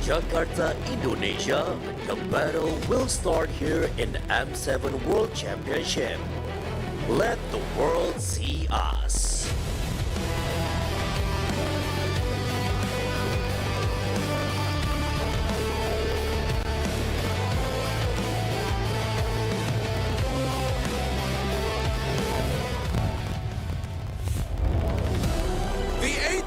Jakarta, Indonesia, the battle will start here in M7 World Championship. Let the world see us.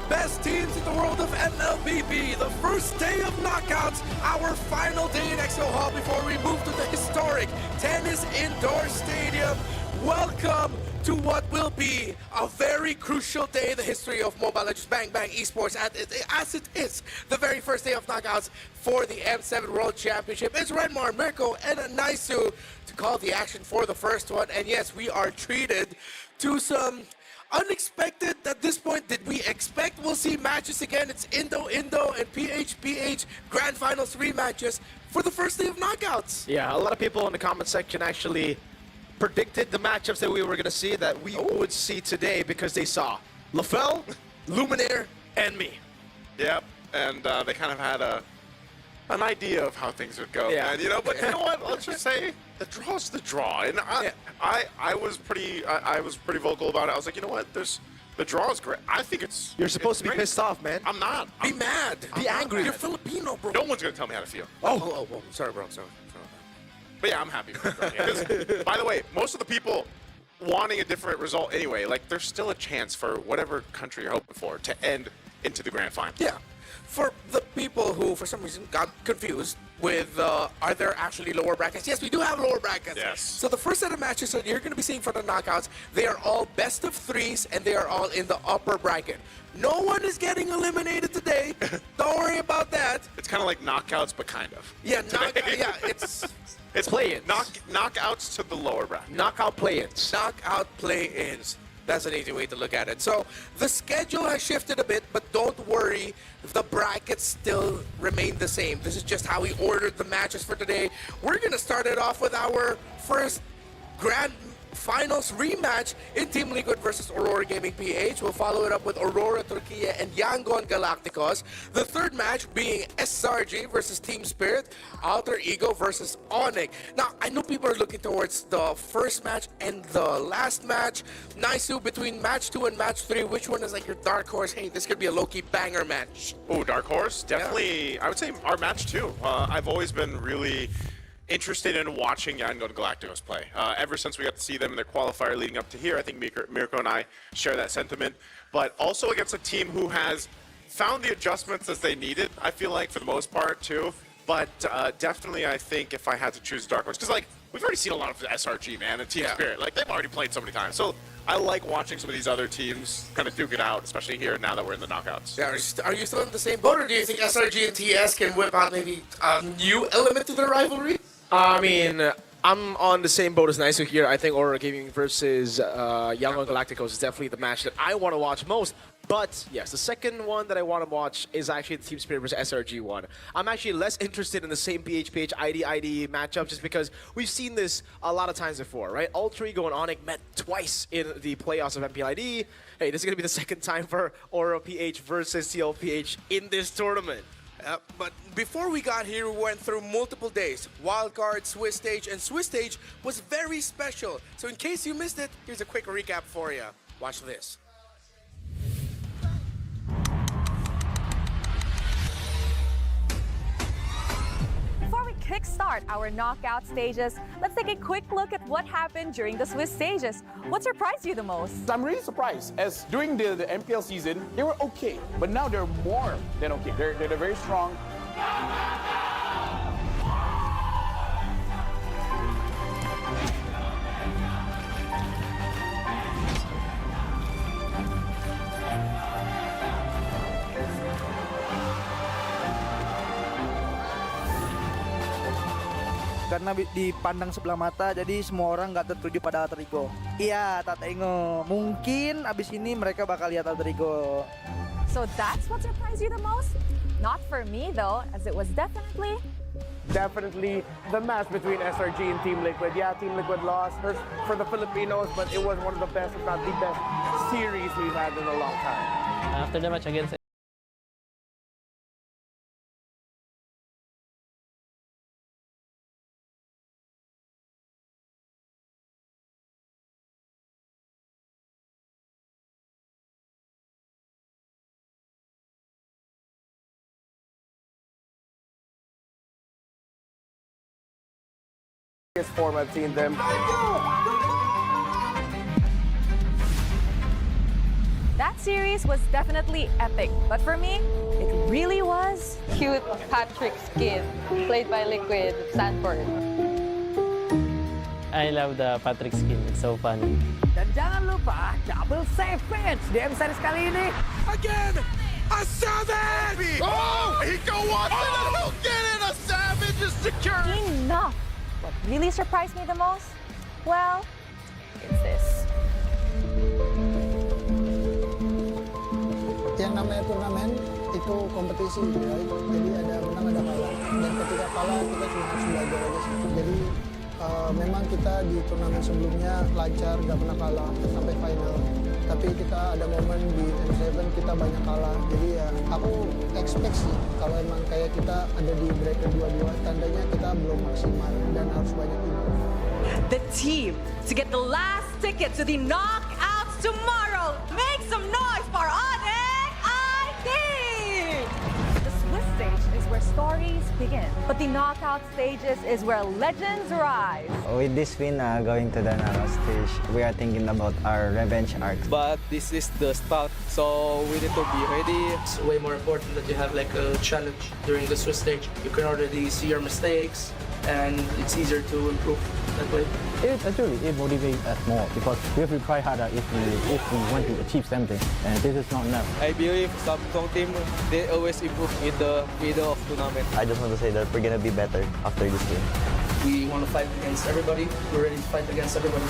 Best teams in the world of MLBB, the first day of knockouts, our final day in Expo Hall before we move to the historic Tennis Indoor Stadium. Welcome to what will be a very crucial day in the history of Mobile Legends Bang Bang Esports, as it is the very first day of knockouts for the M7 World Championship. It's Redmar, Mirko, and Naisu to call the action for the first one. And yes, we are treated to some unexpected at this point. Did we expect we'll see matches again? It's Indo and PH Grand Finals rematches for the first day of knockouts. Yeah, a lot of people in the comment section actually predicted the matchups that we were going to see, that we would see today, because they saw LaFell, Luminaire, and me. Yep, and they kind of had an idea of how things would go. Yeah. And, you know, but you know what? Let's just say the draw's the draw. And I was pretty vocal about it. I was like, you know what? The draw is great. I think it's. You're supposed to be great. pissed off, man. I'm not. Be mad. Be angry. You're Filipino, bro. No one's gonna tell me how to feel. Oh, sorry, bro. Sorry. But yeah, I'm happy. Because, by the way, most of the people wanting a different result anyway, like there's still a chance for whatever country you're hoping for to end into the grand final. Yeah. For the people who, for some reason, got confused with, are there actually lower brackets? Yes, we do have lower brackets. Yes. So the first set of matches that you're going to be seeing for the knockouts, they are all best of threes, and they are all in the upper bracket. No one is getting eliminated today. Don't worry about that. It's kind of like knockouts, but kind of. Yeah, it's play-ins. Knockouts to the lower bracket. Knockout play-ins. Knockout play-ins. That's an easy way to look at it. So the schedule has shifted a bit, but don't worry, the brackets still remain the same. This is just how we ordered the matches for today. We're going to start it off with our first Grand Finals rematch in Team Liquid versus Aurora Gaming PH. We'll follow it up with Aurora Turkey and Yangon Galacticos. The third match being SRG versus Team Spirit, Alter Ego versus ONIC. Now, I know people are looking towards the first match and the last match. Naisu, between match 2 and match 3, which one is like your dark horse? Hey, this could be a low-key banger match. Oh, dark horse? Definitely, yeah. I would say our match 2. I've always been really interested in watching Yangon Galacticos play. Ever since we got to see them in their qualifier leading up to here, I think Mirko and I share that sentiment. But also against a team who has found the adjustments as they needed, I feel like, for the most part, too. But definitely, I think if I had to choose Dark Horse, because, like, we've already seen a lot of SRG, man, and Team Spirit. Like, they've already played so many times. So I like watching some of these other teams kind of duke it out, especially here now that we're in the knockouts. Yeah, are you still in the same boat, or do you think SRG and TS can whip out maybe a new element to the rivalry? I mean, I'm on the same boat as Naisu here. I think Aurora Gaming versus Yangon Galacticos is definitely the match that I want to watch most. But yes, the second one that I want to watch is actually the Team Spirit versus SRG one. I'm actually less interested in the same PH ID matchup, just because we've seen this a lot of times before, right? Alter Ego and ONIC met twice in the playoffs of MPLID. Hey, this is going to be the second time for Aurora PH versus CLPH in this tournament. But before we got here, we went through multiple days. Wildcard, Swiss Stage, and Swiss Stage was very special. So in case you missed it, here's a quick recap for you. Watch this. Before we kickstart our knockout stages, let's take a quick look at what happened during the Swiss stages. What surprised you the most? I'm really surprised, as during the MPL season, they were okay, but now they're more than okay. They're very strong. Karena dipandang sebelah mata, jadi semua orang nggak tertuju pada Alter Ego. Iya, Tata Ingo. Mungkin abis ini mereka bakal lihat Alter Ego. So that's what surprised you the most? Not for me though, as it was definitely the match between SRG and Team Liquid. Yeah, Team Liquid lost for the Filipinos, but it was one of the best, if not the best, series we've had in a long time. After the match against form I've seen them. That series was definitely epic, but for me, it really was Cute Patrick's kid, played by Liquid Sanford. I love the Patrick skin. It's so funny. Dan jangan lupa double savage di M series kali ini. Again, a savage! Oh, he go once and then he'll get it. A savage is secured. enough. What really surprised me the most? Well, it's this. Yang namanya turnamen itu kompetisi, right? Jadi ada menang ada kalah. Dan ketika kalah kita cuma harus belajar aja sih. Jadi memang kita di turnamen sebelumnya lancar, nggak pernah kalah sampai final. Tapi kita ada momen di M7 kita banyak kalah. Jadi ya aku expect sih kalau emang kayak kita ada di bracket 22, tandanya kita belum maksimal dan harus banyak improve. The team to get the last ticket to the knockouts tomorrow. Make some noise for ONIC! The Swiss stage is where stories begin, but the knockout stages is where legends rise. With this win, going to the knockout stage, we are thinking about our revenge arc. But this is the start, so we need to be ready. It's way more important that you have like a challenge during the Swiss stage. You can already see your mistakes, and it's easier to improve that way. It motivates us more because we have to try harder if we want to achieve something, and this is not enough. I believe Samsung team, they always improve in the middle of tournament. I just want to say that we're gonna be better after this game. We want to fight against everybody. We're ready to fight against everybody.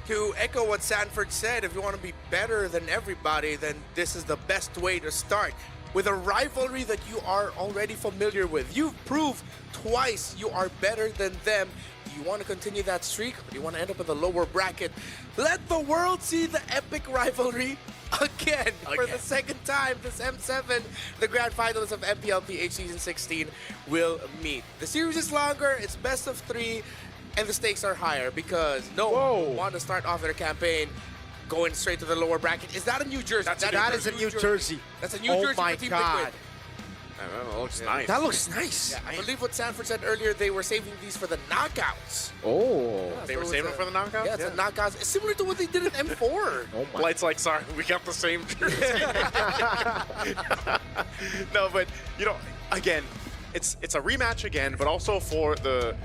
To echo what Sanford said, if you want to be better than everybody, then this is the best way to start. With a rivalry that you are already familiar with. You've proved twice you are better than them. Do you want to continue that streak, or do you want to end up in the lower bracket? Let the world see the epic rivalry again. For the second time this M7, the grand finals of MPLPH Season 16 will meet. The series is longer, it's best of 3, and the stakes are higher because no one want to start off their campaign going straight to the lower bracket. Is that a new jersey? That is a new jersey. That's a new jersey my for Team God. Liquid. That looks nice. That looks nice. Yeah, I believe what Sanford said earlier, they were saving these for the knockouts. Oh. They were saving them for the knockouts? Yeah, it's a knockouts. It's similar to what they did at M4. Oh my. Light's like, sorry, we got the same jersey. No, but, you know, again, it's a rematch again, but also for the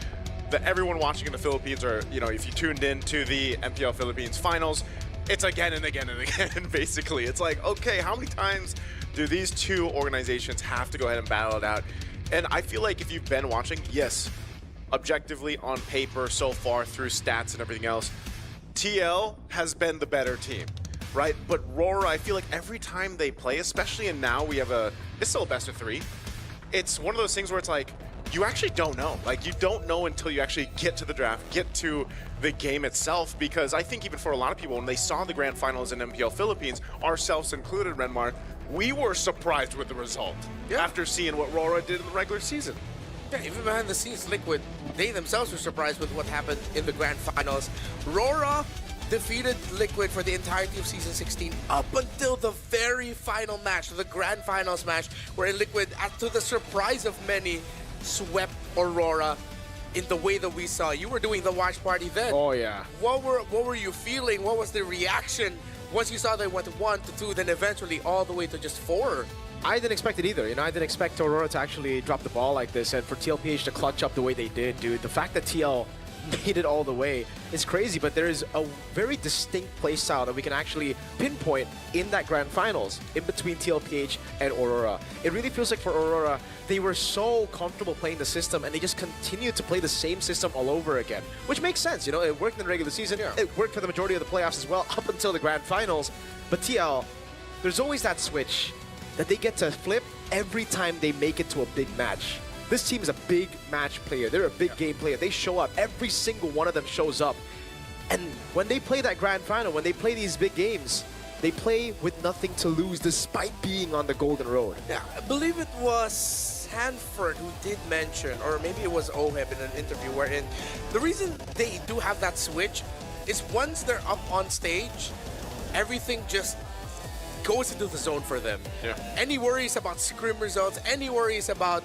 everyone watching in the Philippines, or, you know, if you tuned in to the MPL Philippines finals, it's again and again and again, basically. It's like, okay, how many times do these two organizations have to go ahead and battle it out? And I feel like if you've been watching, yes, objectively on paper so far through stats and everything else, TL has been the better team, right? But Aurora, I feel like every time they play, especially in now, it's still a best of 3. It's one of those things where it's like, you actually don't know. Like, you don't know until you actually get to the draft, get to the game itself, because I think even for a lot of people, when they saw the grand finals in MPL Philippines, ourselves included, Renmar, we were surprised with the result after seeing what Aurora did in the regular season. Yeah, even behind the scenes, Liquid, they themselves were surprised with what happened in the grand finals. Aurora defeated Liquid for the entirety of Season 16 up until the very final match, the grand finals match, where Liquid, to the surprise of many, swept Aurora in the way that we saw. You were doing the watch party then. Oh yeah. What were you feeling? What was the reaction once you saw they went 1 to 2, then eventually all the way to just 4? I didn't expect it either. You know, I didn't expect Aurora to actually drop the ball like this, and for TLPH to clutch up the way they did, dude. The fact that TL made it all the way is crazy, but there is a very distinct play style that we can actually pinpoint in that grand finals in between TLPH and Aurora. It really feels like for Aurora, they were so comfortable playing the system, and they just continued to play the same system all over again, which makes sense. You know, it worked in the regular season. It worked for the majority of the playoffs as well, up until the grand finals. But TL, there's always that switch that they get to flip every time they make it to a big match. This team is a big match player. They're a big game player. They show up. Every single one of them shows up. And when they play that grand final, when they play these big games, they play with nothing to lose despite being on the golden road. Yeah, I believe it was Sanford who did mention, or maybe it was Oheb in an interview wherein the reason they do have that switch is once they're up on stage, everything just goes into the zone for them. Yeah. Any worries about scrim results, any worries about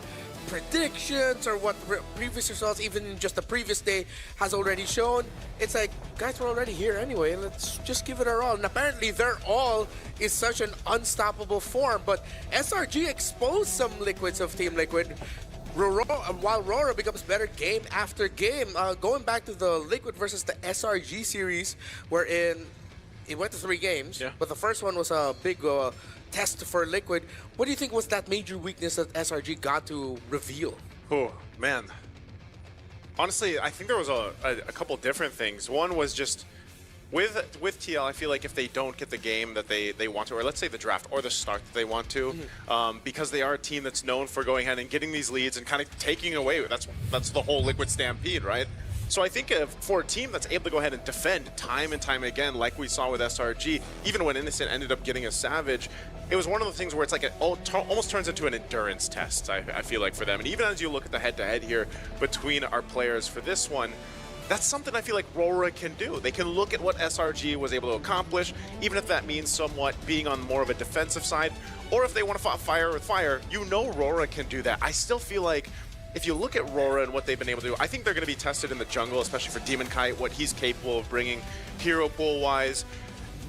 predictions or what previous results, even in just the previous day, has already shown, it's like, guys, we're already here anyway. Let's just give it our all. And apparently their all is such an unstoppable form. But SRG exposed some liquids of Team Liquid. While Aurora becomes better game after game. Going back to the Liquid versus the SRG series, wherein it went to 3 games, but the first one was a big test for Liquid. What do you think was that major weakness that SRG got to reveal? Oh, man. Honestly, I think there was a couple different things. One was just with TL, I feel like if they don't get the game that they want to, or let's say the draft or the start that they want to, because they are a team that's known for going ahead and getting these leads and kind of taking away, that's the whole Liquid stampede, right? So I think for a team that's able to go ahead and defend time and time again, like we saw with SRG, even when Innocent ended up getting a Savage, it was one of the things where it's like it almost turns into an endurance test, I feel like, for them. And even as you look at the head-to-head here between our players for this one, that's something I feel like Aurora can do. They can look at what SRG was able to accomplish, even if that means somewhat being on more of a defensive side, or if they want to fight fire with fire, you know Aurora can do that. I still feel like if you look at Aurora and what they've been able to do, I think they're going to be tested in the jungle, especially for Demon Kite, what he's capable of bringing hero pool-wise.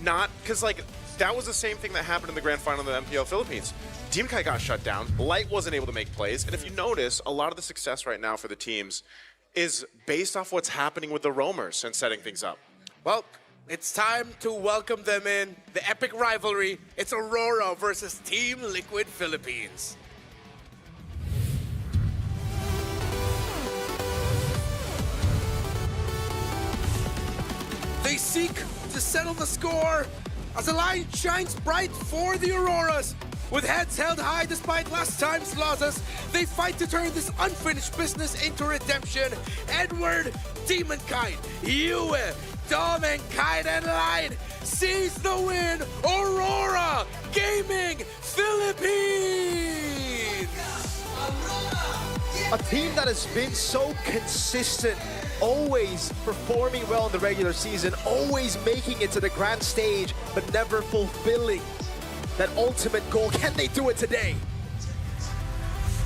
Not, because like, that was the same thing that happened in the grand final of the MPL Philippines. Demon Kite got shut down, Light wasn't able to make plays, and if you notice, a lot of the success right now for the teams is based off what's happening with the roamers and setting things up. Well, it's time to welcome them in. The epic rivalry. It's Aurora versus Team Liquid Philippines. They seek to settle the score as the line shines bright for the Auroras. With heads held high despite last time's losses, they fight to turn this unfinished business into redemption. Edward, Demon Kite, Yue, Dom and Kite and Light seize the win. Aurora Gaming Philippines! A team that has been so consistent, always performing well in the regular season, always making it to the grand stage, but never fulfilling that ultimate goal. Can they do it today?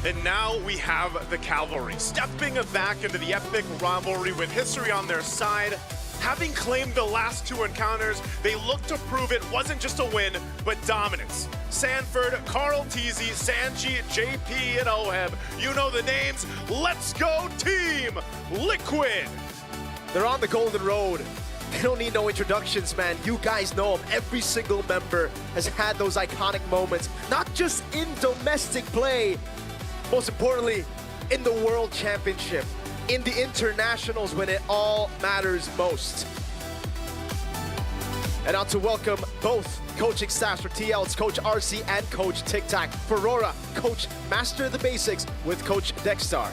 And now we have the Cavalry stepping back into the epic rivalry with history on their side. Having claimed the last 2 encounters, they look to prove it wasn't just a win, but dominance. Sanford, Carl Teasy, Sanji, JP, and Oheb. You know the names. Let's go, Team Liquid! They're on the golden road. They don't need no introductions, man. You guys know them. Every single member has had those iconic moments, not just in domestic play, most importantly, in the World Championship, in the internationals when it all matters most. And now to welcome both coaching staffs for TL, it's Coach RC and Coach Tic Tac. For Aurora, Coach Master the Basics with Coach Dexstar.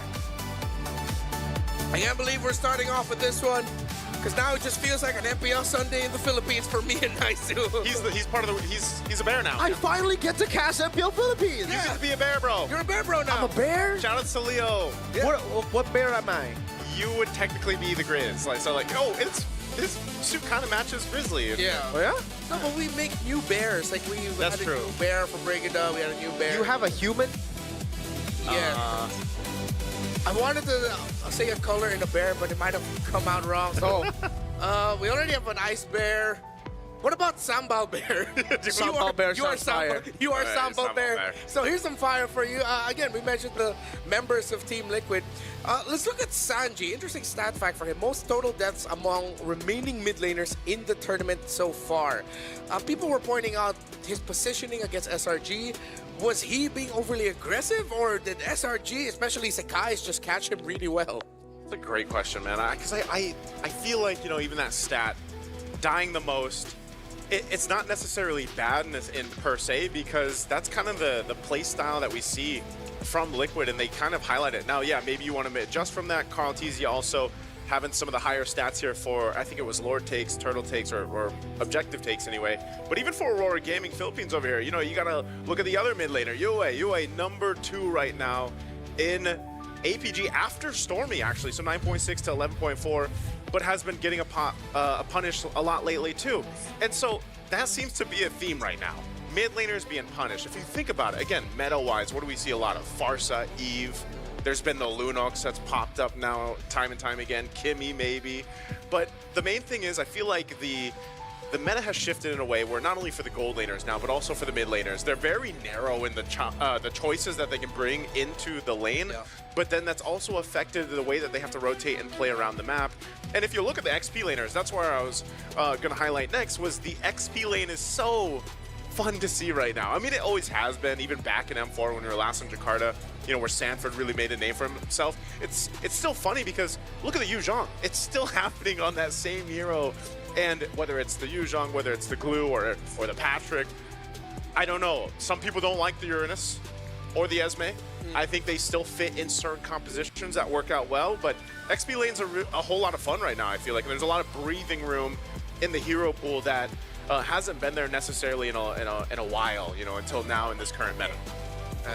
I can't believe we're starting off with this one, because now it just feels like an MPL Sunday in the Philippines for me and Naisu. He's part of the, he's a bear now. I finally get to cast MPL Philippines. You get to be a bear, bro. You're a bear bro now. I'm a bear? Shout out to Leo. Yeah. What bear am I? You would technically be the Grizz. Like, so like, oh, his suit kind of matches Grizzly. Yeah. Oh yeah? No, but we make new bears. Like we That's had true. a new bear for Break It Up. We had a new bear. You have a human? Yeah. I wanted to say a color in a bear, but it might have come out wrong. So we already have an ice bear. What about Sambal Bear? Sambal Bear you are sounds fire. You are Alright, Sambal Bear. Bear. So here's some fire for you. Again, we mentioned the members of Team Liquid. Let's look at Sanji. Interesting stat fact for him. Most total deaths among remaining mid laners in the tournament so far. People were pointing out his positioning against SRG. Was he being overly aggressive, or did SRG, especially Sekai's, just catch him really well? That's a great question, man. Because I feel like, you know, even that stat, dying the most, it's not necessarily bad in per se, because that's kind of the play style that we see from Liquid, and they kind of highlight it. Now, yeah, maybe you want to adjust from that. Carl Teasy also having some of the higher stats here for, I think it was Lord takes, Turtle takes, or objective takes anyway. But even for Aurora Gaming Philippines over here, you know, you got to look at the other mid laner. Yue, number 2 right now in APG after Stormy, actually. So 9.6 to 11.4, but has been getting a punish a lot lately too. And so that seems to be a theme right now. mid laners being punished. If you think about it, again, meta-wise, what do we see a lot of? Pharsa, Eve. There's been the Lunox that's popped up now time and time again. Kimmy, maybe. But the main thing is, I feel like the meta has shifted in a way where not only for the gold laners now, but also for the mid laners, they're very narrow in the choices that they can bring into the lane. Yeah. But then that's also affected the way that they have to rotate and play around the map. And if you look at the XP laners, that's where I was going to highlight next, was the XP lane is so fun to see right now. I mean, it always has been, even back in M4 when we were last in Jakarta, you know, where Sanford really made a name for himself. It's still funny because look at the Yu Zhong. It's still happening on that same hero. And whether it's the Yu Zhong, whether it's the Glue or the Patrick, I don't know. Some people don't like the Uranus or the Esme. I think they still fit in certain compositions that work out well, but XP lanes are a whole lot of fun right now, I feel like. And there's a lot of breathing room in the hero pool that hasn't been there necessarily in a while, you know, until now in this current meta.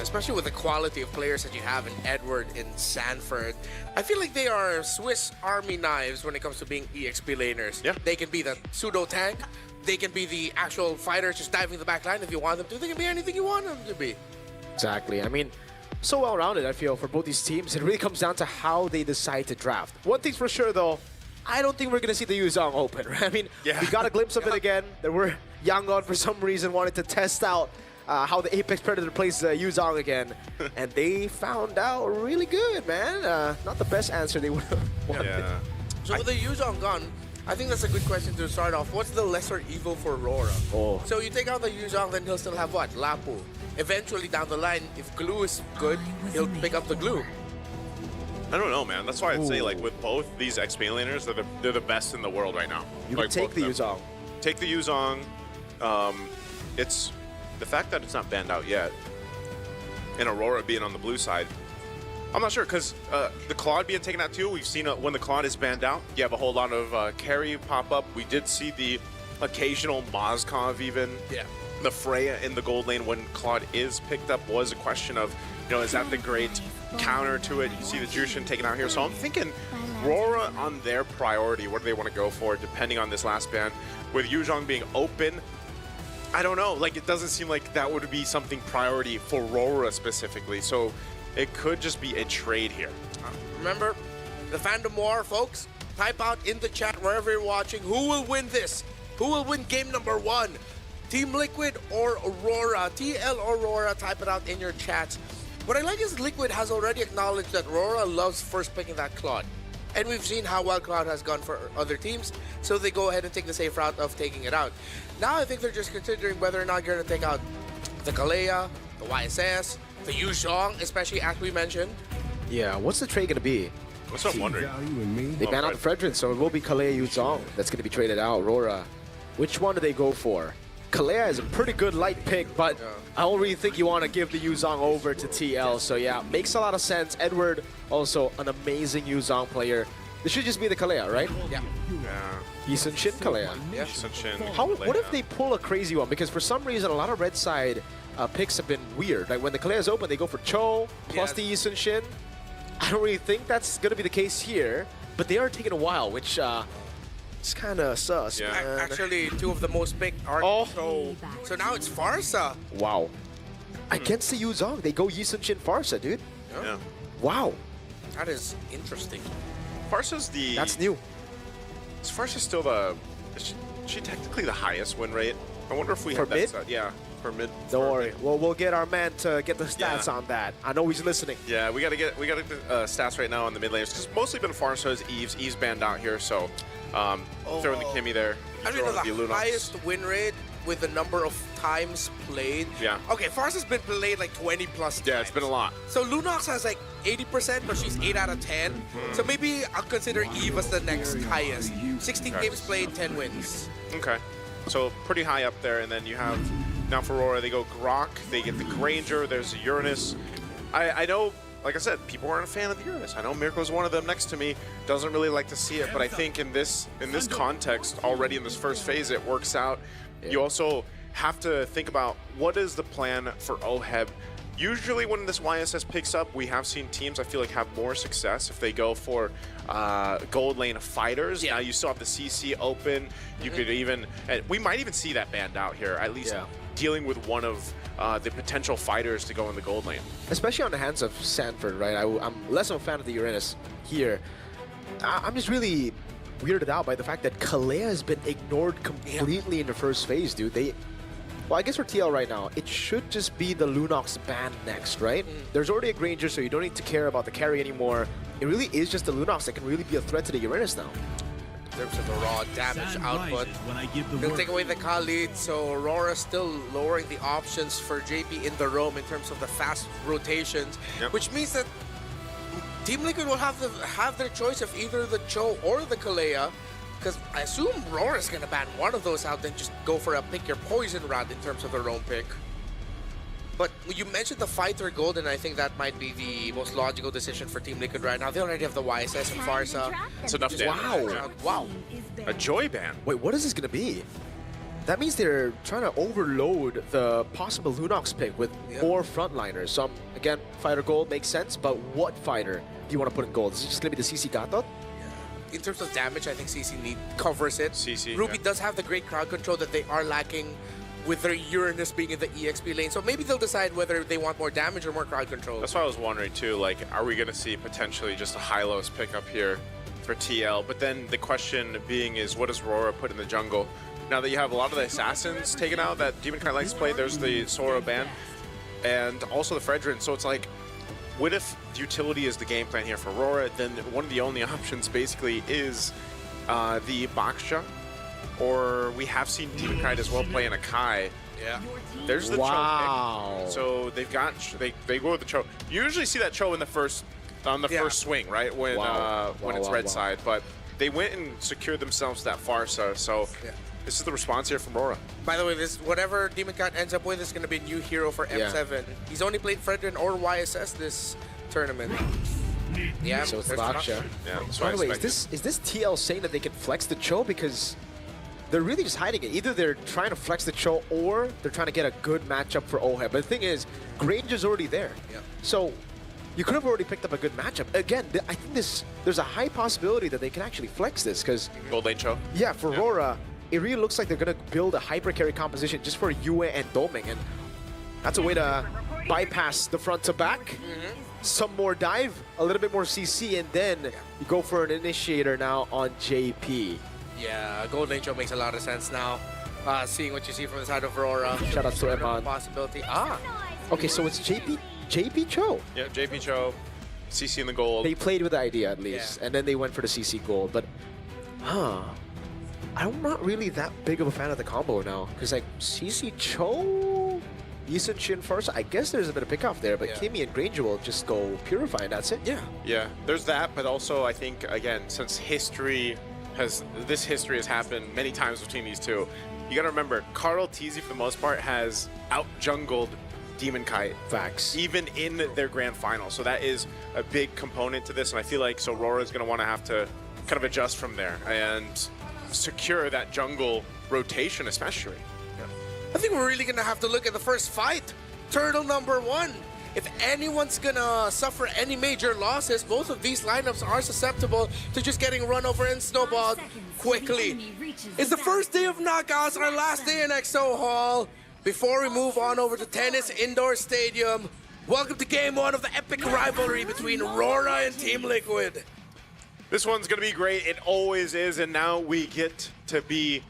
Especially with the quality of players that you have in Edward, in Sanford. I feel like they are Swiss Army knives when it comes to being EXP laners. Yeah. They can be the pseudo tank. They can be the actual fighters just diving the back line if you want them to. They can be anything you want them to be. Exactly. I mean, so well-rounded, I feel, for both these teams. It really comes down to how they decide to draft. One thing's for sure, though, I don't think we're going to see the Yu Zhong open, right? I mean, we got a glimpse of it again. There were Yangon, for some reason, wanted to test out how the Apex Predator plays Yu Zhong again. And they found out really good, man. Not the best answer they would have wanted. Yeah. So with the Yu Zhong gun, I think that's a good question to start off. What's the lesser evil for Aurora? Oh. So you take out the Yu Zhong, then he'll still have what? Lapu. Eventually down the line, if Glue is good, he'll pick up the Glue. I don't know, man. That's why I'd say, like, with both these XP laners, they're the best in the world right now. You like, can take the Yu Zhong. Take the Yu Zhong. It's the fact that it's not banned out yet, and Aurora being on the blue side. I'm not sure, because the Claude being taken out too, we've seen when the Claude is banned out, you have a whole lot of carry pop up. We did see the occasional Mozkov even. Yeah. The Freya in the gold lane when Claude is picked up was a question of, you know, is that the great counter to it? You see the Jushin taken out here. So I'm thinking Aurora on their priority, what do they want to go for depending on this last ban? With Yu Zhong being open, I don't know. Like, it doesn't seem like that would be something priority for Aurora specifically. So it could just be a trade here. Remember, the Fandom War, folks. Type out in the chat wherever you're watching, who will win this? Who will win game number 1? Team Liquid or Aurora? TL Aurora, type it out in your chats. What I like is Liquid has already acknowledged that Aurora loves first picking that Claude. And we've seen how well Claude has gone for other teams, so they go ahead and take the safe route of taking it out. Now I think they're just considering whether or not you're going to take out the Kalea, the YSS, the Yu Zhong, especially as we mentioned. Yeah, what's the trade going to be? What's up, wondering? They ban out the Fredrin, so it will be Kalea Yu Zhong that's going to be traded out. Aurora. Which one do they go for? Kalea is a pretty good light pick, but I don't really think you want to give the Yu Zhong over to TL. So yeah, makes a lot of sense. Edward, also an amazing Yu Zhong player. This should just be the Kalea, right? Yeah. Yisun Shin Kalea. Yeah. What if they pull a crazy one? Because for some reason, a lot of red side picks have been weird. Like when the Kalea is open, they go for Cho plus the Yisun Shin. I don't really think that's going to be the case here, but they are taking a while, which it's kind of sus, man. Actually, two of the most picked are so now it's Pharsa. Wow. Against the Yu Zhong, they go Yisun Shin Pharsa, dude. Yeah. Wow. That is interesting. Pharsa's the... That's new. Is Pharsa still the... Is she technically the highest win rate? I wonder if we have mid? that. Yeah, for mid. Don't worry. Well, we'll get our man to get the stats on that. I know he's listening. Yeah, we gotta get the stats right now on the mid laners. Because mostly been Pharsa's Eve's banned out here, so throwing the Kimmy there. I mean, the highest win rate with the number of times played. Yeah. Okay, Pharsa's been played like 20 plus times. Yeah, it's been a lot. So Lunox has like 80%, but she's 8 out of 10. So maybe I'll consider Eve as the next highest. 16 games played, 10 wins. Okay. So pretty high up there, and then you have, now for Aurora, they go Grok, they get the Granger, there's Uranus. I know, like I said, people aren't a fan of the Uranus. I know Mirko's one of them next to me, doesn't really like to see it, but I think in this context, already in this first phase, it works out. Yeah. You also have to think about what is the plan for OHEB. Usually when this YSS picks up, we have seen teams, I feel like, have more success if they go for gold lane fighters. Now you still have the CC open. You could even, and we might even see that banned out here, at least dealing with one of the potential fighters to go in the gold lane. Especially on the hands of Sanford, right? I'm less of a fan of the Uranus here. I'm just really weirded out by the fact that Kalea has been ignored completely in the first phase, dude. Well, I guess for TL right now, it should just be the Lunox ban next, right? There's already a Granger, so you don't need to care about the carry anymore. It really is just the Lunox that can really be a threat to the Uranus now. In terms of the raw damage output, they'll take away the Khalid, so Aurora still lowering the options for JP in the roam in terms of the fast rotations, which means that Team Liquid will have their choice of either the Cho or the Kalea, because I assume Aurora's going to ban one of those out, then just go for a pick your poison route in terms of the roam pick. But you mentioned the fighter gold, and I think that might be the most logical decision for Team Liquid right now. They already have the YSS and Farsa. That's enough damage. Wow. A Joy ban. Wait, what is this going to be? That means they're trying to overload the possible Lunox pick with more frontliners. So, again, fighter gold makes sense, but what fighter do you want to put in gold? Is it just going to be the CC Gatot? In terms of damage, I think CC covers it. CC, Ruby does have the great crowd control that they are lacking with their Uranus being in the EXP lane. So maybe they'll decide whether they want more damage or more crowd control. That's what I was wondering too, like, are we going to see potentially just a Hylos pickup here for TL? But then the question being is, what does Aurora put in the jungle? Now that you have a lot of the assassins taken out that Demon Knight likes to play, there's the Sora ban, and also the Fredrin. So it's like, what if utility is the game plan here for Aurora? Then one of the only options basically is the Baksha, or we have seen Demon Knight as well play in a Kai. Yeah. There's the Cho pick. So they've got, they go with the Cho. You usually see that Cho in the first, on the first swing, right? When when it's red side, but they went and secured themselves that Farsa. So this is the response here from Aurora. By the way, this whatever Demon Cat ends up with is going to be a new hero for M7. He's only played Fredrin or YSS this tournament. Yeah, so it's the Baksha. By the way, is this TL saying that they can flex the Cho? Because they're really just hiding it. Either they're trying to flex the Cho or they're trying to get a good matchup for Oheb. But the thing is, Granger's already there. So you could have already picked up a good matchup. Again, I think there's a high possibility that they can actually flex this because Gold lane Cho? Yeah, for Aurora, it really looks like they're going to build a hyper carry composition just for Yue and Doming. And that's a way to bypass the front to back. Some more dive, a little bit more CC, and then you go for an initiator now on JP. Yeah, Gold Lane Cho makes a lot of sense now. Seeing what you see from the side of Aurora. Shout out to Eman. Possibility. Okay, so it's JP Cho. Yeah, JP Cho, CC in the gold. They played with the idea at least, and then they went for the CC gold. But, I'm not really that big of a fan of the combo now. Because, like, CC Cho, Yisun Shin first, I guess there's a bit of pick-off there, but Kimmy and Granger will just go Purify, and that's it. Yeah, there's that, but also I think, again, since history has happened many times between these two, you gotta remember, Carl TZ for the most part has out-jungled Demon Kite. Facts. Even in their grand final. So that is a big component to this, and I feel like Aurora is gonna wanna have to kind of adjust from there and secure that jungle rotation especially. I think we're really gonna have to look at the first fight. Turtle number 1. If anyone's gonna suffer any major losses, both of these lineups are susceptible to just getting run over and snowballed quickly. It's the first day of knockouts, our last day in XO Hall. Before we move on over to Tennis Indoor Stadium, welcome to Game 1 of the epic rivalry between Aurora and Team Liquid. This one's gonna be great, it always is, and now we get to be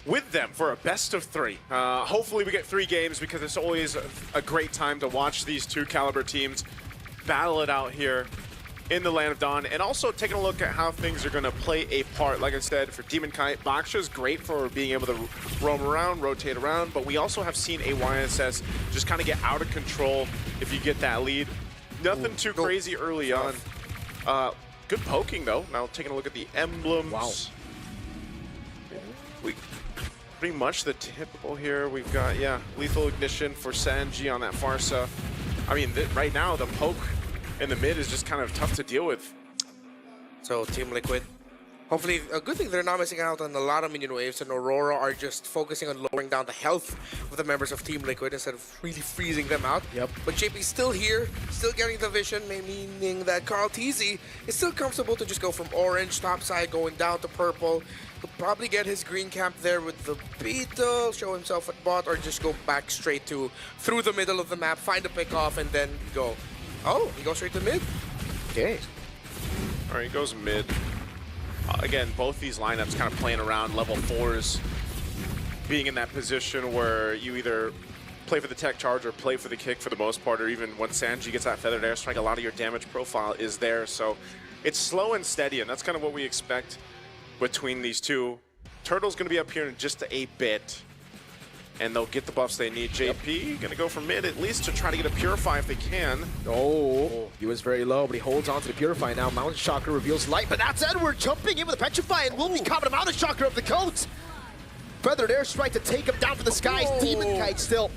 with them for a best of 3. Hopefully we get 3 games because it's always a great time to watch these two caliber teams battle it out here in the Land of Dawn, and also taking a look at how things are going to play a part. Like I said, for Demon Kite, Baksha is great for being able to roam around, rotate around, but we also have seen a YSS just kind of get out of control if you get that lead. Nothing too crazy early on. Good poking though. Now taking a look at the emblems. Wow. We pretty much the typical here. We've got, Lethal Ignition for Sanji on that Farsa. I mean, right now, the poke in the mid is just kind of tough to deal with. So Team Liquid Hopefully, a good thing they're not missing out on a lot of minion waves, and Aurora are just focusing on lowering down the health of the members of Team Liquid instead of really freezing them out. Yep. But JP's still here, still getting the vision, meaning that Carl TZ is still comfortable to just go from orange top side going down to purple. He'll probably get his green camp there with the Beetle, show himself at bot, or just go back straight to through the middle of the map, find a pick off, and then go. Oh, he goes straight to mid. Okay. All right, he goes mid. Again, both these lineups kind of playing around level 4s, being in that position where you either play for the tech charge or play for the kick for the most part, or even when Sanji gets that feathered airstrike, a lot of your damage profile is there. So it's slow and steady, and that's kind of what we expect between these two. Turtle's going to be up here in just a bit, and they'll get the buffs they need. JP going to go for mid at least to try to get a Purify if they can. Oh, he was very low, but he holds on to the Purify now. Mountain Chakra reveals light, but that's Edward jumping in with a Petrify, and will be caught. Mountain Chakra of the coat. Feathered airstrike to take him down from the skies. Demon Kite still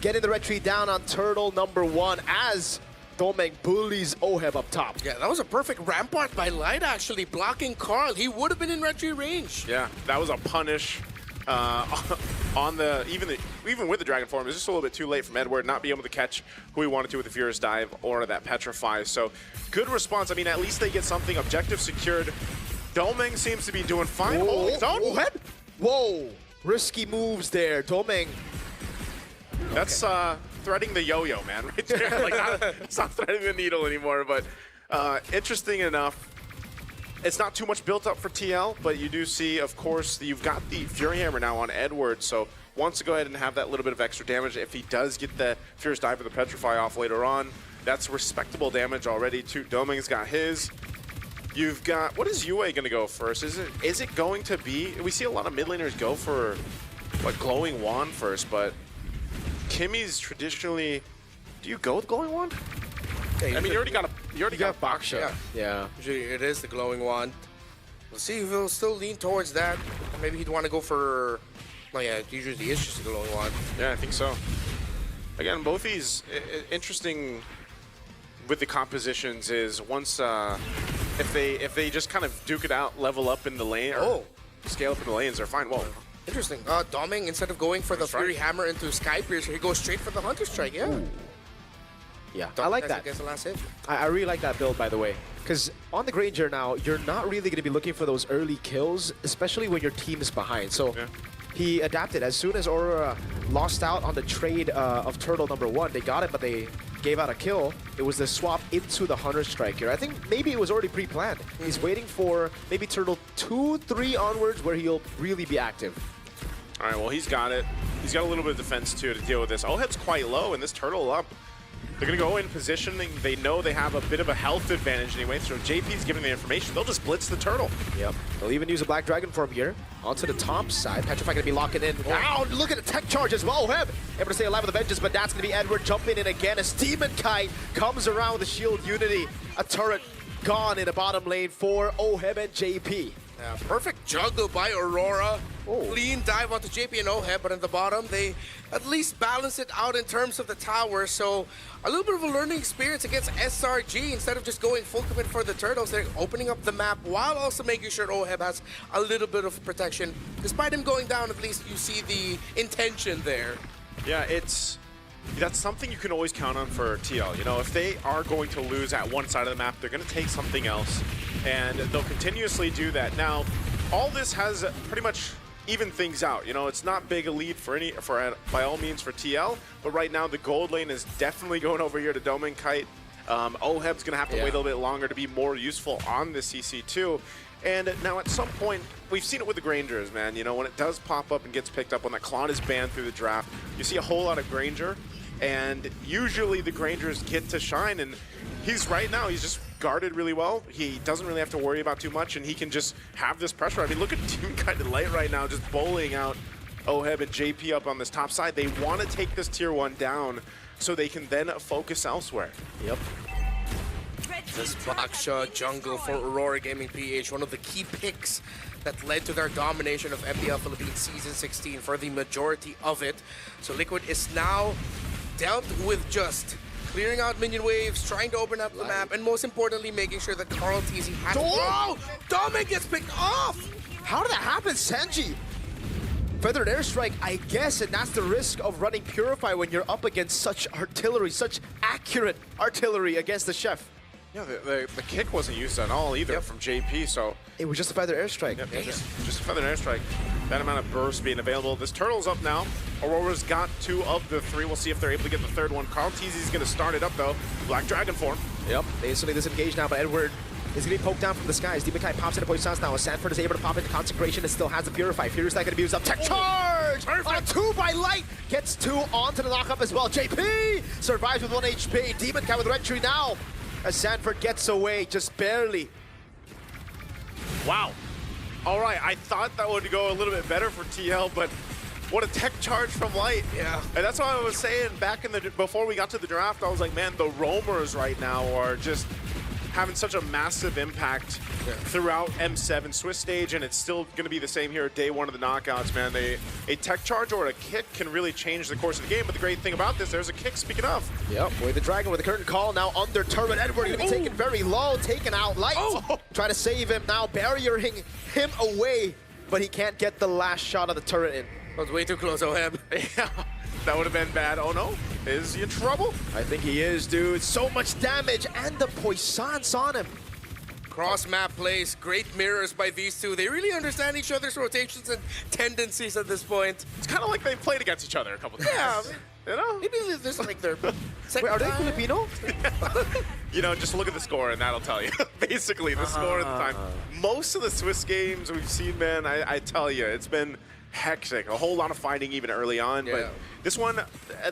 getting the retreat down on Turtle #1 as Domeng bullies Oheb up top. Yeah, that was a perfect rampart by Light, actually, blocking Carl. He would have been in retreat range. Yeah, that was a punish. On the even with the Dragon Form, it's just a little bit too late from Edward, not being able to catch who he wanted to with the Furious Dive or that Petrify. So good response. I mean, at least they get something. Objective secured. Domeng seems to be doing fine. Whoa, his own. Whoa, risky moves there, Domeng. That's threading the yo-yo, man, right there. Like, it's not threading the needle anymore, but interesting enough. It's not too much built up for TL, but you do see, of course, you've got the Fury Hammer now on Edward, so wants to go ahead and have that little bit of extra damage. If he does get the Furious Dive or the Petrify off later on, that's respectable damage already, too. Domeng's got his. You've got, what is Yue going to go first? Is it going to be, we see a lot of mid laners go for, like, Glowing Wand first, but Kimmy's traditionally, do you go with Glowing Wand? Yeah, I mean, you already got Baksha. Yeah. Usually it is the Glowing Wand. We'll see if he'll still lean towards that. Maybe he'd want to go for... Oh yeah, usually it's just a Glowing Wand. Yeah, I think so. Again, both these interesting with the compositions is once if they just kind of duke it out, level up in the lane, or scale up in the lanes, they're fine. Whoa. Interesting. Domeng, instead of going for the Fury Hammer into Sky Piercer, he goes straight for the Hunter Strike. Yeah. Ooh. Yeah, I like that. Against the last hit. I really like that build, by the way. Because on the Granger now, you're not really going to be looking for those early kills, especially when your team is behind. So he adapted. As soon as Aurora lost out on the trade of Turtle #1, they got it, but they gave out a kill. It was the swap into the Hunter Strike here. I think maybe it was already pre-planned. He's waiting for maybe Turtle 2, 3 onwards where he'll really be active. All right, well, he's got it. He's got a little bit of defense, too, to deal with this. Oheb's quite low, and this Turtle up. They're going to go in positioning. They know they have a bit of a health advantage anyway, so JP's giving the information. They'll just blitz the Turtle. Yep. They'll even use a Black Dragon Form here. Onto the top side. Petrify going to be locking in. Wow, look at the tech charge as well. Oheb able to stay alive with the Vengeance, but that's going to be Edward jumping in again as Demon Kite comes around with the Shield Unity. A turret gone in the bottom lane for Oheb and JP. Yeah, perfect juggle by Aurora. Clean dive onto JP and Oheb, but in the bottom, they at least balance it out in terms of the tower. So a little bit of a learning experience against SRG. Instead of just going full commit for the Turtles, they're opening up the map while also making sure Oheb has a little bit of protection. Despite him going down, at least you see the intention there. Yeah, that's something you can always count on for TL. You know, if they are going to lose at one side of the map, they're going to take something else, and they'll continuously do that. Now, all this has pretty much even things out. You know, it's not big a lead by all means for TL, but right now the gold lane is definitely going over here to Domeng Kite. Oheb's going to have to wait a little bit longer to be more useful on the CC2. And now at some point, we've seen it with the Grangers, man. You know, when it does pop up and gets picked up, when that Claude is banned through the draft, you see a whole lot of Granger, and usually the Grangers get to shine, and he's right now, he's just guarded really well. He doesn't really have to worry about too much, and he can just have this pressure. I mean, look at Team kind of late right now, just bullying out Oheb and JP up on this top side. They want to take this tier 1 down so they can then focus elsewhere. Yep. This Baksha jungle for Aurora Gaming PH, one of the key picks that led to their domination of MPL Philippines Season 16 for the majority of it. So Liquid is now dealt with just clearing out minion waves, trying to open up the map, and most importantly, making sure that Carl TZ has... Oh! Dominic gets picked off! How did that happen, Sanji? Feathered airstrike, I guess, and that's the risk of running Purify when you're up against such artillery, such accurate artillery against the Chef. Yeah, the kick wasn't used at all either from JP, so... It was just a feather airstrike. Yep, just a feather airstrike. That amount of burst being available. This turtle's up now. Aurora's got 2 of the 3. We'll see if they're able to get the third one. Carl TZ's going to start it up, though. Black Dragon form. Yep, they instantly disengage now, but Edward is going to be poked down from the skies. Demon Kai pops into Poison's now. Sanford is able to pop into Consecration and still has the Purify. Furious not going to be used up. Tech charge! On 2 by Light. Gets 2 onto the knockup as well. JP survives with 1 HP. Demon Kai with Retry now. As Sanford gets away, just barely. Wow. All right, I thought that would go a little bit better for TL, but what a tech charge from Light. Yeah. And that's what I was saying back in the, before we got to the draft, I was like, man, the roamers right now are just having such a massive impact throughout M7 Swiss stage, and it's still going to be the same here day 1 of the knockouts, man. A tech charge or a kick can really change the course of the game, but the great thing about this, there's a kick, speaking of. Yep, Boy the Dragon with the curtain call now under turret. Edward going to be taken very low, taken out. Light trying to save him now, barriering him away, but he can't get the last shot of the turret in. That was way too close, Oheb. Yeah, that would have been bad. Oh no, is he in trouble? I think he is, dude. So much damage, and the Poissons on him. Cross-map plays, great mirrors by these two. They really understand each other's rotations and tendencies at this point. It's kind of like they've played against each other a couple times. Yeah, you know? maybe there's like their Wait, are they Filipino? You know, just look at the score and that'll tell you. Basically, the score at the time. Most of the Swiss games we've seen, man, I tell you, it's been hectic. A whole lot of fighting even early on, but this one,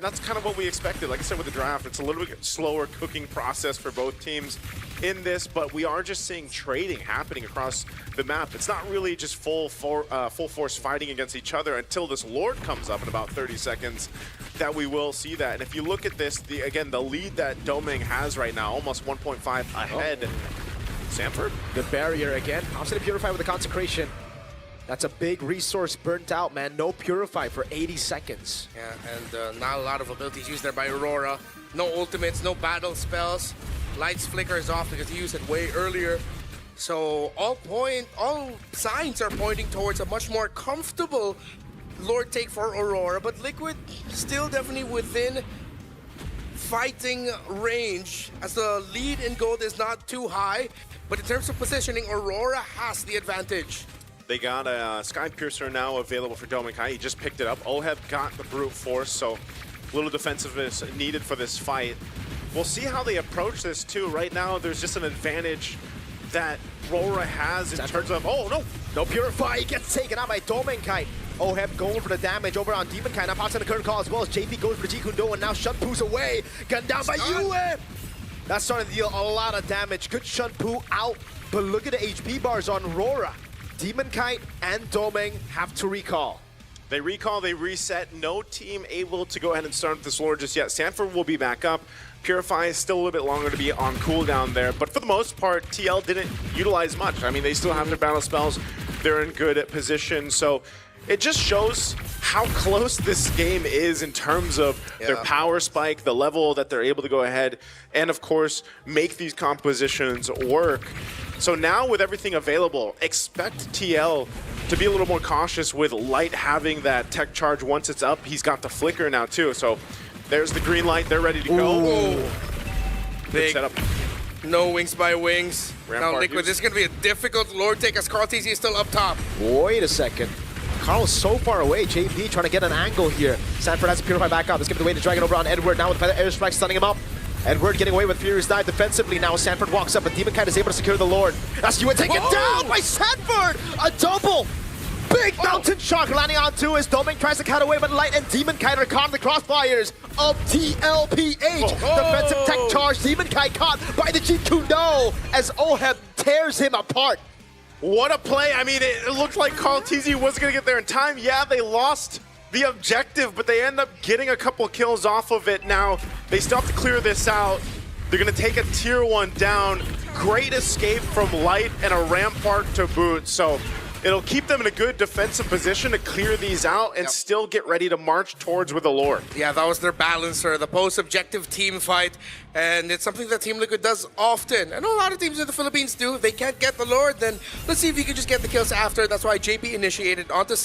that's kind of what we expected. Like I said with the draft, it's a little bit slower cooking process for both teams in this, but we are just seeing trading happening across the map. It's not really just full force fighting against each other until this Lord comes up in about 30 seconds that we will see that. And if you look at this, again, the lead that Doming has right now, almost 1.5 ahead. Sanford? The barrier again. Pops in Purify with the Consecration. That's a big resource burnt out, man. No Purify for 80 seconds. Yeah, and not a lot of abilities used there by Aurora. No ultimates, no battle spells. Light's flicker is off because he used it way earlier. So all signs are pointing towards a much more comfortable Lord take for Aurora, but Liquid still definitely within fighting range, as the lead in gold is not too high. But in terms of positioning, Aurora has the advantage. They got a Sky Piercer now available for Doming Kai. He just picked it up. Oheb got the Brute Force, so a little defensiveness needed for this fight. We'll see how they approach this too. Right now, there's just an advantage that Aurora has in terms of, oh no! No Purify, he gets taken out by Doming Kai. Oheb going for the damage over on Demon Kai. Now pops in the curtain call as well as JP goes for the Jikundo, and now Shunpu's away. Gunned down by Yue. That's starting to deal a lot of damage. Good Shunpu out, but look at the HP bars on Aurora. Demon Kite and Doming have to recall. They recall, they reset. No team able to go ahead and start this Lord just yet. Sanford will be back up. Purify is still a little bit longer to be on cooldown there, but for the most part, TL didn't utilize much. I mean, they still have their battle spells. They're in good position, so it just shows how close this game is in terms of their power spike, the level that they're able to go ahead and, of course, make these compositions work. So now with everything available, expect TL to be a little more cautious with Light having that tech charge once it's up. He's got the flicker now too, so there's the green light, they're ready to go. Big setup. No wings by wings. Rampart now Liquid, this is going to be a difficult Lord take as Carl TZ is still up top. Wait a second. Carl's so far away. JP trying to get an angle here. Sanford has to Purify back up. Let's give it away to Dragon over on Edward now with the Feather Airstrike stunning him up. Edward getting away with Furious Dive defensively now. Sanford walks up, but Demon Kite is able to secure the Lord. That's Yue taken down by Sanford! A double! Big mountain shock landing onto his Doming tries to cut away, but Light and Demon Kite are caught in the crossfires of TLPH. Defensive tech charge. Demon Kite caught by the Jikundo as Oheb tears him apart. What a play. I mean, it looked like Carl TZ was going to get there in time. Yeah, they lost the objective, but they end up getting a couple kills off of it. Now, they still have to clear this out. They're going to take a tier 1 down. Great escape from Light and a Rampart to boot. So it'll keep them in a good defensive position to clear these out and still get ready to march towards with the Lord. Yeah, that was their balancer, the post-objective team fight, and it's something that Team Liquid does often. I know a lot of teams in the Philippines do. If they can't get the Lord, then let's see if you can just get the kills after. That's why JP initiated onto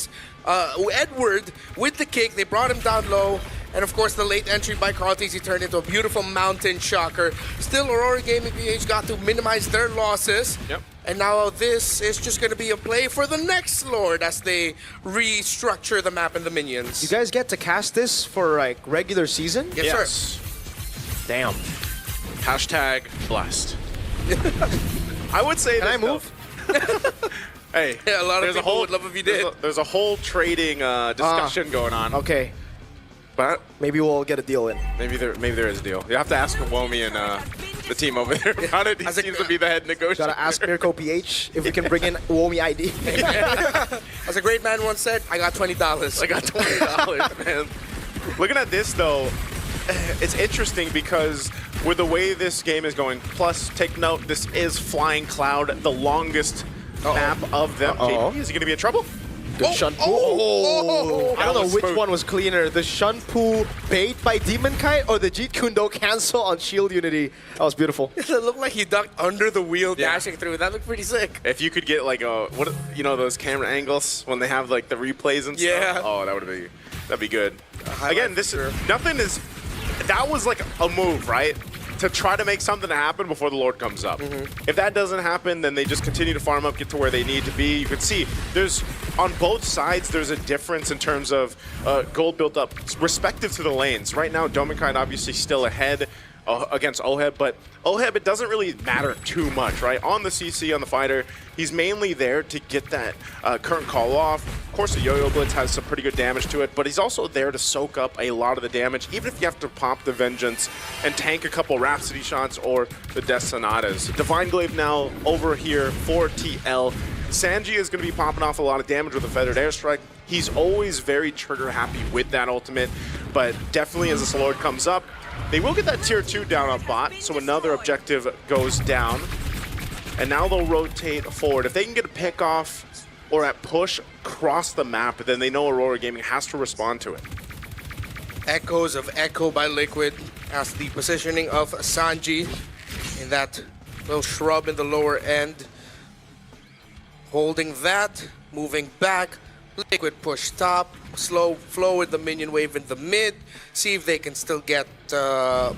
Edward with the kick. They brought him down low. And of course, the late entry by ChezyGamingPlays turned into a beautiful mountain shocker. Still, Aurora Gaming PH got to minimize their losses. Yep. And now this is just going to be a play for the next Lord as they restructure the map and the minions. You guys get to cast this for like regular season? Yes, sir. Damn. Hashtag blessed. I would say Can I move? Hey, yeah, a lot of people would love if you did. There's a whole trading discussion going on. Okay. But maybe we'll get a deal in. Maybe there is a deal. You have to ask Womi and the team over there about it. He seems to be the head negotiator. Gotta ask Mirko PH if we can bring in Womi ID. As a great man once said, I got $20. I got $20, man. Looking at this, though, it's interesting because with the way this game is going, plus, take note, this is Flying Cloud, the longest map of them. JP, is he going to be in trouble? Good Shunpu. I don't know which one was cleaner, the Shunpu bait by Demon Kite or the Jeet Kundo cancel on Shield Unity. That was beautiful. It looked like he ducked under the wheel dashing through. That looked pretty sick. If you could get like those camera angles when they have like the replays and stuff. Yeah. Oh, that'd be good. Again, that was like a move, right? To try to make something happen before the Lord comes up. If that doesn't happen, then they just continue to farm up, get to where they need to be. You can see there's, on both sides, there's a difference in terms of gold built up respective to the lanes. Right now, Dominkai obviously still ahead against Oheb, but Oheb, it doesn't really matter too much, right? On the CC, on the fighter, he's mainly there to get that current call off. Of course, the Yo-Yo Blitz has some pretty good damage to it, but he's also there to soak up a lot of the damage, even if you have to pop the Vengeance and tank a couple Rhapsody shots or the Death Sonatas. Divine Glaive now over here for TL. Sanji is going to be popping off a lot of damage with a Feathered Airstrike. He's always very trigger happy with that ultimate, but definitely as this Lord comes up, they will get that tier 2 down on bot, so another objective goes down. And now they'll rotate forward. If they can get a pick off or at push across the map, then they know Aurora Gaming has to respond to it. Echoes of Echo by Liquid as the positioning of Sanji in that little shrub in the lower end. Holding that, moving back. Liquid push top, slow flow with the minion wave in the mid. See if they can still get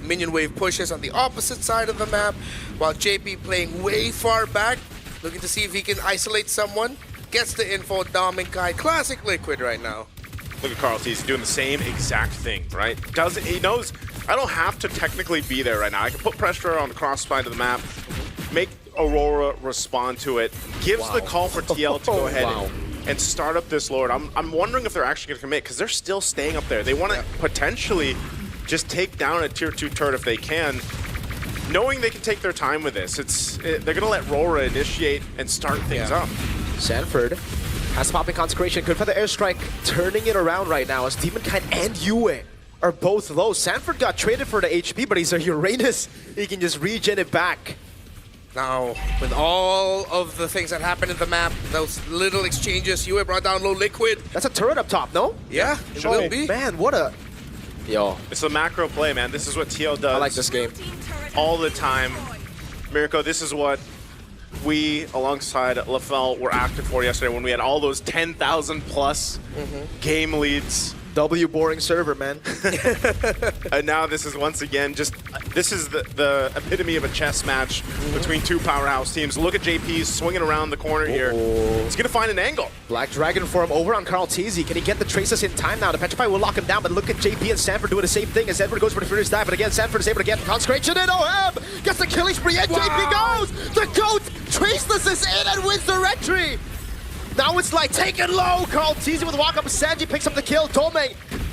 minion wave pushes on the opposite side of the map. While JP playing way far back, looking to see if he can isolate someone. Gets the info, Dominkai. Classic Liquid right now. Look at Carl T. He's doing the same exact thing, right? He knows I don't have to technically be there right now. I can put pressure on the cross side of the map, make Aurora respond to it, gives the call for TL to go ahead and start up this Lord. I'm wondering if they're actually going to commit because they're still staying up there. They want to potentially just take down a tier 2 turret if they can, knowing they can take their time with this. They're going to let Aurora initiate and start things up. Sanford has popping Consecration. Good for the airstrike, turning it around right now as Demon Kite and Yue are both low. Sanford got traded for the HP, but he's a Uranus. He can just regen it back. Now, with all of the things that happened in the map, those little exchanges, Yue brought down low Liquid. That's a turret up top, no? Yeah, it will be. Man, what a... Yo. It's a macro play, man. This is what TL does. I like this game. All the time. Mirko, this is what we, alongside LaFell, were active for yesterday when we had all those 10,000 plus game leads. W boring server, man. And now this is once again this is the epitome of a chess match between two powerhouse teams. Look at JP swinging around the corner here. He's going to find an angle. Black Dragon form over on Carl Teasy. Can he get the traces in time now? The Petrify will lock him down, but look at JP and Sanford doing the same thing as Edward goes for the furious dive. But again, Sanford is able to get Consecration in. OM gets the killing spree, and JP goes! The GOAT traceless is in and wins the rectory! Now it's like taken low. Carl Teasy with a walk up. Sanji picks up the kill. Tome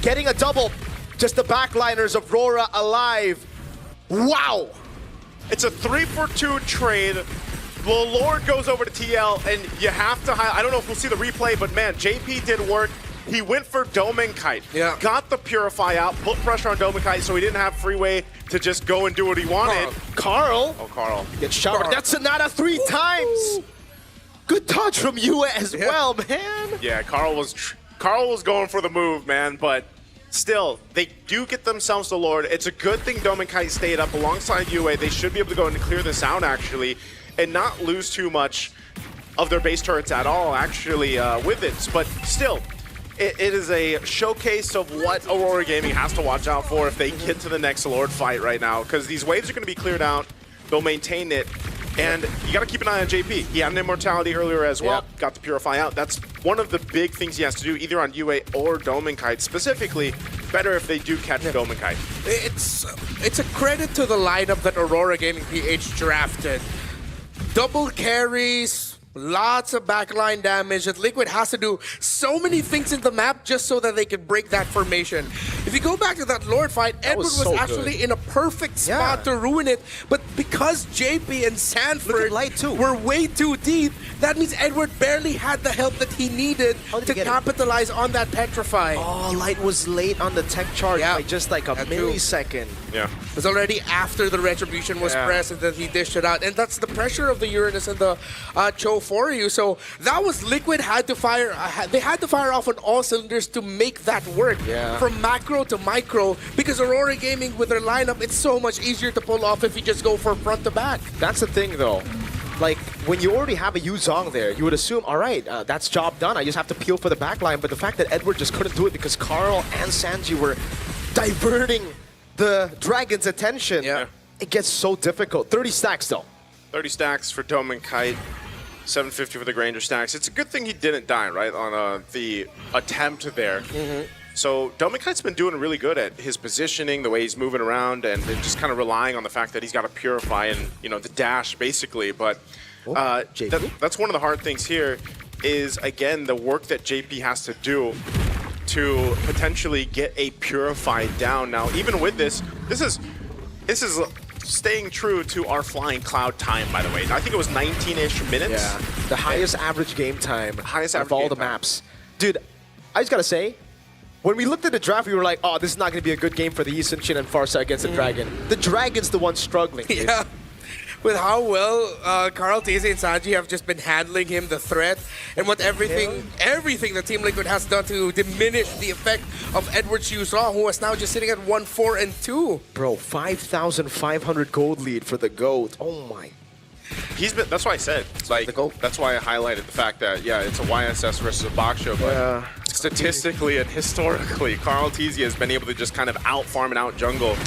getting a double. Just the backliners of Aurora alive. Wow. It's a 3-for-2 trade. The Lord goes over to TL, and you have to I don't know if we'll see the replay, but man, JP did work. He went for Dominkite. Yeah. Got the Purify out, put pressure on Dominkite so he didn't have freeway to just go and do what he wanted. Carl. Oh, Carl. Gets showered. That's Sonata 3 times. Good touch from Yue as well, man. Yeah, Carl was going for the move, man, but still, they do get themselves the Lord. It's a good thing Dome and Kite stayed up alongside Yue. They should be able to go and clear this out, actually, and not lose too much of their base turrets at all, actually, with it. But still, it is a showcase of what Aurora Gaming has to watch out for if they get to the next Lord fight right now, because these waves are going to be cleared out. They'll maintain it. And you got to keep an eye on JP. He had an immortality earlier as well. Yep. Got to purify out. That's one of the big things he has to do, either on Yue or Dome and Kite. Specifically, better if they do catch Dome and Kite. It's a credit to the lineup that Aurora Gaming PH drafted. Double carries, lots of backline damage that Liquid has to do so many things in the map just so that they can break that formation. If you go back to that Lord fight, Edward was so actually good. in a perfect spot to ruin it, but because JP and Sanford were way too deep, that means Edward barely had the help that he needed to capitalize on that Petrify. Oh, Light was late on the tech charge by just like a millisecond. Yeah. It was already after the Retribution was pressed and then he dished it out. And that's the pressure of the Uranus and the Cho for you. So that was Liquid had to fire. They had to fire off on all cylinders to make that work. From macro to micro, because Aurora Gaming with their lineup, it's so much easier to pull off if you just go for front to back. That's the thing though. Like, when you already have a Yuzong there, you would assume, all right, that's job done. I just have to peel for the backline. But the fact that Edward just couldn't do it because Carl and Sanji were diverting the Dragon's attention, it gets so difficult. 30 stacks though. 30 stacks for Dome and Kite. 750 for the Granger stacks. It's a good thing he didn't die, right, on the attempt there. So Dome and Kite's been doing really good at his positioning, the way he's moving around, and just kind of relying on the fact that he's got to purify and, you know, the dash, basically. But that's one of the hard things here is, again, the work that JP has to do to potentially get a purify down. Now, even with this is staying true to our flying cloud time, by the way. I think it was 19-ish minutes. Yeah, the highest average game time highest of all the maps. Dude, I just gotta say, when we looked at the draft, we were like, oh, this is not gonna be a good game for the Eastern Shin and Farsa against the Dragon. The Dragon's the one struggling. Yeah. With how well Carl, TZ, and Sanji have just been handling him, the threat, and what everything that Team Liquid has done to diminish the effect of Edward Yuzong, who is now just sitting at 1-4-2. Bro, 5,500 gold lead for the GOAT. Oh my. That's why I said, like, that's why I highlighted the fact that, yeah, it's a YSS versus a box show, but statistically and historically, Carl TZ has been able to just kind of out-farm and out-jungle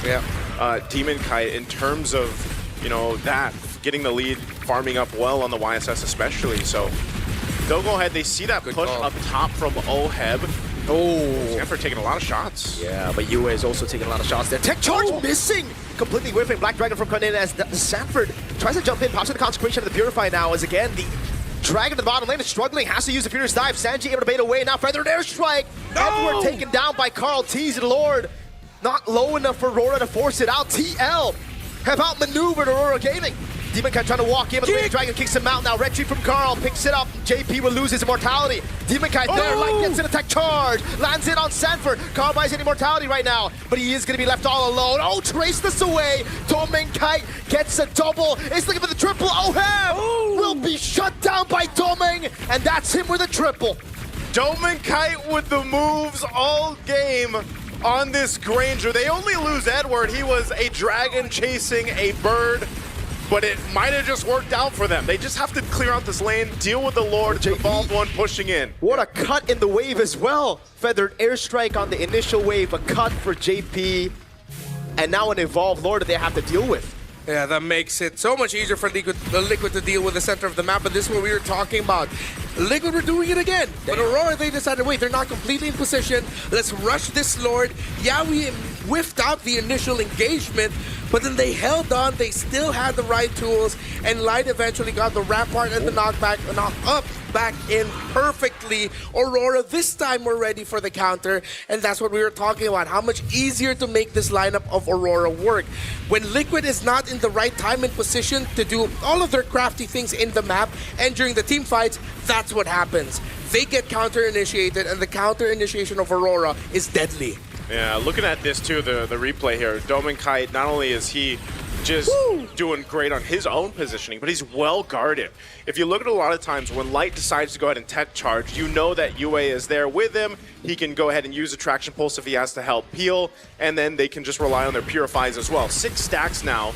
Demon Kite in terms of, you know, that, getting the lead, farming up well on the YSS especially. So they'll go ahead. They see that push up top from Oheb. Sanford taking a lot of shots. Yeah, but Yue is also taking a lot of shots there. Tech charge missing! Completely whiffing Black Dragon from coming in as Sanford tries to jump in, pops in the consecration of the Purify now as again the Dragon to the bottom lane is struggling, has to use the Furious Dive. Sanji able to bait away, now Feathered Airstrike. Edward taken down by Carl TZ Lord. Not low enough for Aurora to force it out. TL have outmaneuvered Aurora Gaming. Demon Kite trying to walk in, but the Lady Dragon kicks him out now. Retreat from Carl, picks it up. JP will lose his immortality. Demon Kite there, Light gets an attack charge. Lands it on Sanford. Carl buys an immortality right now, but he is going to be left all alone. Oh, trace this away. Dome Kite gets a double. Is looking for the triple. Oheb will be shut down by Doming, and that's him with a triple. Dome Kite with the moves all game on this Granger. They only lose Edward. He was a dragon chasing a bird, but it might have just worked out for them. They just have to clear out this lane, deal with the Lord, the evolved one pushing in. What a cut in the wave as well. Feathered Airstrike on the initial wave, a cut for JP, and now an evolved Lord that they have to deal with. Yeah, that makes it so much easier for Liquid to deal with the center of the map, but this is what we were talking about. Liquid were doing it again, but Aurora, they decided, wait, they're not completely in position. Let's rush this Lord. Yeah, we whiffed out the initial engagement, but then they held on. They still had the right tools, and Light eventually got the Rampart and the knock up back in perfectly. Aurora, this time we're ready for the counter, and that's what we were talking about. How much easier to make this lineup of Aurora work. When Liquid is not in the right time and position to do all of their crafty things in the map and during the team fights, that's what happens. They get counter-initiated, and the counter-initiation of Aurora is deadly. Yeah, looking at this too, the replay here, Dominkite, not only is he just doing great on his own positioning, but he's well guarded. If you look at a lot of times when Light decides to go ahead and tech charge, you know that UA is there with him. He can go ahead and use a traction pulse if he has to help peel, and then they can just rely on their purifies as well. 6 stacks now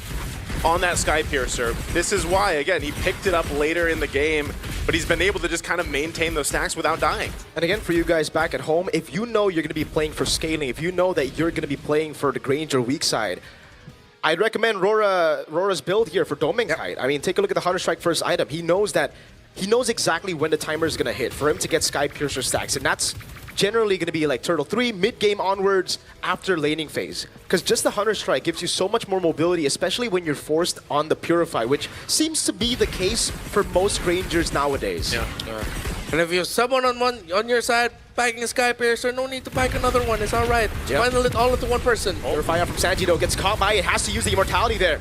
on that Sky Piercer. This is why, again, he picked it up later in the game, but he's been able to just kind of maintain those stacks without dying. And again, for you guys back at home, if you know you're going to be playing for scaling, if you know that you're going to be playing for the Granger weak side, I'd recommend Rora's build here for Dominkite. I mean, take a look at the Hunter Strike first item. He knows exactly when the timer is going to hit for him to get Sky Piercer stacks, and that's generally going to be like Turtle 3, mid-game onwards after laning phase. Because just the Hunter Strike gives you so much more mobility, especially when you're forced on the Purify, which seems to be the case for most Rangers nowadays. Yeah. And if you have someone on your side packing a Sky Piercer, no need to pack another one. It's all right. Yep. Final it all into one person. Purify out from Sanji, though. Gets caught by it. Has to use the Immortality there.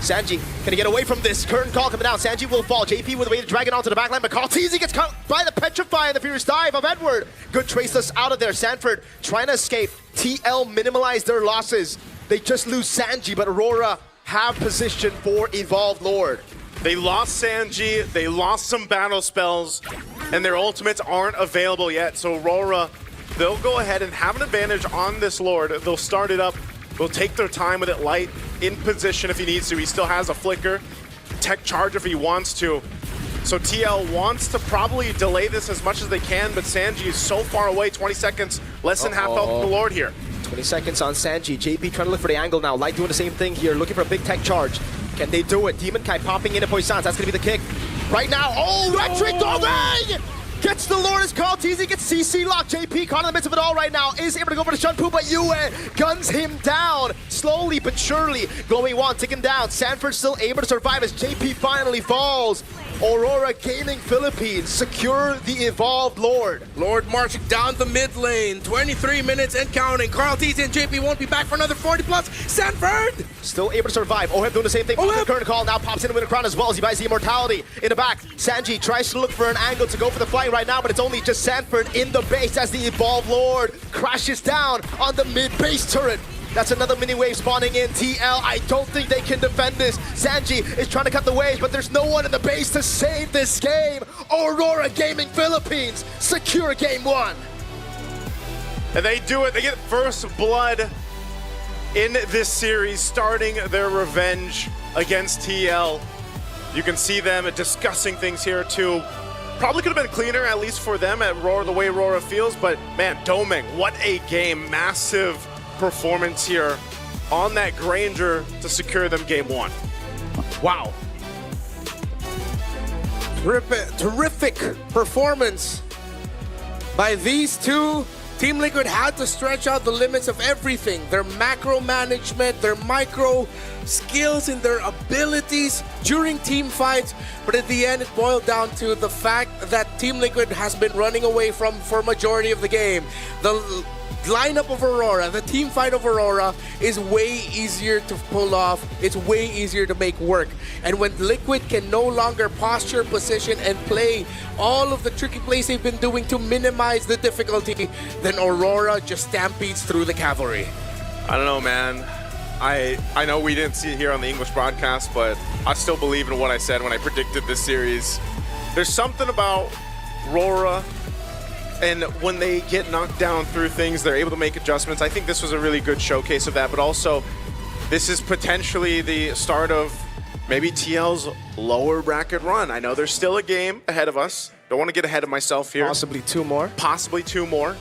Sanji, can he get away from this? Curtain call coming down. Sanji will fall. JP with a way to drag it onto the backline, but ChezyGamingPlays gets caught by the Petrify and the Furious Dive of Edward. Good traceless out of there. Sanford trying to escape. TL minimize their losses. They just lose Sanji, but Aurora have position for Evolved Lord. They lost Sanji, they lost some battle spells, and their ultimates aren't available yet. So Aurora, they'll go ahead and have an advantage on this Lord. They'll start it up. They'll take their time with it. Light in position if he needs to. He still has a flicker. Tech charge if he wants to. So TL wants to probably delay this as much as they can, but Sanji is so far away. 20 seconds, less than half health of the Lord here. 20 seconds on Sanji. JP trying to look for the angle now. Light doing the same thing here, looking for a big tech charge. Can they do it? Demon Kai popping into Poissons. That's going to be the kick. Right now, Electric Domain! Gets the Lord as called. TZ gets CC locked. JP caught in the midst of it all right now. Is able to go for the Shunpu, but Yue guns him down. Slowly but surely. Glowing Wand ticking down. Sanford still able to survive as JP finally falls. Aurora Gaming Philippines secure the Evolved Lord. Lord marching down the mid lane. 23 minutes and counting. Carl TZ and JP won't be back for another 40 plus. Sanford! Still able to survive. Oheb doing the same thing. The current call now pops in with a crown as well as he buys the Immortality in the back. Sanji tries to look for an angle to go for the flying right now, but it's only just Sanford in the base as the Evolved Lord crashes down on the mid base turret. That's another mini wave spawning in. TL, I don't think they can defend this. Sanji is trying to cut the waves, but there's no one in the base to save this game. Aurora Gaming Philippines secure game 1. And they do it. They get first blood in this series, starting their revenge against TL. You can see them discussing things here too. Probably could have been cleaner, at least for them, at Aurora, the way Aurora feels, but man, Doming, what a game. Massive performance here on that Granger to secure them game 1. Wow. Terrific performance by these two. Team Liquid had to stretch out the limits of everything. Their macro management, their micro skills and their abilities during team fights. But at the end, it boiled down to the fact that Team Liquid has been running away from for majority of the game. The lineup of Aurora, the team fight of Aurora is way easier to pull off. It's way easier to make work. And when Liquid can no longer posture, position, and play all of the tricky plays they've been doing to minimize the difficulty, then Aurora just stampedes through the cavalry. I don't know, man. I know we didn't see it here on the English broadcast, but I still believe in what I said when I predicted this series. There's something about Aurora, and when they get knocked down through things, they're able to make adjustments. I think this was a really good showcase of that, but also this is potentially the start of maybe TL's lower bracket run. I know there's still a game ahead of us. Don't want to get ahead of myself here. Possibly 2 more. Possibly 2 more.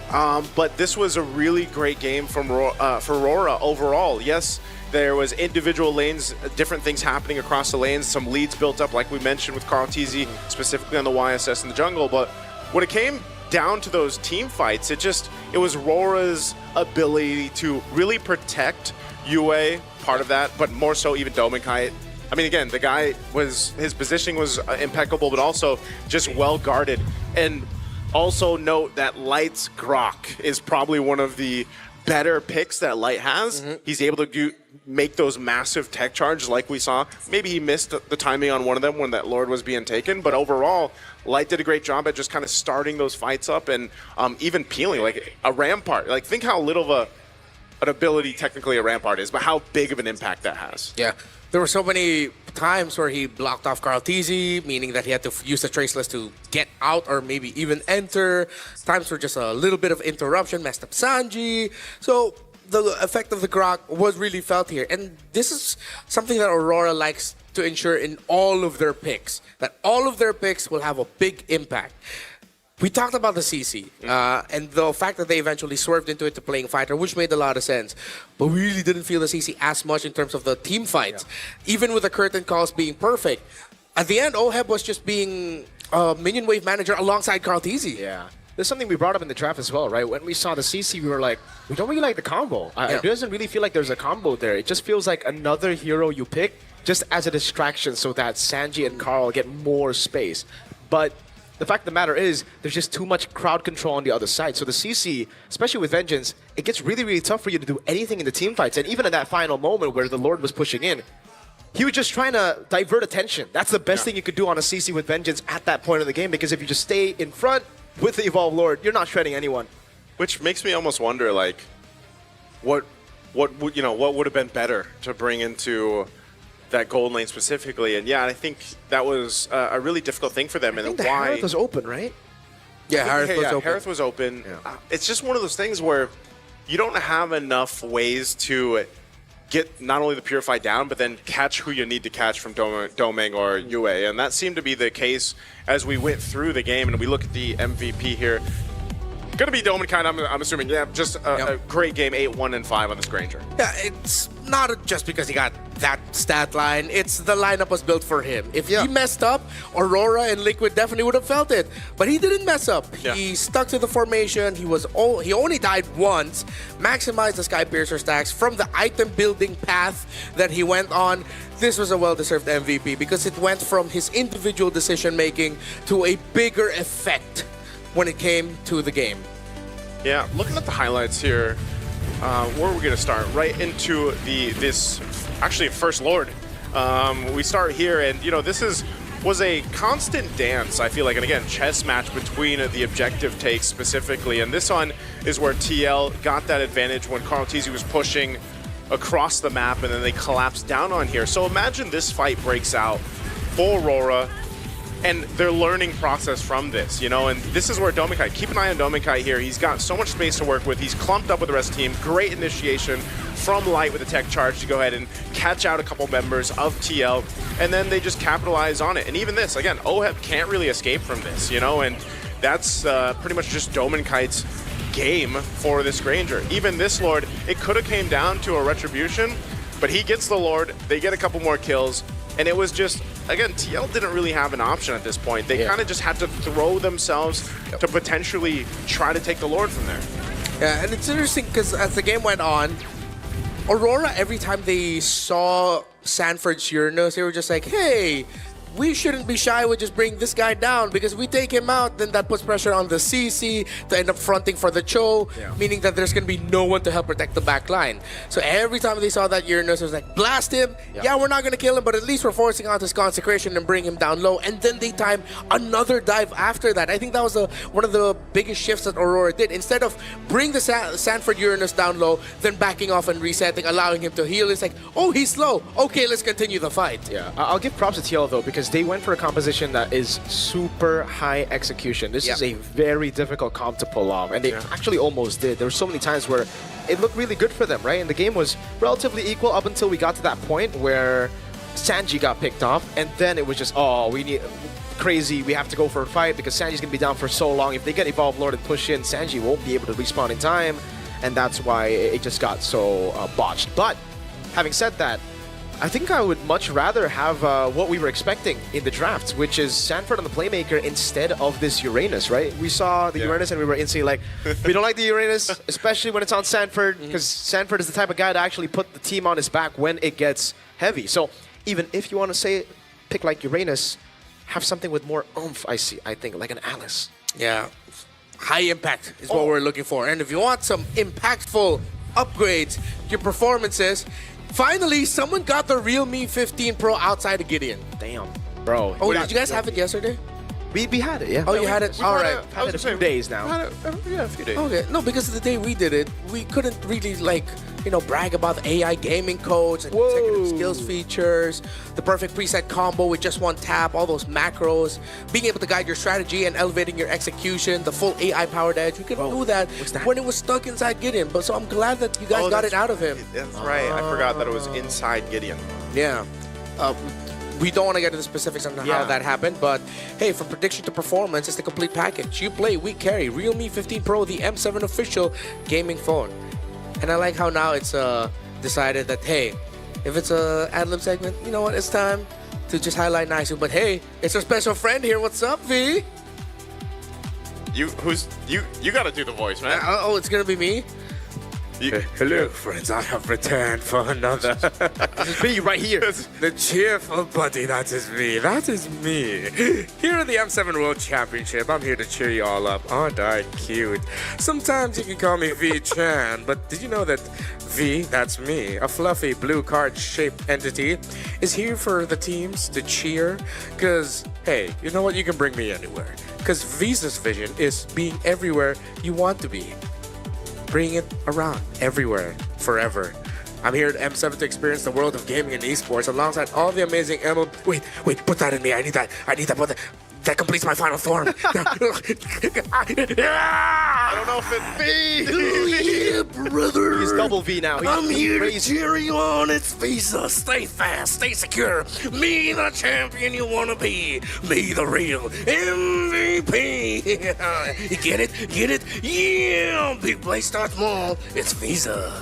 But this was a really great game from for Aurora overall. Yes, there was individual lanes, different things happening across the lanes, some leads built up, like we mentioned with Carl TZ, specifically on the YSS in the jungle. But when it came down to those team fights, it was Aurora's ability to really protect UA, part of that, but more so even Dominkite. I mean, again, the guy his positioning was impeccable, but also just well guarded. And also note that Light's Grok is probably one of the better picks that Light has, he's able to make those massive tech charges like we saw. Maybe he missed the timing on one of them when that Lord was being taken, but overall, Light did a great job at just kind of starting those fights up and even peeling, like a Rampart. Like, think how little of an ability technically a Rampart is, but how big of an impact that has. Yeah. There were so many times where he blocked off Carl Tizzy, meaning that he had to use the Traceless to get out or maybe even enter. Times were just a little bit of interruption, messed up Sanji. So the effect of the Grok was really felt here. And this is something that Aurora likes to ensure in all of their picks, that all of their picks will have a big impact. We talked about the CC and the fact that they eventually swerved into it to playing fighter, which made a lot of sense. But we really didn't feel the CC as much in terms of the team fights. Even with the curtain calls being perfect. At the end, Oheb was just being a minion wave manager alongside Carl Tizzy. Yeah. There's something we brought up in the draft as well, right? When we saw the CC, we were like, we don't really like the combo. It doesn't really feel like there's a combo there. It just feels like another hero you pick just as a distraction so that Sanji and Carl get more space. But the fact of the matter is, there's just too much crowd control on the other side. So the CC, especially with Vengeance, it gets really, really tough for you to do anything in the team fights. And even in that final moment where the Lord was pushing in, he was just trying to divert attention. That's the best thing you could do on a CC with Vengeance at that point of the game, because if you just stay in front with the Evolved Lord, you're not shredding anyone. Which makes me almost wonder, like, what would have been better to bring into that gold lane specifically. And yeah, I think that was a really difficult thing for them. I think the Harith was open, right? Yeah, Harith was open. Yeah. It's just one of those things where you don't have enough ways to get not only the Purify down, but then catch who you need to catch from Domeng or Yue. And that seemed to be the case as we went through the game. And we look at the MVP here. Gonna be Domenkind, I'm assuming. Yeah, just a great game, 8-1 and 5 on this Granger. Yeah, it's not just because he got that stat line. It's the lineup was built for him. If he messed up, Aurora and Liquid definitely would have felt it. But he didn't mess up. Yeah. He stuck to the formation. He only died once. Maximized the Skypiercer stacks from the item building path that he went on. This was a well-deserved MVP because it went from his individual decision making to a bigger effect when it came to the game. Yeah, looking at the highlights here, where are we going to start? Right into this First Lord. We start here, and this was a constant dance, I feel like, and again, chess match between the objective takes specifically, and this one is where TL got that advantage when Carl Tizzy was pushing across the map, and then they collapsed down on here. So imagine this fight breaks out for Aurora, and their learning process from this, and this is where Domenkind, keep an eye on Domenkind here. He's got so much space to work with. He's clumped up with the rest of the team. Great initiation from Light with a tech charge to go ahead and catch out a couple members of TL, and then they just capitalize on it. And even this, again, Oheb can't really escape from this, and that's pretty much just Domenkind's game for this Granger. Even this Lord, it could have came down to a Retribution, but he gets the Lord, they get a couple more kills, and it was just, again, TL didn't really have an option at this point. They kind of just had to throw themselves to potentially try to take the Lord from there. Yeah, and it's interesting because as the game went on, Aurora, every time they saw Sanford's Uranus, they were just like, hey, we shouldn't be shy with just bring this guy down, because if we take him out, then that puts pressure on the CC to end up fronting for the Cho, meaning that there's going to be no one to help protect the back line. So every time they saw that Uranus, it was like, blast him. Yeah, we're not going to kill him, but at least we're forcing out his consecration and bring him down low. And then they time another dive after that. I think that was one of the biggest shifts that Aurora did. Instead of bring the Sanford Uranus down low, then backing off and resetting, allowing him to heal, it's like, oh, he's slow. Okay, let's continue the fight. Yeah, I'll give props to TL though, because they went for a composition that is super high execution. This is a very difficult comp to pull off, and they actually almost did. There were so many times where it looked really good for them, right? And the game was relatively equal up until we got to that point where Sanji got picked off, and then it was just, oh, we need crazy, we have to go for a fight because Sanji's gonna be down for so long. If they get Evolved Lord and push in, Sanji won't be able to respawn in time, and that's why it just got so botched. But having said that, I think I would much rather have what we were expecting in the draft, which is Sanford on the Playmaker instead of this Uranus, right? We saw the Uranus and we were instantly like, we don't like the Uranus, especially when it's on Sanford, because Sanford is the type of guy to actually put the team on his back when it gets heavy. So even if you want to say pick like Uranus, have something with more oomph, I think, like an Alice. Yeah. high impact is what we're looking for. And if you want some impactful upgrades, your performances, finally, someone got the Realme 15 Pro outside of Gideon. Damn, bro. Oh, did you guys have it yesterday? We had it, yeah. Oh, you had it? All right. Had it a few days now. Yeah, a few days. Okay, no, because the day we did it, we couldn't really brag about the AI gaming codes and executive skills features, the perfect preset combo with just one tap, all those macros, being able to guide your strategy and elevating your execution, the full AI powered edge. We couldn't do that when it was stuck inside Gideon. But so I'm glad that you guys got it out of him. That's right. I forgot that it was inside Gideon. Yeah. We don't want to get into the specifics on how that happened, but hey, from prediction to performance, it's the complete package. You play, we carry. Realme 15 Pro, the M7 official gaming phone. And I like how now it's decided that, hey, if it's a ad-lib segment, you know what, it's time to just highlight nicely. But hey, it's our special friend here. What's up, V? You got to do the voice, man. Oh, it's going to be me? Hello, friends. I have returned for another. This is me right here. The cheerful buddy, that is me. That is me. Here at the M7 World Championship, I'm here to cheer you all up. Aren't I cute? Sometimes you can call me V-Chan, but did you know that V, that's me, a fluffy blue card-shaped entity, is here for the teams to cheer? Because, hey, you know what? You can bring me anywhere. Because V's vision is being everywhere you want to be. Bring it around everywhere, forever. I'm here at M7 to experience the world of gaming and esports alongside all the amazing Wait, put that in me. I need that. Put that. That completes my final form. I don't know if it's V. Yeah, brother. He's double V now. I'm here to cheer you on. It's Visa. Stay fast. Stay secure. Me the champion you want to be. Me the real MVP. You get it? Get it? Yeah. Big play starts small. It's Visa.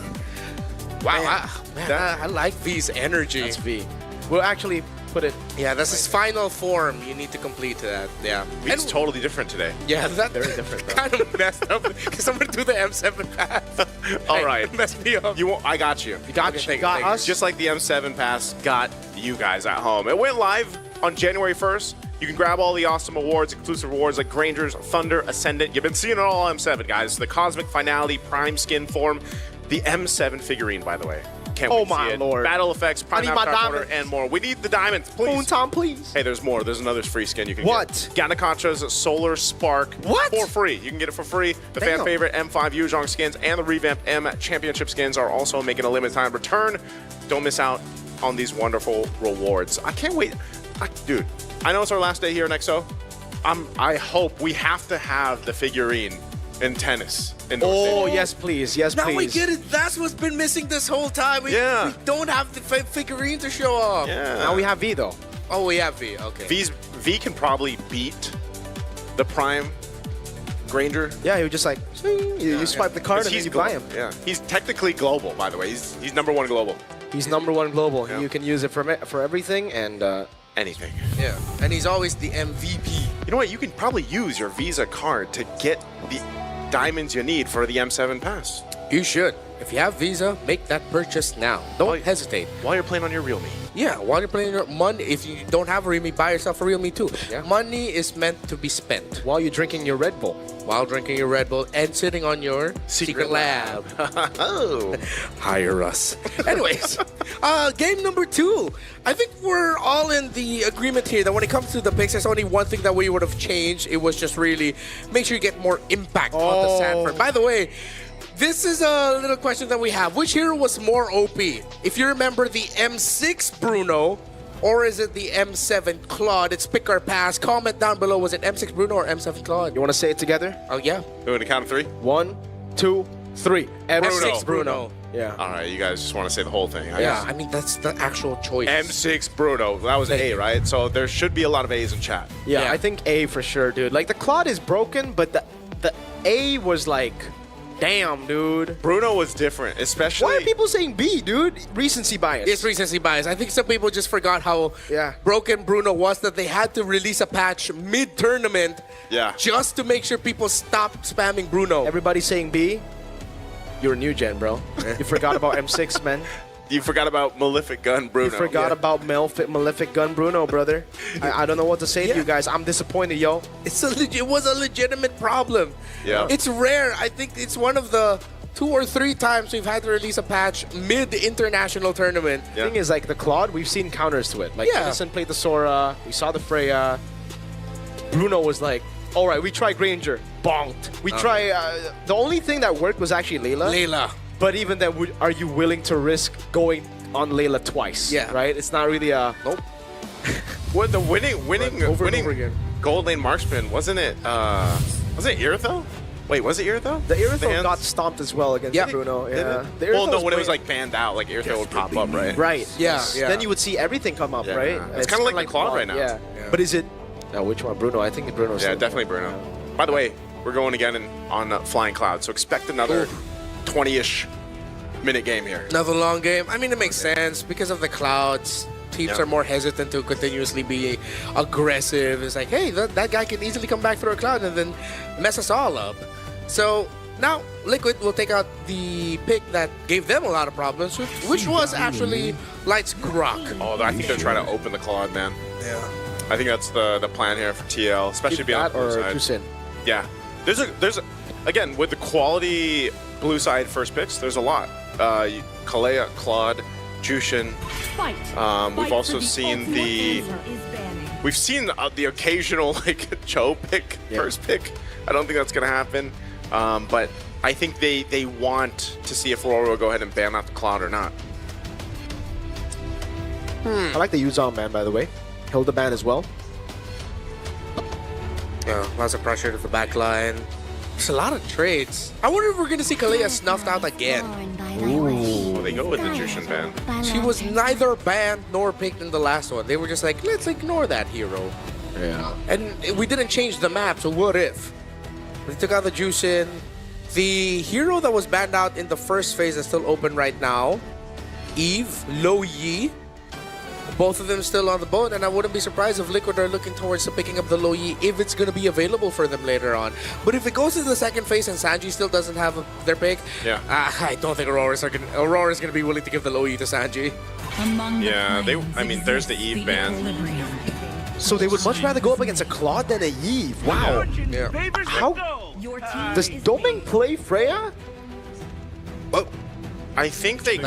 Wow. Man, I like V's energy. That's V. We'll actually put it. Yeah, that's his final form. You need to complete that. Yeah. It's totally different today. Yeah, that's very different. Kind of messed up. Can someone do the M7 pass? All right. Messed me up. I got you. You got us. Just like the M7 pass got you guys at home. It went live on January 1st. You can grab all the awesome awards, exclusive awards like Granger's, Thunder, Ascendant. You've been seeing it all on M7, guys. The Cosmic Finality, Prime Skin form, the M7 figurine, by the way. Can't wait to see it. Lord. Battle effects, Prime Avatar Quarter, and more. We need the diamonds, please. Moon Tom, please. Hey, there's more. There's another free skin you can get. Galacticos Solar Spark. What? For free. You can get it for free. The fan favorite M5 Yuzhong skins and the revamped M Championship skins are also making a limited time return. Don't miss out on these wonderful rewards. I can't wait. Dude, I know it's our last day here in XO. I hope we have to have the figurine in tennis. Oh, yes, please. Yes, now please. Now we get it. That's what's been missing this whole time. We don't have the figurine to show off. Yeah. Now we have V, though. Oh, we have V. Okay. V can probably beat the Prime Granger. Yeah, he would just like, you swipe the card and then you buy him. Yeah. He's technically global, by the way. He's #1 global. He's #1 global. Yeah. You can use it for everything and anything. Yeah. And he's always the MVP. You know what? You can probably use your Visa card to get the diamonds you need for the M7 pass. You should. If you have Visa, make that purchase now. Don't hesitate. While you're playing on your Realme. Yeah, while you're playing your money, if you don't have a Realme, buy yourself a Realme too. Yeah. Money is meant to be spent. While you're drinking your Red Bull. While drinking your Red Bull and sitting on your secret lab. Oh. Hire us. Anyways, game number 2. I think we're all in the agreement here that when it comes to the picks, there's only one thing that we would have changed. It was just really make sure you get more impact on the Sanford. By the way, this is a little question that we have. Which hero was more OP? If you remember the M6 Bruno, or is it the M7 Claude? It's pick or pass. Comment down below. Was it M6 Bruno or M7 Claude? You want to say it together? Oh, yeah. Doing a count of 3? 1, 2, 3. M6 Bruno. Yeah. All right, you guys just want to say the whole thing. I mean, that's the actual choice. M6 Bruno. That was A, right? So there should be a lot of A's in chat. Yeah, I think A for sure, dude. Like, the Claude is broken, but the A was like... Damn, dude. Bruno was different, especially... Why are people saying B, dude? Recency bias. It's recency bias. I think some people just forgot how broken Bruno was, that they had to release a patch mid-tournament just to make sure people stop spamming Bruno. Everybody's saying B. You're new gen, bro. You forgot about M6, man. You forgot about Malefic Gun Bruno. You forgot about Malefic Gun Bruno, brother. I don't know what to say to you guys. I'm disappointed, yo. It was a legitimate problem. Yeah. It's rare. I think it's one of the 2 or 3 times we've had to release a patch mid-international tournament. The thing is, like, the Claude, we've seen counters to it. Like, Edison played the Sora, we saw the Freya. Bruno was like, all right, we try Granger, bonked. We try, the only thing that worked was actually Layla. But even then, are you willing to risk going on Layla twice? Yeah. Right? It's not really a... Nope. What the winning gold lane marksman, wasn't it Iritho? Wait, was it Iritho? The Iritho got stomped as well against Bruno. Yeah. Well, no, when it was like banned out, like Iritho would pop up, right? Right. Yeah. Then you would see everything come up, right? It's kind of like the Claude right now. Yeah. But is it... Now, which one? Bruno? I think Bruno's... Yeah, definitely Bruno. By the way, we're going again on Flying Cloud, so expect another 20-ish minute game here. Another long game. I mean, it makes sense because of the clouds. Teams are more hesitant to continuously be aggressive. It's like, hey, that guy can easily come back through a cloud and then mess us all up. So now Liquid will take out the pick that gave them a lot of problems, which was actually Light's Grok. Oh, I think they're trying to open the Claude, man. Yeah. I think that's the plan here for TL, especially beyond blue side. Jusin. Yeah. There's a again, with the quality blue side first picks, there's a lot. Kalea, Claude, Jushin. We've also seen the occasional like Cho pick, first pick. I don't think that's gonna happen. But I think they want to see if Aurora will go ahead and ban out the Claude or not. I like the Yuzong ban, by the way. Held the ban as well. Yeah, lots of pressure to the back line. There's a lot of trades. I wonder if we're going to see Kalea snuffed out again. Ooh, they go with the Jushin ban. She was neither banned nor picked in the last one. They were just like, let's ignore that hero. Yeah. And we didn't change the map, so what if? They took out the Jushin. The hero that was banned out in the first phase is still open right now. Eve, Lo Yi. Both of them still on the boat, and I wouldn't be surprised if Liquid are looking towards picking up the Lo Yi if it's going to be available for them later on. But if it goes to the second phase and Sanji still doesn't have their pick, I don't think Aurora's going to be willing to give the Lo Yi to Sanji. Yeah, I mean, there's the Eve ban. So they would much rather go up against a Claude than a Eve. Wow. Yeah. How does Doming play Freya? Well, I think they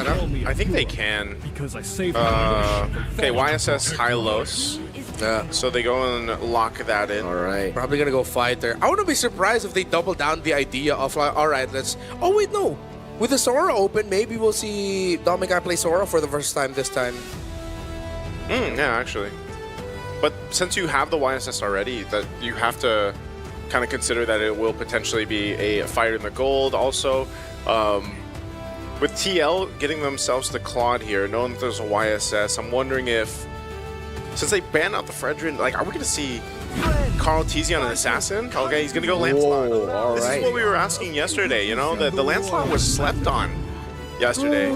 can. Because I saved okay, YSS Hylos. Yeah. So they go and lock that in. All right. Probably gonna go fighter. I wouldn't be surprised if they double down the idea of like, all right, let's. Oh wait, no. With the Sora open, maybe we'll see Dominic play Sora for the first time this time. Yeah, actually. But since you have the YSS already, that you have to kind of consider that it will potentially be a fighter in the gold. Also, with TL getting themselves to Claude here, knowing that there's a YSS, I'm wondering if, since they banned out the Fredrin, like, are we going to see Carl Teasy on an Assassin? Okay, he's going to go Lancelot. This is what we were asking yesterday, you know? The Lancelot was slept on yesterday.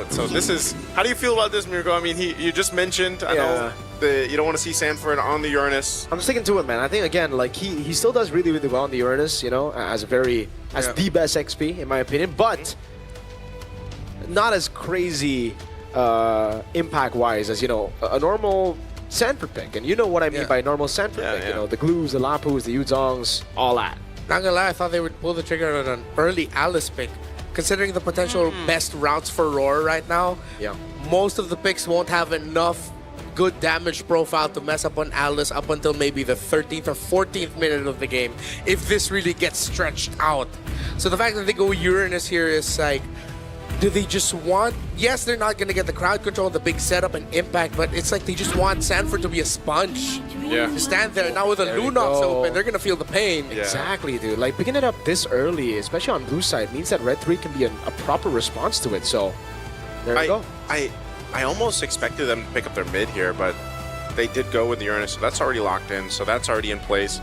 So this is, how do you feel about this, Mirko? I mean, you just mentioned, I know, you don't want to see Sanford on the Uranus. I'm sticking to it, man. I think, again, like, he still does really, really well on the Uranus, you know, as the best XP, in my opinion, but not as crazy impact-wise as, you know, a normal Sanford pick. And you know what I mean by normal Sanford pick, you know, the Glues, the Lapus, the Yuzongs, all that. Not gonna lie, I thought they would pull the trigger on an early Alice pick. Considering the potential best routes for Aurora right now, most of the picks won't have enough good damage profile to mess up on Alice up until maybe the 13th or 14th minute of the game, if this really gets stretched out. So the fact that they go Uranus here is like, do they just want, yes, they're not going to get the crowd control, the big setup and impact, but it's like they just want Sanford to be a sponge. Yeah. To stand there. Now with the Lunox open, they're going to feel the pain. Yeah. Exactly, dude. Like, picking it up this early, especially on blue side, means that Red 3 can be a proper response to it. So, there you go. I almost expected them to pick up their mid here, but they did go with the Uranus, so that's already locked in, so that's already in place.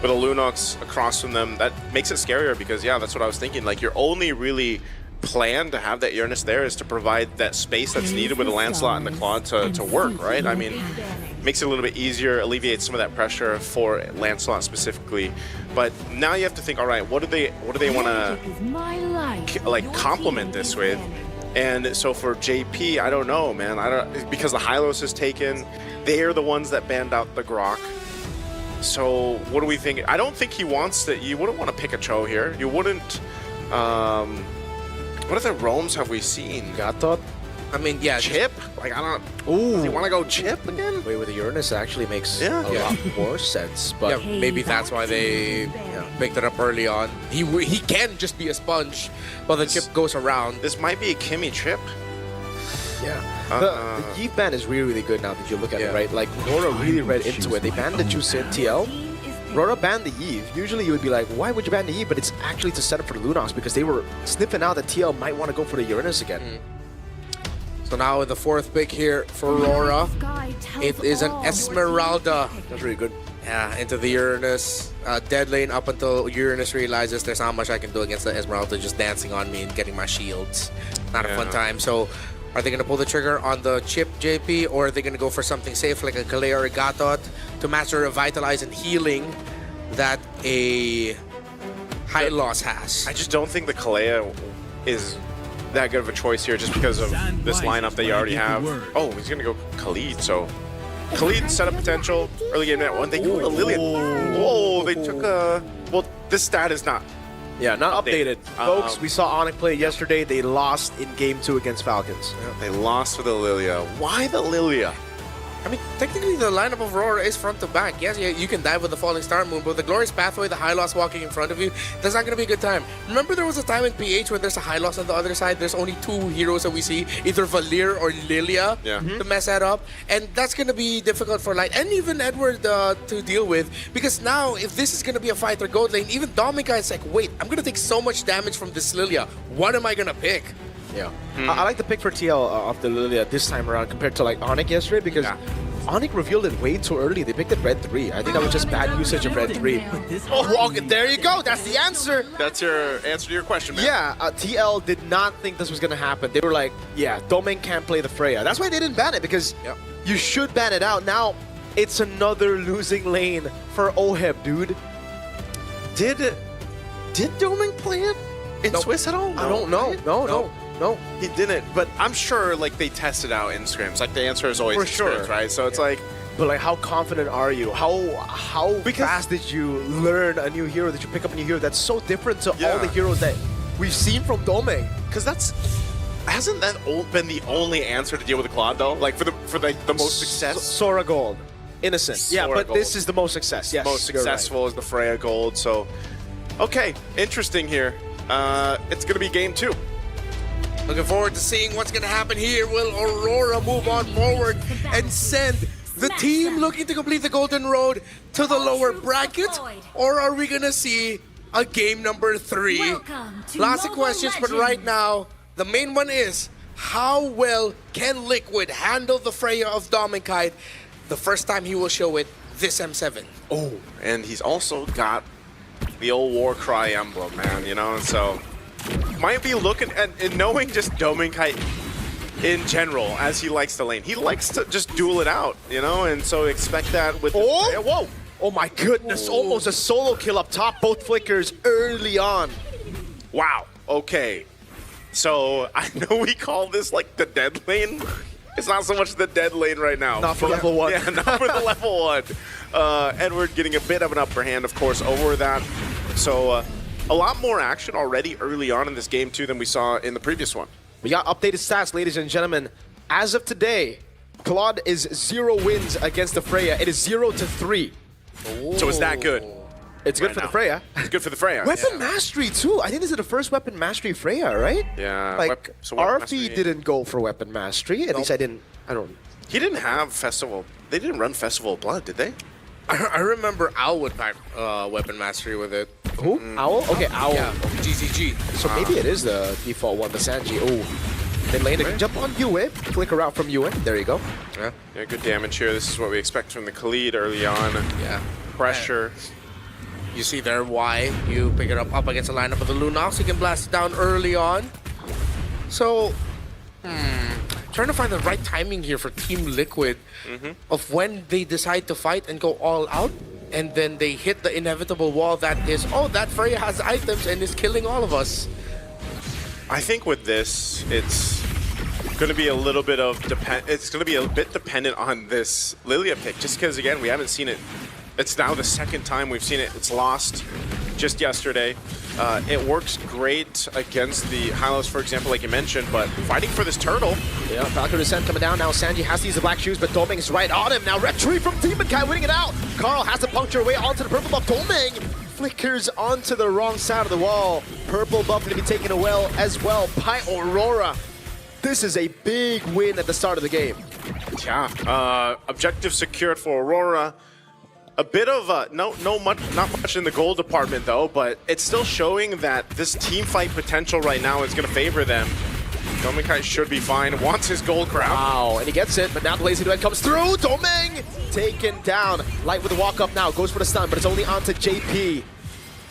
With a Lunox across from them, that makes it scarier because, that's what I was thinking. Like, your only really plan to have that Uranus there is to provide that space that's needed with the Lancelot and the Claude to work, right? I mean, makes it a little bit easier, alleviates some of that pressure for Lancelot specifically. But now you have to think, all right, what do they want to like complement this with? And so for JP, I don't know, man. Because the Hylos is taken. They're the ones that banned out the Grok. So what do we think? I don't think he wants to. You wouldn't want to pick a Cho here. You wouldn't. What other roams have we seen? Gatot? I mean, yeah. Chip? Like, I don't. Ooh. Does he want to go Chip again? Wait, with the Uranus actually makes a lot more sense. But yeah, maybe that's why they picked it up early on. He can just be a sponge, while the Chip goes around. This might be a Kimmy Chip. Yeah. The Yeet ban is really, really good now that you look at it, right? Like, Aurora really read into it. They banned the Juice in TL. Aurora banned the Eve. Usually you would be like, why would you ban the Eve? But it's actually to set up for the Lunox because they were sniffing out that TL might want to go for the Uranus again. So now in the fourth pick here for Aurora, it is an Esmeralda. That's really good. Yeah, into the Uranus. Dead lane up until Uranus realizes there's not much I can do against the Esmeralda just dancing on me and getting my shields. Not a fun time. So are they going to pull the trigger on the Chip, JP, or are they going to go for something safe like a Kalea or a Gatot to match the Revitalize and healing that a Hylos has? I just don't think the Kalea is that good of a choice here just because of this lineup that you already have. Oh, he's going to go Khalid, so Khalid set up potential early game net one. They go to Lillian. Oh, they took a... Well, this stat is not... Yeah, not updated. Folks, we saw ONIC play yesterday. They lost in Game 2 against Falcons. Yeah, they lost to the Lilia. Why the Lilia? I mean, technically the lineup of Aurora is front to back. Yes, you can dive with the Falling Star Moon, but the Glorious Pathway, the Hylos walking in front of you, that's not going to be a good time. Remember there was a time in PH when there's a Hylos on the other side, there's only two heroes that we see, either Valir or Lilia to mess that up. And that's going to be difficult for Light and even Edward to deal with, because now if this is going to be a fighter gold lane, even Dominica is like, wait, I'm going to take so much damage from this Lilia. What am I going to pick? Yeah. I like the pick for TL of the Lilia this time around compared to like ONIC yesterday because ONIC revealed it way too early. They picked it Red 3. I think that was just bad usage of Red 3. Oh, there you go. That's the answer. That's your answer to your question, man. Yeah, TL did not think this was going to happen. They were like, yeah, Domain can't play the Freya. That's why they didn't ban it because you should ban it out. Now, it's another losing lane for OHEB, dude. Did Domain play it in Swiss at all? I don't know. No, he didn't. But I'm sure like they tested out in scrims. Like the answer is always for sure, scrims, right? So it's like, but like, how confident are you? How fast did you learn a new hero? Did you pick up a new hero that's so different to all the heroes that we've seen from Domain? Because hasn't that been the only answer to deal with the Claude though? Like for the most success. Sora Gold, Innocent. Sora but Gold. This is the most success. Yes, most successful is the Freya Gold. So, okay, interesting here. It's gonna be game 2. Looking forward to seeing what's going to happen here. Will Aurora move on forward and send the team looking to complete the Golden Road to the lower bracket? Or are we going to see a game number 3? Lots of questions, but right now, the main one is, how well can Liquid handle the Freya of Dominkite the first time he will show it this M7? Oh, and he's also got the old Warcry emblem, man, you know, so... Might be looking at and knowing just Dominkite in general as he likes to lane. He likes to just duel it out, you know, and so expect that with whoa! Oh my goodness, almost a solo kill up top, both flickers early on. Wow, okay. So I know we call this like the dead lane. It's not so much the dead lane right now. Not for level 1. Yeah, not for the level 1. Edward getting a bit of an upper hand, of course, over that. So a lot more action already early on in this game, too, than we saw in the previous one. We got updated stats, ladies and gentlemen. As of today, Claude is 0 wins against the Freya. It is 0-3. So it's that good. It's good for the Freya. It's good for the Freya. Weapon Mastery, too. I think this is the first Weapon Mastery Freya, right? Yeah. Like, RP didn't go for Weapon Mastery. At least I don't... He didn't have Festival. They didn't run Festival of Blood, did they? I remember Owl would pack Weapon Mastery with it. Who? Owl? Okay, Owl. Yeah, GZG. So maybe it is the default one, the Sanji. Oh, then later can jump on Yue, flicker out from Yue. There you go. Yeah, good damage here. This is what we expect from the Khalid early on. Yeah. Pressure. You see there why you pick it up against the lineup of the Lunox. You can blast it down early on. So, trying to find the right timing here for Team Liquid of when they decide to fight and go all out, and then they hit the inevitable wall that is, oh, that Freya has items and is killing all of us. I think with this, it's going to be a little bit of it's going to be a bit dependent on this Lilia pick, just because again we haven't seen it. It's now the second time we've seen it. It's lost just yesterday. It works great against the Hylos, for example, like you mentioned, but fighting for this turtle. Yeah, Falcon Descent coming down now. Sanji has to use the black shoes, but Doming is right on him. Now retreat from Demon Kai winning it out. Carl has to puncture away onto the purple buff. Doming flickers onto the wrong side of the wall. Purple buff going to be taken away as well by Aurora. This is a big win at the start of the game. Yeah, objective secured for Aurora. A bit of not much in the goal department though, but it's still showing that this team fight potential right now is going to favor them. Dominkai should be fine. Wants his gold crown. Wow, and he gets it, but now the lazy duet comes through. Doming taken down. Light with the walk up now, goes for the stun, but it's only onto JP.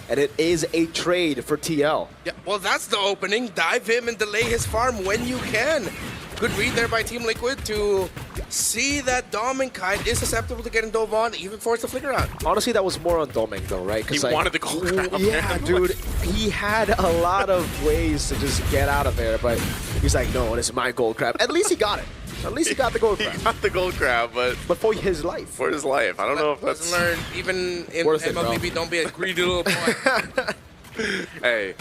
And it is a trade for TL. Yeah, well, that's the opening. Dive him and delay his farm when you can. Good read there by Team Liquid to see that Dominkai is susceptible to getting dove on, even force the flicker out. Honestly, that was more on Doming though, right? He wanted the gold crown. Yeah, dude, he had a lot of ways to just get out of there, but he's like, no, this is my gold crab. At least he got it. At least he got the gold crab. He got the gold crab, but for his life. For his life. I don't know if that's... Learn, even in MLBB, don't be a greedy little boy. Hey,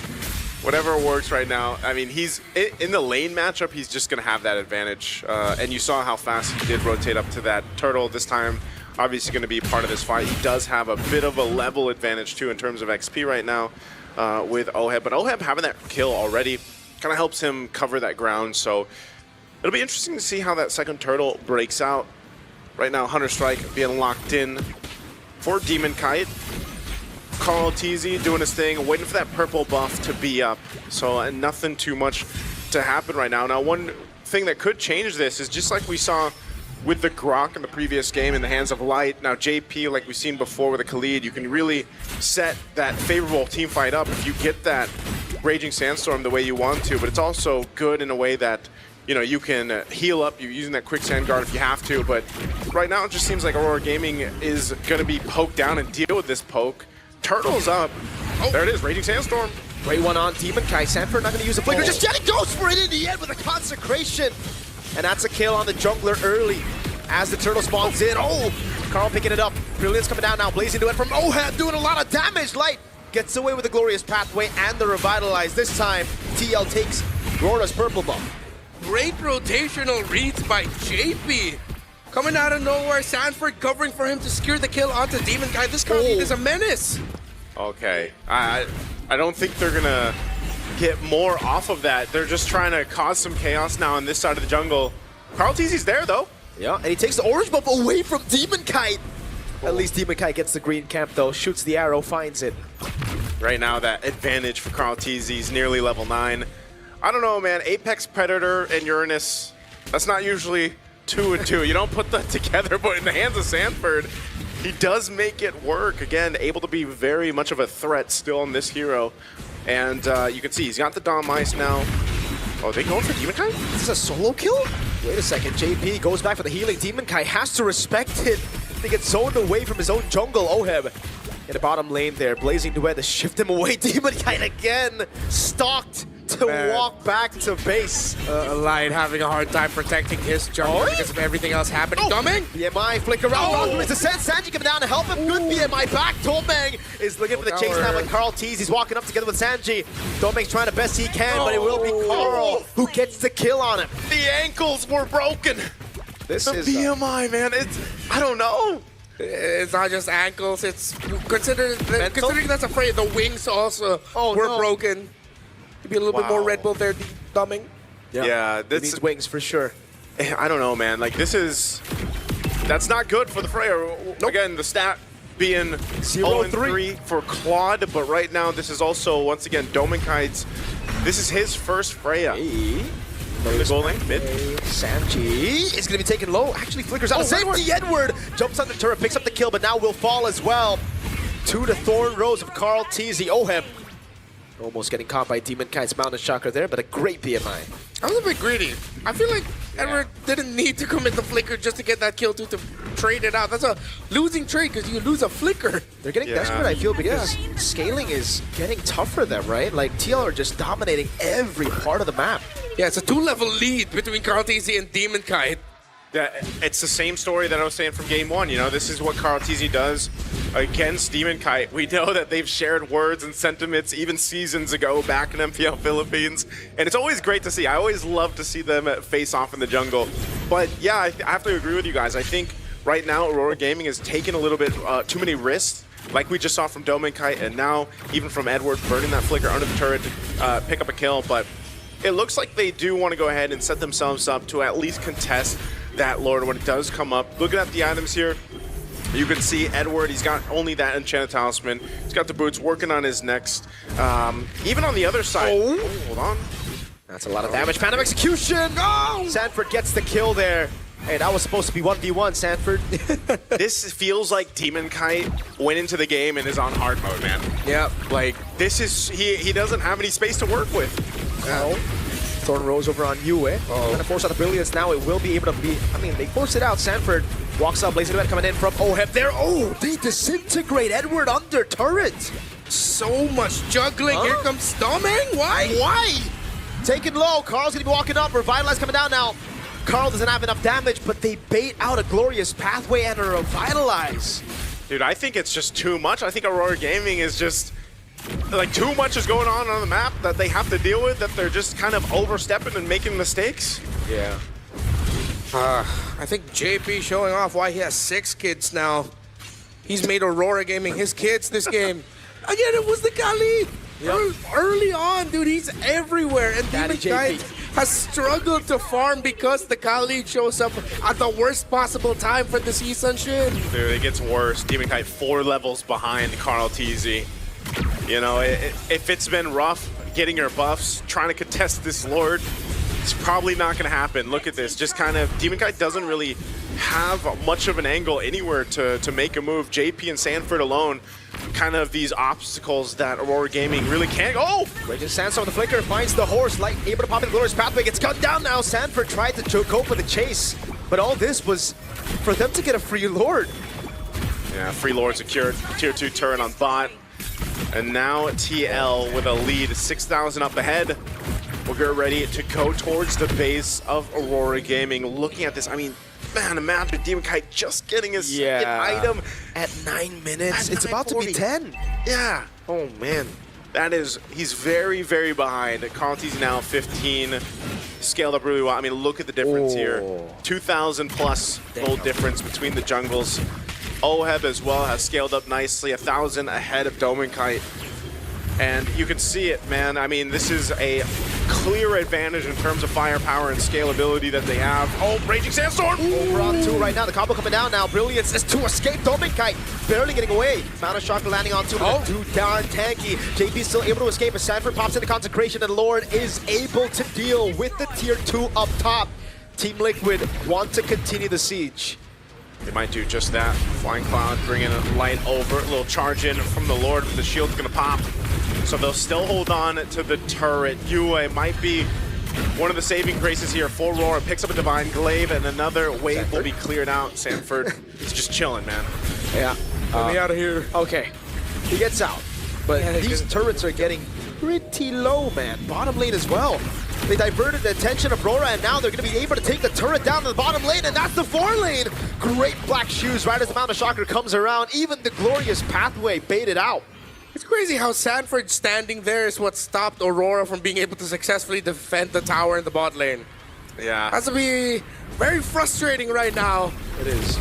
whatever works right now. I mean, he's in the lane matchup, he's just going to have that advantage. And you saw how fast he did rotate up to that turtle this time. Obviously going to be part of this fight. He does have a bit of a level advantage too in terms of XP right now with Oheb. But Oheb having that kill already kind of helps him cover that ground. So it'll be interesting to see how that second turtle breaks out. Right now, Hunter Strike being locked in for Demon Kite. Carl TZ doing his thing, waiting for that purple buff to be up. So nothing too much to happen right now. Now, one thing that could change this is just like we saw with the Grok in the previous game in the hands of Light. Now, JP, like we've seen before with the Khalid, you can really set that favorable team fight up if you get that Raging Sandstorm the way you want to. But it's also good in a way that, you know, you can heal up. You're using that Quicksand Guard if you have to. But right now, it just seems like Aurora Gaming is going to be poked down and deal with this poke. Turtle's up. Oh, there it is, Raging Sandstorm. Great one on Demon Kai. Sanford not going to use a flicker. Just yet he goes for it in the end with a consecration. And that's a kill on the jungler early as the turtle spawns in. Oh, Carl picking it up. Brilliance coming down now. Blazing duet from Oheb doing a lot of damage. Light gets away with the glorious pathway and the revitalize. This time, TL takes Aurora's purple buff. Great rotational reads by JP. Coming out of nowhere, Sanford covering for him to secure the kill onto Demon Kai. This Carl is a menace. Okay, I don't think they're gonna get more off of that. They're just trying to cause some chaos now on this side of the jungle. Carl TZ's there though. Yeah, and he takes the orange buff away from Demon Kite. At least Demon Kite gets the green camp though, shoots the arrow, finds it. Right now, that advantage for Carl TZ is nearly level 9. I don't know, man. Apex Predator and Uranus, that's not usually 2 and 2. You don't put that together, but in the hands of Sanford, he does make it work. Again, able to be very much of a threat still on this hero. And you can see he's got the Dom Ice now. Oh, are they going for Demon Kai? Is this a solo kill? Wait a second, JP goes back for the healing. Demon Kai has to respect it. They get zoned away from his own jungle. Oheb in the bottom lane there. Blazing Duet to shift him away. Demon Kai again stalked to walk back to base. Light having a hard time protecting his jungle because of everything else happening. Doming! BMI flick around. It's a sense. Sanji coming down to help him. Good BMI back. Doming is looking for the chase now with Carl Tees. He's walking up together with Sanji. Doming's trying the best he can, but it will be Carl who gets the kill on him. The ankles were broken. This the is BMI, man. It's, I don't know. It's not just ankles. It's considering that's afraid the wings also were broken. Be a little bit more Red Bull there, Doming. Yeah, this needs wings for sure. I don't know, man. Like that's not good for the Freya. Again, the stat being 0-3 for Claude, but right now this is also once again Dominkite's. This is his first Freya. From the goal lane, mid. Sanji is going to be taken low. Actually flickers out. Safety Edward jumps on the turret, picks up the kill, but now will fall as well. To the Thorn Rose of Carl TZ. Oheb almost getting caught by Demon Kite's Mountain Chakra there, but a great BMI. I was a bit greedy. I feel like Edward didn't need to commit the flicker just to get that kill to trade it out. That's a losing trade because you lose a flicker. They're getting desperate, I feel, because scaling is getting tough for them, right? Like, TL are just dominating every part of the map. Yeah, it's a 2-level lead between Carl-TZ and Demon Kite. Yeah, it's the same story that I was saying from game one. You know, this is what Carl-TZ does against Demon Kite. We know that they've shared words and sentiments even seasons ago back in MPL Philippines. And it's always great to see. I always love to see them face off in the jungle. But yeah, I have to agree with you guys. I think right now Aurora Gaming has taken a little bit too many risks, like we just saw from Demon Kite, and now even from Edward burning that flicker under the turret to pick up a kill. But it looks like they do want to go ahead and set themselves up to at least contest that Lord when it does come up. Looking at the items here, you can see Edward, he's got only that Enchanted Talisman. He's got the boots, working on his next. Even on the other side. Oh, hold on. That's a lot of damage. Phantom Execution! Oh! Sanford gets the kill there. Hey, that was supposed to be 1v1, Sanford. This feels like Demon Kite went into the game and is on hard mode, man. Yeah. Like, this is, he doesn't have any space to work with. Thorn Rose over on Yue. Gonna force out the Brilliance now. It will be able to be, I mean, they force it out. Sanford walks up, Blazing Event coming in from OHEB there. Oh, they disintegrate Edward under turret. So much juggling. Here comes Storming. Why? Why? Taken low. Carl's gonna be walking up. Revitalize coming down now. Carl doesn't have enough damage, but they bait out a Glorious Pathway and a Revitalize. Dude, I think it's just too much. I think Aurora Gaming is just, like, too much is going on the map that they have to deal with, that they're just kind of overstepping and making mistakes. Yeah. I think JP showing off why he has 6 kids now. He's made Aurora Gaming his kids this game. Again, it was the Kali. Yep. Early on, dude, he's everywhere. And Demon Kite has struggled to farm because the Kali shows up at the worst possible time for the season. Dude, it gets worse. Demon Kite 4 levels behind Carl-TZ. You know, if it's been rough getting your buffs, trying to contest this Lord, it's probably not going to happen. Look at this. Just kind of, Demon Kite doesn't really have much of an angle anywhere to make a move. JP and Sanford alone, kind of these obstacles that Aurora Gaming really can't. Oh! Raging Sandstorm with the flicker finds the horse, like able to pop in the Glorious Pathway, gets gunned down now. Sanford tried to go for the chase, but all this was for them to get a free Lord. Yeah, free Lord secured. Tier 2 turret on bot. And now TL with a lead, 6,000 up ahead. We'll get ready to go towards the base of Aurora Gaming. Looking at this, I mean, man, imagine Demon Kite just getting his second item at 9 minutes. It's about to be 10. Yeah. Oh, man. That is, he's very, very behind. Carl-TZ now 15. Scaled up really well. I mean, look at the difference here. 2,000 plus gold difference between the jungles. OHEB as well has scaled up nicely, 1,000 ahead of Demon Kite. And you can see it, man. I mean, this is a clear advantage in terms of firepower and scalability that they have. Oh, Raging Sandstorm! Over on 2 right now. The combo coming down now. Brilliance is to escape. Demon Kite barely getting away. Mana Shocker landing on 2. Too darn tanky. JP still able to escape as Sanford pops into Consecration, and Lord is able to deal with the tier 2 up top. Team Liquid want to continue the siege. They might do just that. Flying Cloud bringing a light over. A little charge in from the Lord, but the shield's gonna pop. So they'll still hold on to the turret. Yue might be one of the saving graces here for Aurora. Picks up a Divine Glaive, and another wave will be cleared out. Sanford is just chilling, man. Yeah. Get me out of here. Okay. He gets out. But these turrets are getting pretty low, man. Bottom lane as well. They diverted the attention of Aurora, and now they're going to be able to take the turret down to the bottom lane, and that's the 4 lane. Great black shoes right as the Mana Shocker comes around. Even the Glorious Pathway baited out. It's crazy how Sanford standing there is what stopped Aurora from being able to successfully defend the tower in the bot lane. Yeah. Has to be very frustrating right now. It is.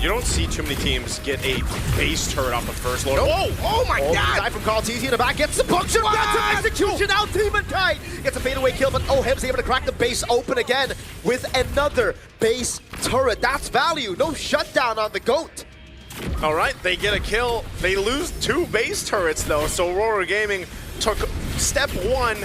You don't see too many teams get a base turret off the first Lord. Nope. Oh my God! Guy from Carl-TZ in the back gets the puncture, gets an execution out. Demon Kite gets a fadeaway kill, but OHEB's able to crack the base open again with another base turret. That's value. No shutdown on the GOAT. All right, they get a kill. They lose 2 base turrets though, so Aurora Gaming took step 1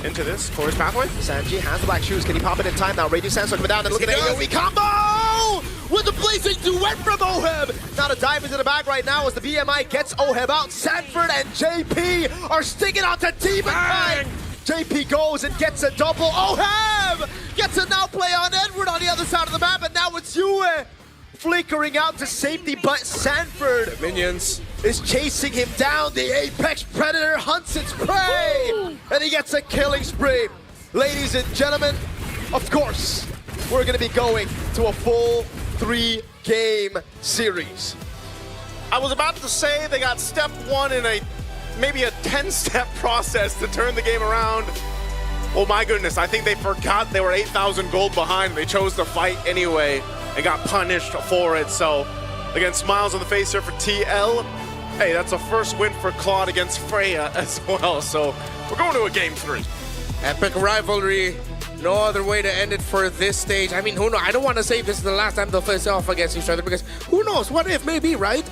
into this Glorious Pathway. Sanji has the black shoes. Can he pop it in time now? Radiant Sandstorm coming down and look at the AoE combo with the blazing duet from OHEB. Now to dive into the bag right now as the BMI gets OHEB out. Sanford and JP are sticking out to Demon Kite. JP goes and gets a double. OHEB gets a now play on Edward on the other side of the map, and now it's Yue flickering out to safety, but Sanford Minions is chasing him down. The Apex Predator hunts its prey, and he gets a killing spree. Ladies and gentlemen, of course, we're going to be going to a full 3-game series. I was about to say they got step 1 in maybe a 10-step process to turn the game around. Oh my goodness, I think they forgot they were 8,000 gold behind. They chose to fight anyway and got punished for it. So, again, smiles on the face here for TL. Hey, that's a first win for Claude against Freya as well. So, we're going to a game 3. Epic rivalry. No other way to end it for this stage. I mean, who knows? I don't want to say this is the last time they'll face off against each other because who knows? What if? Maybe, right?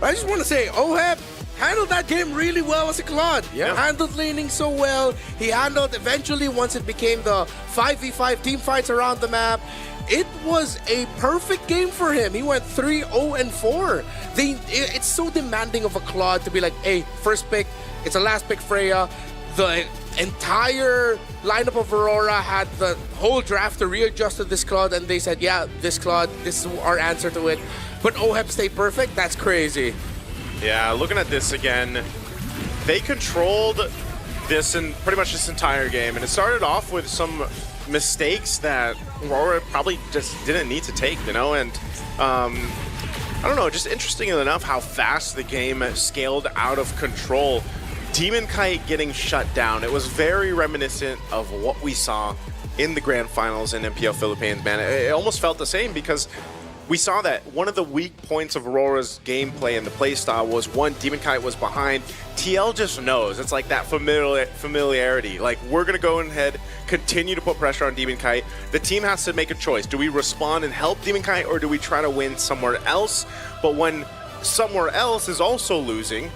But I just want to say, OHEB handled that game really well as a Claude. Yeah. Handled laning so well. He handled eventually once it became the 5v5 team fights around the map. It was a perfect game for him. He went 3-0-4. It's so demanding of a Claude to be like, hey, first pick, it's a last pick Freya. The entire lineup of Aurora had the whole draft to readjust to this Claude, and they said, yeah, this Claude, this is our answer to it. But OHEB stayed perfect? That's crazy. Yeah, looking at this again, they controlled this in pretty much this entire game, and it started off with some mistakes that Aurora probably just didn't need to take, you know, and I don't know, just interesting enough how fast the game scaled out of control. Demon Kite getting shut down, it was very reminiscent of what we saw in the grand finals in MPL Philippines, man. It almost felt the same because we saw that one of the weak points of Aurora's gameplay and the playstyle was, one, Demon Kite was behind. TL just knows. It's like that familiarity. Like, we're going to go ahead, continue to put pressure on Demon Kite. The team has to make a choice. Do we respond and help Demon Kite, or do we try to win somewhere else? But when somewhere else is also losing,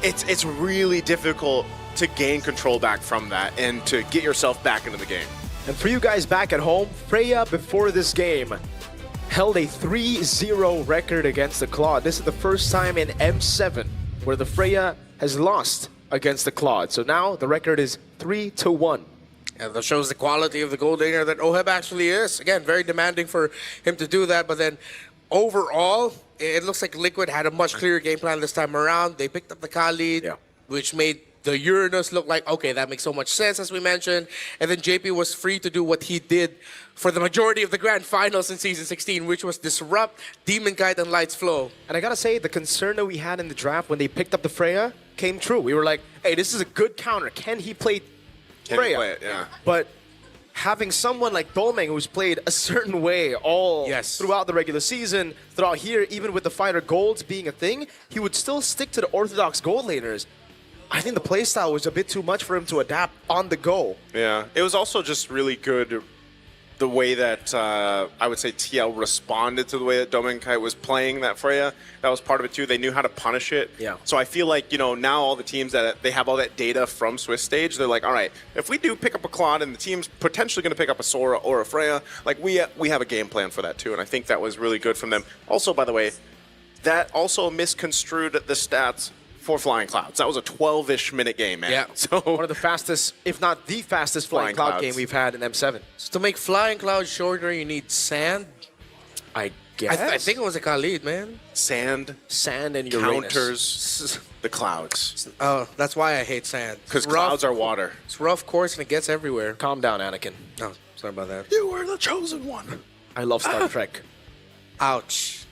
it's really difficult to gain control back from that and to get yourself back into the game. And for you guys back at home, Freya, before this game, held a 3-0 record against the Claude. This is the first time in M7 where the Freya has lost against the Claude. So now the record is 3-1. And that shows the quality of the gold laner that OHEB actually is. Again, very demanding for him to do that. But then overall, it looks like Liquid had a much clearer game plan this time around. They picked up the Khalid, which made the Uranus look like, okay, that makes so much sense, as we mentioned. And then JP was free to do what he did for the majority of the grand finals in Season 16, which was disrupt Demon Kite and Light's flow. And I gotta say, the concern that we had in the draft when they picked up the Freya came true. We were like, hey, this is a good counter. Can he play Freya? He play it? Yeah. But having someone like Dolmeng who's played a certain way all throughout the regular season, throughout here, even with the fighter golds being a thing, he would still stick to the orthodox gold laners. I think the playstyle was a bit too much for him to adapt on the go. Yeah, it was also just really good the way that I would say TL responded to the way that Dominic Kite was playing that Freya. That was part of it too. They knew how to punish it. Yeah. So I feel like, you know, now all the teams that they have all that data from Swiss stage, they're like, all right, if we do pick up a Claude and the team's potentially going to pick up a Sora or a Freya, like we have a game plan for that too. And I think that was really good from them. Also, by the way, that also misconstrued the stats for Flying Clouds. That was a 12-ish minute game, man. Yeah, so one of the fastest, if not the fastest Flying Cloud game we've had in M7. So to make Flying Cloud shorter, you need sand. I guess. I think it was a Khalid, man. Sand and counters the clouds. Oh, that's why I hate sand. Because clouds are water. It's rough course and it gets everywhere. Calm down, Anakin. Oh, sorry about that. You were the chosen one. I love Star Trek. Ouch.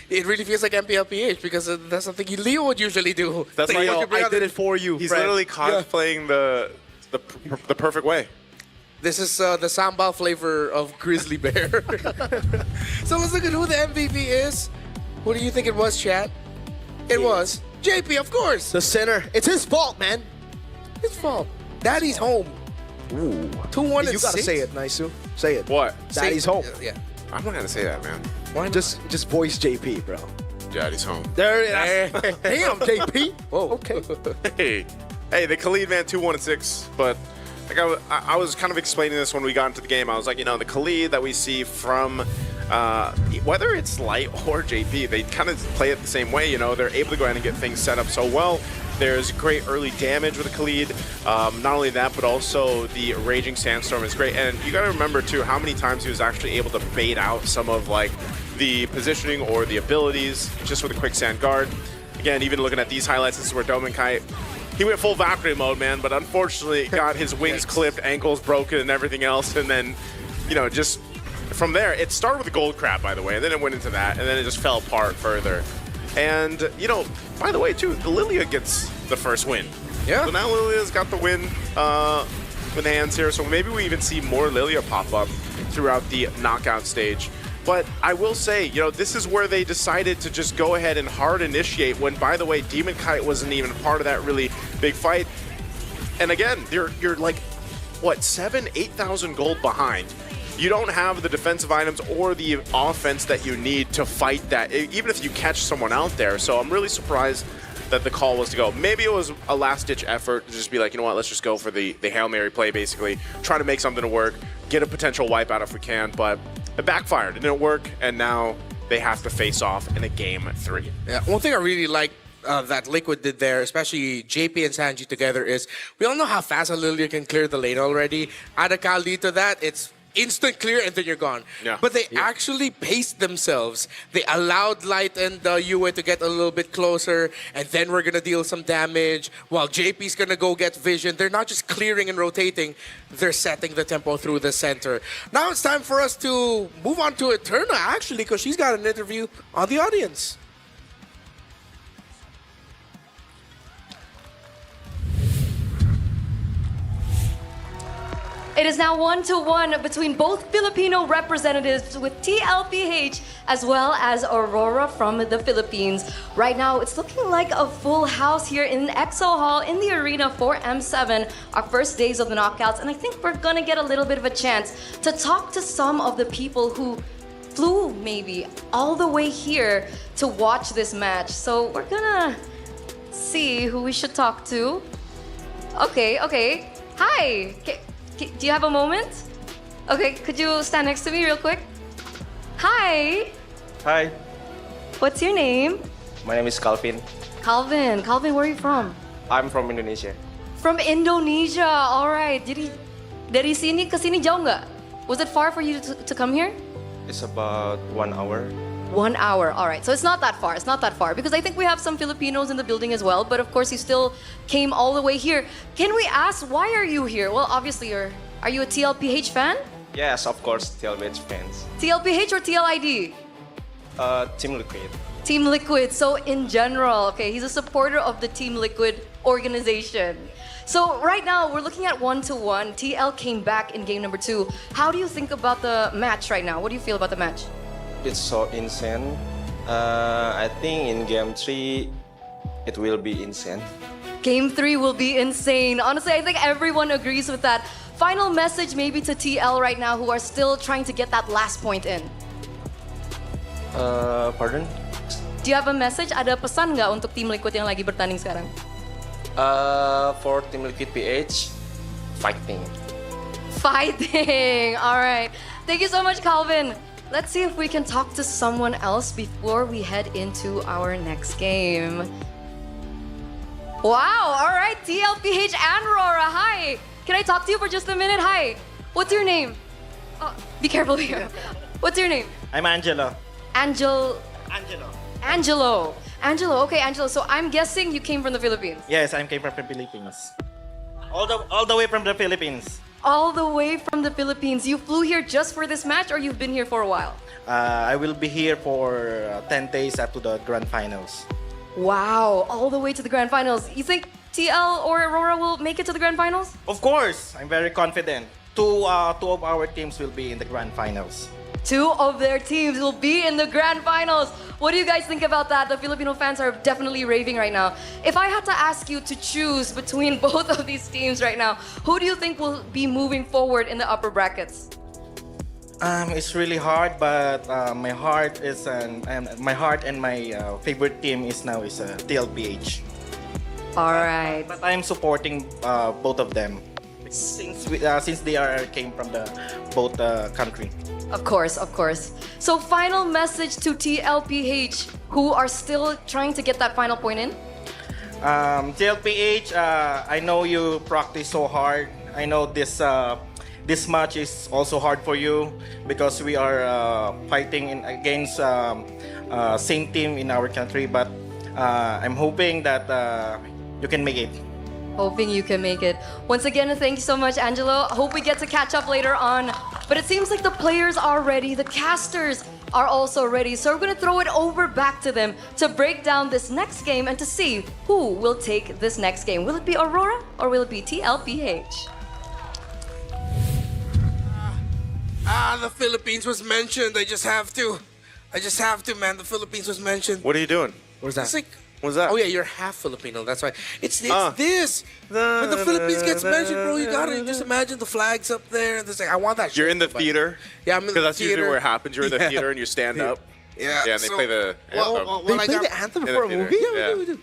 It really feels like MPLPH because that's something Leo would usually do. That's why I did it for you. He's friend. literally cosplaying the perfect way. This is the sambal flavor of Grizzly Bear. So let's look at who the MVP is. Who do you think it was, chat? It was JP, of course. The center. It's his fault, man. His fault. Daddy's home. Ooh. 2-1 and You gotta 6. say it, Naisu. Say it. What? Daddy's home. Yeah. I'm not gonna say that, man. Why not? Just voice JP, bro. Daddy's home. There it is. Damn, JP. Whoa. Okay. Hey, the Khalid, man, 2-1 and 6. But like I was kind of explaining this when we got into the game. I was like, you know, the Khalid that we see from whether it's Light or JP, they kind of play it the same way. You know, they're able to go ahead and get things set up so well. There's great early damage with Khalid. Not only that, but also the Raging Sandstorm is great. And you got to remember, too, how many times he was actually able to bait out some of, like, the positioning or the abilities just with a Quicksand Guard. Again, even looking at these highlights, this is where Dominkite, he went full Valkyrie mode, man, but unfortunately got his wings clipped, ankles broken, and everything else. And then, you know, just from there, it started with the Gold Crab, by the way, and then it went into that, and then it just fell apart further. And, you know, by the way, too, Lilia gets the first win. Yeah. So now Lilia's got the win with hands here, so maybe we even see more Lilia pop up throughout the knockout stage. But I will say, you know, this is where they decided to just go ahead and hard initiate when, by the way, Demon Kite wasn't even part of that really big fight. And again, you're like, what, 8,000 gold behind. You don't have the defensive items or the offense that you need to fight that, even if you catch someone out there. So I'm really surprised that the call was to go. Maybe it was a last-ditch effort to just be like, you know what, let's just go for the Hail Mary play, basically. Try to make something to work, get a potential wipeout if we can, but it backfired. It didn't work, and now they have to face off in a game 3. Yeah, one thing I really like that Liquid did there, especially JP and Sanji together, is we all know how fast a Lilia can clear the lane already. Add a Kali to that, it's instant clear and then you're gone. Yeah. But they actually paced themselves. They allowed Light and Yue to get a little bit closer, and then we're gonna deal some damage while JP's gonna go get vision. They're not just clearing and rotating, they're setting the tempo through the center. Now it's time for us to move on to Eterna, actually, because she's got an interview on the audience. It is now 1-1 between both Filipino representatives with TLPH as well as Aurora from the Philippines. Right now, it's looking like a full house here in EXO Hall in the arena for M7, our first days of the knockouts. And I think we're gonna get a little bit of a chance to talk to some of the people who flew maybe all the way here to watch this match. So we're gonna see who we should talk to. Okay. Hi. Do you have a moment? Okay, could you stand next to me real quick? Hi. Hi, What's your name? my name is Calvin. Calvin, where are you from? I'm from Indonesia. From Indonesia. All right. Dari sini ke sini jauh nggak? Was it far for you to come here? It's about 1 hour. 1 hour. All right. So it's not that far. It's not that far because I think we have some Filipinos in the building as well. But of course, you still came all the way here. Can we ask why are you here? Well, obviously, are you a TLPH fan? Yes, of course, TLBH fans. TLPH or TLID? Team Liquid. Team Liquid. So in general, okay, he's a supporter of the Team Liquid organization. So right now, we're looking at 1-1. TL came back in game number 2. How do you think about the match right now? What do you feel about the match? It's so insane. I think in game 3, it will be insane. Game 3 will be insane. Honestly, I think everyone agrees with that. Final message maybe to TL right now who are still trying to get that last point in. Pardon? Do you have a message? Ada pesan nggak untuk Team Liquid yang lagi bertanding sekarang? For Team Liquid PH, fighting. Fighting! All right. Thank you so much, Calvin. Let's see if we can talk to someone else before we head into our next game. Wow, all right, TLPH and Aurora, hi. Can I talk to you for just a minute? Hi, what's your name? Oh, be careful here. What's your name? I'm Angelo. Angelo. Okay, Angelo, so I'm guessing you came from the Philippines. Yes, I came from the Philippines. All the way from the Philippines. All the way from the Philippines. You flew here just for this match or you've been here for a while? I will be here for 10 days up to the Grand Finals. Wow, all the way to the Grand Finals. You think TL or Aurora will make it to the Grand Finals? Of course, I'm very confident. Two of our teams will be in the Grand Finals. 2 of their teams will be in the Grand Finals. What do you guys think about that? The Filipino fans are definitely raving right now. If I had to ask you to choose between both of these teams right now, who do you think will be moving forward in the upper brackets? It's really hard, but my heart and my favorite team is TLPH. All right. But I'm supporting both of them since they came from the both country. Of course, of course. So final message to TLPH, who are still trying to get that final point in? TLPH, I know you practice so hard. I know this match is also hard for you because we are fighting against same team in our country. But I'm hoping that you can make it. Hoping you can make it. Once again, thank you so much, Angelo. I hope we get to catch up later on. But it seems like the players are ready. The casters are also ready. So we're going to throw it over back to them to break down this next game and to see who will take this next game. Will it be Aurora or will it be TLPH? The Philippines was mentioned. I just have to, man. The Philippines was mentioned. What are you doing? What's that? It's like, What's that? oh yeah, you're half Filipino. That's why. It's this. When the Philippines gets mentioned, bro, you gotta just imagine the flags up there. And it's like, I want that. You're in the theater. Yeah, I'm in the Because that's theater. usually where it happens. You're in the theater and you stand up. Yeah. Yeah, and they play the anthem. They play the anthem in the for a theater. movie? Yeah, we do.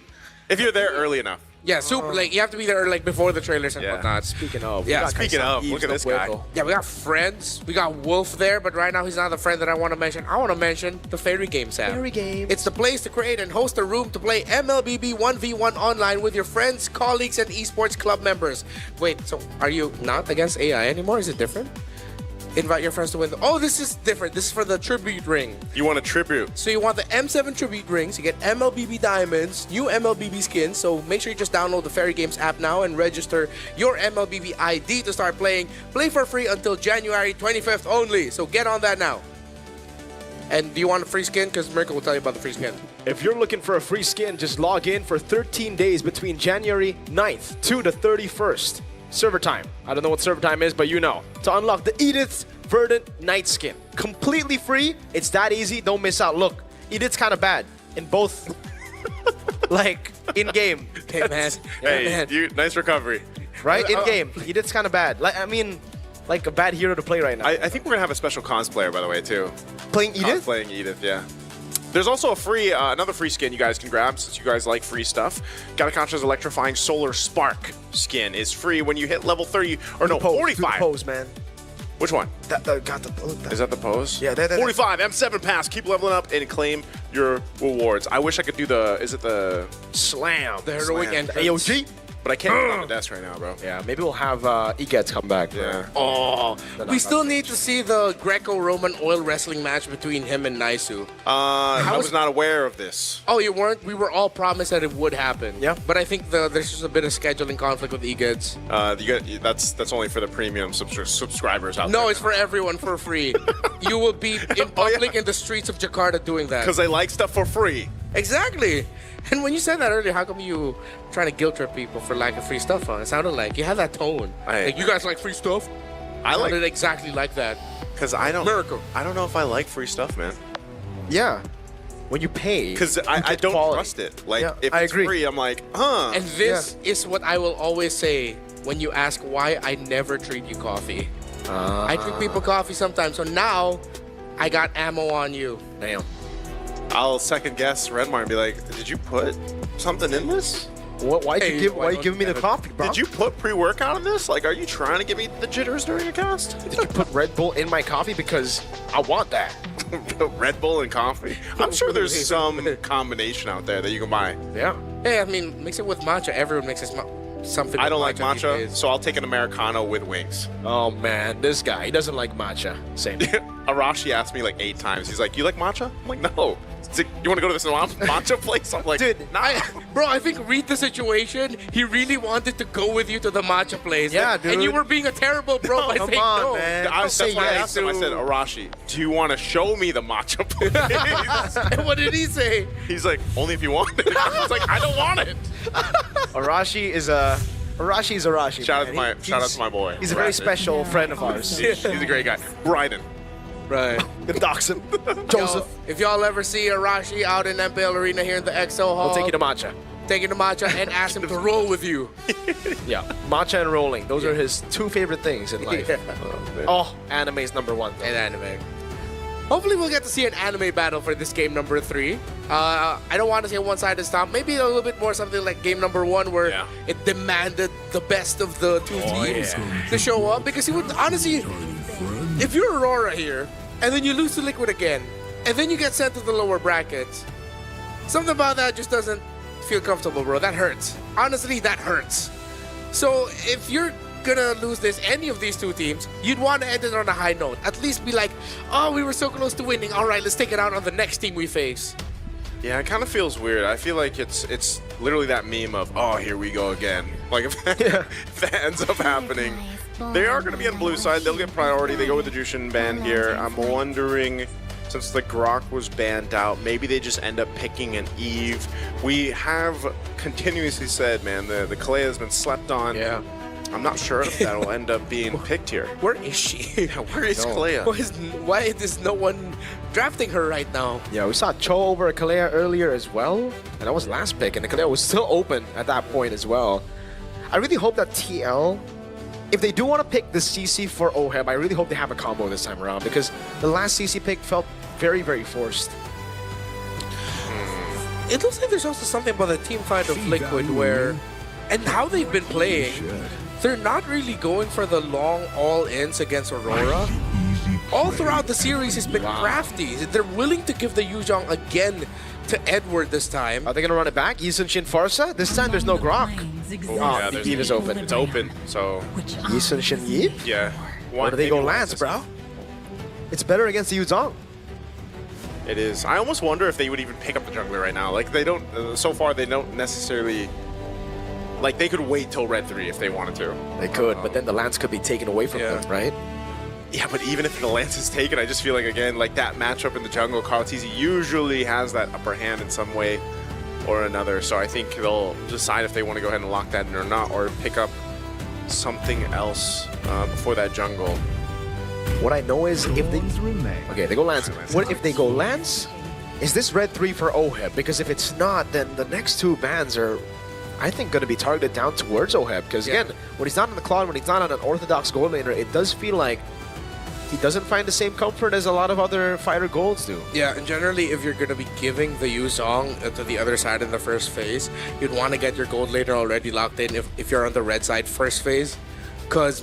If you're there early enough. Yeah, super. Like you have to be there like before the trailers and Yeah. whatnot. Speaking of, Yeah, Speaking of, look at this guy. Yeah, we got friends. We got Wolf there, but right now he's not the friend that I want to mention. I want to mention the Fairy Games app. Fairy Games. It's the place to create and host a room to play MLBB 1v1 online with your friends, colleagues, and esports club members. Wait, so are you not against AI anymore? Is it different? Invite your friends to win. Oh, this is different. This is for the tribute ring. You want a tribute. So you want the M7 tribute rings, you get MLBB diamonds, new MLBB skins, so make sure you just download the Fairy Games app now and register your MLBB ID to start playing. Play for free until January 25th only, so get on that now. And do you want a free skin? Because Mirko will tell you about the free skin. If you're looking for a free skin, just log in for 13 days between January 9th to the 31st. Server time. I don't know what server time is, but you know. To unlock the Edith Verdant Night skin. Completely free. It's that easy. Don't miss out. Look, Edith's kind of bad in both, like, in-game. Hey, man. Hey, nice recovery. Right? In-game. Edith's kind of bad. Like, I mean, like a bad hero to play right now. I think we're going to have a special cosplayer, by the way, too. Playing Edith? Playing Edith, yeah. There's also a free, another free skin you guys can grab since you guys like free stuff. Galacticos' Electrifying Solar Spark skin is free when you hit level 30, or no, 45. Pose, man. Which one? That got the pose. Is that the pose? Yeah, that. 45, M7 pass. Keep leveling up and claim your rewards. I wish I could do is it the Slam. The heroic Slam. entrance. AOG? But I can't get on the desk right now, bro. Yeah, maybe we'll have Egets come back. Yeah. Oh, we still need to see the Greco-Roman oil wrestling match between him and Naisu. I was not aware of this. Oh, you weren't? We were all promised that it would happen. Yeah. But I think there's just a bit of scheduling conflict with Egets. That's only for the premium subscribers out there. No, it's for everyone for free. You will be in public in the streets of Jakarta doing that. Because they like stuff for free. Exactly. And when you said that earlier, how come you trying to guilt trip people for liking free stuff? It sounded like you had that tone. Like, you guys like free stuff? I like it exactly like that. Because I don't know if I like free stuff, man. Yeah. When you pay. Because I don't trust it. Like, if it's free, I'm like, huh. And this is what I will always say when you ask why I never treat you coffee. I treat people coffee sometimes. So now I got ammo on you. Damn. I'll second guess Redmar and be like, did you put something in this? What? Why you giving me the coffee, bro? Did you put pre-workout in this? Like, are you trying to give me the jitters during a cast? Did you put Red Bull in my coffee? Because I want that. Red Bull and coffee? I'm sure there's some combination out there that you can buy. Yeah. Hey, I mean, mix it with matcha. Everyone mixes something I with don't like matcha, these days. so I'll take an Americano with wings. Oh, man. This guy, he doesn't like matcha. Same. Arashi asked me like 8 times. He's like, you like matcha? I'm like, no. He's like, you want to go to this matcha place? I'm like, dude, bro, I think read the situation. He really wanted to go with you to the matcha place. Yeah, dude. And you were being a terrible bro by saying no. man. That's why I asked him. I said, Arashi, do you want to show me the matcha place? And what did he say? He's like, only if you want it. I was like, I don't want it. Arashi is Arashi. Shout out to my boy. He's a very special friend of ours. He's a great guy. Bryden. Right. Dox him. Joseph. If y'all ever see Arashi out in MPL Arena here in the XO Hall, We'll take you to matcha. Take you to matcha and ask him to roll with you. Yeah. Matcha and rolling. Those are his 2 favorite things in life. Yeah. Oh, anime is #1. And anime. Hopefully we'll get to see an anime battle for this game number 3. I don't want to say one-sided stomp. Maybe a little bit more something like game number 1 where it demanded the best of the two teams to show up. Because you would honestly, if you're Aurora here, and then you lose to Liquid again, and then you get sent to the lower brackets, something about that just doesn't feel comfortable, bro. That hurts. Honestly, that hurts. So if you're gonna lose any of these two teams, you'd want to end it on a high note. At least be like, oh, we were so close to winning. All right, let's take it out on the next team we face. Yeah, it kind of feels weird. I feel like it's literally that meme of, oh, here we go again. Like, if that ends up happening, they are going to be on blue side. They'll get priority. They go with the Jushin ban here. I'm wondering, since the Grok was banned out, maybe they just end up picking an Eve. We have continuously said, man, the Kalea has been slept on. Yeah. I'm not sure if that will end up being picked here. Where is she? Where is Kalea? Why is no one drafting her right now? Yeah, we saw Cho over at Kalea earlier as well, and that was last pick, and the Kalea was still open at that point as well. I really hope that TL, if they do want to pick the CC for OHEB, I really hope they have a combo this time around, because the last CC pick felt very, very forced. It looks like there's also something about the team fight of Liquid where, and how they've been playing, they're not really going for the long all-ins against Aurora. All throughout the series, it's been crafty. They're willing to give the Yuzhong again to Edward this time. Are they going to run it back? Yisun Shin Farsa? This time there's no Grok. Yeah, the Eve is open. It's open, so... Yisun Shin Eve? Yeah. Where do they go Lance, bro? It's better against the Yuzhong. It is. I almost wonder if they would even pick up the jungler right now. Like, they don't... so far, they don't necessarily... Like, they could wait till Red 3 if they wanted to. They could, but then the Lance could be taken away from them, right? Yeah, but even if the Lance is taken, I just feel like, again, like that matchup in the jungle, Karltizi usually has that upper hand in some way or another. So I think they'll decide if they want to go ahead and lock that in or not, or pick up something else before that jungle. What I know is if they... Okay, they go Lance. What if they go Lance? Is this Red 3 for OHEB? Because if it's not, then the next two bans are... I think going to be targeted down towards OHEB, because again, when he's not on the Cloud, when he's not on an orthodox gold laner, it does feel like he doesn't find the same comfort as a lot of other fighter golds do. Yeah, and generally if you're going to be giving the Yuzhong to the other side in the first phase, you'd want to get your gold laner already locked in if you're on the red side first phase, because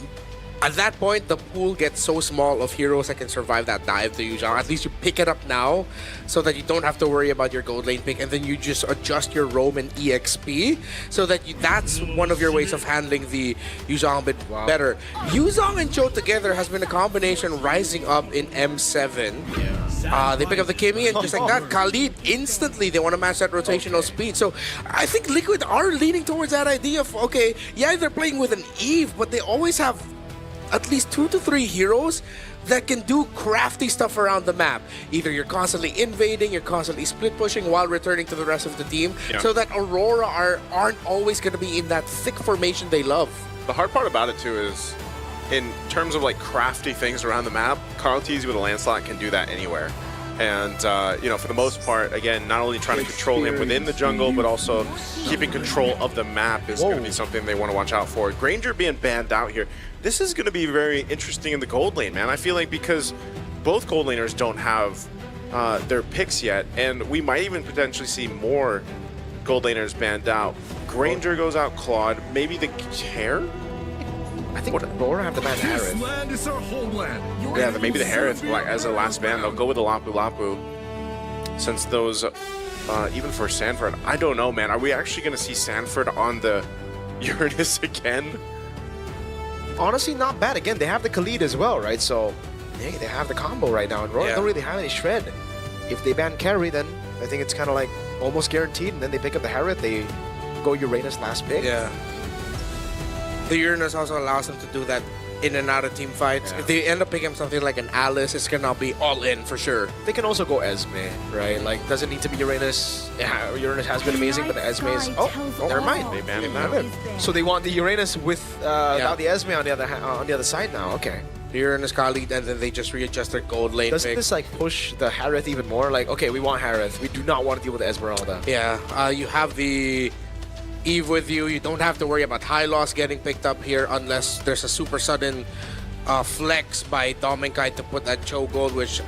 at that point, the pool gets so small of heroes that can survive that dive to Yuzhong. At least you pick it up now so that you don't have to worry about your gold lane pick, and then you just adjust your roam and EXP so that that's one of your ways of handling the Yuzhong a bit better. Yuzhong and Cho together has been a combination rising up in M7. They pick up the Kimmy, and just like that, Khalid, instantly they want to match that rotational speed. So I think Liquid are leaning towards that idea of, okay, yeah, they're playing with an Eve, but they always have at least 2 to 3 heroes that can do crafty stuff around the map. Either you're constantly invading, you're constantly split pushing while returning to the rest of the team, so that Aurora aren't always going to be in that thick formation they love. The hard part about it too is, in terms of like crafty things around the map, Karltizi with a Lancelot can do that anywhere. And, you know, for the most part, again, not only trying to control him within the jungle, but also keeping control of the map is going to be something they want to watch out for. Granger being banned out here, this is going to be very interesting in the gold lane, man. I feel like because both gold laners don't have their picks yet, and we might even potentially see more gold laners banned out. Granger goes out, Claude, maybe the Hair? I think Aurora have the ban Harith. Yeah, maybe the Harith, like, as a last ban. They'll go with the Lapu Lapu. Since those, even for Sanford, I don't know, man. Are we actually going to see Sanford on the Uranus again? Honestly, not bad. Again, they have the Khalid as well, right? So, hey, they have the combo right now. And Aurora don't really have any shred. If they ban Carry, then I think it's kind of like almost guaranteed. And then they pick up the Harith. They go Uranus last pick. Yeah. The Uranus also allows them to do that in and out of team fights. If they end up picking something like an Alice, it's gonna be all in for sure. They can also go Esme, right? Like, doesn't need to be Uranus. Yeah, Uranus has been amazing, but the Esme is... Oh, never mind. They banned him. So they want the Uranus without the Esme on the other side now. Okay. The Uranus Khalid, and then they just readjust their gold lane Doesn't pick. this like push the Harith even more? Like, okay, we want Harith. We do not want to deal with Esmeralda. Yeah, you have the Eve with you. You don't have to worry about high loss getting picked up here unless there's a super sudden flex by Dominkai to put that Cho gold, which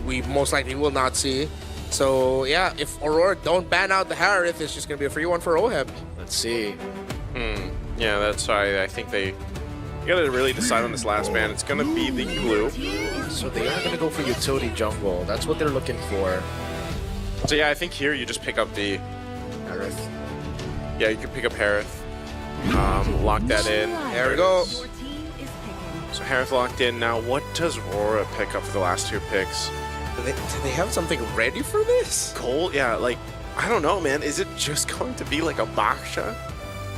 we most likely will not see. So yeah, if Aurora don't ban out the Harith, it's just gonna be a free one for Oheb. Let's see. Yeah, that's why I think you gotta really decide on this last ban. It's gonna be the glue. So they are gonna go for utility jungle. That's what they're looking for. So yeah, I think here you just pick up the Harith. Yeah, you can pick up Harith. Lock that in. There we go. So Harith locked in. Now, what does Aurora pick up for the last 2 picks? Do they have something ready for this? Cole? Yeah, like, I don't know, man. Is it just going to be like a Baksha?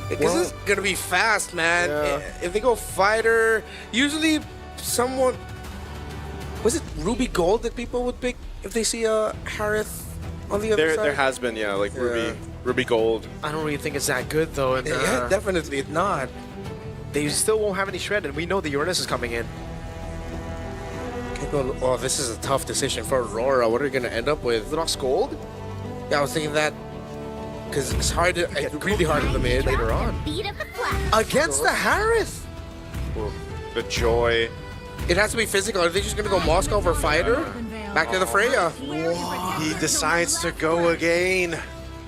Because it's gonna be fast, man. Yeah. If they go fighter, usually someone... Was it Ruby Gold that people would pick if they see a Harith on the other side? There has been, yeah, like Ruby Gold. I don't really think it's that good, though. And, yeah, definitely not. They still won't have any shred, and we know the Uranus is coming in. Oh, this is a tough decision for Aurora. What are you going to end up with? Is it off Scold? Yeah, I was thinking that because it's hard to, really hard in the mid later on. Against the Harith! The joy. It has to be physical. Are they just going to go Moscow for fighter? Back to the Freya. He decides to go again.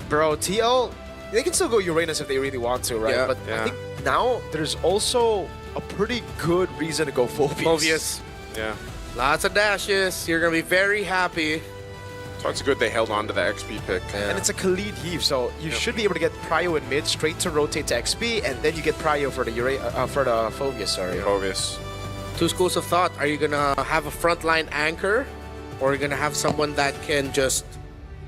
Bro, TL, they can still go Uranus if they really want to, right? Yeah. But I think now there's also a pretty good reason to go Phobius. Yeah. Lots of dashes. You're going to be very happy. So it's good they held on to the XP pick. And it's a Khalid heave, so you should be able to get Prio in mid straight to rotate to XP, and then you get Prio for the Phobius, sorry. Phobius. 2 schools of thought. Are you going to have a frontline anchor, or are you going to have someone that can just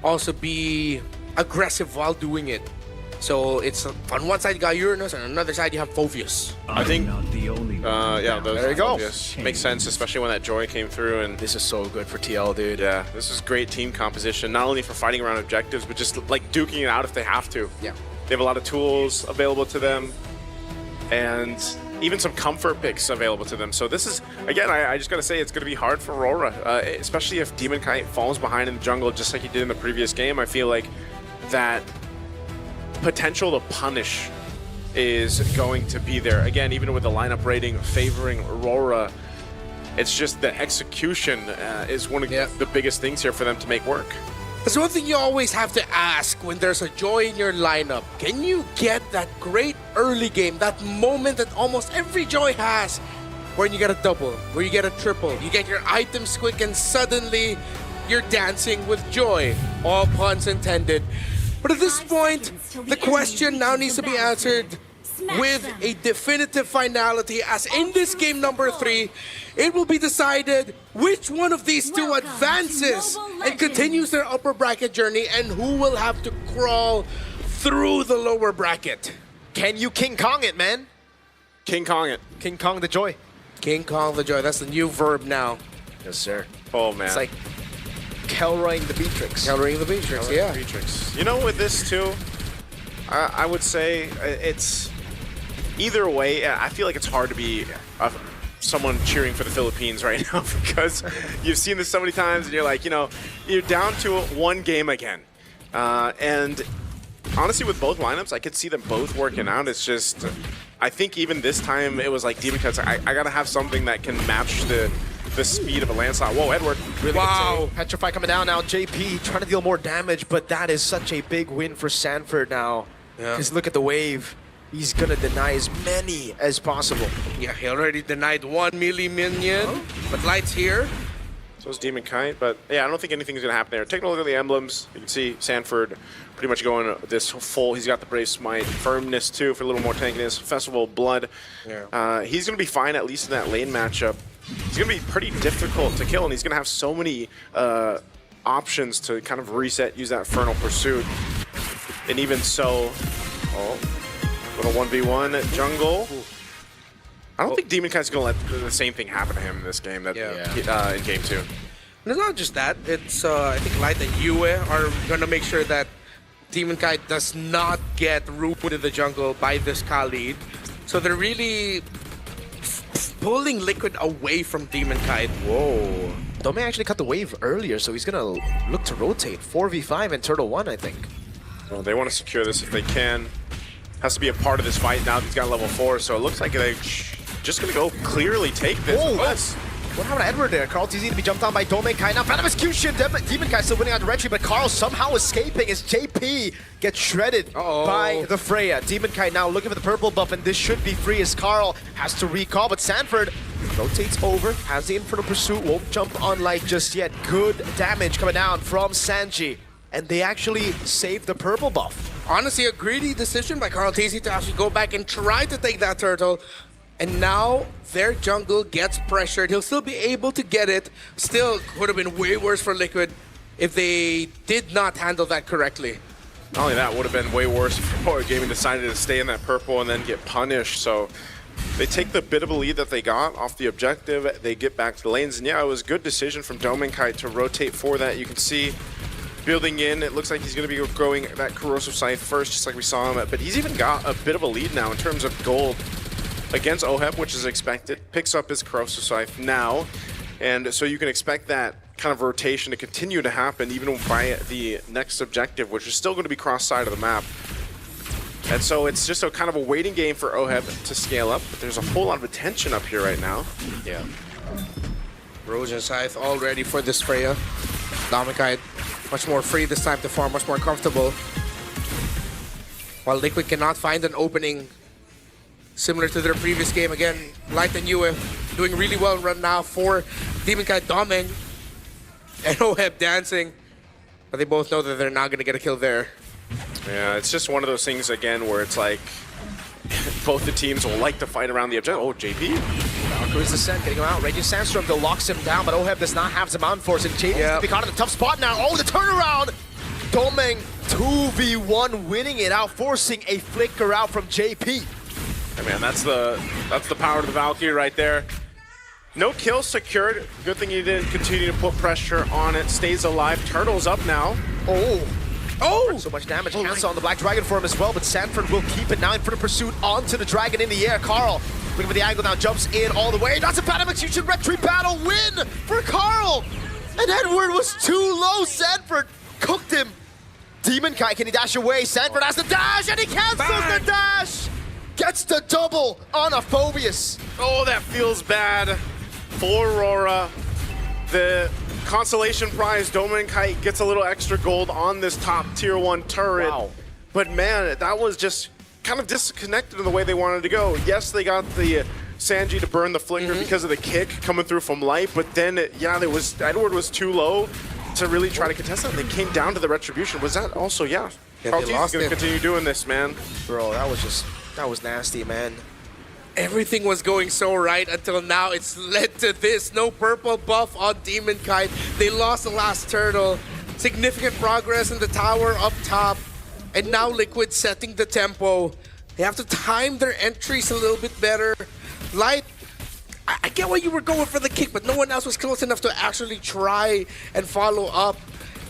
also be aggressive while doing it? So it's on one side you got Uranus, and on another side you have Phobius. I think, yeah, there you go. Makes sense, especially when that joy came through. And this is so good for TL, dude. Yeah, this is great team composition, not only for fighting around objectives, but just like duking it out if they have to. Yeah. They have a lot of tools available to them, and even some comfort picks available to them. So this is, again, I just gotta say, it's gonna be hard for Aurora, especially if Demon Kite falls behind in the jungle just like he did in the previous game. I feel like that potential to punish is going to be there. Again, even with the lineup rating favoring Aurora, it's just the execution is one of the biggest things here for them to make work. There's one thing you always have to ask when there's a joy in your lineup. Can you get that great early game, that moment that almost every joy has, where you get a double, where you get a triple, you get your items quick, and suddenly you're dancing with joy. All puns intended. But at this point, the question now needs to be answered with a definitive finality, as in this game number 3, it will be decided which one of these two advances and continues their upper bracket journey, and who will have to crawl through the lower bracket. Can you King Kong it, man? King Kong it. King Kong the joy. King Kong the joy. That's the new verb now. Yes, sir. Oh, man. It's like Kelroying the Beatrix. Kelroying the Beatrix, yeah. Beatrix. You know, with this too, I would say it's either way. I feel like it's hard to be someone cheering for the Philippines right now, because you've seen this so many times, and you're like, you know, you're down to 1 game again. And honestly, with both lineups, I could see them both working out. It's just, I think even this time it was like Demon Cuts. I gotta have something that can match the speed of a landslide. Whoa, Edward. Really wow. Petrify coming down now. JP trying to deal more damage, but that is such a big win for Sanford now. Because look at the wave. He's going to deny as many as possible. Yeah, he already denied 1 melee minion, but Light's here. So is Demon Kite, but yeah, I don't think anything's going to happen there. Taking a look at the emblems, you can see Sanford pretty much going this full. He's got the Brave Smite, Firmness too for a little more tankiness, Festival of Blood. Yeah. He's going to be fine, at least in that lane matchup. He's going to be pretty difficult to kill, and he's going to have so many options to kind of reset, use that Infernal Pursuit. And even so, little 1v1 at jungle. I don't think Demon Kite's going to let the same thing happen to him in this game that in game 2. And it's not just that. It's I think Light and Yue are going to make sure that Demon Kite does not get rooted in the jungle by this Khalid. So they're really pulling Liquid away from Demon Kite. Whoa. Dome actually cut the wave earlier, so he's going to look to rotate. 4v5 and Turtle 1, I think. Well, they want to secure this if they can. Has to be a part of this fight now that he's got level 4, so it looks like they're just going to go clearly take this. Oh, What happened to Edward there? Carl TZ to be jumped on by Dominic Kai. Now, Phantom Execution. Demon Kai still winning on the entry, but Carl somehow escaping as JP gets shredded by the Freya. Demon Kai now looking for the purple buff, and this should be free as Carl has to recall, but Sanford rotates over, has the Infernal Pursuit, won't jump on Light just yet. Good damage coming down from Sanji, and they actually save the purple buff. Honestly, a greedy decision by Carl TZ to actually go back and try to take that turtle. And now their jungle gets pressured. He'll still be able to get it. Still would have been way worse for Liquid if they did not handle that correctly. Not only that, would have been way worse if Aurora Gaming decided to stay in that purple and then get punished. So they take the bit of a lead that they got off the objective. They get back to the lanes. And yeah, it was a good decision from Dominkite to rotate for that. You can see building in, it looks like he's going to be growing that Corrosive Scythe first, just like we saw him. But he's even got a bit of a lead now in terms of gold against OHEB, which is expected. Picks up his Corrosive Scythe now. And so you can expect that kind of rotation to continue to happen even by the next objective, which is still going to be cross-side of the map. And so it's just a kind of a waiting game for OHEB to scale up, but there's a whole lot of attention up here right now. Yeah. Erosion Scythe all ready for this Freya. Dominkite much more free this time to farm, much more comfortable. While Liquid cannot find an opening similar to their previous game. Again, Light and Yue doing really well right now for Dominkite Doming and OHEB dancing. But they both know that they're not going to get a kill there. Yeah, it's just one of those things, again, where it's like both the teams will like to fight around the objective. Oh, JP. Valkyrie's Descent getting him out. Raging Sandstorm though locks him down, but OHEB does not have some on force, and JP's gonna be caught in a tough spot now. Oh, the turnaround! Doming 2v1 winning it out, forcing a flicker out from JP. Hey man, that's the power of the Valkyrie right there. No kill secured. Good thing he didn't continue to put pressure on it. Stays alive. Turtle's up now. Oh, so much damage. Cancel on the Black Dragon for him as well, but Sanford will keep it now in front of pursuit onto the Dragon in the air. Carl looking for the angle now, jumps in all the way. That's a Phantom Execution retreat battle win for Carl. And Edward was too low. Sanford cooked him. Demon Kai, can he dash away? Sanford has the dash, and he cancels the dash. Gets the double on a Phobius. Oh, that feels bad for Aurora. The consolation prize, Dominkite gets a little extra gold on this top tier 1 turret. Wow. But man, that was just kind of disconnected in the way they wanted to go. Yes, they got the Sanji to burn the flicker because of the kick coming through from Light, but then, yeah, Edward was too low to really try to contest that. They came down to the retribution. Was that also, yeah Carl T is going to continue doing this, man. Bro, that was nasty, man. Everything was going so right until now. It's led to this. No purple buff on Dominkite. They lost the last turtle. Significant progress in the tower up top. And now Liquid setting the tempo. They have to time their entries a little bit better. Light, I get why you were going for the kick, but no one else was close enough to actually try and follow up.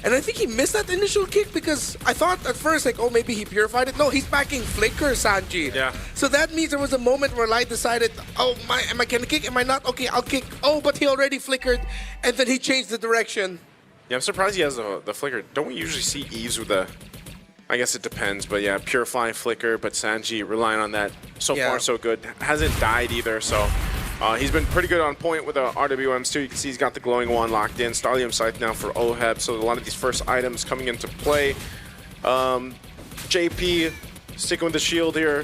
And I think he missed that initial kick because I thought at first, like, oh, maybe he purified it. No, he's backing Flicker, Sanji. Yeah. So that means there was a moment where Light decided, oh, am I gonna kick? Am I not? Okay, I'll kick. Oh, but he already flickered, and then he changed the direction. Yeah, I'm surprised he has the flicker. Don't we usually see Eves with the... I guess it depends, but yeah, purifying flicker, but Sanji relying on that. So far, so good. Hasn't died either, so... he's been pretty good on point with the RWMs too. You can see he's got the glowing wand locked in. Starlium Scythe now for OHEB, so a lot of these first items coming into play. JP sticking with the shield here,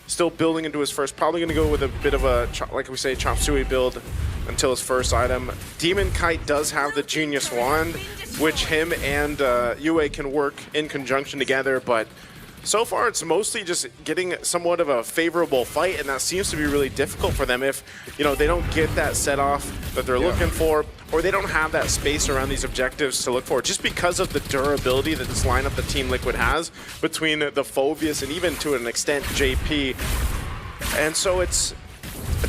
still building into his first. Probably going to go with a bit of a, like we say, Chop Suey build until his first item. Dominkite does have the Genius Wand, which him and Yue can work in conjunction together, but so far, it's mostly just getting somewhat of a favorable fight, and that seems to be really difficult for them if, you know, they don't get that set off that they're looking for, or they don't have that space around these objectives to look for, just because of the durability that this lineup that Team Liquid has between the Phobius and even to an extent JP. And so it's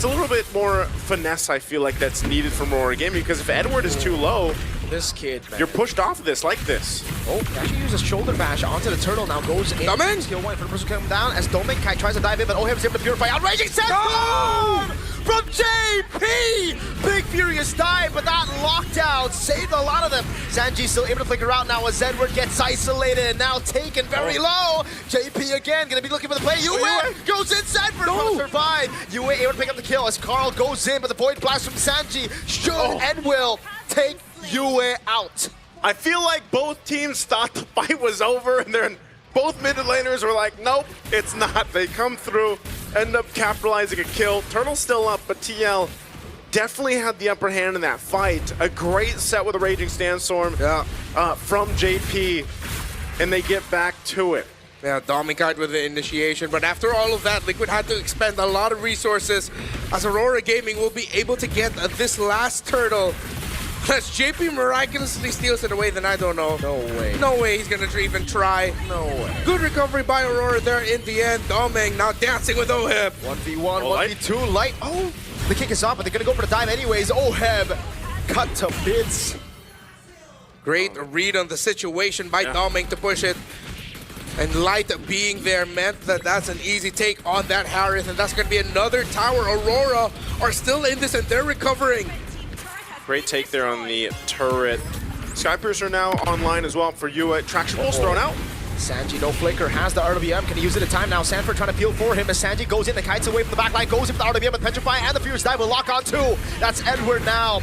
a little bit more finesse, I feel like, that's needed from Aurora Gaming, because if Edward is too low, this kid, man. You're pushed off of this like this. Oh, actually uses shoulder bash onto the turtle. Now goes in. Skill 1 for the person coming down as Dominkite tries to dive in, but OHEB is able to purify. Outraging Sandstorm! from JP! Big furious dive, but that lockdown saved a lot of them. Sanji still able to flicker out now as Edward gets isolated and now taken very low. JP again gonna be looking for the play. Yue goes in, Sanford will survive. Yue able to pick up the kill as Carl goes in, but the void blast from Sanji should and will take Yue out. I feel like both teams thought the fight was over, and then both mid laners were like, nope, it's not. They come through, end up capitalizing a kill. Turtle's still up, but TL definitely had the upper hand in that fight. A great set with a Raging Sandstorm from JP, and they get back to it. Yeah, Dominic with the initiation, but after all of that, Liquid had to expend a lot of resources as Aurora Gaming will be able to get this last turtle. Unless JP miraculously steals it away, then I don't know. No way. No way he's gonna even try. No way. Good recovery by Aurora there in the end. Domeng now dancing with Oheb. 1v1, 1v2, Light. Oh, the kick is off, but they're gonna go for the dive anyways. Oheb cut to bits. Great read on the situation by Domeng to push it. And Light being there meant that that's an easy take on that Harith, and that's gonna be another tower. Aurora are still in this and they're recovering. Great take there on the turret. Skypiercer now online as well for Yue. Traction Pulse thrown out. Sanji, no flicker, has the RWM. Can he use it in time now? Sanford trying to peel for him as Sanji goes in. The kites away from the back line, goes in for the RWM with Petrify, and the Furious Dive will lock on too. That's Edward now.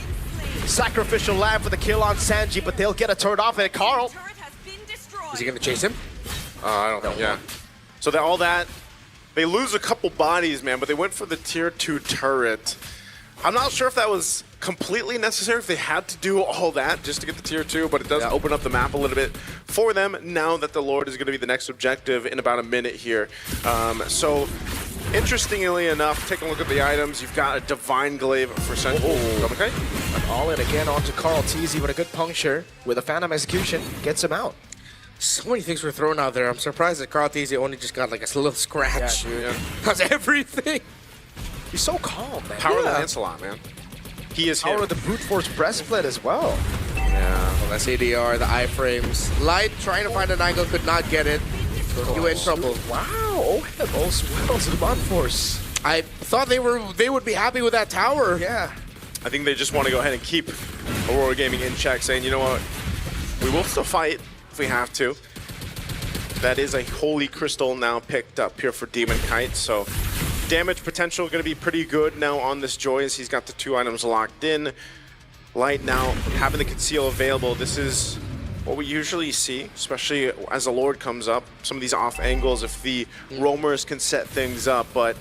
Sacrificial lamb for the kill on Sanji, but they'll get a turret off it. Carl. Is he going to chase him? I don't know. Yeah. So that all that, they lose a couple bodies, man, but they went for the tier 2 turret. I'm not sure if that was completely necessary, if they had to do all that just to get the tier 2, but it does open up the map a little bit for them now that the Lord is going to be the next objective in about a minute here. So, interestingly enough, take a look at the items. You've got a Divine Glaive for Central. Okay. All in again onto Carl Teasy with a good puncture with a Phantom Execution. Gets him out. So many things were thrown out there. I'm surprised that Carl Teasy only just got like a little scratch. Yeah, dude. That's everything. He's so calm, man. Power of the Lancelot, man. He is Power of the Brute Force Breastplate as well. Yeah, well, that's ADR, the iframes. Light trying to find an angle, could not get it. You in trouble. Wow, Oheb also well to the Bond Force. I thought they would be happy with that tower. Yeah. I think they just want to go ahead and keep Aurora Gaming in check, saying, you know what, we will still fight if we have to. That is a Holy Crystal now picked up here for Demon Kite, so damage potential going to be pretty good now on this Joy as he's got the 2 items locked in. Light now having the Conceal available. This is what we usually see, especially as the Lord comes up. Some of these off angles, if the roamers can set things up. But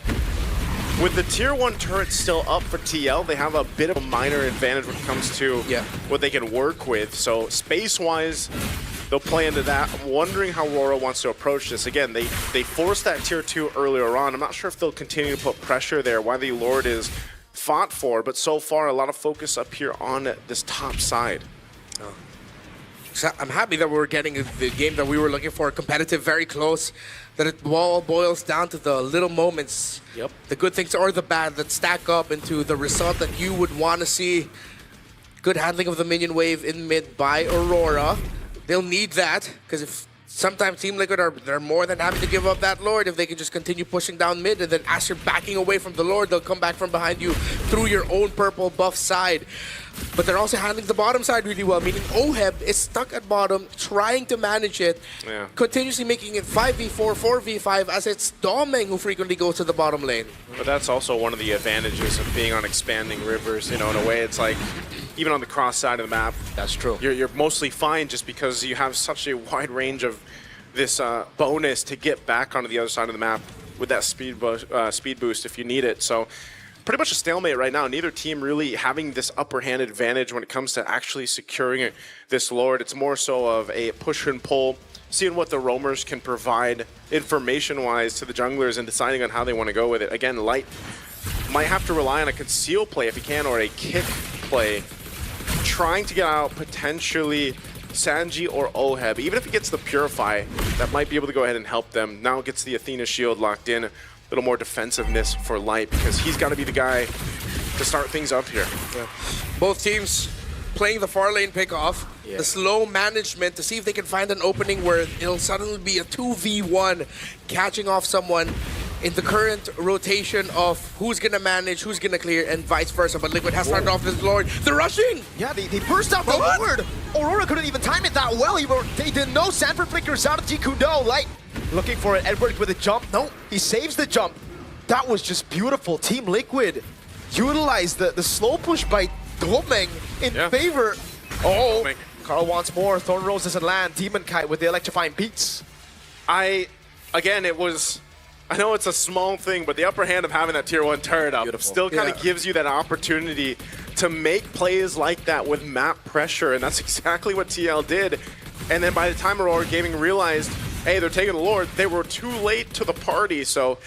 with the tier 1 turret still up for TL, they have a bit of a minor advantage when it comes to what they can work with. So space-wise, they'll play into that. I'm wondering how Aurora wants to approach this. Again, they forced that tier 2 earlier on. I'm not sure if they'll continue to put pressure there, why the Lord is fought for, but so far a lot of focus up here on this top side. So I'm happy that we're getting the game that we were looking for, competitive, very close, that it all boils down to the little moments, the good things or the bad that stack up into the result that you would want to see. Good handling of the minion wave in mid by Aurora. They'll need that, because if sometimes Team Liquid they're more than happy to give up that Lord if they can just continue pushing down mid, and then as you're backing away from the Lord, they'll come back from behind you through your own purple buff side. But they're also handling the bottom side really well, meaning Oheb is stuck at bottom, trying to manage it, continuously making it 5v4, 4v5, as it's Domeng who frequently goes to the bottom lane. But that's also one of the advantages of being on expanding rivers. You know, in a way, it's like, even on the cross side of the map, that's true. You're mostly fine just because you have such a wide range of this bonus to get back onto the other side of the map with that speed boost if you need it. So pretty much a stalemate right now. Neither team really having this upper hand advantage when it comes to actually securing this Lord. It's more so of a push and pull, seeing what the roamers can provide information-wise to the junglers and deciding on how they want to go with it. Again, Light might have to rely on a conceal play if he can, or a kick play, trying to get out potentially Sanji or Oheb. Even if he gets the Purify, that might be able to go ahead and help them. Now gets the Athena shield locked in. A little more defensiveness for Light, because he's got to be the guy to start things up here. Yeah. Both teams playing the far lane pick-off, the slow management to see if they can find an opening where it'll suddenly be a 2v1, catching off someone. in the current rotation of who's gonna manage, who's gonna clear, and vice versa. But Liquid has started off this Lord. They're rushing! Yeah, they burst out the Lord. Aurora couldn't even time it that well. They didn't know. Sanford flickers out of Jikundo. Light looking for it. Edward with a jump. No, he saves the jump. That was just beautiful. Team Liquid utilized the slow push by Domeng in favor. Oh, Carl wants more. Thorn Rose doesn't land. Demon Kite with the electrifying beats. Again, I know it's a small thing, but the upper hand of having that tier 1 turret up still kind of gives you that opportunity to make plays like that with map pressure, and that's exactly what TL did. And then by the time Aurora Gaming realized, hey, they're taking the Lord, they were too late to the party, so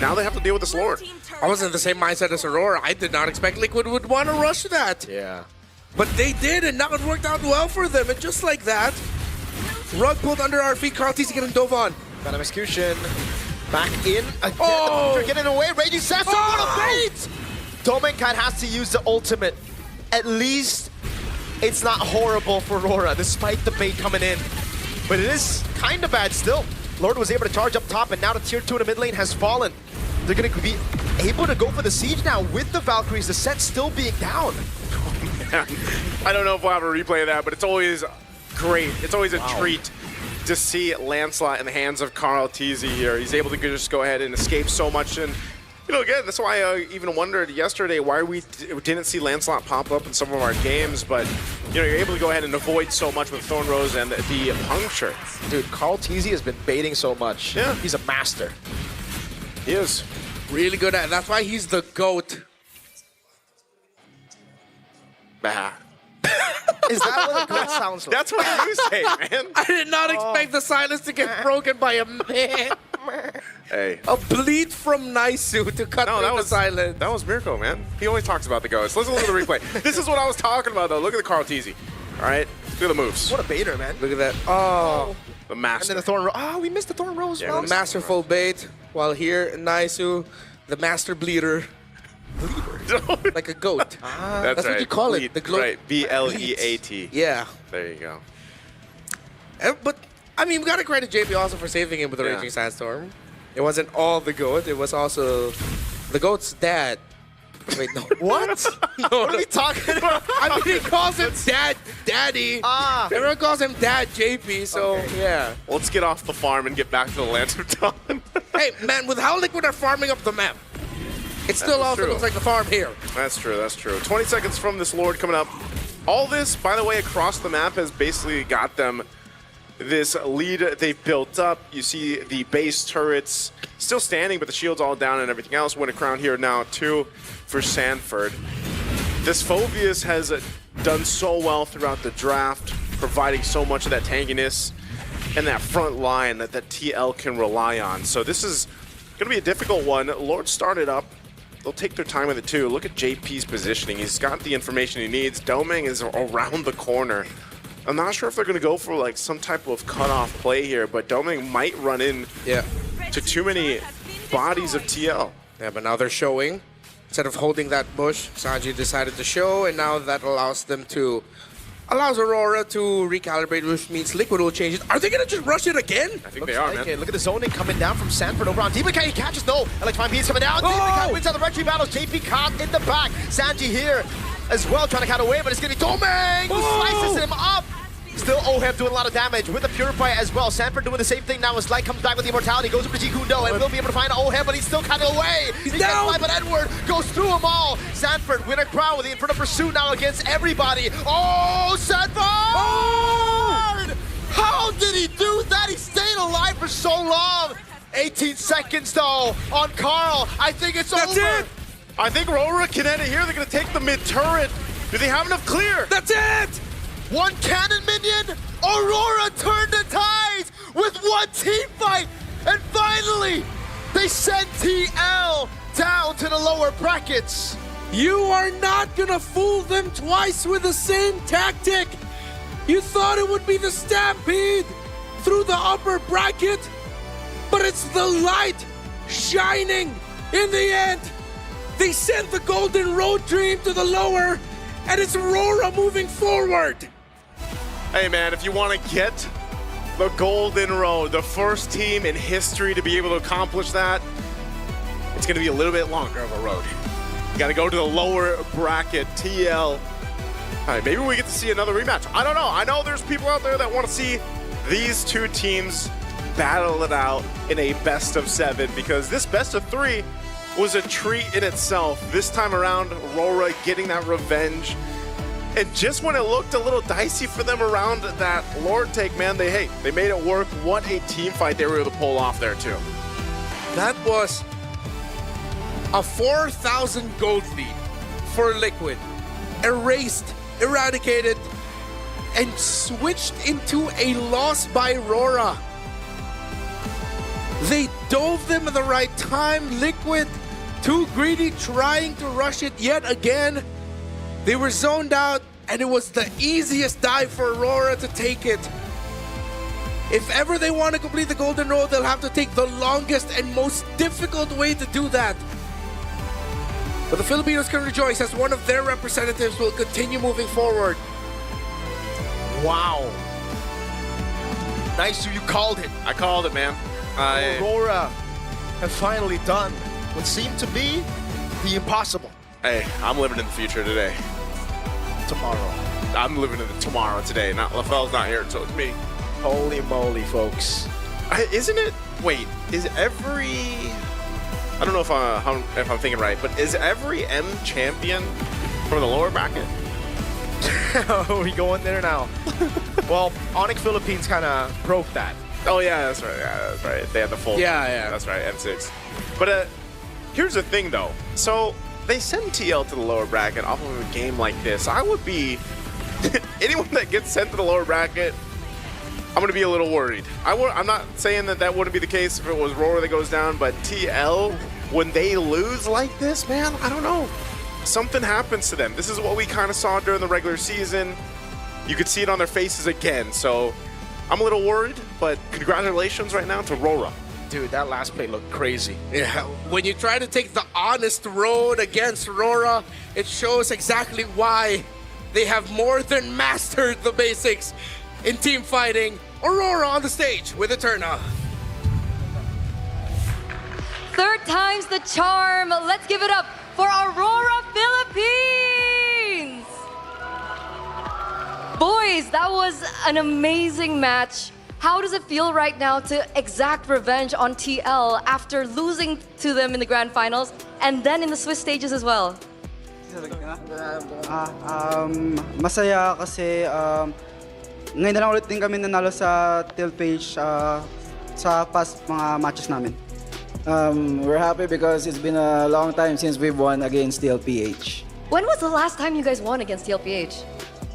now they have to deal with this Lord. I was in the same mindset as Aurora. I did not expect Liquid would want to rush that. Yeah. But they did, and now it worked out well for them. And just like that, rug pulled under our feet. Carl TZ getting dove on. Venom Execution. Back in again. Oh! They're getting away. Raging Sasson, what a bait! Domenkai has to use the ultimate. At least it's not horrible for Aurora, despite the bait coming in. But it is kind of bad still. Lord was able to charge up top, and now the tier 2 in the mid lane has fallen. They're going to be able to go for the siege now with the Valkyries, the set still being down. Oh, man. I don't know if we'll have a replay of that, but it's always great. It's always a treat to see Lancelot in the hands of Carl TZ here. He's able to just go ahead and escape so much. And, you know, again, that's why I even wondered yesterday why we didn't see Lancelot pop up in some of our games. But, you know, you're able to go ahead and avoid so much with Thorn Rose and the puncture. Dude, Carl TZ has been baiting so much. Yeah. He's a master. He is. Really good at it. That's why he's the GOAT. Bah. Is that what a goat sounds like? That's what you say, man. I did not expect the silence to get broken by a man. Hey. A bleed from Naisu to cut through the silence. That was Mirko, man. He only talks about the ghosts. Let's look at the replay. This is what I was talking about, though. Look at the Carl TZ. All right? Look at the moves. What a baiter, man. Look at that. Oh. The master. And then the Thorn Rose. Oh, we missed the Thorn Rose. Yeah, the masterful bait. While here, Naisu, the master bleeder. Like a goat. That's right. what you call it. The gloat. Right. B-L-E-A-T. Yeah. There you go. But, I mean, we got to credit JP also for saving him with the Raging Sandstorm. It wasn't all the goat. It was also the goat's dad. Wait, no. What? No, what are we talking about? I mean, he calls him Daddy. Everyone calls him Dad JP, so yeah. Let's get off the farm and get back to the Land of Dawn. Hey, man, with how Liquid are farming up the map, it still also looks like the farm here. That's true, that's true. 20 seconds from this Lord coming up. All this, by the way, across the map has basically got them this lead they've built up. You see the base turrets still standing, but the shield's all down and everything else. Win a crown here now, too, for Sanford. This Phobius has done so well throughout the draft, providing so much of that tankiness and that front line that TL can rely on. So this is going to be a difficult one. Lord started up. They'll take their time with it, too. Look at JP's positioning. He's got the information he needs. Domeng is around the corner. I'm not sure if they're going to go for like some type of cutoff play here, but Domeng might run in to too many bodies of TL. Yeah, but now they're showing. Instead of holding that bush, Sanji decided to show, and now that allows Aurora to recalibrate, which means Liquid will change it. Are they going to just rush it again? I think they are, man. Okay, look at the zoning coming down from Sanford over on Demon Kite. He catches, no. Electrifying Beats coming down. Demon Kite wins out the retreat battles. JP caught in the back. Sanji here as well, trying to cut away, but it's getting Domeng who slices him up. Still Oheb doing a lot of damage with the Purify as well. Sanford doing the same thing now as Light comes back with the Immortality, goes over to Jikundo and will be able to find Oheb, but he's still cutting away. He's down, but Edward goes through them all. Sanford win a crown with the Inferno Pursuit now against everybody. Oh, Sanford! Oh! How did he do that? He stayed alive for so long. 18 seconds though on Carl. I think it's over. That's it. I think Aurora can end it here. They're going to take the mid turret. Do they have enough clear? That's it. One cannon minion, Aurora turned the tides with one team fight, and finally, they sent TL down to the lower brackets. You are not gonna fool them twice with the same tactic. You thought it would be the Stampede through the upper bracket, but it's the light shining in the end. They sent the Golden Road Dream to the lower, and it's Aurora moving forward. Hey man, if you want to get the Golden Road, the first team in history to be able to accomplish that, it's going to be a little bit longer of a road. You got to go to the lower bracket, TL. All right, maybe we get to see another rematch. I don't know. I know there's people out there that want to see these two teams battle it out in a best of 7 because this best of 3 was a treat in itself. This time around, Aurora getting that revenge. And just when it looked a little dicey for them around that Lord take, man, they made it work. What a team fight they were able to pull off there too. That was a 4,000 gold lead for Liquid. Erased, eradicated, and switched into a loss by Aurora. They dove them at the right time. Liquid, too greedy, trying to rush it yet again. They were zoned out, and it was the easiest dive for Aurora to take it. If ever they want to complete the Golden Road, they'll have to take the longest and most difficult way to do that. But the Filipinos can rejoice as one of their representatives will continue moving forward. Wow. Nice, you called it. I called it, man. Aurora have finally done what seemed to be the impossible. Hey, I'm living in the future today. Tomorrow. I'm living in the tomorrow today. Not LaFell's not here, so it's me. Holy moly, folks. Isn't it? Wait, is every... I don't know if I'm thinking right, but is every M champion from the lower bracket? We going there now. Well, ONIC Philippines kind of broke that. Oh yeah, that's right. Yeah, that's right. They had the full. Yeah. That's right, M6. But here's the thing, though. So they send TL to the lower bracket off of a game like this. I would be anyone that gets sent to the lower bracket. I'm going to be a little worried. I'm not saying that wouldn't be the case if it was Aurora that goes down, but TL, when they lose like this, man, I don't know. Something happens to them. This is what we kind of saw during the regular season. You could see it on their faces again. So I'm a little worried, but congratulations right now to Aurora. Dude, that last play looked crazy. Yeah, when you try to take the honest road against Aurora, it shows exactly why they have more than mastered the basics in team fighting. Aurora on the stage with Eterna. Third time's the charm. Let's give it up for Aurora Philippines. Boys, that was an amazing match. How does it feel right now to exact revenge on TL after losing to them in the grand finals and then in the Swiss stages as well? Masaya kasi ngayon na lang ulit din kami nanalo sa tilt page sa past mga matches namin. We're happy because it's been a long time since we've won against TLPH. When was the last time you guys won against TLPH?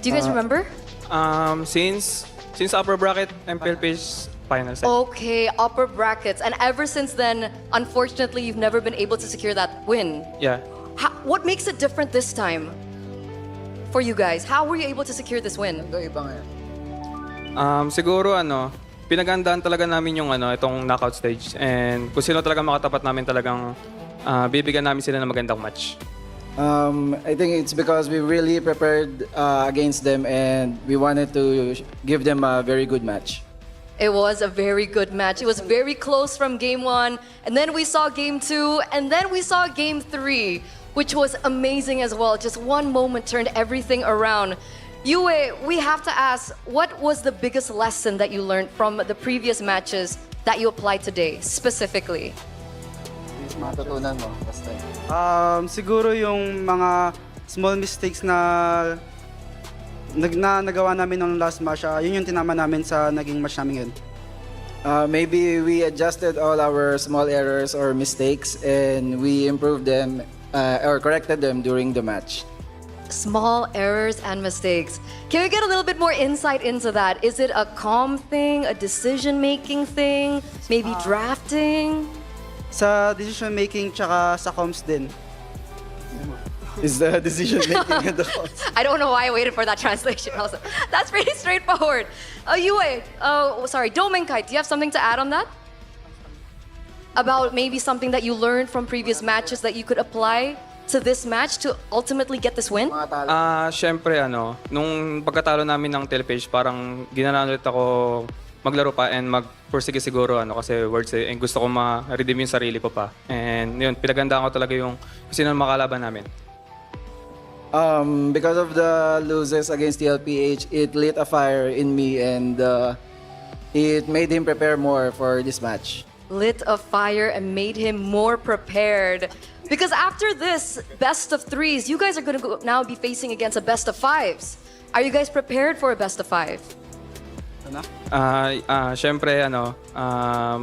Do you guys remember? Since Upper Bracket MLBB finals. Okay, upper brackets. And ever since then, unfortunately, you've never been able to secure that win. Yeah. What makes it different this time for you guys? How were you able to secure this win? Siguro pinagandaan talaga namin yung itong knockout stage, and kung sino talaga makatapat namin talagang bibigyan namin sila ng magandang match. I think it's because we really prepared against them and we wanted to give them a very good match. It was a very good match. It was very close from game 1, and then we saw game 2, and then we saw game 3, which was amazing as well. Just one moment turned everything around. Yue, we have to ask, what was the biggest lesson that you learned from the previous matches that you applied today, specifically? Matutunan mo basta. Siguro yung mga small mistakes na nagawa namin ng last match, yun yung tinama namin sa naging match namin yun. Maybe we adjusted all our small errors or mistakes and we improved them or corrected them during the match. Small errors and mistakes. Can we get a little bit more insight into that? Is it a calm thing, a decision-making thing, maybe drafting? Sa decision making tsaka sa comms din. Is the decision making and the comms? I don't know why I waited for that translation also. That's pretty straightforward. Yue, sorry, Domenkite, do you have something to add on that? About maybe something that you learned from previous matches that you could apply to this match to ultimately get this win? Syempre nung pagkatalo namin ng Telepage, parang ginanan ulit ako maglaro pa and mag-pursige siguro kasi words and gusto ko ma-redeem yung sarili ko pa. And yun, pinagandaan ko talaga yung sino makalaban namin. Because of the losses against the LPH, it lit a fire in me and it made him prepare more for this match. Lit a fire and made him more prepared. Because after this best of threes, you guys are going to now be facing against a best of fives. Are you guys prepared for a best of five? Syempre,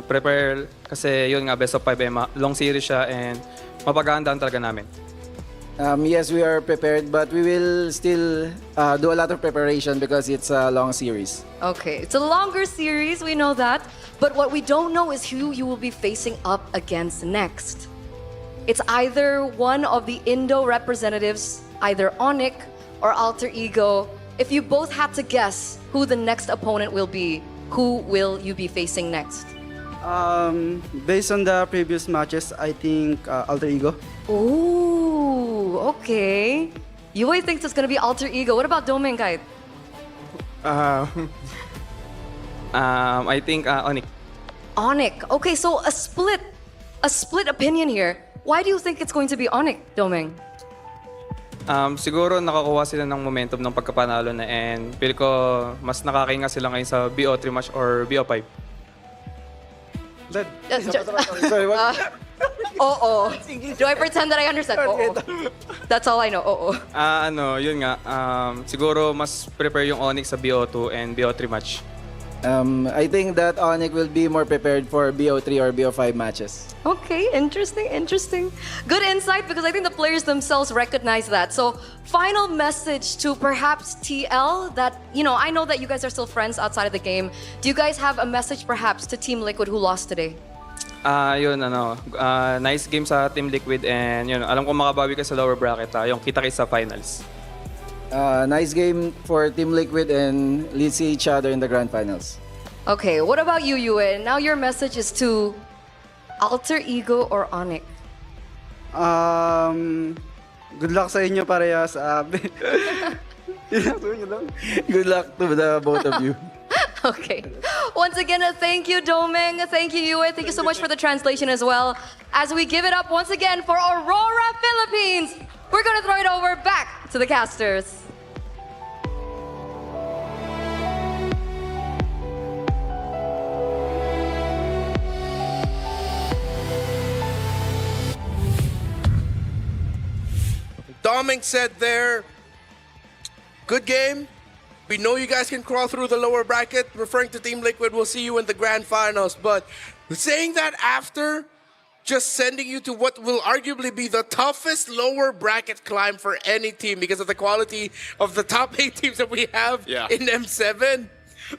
prepare kasi yun nga, best of 5 long series siya and mapaghandaan talaga namin. Yes, we are prepared, but we will still do a lot of preparation because it's a long series. Okay, it's a longer series, we know that. But what we don't know is who you will be facing up against next. It's either one of the Indo representatives, either ONIC or Alter Ego. If you both had to guess who the next opponent will be, who will you be facing next? Based on the previous matches, I think Alter Ego. Ooh, okay. Yue thinks it's gonna be Alter Ego. What about Domeng, Kite? I think ONIC. ONIC. Okay, so a split opinion here. Why do you think it's going to be ONIC, Domeng? Siguro nakakuha sila ng momentum ng pagkapanalo na and feel ko mas nakakainga sila ngayon sa BO3 match or BO5. Sorry, what? Oo. Do I pretend that I understand? Oo. That's all I know. Oo. Yun nga. Siguro mas prepare yung ONIC sa BO2 and BO3 match. I think that ONIC will be more prepared for BO3 or BO5 matches. Okay, interesting. Good insight because I think the players themselves recognize that. So, final message to perhaps TL that, I know that you guys are still friends outside of the game. Do you guys have a message perhaps to Team Liquid who lost today? Nice game sa Team Liquid and alam ko makabawi ka sa lower bracket, yung kita kayo sa finals. Nice game for Team Liquid and let's see each other in the grand finals. Okay, what about you, Yue? Now your message is to Alter Ego or ONIC? Good luck sa inyo parehas. Good luck to the both of you. Okay. Once again, thank you, Domeng. Thank you, Yue. Thank you so much for the translation as well. As we give it up once again for Aurora, Philippines, we're going to throw it over back to the casters. Doming said there, good game. We know you guys can crawl through the lower bracket. Referring to Team Liquid, we'll see you in the grand finals. But saying that after just sending you to what will arguably be the toughest lower bracket climb for any team because of the quality of the top 8 teams that we have in M7.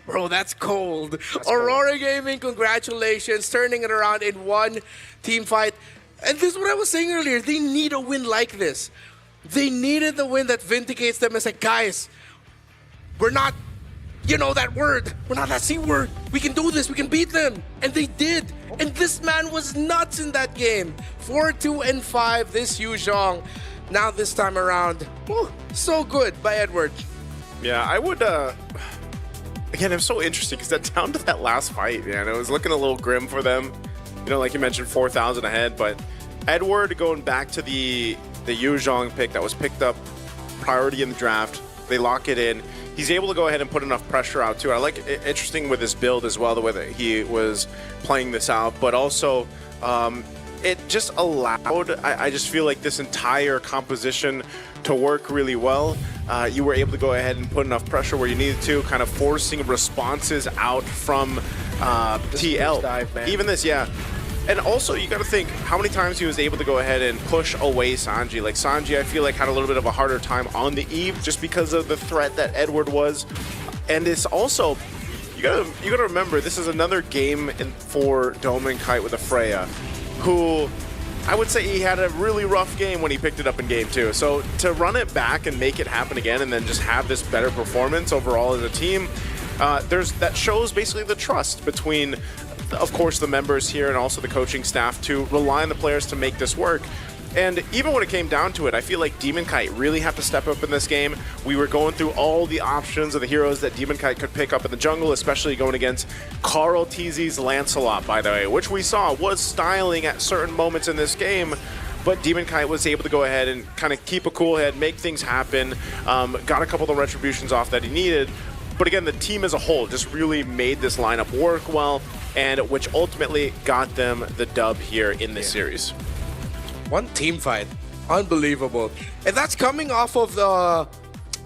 Bro, that's cold. Aurora Gaming, congratulations. Turning it around in one team fight. And this is what I was saying earlier. They need a win like this. They needed the win that vindicates them and said, guys, we're not, that word. We're not that C word. We can do this. We can beat them. And they did. And this man was nuts in that game. 4-2-5, this Yu Zhong. Now this time around, so good by Edward. Yeah, I would, again, it's so interesting because that down to that last fight, man, it was looking a little grim for them. Like you mentioned, 4,000 ahead, but Edward going back to the Yu Zhong pick that was picked up priority in the draft. They lock it in. He's able to go ahead and put enough pressure out too. I like interesting with his build as well, the way that he was playing this out, but also it just allowed, I just feel like this entire composition to work really well. You were able to go ahead and put enough pressure where you needed to, kind of forcing responses out from TL. Dive, even this, And also, you got to think how many times he was able to go ahead and push away Sanji. Like, Sanji, I feel like, had a little bit of a harder time on the eve just because of the threat that Edward was. And it's also, you gotta remember, this is another game for Domeng Kite with a Freya, who I would say he had a really rough game when he picked it up in game 2. So to run it back and make it happen again and then just have this better performance overall as a team, that shows basically the trust between, of course, the members here and also the coaching staff to rely on the players to make this work. And even when it came down to it, I feel like Demon Kite really had to step up in this game. We were going through all the options of the heroes that Demon Kite could pick up in the jungle, especially going against Carl TZ's Lancelot, by the way, which we saw was styling at certain moments in this game. But Demon Kite was able to go ahead and kind of keep a cool head, make things happen, got a couple of the retributions off that he needed. But again, the team as a whole just really made this lineup work well, and which ultimately got them the dub here in this series. One team fight. Unbelievable. And that's coming off of the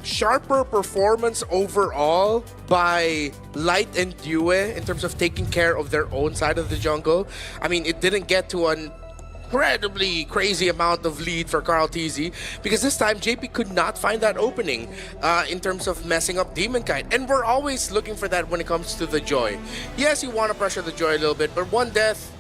sharper performance overall by Light and Due in terms of taking care of their own side of the jungle. I mean, it didn't get to an incredibly crazy amount of lead for Carl TZ because this time JP could not find that opening in terms of messing up Demon Kite. And we're always looking for that when it comes to the Joy. Yes, you want to pressure the Joy a little bit, but one death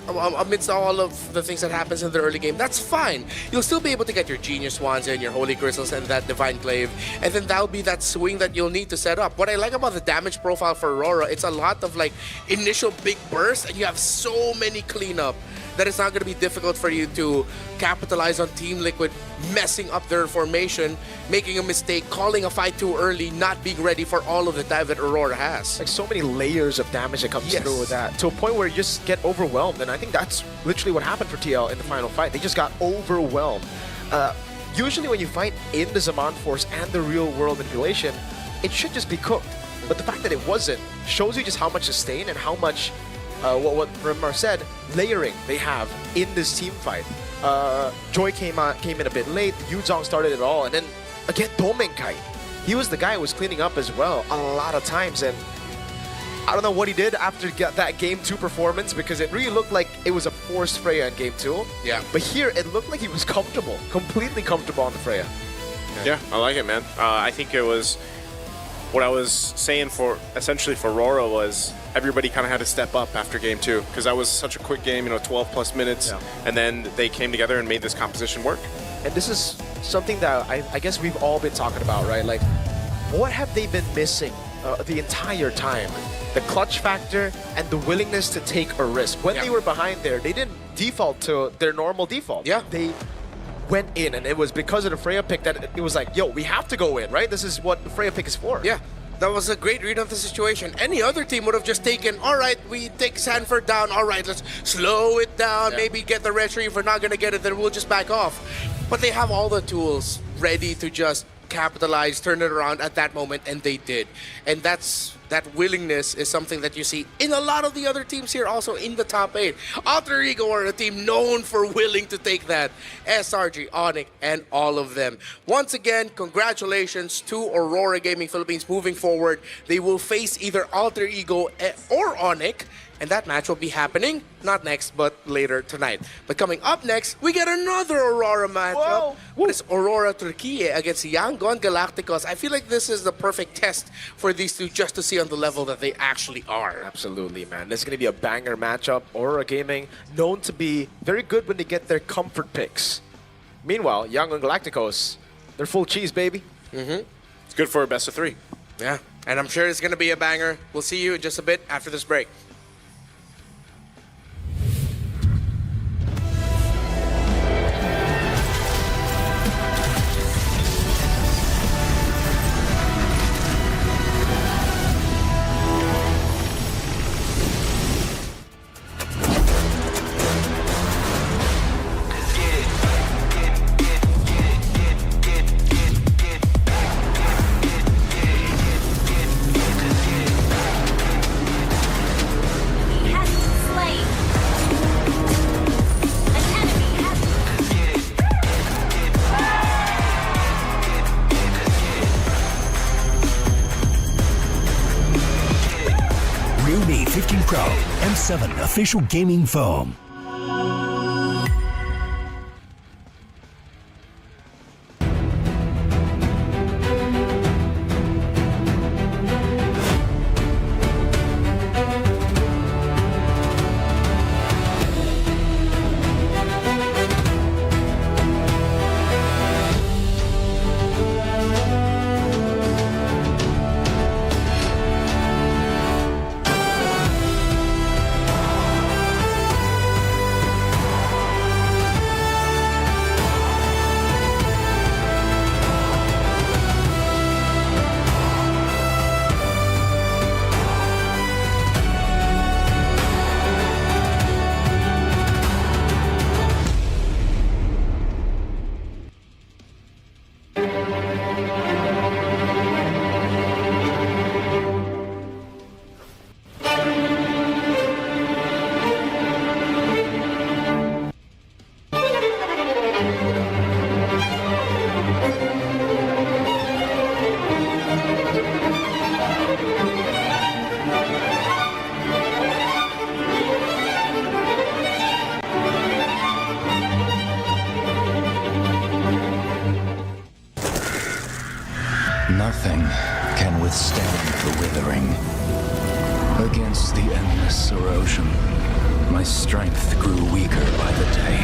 amidst all of the things that happens in the early game, that's fine. You'll still be able to get your Genius Wands and your Holy Crystals and that Divine Glaive, and then that'll be that swing that you'll need to set up. What I like about the damage profile for Aurora, it's a lot of like initial big bursts, and you have so many cleanup that it's not going to be difficult for you to capitalize on Team Liquid messing up their formation, making a mistake, calling a fight too early, not being ready for all of the dive that Aurora has. Like so many layers of damage that comes through with that, to a point where you just get overwhelmed. And I think that's literally what happened for TL in the final fight. They just got overwhelmed. Usually when you fight in the Zaman Force and the real world manipulation, it should just be cooked. But the fact that it wasn't shows you just how much sustain and how much what Remar said, layering they have in this team fight. Joy came in a bit late, Yuzong started it all, and then again Domeng Kite. He was the guy who was cleaning up as well a lot of times, and I don't know what he did after that Game 2 performance, because it really looked like it was a forced Freya in Game 2. Yeah. But here, it looked like he was comfortable, completely comfortable on the Freya. Yeah, I like it, man. I think it was what I was saying for essentially for Aurora was everybody kind of had to step up after Game 2 because that was such a quick game, 12 plus minutes, and then they came together and made this composition work. And this is something that I guess we've all been talking about, right? Like, what have they been missing the entire time? The clutch factor and the willingness to take a risk. When they were behind there, they didn't default to their normal default. Yeah. They went in, and it was because of the Freya pick that it was like, yo, we have to go in, right? This is what the Freya pick is for. Yeah. That was a great read of the situation. Any other team would have just taken, all right, we take Sanford down, all right, let's slow it down, maybe get the retry. If we're not going to get it, then we'll just back off. But they have all the tools ready to just capitalize, turn it around at that moment, and they did. And that willingness is something that you see in a lot of the other teams here, also in the top 8. Alter Ego are a team known for willing to take that. SRG, ONIC, and all of them. Once again, congratulations to Aurora Gaming Philippines moving forward. They will face either Alter Ego or ONIC, and that match will be happening, not next, but later tonight. But coming up next, we get another Aurora matchup. It's Aurora Turkey against Yangon Galacticos. I feel like this is the perfect test for these two just to see on the level that they actually are. Absolutely, man. This is going to be a banger matchup. Aurora Gaming, known to be very good when they get their comfort picks. Meanwhile, Yangon Galacticos, they're full cheese, baby. It's good for a best of 3. Yeah, and I'm sure it's going to be a banger. We'll see you in just a bit after this break. New 15 Pro M7 official gaming foam. Nothing can withstand the withering. Against the endless erosion, my strength grew weaker by the day.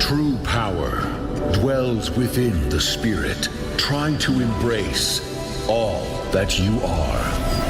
True power dwells within the spirit. Try to embrace all that you are.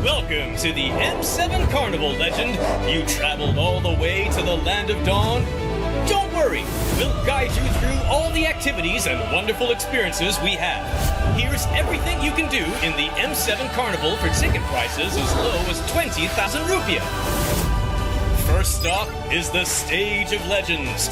Welcome to the M7 Carnival, legend. You traveled all the way to the Land of Dawn? Don't worry, we'll guide you through all the activities and wonderful experiences we have. Here's everything you can do in the M7 Carnival for ticket prices as low as 20,000 rupiah. First stop is the Stage of Legends,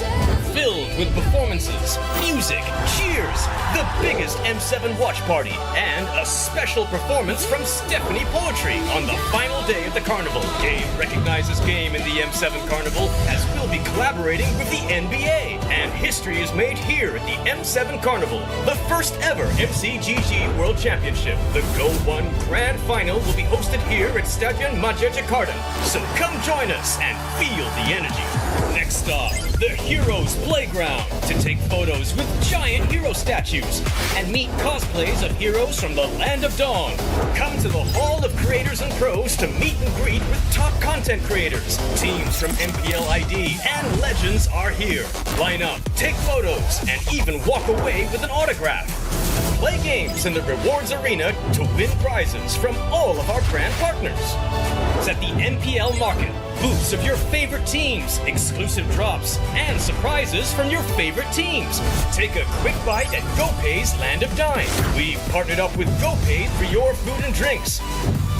filled with performances, music, cheers, the biggest M7 watch party, and a special performance from Stephanie Poetry on the final day of the carnival. Game recognizes game in the M7 Carnival, as we'll be collaborating with the NBA. And history is made here at the M7 Carnival, the first ever MCGG World Championship. The Go 1 Grand Final will be hosted here at Stadion Maja Jakarta. So come join us and feel the energy. Next stop, the Heroes Playground, to take photos with giant hero statues and meet cosplays of heroes from the Land of Dawn. Come to the Hall of Creators and Pros to meet and greet with top content creators. Teams from MPL ID and Legends are here. Line up, take photos, and even walk away with an autograph. Play games in the rewards arena to win prizes from all of our brand partners. It's at the MPL Market. Booths of your favorite teams, exclusive drops, and surprises from your favorite teams. Take a quick bite at GoPay's Land of Dine. We've partnered up with GoPay for your food and drinks.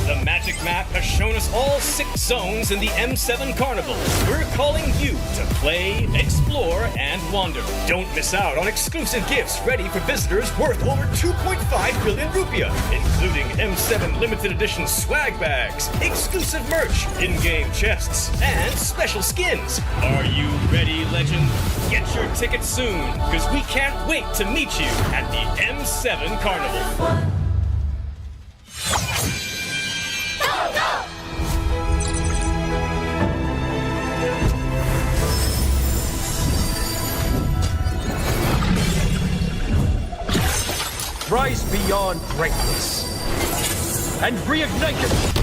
The magic map has shown us all 6 zones in the M7 Carnival. We're calling you to play, explore, and wander. Don't miss out on exclusive gifts ready for visitors worth over 2.5 billion rupiah, including M7 limited edition swag bags, exclusive merch, in-game chests, and special skins. Are you ready, legend? Get your tickets soon, because we can't wait to meet you at the M7 Carnival. Rise beyond greatness and reignite it.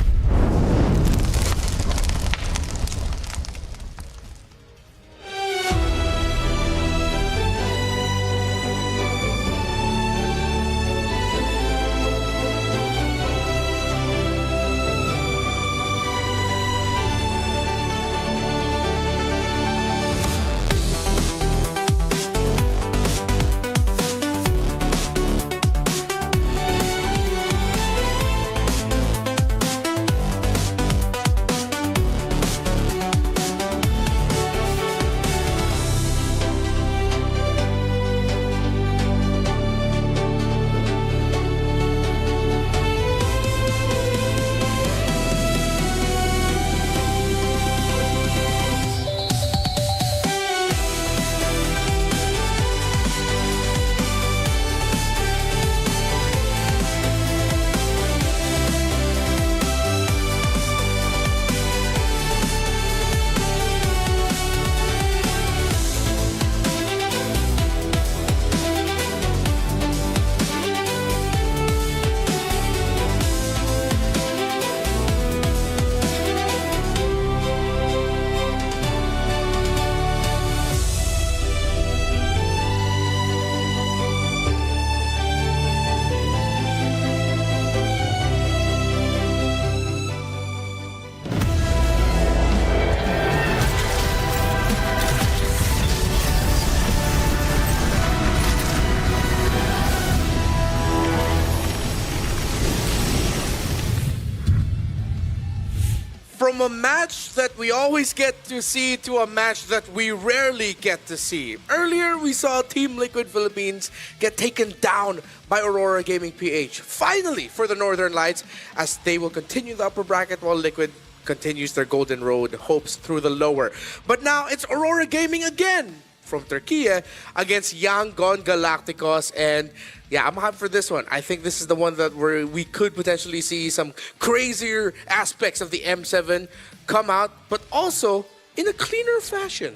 From a match that we always get to see to a match that we rarely get to see. Earlier, we saw Team Liquid Philippines get taken down by Aurora Gaming PH. Finally, for the Northern Lights, as they will continue the upper bracket while Liquid continues their golden road hopes through the lower. But now it's Aurora Gaming again from Turkey against Yangon Galacticos. And yeah, I'm hyped for this one. I think this is the one that we could potentially see some crazier aspects of the M7 come out, but also in a cleaner fashion.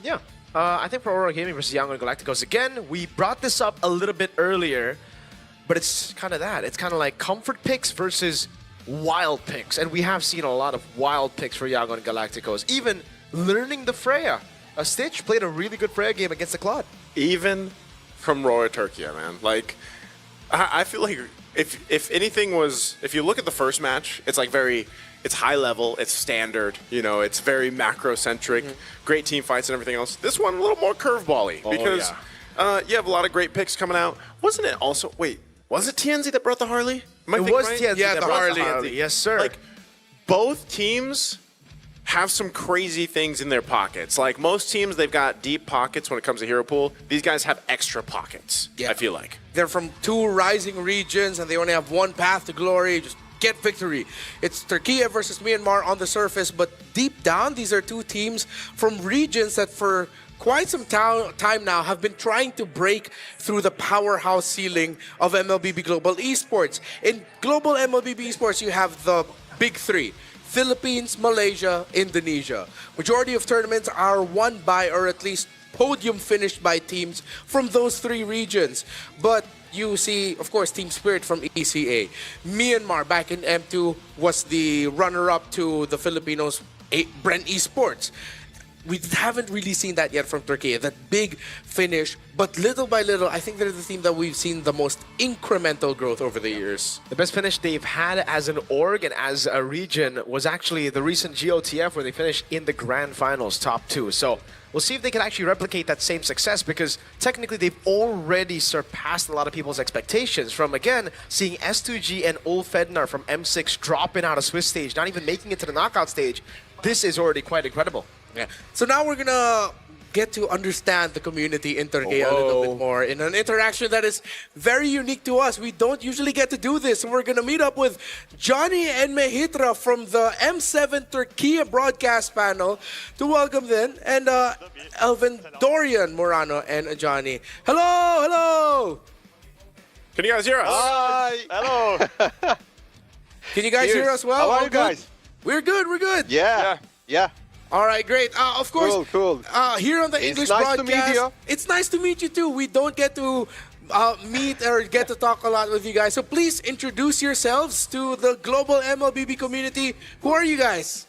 Yeah. I think for Aurora Gaming versus Yangon Galacticos, again, we brought this up a little bit earlier, but it's kind of that. It's kind of like comfort picks versus wild picks. And we have seen a lot of wild picks for Yangon Galacticos. Even learning the Freya. Stitch played a really good Freya game against the Claude. Even from Royal Turkey, man. Like, I feel like if anything was, if you look at the first match, it's like it's high level, it's standard, you know, it's very macro-centric, great team fights and everything else. This one, a little more curveball-y because you have a lot of great picks coming out. Wasn't it also, wait, was it TNZ that brought the Harley? It was TNZ yeah, that the brought Harley. Yes, sir. Like, both teams have some crazy things in their pockets. Like most teams, they've got deep pockets when it comes to hero pool. These guys have extra pockets, I feel like. They're from 2 rising regions and they only have one path to glory. Just get victory. It's Turkey versus Myanmar on the surface, but deep down, these are 2 teams from regions that for quite some time now have been trying to break through the powerhouse ceiling of MLBB Global Esports. In Global MLBB Esports, you have the big 3. Philippines, Malaysia, Indonesia. Majority of tournaments are won by, or at least podium finished by teams from those 3 regions. But you see, of course, Team Spirit from ECA. Myanmar back in M2 was the runner-up to the Filipinos' Brent Esports. we haven't really seen that yet from Turkey. That big finish, but little by little, I think they're the team that we've seen the most incremental growth over the years. The best finish they've had as an org and as a region was actually the recent GOTF where they finished in the grand finals, top 2. So we'll see if they can actually replicate that same success, because technically they've already surpassed a lot of people's expectations from, again, seeing S2G and Ulf Fednar from M6 dropping out of Swiss stage, not even making it to the knockout stage. This is already quite incredible. Yeah. So now we're gonna get to understand the community in Turkey a little bit more in an interaction that is very unique to us. We don't usually get to do this. We're gonna meet up with Johnny and Mehitra from the M7 Turkey broadcast panel to welcome them, and Elvin, Dorian, Morano, and Johnny. Hello, hello. Can you guys hear us? Hi. Hello. Can you guys hear us well? How are you guys? We're good. We're good. Yeah. All right, great. Of course, cool. Here on the English nice broadcast, to meet you. It's nice to meet you too. We don't get to meet or get to talk a lot with you guys. So please introduce yourselves to the global MLBB community. Who are you guys?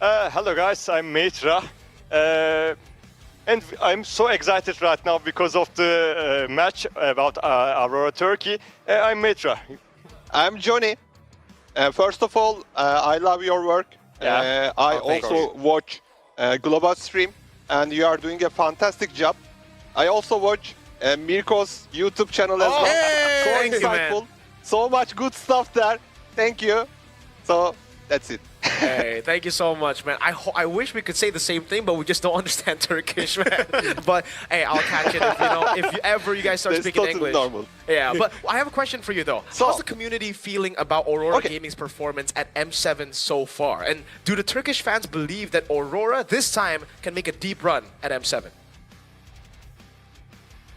Hello guys, I'm Mehitra. And I'm so excited right now because of the match about Aurora Turkey. I'm Mehitra. I'm Johnny. First of all, I love your work. Yeah. I also watch Global Stream, and you are doing a fantastic job. I also watch Mirko's YouTube channel as well. So Thank you, insightful. man. So much good stuff there. Thank you. So that's it. Hey, thank you so much, man. I wish we could say the same thing, but we just don't understand Turkish, man. But hey, I'll catch it if you guys start That's speaking totally English. normal. Yeah, but I have a question for you though. So- How's the community feeling about Aurora Gaming's performance at M7 so far? And do the Turkish fans believe that Aurora this time can make a deep run at M7?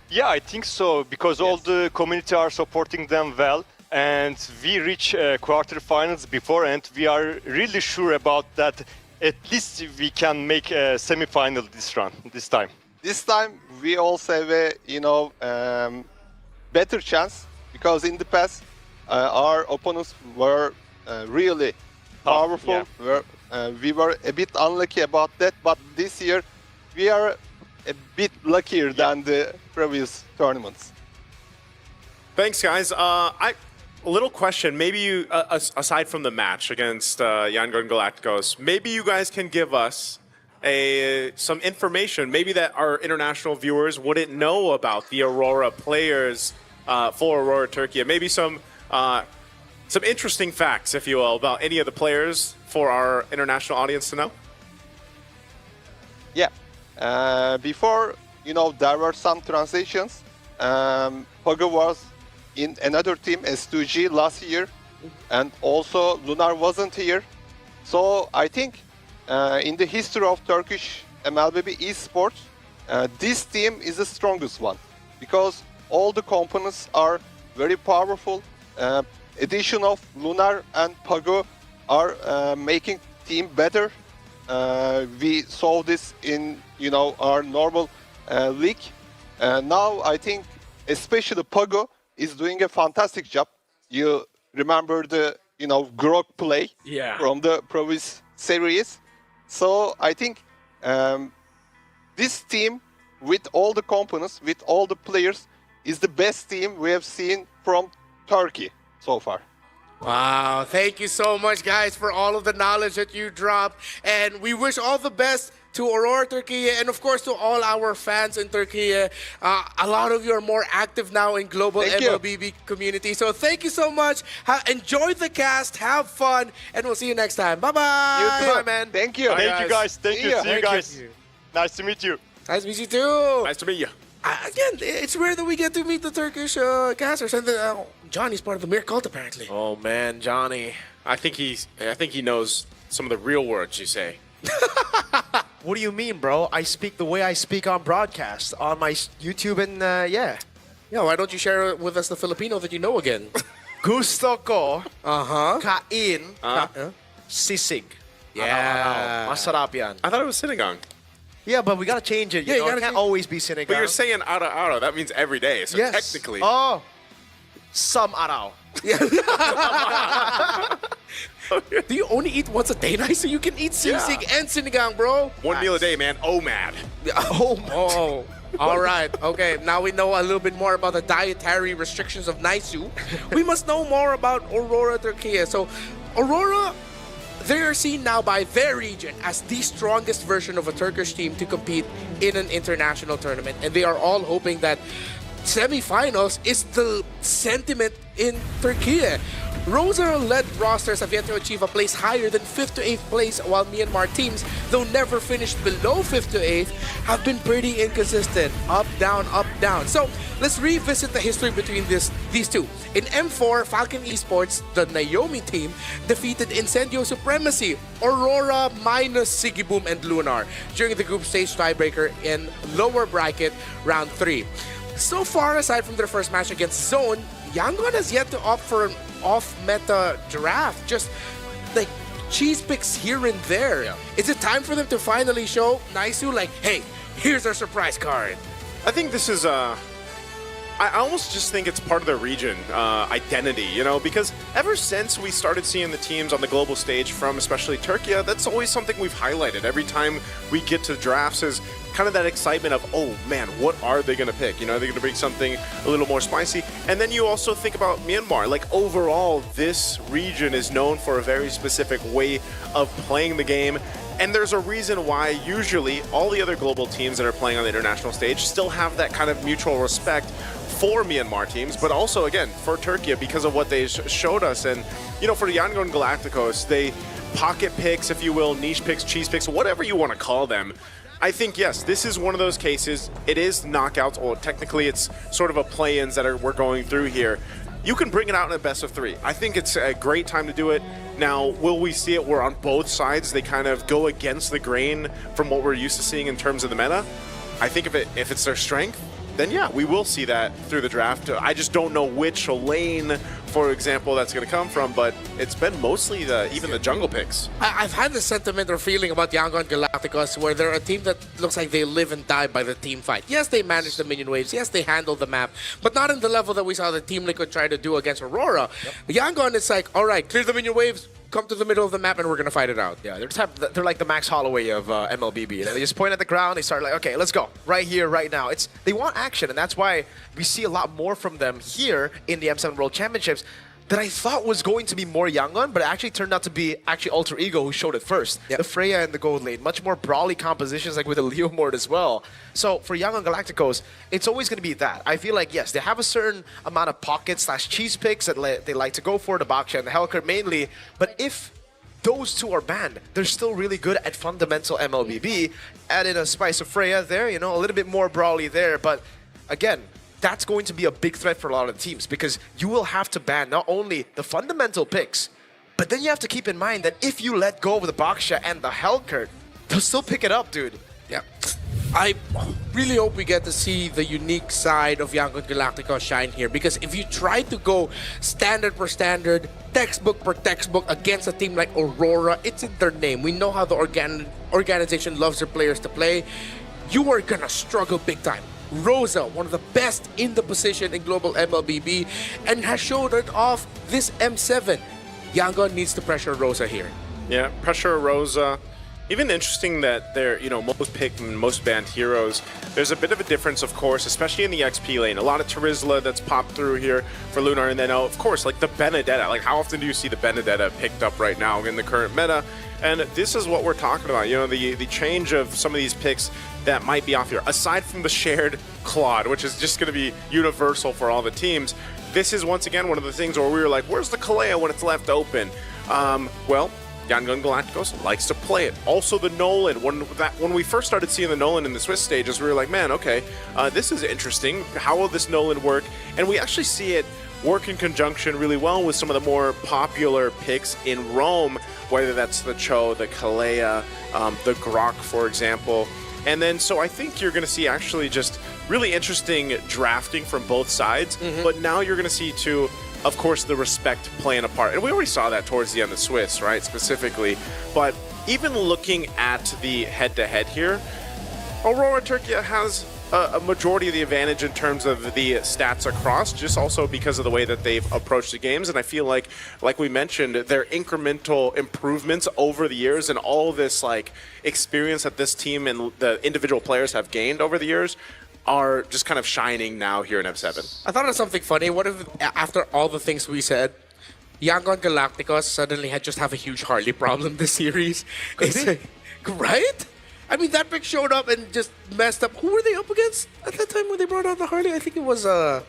Yeah, I think so because all the community are supporting them well. And we reach quarterfinals before, and we are really sure about that. At least we can make a semi-final this time. This time we also have a better chance, because in the past our opponents were really powerful. We were a bit unlucky about that, but this year we are a bit luckier than the previous tournaments. Thanks, guys. A little question. Maybe you, aside from the match against Yangon Galacticos, maybe you guys can give us some information, maybe that our international viewers wouldn't know about the Aurora players for Aurora Turkey. Maybe some interesting facts, if you will, about any of the players for our international audience to know. Yeah. Before, there were some transitions. Pogo was in another team, S2G, last year, and also Lunar wasn't here. So I think in the history of Turkish MLBB esports, this team is the strongest one, because all the components are very powerful. Addition of Lunar and Pogo are making team better. We saw this in our normal league. Now I think especially Pogo is doing a fantastic job. You remember the Grok play from the previous series. So I think this team, with all the components, with all the players, is the best team we have seen from Turkey so far. Wow, thank you so much, guys, for all of the knowledge that you dropped. And we wish all the best to Aurora Turkey, and of course to all our fans in Turkey. A lot of you are more active now in global MLBB community. So thank you so much. Enjoy the cast, have fun, and we'll see you next time. Bye-bye. You too. Bye, man. Thank you. Thank you guys. Thank you. See you guys. Nice to meet you. Nice to meet you too. Nice to meet you. Again, it's rare that we get to meet the Turkish cast or something. Johnny's part of the Mir cult, apparently. Oh man, Johnny. I think he knows some of the real words you say. What do you mean, bro? I speak the way I speak on broadcast, on my YouTube, and yeah. Yeah, why don't you share with us the Filipino that you know again? Gusto ko kain sisig. Yeah. Masarap yan. I thought it was sinigang. Yeah, but we gotta change it. You can't always be sinigang. But you're saying ara-ara. That means every day. So technically. Oh, some araw. Do you only eat once a day, Nice? So you can eat sisig and sinigang, bro. One meal a day, man. Oh, mad. Oh. All right. Okay. Now we know a little bit more about the dietary restrictions of Naisu. We must know more about Aurora, Turkey. So, Aurora, they are seen now by their region as the strongest version of a Turkish team to compete in an international tournament, and they are all hoping that semifinals is the sentiment in Turkey. Rosa-led rosters have yet to achieve a place higher than 5th to 8th place, while Myanmar teams, though never finished below 5th to 8th, have been pretty inconsistent. Up, down, up, down. So, let's revisit the history between these two. In M4, Falcon Esports, the Naomi team, defeated Incendio Supremacy, Aurora minus Sigiboom and Lunar, during the group stage tiebreaker in lower bracket round 3. So far, aside from their first match against Zone, Yangon has yet to opt for an off-meta draft, just like cheese picks here and there. Yeah. Is it time for them to finally show Naisu, like, hey, here's our surprise card? I think this is I almost just think it's part of the region identity, you know, because ever since we started seeing the teams on the global stage from especially Turkey, that's always something we've highlighted. Every time we get to drafts is kind of that excitement of, oh man, what are they going to pick? You know, are they going to bring something a little more spicy? And then you also think about Myanmar. Like, overall, this region is known for a very specific way of playing the game. And there's a reason why usually all the other global teams that are playing on the international stage still have that kind of mutual respect for Myanmar teams, but also, again, for Turkey because of what they showed us. And, you know, for Yangon Galacticos, they pocket picks, if you will, niche picks, cheese picks, whatever you want to call them. I think, yes, this is one of those cases. It is knockouts, or technically it's sort of a play-ins that we're going through here. You can bring it out in a best of 3. I think it's a great time to do it. Now, will we see it where on both sides they kind of go against the grain from what we're used to seeing in terms of the meta? I think if it's their strength, then yeah, we will see that through the draft. I just don't know which lane, for example, that's going to come from, but it's been mostly even the jungle picks. I've had this sentiment or feeling about Yangon Galacticos where they're a team that looks like they live and die by the team fight. Yes, they manage the minion waves. Yes, they handle the map, but not in the level that we saw the Team Liquid try to do against Aurora. Yep. Yangon, it's like, all right, clear the minion waves, come to the middle of the map, and we're going to fight it out. Yeah, they're like the Max Holloway of MLBB. They just point at the ground, they start like, okay, let's go. Right here, right now. They want action, and that's why we see a lot more from them here in the M7 World Championships that I thought was going to be more Yangon, but it actually turned out to be actually Alter Ego who showed it first. Yep. The Freya and the gold lane, much more brawly compositions like with the Leomord as well. So for Yangon Galacticos, it's always going to be that. I feel like, yes, they have a certain amount of pocket/cheese picks that they like to go for, the Baksha and the Hellcurt mainly, but if those two are banned, they're still really good at fundamental MLBB. Add in a spice of Freya there, you know, a little bit more brawly there, but again, that's going to be a big threat for a lot of teams because you will have to ban not only the fundamental picks, but then you have to keep in mind that if you let go of the Baksha and the Hellcurt, they'll still pick it up, dude. Yeah. I really hope we get to see the unique side of Yangon Galacticos shine here, because if you try to go standard per standard, textbook per textbook against a team like Aurora, it's in their name. We know how the organization loves their players to play. You are gonna struggle big time. Rosa, one of the best in the position in global MLBB, and has showed it off this M7. Yangon needs to pressure Rosa here. Yeah, pressure Rosa. Even interesting that they're, you know, most picked and most banned heroes. There's a bit of a difference, of course, especially in the XP lane. A lot of Terizla that's popped through here for Lunar, and then, of course, like the Benedetta. Like, how often do you see the Benedetta picked up right now in the current meta? And this is what we're talking about, you know, the change of some of these picks that might be off here. Aside from the shared Claude, which is just going to be universal for all the teams, this is once again one of the things where we were like, where's the Kalea when it's left open? Well, Yangon Galacticos likes to play it. Also the Nolan, when we first started seeing the Nolan in the Swiss stages, we were like, man, okay, this is interesting. How will this Nolan work? And we actually see it work in conjunction really well with some of the more popular picks in Rome, whether that's the Cho, the Kalea, the Grok, for example. And then, so I think you're going to see actually just really interesting drafting from both sides, but now you're going to see too, of course, the respect playing a part. And we already saw that towards the end of Swiss, right, specifically. But even looking at the head-to-head here, Aurora Turkey has a majority of the advantage in terms of the stats across, just also because of the way that they've approached the games. And I feel like we mentioned, their incremental improvements over the years and all this like experience that this team and the individual players have gained over the years are just kind of shining now here in M7. I thought of something funny. What if, after all the things we said, Yangon Galacticos suddenly just have a huge Harley problem this series? Right? I mean, that pick showed up and just messed up. Who were they up against at that time when they brought out the Harley? I think it was it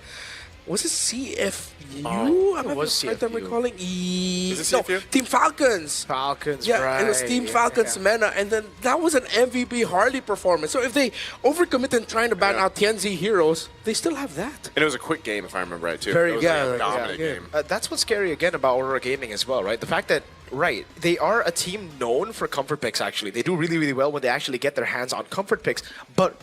CFU? It was CFU. I'm recalling. Is it CFU? Team Falcons. Falcons, yeah, right. It was Team Falcons Mena, and then that was an MVP Harley performance. So if they overcommit and trying to ban out TNZ heroes, they still have that. And it was a quick game, if I remember right, too. Very it was a dominant game. That's what's scary again about Aurora Gaming as well, right? The fact that, right, they are a team known for comfort picks, actually. They do really, really well when they actually get their hands on comfort picks, but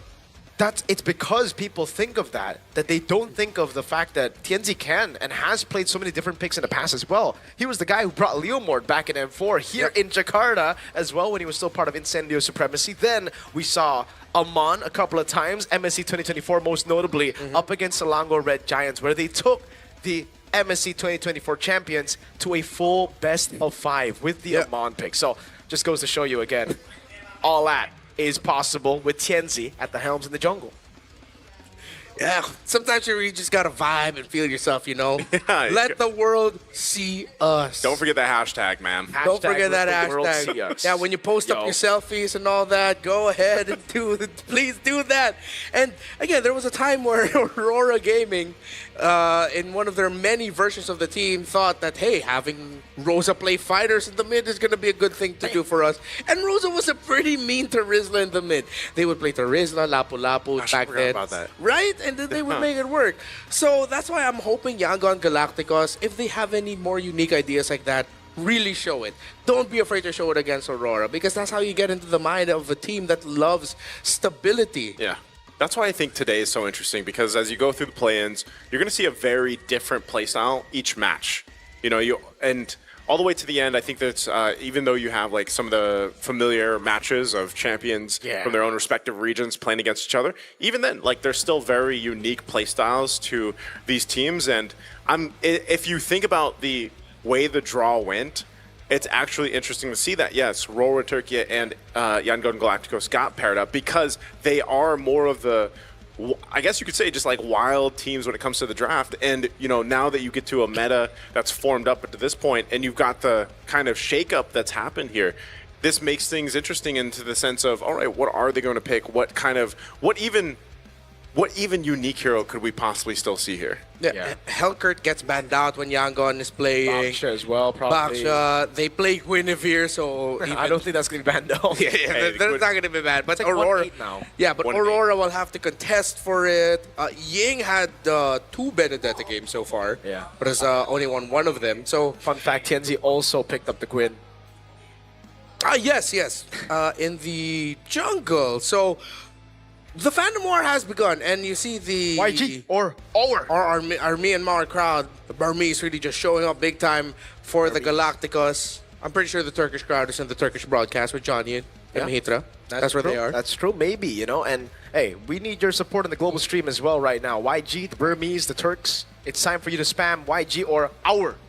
it's because people think of that they don't think of the fact that TNZ can and has played so many different picks in the past as well. He was the guy who brought Leomord back in M4 here in Jakarta as well when he was still part of Incendio Supremacy. Then we saw Amon a couple of times, MSC 2024 most notably, up against Selangor Red Giants, where they took the MSC 2024 champions to a full best of 5 with the Amon pick. So just goes to show you again, all that is possible with Tienzi at the helms in the jungle. Yeah, sometimes you really just gotta vibe and feel yourself, you know? Let the world see us. Don't forget that hashtag, man. Don't forget that hashtag. Yeah, when you post up your selfies and all that, go ahead and please do that. And again, there was a time where Aurora Gaming, in one of their many versions of the team, thought that, hey, having Rosa play fighters in the mid is gonna be a good thing to do for us. And Rosa was a pretty mean Terizla in the mid. They would play Terizla, Lapu-Lapu back then. About that. Right? And then they would make it work. So that's why I'm hoping Yangon Galacticos, if they have any more unique ideas like that, really show it. Don't be afraid to show it against Aurora, because that's how you get into the mind of a team that loves stability. Yeah. That's why I think today is so interesting, because as you go through the play-ins, you're going to see a very different playstyle each match. You know, and all the way to the end, I think that's even though you have like some of the familiar matches of champions from their own respective regions playing against each other, even then, like, there's still very unique playstyles to these teams. And if you think about the way the draw went, it's actually interesting to see that, yes, Aurora Turkey and Yangon Galacticos got paired up, because they are more of the, I guess you could say, just like wild teams when it comes to the draft. And, you know, now that you get to a meta that's formed up to this point, and you've got the kind of shakeup that's happened here, this makes things interesting into the sense of, all right, what are they going to pick? What even unique hero could we possibly still see here? Yeah. Hellkurt gets banned out when Yangon is playing. Baksha as well, probably. Baksha, they play Guinevere, so I don't think that's going to be banned out. They're not going to be banned. But like Aurora, 1-8 now. Yeah, but Aurora will have to contest for it. Ying had 2 Benedetta games so far, but has only won 1 of them. So fun fact, Tienzi also picked up the Gwyn. Yes. In the jungle. So the fandom war has begun, and you see the YG or our Myanmar crowd. The Burmese really just showing up big time for the Galacticos. I'm pretty sure the Turkish crowd is in the Turkish broadcast with Johnny and Mahitra. That's where true. they are. That's true, maybe, you know. And hey, we need your support in the global stream as well right now. YG, the Burmese, the Turks. It's time for you to spam YG or AUR.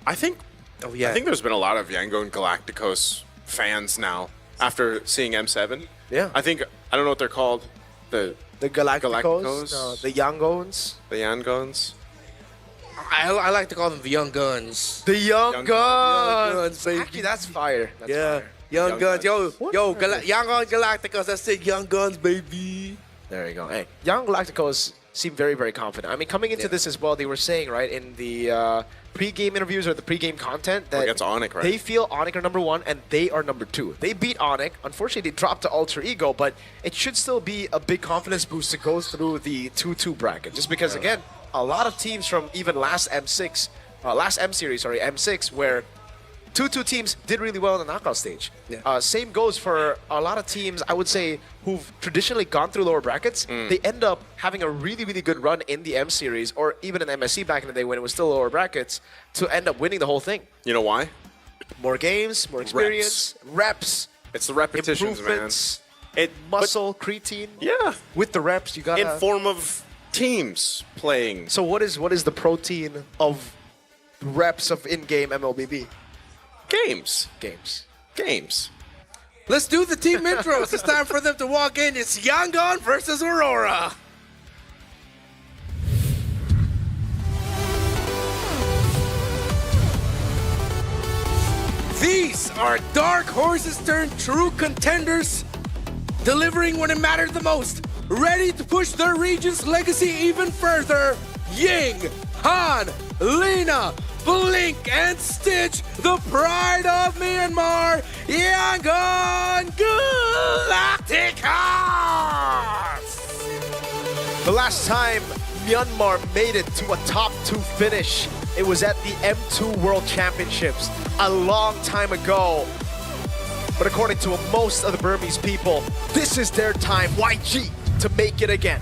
I think there's been a lot of Yangon Galacticos fans now after seeing M7. Yeah. I don't know what they're called. The Galacticos? The Yangons? The Yangons? I like to call them the Young Guns. The Young Guns, baby. Actually, that's fire. That's fire. Young Guns. Yangon Galacticos, that's it. Young Guns, baby. There you go. Hey, Young Galacticos seem very, very confident. I mean, coming into this as well, they were saying, right, in the pre-game interviews or the pre-game content that against ONIC, right? They feel ONIC are number 1 and they are number 2. They beat ONIC. Unfortunately, they dropped to Alter Ego, but it should still be a big confidence boost to go through the 2-2 bracket. Just because, again, a lot of teams from even last M series, M6, where 2-2 teams did really well in the knockout stage. Same goes for a lot of teams, I would say, who've traditionally gone through lower brackets. They end up having a really, really good run in the M series, or even in MSC back in the day when it was still lower brackets, to end up winning the whole thing. You know why? More games, more experience, reps. It's the repetitions, man. Muscle, creatine. Yeah. With the reps, you got in form of teams playing. So what is the protein of reps of in-game MLBB? Games. Let's do the team intros. It's time for them to walk in. It's Yangon versus Aurora. These are dark horses turned true contenders, delivering when it mattered the most, ready to push their region's legacy even further. Ying, Han, Lina, Blink, and Stitch, the pride of Myanmar, Yangon Galacticos! The last time Myanmar made it to a top 2 finish, it was at the M2 World Championships a long time ago. But according to most of the Burmese people, this is their time, YG, to make it again.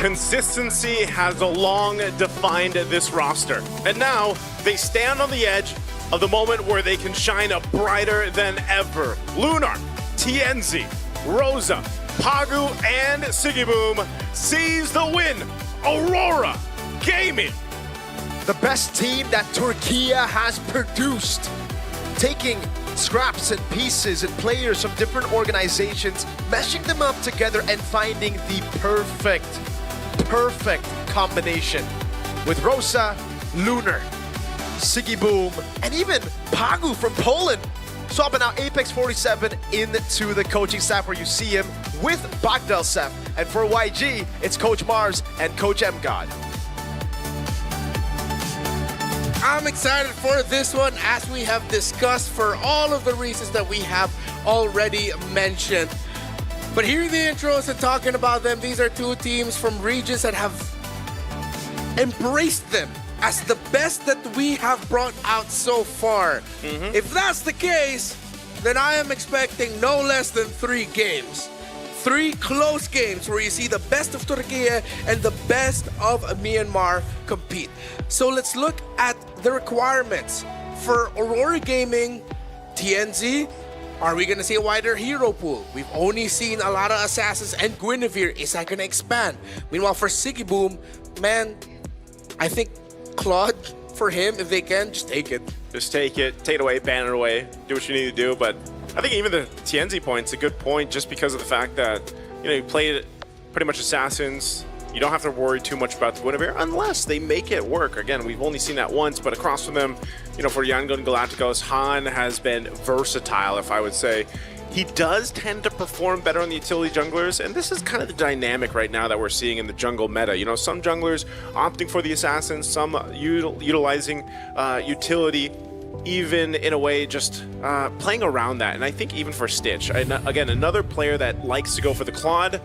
Consistency has long defined this roster. And now they stand on the edge of the moment where they can shine brighter than ever. Lunar, TNZ, Rosa, Pagu, and Sigiboom seize the win. Aurora Gaming. The best team that Turkey has produced. Taking scraps and pieces and players from different organizations, meshing them up together and finding the perfect combination. With Rosa, Lunar, Sigiboom, and even Pagu from Poland swapping out Apex 47 into the coaching staff where you see him with Bagdelsef. And for YG, it's Coach Mars and Coach M-God. I'm excited for this one, as we have discussed for all of the reasons that we have already mentioned. But hearing the intros and talking about them, these are two teams from regions that have embraced them as the best that we have brought out so far. If that's the case, then I am expecting no less than 3 games. 3 close games where you see the best of Turkey and the best of Myanmar compete. So let's look at the requirements. For Aurora Gaming, TNZ, are we going to see a wider hero pool? We've only seen a lot of assassins and Guinevere. Is that going to expand? Meanwhile, for Sigiboom, man, I think Claude, for him, if they can, just take it. Just take it away, ban it away, do what you need to do. But I think even the TNZ point's a good point just because of the fact that, you played pretty much assassins. You don't have to worry too much about the Guinevere unless they make it work. Again, we've only seen that once, but across from them, for Yangon Galacticos, Han has been versatile, if I would say. He does tend to perform better on the utility junglers, and this is kind of the dynamic right now that we're seeing in the jungle meta. Some junglers opting for the assassins, some utilizing utility, even in a way just playing around that. And I think even for Stitch, again, another player that likes to go for the Claude.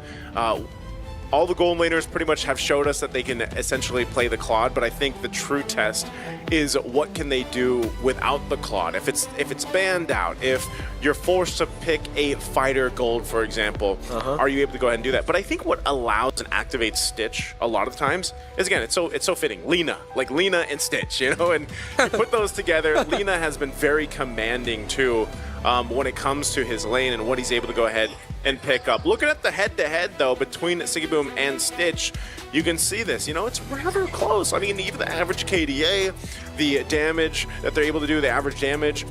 All the gold laners pretty much have showed us that they can essentially play the Claude, but I think the true test is what can they do without the Claude. If it's banned out, if you're forced to pick a fighter gold, for example, are you able to go ahead and do that? But I think what allows and activates Stitch a lot of times is, again, it's so fitting. Lina and Stitch, and you put those together. Lina has been very commanding too when it comes to his lane and what he's able to go ahead and pick up. Looking at the head-to-head, though, between Sigiboom and Stitch, you can see this. It's rather close. I mean, even the average KDA, the damage that they're able to do, the average damage,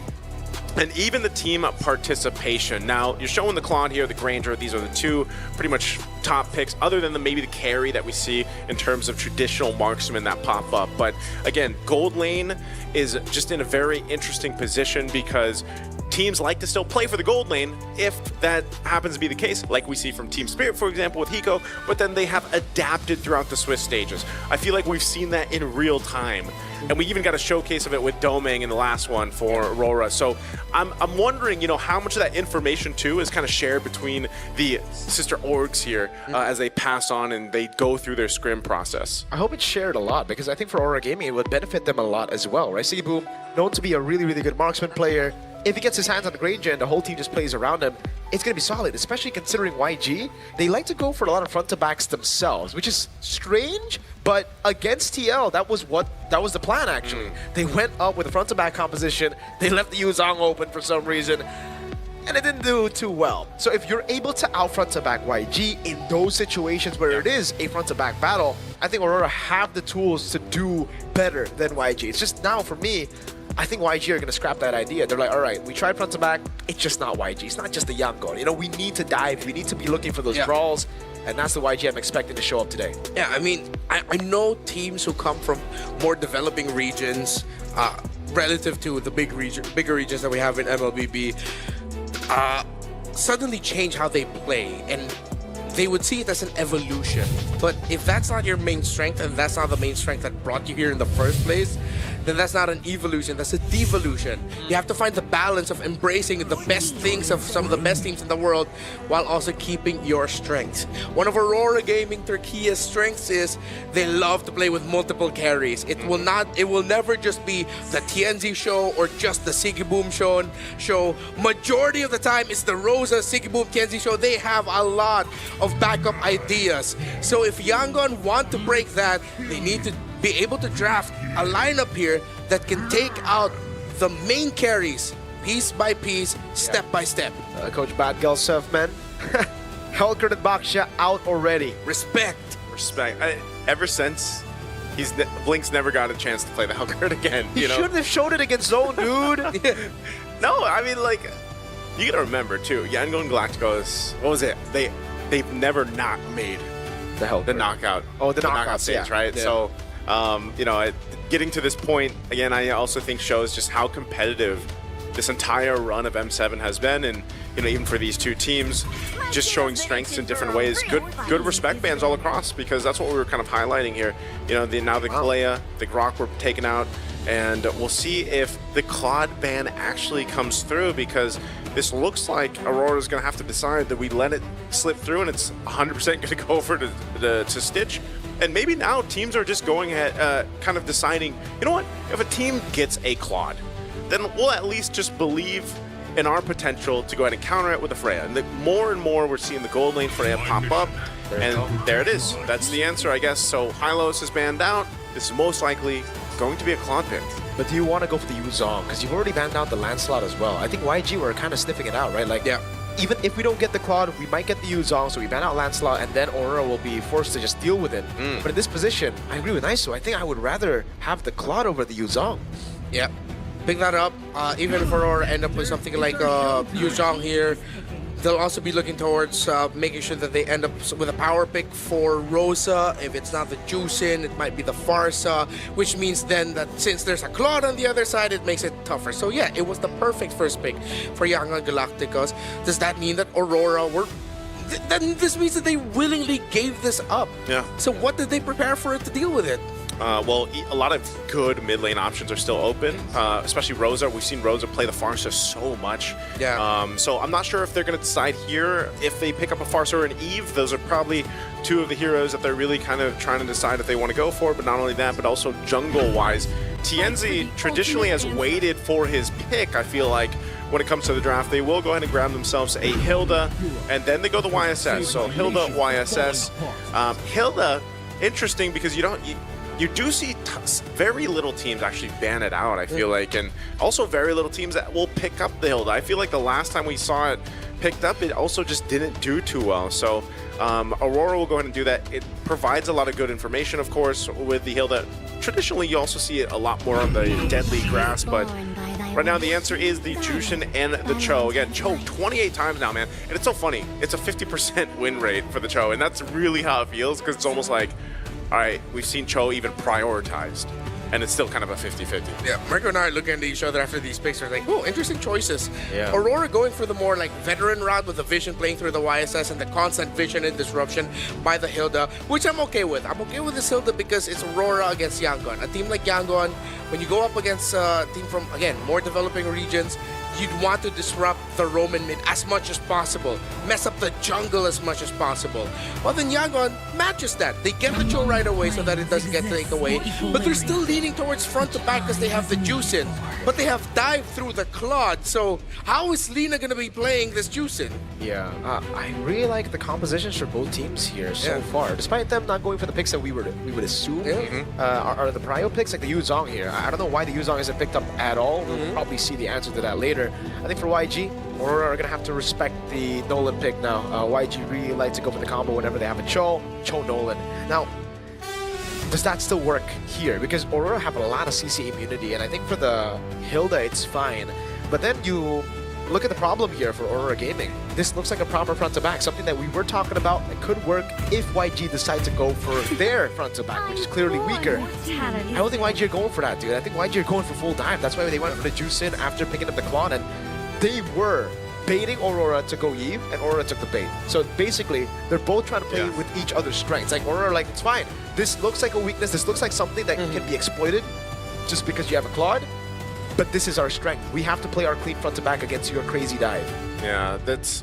and even the team participation. Now, you're showing the Claude here, the Granger. These are the 2 pretty much top picks, other than maybe the carry that we see in terms of traditional marksmen that pop up. But again, Gold Lane is just in a very interesting position because teams like to still play for the gold lane if that happens to be the case, like we see from Team Spirit, for example, with Hiko, but then they have adapted throughout the Swiss stages. I feel like we've seen that in real time. And we even got a showcase of it with Domeng in the last one for Aurora. So I'm wondering, how much of that information, too, is kind of shared between the sister orgs here as they pass on and they go through their scrim process. I hope it's shared a lot because I think for Aurora Gaming, it would benefit them a lot as well, right? Sigiboom, known to be a really, really good marksman player. If he gets his hands on the Granger and the whole team just plays around him, it's going to be solid, especially considering YG. They like to go for a lot of front-to-backs themselves, which is strange, but against TL, that was the plan, actually. They went up with a front-to-back composition. They left the Yuzong open for some reason. and it didn't do too well. So if you're able to out front-to-back YG in those situations where it is a front-to-back battle, I think Aurora have the tools to do better than YG. It's just now, for me, I think YG are going to scrap that idea. They're like, all right, we tried front-to-back, it's just not YG. It's not just the Yangon. You know, we need to dive. We need to be looking for those brawls, and that's the YG I'm expecting to show up today. Yeah, I mean, I know teams who come from more developing regions, relative to the bigger regions that we have in MLBB, suddenly change how they play, and they would see it as an evolution. But if that's not your main strength, and that's not the main strength that brought you here in the first place, then that's not an evolution, that's a devolution. You have to find the balance of embracing the best things of some of the best teams in the world while also keeping your strengths. One of Aurora Gaming Turkey's strengths is they love to play with multiple carries. It will never just be the TNZ show or just the Sigiboom show. Majority of the time it's the Rosa, Sigiboom, TNZ show. They have a lot of backup ideas. So if Yangon want to break that, they need to be able to draft a lineup here that can take out the main carries piece by piece, step by step. Coach Badgal Surfman, Helker and Baksha out already. Respect. Ever since, Blink's never got a chance to play the Helker again. He shouldn't have showed it against Zone, dude. No, I mean, like, you gotta remember too, Yangon Galacticos, what was it? They've never not made the knockout. Oh, the knockout stage, right? Yeah. So, you know, getting to this point, again, I also think shows just how competitive this entire run of M7 has been, and you know, even for these two teams, just showing strengths in different ways. Good respect bans all across, because that's what we were kind of highlighting here. You know, now the Kalea, the Grok were taken out, and we'll see if the Claude ban actually comes through, because this looks like Aurora's going to have to decide that we let it slip through and it's 100% going to go over to Stitch. And maybe now teams are just going ahead, kind of deciding, you know what, if a team gets a Claude, then we'll at least just believe in our potential to go ahead and counter it with a Freya. And more and more we're seeing the gold lane Freya pop up, and there it is. That's the answer, I guess. So Hylos is banned out. This is most likely going to be a Claude pick. But do you want to go for the Yuzong? Because you've already banned out the Lancelot as well. I think YG were kind of sniffing it out, right? Like, even if we don't get the Claude, we might get the Yuzong, so we ban out Lancelot, and then Aurora will be forced to just deal with it. But in this position, I agree with Iso. I think I would rather have the Claude over the Yuzong. Yeah, pick that up. Even if Aurora end up with something like Yuzong here, they'll also be looking towards making sure that they end up with a power pick for Rosa. If it's not the Juicin, it might be the Farsa, which means then that since there's a Claude on the other side, it makes it tougher. So yeah, it was the perfect first pick for Yangon Galacticos. Does that mean that Aurora were... Then this means that they willingly gave this up. Yeah. So what did they prepare for it to deal with it? Well, a lot of good mid lane options are still open, especially Rosa. We've seen Rosa play the Farsa so much. Yeah. So I'm not sure if they're going to decide here if they pick up a Farsa or an Eve. Those are probably two of the heroes that they're really kind of trying to decide if they want to go for. But not only that, but also jungle-wise. TNZ traditionally has waited for his pick, I feel like. When it comes to the draft, they will go ahead and grab themselves a Hilda, and then they go the YSS. So Hilda, YSS. Hilda, interesting because you do see very little teams actually ban it out, I feel like, and also very little teams that will pick up the Hilda. I feel like the last time we saw it picked up, it also just didn't do too well. So Aurora will go ahead and do that. It provides a lot of good information, of course, with the Hilda. Traditionally, you also see it a lot more on the deadly grass, but right now the answer is the Jushin and the Cho. Again, Cho 28 times now, man. And it's so funny. It's a 50% win rate for the Cho, and that's really how it feels, because it's almost like, all right, we've seen Cho even prioritized, and it's still kind of a 50-50. Yeah, Marco and I are looking at each other after these picks. We're like, oh, interesting choices. Yeah. Aurora going for the more like veteran route with the Vision playing through the YSS and the constant Vision and disruption by the Hilda, which I'm okay with. I'm okay with this Hilda because it's Aurora against Yangon. A team like Yangon, when you go up against a team from, again, more developing regions, you'd want to disrupt the Roman mid as much as possible, mess up the jungle as much as possible. Well, then Yangon matches that. They get the Cho right away so that it doesn't get taken away, but they're still leaning towards front to back because they have the Juicin, but they have dive through the Claude. So how is Lina going to be playing this Juicin? Yeah, I really like the compositions for both teams here so far, despite them not going for the picks that we would assume are the prio picks, like the Yuzong here. I don't know why the Yuzong isn't picked up at all. We'll probably see the answer to that later. weaker. I think for YG, Aurora are going to have to respect the Nolan pick now. YG really likes to go for the combo whenever they have a Cho Nolan. Now, does that still work here? Because Aurora have a lot of CC immunity, and I think for the Hilda, it's fine. But then you look at the problem here for Aurora Gaming. This looks like a proper front-to-back, something that we were talking about that could work if YG decides to go for their front-to-back, which is clearly weaker. I don't think YG are going for that, dude. I think YG are going for full dive. That's why they went for the juice in after picking up the Klon, and they were baiting Aurora to go Eve, and Aurora took the bait. So basically, they're both trying to play with each other's strengths. Like Aurora, like, it's fine. This looks like a weakness. This looks like something that can be exploited just because you have a Claude. But this is our strength. We have to play our clean front to back against your crazy dive. Yeah, that's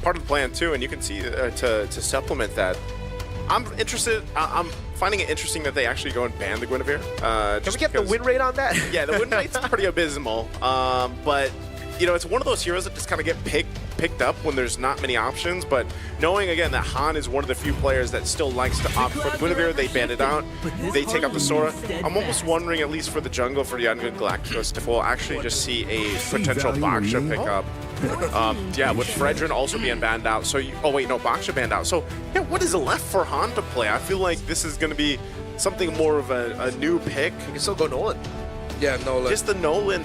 part of the plan too, and you can see to supplement that. I'm interested. I'm finding it interesting that they actually go and ban the Guinevere. Can we get the win rate on that? Yeah, the win rate's pretty abysmal. But you know, it's one of those heroes that just kind of get picked up when there's not many options. But knowing again that Han is one of the few players that still likes to opt for the Guinevere, they ban it out. They take out the Sora. I'm almost wondering, at least for the jungle for Yangon Galacticos, if we'll actually just see a potential Baksha pickup. Yeah, with Fredrin also being banned out. So oh wait, no, Baksha banned out. So yeah, what is left for Han to play? I feel like this is going to be something more of a new pick. You can still go Nolan. Yeah, Nolan. Just the Nolan.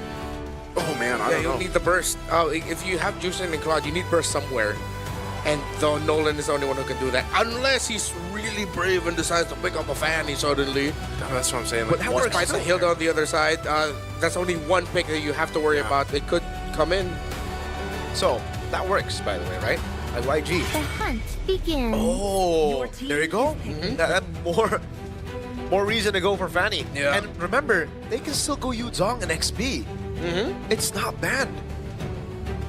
Oh man, I don't know. You need the burst. If you have Juicing and Cloud, you need burst somewhere. And though Nolan is the only one who can do that. Unless he's really brave and decides to pick up a Fanny suddenly. No, that's what I'm saying. But once fights a Hilda on the other side, that's only one pick that you have to worry about. It could come in. So, that works, by the way, right? Like YG. The hunt begins. Oh, there you go. That more reason to go for Fanny. Yeah. And remember, they can still go Yuzong and XB. It's not bad.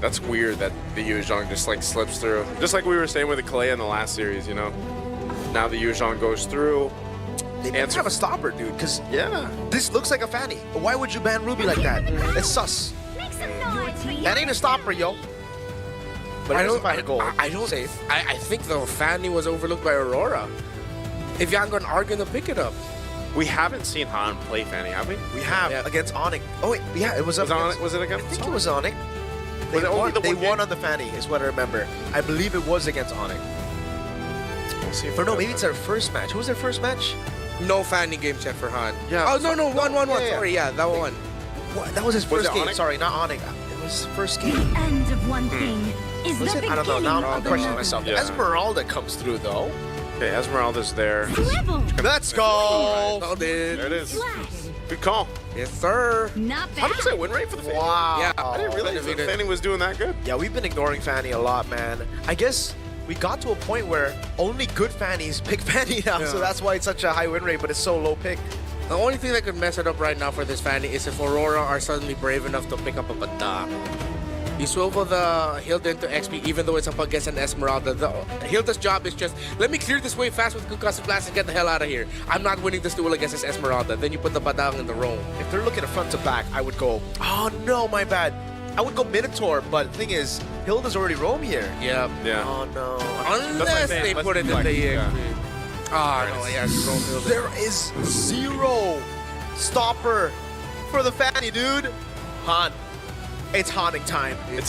That's weird that the Yuzhong just like slips through. Just like we were saying with the Clay in the last series, you know. Now the Yuzhong goes through. They don't have a stopper, dude, because this looks like a Fanny. Why would you ban Ruby like that? It's sus. That ain't a stopper, yo. But I don't I think the Fanny was overlooked by Aurora. If Yangon are gonna pick it up. We haven't seen Han play Fanny, have we? We have against ONIC. Oh wait, yeah, it was ONIC. Was it against? I think it was ONIC. They won on the Fanny, is what I remember. I believe it was against ONIC. We'll see. Or no, maybe it's their first match. Who was their first match? No Fanny game chat for Han. Yeah. Oh no, 1-1-1. Sorry, yeah, that one. What? That was his first game. ONIC? Sorry, not ONIC. It was his first game. The end of one thing is Was the it? beginning I don't know. Now I'm of questioning another. myself. Yeah. Esmeralda comes through though. Okay, Esmeralda's there. Swivel. Let's go. Oh, There it is. Slash. Good call. Yes, sir. Not bad. 100% win rate for the Fanny. Wow. Yeah, I didn't realize that Fanny was doing that good. Yeah, we've been ignoring Fanny a lot, man. I guess we got to a point where only good Fannies pick Fanny now, so that's why it's such a high win rate, but it's so low pick. The only thing that could mess it up right now for this Fanny is if Aurora are suddenly brave enough to pick up a Bata. You swivel the Hilda into XP even though it's up against an Esmeralda. The Hilda's job is just, let me clear this way fast with Concussive Blast and get the hell out of here. I'm not winning this duel against this Esmeralda. Then you put the Badang in the roam. If they're looking at front to back, I would go, oh no, my bad. I would go Minotaur, but the thing is, Hilda's already roam here. Yeah. Oh no. Unless they put it in the EXP. Ah, no, yeah, roam Hilda. There is zero stopper for the Fanny, dude. Han. It's Haning time. It's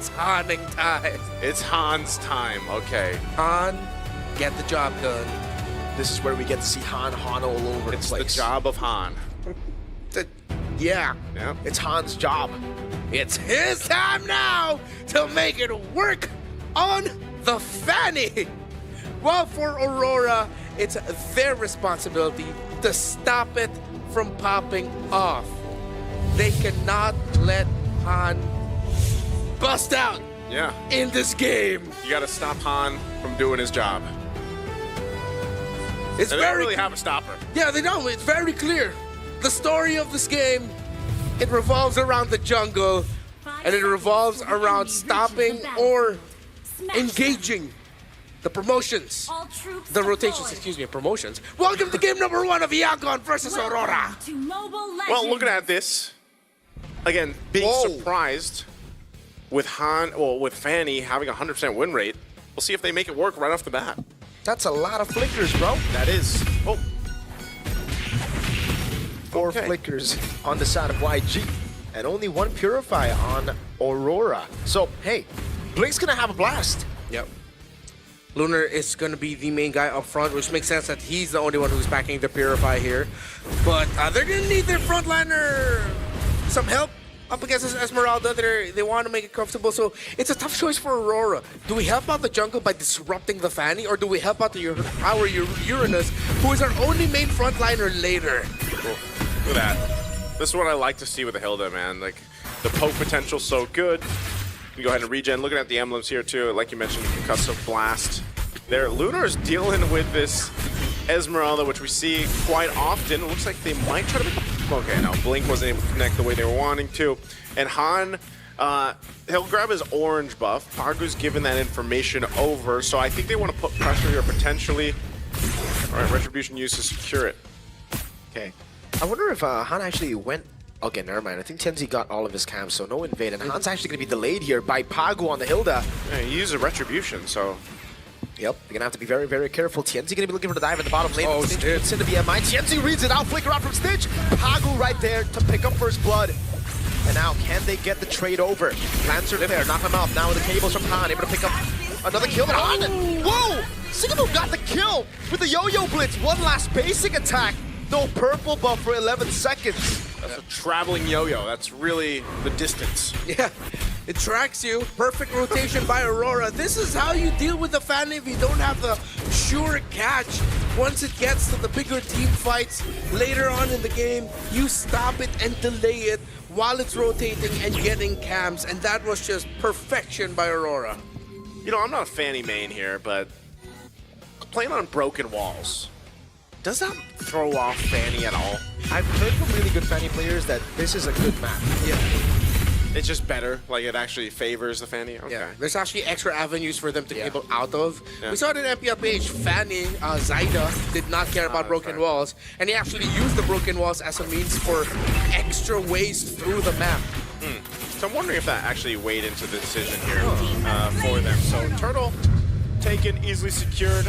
Haning time. It's Han's time. Okay. Han, get the job done. This is where we get to see Han all over It's the the place. job of Han. Yeah. Yeah. It's Han's job. It's his time now to make it work on the Fanny. Well, for Aurora, it's their responsibility to stop it from popping off. They cannot let Han bust out in this game. You got to stop Han from doing his job. It's They don't really have a stopper. Yeah, they don't. It's very clear. The story of this game, it revolves around the jungle, and it revolves around stopping or engaging the promotions. The rotations, excuse me, promotions. Welcome to game number 1 of Yangon versus Aurora. Well, looking at this, again, being surprised with with Fanny having a 100% win rate. We'll see if they make it work right off the bat. That's a lot of flickers, bro. That is. Oh. 4 flickers on the side of YG. and only one Purify on Aurora. So, hey, Blink's gonna have a blast. Yep. Lunar is going to be the main guy up front, which makes sense that he's the only one who's backing the Purify here. But they're going to need their frontliner some help up against Esmeralda. They want to make it comfortable, so it's a tough choice for Aurora. Do we help out the jungle by disrupting the Fanny, or do we help out our Uranus, who is our only main frontliner later? Cool. Look at that. This is what I like to see with the Hilda, man. Like, the poke potential's so good. You can go ahead and regen. Looking at the emblems here too, like you mentioned, concussive blast. There, Lunar's dealing with this Esmeralda, which we see quite often. It looks like they might try to make a... Okay, now Blink wasn't able to connect the way they were wanting to. And Han, he'll grab his orange buff. Pagu's given that information over, so I think they want to put pressure here potentially. All right, Retribution used to secure it. Okay. I wonder if Han actually went... Okay, never mind. I think Tianzi got all of his camps, so no invade. And Han's actually going to be delayed here by Pagu on the Hilda. Yeah, he used a Retribution, so... Yep, they're going to have to be very, very careful. Tianzi going to be looking for the dive at the bottom lane. Oh, Stitch puts into BMI. Tianzi reads it out, flicker out from Stitch. Pagu right there to pick up first blood. And now, can they get the trade over? Lancer there, knock him out. Now with the cables from Han, able to pick up another kill. And Han, whoa! Sigamo got the kill with the yo-yo blitz. One last basic attack. No purple buff for 11 seconds. That's a traveling yo-yo. That's really the distance. Yeah, it tracks you. Perfect rotation by Aurora. This is how you deal with the Fanny if you don't have the sure catch. Once it gets to the bigger team fights later on in the game, you stop it and delay it while it's rotating and getting cams, and that was just perfection by Aurora. You know, I'm not a Fanny main here, but playing on broken walls, does that throw off Fanny at all? I've heard from really good Fanny players that this is a good map. Yeah. It's just better, like it actually favors the Fanny? Okay. Yeah, there's actually extra avenues for them to be able out of. Yeah. We saw it in MPLPH, Fanny, Zyda did not care about broken walls, and he actually used the broken walls as a means for extra ways through the map. So I'm wondering if that actually weighed into the decision here for them. So Turtle taken, easily secured.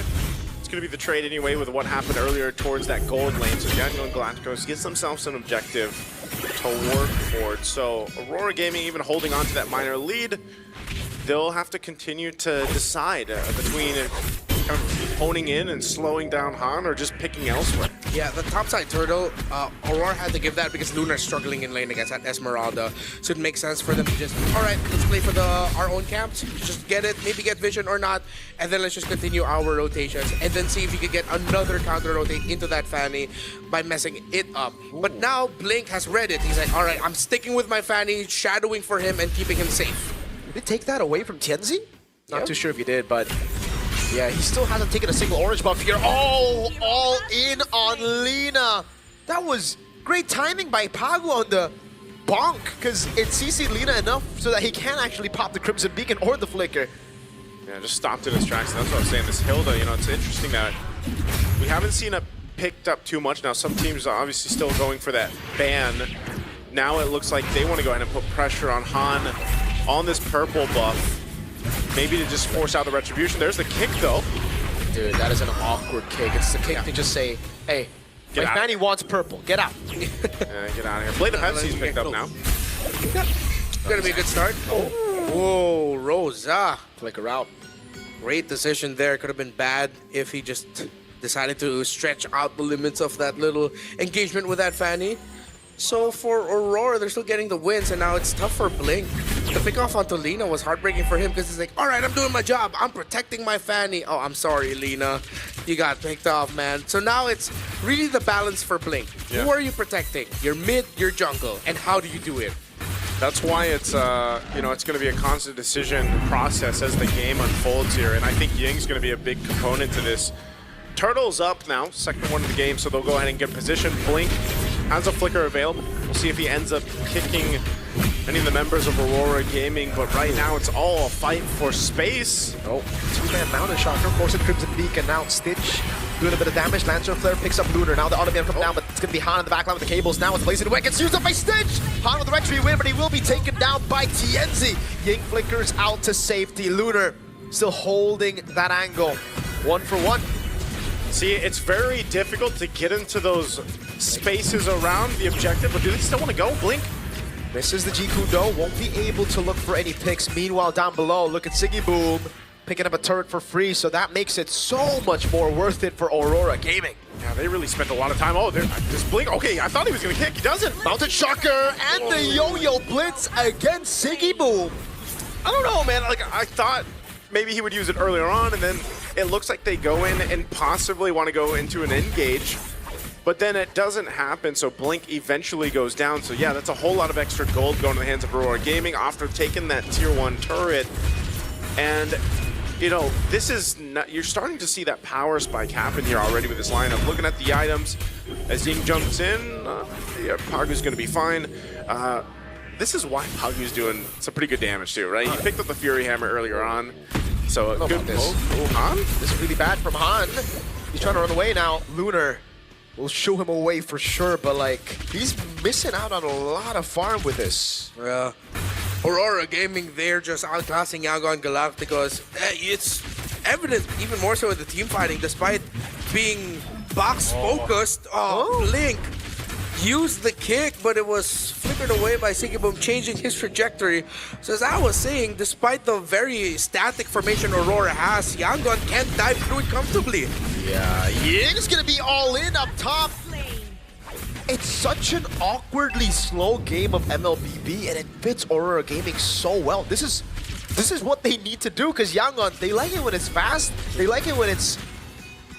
It's going to be the trade anyway with what happened earlier towards that gold lane. So Yangon Galacticos gets themselves an objective to work towards. So Aurora Gaming even holding on to that minor lead. They'll have to continue to decide between kind of honing in and slowing down Han or just picking elsewhere. Yeah, the topside Turtle, Aurora had to give that because Lunar's struggling in lane against that Esmeralda. So it makes sense for them to just, all right, let's play for our own camps. Just get it, maybe get vision or not, and then let's just continue our rotations and then see if we can get another counter rotate into that Fanny by messing it up. Ooh. But now Blink has read it. He's like, all right, I'm sticking with my Fanny, shadowing for him and keeping him safe. Did it take that away from Tianzi? Not too sure if he did, but yeah, he still hasn't taken a single orange buff here. Oh, all in on Lina. That was great timing by Pagu on the bonk, because it CC'd Lina enough so that he can actually pop the Crimson Beacon or the Flicker. Yeah, just stopped in his tracks. That's what I'm saying. This Hilda, you know, it's interesting that we haven't seen it picked up too much. Now, some teams are obviously still going for that ban. Now it looks like they want to go ahead and put pressure on Han on this purple buff. Maybe to just force out the Retribution. There's the kick, though. Dude, that is an awkward kick. It's the kick to just say, hey, my Fanny wants purple. Get out. Yeah, get out of here. Blade of Pepsi's picked up now. Gonna be a good start. Whoa, Rosa. Flicker out. Great decision there. Could have been bad if he just decided to stretch out the limits of that little engagement with that Fanny. So for Aurora, they're still getting the wins, and now it's tough for Blink. The pick off onto Lina was heartbreaking for him because he's like, all right, I'm doing my job. I'm protecting my Fanny. Oh, I'm sorry, Lina. You got picked off, man. So now it's really the balance for Blink. Yeah. Who are you protecting? Your mid, your jungle, and how do you do it? That's why it's, you know, it's going to be a constant decision process as the game unfolds here, and I think Ying's going to be a big component to this. Turtle's up now, second one of the game, so they'll go ahead and get position. Blink has a Flicker available. We'll see if he ends up kicking any of the members of Aurora Gaming, but right now it's all a fight for space. Oh, two-man Mountain Shocker, forcing Crimson Beacon. Now Stitch doing a bit of damage. Lancer Flare picks up Lunar. Now the auto-man comes down, but it's going to be Han in the backline with the cables. Now it's Blazing Away. Gets used up by Stitch. Han with the retry win, but he will be taken down by Tianzi. Ying flickers out to safety. Lunar still holding that angle. 1 for 1. See, it's very difficult to get into those spaces around the objective, but do they still want to go? Blink Misses the G Kudo, won't be able to look for any picks. Meanwhile, down below, look at ChezyGaming picking up a turret for free, so that makes it so much more worth it for Aurora Gaming. Yeah, they really spent a lot of time. Oh, this Blink. Okay, I thought he was going to kick. He doesn't. Mounted Shocker and the Yo-Yo Blitz against ChezyGaming. I don't know, man. Like, I thought maybe he would use it earlier on, and then it looks like they go in and possibly want to go into an engage. But then it doesn't happen, so Blink eventually goes down. So yeah, that's a whole lot of extra gold going to the hands of Aurora Gaming after taking that tier 1 turret. And, you know, this is not, you're starting to see that power spike happen here already with this lineup. Looking at the items, as Ying jumps in, yeah, Pagu's going to be fine. This is why Pagu's doing some pretty good damage too, right? He picked up the Fury Hammer earlier on, so a good move. Oh, Han? This is really bad from Han. He's trying to run away now. Lunar will shoo him away for sure, but like, he's missing out on a lot of farm with this. Yeah. Aurora Gaming, they're just outclassing Yangon Galacticos. It's evident even more so in the team fighting, despite being box-focused. Blink used the kick, but it was flickered away by ChezyGaming, changing his trajectory. So as I was saying, despite the very static formation Aurora has, Yangon can't dive through it comfortably. Yeah, Ying's gonna be all in up top. It's such an awkwardly slow game of MLBB, and it fits Aurora Gaming so well. This is what they need to do, because Yangon, they like it when it's fast, they like it when it's,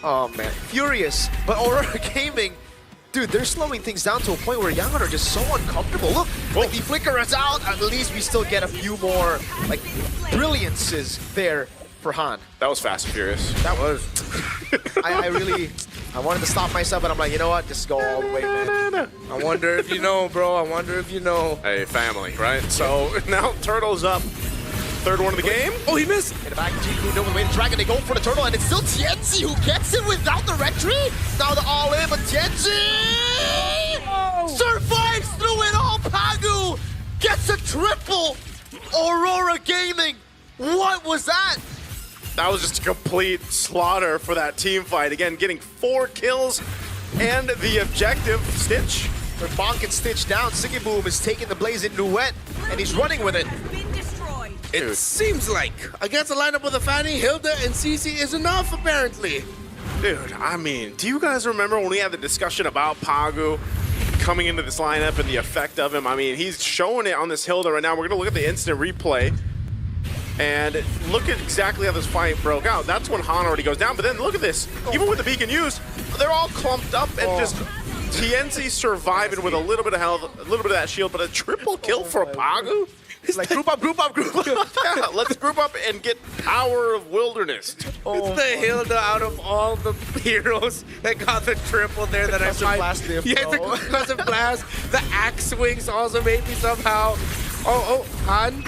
oh man, furious. But Aurora Gaming, dude, they're slowing things down to a point where Yangon are just so uncomfortable. Look, like the flicker is out, at least we still get a few more, like, brilliances there for Han. That was fast and furious. That was. I wanted to stop myself, but I'm like, you know what? Just go all the way, man. I wonder if you know, bro. I wonder if you know. Hey, family, right? So now Turtle's up. Third one of the game. Oh, he missed. In the back, G-Kudo with the way to Dragon. They go for the Turtle, and it's still Tienzi who gets it without the red tree. Now the all-in, but Tienzi survives through it all. Pagu gets a triple. Aurora Gaming. What was that? That was just a complete slaughter for that team fight. Again, getting 4 kills and the objective, Stitch. With Bonk and Stitch down, ChezyGaming is taking the Blaze in Nuet, and he's running with it. It seems like against a lineup with a Fanny, Hilda, and CC is enough, apparently. Dude, I mean, do you guys remember when we had the discussion about Pagu coming into this lineup and the effect of him? I mean, he's showing it on this Hilda right now. We're going to look at the instant replay. And look at exactly how this fight broke out. That's when Han already goes down. But then look at this. Even with the beacon used, they're all clumped up and just TNC surviving with a little bit of health, a little bit of that shield, but a triple kill for Pagu? It's like group up, group up, group up. Yeah, let's group up and get power of wilderness. It's the Hilda out of all the heroes that got the triple there that I find. Yeah, the concussive blast. The axe swings also maybe somehow. Han.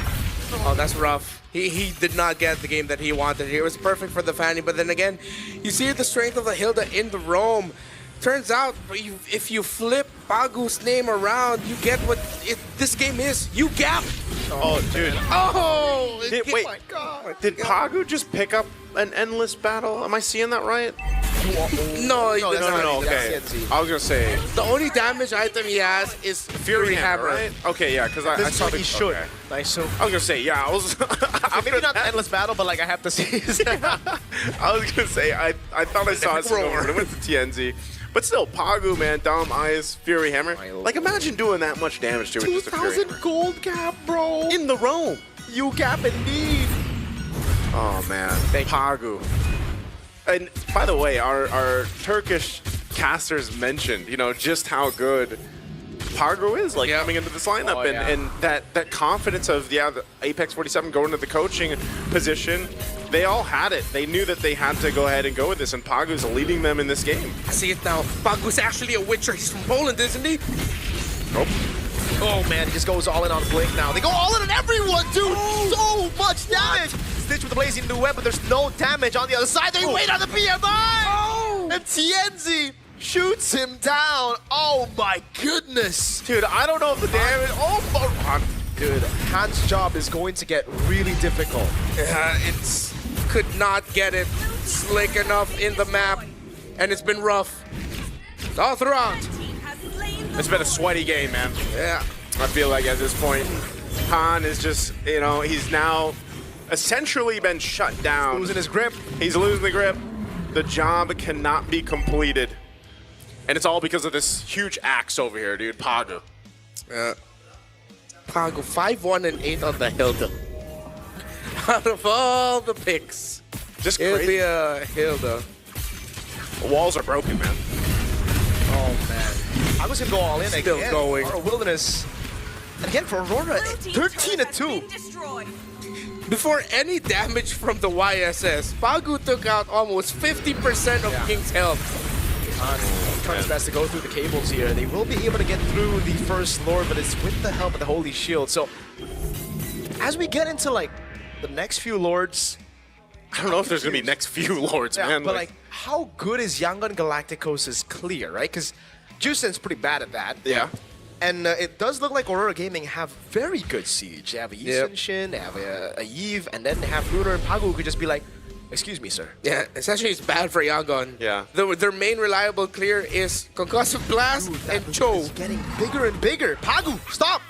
Oh, that's rough. He did not get the game that he wanted here. It was perfect for the Fanny, but then again, you see the strength of the Hilda in the roam. Turns out, if you flip Pagu's name around, you get what this game is. You gap. Oh, dude. Oh! Wait, my God. Did Pagu just pick up an endless battle? Am I seeing that right? No, okay. I was gonna say the only damage item he has is Fury Hammer, right? Okay, yeah, because I saw he should. Okay. Nice. So I was gonna say, yeah, I was. maybe not the endless battle, but like I have to see. I was gonna say, I thought I saw it when it went to TNZ. But still, Pagu, man, Dom, Eyes, Fury Hammer. Like, imagine doing that much damage to it just a Fury Hammer. 2,000 gold cap, bro. In the roam. You gap indeed. Oh, man. Pagu. And by the way, our Turkish casters mentioned, you know, just how good Pagu is, like, coming into this lineup. And that confidence of, the Apex 47 going to the coaching position. They all had it. They knew that they had to go ahead and go with this, and Pagu's leading them in this game. I see it now. Pagu's actually a Witcher. He's from Poland, isn't he? Nope. Oh, man, he just goes all in on Blink now. They go all in on everyone, dude! So much damage! Stitch with the blazing new web, but there's no damage on the other side. They wait on the PMI! And Tienzi shoots him down. Oh, my goodness. Dude, I don't know if the damage... Dude, Han's job is going to get really difficult. It's could not get it slick enough in the map, and it's been rough all throughout. It's been a sweaty game, man. Yeah. I feel like at this point, Han is just, you know, he's now essentially been shut down. He's losing his grip. He's losing the grip. The job cannot be completed. And it's all because of this huge axe over here, dude, Pagu. Pagu, 5-1 and 8 on the Hilda. Out of all the picks, just it'll crazy. be a Hilda. The walls are broken, man. Oh, man. I was going to go all in Still again. going. Aurora Wilderness. And again, for Aurora, 13-2. Before any damage from the YSS, Pagu took out almost 50% of King's health. Trying his best to go through the cables here. They will be able to get through the first Lord, but it's with the help of the Holy Shield. So, as we get into, like, the next few Lords... I don't know if there's going to be next few Lords, man. But, like, how good is Yangon Galacticos' clear, right? Because Jusen's pretty bad at that. Yeah. And it does look like Aurora Gaming have very good siege. They have a Yi Shin, they have a Yves, and then they have Lunar and Pagu who could just be like, excuse me, sir. Yeah, essentially it's bad for Yangon. Yeah. Their main reliable clear is Concussive Blast and Cho. It's getting bigger and bigger. Pagu, stop!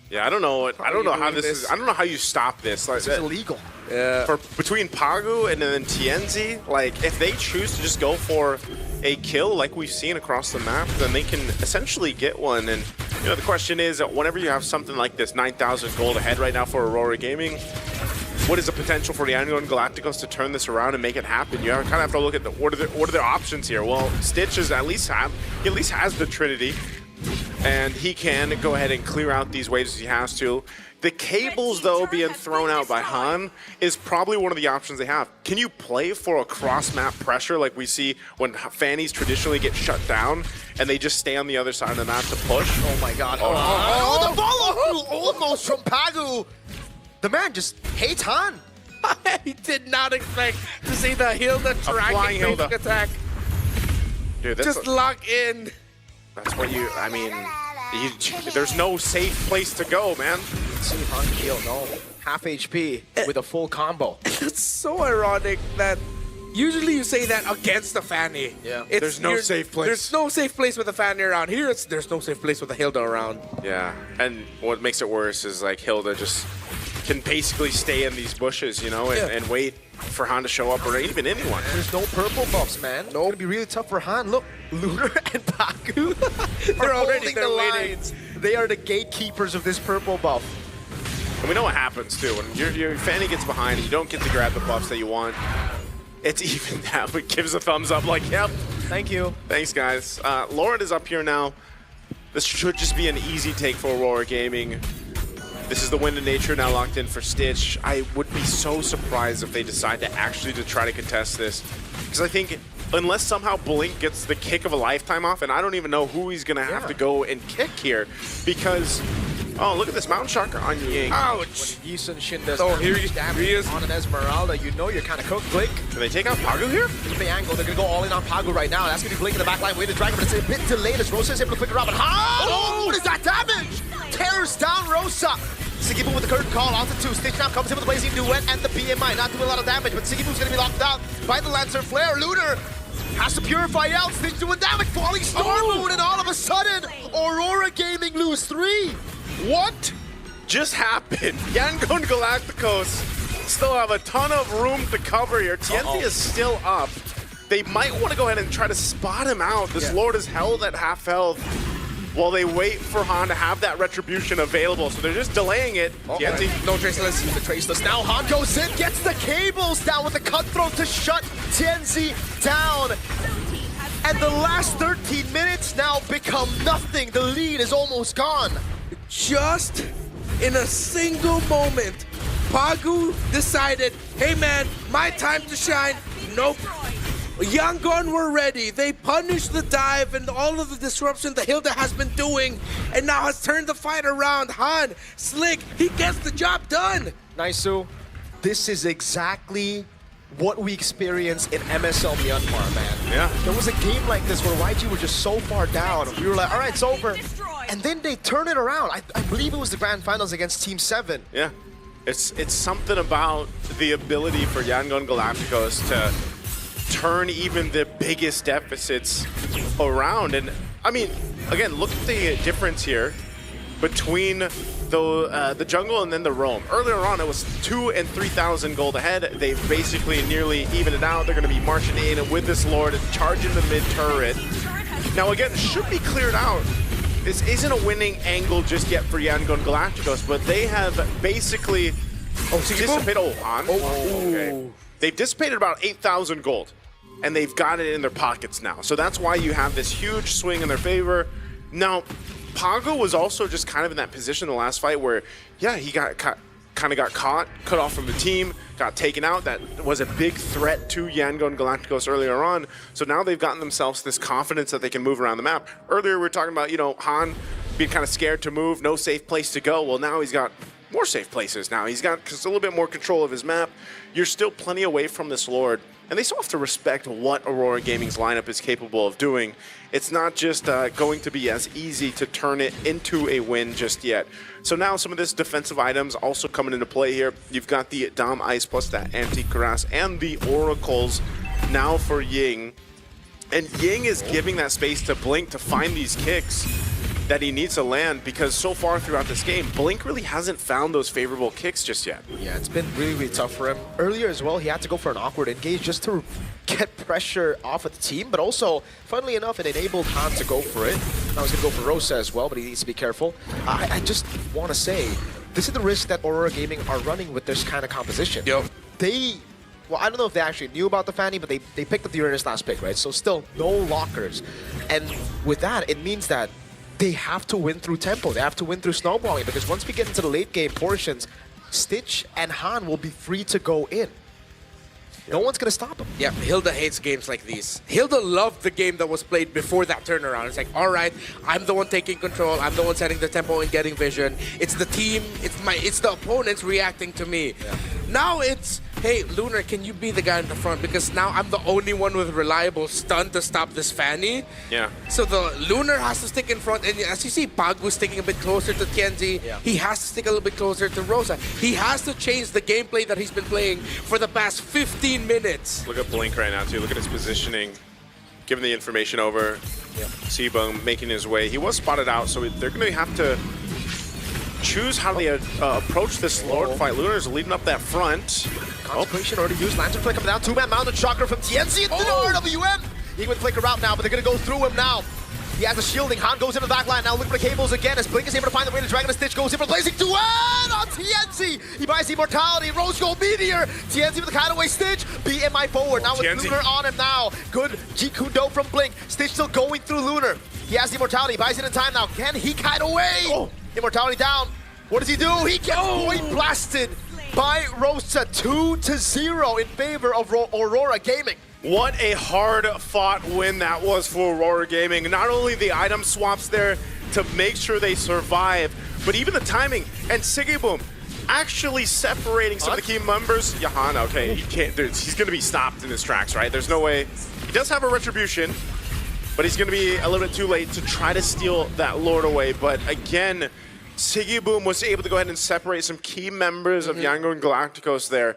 Yeah, I don't know. I don't know how this is. I don't know how you stop this. Like, This is illegal. For between Pagu and then Tienzi, like if they choose to just go for a kill like we've seen across the map, then they can essentially get one. And you know, the question is, whenever you have something like this, 9,000 gold ahead right now for Aurora Gaming, what is the potential for the Yangon Galacticos to turn this around and make it happen? You kind of have to look at what are their options here. Well, Stitch is at least has the Trinity, and he can go ahead and clear out these waves as he has to. The cables, though, being thrown out by Han is probably one of the options they have. Can you play for a cross-map pressure like we see when Fannies traditionally get shut down and they just stay on the other side of the map to push? Oh my god. Oh, the follow-through almost from Pagu. The man just hates Han. I did not expect to see the Hilda tracking Hilda attack. Dude, that's just lock in. That's what you, I mean, there's no safe place to go, man. See Han heal, no. Half HP with a full combo. It's so ironic that usually you say that against the Fanny. Yeah. There's no safe place. There's no safe place with a Fanny around. Here, there's no safe place with a Hilda around. Yeah, and what makes it worse is like Hilda just can basically stay in these bushes, you know, and wait for Han to show up or even anyone. There's no purple buffs, man. No. It's gonna be really tough for Han. Look, Lunar and Pagu They're already holding the lines. They are the gatekeepers of this purple buff. And we know what happens too. When your Fanny gets behind and you don't get to grab the buffs that you want, it's even now. It gives a thumbs up like, yep. Thank you. Thanks, guys. Lauren is up here now. This should just be an easy take for Aurora Gaming. This is the Wind of Nature now locked in for Stitch. I would be so surprised if they decide to actually try to contest this. Because I think unless somehow Blink gets the kick of a lifetime off, and I don't even know who he's going to have to go and kick here. Because, oh, look at this Mountain Shocker on Ying. Ouch! When Yi Shin does here damage he is. on an Esmeralda, you know you're kind of cooked, Blink. Can they take out Pagu here? Look at the angle. They're going to go all in on Pagu right now. That's going to be Blink in the back line. Way to drag him, but it's a bit delayed as Rosa is able to quick it around. But oh, what is that damage? Tears down Rosa. Sigibu with the curtain call onto 2. Stitch now comes in with the Blazing Duet and the BMI. Not doing a lot of damage, but Sigibu's going to be locked out by the Lancer Flare. Lunar has to purify out. Stitch doing damage. Falling Storm Moon, and all of a sudden, Aurora Gaming lose 3. What just happened? Yangon Galacticos still have a ton of room to cover here. Tienzi is still up. They might want to go ahead and try to spot him out. This Lord is held at half health while they wait for Han to have that retribution available. So they're just delaying it. Tienzi, no Traceless. The Traceless now. Han goes in, gets the cables down with the Cutthroat to shut Tienzi down. And the last 13 minutes now become nothing. The lead is almost gone. Just in a single moment, Pagu decided, hey man, my time to shine. Nope. Yangon were ready. They punished the dive and all of the disruption that Hilda has been doing, and now has turned the fight around. Han, slick, he gets the job done. Naisu, this is exactly what we experienced in MSL Myanmar, man. Yeah. There was a game like this where YG were just so far down. We were like, all right, it's over. And then they turn it around. I believe it was the Grand Finals against Team 7. Yeah. It's something about the ability for Yangon Galacticos to turn even the biggest deficits around. And I mean, again, look at the difference here. between the jungle and then the roam. Earlier on, it was 2,000 and 3,000 gold ahead. They've basically nearly evened it out. They're going to be marching in with this Lord, charging the mid turret. Now again, it should be cleared out. This isn't a winning angle just yet for Yangon Galacticos, but they have basically dissipated. Oh, Han. Okay. They've dissipated about 8,000 gold, and they've got it in their pockets now. So that's why you have this huge swing in their favor. Now, Pago was also just kind of in that position in the last fight where, yeah, he got kind of got caught, cut off from the team, got taken out. That was a big threat to Yangon Galacticos earlier on. So now they've gotten themselves this confidence that they can move around the map. Earlier we were talking about, you know, Han being kind of scared to move, no safe place to go. Well, now he's got more safe places now. He's got just a little bit more control of his map. You're still plenty away from this Lord. And they still have to respect what Aurora Gaming's lineup is capable of doing. It's not just going to be as easy to turn it into a win just yet. So now some of this defensive items also coming into play here. You've got the Dom Ice plus that Anti-Cuirass and the Oracles now for Ying. And Ying is giving that space to Blink to find these kicks that he needs to land, because so far throughout this game, Blink really hasn't found those favorable kicks just yet. Yeah, it's been really, really tough for him. Earlier as well, he had to go for an awkward engage just to get pressure off of the team, but also, funnily enough, it enabled Han to go for it. Now he's going to go for Rosa as well, but he needs to be careful. I just want to say, this is the risk that Aurora Gaming are running with this kind of composition. Well, I don't know if they actually knew about the Fanny, but they picked up the Uranus last pick, right? So still, no lockers. And with that, it means that they have to win through tempo. They have to win through snowballing, because once we get into the late game portions, Stitch and Han will be free to go in. No one's going to stop him. Yeah, Hilda hates games like these. Hilda loved the game that was played before that turnaround. It's like, all right, I'm the one taking control. I'm the one setting the tempo and getting vision. It's the team. It's the opponents reacting to me. Yeah. Now it's, hey, Lunar, can you be the guy in the front? Because now I'm the only one with reliable stun to stop this Fanny. Yeah. So the Lunar has to stick in front. And as you see, Pagu's sticking a bit closer to Tianzi. Yeah. He has to stick a little bit closer to Rosa. He has to change the gameplay that he's been playing for the past 15 minutes. Look at Blink right now, too. Look at his positioning. Giving the information over. Yeah. Sebum making his way. He was spotted out, so they're going to have to choose how they approach this Lord fight. Lunar's leading up that front. Consecration already used. Lantern Flick coming down. Two-man mounted shocker from TNC into the RWM. He would flicker out now, but they're going to go through him now. He has a shielding. Han goes into the back line. Now looking for the cables again as Blink is able to find the way to Dragon. Stitch goes in for Blazing Duet on TNC. He buys Immortality. Rose Gold Meteor. TNC with the cutaway Stitch. BMI forward. Now with Lunar on him now. Good G Kudo from Blink. Stitch still going through Lunar. He has the Immortality. Buys it in time now. Can he kite away? Immortality down. What does he do? He gets point blasted by Rosa. 2-0 in favor of Aurora Gaming. What a hard-fought win that was for Aurora Gaming. Not only the item swaps there to make sure they survive, but even the timing. And ChezyGaming actually separating some of the key members. Jahan, okay, he can't. He's going to be stopped in his tracks, right? There's no way. He does have a retribution, but he's going to be a little bit too late to try to steal that Lord away. But again, ChezyGaming was able to go ahead and separate some key members of Yangon Galacticos there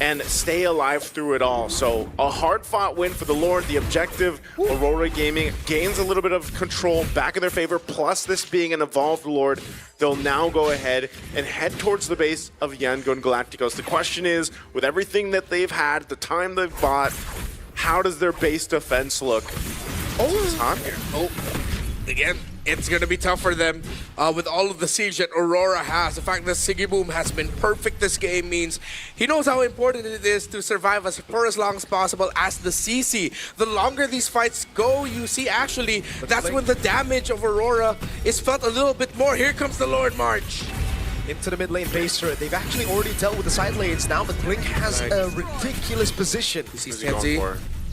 and stay alive through it all. So a hard-fought win for the Lord. The objective, Aurora Gaming gains a little bit of control back in their favor, plus this being an evolved Lord. They'll now go ahead and head towards the base of Yangon Galacticos. The question is, with everything that they've had, the time they've bought, how does their base defense look? Again, it's going to be tough for them with all of the siege that Aurora has. The fact that ChezyGaming has been perfect this game means he knows how important it is to survive for as long as possible as the CC. The longer these fights go, you see actually that's when the damage of Aurora is felt a little bit more. Here comes the Lord March. Into the mid lane base turret. They've actually already dealt with the side lanes now, but Blink has a ridiculous position.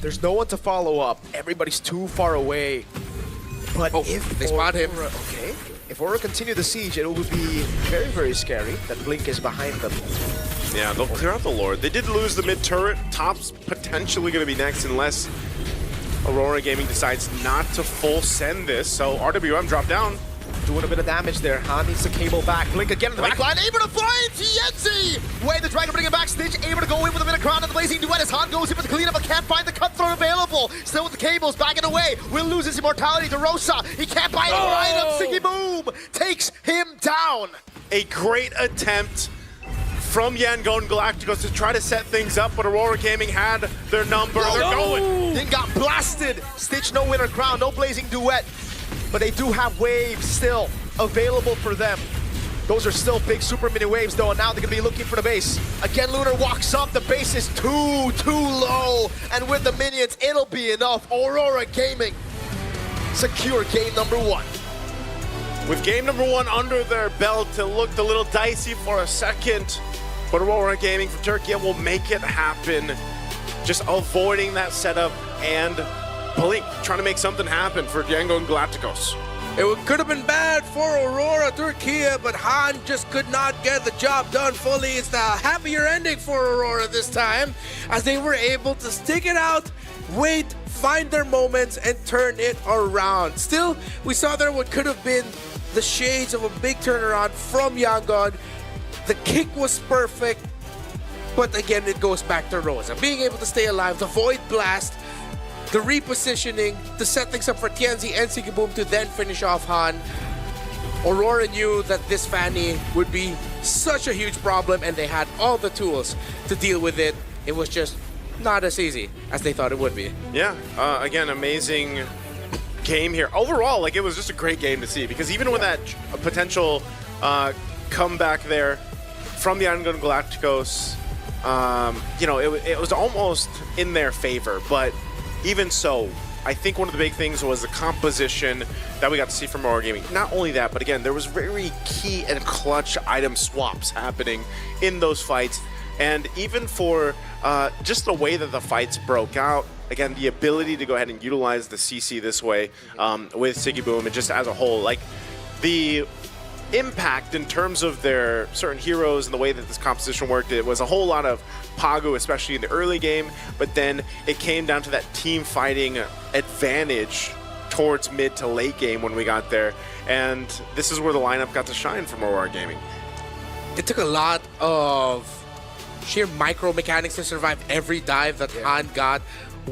There's no one to follow up. Everybody's too far away. But if they spot him. If Aurora continue the siege, it will be very, very scary that Blink is behind them. Yeah, they'll clear out the Lord. They did lose the mid turret. Top's potentially going to be next unless Aurora Gaming decides not to full send this. So RWM dropped down. Doing a bit of damage there. Han needs to cable back. Blink again in the back line. Able to find TNC! Way the Dragon bringing back Stitch. Able to go in with a bit of crown and the Blazing Duet as Han goes in for the cleanup but can't find the cutthroat available. control. Still with the cables, backing away. Will lose his immortality to Rosa. He can't buy any more items. Siggy Boom takes him down. A great attempt from Yangon Galacticos to try to set things up, but Aurora Gaming had their number. They're going. Then got blasted. Stitch, no winner crown, no blazing duet. But they do have waves still available for them. Those are still big super mini waves though, and now they're gonna be looking for the base. Again, Lunar walks up, the base is too low. And with the minions, it'll be enough. Aurora Gaming secure game number 1. With game number 1 under their belt, it looked a little dicey for a second, but Aurora Gaming from Turkey will make it happen. Just avoiding that setup and Blink trying to make something happen for Yangon Galacticos. It could have been bad for Aurora Turkey, but Han just could not get the job done fully. It's the happier ending for Aurora this time, as they were able to stick it out, wait, find their moments, and turn it around. Still, we saw there what could have been the shades of a big turnaround from Yangon. The kick was perfect, but again, it goes back to Rosa. Being able to stay alive, the Void Blast, the repositioning to set things up for TNZ and Siggy Boom to then finish off Han. Aurora knew that this Fanny would be such a huge problem, and they had all the tools to deal with it. It was just not as easy as they thought it would be. Yeah, again, amazing game here. Overall, like, it was just a great game to see, because even with that potential comeback there from the Yangon Galacticos, you know, it was almost in their favor, but even so, I think one of the big things was the composition that we got to see from Aurora Gaming. Not only that, but again, there was very key and clutch item swaps happening in those fights. And even for just the way that the fights broke out, again, the ability to go ahead and utilize the CC this way with Siggy Boom and just as a whole, like the impact in terms of their certain heroes and the way that this composition worked, it was a whole lot of Pagu, especially in the early game, but then it came down to that team fighting advantage towards mid to late game when we got there, and this is where the lineup got to shine from Aurora Gaming. It took a lot of sheer micro mechanics to survive every dive that Han got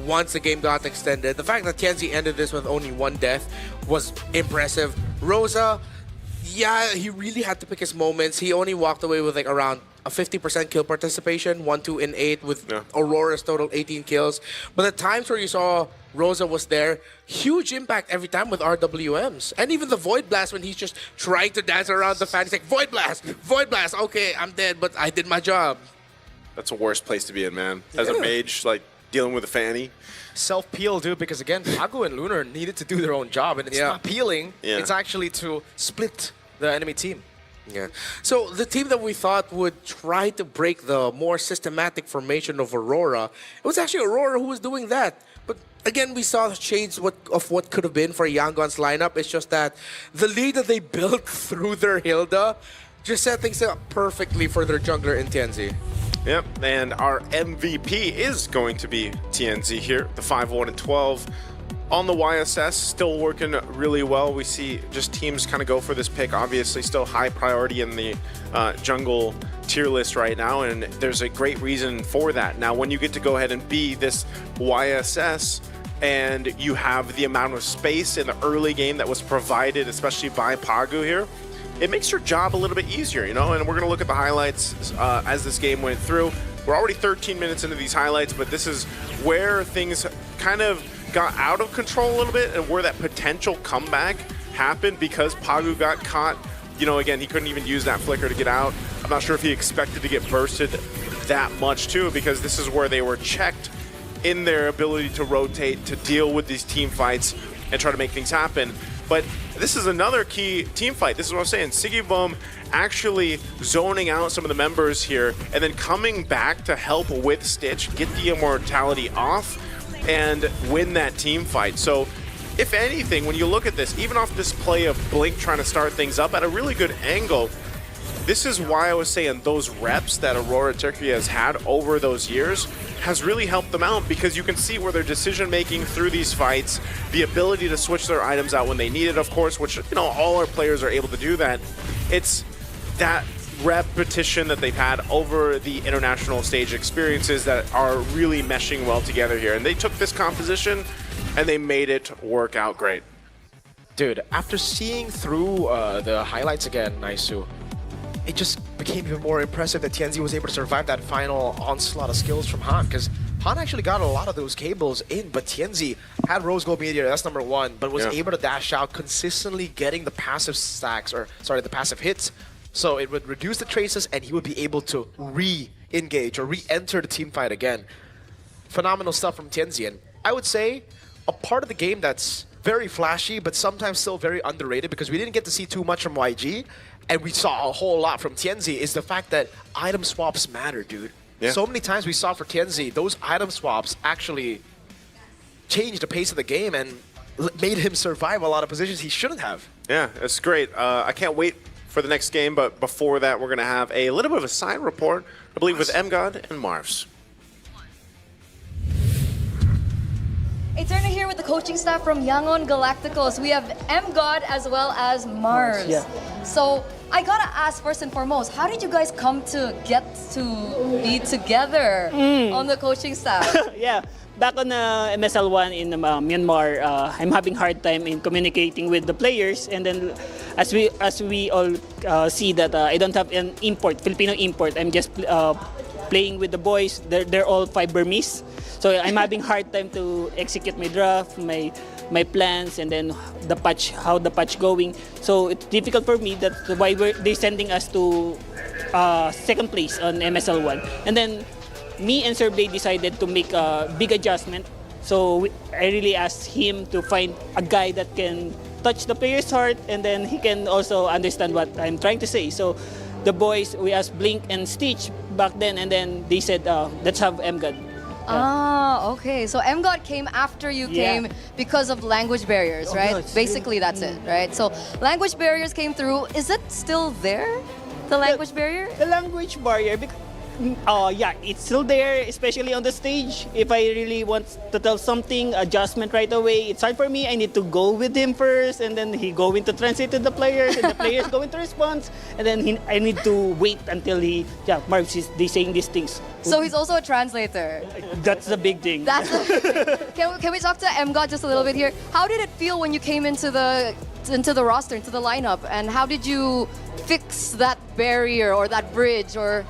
once the game got extended. The fact that TNZ ended this with only 1 death was impressive. Rosa, yeah, he really had to pick his moments. He only walked away with like around a 50% kill participation, 1, 2, and 8, with Aurora's total 18 kills. But the times where you saw Rosa was there, huge impact every time with RWMs. And even the Void Blast, when he's just trying to dance around the fan, he's like, Void Blast, Void Blast, okay, I'm dead, but I did my job. That's the worst place to be in, man. As a mage, like, dealing with a Fanny. Self-peel, dude, because again, Pagu and Lunar needed to do their own job, and it's not peeling, it's actually to split the enemy team. Yeah. So the team that we thought would try to break the more systematic formation of Aurora, it was actually Aurora who was doing that. But again, we saw shades of what could have been for Yangon's lineup. It's just that the lead that they built through their Hilda just set things up perfectly for their jungler in TNZ. Yep, and our MVP is going to be TNZ here, the 5-1-12. On the YSS, still working really well. We see just teams kind of go for this pick. Obviously, still high priority in the jungle tier list right now, and there's a great reason for that. Now, when you get to go ahead and be this YSS, and you have the amount of space in the early game that was provided, especially by Pagu here, it makes your job a little bit easier, you know? And we're going to look at the highlights as this game went through. We're already 13 minutes into these highlights, but this is where things kind of got out of control a little bit and where that potential comeback happened because Pagu got caught. You know, again, he couldn't even use that flicker to get out. I'm not sure if he expected to get bursted that much too, because this is where they were checked in their ability to rotate, to deal with these team fights and try to make things happen. But this is another key team fight. This is what I'm saying. Siggy Boom actually zoning out some of the members here and then coming back to help with Stitch, get the immortality off, and win that team fight. So, if anything, when you look at this, even off this play of Blink trying to start things up at a really good angle, this is why I was saying those reps that Aurora Turkey has had over those years has really helped them out, because you can see where their decision making through these fights, the ability to switch their items out when they need it, of course, which, you know, all our players are able to do that. It's that repetition that they've had over the international stage experiences that are really meshing well together here. And they took this composition and they made it work out great. Dude, after seeing through the highlights again, Naisu, it just became even more impressive that Tianzi was able to survive that final onslaught of skills from Han, because Han actually got a lot of those cables in, but Tianzi had Rose Gold Meteor, that's number one, but was able to dash out, consistently getting the passive stacks, or sorry, the passive hits, so it would reduce the traces and he would be able to re-engage or re-enter the team fight again. Phenomenal stuff from Tianzi, and I would say a part of the game that's very flashy, but sometimes still very underrated because we didn't get to see too much from YG, and we saw a whole lot from Tianzi, is the fact that item swaps matter, dude. Yeah. So many times we saw for Tianzi, those item swaps actually changed the pace of the game and made him survive a lot of positions he shouldn't have. Yeah, it's great. I can't wait for the next game, but before that, we're going to have a little bit of a side report, I believe, with MGod and Marvs. Hey, Turner here with the coaching staff from Yangon Galacticos. We have MGod as well as Mars. Yeah. So I gotta ask first and foremost, how did you guys come to get to be together on the coaching staff? Yeah, back on MSL1 in Myanmar, I'm having hard time in communicating with the players, and then as we all see that I don't have an Filipino import. I'm just playing with the boys. They're all 5 Burmese. So I'm having hard time to execute my draft, my plans, and then how the patch going. So it's difficult for me. That's why they're sending us to second place on MSL1. And then me and Sir Blade decided to make a big adjustment. So I really asked him to find a guy that can touch the player's heart, and then he can also understand what I'm trying to say. So the boys, we asked Blink and Stitch back then, and then they said, let's have MGod. Ah, okay. So MGod came after you came because of language barriers, right? Yes. Basically, that's it, right? So language barriers came through. Is it still there, the language barrier? The language barrier, yeah, it's still there, especially on the stage. If I really want to tell something, adjustment right away, it's hard for me. I need to go with him first, and then he going to translate to the players, and the players going to respond, and then I need to wait until Marv is saying these things. So he's also a translator. That's the big thing. That's can we talk to MGod just a little bit here? How did it feel when you came into the roster, into the lineup, and how did you fix that barrier or that bridge or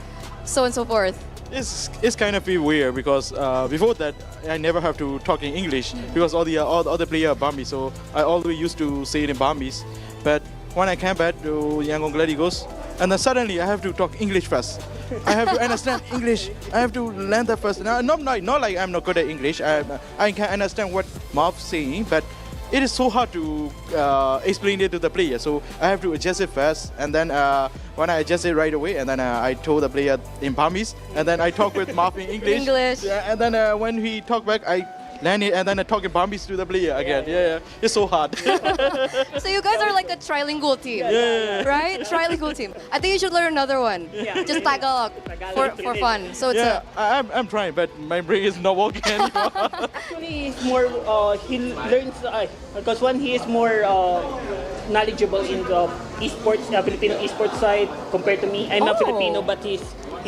so and so forth? It's kind of feel weird because before that I never have to talk in English because all the other players are Burmese, so I always used to say it in Burmese. But when I came back to Yangon Galacticos, and then suddenly I have to talk English first. I have to understand English. I have to learn that first. Not like I'm not good at English. I can understand what Marv's saying, but it is so hard to explain it to the player. So I have to adjust it first, and then when I adjust it right away, and then I told the player in Burmese, and then I talk with Marv in English. Yeah, and then when he talk back, I learn it, and then I talk in Burmese to the player again. Yeah, it's so hard. So you guys are like a trilingual team, right? Trilingual team. I think you should learn another one. Yeah. Just Tagalog for fun. So it's I'm trying, but my brain is not working anymore. Actually, he's more, he learns, because when he is more knowledgeable in the esports, Filipino esports side compared to me. I'm not Filipino, but he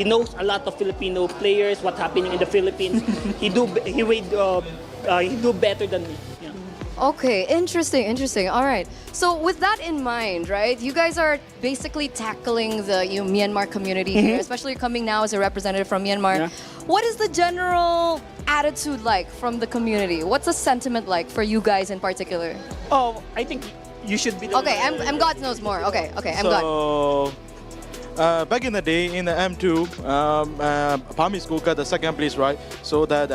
knows a lot of Filipino players, what's happening in the Philippines. he do better than me. Yeah. Okay, interesting. All right. So with that in mind, right, you guys are basically tackling the Myanmar community here, especially coming now as a representative from Myanmar. Yeah. What is the general attitude like from the community? What's the sentiment like for you guys in particular? Oh, I think you should be the Okay, MGod knows more. Okay, MGod. Back in the day, in the M2, Palmy School got the second place, right? So that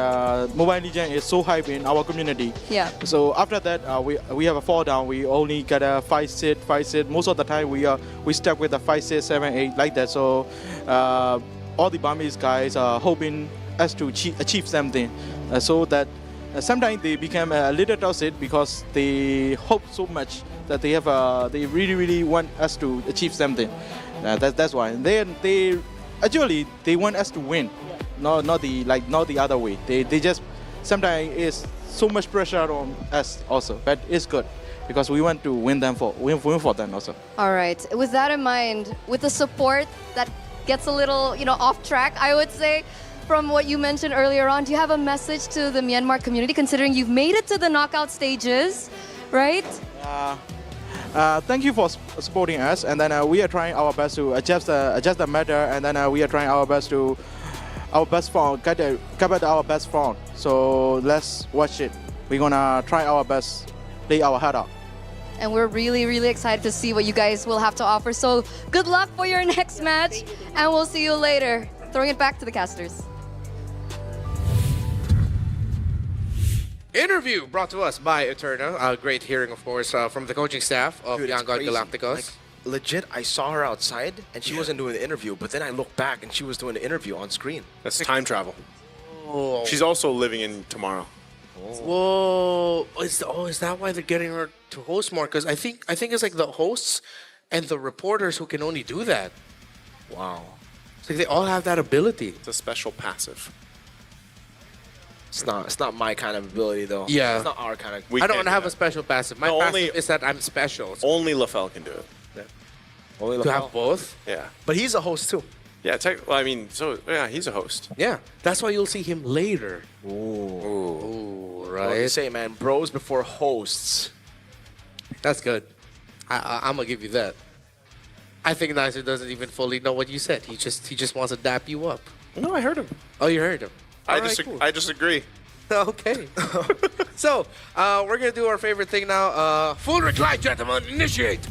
Mobile Legends is so hype in our community. Yeah. So after that, we have a fall down. We only get a 5-sit. Most of the time, we stuck with a 5-sit, 7-8 like that. So all the Burmese guys are hoping us to achieve something, so that sometimes they become a little toxic because they hope so much that they really want us to achieve something. That's why. And they actually they want us to win, not the other way. They just sometimes it's so much pressure on us also, but it's good. because we want to win for them also. All right. With that in mind, with the support that gets a little, off track, I would say, from what you mentioned earlier on, do you have a message to the Myanmar community, considering you've made it to the knockout stages, right? Thank you for supporting us, and then we are trying our best to adjust the matter, and then we are trying our best to cover our best form. So let's watch it. We're gonna try our best, play our heart out. And we're really, really excited to see what you guys will have to offer. So good luck for your next match, and we'll see you later. Throwing it back to the casters. Interview brought to us by Eterna. Great hearing, of course, from the coaching staff of Yangon Galacticos. Like, legit, I saw her outside, and she wasn't doing the interview, but then I looked back, and she was doing the interview on screen. That's time travel. Oh. She's also living in tomorrow. Whoa! Is that why they're getting her to host more? Because I think it's like the hosts and the reporters who can only do that. Wow! It's like they all have that ability. It's a special passive. It's not my kind of ability though. Yeah, it's not our kind of. I don't have a special passive. My passive is that I'm special. Only LaFell can do it. Yeah. Only to have both. Yeah, but he's a host too. Yeah, he's a host. Yeah, that's why you'll see him later. Ooh, right. What do you say, man? Bros before hosts. That's good. I'm gonna give you that. I think Nicer doesn't even fully know what you said. He just wants to dap you up. No, I heard him. Oh, you heard him. I disagree. Okay. So, we're going to do our favorite thing now. Full recline, gentlemen. Initiate.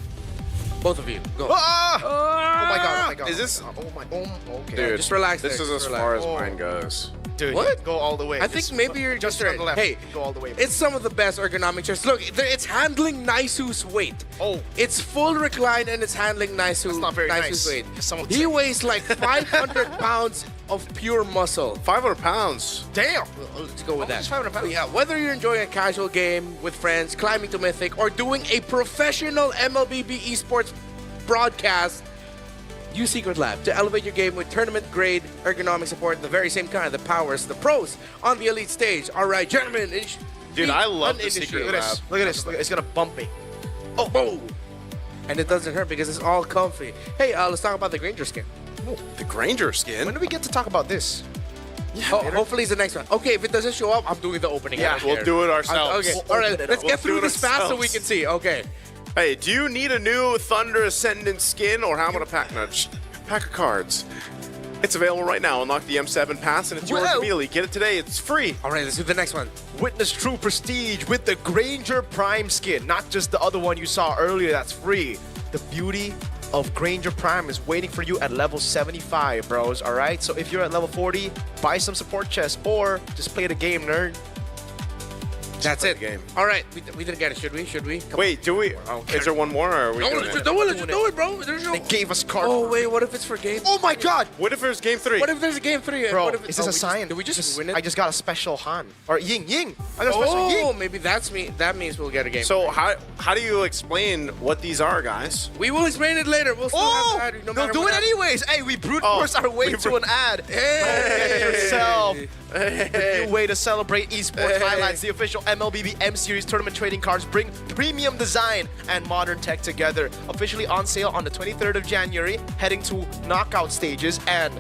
Both of you. Go. Ah! Oh my god, oh my god. Is this... okay. Dude, just relax this there, is as just far relax. as mine goes. Dude, What? Go all the way. I think maybe you're just on the left. Hey, go all the way. it's some of the best ergonomic chairs. Look, it's handling Naisu's weight. Oh. It's full recline and it's handling Naisu's That's not very nice. weight. Someone He weighs like 500 pounds of pure muscle. 500 pounds. Damn. Let's go with that. Just 500 pounds. Yeah, whether you're enjoying a casual game with friends, climbing to Mythic, or doing a professional MLBB esports broadcast, use Secret Lab to elevate your game with tournament-grade ergonomic support, the very same kind that powers the pros on the elite stage. All right, gentlemen. Dude, I love the Secret Look at Lab. this. Look at this. Look, it's gonna bump me. Oh. And it doesn't hurt because it's all comfy. Hey, let's talk about the Granger skin. The Granger skin? When do we get to talk about this? Hopefully it's the next one. Okay, if it doesn't show up, I'm doing the opening. Yeah, we'll do it ourselves. Okay, We'll all right. open it Let's up. get We'll through do it this fast so ourselves. we can see. Okay. Hey, do you need a new Thunder Ascendant skin, or how about a pack nudge? Pack of cards. It's available right now. Unlock the M7 pass, and it's yours Whoa. immediately. Get it today. It's free. All right, let's do the next one. Witness true prestige with the Granger Prime skin, not just the other one you saw earlier that's free. The beauty of Granger Prime is waiting for you at level 75, bros, all right? So if you're at level 40, buy some support chests or just play the game, nerd. That's it. Game. All right, we didn't get it. Should we? Wait, do we? Is there one more, or are we No, doing let's it? do it, bro. There's no... They gave us card. Oh, wait, what if it's for game? Oh my god! What if there's game 3? What if there's a game 3? Bro, What if is this a sign? Did we just win it? I just got a special Han. Or Ying. I got a special Ying. Maybe that's me. That means we'll get a game. So how do you explain what these are, guys? we will explain it later. We'll still have that. No they'll matter do what it happens. anyways. Hey, we brute force our way to an ad. Hey. Get yourself. The new way to celebrate esports highlights. The official MLBB M Series tournament trading cards bring premium design and modern tech together. Officially on sale on the 23rd of January, heading to knockout stages. And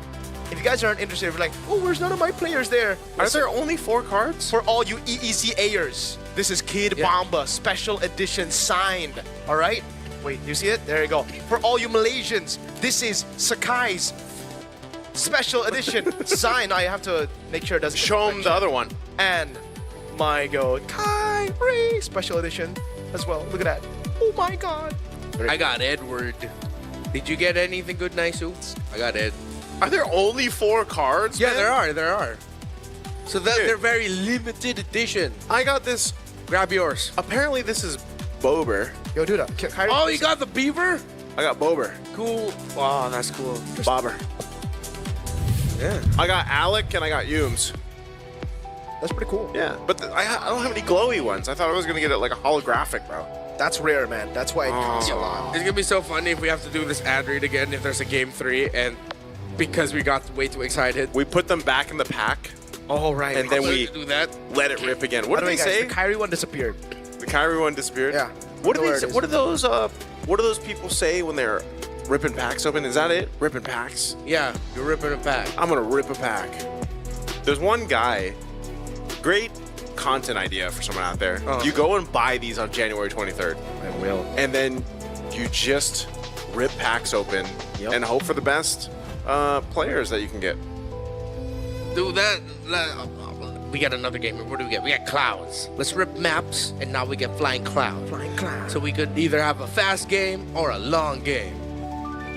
if you guys aren't interested, you're like, oh, where's none of my players there? Are there only 4 cards? For all you EECAers, this is Kid Bomba Special Edition signed. All right? Wait, you see it? There you go. For all you Malaysians, this is Sakai's Special Edition signed. Now you have to make sure it doesn't show him the other one. And my god, Kyrie Special Edition as well. Look at that. Oh my god. I got Edward. Did you get anything good, Naisu? I got Ed. Are there only 4 cards? Yeah, man? there are. So they're very limited edition. I got this. Grab yours. Apparently this is Bober. Yo, dude. Kyrie, Oh, you got the beaver? I got Bober. Cool. Wow, that's cool. Bobber. Yeah. I got Alec and I got Yooms. That's pretty cool. Yeah, but I don't have any glowy ones. I thought I was gonna get it like a holographic, bro. That's rare, man. That's why it costs a lot. It's gonna be so funny if we have to do this ad read again if there's a game 3 and because we got way too excited. We put them back in the pack. Oh, right. And then we do that. Let it rip again. What did they say? The Kyrie one disappeared. The Kyrie one disappeared? Yeah. What do those people say when they're ripping packs open? Is that it? Ripping packs? Yeah, you're ripping a pack. I'm gonna rip a pack. There's one guy, great content idea for someone out there. You go and buy these on January 23rd. I will. And then you just rip packs open and hope for the best players that you can get. Dude, we got another game. What do we get? We got clouds. Let's rip maps, and now we get flying cloud. Flying cloud. So we could either have a fast game or a long game,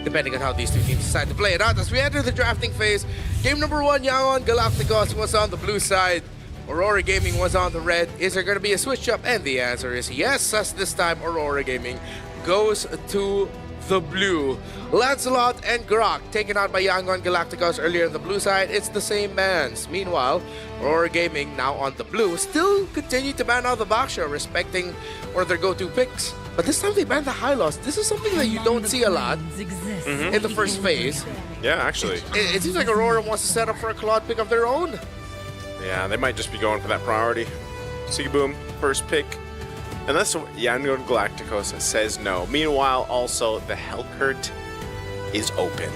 depending on how these two teams decide to play it out. As we enter the drafting phase, game number 1, Yangon Galacticos was on the blue side. Aurora Gaming was on the red. Is there going to be a switch up? And the answer is yes, as this time Aurora Gaming goes to the blue. Lancelot and Grok taken out by Yangon Galacticos earlier on the blue side. It's the same bans. Meanwhile, Aurora Gaming now on the blue still continue to ban out the Baksha, respecting one of their go-to picks. But this time they banned the high loss. This is something that you don't see a lot in the first phase. Yeah, actually. It seems like Aurora wants to set up for a Claude pick of their own. Yeah, they might just be going for that priority. Boom, first pick. Unless Yangon Galacticos says no. Meanwhile, also, the Hellcurt is open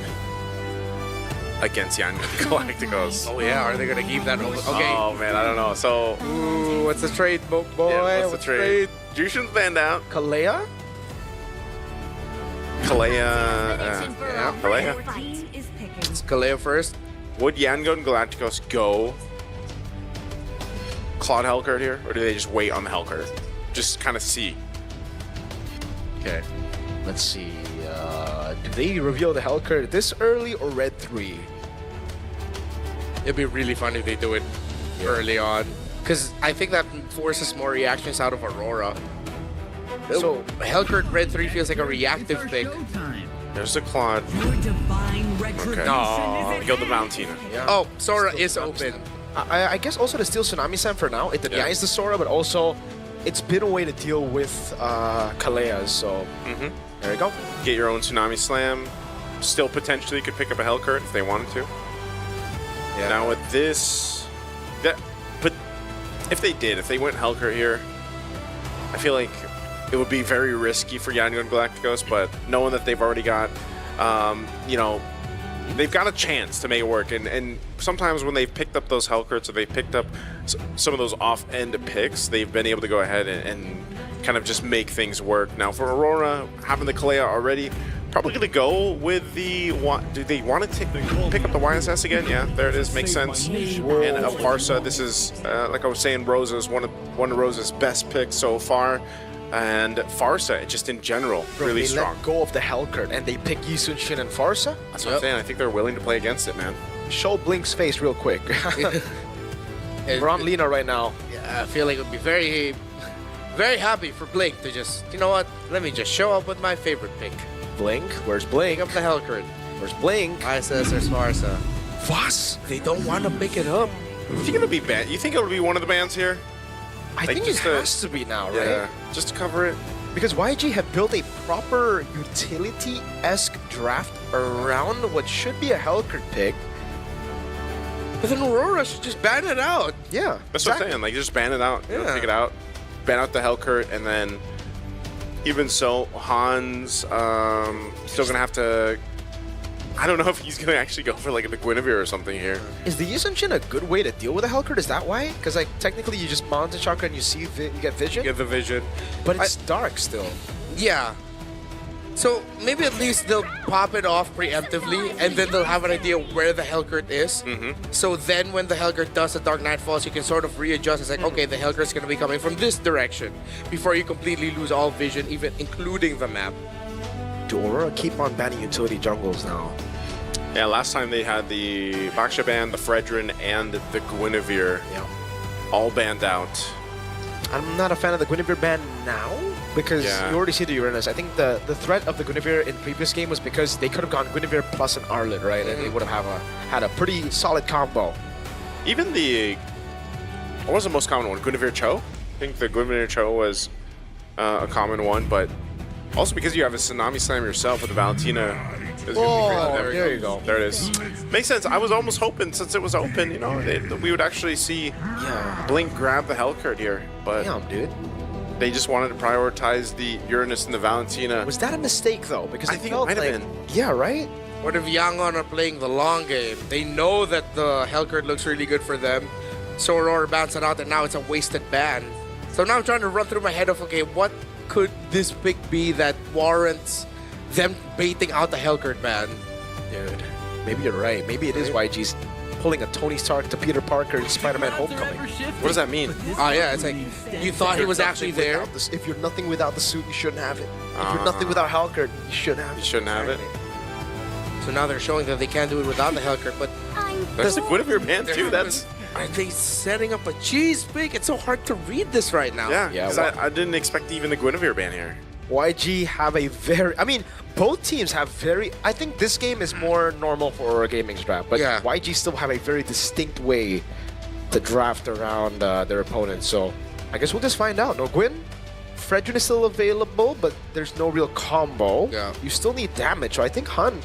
against Yangon Galacticos. Oh yeah, are they going to keep that open? Okay. Oh man, I don't know. So, ooh, what's the trade, boy? Yeah, what's the trade? Jushin's banned out. Kalea? Kalea. It's Kalea first. Would Yangon Galacticos go Claude Hellcurt here, or do they just wait on the Hellcurt? Just kind of see. Okay, let's see. Do they reveal the Hellcurt this early or red 3? It'd be really fun if they do it early on, because I think that forces more reactions out of Aurora. So Hellcurt red 3 feels like a reactive pick. There's the Claude. Okay. No, kill the Valentina. Yeah. Oh, Sora is open. I guess also to steal Tsunami Sam for now. It denies the Sora, but also it's been a way to deal with Kaleas, so there you go. Get your own Tsunami Slam. Still potentially could pick up a Hellcurt if they wanted to. Yeah. Now with this, but if they went Hellcurt here, I feel like it would be very risky for Yangon Galacticos, but knowing that they've already got, they've got a chance to make it work. And sometimes when they've picked up those Hellcurts or they picked up some of those off-end picks, they've been able to go ahead and kind of just make things work. Now for Aurora, having the Kalea already, probably going to go with the... Do they want to pick up the YSS again? Yeah, there it is. Makes sense. And a Farsa. This is, like I was saying, Rosa's one of Rosa's best picks so far. And Farsa, just in general, really strong. They let go of the Hellcurt and they pick Yisun Shin and Farsa? That's what I'm saying. I think they're willing to play against it, man. Show Blink's face real quick. We're on Lina right now. Yeah, I feel like it would be very, very happy for Blink to just, you know what? Let me just show up with my favorite pick. Blink? Where's Blink? Pick up the Hellcurt. Where's Blink? ISS or Farsa. What? They don't want to pick it up. You think it'll be banned? You think it'll be one of the bans here? I think it has to be now, right? Yeah, just to cover it. Because YG have built a proper utility-esque draft around what should be a Hellcurt pick. But then Aurora should just ban it out. Yeah, that's what I'm saying. Like, just ban it out. Yeah. Take it out. Ban out the Hellcurt, and then even so, Han's still gonna have to. I don't know if he's gonna actually go for like the Guinevere or something here. Is the Yisun Shin a good way to deal with a Hellcurt? Is that why? Because like technically you just mount the chakra and you see you get vision. You get the vision, but it's dark still. Yeah. So maybe at least they'll pop it off preemptively, and then they'll have an idea where the Hellcurt is. So then when the Hellcurt does the Dark Night Falls, you can sort of readjust. It's like, okay, the Hellcurt's gonna be coming from this direction before you completely lose all vision, even including the map. Do Aurora keep on banning utility jungles now? Yeah, last time they had the Baksha ban, the Fredrin, and the Guinevere all banned out. I'm not a fan of the Guinevere ban now because you already see the Uranus. I think the threat of the Guinevere in previous game was because they could have gone Guinevere plus an Arlet, right? And they would have had a pretty solid combo. Even what was the most common one? Guinevere Cho? I think the Guinevere Cho was a common one, but also because you have a Tsunami Slam yourself with the Valentina. There you go. There it is. Makes sense. I was almost hoping, since it was open, we would actually see Blink grab the Hellcurt here. But damn, dude. they just wanted to prioritize the Uranus and the Valentina. Was that a mistake though? Because I think it might have been. Yeah, right? What if Yangon are playing the long game? They know that the Hellcurt looks really good for them. So Aurora bans it out, and now it's a wasted ban. So now I'm trying to run through my head of, okay, what could this pick be that warrants them baiting out the Hellcurt ban? Dude, maybe you're right. Maybe it is YG's pulling a Tony Stark to Peter Parker in Spider-Man Homecoming. What does that mean? Oh yeah, it's like, you thought he was actually there? If you're nothing without the suit, you shouldn't have it. If you're nothing without Hellcurt, you shouldn't have it. You shouldn't have it. So now they're showing that they can't do it without the Hellcurt, but... There's a Guinevere ban too, that's... Are they setting up a cheese pick? It's so hard to read this right now. Yeah, because I didn't expect even the Guinevere ban here. YG have a very... I mean, both teams have very... I think this game is more normal for Aurora Gaming's draft, but YG still have a very distinct way to draft around their opponents. So I guess we'll just find out. No Gwyn, Fredrin is still available, but there's no real combo. Yeah. You still need damage. So I think Han...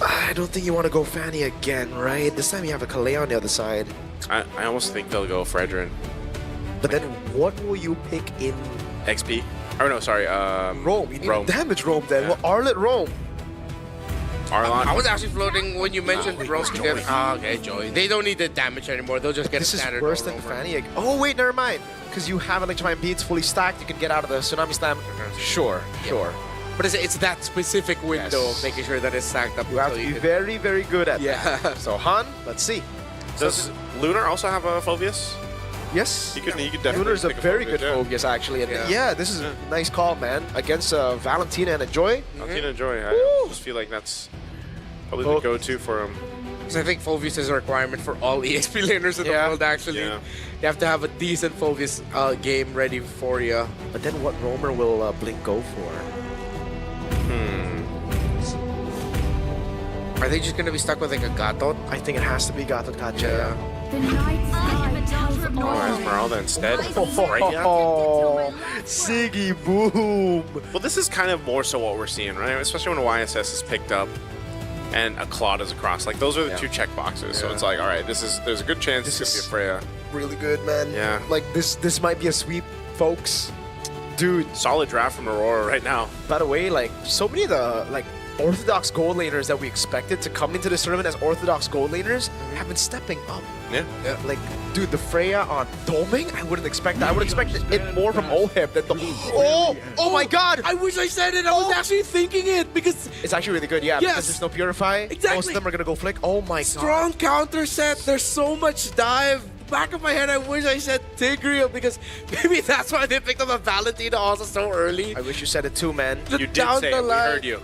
I don't think you want to go Fanny again, right? This time you have a Kalei on the other side. I almost think they'll go Fredrin. But then what will you pick in... XP? Or no, sorry, Rome. You need Rome. damage Rome then. Well, Arlet Rome. Arlon. I was actually floating when you mentioned Rome. Okay, Joey. They don't need the damage anymore. They'll just get This a is standard worse than the Fanny. Oh, wait, never mind. Because you have Electrifying Beats fully stacked, you can get out of the Tsunami Slam. Sure, sure. But it's that specific window of making sure that it's stacked up. You have to be very, very good at that. So, Han, let's see. Does Lunar also have a Phoveus? Yes. He could definitely Lunar's a pick very Phoveus, good Phoveus, actually. And yeah, this is a nice call, man. Against Valentina and Joy. Valentina and Joy. I just feel like that's probably the go-to for him. Because I think Phoveus is a requirement for all EXP laners in the world, actually. Yeah. You have to have a decent Phoveus game ready for you. But then what roamer will Blink go for? Are they just going to be stuck with like a Gatot? I think it has to be Gatot Kacha. Yeah. The night sky of a daughter of Norway. Esmeralda instead. Oh, Siggy boom. Well, this is kind of more so what we're seeing, right? Especially when YSS is picked up and a Claude is across. Like, those are the two check boxes. So it's like, all right, there's a good chance this is going to be a Freya. Really good, man. Yeah. Like, this might be a sweep, folks. Dude. Solid draft from Aurora right now. By the way, like, so many of the, like, Orthodox gold laners that we expected to come into this tournament as Orthodox gold laners have been stepping up. Yeah. Like, dude, the Freya on Doming, I wouldn't expect that. I would expect it more from Oheb than the... Oh my god! I wish I said it. I was actually thinking it because... It's actually really good, yeah. Yes. Because there's no Purify. Exactly. Most of them are going to go Flick. Oh my god. Strong counter set. There's so much dive. Back of my head, I wish I said Tigreal because maybe that's why they picked up a Valentina also so early. I wish you said it too, man. You did say it. We heard you.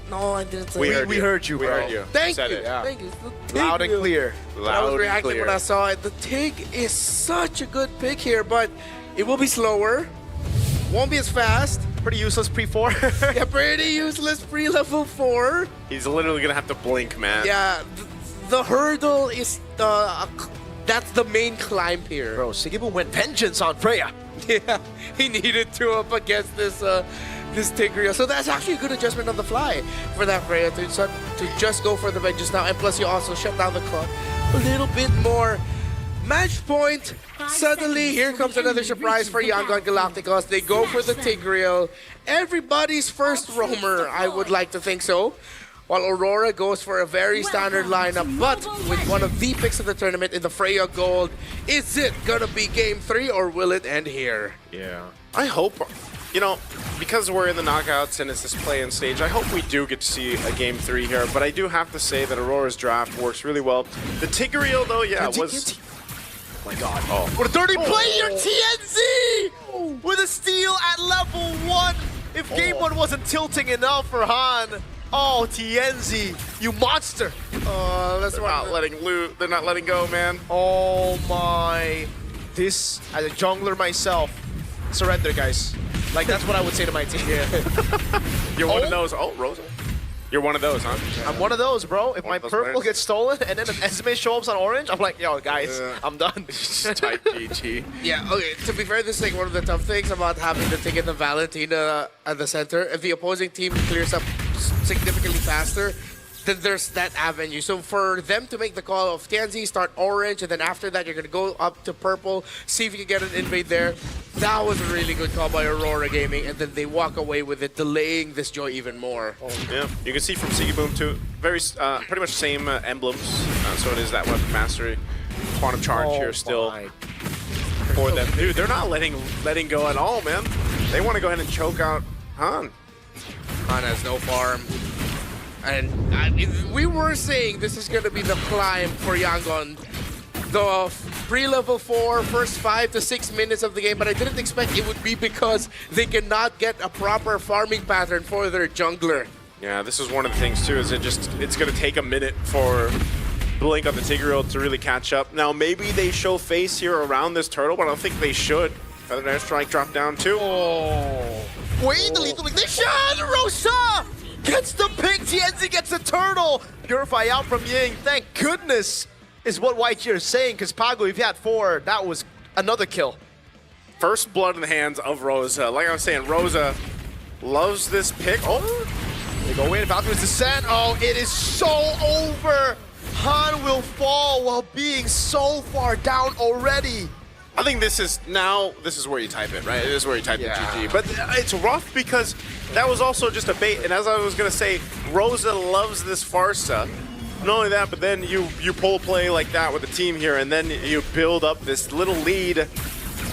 No, I didn't say We it. heard you, bro. We heard you. Thank Said you. it. Yeah. Thank you. Loud and clear. I was Loud and reacting clear. when I saw it. The Tig is such a good pick here, but it will be slower. Won't be as fast. Pretty useless pre-4. Yeah, pretty useless pre-level 4. He's literally going to have to blink, man. Yeah, the hurdle is that's the main climb here. Bro, Sigibu went vengeance on Freya. Yeah, he needed to up against this this Tigreal. So that's actually a good adjustment on the fly for that Freya to just go for the vengeance now. And plus you also shut down the clock a little bit more. Match point. Suddenly, here comes another surprise for Yangon Galacticos. They go for the Tigreal. Everybody's first roamer, I would like to think so. While Aurora goes for a very standard lineup, but with one of the picks of the tournament in the Freya Gold. Is it gonna be game 3 or will it end here? Yeah. I hope, you know, because we're in the knockouts and it's this play-in stage, I hope we do get to see a game 3 here. But I do have to say that Aurora's draft works really well. The Tigreal, though, yeah, was... Oh my god. Oh. What a dirty play here, TNZ! With a steal at level 1. If game 1 wasn't tilting enough for Han. Oh, TNZ, you monster! They're not letting loot. They're not letting go, man. Oh my! This, as a jungler myself, surrender, guys. Like that's what I would say to my team. You're one of those. Oh, Rosa. You're one of those, huh? I'm one of those, bro. If my purple players. gets stolen and then an Esme shows up on orange, I'm like, yo, guys, I'm done. Type GG. Yeah, okay, to be fair, this is like one of the tough things about having to take in the Valentina at the center. If the opposing team clears up significantly faster, then there's that avenue. So for them to make the call of Tianzi, start orange, and then after that you're going to go up to purple, see if you can get an invade there. That was a really good call by Aurora Gaming, and then they walk away with it, delaying this joy even more. Yeah, you can see from ChezyGamingPlays too, very pretty much same emblems. So it is that weapon mastery, quantum charge here still for them. Dude, they're not letting go at all, man. They want to go ahead and choke out Han. Han has no farm. And we were saying this is going to be the climb for Yangon. The pre-level 4, first 5 to 6 minutes of the game, but I didn't expect it would be because they cannot get a proper farming pattern for their jungler. Yeah, this is one of the things too, is it's going to take a minute for Blink on the Tigreal to really catch up. Now, maybe they show face here around this turtle, but I don't think they should. Feathered Airstrike drop down too. Wait, the lethal ignition! Rosa gets the pick. Tianzi gets a turtle. Purify out from Ying. Thank goodness is what White here is saying, because Pago, if you had 4, that was another kill. First blood in the hands of Rosa. Like I was saying, Rosa loves this pick. Oh, they go in. Valkyrie's descent. Oh, it is so over. Han will fall while being so far down already. I think this is where you type it, right? This is where you type the GG. But it's rough because that was also just a bait. And as I was going to say, Rosa loves this Farsa. Not only that, but then you pull a play like that with the team here, and then you build up this little lead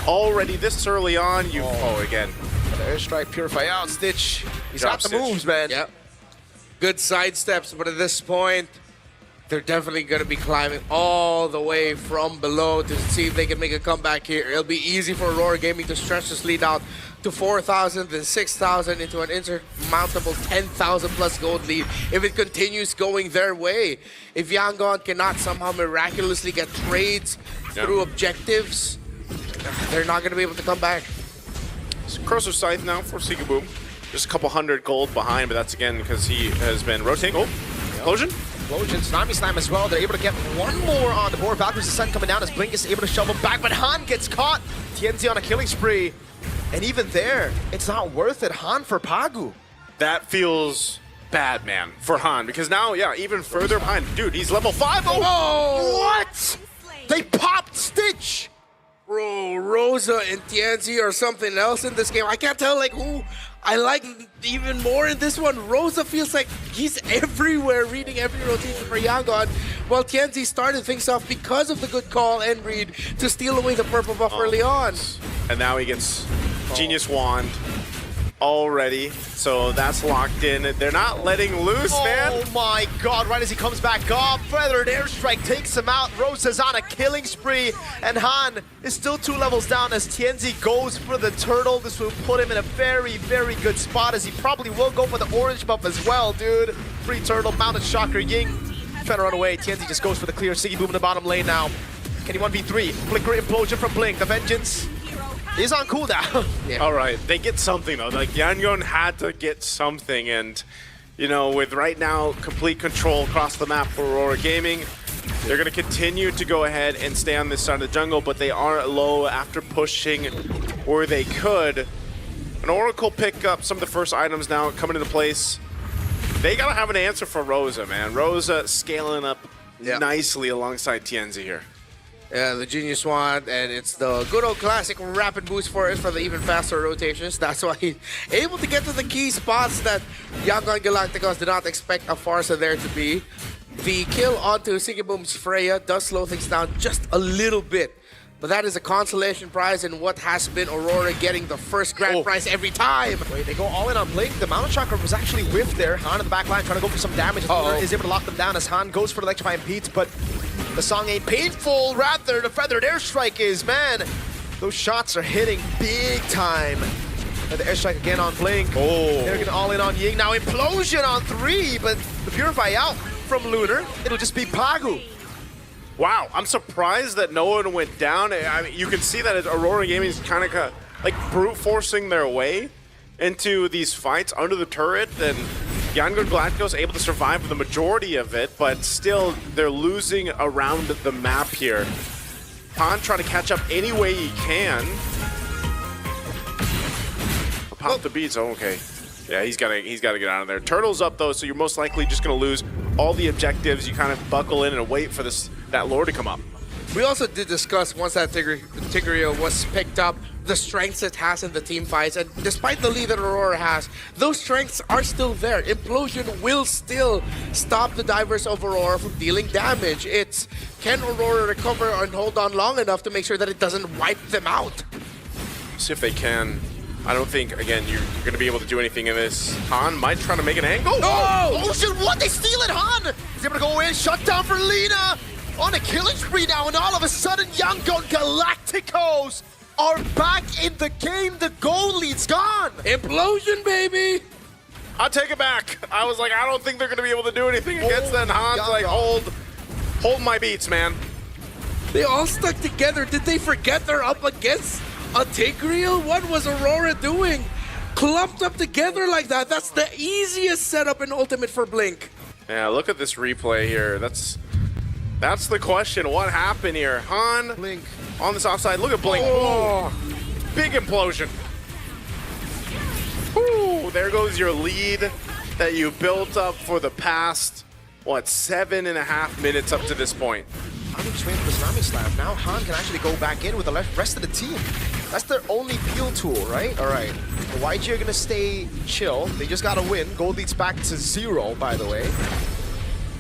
already this early on. Again. The airstrike, Purify out, Stitch. He's Drop got the Stitch. moves, man. Yep. Good side steps, but at this point, they're definitely going to be climbing all the way from below to see if they can make a comeback here. It'll be easy for Aurora Gaming to stretch this lead out to 4,000, then 6,000 into an insurmountable 10,000 plus gold lead if it continues going their way. If Yangon cannot somehow miraculously get trades through objectives, they're not going to be able to come back. Crosser Scythe now for ChezyGamingPlays. Just a couple hundred gold behind, but that's again because he has been rotating. Oh, Explosion. Explosion, Tsunami Slam as well. They're able to get one more on the board. Valkyrie's Descent coming down as Blink is able to shove him back, but Han gets caught. Tianzi on a killing spree. And even there, it's not worth it. Han for Pagu. That feels bad, man, for Han, because now, even further behind. Dude, he's level 5. Oh, what? They popped Stitch. Bro, Rosa and Tianzi are something else in this game. I can't tell who I like even more in this one. Rosa feels like he's everywhere, reading every rotation for Yangon, while Tianzi started things off because of the good call and read to steal away the purple buff early on. And now he gets Genius Wand already, so that's locked in. They're not letting loose, man. Oh my god, right as he comes back up, Feathered Airstrike takes him out. Rosa's on a killing spree, and Han is still 2 levels down as Tianzi goes for the turtle. This will put him in a very, very good spot, as he probably will go for the orange buff as well, dude. Free turtle, mounted shocker, Ying trying to run away. Tianzi just goes for the clear. ChezyGamingPlays in the bottom lane now. Can he 1v3? Flicker implosion from Blink. The Vengeance is on cooldown. All right, they get something though. Like Yangon had to get something, and with right now complete control across the map for Aurora Gaming, they're going to continue to go ahead and stay on this side of the jungle, but they are low after pushing where they could. An Oracle pick up some of the first items now coming into place. They got to have an answer for Rosa, man. Rosa scaling up nicely alongside Tianzi here. Yeah, the Genius Wand, and it's the good old classic rapid boost for us for the even faster rotations. That's why he's able to get to the key spots that Yangon Galacticos did not expect a Farsa there to be. The kill onto ChezyGamingPlays Freya does slow things down just a little bit, but that is a consolation prize in what has been Aurora getting the first grand prize every time. Wait, they go all in on Blink. The mounted shocker was actually whiffed there. Han in the back line trying to go for some damage. Is able to lock them down as Han goes for the Electrifying Beats, but the song ain't painful, rather the Feathered Airstrike is, man. Those shots are hitting big time. And the airstrike again on Blink. They're getting all in on Ying. Now Implosion on 3, but the Purify out from Lunar. It'll just be Pagu. Wow, I'm surprised that no one went down. I mean, you can see that Aurora Gaming is kind of like brute forcing their way into these fights under the turret, and Yangon Galacticos able to survive the majority of it, but still they're losing around the map here. Han trying to catch up any way he can. Pop the beats. Oh, okay. Yeah, he's got to get out of there. Turtle's up though, so you're most likely just gonna lose all the objectives, you kind of buckle in and wait for that lore to come up. We also did discuss once that Tigreal was picked up, the strengths it has in the team fights, and despite the lead that Aurora has, those strengths are still there. Implosion will still stop the divers of Aurora from dealing damage. It's can Aurora recover and hold on long enough to make sure that it doesn't wipe them out? See if they can. I don't think, again, you're going to be able to do anything in this. Han might try to make an angle. Oh shit, what? They steal it, Han! He's able to go in, shut down for Lina! On a killing spree now, and all of a sudden, Yangon Galacticos are back in the game. The goal lead's gone. Implosion, baby! I'll take it back. I was like, I don't think they're going to be able to do anything against that. Han's like, hold my beats, man. They all stuck together. Did they forget they're up against a Tigreal? What was Aurora doing? Clumped up together like that. That's the easiest setup in Ultimate for Blink. Yeah, look at this replay here. That's the question. What happened here? Han Blink on this offside. Look at Blink. Oh. Big implosion. Ooh, there goes your lead that you built up for the past, what, 7.5 minutes up to this point. I'm just waiting for the Tsunami Slam. Now Han can actually go back in with the rest of the team. That's their only peel tool, right? All right. The YG are going to stay chill. They just got to win. Gold leads back to 0, by the way.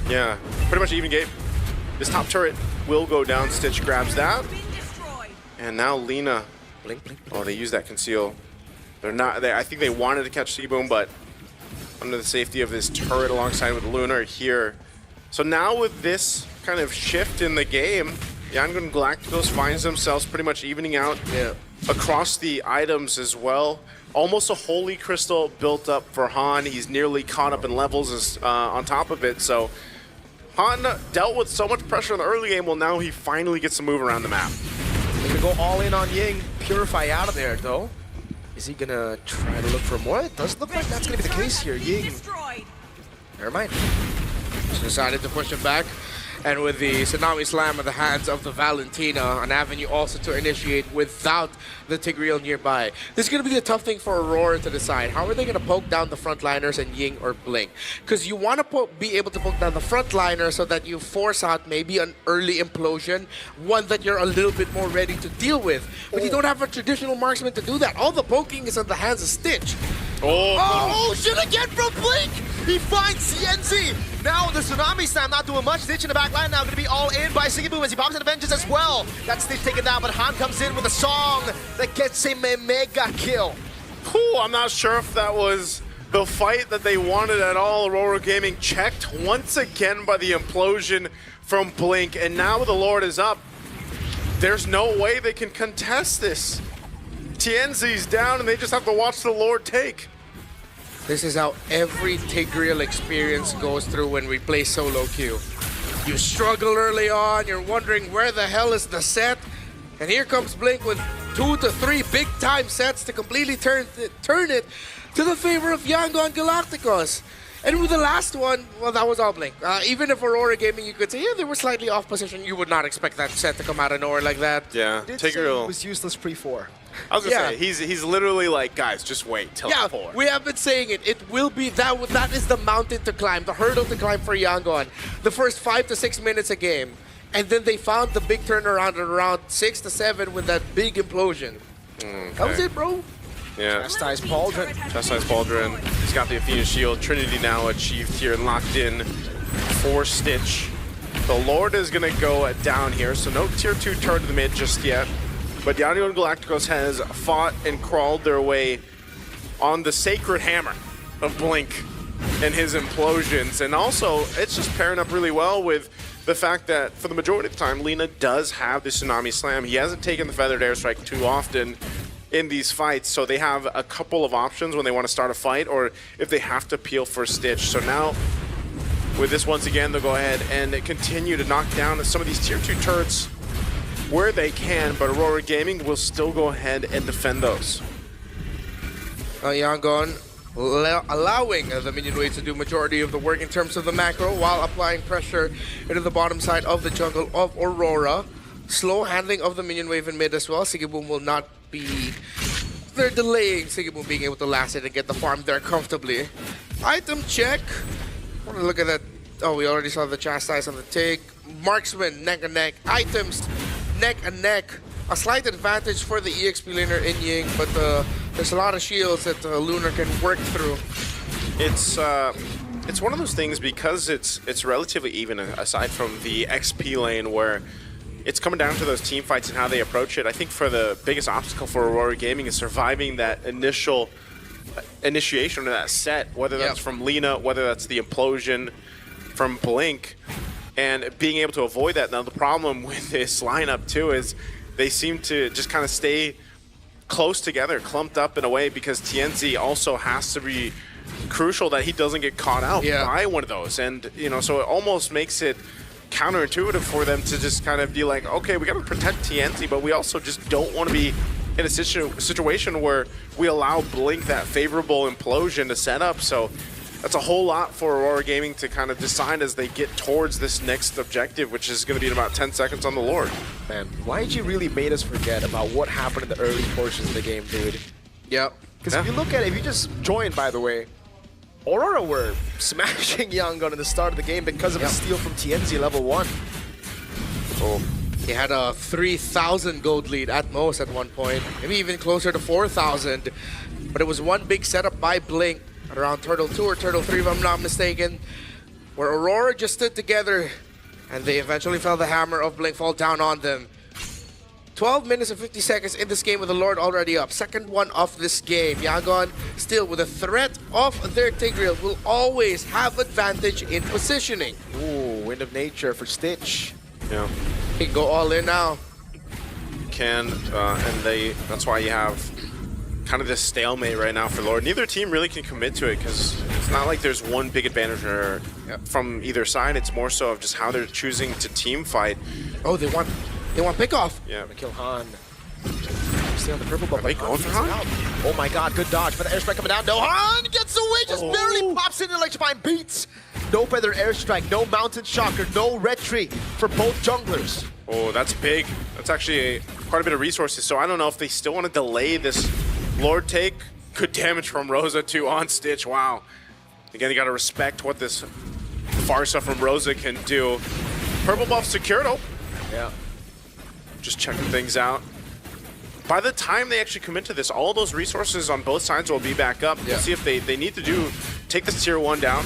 Yeah, pretty much even game. This top turret will go down. Stitch grabs that. And now Lina. Blink. Oh, they use that conceal. They're not there. I think they wanted to catch Seaboom, but under the safety of this turret alongside with Lunar here. So now with this kind of shift in the game, Yangon Galacticos finds themselves pretty much evening out across the items as well. Almost a Holy Crystal built up for Han. He's nearly caught up in levels on top of it. So Han dealt with so much pressure in the early game. Well, now he finally gets to move around the map. They're going to go all in on Ying. Purify out of there, though. Is he going to try to look for more? It does look like that's going to be the case here. Ying. Never mind. Just decided to push him back. And with the Tsunami Slam in the hands of the Valentina, an avenue also to initiate without the Tigreal nearby. This is going to be the tough thing for Aurora to decide. How are they going to poke down the frontliners and Ying or Blink? Because you want to be able to poke down the frontliner so that you force out maybe an early implosion, one that you're a little bit more ready to deal with. But you don't have a traditional marksman to do that. All the poking is in the hands of Stitch. Oh, shit again from Blink! He finds CNZ! Now the Tsunami Slam not doing much. Stitch in the back line now going to be all in by ChezyGamingPlays as he pops into Vengeance as well. That's Stitch taken down, but Han comes in with a song that gets him a mega kill. Ooh, I'm not sure if that was the fight that they wanted at all. Aurora Gaming checked once again by the implosion from Blink, and now the Lord is up. There's no way they can contest this. Tienzi's down, and they just have to watch the Lord take. This is how every Tigreal experience goes through when we play solo queue. You struggle early on, you're wondering where the hell is the set, and here comes Blink with 2 to 3 big-time sets to completely turn it to the favor of Yangon Galacticos. And with the last one, well, that was all Blink. Even if Aurora Gaming, you could say, yeah, they were slightly off position, you would not expect that set to come out of nowhere like that. Yeah, Tigreal was useless pre-4. I was gonna say, he's literally like, guys, just wait till 4. We have been saying it. It will be that is the mountain to climb, the hurdle to climb for Yangon. The first 5 to 6 minutes a game. And then they found the big turnaround around 6 to 7 with that big implosion. Okay. That was it, bro. Yeah. Chastise Pauldron. Chastise Pauldron. He's got the Athena Shield. Trinity now achieved here and locked in for Stitch. The Lord is going to go down here, so no tier 2 turret to the mid just yet. But Yangon Galacticos has fought and crawled their way on the sacred hammer of Blink and his implosions. And also, it's just pairing up really well with the fact that for the majority of the time, Lina does have the Tsunami Slam. He hasn't taken the Feathered Airstrike too often in these fights, so they have a couple of options when they want to start a fight or if they have to peel for Stitch. So now, with this once again, they'll go ahead and continue to knock down some of these tier 2 turrets where they can, but Aurora Gaming will still go ahead and defend those. Yangon allowing the minion wave to do majority of the work in terms of the macro while applying pressure into the bottom side of the jungle of Aurora. Slow handling of the minion wave in mid as well. ChezyGaming will not be... They're delaying ChezyGaming being able to last it and get the farm there comfortably. Item check. I want to look at that Oh, we already saw the chastise on the take. Marksman, neck and neck. Items, neck and neck. A slight advantage for the EXP laner in Ying, but there's a lot of shields that Lunar can work through. It's one of those things because it's relatively even aside from the XP lane where it's coming down to those team fights and how they approach it. I think for the biggest obstacle for Aurora Gaming is surviving that initial initiation of that set, whether that's from Lina, whether that's the implosion from Blink, and being able to avoid that. Now the problem with this lineup too is they seem to just kind of stay close together, clumped up in a way, because TNZ also has to be crucial that he doesn't get caught out by one of those. And, you know, so it almost makes it counterintuitive for them to just kind of be like, okay, we got to protect TNZ, but we also just don't want to be in a situation where we allow Blink that favorable implosion to set up. So that's a whole lot for Aurora Gaming to kind of decide as they get towards this next objective, which is going to be in about 10 seconds on the Lord. Man, YG really made us forget about what happened in the early portions of the game, dude. Yep. Because if you look at it, if you just joined, by the way, Aurora were smashing Yangon in the start of the game because of a steal from TNZ level 1. Oh, he had a 3,000 gold lead at most at one point, maybe even closer to 4,000. But it was one big setup by Blink around Turtle 2 or Turtle 3, if I'm not mistaken, where Aurora just stood together and they eventually felt the hammer of Blink fall down on them. 12 minutes and 50 seconds in this game with the Lord already up. Second one of this game. Yangon still with a threat of their Tigreal will always have advantage in positioning. Ooh, Wind of Nature for Stitch. Yeah. He can go all in now. And that's why you have kind of this stalemate right now for Lord. Neither team really can commit to it because it's not like there's one big advantage from either side. It's more so of just how they're choosing to team fight. Oh, they want pick-off. Yeah. Kill Han. Stay on the purple, but Are they going for Han? Oh my god, good dodge for the airstrike coming down. No, Han gets away, just barely pops in, electrifying beats. No feather airstrike, no mountain shocker, no retreat for both junglers. Oh, that's big. That's actually quite a bit of resources. So I don't know if they still want to delay this Lord take. Good damage from Rosa too on Stitch. Wow. Again, you got to respect what this Farsa from Rosa can do. Purple buff secured. Oh. Yeah. Just checking things out. By the time they actually commit to this, all those resources on both sides will be back up. We'll see if they need to take this tier 1 down.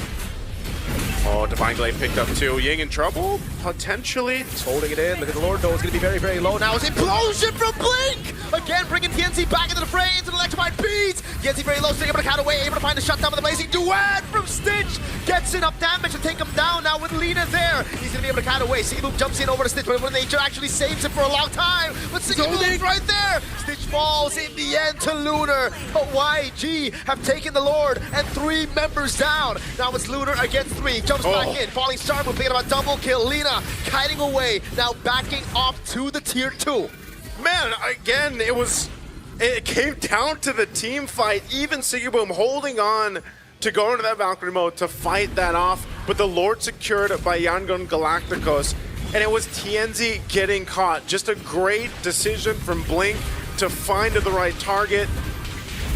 Oh, Divine Glaive picked up too. Ying in trouble? Potentially. He's holding it in. Look at the Lord, though. It's going to be very, very low now. It's implosion from Blink! Again, bringing TNZ back into the fray, into the electrified beats. TNZ very low, staying able to count away, able to find the shutdown with the blazing duet from Stitch. Gets enough damage to take him down now with Lina there. He's going to be able to count away. Seaboom jumps in over to Stitch, but Wind of Nature actually saves him for a long time. But Seaboom's right there. Stitch falls in the end to Lunar. But YG have taken the Lord and 3 members down. Now it's Lunar against 3. Jumps back in. Falling Star Move, picking up a double kill. Lina kiting away, now backing off to the tier 2. Man, again, it came down to the team fight. Even Sigiboom holding on to go into that Valkyrie mode to fight that off, but the Lord secured it by Yangon Galacticos, and it was TNZ getting caught. Just a great decision from Blink to find the right target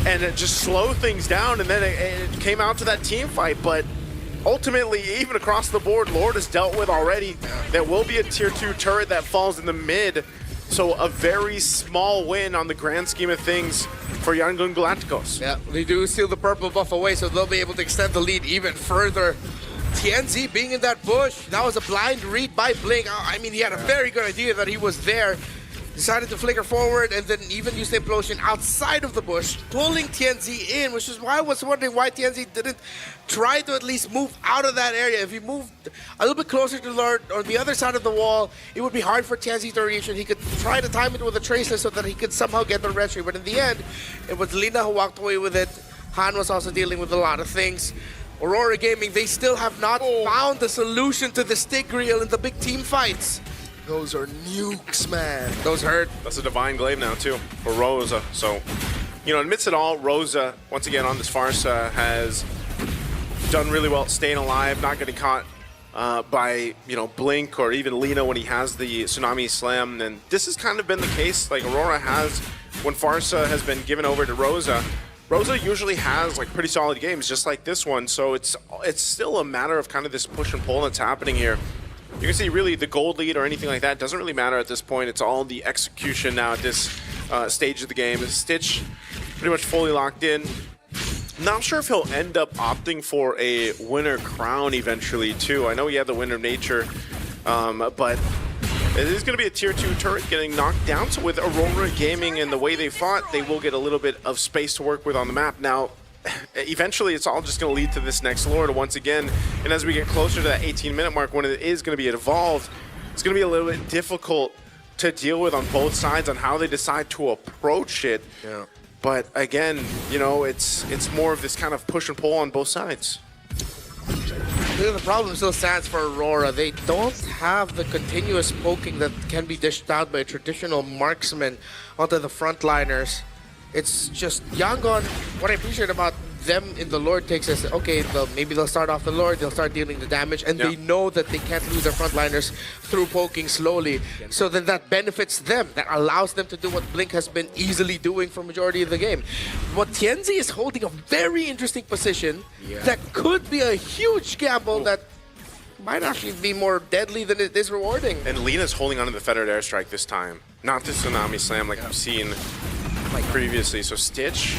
and it just slow things down, and then it came out to that team fight, but ultimately, even across the board, Lord is dealt with already. There will be a tier 2 turret that falls in the mid, so a very small win on the grand scheme of things for Yangon Galacticos. Yeah, they do steal the purple buff away, so they'll be able to extend the lead even further. TNZ being in that bush, that was a blind read by Blink. I mean, he had a very good idea that he was there. Decided to flicker forward and then even use the implosion outside of the bush, pulling TNZ in, which is why I was wondering why TNZ didn't try to at least move out of that area. If he moved a little bit closer to Lord or the other side of the wall, it would be hard for TNZ to reach, and he could try to time it with a Traceless so that he could somehow get the retry. But in the end, it was Lina who walked away with it. Han was also dealing with a lot of things. Aurora Gaming, they still have not found the solution to the Tigreal in the big team fights. Those are nukes, man. Those hurt. That's a Divine Glaive now, too, for Rosa. So, you know, amidst it all, Rosa, once again on this Farsa, has done really well staying alive, not getting caught by, you know, Blink or even Lina when he has the Tsunami Slam. And this has kind of been the case. Like, Aurora has, when Farsa has been given over to Rosa, Rosa usually has like pretty solid games, just like this one. So it's still a matter of kind of this push and pull that's happening here. You can see really the gold lead or anything like that doesn't really matter at this point. It's all the execution now at this stage of the game. Stitch pretty much fully locked in. Not sure if he'll end up opting for a winner crown eventually too. I know he had the winner of nature, but it is going to be a tier 2 turret getting knocked down. So with Aurora Gaming and the way they fought, they will get a little bit of space to work with on the map. Now, eventually it's all just going to lead to this next Lord once again. And as we get closer to that 18-minute mark, when it is going to be evolved, it's going to be a little bit difficult to deal with on both sides on how they decide to approach it. Yeah. But again, you know, it's more of this kind of push and pull on both sides. The problem still stands for Aurora. They don't have the continuous poking that can be dished out by a traditional marksman onto the frontliners. It's just Yangon. What I appreciate about them in the Lord takes is, okay, maybe they'll start off the Lord, they'll start dealing the damage, and they know that they can't lose their frontliners through poking slowly. So then that benefits them. That allows them to do what Blink has been easily doing for majority of the game. But Tienzi is holding a very interesting position that could be a huge gamble that might actually be more deadly than it is rewarding. And Lena's holding on to the Fettered Airstrike this time, not the Tsunami Slam like we've seen previously. So Stitch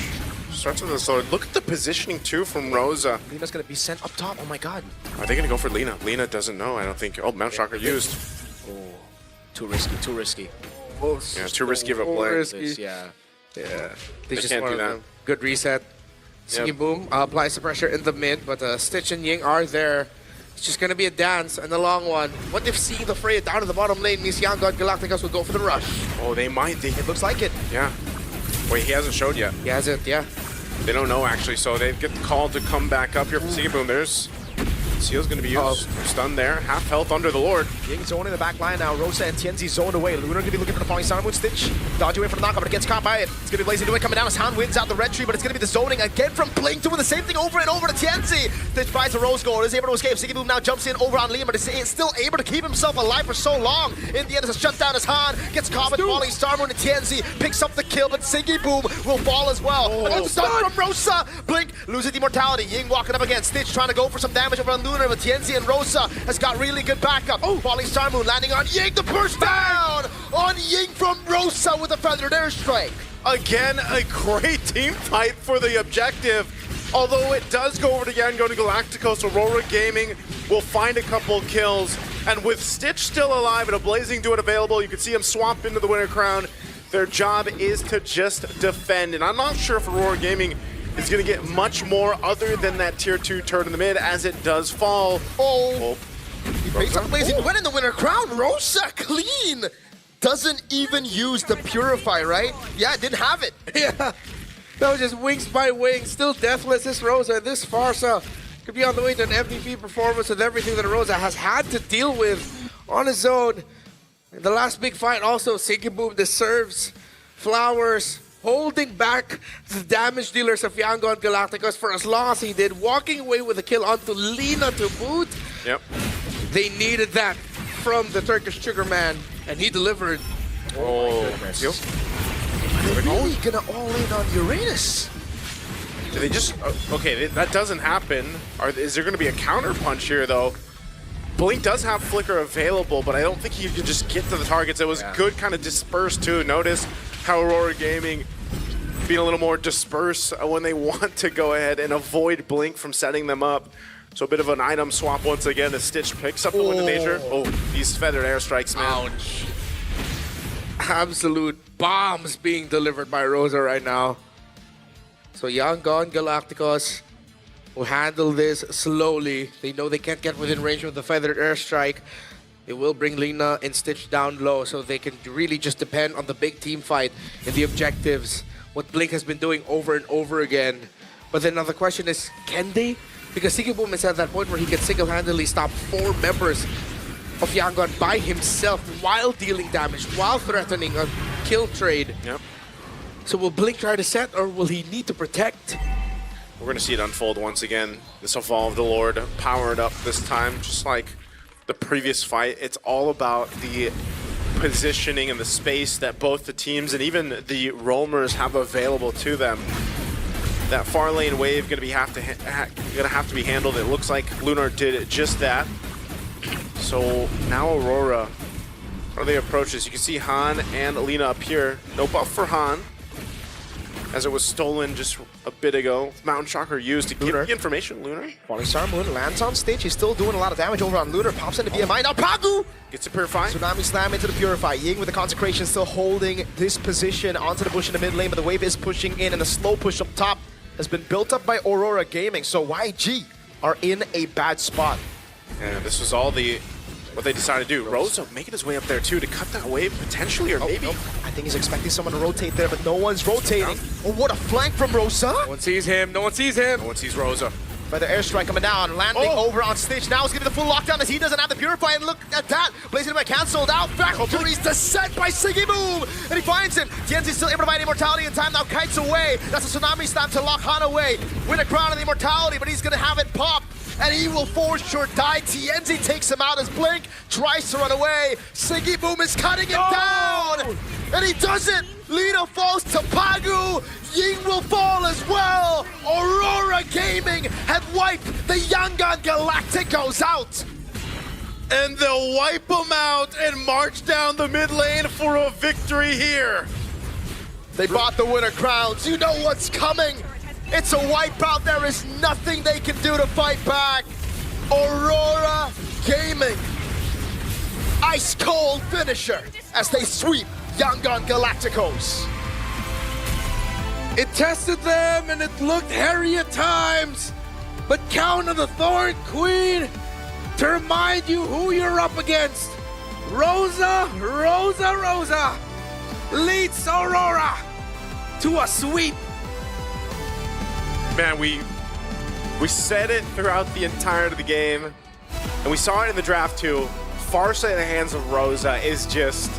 starts with the sword. Look at the positioning too from Rosa. Lena's gonna be sent up top. Oh my god. Are they gonna go for Lena? Lena doesn't know. I don't think. Oh, Mount Shocker used. Oh, too risky. Too risky. Yeah, too risky of a play. Yeah. They just can't do wanted that. a good reset. Singing Boom applies the pressure in the mid, but Stitch and Ying are there. It's just gonna be a dance and a long one. What if seeing the fray down in the bottom lane means Yangon Galacticos will go for the rush? Oh, they might. It looks like it. Yeah. Wait, he hasn't showed yet. He hasn't, yeah. They don't know actually, so they get the call to come back up here from Singing Boom. There's Seal's gonna be used. Stunned there. Half health under the Lord. Ying zone in the back line now. Rosa and Tienzi zoned away. Lunar gonna be looking for the falling Sun with Stitch. Dodge away from the knockup, but it gets caught by it. It's gonna be blazing away coming down as Han wins out the red tree, but it's gonna be the zoning again from Blink, doing the same thing over and over to Tienzi. Stitch buys a rose gold, is able to escape. Singing Boom now jumps in over on Liam, but is still able to keep himself alive for so long. In the end, it's a shutdown as Han gets caught with falling Star Moon, and Tienzi picks up the kill, but Singing Boom will fall as well. But stun from Rosa. Blink loses immortality. Ying walking up again. Stitch trying to go for some damage over on Lunar, but Tienzi and Rosa has got really good backup. Falling Star Moon landing on Ying. The burst down on Ying from Rosa with a feathered airstrike. Again, a great team fight for the objective. Although it does go over to Yangon Galacticos, Aurora Gaming will find a couple kills. And with Stitch still alive and a Blazing Duet available, you can see him swap into the winner crown. Their job is to just defend. And I'm not sure if Aurora Gaming is going to get much more other than that tier 2 turret in the mid as it does fall. He picks up Blazing Duet in the winner crown. Rosa clean. Doesn't even use the Purify, right? Yeah, didn't have it. Yeah. That was just wings by wings. Still deathless, this Rosa. This Farsa could be on the way to an MVP performance with everything that Rosa has had to deal with on his own. In the last big fight also, Singing Boom deserves flowers, holding back the damage dealers of Yangon Galacticos for as long as he did, walking away with a kill onto Lina to boot. Yep. They needed that from the Turkish Sugar Man, and he delivered. Oh, Seal. They're really gonna all in on Uranus. Do they just... okay, that doesn't happen. Is there going to be a counter punch here, though? Blink does have Flicker available, but I don't think he can just get to the targets. It was good kind of dispersed, too. Notice how Aurora Gaming being a little more dispersed when they want to go ahead and avoid Blink from setting them up. So a bit of an item swap once again as Stitch picks up the Wind of Nature. Oh, these feathered airstrikes, man. Ouch. Absolute bombs being delivered by Rosa right now. So Yangon Galacticos will handle this slowly. They know they can't get within range of the feathered airstrike. It will bring Lina and Stitch down low, so they can really just depend on the big team fight and the objectives. What Blink has been doing over and over again. But then another question is, can they? Because Singing Boom is at that point where he can single-handedly stop 4 members of Yangon by himself while dealing damage, while threatening a kill trade. Yep. So will Blink try to set, or will he need to protect? We're going to see it unfold once again. This Evolved Lord powered up this time, just like the previous fight. It's all about the positioning and the space that both the teams and even the roamers have available to them. That far lane wave gonna have to be handled. It looks like Lunar did just that. So now Aurora, how do they approach this? You can see Han and Alina up here. No buff for Han, as it was stolen just a bit ago. Mountain Shocker used to give the information. Lunar. Falling Star Moon lands on stage. He's still doing a lot of damage over on Lunar. Pops into BMI. Now Pagu gets a Purify. Tsunami Slam into the Purify. Ying with the Consecration still holding this position onto the bush in the mid lane, but the wave is pushing in, and the slow push up top has been built up by Aurora Gaming. So YG are in a bad spot. And this was all what they decided to do. Rosa making his way up there too to cut that wave potentially, or maybe. Nope. I think he's expecting someone to rotate there, but no one's rotating. Oh, what a flank from Rosa. No one sees him. No one sees him. No one sees Rosa. By the airstrike coming down, landing over on stage. Now he's getting the full lockdown as he doesn't have the Purify, and look at that. Blazing away, cancelled out. Factory's descent by Siggy Boom, and he finds him. TNZ still able to provide immortality in time. Now kites away. That's a Tsunami Slam to lock Han away. Win a crown of the immortality, but he's gonna have it pop, and he will for sure die. TNZ takes him out as Blink tries to run away. Siggy Boom is cutting him down, and he doesn't. Lina falls to Pagu. Ying will fall as well. Aurora Gaming have wiped the Yangon Galacticos out. And they'll wipe them out and march down the mid lane for a victory here. They bought the winner crowns. You know what's coming. It's a wipeout. There is nothing they can do to fight back. Aurora Gaming. Ice cold finisher as they sweep Yangon Galacticos. It tested them and it looked hairy at times, but count on the Thorn Queen to remind you who you're up against. Rosa leads Aurora to a sweep. Man, we said it throughout the entirety of the game, and we saw it in the draft too. Farsa in the hands of Rosa is just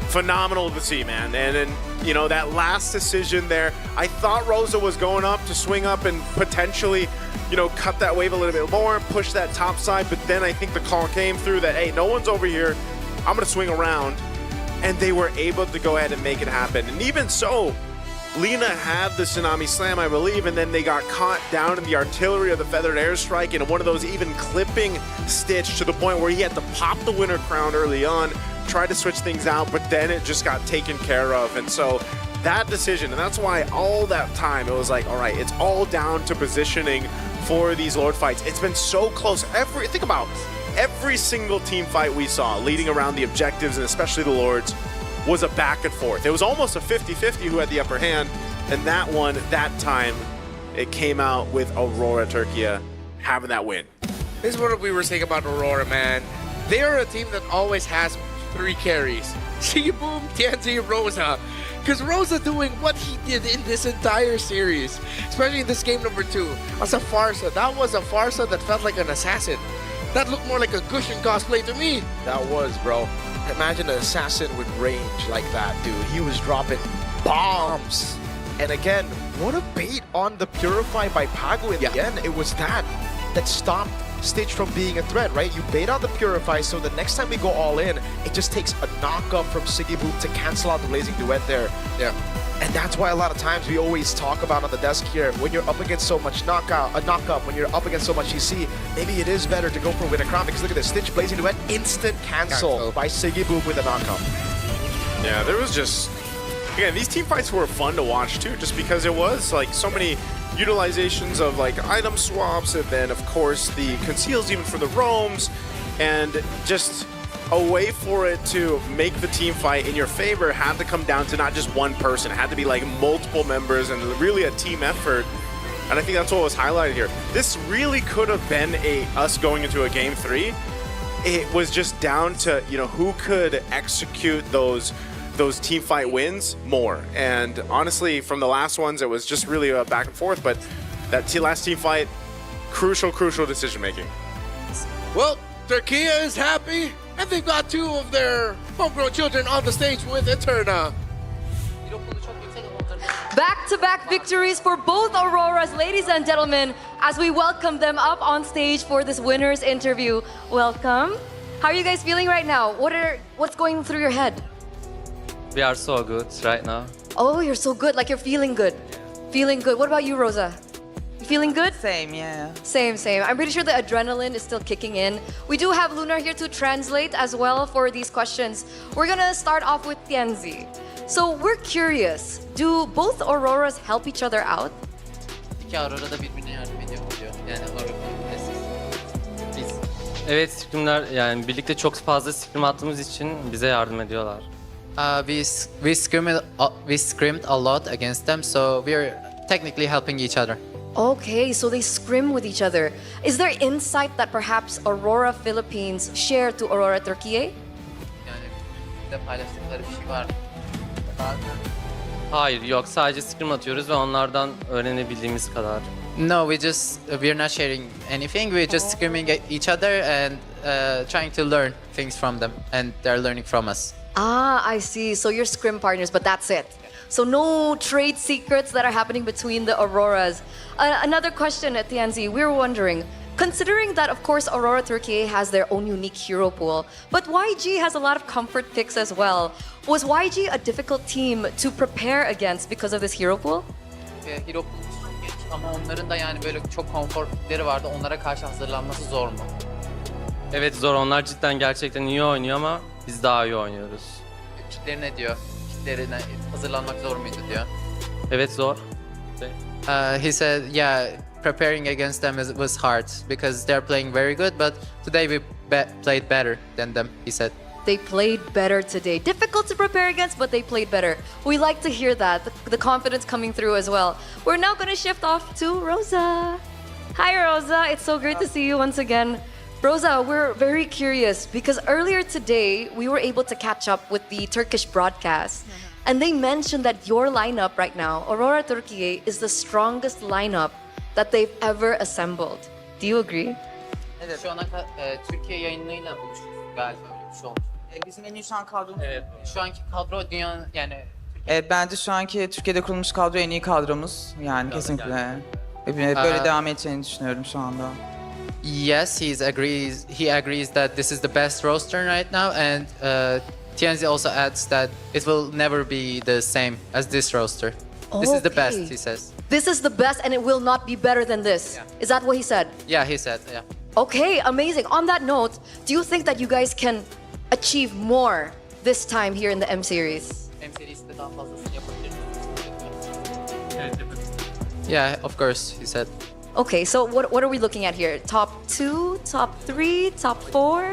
phenomenal to see, man. And then, you know, that last decision there, I thought Rosa was going up to swing up and potentially, you know, cut that wave a little bit more, push that top side, but then I think the call came through that, hey, no one's over here, I'm gonna swing around, and they were able to go ahead and make it happen. And even so, Lina had the Tsunami Slam, I believe, and then they got caught down in the artillery of the Feathered Airstrike and one of those even clipping Stitch to the point where he had to pop the winner crown early on, tried to switch things out, but then it just got taken care of. And so that decision, and that's why all that time it was like, all right, it's all down to positioning for these Lord fights. It's been so close. Think about every single team fight we saw leading around the objectives, and especially the Lords, was a back and forth. It was almost a 50-50 who had the upper hand, and that one, that time, it came out with Aurora Turkia having that win. This is what we were saying about Aurora, man. They are a team that always has 3 carries. Siggy Boom, TNZ, Rosa. Because Rosa doing what he did in this entire series, especially in this game number 2, as a Farsa. That was a Farsa that felt like an assassin. That looked more like a Gushin cosplay to me. That was, bro. Imagine an assassin with range like that, dude. He was dropping bombs. And again, what a bait on the Purify by Pagu in the end. It was that stopped Stitch from being a threat, right? You bait out the Purify, so the next time we go all in, it just takes a knock-up from Siggy Boom to cancel out the Blazing Duet there. Yeah. And that's why a lot of times we always talk about on the desk here, when you're up against so much knock-up, when you're up against so much EC, maybe it is better to go for Winner Crown, because look at this, Stitch Blazing Duet, instant cancel by Siggy Boom with a knock-up. Yeah, there was just, again, these team fights were fun to watch too, just because it was like so many utilizations of like item swaps, and then of course the conceals even for the roams, and just a way for it to make the team fight in your favor had to come down to not just one person. It had to be like multiple members and really a team effort. And I think that's what was highlighted here. This really could have been us going into a game 3. It was just down to, you know, who could execute those team fight wins more. And honestly, from the last ones, it was just really a back and forth. But that last team fight, crucial decision making. Well, Turkia is happy, and they've got 2 of their homegrown children on the stage with Eterna. Back-to-back victories for both Auroras, ladies and gentlemen, as we welcome them up on stage for this winner's interview. Welcome. How are you guys feeling right now? What's going through your head? We are so good right now. Oh, you're so good, like you're feeling good. Feeling good. What about you, Rosa? You feeling good? Same, yeah. Same. I'm pretty sure the adrenaline is still kicking in. We do have Lunar here to translate as well for these questions. We're gonna start off with Tianzi. So we're curious, do both Auroras help each other out? İki Aurora da birbirine yardım ediyor oluyor. Yani Aurora biz. Evet, scrimler yani birlikte çok fazla scrim attığımız için bize yardım ediyorlar. We scrimmed a lot against them, so we're technically helping each other. Okay, so they scrim with each other. Is there insight that perhaps Aurora Philippines share to Aurora Turkey? Yani de paylaştıkları bir şey var. Hayır, yok. Sadece scrim atıyoruz ve onlardan öğrenebildiğimiz kadar. No, we're not sharing anything. We're just scrimming at each other and trying to learn things from them, and they're learning from us. I see. So you're scrim partners, but that's it. So no trade secrets that are happening between the Auroras. Another question at Tianzi, we were wondering, considering that of course Aurora Turkey has their own unique hero pool, but YG has a lot of comfort picks as well. Was YG a difficult team to prepare against because of this hero pool? Hero pool çok genç ama onların da yani böyle çok konfor pikleri vardı. Onlara karşı hazırlanması zor mu? Evet zor. Onlar cidden gerçekten iyi oynuyor ama biz daha iyi oynuyoruz. Pikleri ne diyor? Piklerine hazırlanmak zor muydu diyor. Evet zor. He said, yeah, preparing against them was hard because they're playing very good, but today we played better than them, he said. They played better today. Difficult to prepare against, but they played better. We like to hear that, the confidence coming through as well. We're now going to shift off to Rosa. Hi, Rosa. It's so great to see you once again. Rosa, we're very curious because earlier today we were able to catch up with the Turkish broadcast. And they mentioned that your lineup right now, Aurora Turkey, is the strongest lineup that they've ever assembled. Do you agree? Evet. Şu ana Türkiye yayınlarıyla buluştuk galiba öyle bir şey olmuş. Bizim en iyi şu an kadromuz. Evet. Şu anki kadro dünyanın yani Evet, bence şu anki Türkiye'de kurulmuş kadro en iyi kadromuz. Yani kesinlikle. Böyle devam edeceğini düşünüyorum şu anda. Yes, he agrees that this is the best roster right now, and Tianzi also adds that it will never be the same as this roster. This is the best, he says. This is the best and it will not be better than this. Yeah. Is that what he said? Yeah, he said, yeah. Okay, amazing. On that note, do you think that you guys can achieve more this time here in the M Series? M Series'te daha fazlasını yapabilir miyiz? Yeah, of course, he said. Okay, so what are we looking at here? Top 2, top 3, top 4?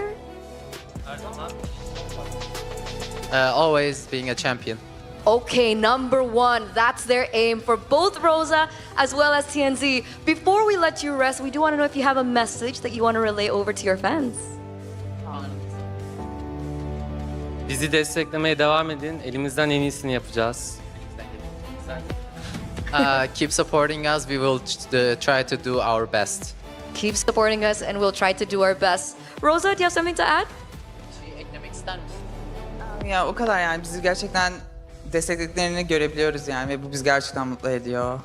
Always being a champion. Okay, number 1. That's their aim for both Rosa as well as TNZ. Before we let you rest, we do want to know if you have a message that you want to relay over to your fans. Bizi desteklemeye devam edin. Elimizden en iyisini yapacağız. Keep supporting us. We will try to do our best. Keep supporting us and we'll try to do our best. Rosa, do you have something to add? Eklemek ister misin? Ya o kadar yani bizi gerçekten desteklediklerini görebiliyoruz yani ve bu bizi gerçekten mutlu ediyor.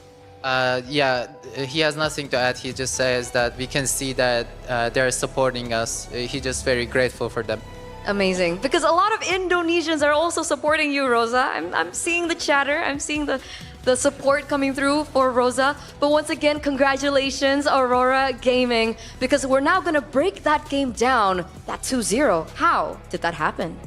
Yeah, he has nothing to add. He just says that we can see that they're supporting us. He's just very grateful for them. Amazing. Because a lot of Indonesians are also supporting you, Rosa. I'm seeing the chatter. I'm seeing the support coming through for Rosa. But once again, congratulations, Aurora Gaming, because we're now going to break that game down, that 2-0. How did that happen?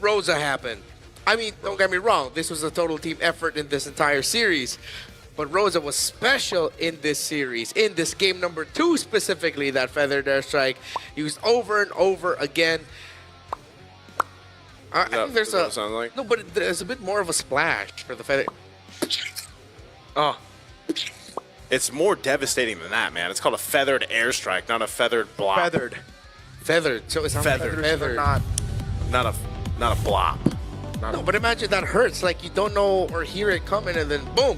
Rosa happened. I mean, don't get me wrong, this was a total team effort in this entire series. But Rosa was special in this series, in this game number 2 specifically, that feathered airstrike used over and over again. I think there's a sound like? No, but there's a bit more of a splash for the feather. Oh, it's more devastating than that, man. It's called a feathered airstrike, not a feathered block. Feathered. So it's feathered. Not a blop. No, but imagine that hurts. Like you don't know or hear it coming, and then boom,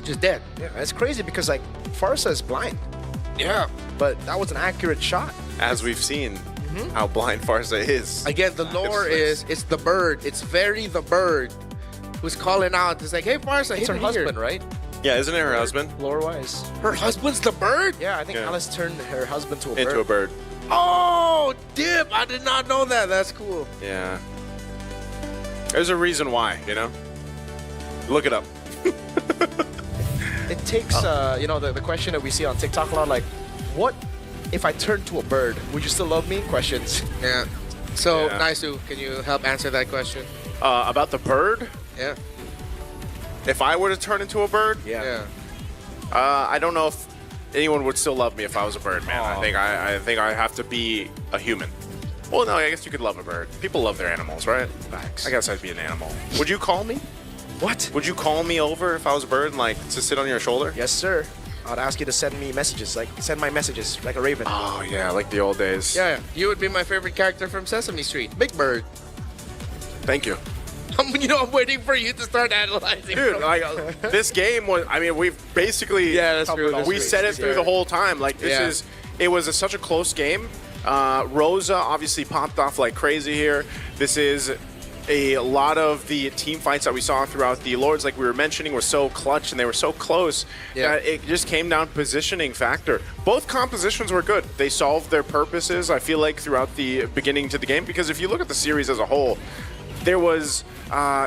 just dead. Yeah, it's crazy because like Farsa is blind. Yeah, but that was an accurate shot. As we've seen, how blind Farsa is. Again, the lore is it's the bird. It's very the bird who's calling out. It's like, hey, Farsa, it's her husband, right? Yeah, isn't it her husband? Lore-wise, her husband's the bird. Yeah, I think Alice turned her husband to a bird. Into a bird. Oh, dip! I did not know that. That's cool. Yeah. There's a reason why, you know? Look it up. It takes, you know, the question that we see on TikTok a lot, like, what if I turn to a bird? Would you still love me? Questions. Yeah. So, Yeah. Naisu, can you help answer that question? About the bird? Yeah. If I were to turn into a bird? Yeah. I don't know if anyone would still love me if I was a bird, man. I think I have to be a human. Well, no, I guess you could love a bird. People love their animals, right? Facts. I guess I'd be an animal. Would you call me? What? Would you call me over if I was a bird and like to sit on your shoulder? Yes, sir. I'd ask you to send me messages, like send my messages like a raven. Oh yeah, like the old days. Yeah. You would be my favorite character from Sesame Street. Big Bird. Thank you. You know, I'm waiting for you to start analyzing. Dude, like this game was. I mean, we've basically. Yeah, that's true. We said it through the whole time. Like this is. It was such a close game. Rosa obviously popped off like crazy here. This is a lot of the team fights that we saw throughout the Lords, like we were mentioning, were so clutch and they were so close that it just came down to positioning factor. Both compositions were good. They solved their purposes, I feel like, throughout the beginning to the game, because if you look at the series as a whole, there was,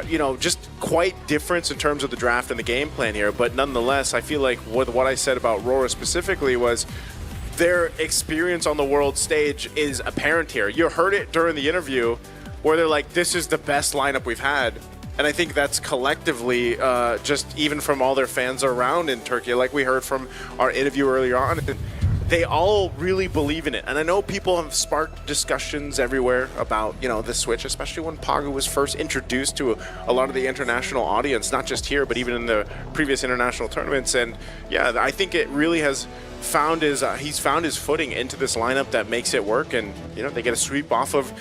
you know, just quite difference in terms of the draft and the game plan here, but nonetheless, I feel like what I said about Aurora specifically was their experience on the world stage is apparent here. You heard it during the interview where they're like, this is the best lineup we've had. And I think that's collectively, just even from all their fans around in Turkey, like we heard from our interview earlier on, they all really believe in it. And I know people have sparked discussions everywhere about, you know, the Switch, especially when Pagu was first introduced to a lot of the international audience, not just here, but even in the previous international tournaments. And yeah, I think it really has found his, he's found his footing into this lineup that makes it work. And, you know, they get a sweep off of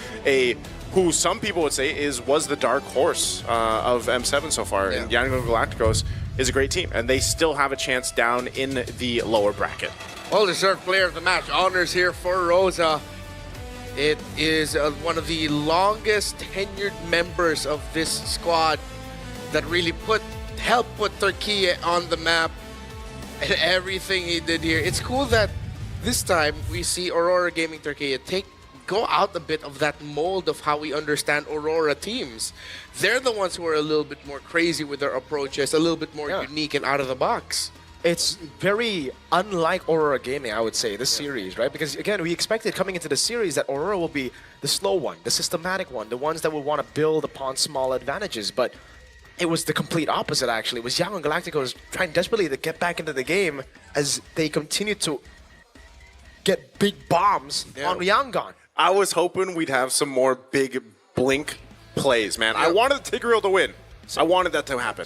who some people would say was the dark horse of M7 so far. And Yangon Galacticos is a great team, and they still have a chance down in the lower bracket. Well-deserved player of the match. Honors here for Rosa. It is one of the longest tenured members of this squad that really helped put Turkey on the map, and everything he did here. It's cool that this time we see Aurora Gaming Turkey go out a bit of that mold of how we understand Aurora teams. They're the ones who are a little bit more crazy with their approaches, a little bit more unique and out of the box. It's very unlike Aurora Gaming, I would say, this series, right? Because, again, we expected coming into the series that Aurora will be the slow one, the systematic one, the ones that will want to build upon small advantages. But it was the complete opposite, actually. It was Yangon Galacticos trying desperately to get back into the game as they continue to get big bombs on Yangon. I was hoping we'd have some more big blink plays, man. I wanted Tigreal to win. I wanted that to happen.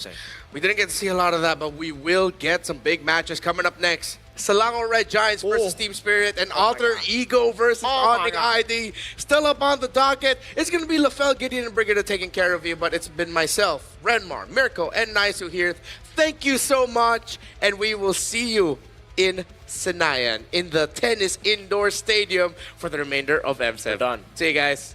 We didn't get to see a lot of that, but we will get some big matches coming up next. Selangor Red Giants versus Team Spirit and Alter Ego versus ONIC ID. Still up on the docket. It's going to be Lafel, Gideon, and Brigida taking care of you, but it's been myself, Renmar, Mirko, and Naisu here. Thank you so much, and we will see you in Senayan in the tennis indoor stadium for the remainder of M7. Done. See you guys.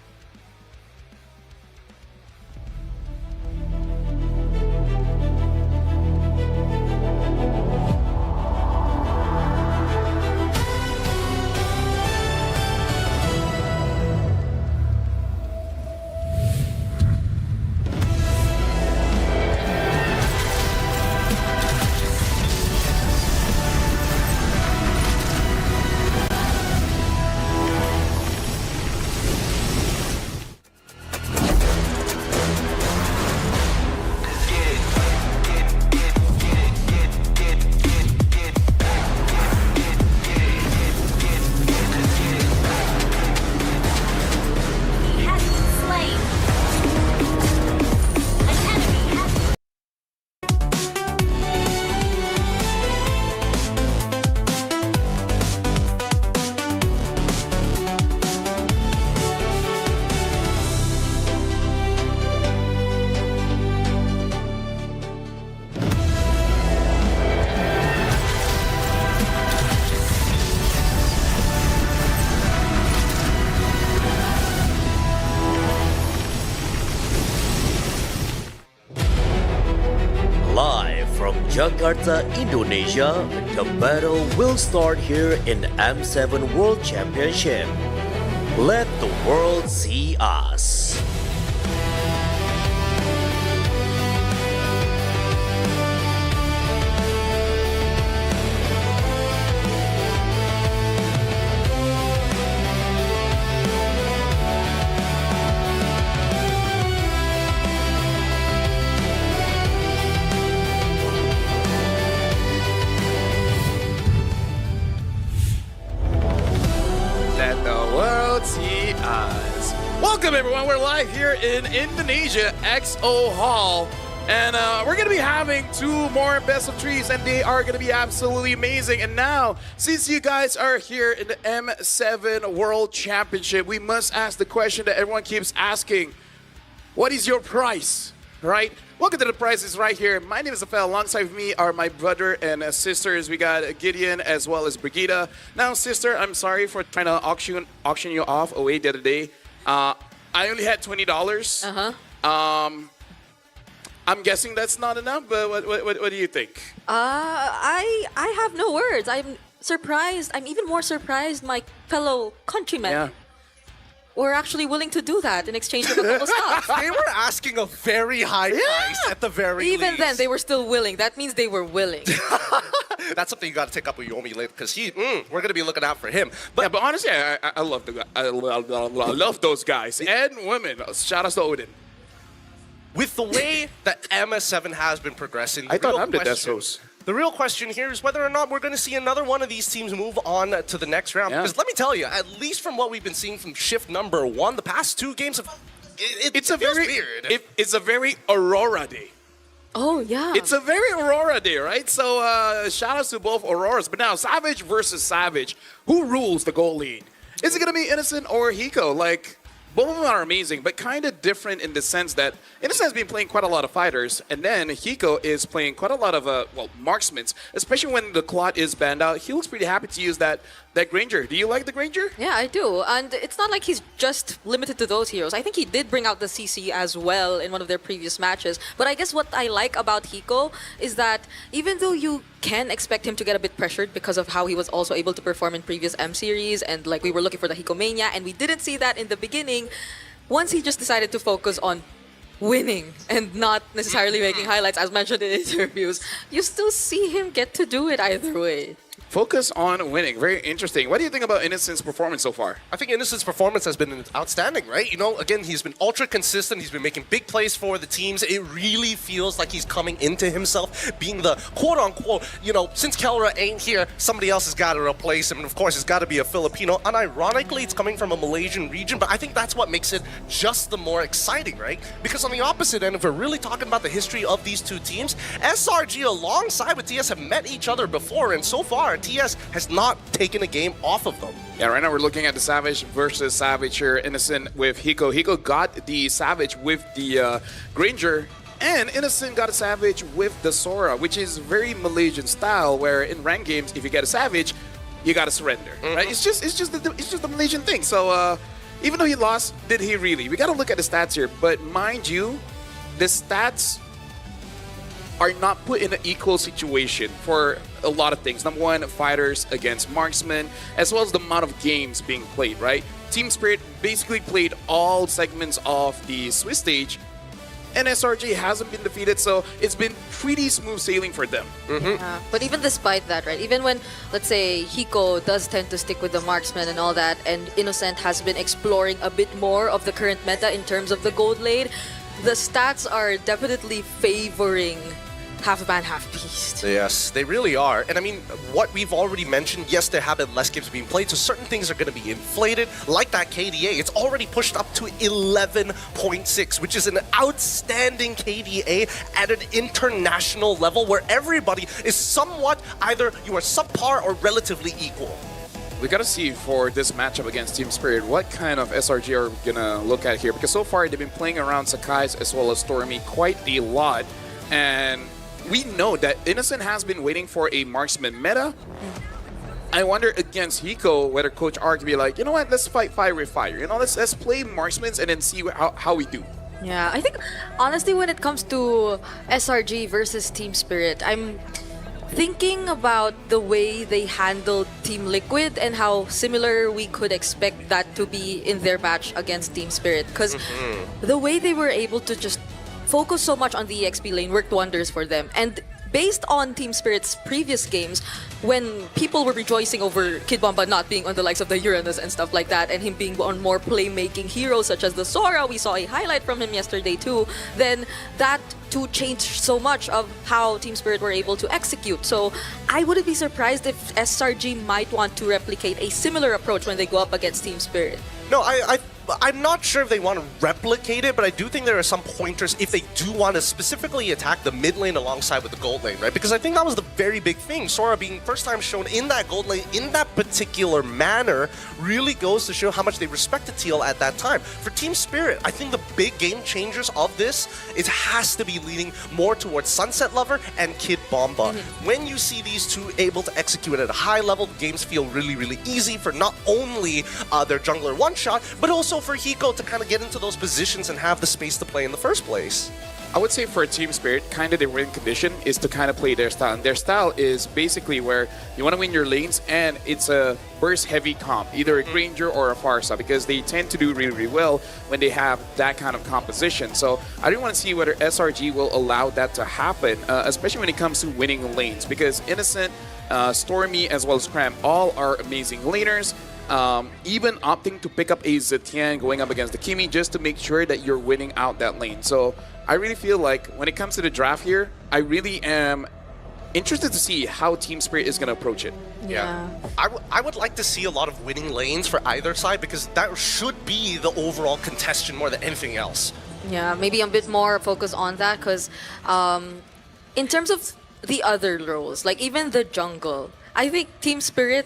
Jakarta, Indonesia, the battle will start here in M7 World Championship. Let the world see us. Let the world see us. Welcome, everyone. We're live here in Indonesia, XO Hall. And we're going to be having 2 more best of 3s, and they are going to be absolutely amazing. And now, since you guys are here in the M7 World Championship, we must ask the question that everyone keeps asking. What is your price, right? Welcome to the prizes right here. My name is Rafael. Alongside me are my brother and sisters. We got Gideon as well as Brigida. Now, sister, I'm sorry for trying to auction you off away the other day. I only had $20. I'm guessing that's not enough, but what do you think? I have no words. I'm surprised. I'm even more surprised my fellow countrymen were actually willing to do that in exchange for a couple stuff. They were asking a very high price at the very least. Even then, they were still willing. That means they were willing. That's something you got to take up with Yomi later, because we're going to be looking out for him. But honestly, I love I love those guys and women. Shout out to Odin. With the way that MS7 has been progressing, I thought I'm the best host. The real question here is whether or not we're going to see another one of these teams move on to the next round. Because let me tell you, at least from what we've been seeing from shift number 1, the past 2 games, it's a very Aurora day. Oh, yeah. It's a very Aurora day, right? So shout outs to both Auroras. But now, Savage versus Savage. Who rules the goal lead? Is it going to be Innocent or Hiko? Like, both of them are amazing, but kind of different in the sense that Innocent has been playing quite a lot of fighters, and then Hiko is playing quite a lot of marksmen, especially when the Clot is banned out. He looks pretty happy to use that Granger. Do you like the Granger? Yeah, I do. And it's not like he's just limited to those heroes. I think he did bring out the CC as well in one of their previous matches. But I guess what I like about Hiko is that even though you can expect him to get a bit pressured because of how he was also able to perform in previous M series, and like we were looking for the Hiko Mania, and we didn't see that in the beginning, once he just decided to focus on winning and not necessarily making highlights, as mentioned in interviews, you still see him get to do it either way. Focus on winning. Very interesting. What do you think about Innocent's performance so far? I think Innocent's performance has been outstanding, right? You know, again, he's been ultra consistent. He's been making big plays for the teams. It really feels like he's coming into himself, being the quote-unquote, you know, since Kelra ain't here, somebody else has got to replace him. And of course, it's got to be a Filipino. Unironically, it's coming from a Malaysian region, but I think that's what makes it just the more exciting, right? Because on the opposite end, if we're really talking about the history of these 2 teams, SRG alongside with TS have met each other before, and so far, TS has not taken a game off of them. Yeah, right now we're looking at the Savage versus Savage here. Innocent with Hiko. Hiko got the Savage with the Granger, and Innocent got a Savage with the Sora, which is very Malaysian style, where in ranked games, if you get a Savage, you gotta surrender. Right? It's just the Malaysian thing. So even though he lost, did he really? We gotta look at the stats here. But mind you, the stats are not put in an equal situation for a lot of things. Number one, fighters against marksmen, as well as the amount of games being played, right? Team Spirit basically played all segments of the Swiss stage, and SRG hasn't been defeated, so it's been pretty smooth sailing for them. But even despite that, right, even when, let's say, Hiko does tend to stick with the marksman and all that, and Innocent has been exploring a bit more of the current meta in terms of the gold lane, the stats are definitely favoring half man, half beast. Yes, they really are. And I mean, what we've already mentioned, yes, there have been less games being played, so certain things are going to be inflated, like that KDA. It's already pushed up to 11.6, which is an outstanding KDA at an international level where everybody is somewhat either you are subpar or relatively equal. We gotta see for this matchup against Team Spirit what kind of SRG are we gonna look at here, because so far they've been playing around Sakai's as well as Stormy quite a lot, and we know that Innocent has been waiting for a marksman meta. I wonder against Hiko whether Coach R could be like, you know what, let's fight fire with fire. You know, let's play marksmen and then see how we do. Yeah, I think honestly when it comes to SRG versus Team Spirit, I'm thinking about the way they handled Team Liquid and how similar we could expect that to be in their match against Team Spirit. Because the way they were able to just focus so much on the EXP lane worked wonders for them. And based on Team Spirit's previous games, when people were rejoicing over Kid Bomba not being on the likes of the Uranus and stuff like that, and him being on more playmaking heroes such as the Sora, we saw a highlight from him yesterday too, then that too changed so much of how Team Spirit were able to execute. So I wouldn't be surprised if SRG might want to replicate a similar approach when they go up against Team Spirit. No, I'm not sure if they want to replicate it, but I do think there are some pointers if they do want to specifically attack the mid lane alongside with the gold lane, right? Because I think that was the very big thing. Sora being first time shown in that gold lane in that particular manner really goes to show how much they respected TL at that time. For Team Spirit, I think the big game changers of this, it has to be leaning more towards Sunset Lover and Kid Bomba. When you see these two able to execute at a high level, the games feel really, really easy for not only their jungler one-shot, but also for Hiko to kind of get into those positions and have the space to play in the first place. I would say for Team Spirit, kind of their win condition is to kind of play their style. And their style is basically where you want to win your lanes and it's a burst-heavy comp, either a Granger or a Farsa, because they tend to do really, really well when they have that kind of composition. So I do want to see whether SRG will allow that to happen, especially when it comes to winning lanes, because Innocent, Stormy, as well as Cram, all are amazing laners. Even opting to pick up a Zetian going up against the Kimi just to make sure that you're winning out that lane. So I really feel like when it comes to the draft here, I really am interested to see how Team Spirit is going to approach it. Yeah. I would like to see a lot of winning lanes for either side because that should be the overall contention more than anything else. Yeah, maybe a bit more focus on that because in terms of the other roles, like even the jungle, I think Team Spirit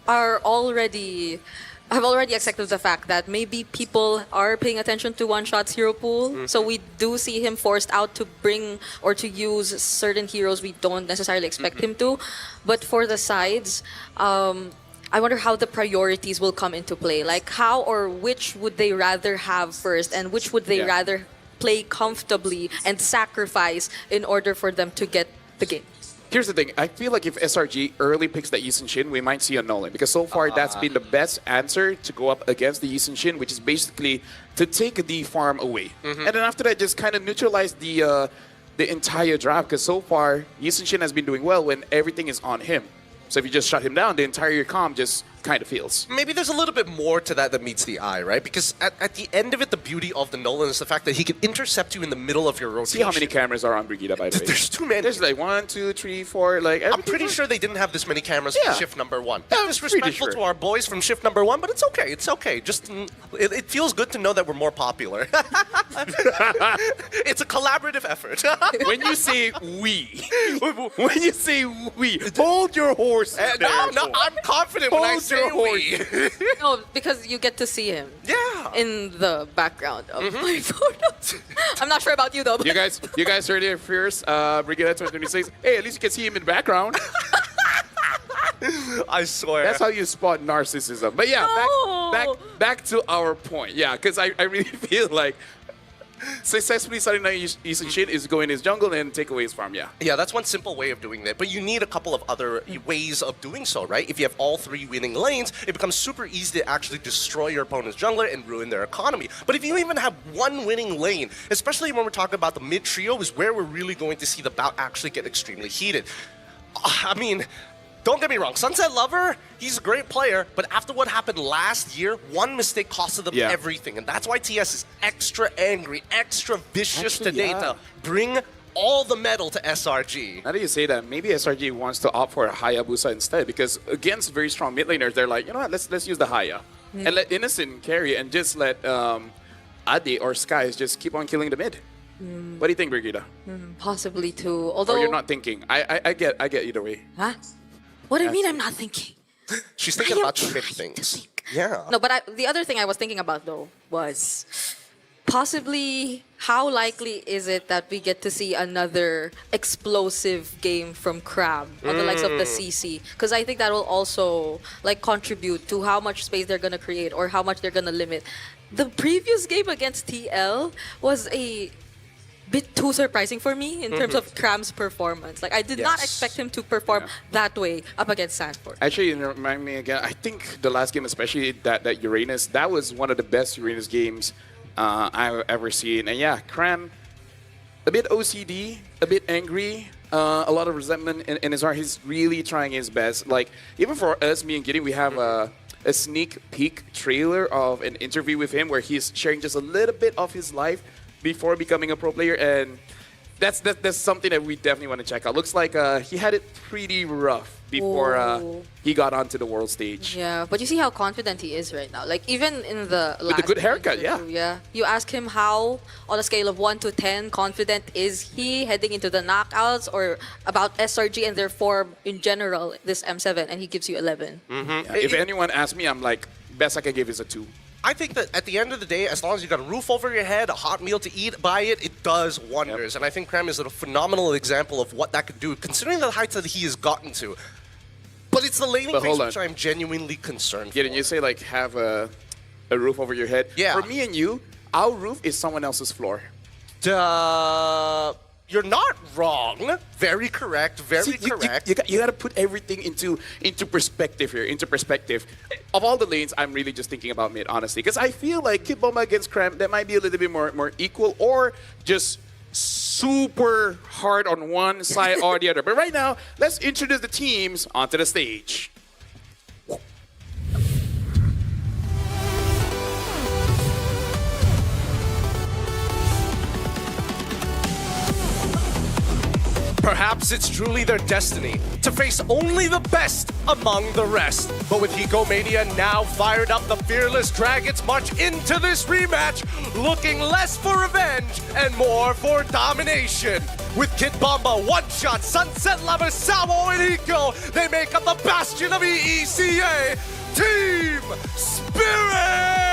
have already accepted the fact that maybe people are paying attention to one-shot's hero pool. So we do see him forced out to bring or to use certain heroes we don't necessarily expect him to. But for the sides, I wonder how the priorities will come into play. Like how or which would they rather have first and which would they rather play comfortably and sacrifice in order for them to get the game. Here's the thing. I feel like if SRG early picks the Yi Sun-shin, we might see a Nolan. Because so far, that's been the best answer to go up against the Yi Sun-shin, which is basically to take the farm away. And then after that, just kind of neutralize the entire draft. Because so far, Yi Sun-shin has been doing well when everything is on him. So if you just shut him down, the entire comp just kind of fails. Maybe there's a little bit more to that meets the eye, right? Because at the end of it, the beauty of the Nolan is the fact that he can intercept you in the middle of your rotation. See how many cameras are on Brigida, by the way. There's too many. There's like 1, 2, 3, 4, like... I'm pretty sure they didn't have this many cameras for shift number 1. Disrespectful to our boys from shift number 1, but it's okay. It's okay. Just it feels good to know that we're more popular. It's a collaborative effort. When you say we, hold your horse. No, I'm confident when I say we. No, because you get to see him. Yeah. In the background of my photos. I'm not sure about you though. But You guys heard it first. Brigida 2026. Hey, at least you can see him in the background. I swear. That's how you spot narcissism. But yeah, back to our point. Yeah, because I really feel like successfully starting out Yi Sun-shin is going his jungle and take away his farm, Yeah, that's one simple way of doing that. But you need a couple of other ways of doing so, right? If you have all 3 winning lanes, it becomes super easy to actually destroy your opponent's jungler and ruin their economy. But if you even have 1 winning lane, especially when we're talking about the mid trio, is where we're really going to see the bout actually get extremely heated. I mean, don't get me wrong, Sunset Lover, he's a great player, but after what happened last year, one mistake costed them everything. And that's why TS is extra angry, extra vicious today to bring all the metal to SRG. Now that you say that, maybe SRG wants to opt for a Hayabusa instead, because against very strong mid laners, they're like, you know what, let's use the Haya. And let Innocent carry and just let Ade or Skies just keep on killing the mid. What do you think, Brigida? Possibly too. Although or you're not thinking. I get either way. Huh? What do you mean I'm not thinking? She's thinking about the mid things. Yeah. No, but the other thing I was thinking about though was possibly how likely is it that we get to see another explosive game from Crab on the likes of the CC? Because I think that will also like contribute to how much space they're gonna create or how much they're gonna limit the previous game against TL was a bit too surprising for me in terms of Cram's performance. Like, I did not expect him to perform that way up against Sanford. Actually, it remind me again, I think the last game, especially that Uranus, that was one of the best Uranus games I've ever seen. And yeah, Cram, a bit OCD, a bit angry, a lot of resentment in his heart. He's really trying his best. Like, even for us, me and Gideon, we have a sneak peek trailer of an interview with him where he's sharing just a little bit of his life before becoming a pro player, and that's something that we definitely want to check out. Looks like he had it pretty rough before he got onto the world stage. Yeah, but you see how confident he is right now. Like, even in the last With the good haircut, yeah. You ask him how, on a scale of 1 to 10, confident is he heading into the knockouts, or about SRG and their form in general this M7, and he gives you 11. Yeah, if anyone asks me, I'm like, best I can give is a 2. I think that at the end of the day, as long as you got a roof over your head, a hot meal to eat by it, it does wonders. And I think Cram is a phenomenal example of what that could do, considering the heights that he has gotten to. But it's the laning phase which I'm genuinely concerned for. You say like have a roof over your head. Yeah. For me and you, our roof is someone else's floor. You're not wrong. Very correct. Very correct. You got to put everything into perspective here. Into perspective. Of all the lanes, I'm really just thinking about mid, honestly, because I feel like Kid Bomba against Cram, that might be a little bit more equal, or just super hard on one side or the other. But right now, let's introduce the teams onto the stage. Perhaps it's truly their destiny to face only the best among the rest. But with Hiko Mania now fired up, the Fearless Dragons march into this rematch, looking less for revenge and more for domination. With Kid Bomba, One Shot, Sunset Lover, Sao, and Hiko, they make up the bastion of EECA, Team Spirit!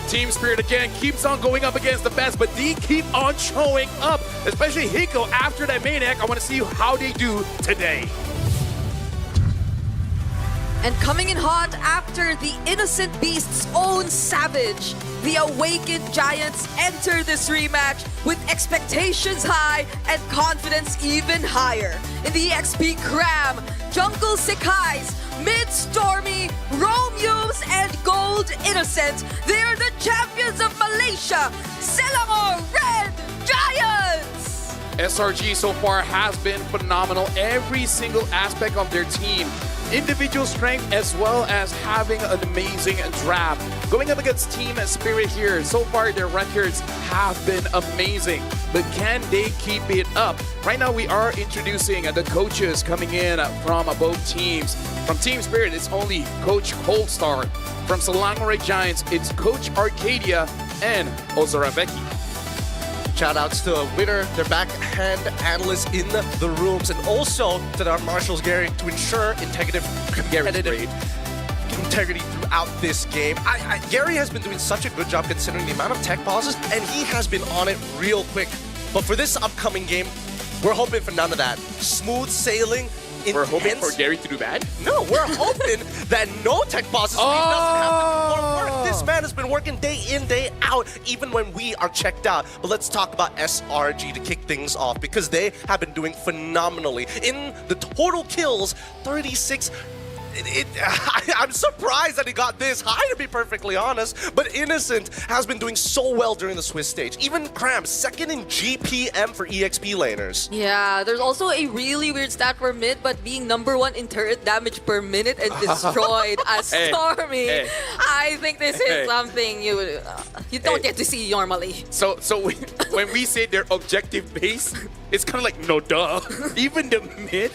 Team Spirit again keeps on going up against the best, but they keep on showing up, especially Hiko after that Maniac. I want to see how they do today. And coming in hot after the Innocent Beast's own Savage, the Awakened Giants enter this rematch with expectations high and confidence even higher. In the EXP Cram, Jungle Sekais, Mid Stormy, Romeos, and Gold Innocent, they are the champions of Malaysia, Selangor Red Giants! SRG so far has been phenomenal. Every single aspect of their team, individual strength as well as having an amazing draft. Going up against Team Spirit here, so far their records have been amazing. But can they keep it up? Right now we are introducing the coaches coming in from both teams. From Team Spirit, it's only Coach Holdstar. From Selangor Giants, it's Coach Arcadia and Ozoraveki. Shoutouts to a winner, their backhand analysts in the rooms, and also to our marshals, Gary, to ensure integrity throughout this game. Gary has been doing such a good job considering the amount of tech pauses, and he has been on it real quick. But for this upcoming game, we're hoping for none of that. Smooth sailing. We're hoping for Gary to do bad? No, we're hoping that no tech pauses doesn't have to work. This man has been working day in, day out, even when we are checked out. But let's talk about SRG to kick things off, because they have been doing phenomenally. In the total kills, 36. I'm surprised that he got this high, to be perfectly honest, but Innocent has been doing so well during the Swiss stage. Even Cram, second in GPM for EXP laners. Yeah, there's also a really weird stat for mid, but being #1 in turret damage per minute and destroyed as Stormy. I think this is something you don't get to see normally. So when we say they're objective based, it's kind of like, no duh. Even the mid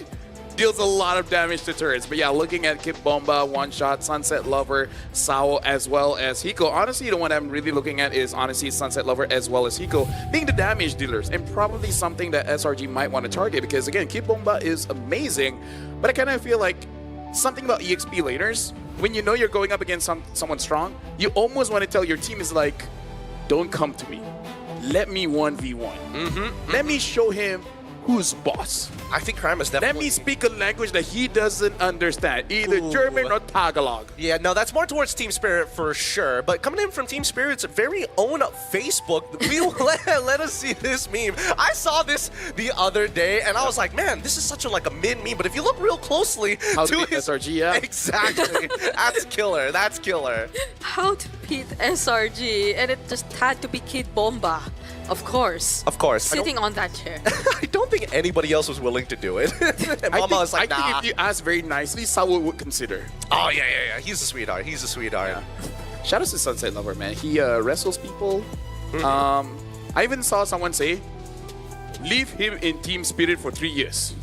deals a lot of damage to turrets. But yeah, looking at Kid Bomba, One Shot, Sunset Lover, Sao, as well as Hiko. Honestly, the one I'm really looking at is honestly Sunset Lover as well as Hiko being the damage dealers, and probably something that SRG might want to target, because again, Kid Bomba is amazing, but I kind of feel like something about EXP laners, when you know you're going up against someone strong, you almost want to tell your team is like, don't come to me. Let me 1v1. Let me show him who's boss. I think Cram is definitely... Let me speak a language that he doesn't understand, either German or Tagalog. Yeah, no, that's more towards Team Spirit for sure. But coming in from Team Spirit's very own Facebook, we let us see this meme. I saw this the other day, and I was like, man, this is such a mid meme. But if you look real closely How to to beat SRG, yeah. Exactly. That's killer. That's killer. How to beat SRG, and it just had to be Kid Bomba. Of course. Of course. Sitting on that chair. I don't think anybody else was willing to do it. And Mama was like, I nah. think if you ask very nicely, Sawa would consider. Oh, yeah. He's a sweetheart. He's a sweetheart. Yeah. Shout out to Sunset Lover, man. He wrestles people. I even saw someone say, leave him in Team Spirit for 3 years.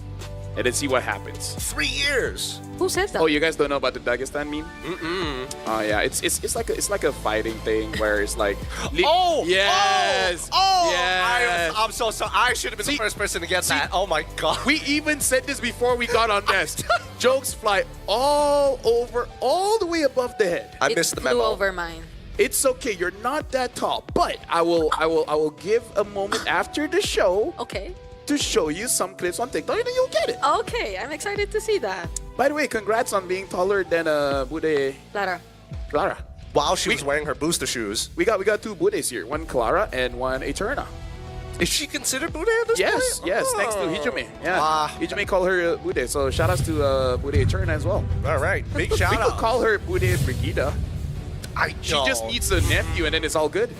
And then see what happens. 3 years? Who says that? Oh, you guys don't know about the Dagestan meme? Oh yeah, it's like a fighting thing where it's like. Yes. Yes. I'm so sorry. I should have been the first person to get that. Oh my god. We even said this before we got on Nest. Jokes fly all over, all the way above the head. I missed the memo. Flew over mine. It's okay. You're not that tall, but I will give a moment after the show. Okay. To show you some clips on TikTok, and then you'll get it. Okay, I'm excited to see that. By the way, congrats on being taller than Bude. Clara. Wow, she was wearing her booster shoes. We got 2 Budes here. One Clara and one Eterna. Is she considered Bude at this Yes, point? yes, next to Hijime. Yeah, Hijime call her Bude. So shout outs to Bude Eterna as well. All right, big shout We out. could call her Bude Brigida. She just needs a nephew, and then it's all good.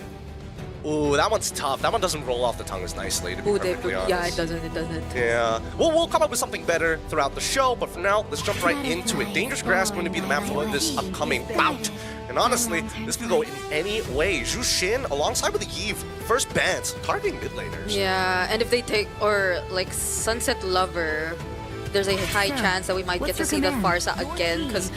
Ooh, that one's tough. That one doesn't roll off the tongue as nicely, to be perfectly honest. Yeah, it doesn't. Yeah. Well, we'll come up with something better throughout the show, but for now, let's jump right into it. Dangerous Grass is going to be the map for this upcoming bout. And honestly, this could go in any way. Zhu Xin, alongside with the Eve, first bans, targeting mid laners. Yeah, and if they take, or like Sunset Lover, there's a high chance that we might get to see the Farsa again, because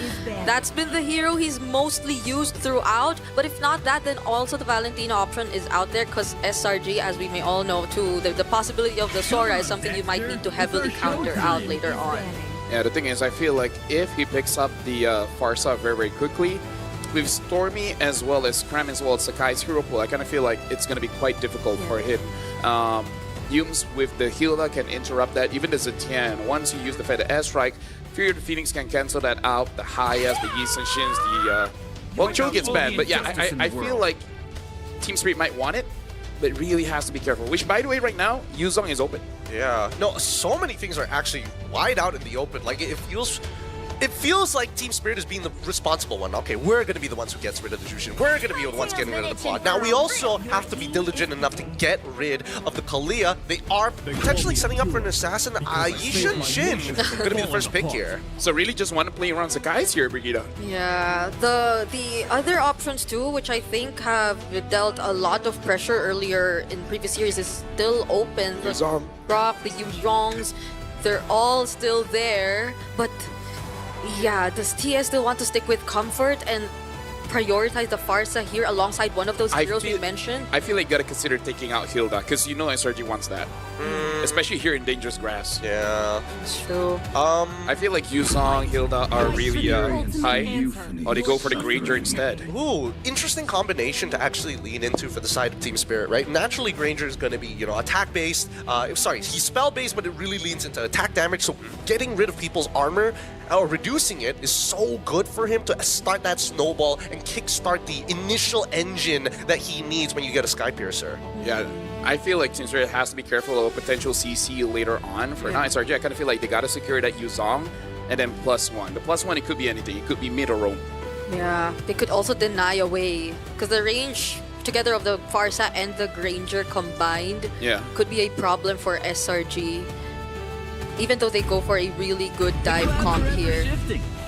that's been the hero he's mostly used throughout. But if not that, then also the Valentina option is out there, because SRG, as we may all know too, the possibility of the Sora is something you might need to heavily counter out later on. Yeah, the thing is, I feel like if he picks up the Farsa very, very quickly, with Stormy as well as Cram as well as Sakai's hero pool, I kind of feel like it's going to be quite difficult for him. Yumes with the Hilda can interrupt that, even the Zetian. Once you use the Feather Airstrike, Fury of the Phoenix can cancel that out. The Hayas, the Yi and Shins, the... Well, Cho gets banned, but yeah, I feel like Team Spirit might want it, but really has to be careful. Which, by the way, right now, Yuzong is open. Yeah. No, so many things are actually wide out in the open. Like, it feels like Team Spirit is being the responsible one. Okay, we're going to be the ones who gets rid of the Jushin. We're going to be the ones getting rid of the plot. Now, we also have to be diligent enough to get rid of the Kalia. They are potentially setting up for an assassin. Yishin Shin going to be the first pick here. So really just want to play around Sakai's here, Brigida. Yeah, the other options too, which I think have dealt a lot of pressure earlier in previous years, is still open. The Brock, the Yuzongs, they're all still there, but yeah, does TS still want to stick with comfort and prioritize the Farsa here alongside one of those heroes we mentioned? I feel like you gotta consider taking out Hilda, because you know SRG wants that. Especially here in Dangerous Grass. Yeah. True. I feel like Yuzong, Hilda are really high, or they go for the Granger instead. Ooh, interesting combination to actually lean into for the side of Team Spirit, right? Naturally, Granger is going to be, attack-based. He's spell-based, but it really leans into attack damage, so getting rid of people's armor or reducing it is so good for him to start that snowball and kickstart the initial engine that he needs when you get a Sky Piercer. Yeah, I feel like Team Spirit has to be careful of a potential CC later on. For now, SRG, I kind of feel like they gotta secure that Yuzong and then +1. The +1, it could be anything. It could be mid or roam. Yeah, they could also deny away, because the range together of the Farsa and the Granger combined could be a problem for SRG. Even though they go for a really good dive comp here.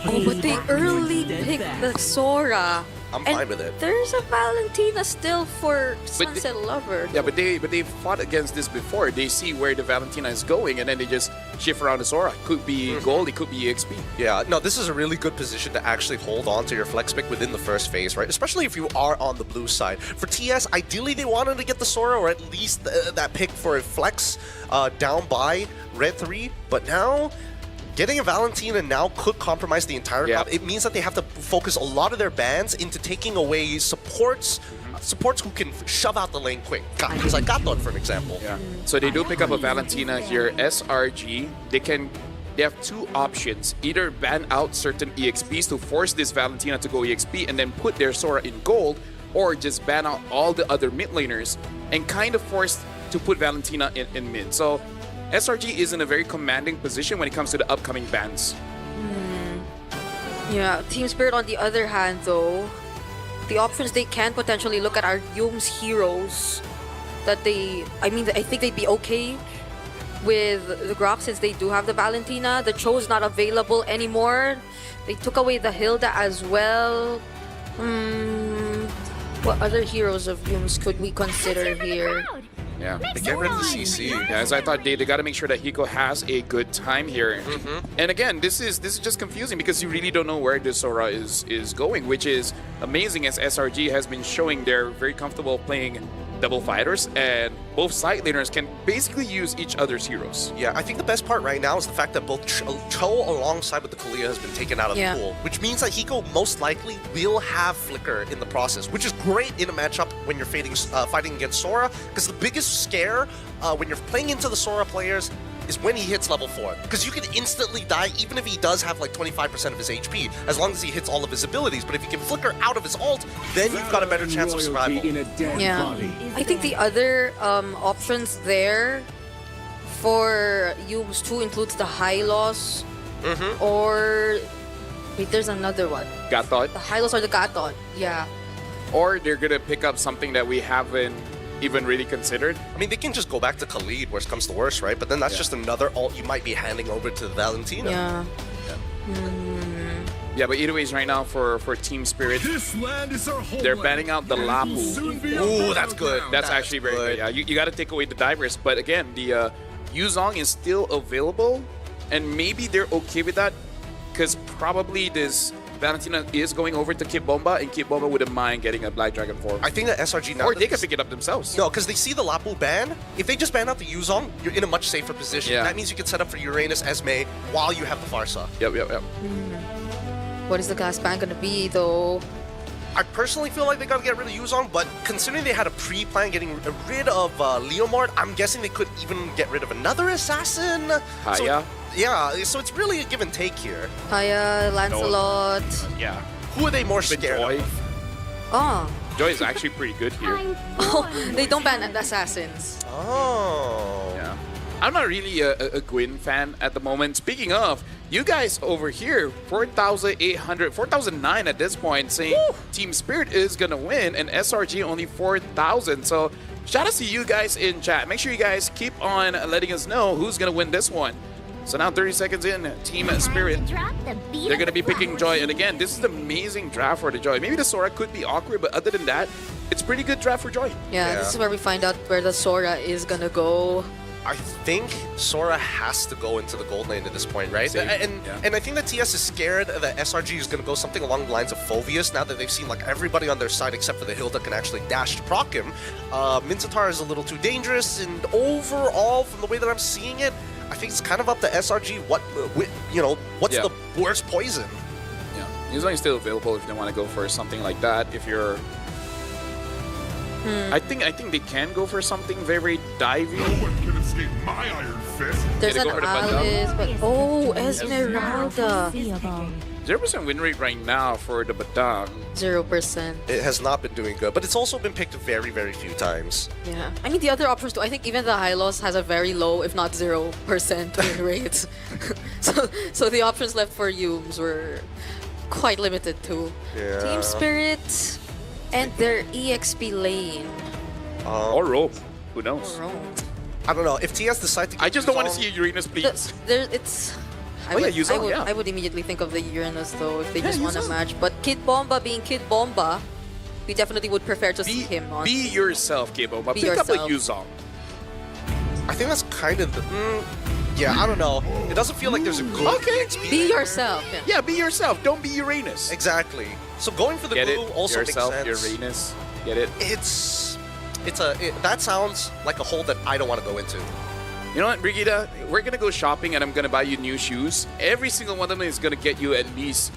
Oh, but they early pick the Sora. I'm fine with it. There's a Valentina still for Sunset Lover. Yeah, but they fought against this before. They see where the Valentina is going, and then they just shift around the Sora. Could be gold, it could be EXP. Yeah, no, this is a really good position to actually hold on to your flex pick within the first phase, right? Especially if you are on the blue side. For TS, ideally they wanted to get the Sora, or at least that pick for a flex down by Red 3, but now getting a Valentina now could compromise the entire map. It means that they have to focus a lot of their bans into taking away supports supports who can shove out the lane quick. Guys like Gaton, for an example. Yeah. So they do pick up a Valentina here. SRG, they have two options. Either ban out certain EXPs to force this Valentina to go EXP and then put their Sora in gold, or just ban out all the other mid laners and kind of force to put Valentina in mid. So SRG is in a very commanding position when it comes to the upcoming bans. Yeah, Team Spirit on the other hand though, the options they can potentially look at are Youm's heroes. I think they'd be okay with the Grok since they do have the Valentina. The Cho is not available anymore. They took away the Hilda as well. What other heroes of Youm's could we consider here? Yeah. They get rid of the CC. Yeah, as I thought, they got to make sure that Hiko has a good time here. And again, this is just confusing because you really don't know where this Sora is going, which is amazing as SRG has been showing they're very comfortable playing double fighters, and both side laners can basically use each other's heroes. Yeah, I think the best part right now is the fact that both Cho alongside with the Kalia has been taken out of the pool, which means that Hiko most likely will have Flicker in the process, which is great in a matchup when you're fighting against Sora, because the biggest scare when you're playing into the Sora players is when he hits level 4, because you can instantly die even if he does have like 25% of his HP, as long as he hits all of his abilities. But if he can flicker out of his ult, then you've got a better chance of survival. Yeah, I think the other options there for Youm's too includes the Hylos, or wait, there's another one. Gatot. The Hylos or the Gatot, yeah. Or they're gonna pick up something that we haven't even really considered. I mean, they can just go back to Khalid, worst comes to worst, right? But then that's just another ult you might be handing over to Valentina. Yeah. Yeah, but either ways, right now for Team Spirit, they're banning out the Lapu. Ooh, that's good. That's actually very good. Yeah, you got to take away the divers, but again, the Yuzong is still available, and maybe they're okay with that because probably this Valentina is going over to Kid Bomba, and Kid Bomba wouldn't mind getting a Black Dragon form. I think that SRG now... Or they can pick it up themselves. No, because they see the Lapu ban. If they just ban out the Yuzong, you're in a much safer position. Yeah. That means you can set up for Uranus, Esme, while you have the Farsa. Yep. What is the gas ban gonna be, though? I personally feel like they gotta get rid of Yuzong, but considering they had a pre-plan getting rid of Leomord, I'm guessing they could even get rid of another assassin. Haya. So it's really a give and take here. Haya, Lancelot. Yeah. Who are they more scared Joy. of? Oh. Joy is actually pretty good here. Oh, they don't ban assassins. Oh. Yeah. I'm not really a Gwyn fan at the moment. Speaking of, you guys over here, 4,800, 4,009 at this point, saying Team Spirit is gonna win, and SRG only 4,000. So shout out to you guys in chat. Make sure you guys keep on letting us know who's gonna win this one. So now 30 seconds in, Team Spirit, they're going to be picking Joy. And again, this is an amazing draft for the Joy. Maybe the Sora could be awkward, but other than that, it's pretty good draft for Joy. Yeah, this is where we find out where the Sora is going to go. I think Sora has to go into the gold lane at this point, right? And I think that TS is scared that SRG is going to go something along the lines of Phoveus now that they've seen like everybody on their side except for the Hilda can actually dash to proc him. Minotaur is a little too dangerous, and overall, from the way that I'm seeing it, I think it's kind of up to SRG what's the worst poison. Yeah, Yuzong is still available if they want to go for something like that. If you're... I think they can go for something very divey. No one can escape my iron fist. There's an Alice, but Esmeralda. 0% win rate right now for the Batang. 0%. It has not been doing good, but it's also been picked very, very few times. Yeah. I mean, the other options too. I think even the Hylos has a very low, if not 0% win rate. so the options left for Youm's were quite limited too. Yeah. Team Spirit and their EXP lane. Or Rope. Who knows? I don't know. If TS decide to... I just don't want to see a Uranus, please. I would immediately think of the Uranus though if they just want a match. But Kid Bomba being Kid Bomba, we definitely would prefer to see him on. Be yourself, Kid Bomba. Pick up a Yuzong. I think that's kind of the... yeah, I don't know. It doesn't feel like there's a good EXP. Be yourself. Yeah, be yourself. Don't be Uranus. Exactly. So going for the blue also yourself, makes sense. Uranus. Get it? That sounds like a hole that I don't want to go into. You know what, Brigitte? We're going to go shopping and I'm going to buy you new shoes. Every single one of them is going to get you at least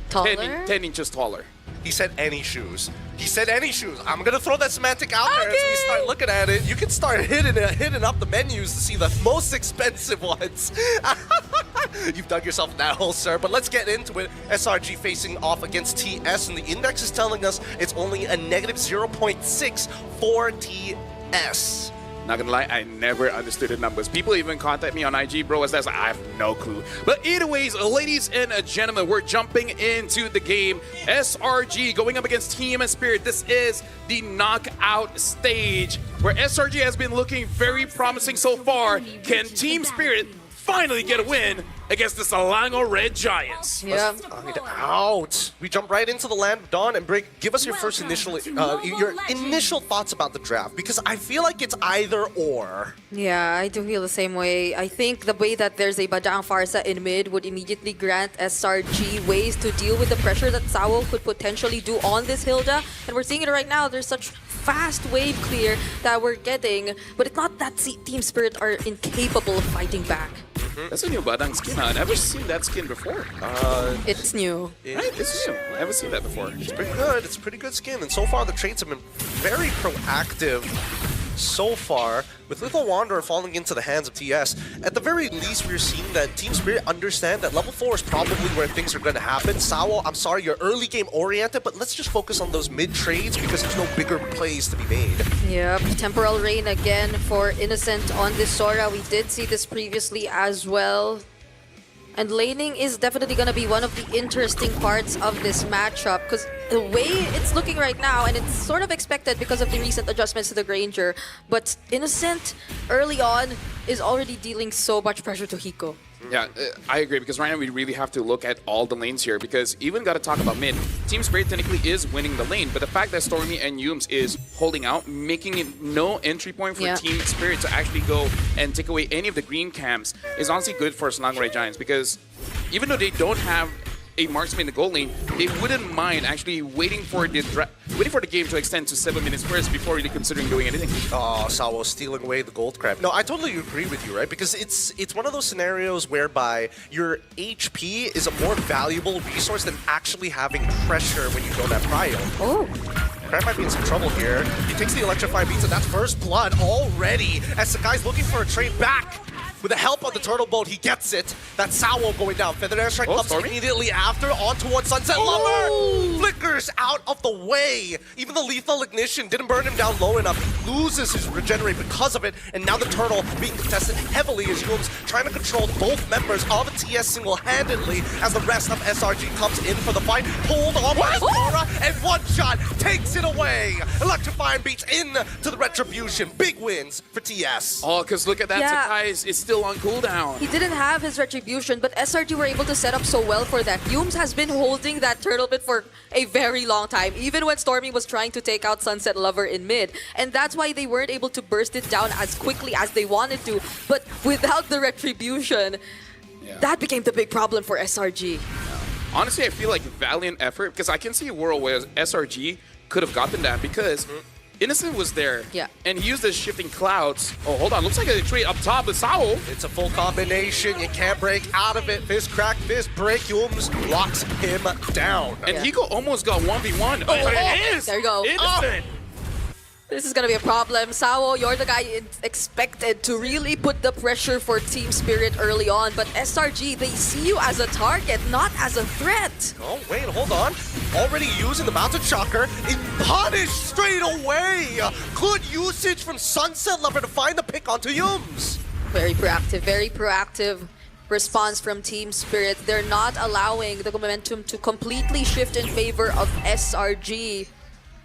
10 inches taller. He said any shoes. He said any shoes. I'm gonna throw that semantic out there as we start looking at it. You can start hitting up the menus to see the most expensive ones. You've dug yourself in that hole, sir. But let's get into it. SRG facing off against TS, and the index is telling us it's only a negative 0.6 for TS. Not gonna lie, I never understood the numbers. People even contact me on IG, bro, as that's I have no clue. But anyways, ladies and gentlemen, we're jumping into the game. SRG going up against Team Spirit. This is the knockout stage where SRG has been looking very promising so far. Can Team Spirit finally get a win against the Selangor Red Giants? Yeah. Out. We jump right into the land of Dawn, and Brick, give us your first initial thoughts about the draft, because I feel like it's either or. Yeah, I do feel the same way. I think the way that there's a Badaang Farsa in mid would immediately grant SRG ways to deal with the pressure that Sao could potentially do on this Hilda. And we're seeing it right now. There's such fast wave clear that we're getting, but it's not that Team Spirit are incapable of fighting back. That's a new Badaang skin. I've never seen that skin before. It's new. Right, it's new. I haven't seen that before. It's pretty good. It's a pretty good skin. And so far, the traits have been very proactive so far, with Lethal Wanderer falling into the hands of TS. At the very least, we're seeing that Team Spirit understand that level 4 is probably where things are going to happen. Sao, I'm sorry, you're early game oriented, but let's just focus on those mid trades because there's no bigger plays to be made. Yep, Temporal Rain again for Innocent on this Sora. We did see this previously as well. And laning is definitely going to be one of the interesting parts of this matchup, because the way it's looking right now, and it's sort of expected because of the recent adjustments to the Granger, but Innocent early on is already dealing so much pressure to Hiko. Yeah, I agree, because right now we really have to look at all the lanes here, because even got to talk about mid. Team Spirit technically is winning the lane, but the fact that Stormy and Yums is holding out, making it no entry point for Team Spirit to actually go and take away any of the green camps is honestly good for Selangor Red Giants, because even though they don't have a marksman in the gold lane, they wouldn't mind actually waiting for the game to extend to 7 minutes first before really considering doing anything. Oh, Sao stealing away the gold crab. No, I totally agree with you, right? Because it's one of those scenarios whereby your HP is a more valuable resource than actually having pressure when you don't have prio. Oh. Crab might be in some trouble here. He takes the Electrify Beats, and that's first blood already as Sakai's looking for a trade back. With the help of the turtle boat, he gets it. That's Sao going down. Feathered Airstrike comes immediately after, on towards Sunset Lover. Flickers out of the way. Even the lethal ignition didn't burn him down low enough. He loses his regenerate because of it. And now the turtle being contested heavily as Yums trying to control both members of TS single-handedly as the rest of SRG comes in for the fight. Pulled on by Aurora, and one shot takes it away. Electrifying Beats in to the Retribution. Big wins for TS. Oh, because look at that. Sakai is still on cooldown. He didn't have his Retribution, but SRG were able to set up so well for that. Yums has been holding that turtle bit for a very long time, even when Stormy was trying to take out Sunset Lover in mid. And that's why they weren't able to burst it down as quickly as they wanted to. But without the Retribution, that became the big problem for SRG. Honestly, I feel like valiant effort, because I can see a world where SRG could have gotten that, because Innocent was there, and he used the shifting clouds. Oh, hold on, looks like a trade up top with Sao. It's a full combination, you can't break out of it. Fist crack, fist break, Yums locks him down. And Hiko almost got 1v1. It is! There you go. Innocent! This is gonna be a problem. Sao, you're the guy expected to really put the pressure for Team Spirit early on, but SRG, they see you as a target, not as a threat. Oh, wait, hold on. Already using the Mountain Shocker, and punished straight away. Good usage from Sunset Lover to find the pick onto Yums. Very proactive response from Team Spirit. They're not allowing the momentum to completely shift in favor of SRG.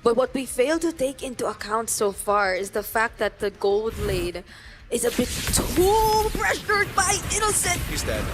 But what we fail to take into account so far is the fact that the gold lane is a bit too pressured by Innocent. He's dead.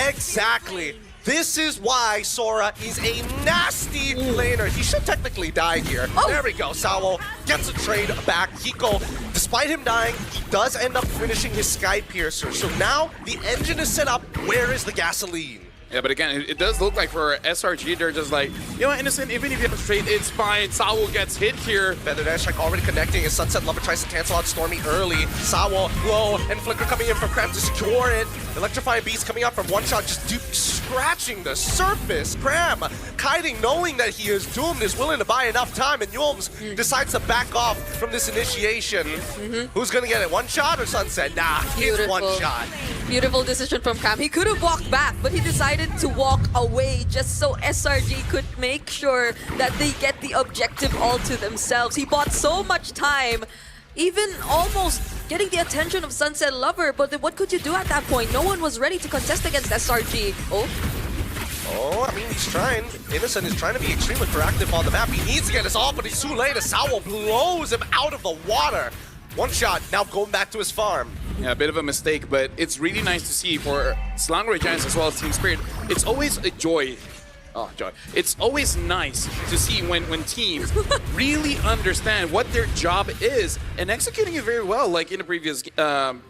Exactly. This is why Sora is a nasty laner. He should technically die here. There we go. Sao gets a trade back. Hiko, despite him dying, he does end up finishing his Sky Piercer. So now the engine is set up. Where is the gasoline? Yeah, but again, it does look like for SRG, they're just like, you know what, Innocent, even if you have a straight, it's fine. Sawo gets hit here. Feathered Airstrike already connecting as Sunset Lover tries to cancel out Stormy early. Sawo low, and Flicker coming in from Cram to secure it. Electrifying Beast coming up from one shot, just scratching the surface. Cram, kiting, knowing that he is doomed, is willing to buy enough time, and Yulms decides to back off from this initiation. Who's gonna get it, one shot or Sunset? Nah, it's one shot. Beautiful decision from Cram. He could have walked back, but he decided to walk away just so SRG could make sure that they get the objective all to themselves. He bought so much time, even almost getting the attention of Sunset Lover, but then what could you do at that point? No one was ready to contest against SRG. Oh, I mean, he's trying. Innocent is trying to be extremely proactive on the map. He needs to get us off, but he's too late as Sawo blows him out of the water. One shot, now going back to his farm. Yeah, a bit of a mistake, but it's really nice to see for Selangor Giants as well as Team Spirit. It's always a joy. Oh, joy. It's always nice to see when teams really understand what their job is and executing it very well, like in the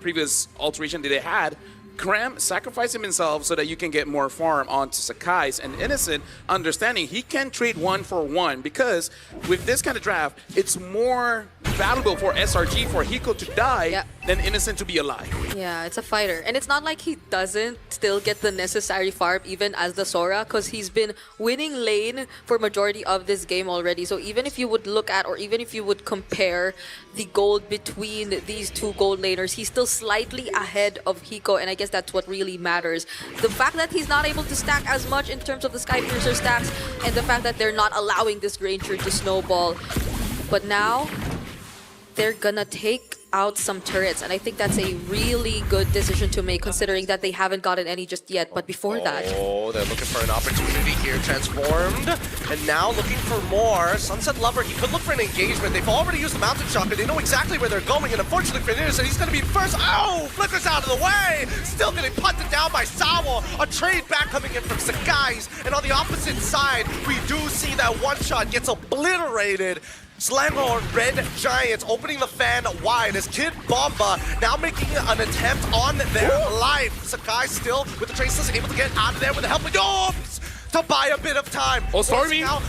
previous alteration that they had. Cram sacrificing himself so that you can get more farm onto Sakai's, and Innocent understanding he can trade 1-for-1 because with this kind of draft, it's more valuable for SRG for Hiko to die than Innocent to be alive. Yeah, it's a fighter. And it's not like he doesn't still get the necessary farm even as the Sora, because he's been winning lane for majority of this game already. So even if you would look at, or even if you would compare the gold between these two gold laners, he's still slightly ahead of Hiko, and I guess that's what really matters. The fact that he's not able to stack as much in terms of the Skypiercer stacks, and the fact that they're not allowing this Granger to snowball. But now, they're gonna take out some turrets, and I think that's a really good decision to make considering that they haven't gotten any just yet. But before that... Oh, they're looking for an opportunity here. Transformed, and now looking for more. Sunset Lover, he could look for an engagement. They've already used the Mountain Shocker. They know exactly where they're going, and unfortunately for Innocent, he's going to be first. Oh, Flicker's out of the way. Still getting punted down by Sawo. A trade back coming in from Sakai's, and on the opposite side, we do see that one shot gets obliterated. Selangor Red Giants opening the fan wide as Kid Bomba now making an attempt on their life. Sakai still with the traceless, able to get out of there with the help of Yobs to buy a bit of time. Oh, Stormy! Now,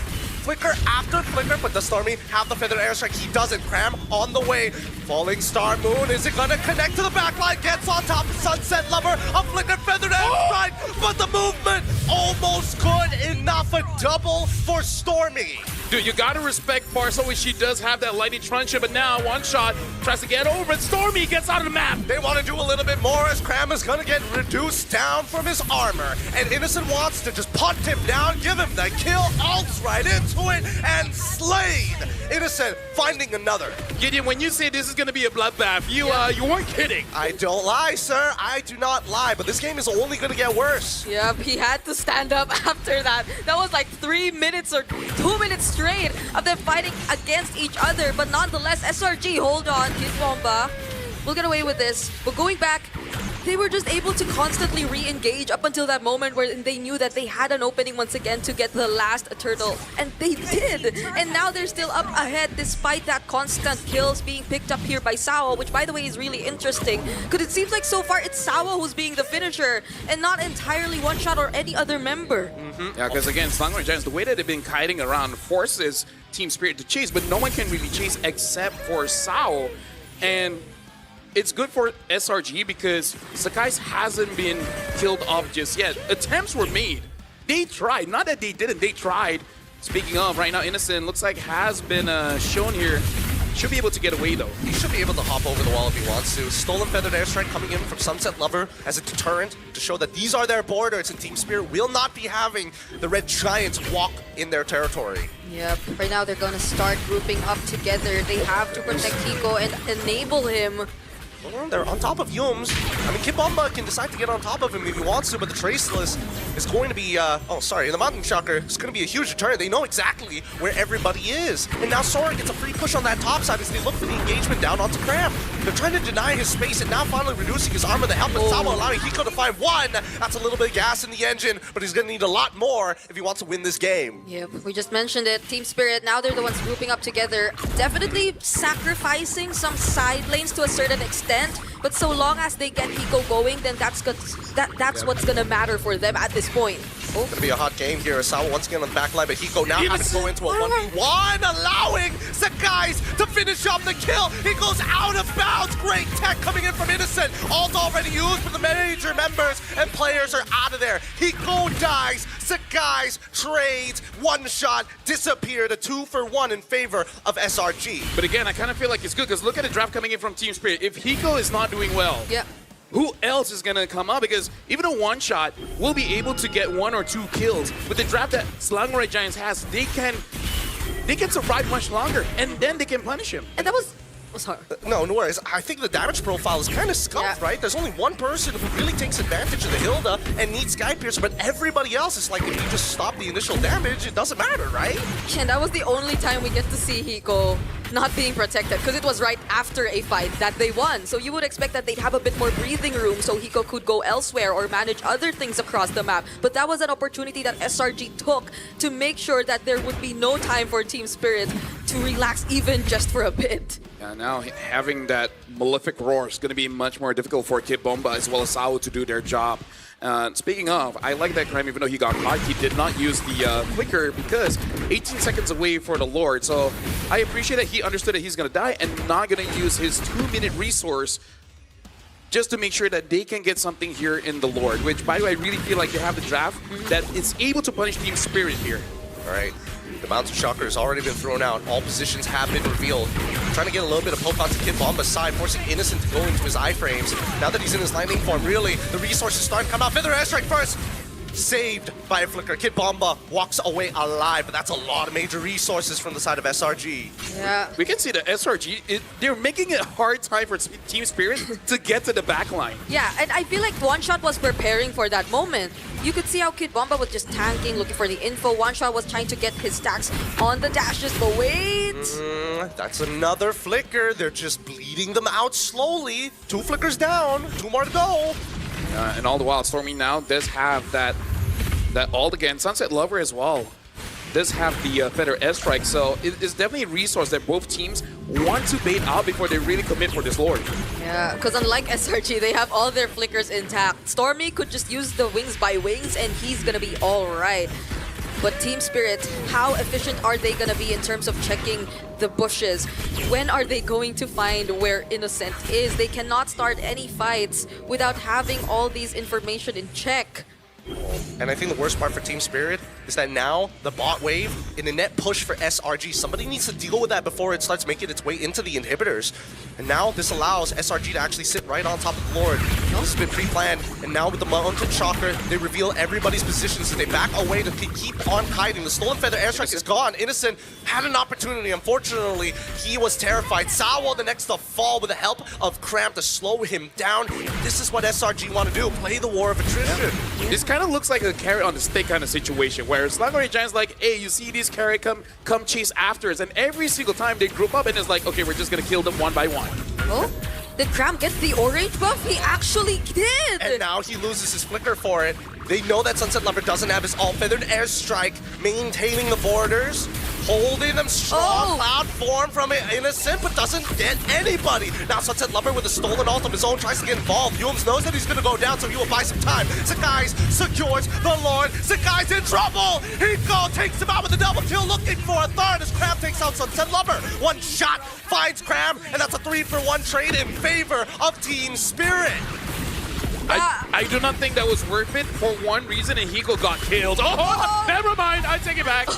Flicker after Flicker, but does Stormy have the Feathered Airstrike? He doesn't. Cram on the way. Falling Star Moon, is it gonna connect to the backline? Gets on top of Sunset Lover. A Flicker Feathered Airstrike, but the movement almost good enough. A double for Stormy. Dude, you gotta respect Farso. She does have that lightning truncheon, but now one shot tries to get over it. Stormy gets out of the map. They want to do a little bit more as Cram is gonna get reduced down from his armor. And Innocent wants to just punt him down, give him the kill, ults right into it, and slayed. Innocent finding another. Gideon, when you say this is gonna be a bloodbath, you weren't kidding. I don't lie, sir. I do not lie, but this game is only gonna get worse. Yep, he had to stand up after that. That was like 3 minutes or 2 minutes straight of them fighting against each other, but nonetheless, SRG, hold on, Kid Bomba. We'll get away with this. But going back, they were just able to constantly re-engage up until that moment where they knew that they had an opening once again to get the last turtle. And they did! And now they're still up ahead despite that constant kills being picked up here by Sawo, which by the way is really interesting because it seems like so far it's Sawo who's being the finisher and not entirely One Shot or any other member. Yeah, because again, Selangor Giants, the way that they've been kiting around forces Team Spirit to chase, but no one can really chase except for Sawo. And it's good for SRG because Sakai's hasn't been killed off just yet. Attempts were made. They tried. Not that they didn't. They tried. Speaking of, right now, Innocent looks like has been shown here. Should be able to get away, though. He should be able to hop over the wall if he wants to. Stolen Feathered Airstrike coming in from Sunset Lover as a deterrent to show that these are their borders and Team Spirit will not be having the Red Giants walk in their territory. Yep, right now they're going to start grouping up together. They have to protect Hiko and enable him. They're on top of Yums. I mean, Kid Bomba can decide to get on top of him if he wants to, but the Traceless is going to be, the Mountain Shocker is going to be a huge deterrent. They know exactly where everybody is. And now Sora gets a free push on that top side as they look for the engagement down onto Cram. They're trying to deny his space and now finally reducing his armor. The help of Sawa allowing Hiko to find one. That's a little bit of gas in the engine, but he's going to need a lot more if he wants to win this game. Yep, we just mentioned it. Team Spirit, now they're the ones grouping up together. Definitely sacrificing some side lanes to a certain extent, but so long as they get Hiko going, then that's what's going to matter for them at this point. Oh, gonna be a hot game here. Sawa once again on the back line, but Hiko now has to go into a 1v1, allowing Sakai's to finish off the kill. He goes out of bounds. Great tech coming in from Innocent. Ult already used, but the major members and players are out of there. Hiko dies. Sakai's trades, one shot, disappeared. A 2-for-1 in favor of SRG. But again, I kind of feel like it's good because look at the draft coming in from Team Spirit. If Hiko is not doing well, who else is going to come up? Because even a one-shot will be able to get 1 or 2 kills. With the draft that Selangor Giants has, they can survive much longer, and then they can punish him. And that was... sorry. No worries. I think the damage profile is kind of scuffed, right? There's only one person who really takes advantage of the Hilda and needs Sky Piercer, but everybody else is like, if you just stop the initial damage, it doesn't matter, right? And that was the only time we get to see Hiko not being protected, because it was right after a fight that they won. So you would expect that they'd have a bit more breathing room so Hiko could go elsewhere or manage other things across the map. But that was an opportunity that SRG took to make sure that there would be no time for Team Spirit to relax even just for a bit. Yeah, now having that malefic roar is going to be much more difficult for Kid Bomba as well as Sao to do their job. Speaking of, I like that Crime, even though he got caught, he did not use the flicker because 18 seconds away for the Lord. So I appreciate that he understood that he's going to die and not going to use his 2-minute resource just to make sure that they can get something here in the Lord, which, by the way, I really feel like they have the draft that is able to punish Team Spirit here. All right. The Mountain Shocker has already been thrown out. All positions have been revealed. Trying to get a little bit of poke onto Kid Bomba's side, forcing Innocent to go into his iframes. Now that he's in his lightning form, really, the resources start to come out. Feather Airstrike first! Saved by a flicker. Kid Bomba walks away alive, but that's a lot of major resources from the side of SRG. Yeah. We can see that SRG, they're making it a hard time for Team Spirit to get to the back line. Yeah, and I feel like One Shot was preparing for that moment. You could see how Kid Bomba was just tanking, looking for the info. One Shot was trying to get his stacks on the dashes, but wait! That's another flicker. They're just bleeding them out slowly. 2 flickers down, 2 more to go. And all the while, Stormy now does have that ult again. Sunset Lover as well does have the Feather Airstrike, so it's definitely a resource that both teams want to bait out before they really commit for this Lord. Yeah, because unlike SRG, they have all their flickers intact. Stormy could just use the wings by wings, and he's gonna be all right. But Team Spirit, how efficient are they gonna be in terms of checking the bushes? When are they going to find where Innocent is? They cannot start any fights without having all these information in check. And I think the worst part for Team Spirit is that now the bot wave in a net push for SRG, somebody needs to deal with that before it starts making its way into the inhibitors. And now this allows SRG to actually sit right on top of the Lord. This has been pre-planned, and now with the Mountain Shocker, they reveal everybody's positions and they back away to keep on kiting. The Stolen Feather Airstrike is gone. Innocent had an opportunity. Unfortunately, he was terrified. Sawa the next to fall with the help of Cramp to slow him down. This is what SRG want to do, play the war of attrition. Yeah. This kind of looks like a carrot on the stick kind of situation, where Selangor Giants like, hey, you see these carrot, come chase after us, and every single time they group up and it's like, okay, we're just gonna kill them one by one. Oh, did Cramp get the orange buff? He actually did! And now he loses his flicker for it. They know that Sunset Lover doesn't have his all Feathered Airstrike, maintaining the borders, holding them strong. Cloud form from Innocent, but doesn't get anybody. Now Sunset Lover with a stolen ult of his own tries to get involved. Yums knows that he's going to go down, so he will buy some time. Sakai's secures the Lord. Sakai's in trouble. Hiko takes him out with a double kill, looking for a third as Cram takes out Sunset Lover. One shot finds Cram, and that's a 3-for-1 trade in favor of Team Spirit. I do not think that was worth it for one reason, and Hiko got killed. Oh, never mind. I take it back.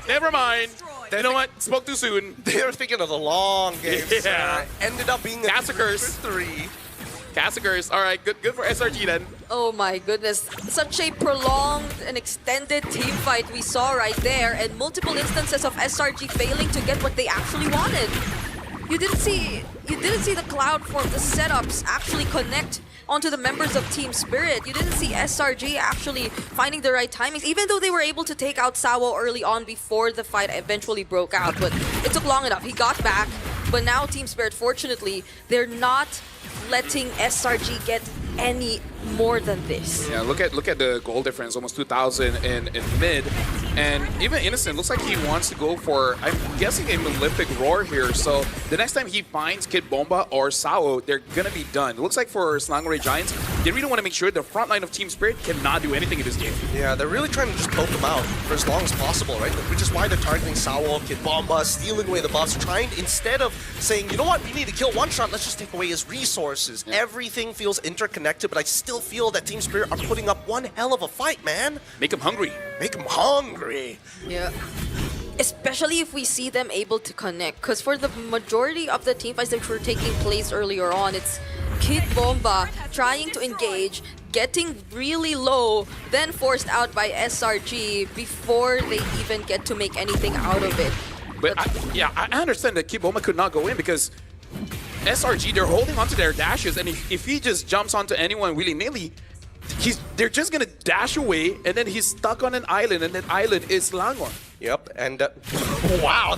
Never mind. You know what? Spoke too soon. They were thinking of the long game. Yeah. Ended up being a Cassacurs. 3. Cassacurs. All right, good for SRG then. Oh my goodness. Such a prolonged and extended team fight we saw right there, and multiple instances of SRG failing to get what they actually wanted. You didn't see the cloud form, the setups actually connect onto the members of Team Spirit. You didn't see SRG actually finding the right timings, even though they were able to take out Sawo early on before the fight eventually broke out. But it took long enough. He got back. But now Team Spirit, fortunately, they're not letting SRG get any more than this. Yeah, look at the goal difference, almost 2,000 in mid. And even Innocent looks like he wants to go for, I'm guessing, a Malefic Roar here. So the next time he finds Kid Bomba or Sao, they're going to be done. It looks like for Selangor Giants, they really want to make sure the front line of Team Spirit cannot do anything in this game. Yeah, they're really trying to just poke them out for as long as possible, right? Which is why they're targeting Sao, Kid Bomba, stealing away the buffs, trying, instead of saying, you know what, we need to kill one shot, let's just take away his resources. Yeah. Everything feels interconnected, but I still feel that Team Spirit are putting up one hell of a fight, man. Make them hungry. Make them hungry. Yeah. Especially if we see them able to connect. Because for the majority of the team fights that were taking place earlier on, it's Kid Bomba trying to engage, getting really low, then forced out by SRG before they even get to make anything out of it. But I understand that Kid Bomba could not go in because SRG, they're holding onto their dashes, and if he just jumps onto anyone willy-nilly, they're just gonna dash away, and then he's stuck on an island, and that island is Selangor. Yep, and wow,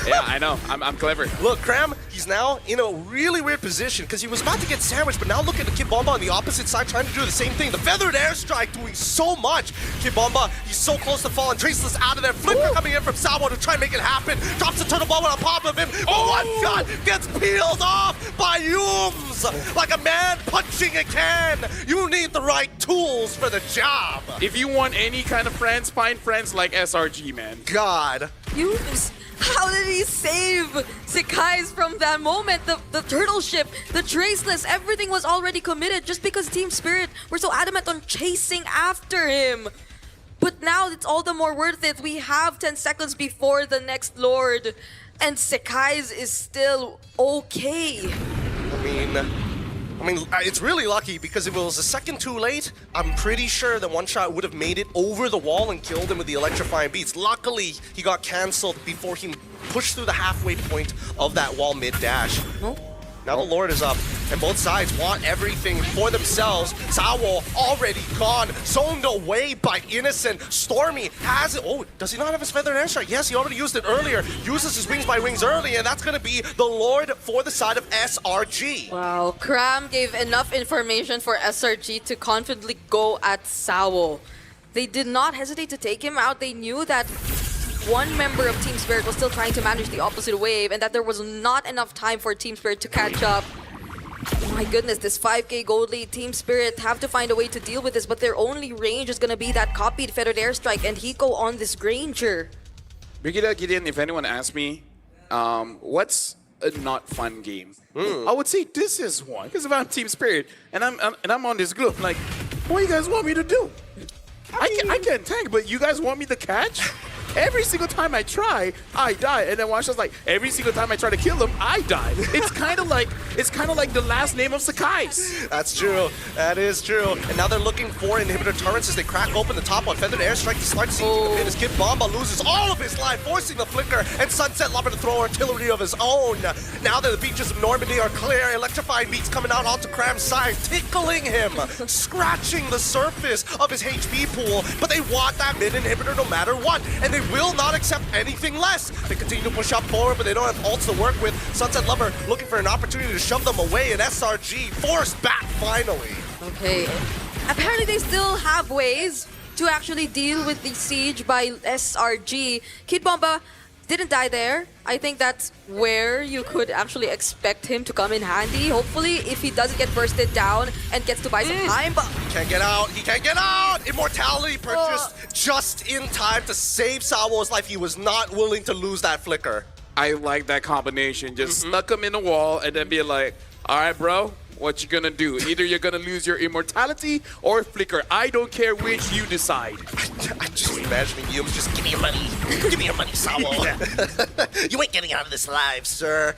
yeah, I know. I'm clever. Look, Cram, he's now in a really weird position because he was about to get sandwiched, but now look at the Kid Bomba on the opposite side trying to do the same thing. The feathered airstrike doing so much. Kid Bomba, he's so close to falling. Traceless out of there. Flicker coming in from Sao to try and make it happen. Drops a turtle ball on top of him. Oh, one shot gets peeled off by Yums like a man punching a can. You need the right tools for the job. If you want any kind of friends, find friends like SRG, man. God. How did he save Sekai's from that moment? The turtle ship, the traceless, everything was already committed just because Team Spirit were so adamant on chasing after him. But now it's all the more worth it. We have 10 seconds before the next Lord, and Sekai's is still okay. I mean, it's really lucky because if it was a second too late, I'm pretty sure that one shot would have made it over the wall and killed him with the electrifying beats. Luckily, he got cancelled before he pushed through the halfway point of that wall mid-dash. Now the Lord is up, and both sides want everything for themselves. Sao already gone, zoned away by Innocent. Stormy has it. Oh, does he not have his feathered airstrike? Yes, he already used it earlier. Uses his wings by wings early, and that's going to be the Lord for the side of SRG. Wow, Cram gave enough information for SRG to confidently go at Sao. They did not hesitate to take him out. They knew that one member of Team Spirit was still trying to manage the opposite wave and that there was not enough time for Team Spirit to catch up. My goodness, this 5k gold lead, Team Spirit have to find a way to deal with this, but their only range is going to be that copied feathered airstrike and Hiko on this Granger. Brigida, Gideon, if anyone asks me, what's a not fun game? I would say this is one, because if I'm Team Spirit and I'm on this group, like, what do you guys want me to do? I can't tank, but you guys want me to catch? Every single time I try, I die. And then Washa's like, every single time I try to kill him, I die. It's kind of like the last name of Sekai's. That's true. That is true. And now they're looking for inhibitor turrets as they crack open the top one. Feathered airstrike to start seeing the pin as Kid Bomba loses all of his life, forcing the flicker, and Sunset Lover to throw artillery of his own. Now that the beaches of Normandy are clear, electrifying beats coming out onto Cram's side, tickling him, scratching the surface of his HP pool. But they want that mid inhibitor no matter what, and they will not accept anything less. They continue to push up forward, but they don't have ults to work with. Sunset Lover looking for an opportunity to shove them away, and SRG forced back finally. Okay. Apparently they still have ways to actually deal with the siege by SRG. Kid Bomba didn't die there. I think that's where you could actually expect him to come in handy. Hopefully, if he doesn't get bursted down and gets to buy some time. But he can't get out. He can't get out. Immortality purchased just in time to save Sawo's life. He was not willing to lose that flicker. I like that combination. Just stuck him in the wall and then be like, all right, bro, what you gonna do? Either you're gonna lose your immortality or flicker. I don't care which you decide. I'm just imagining you just give me your money. Give me your money, Sawo. You ain't getting out of this alive, sir.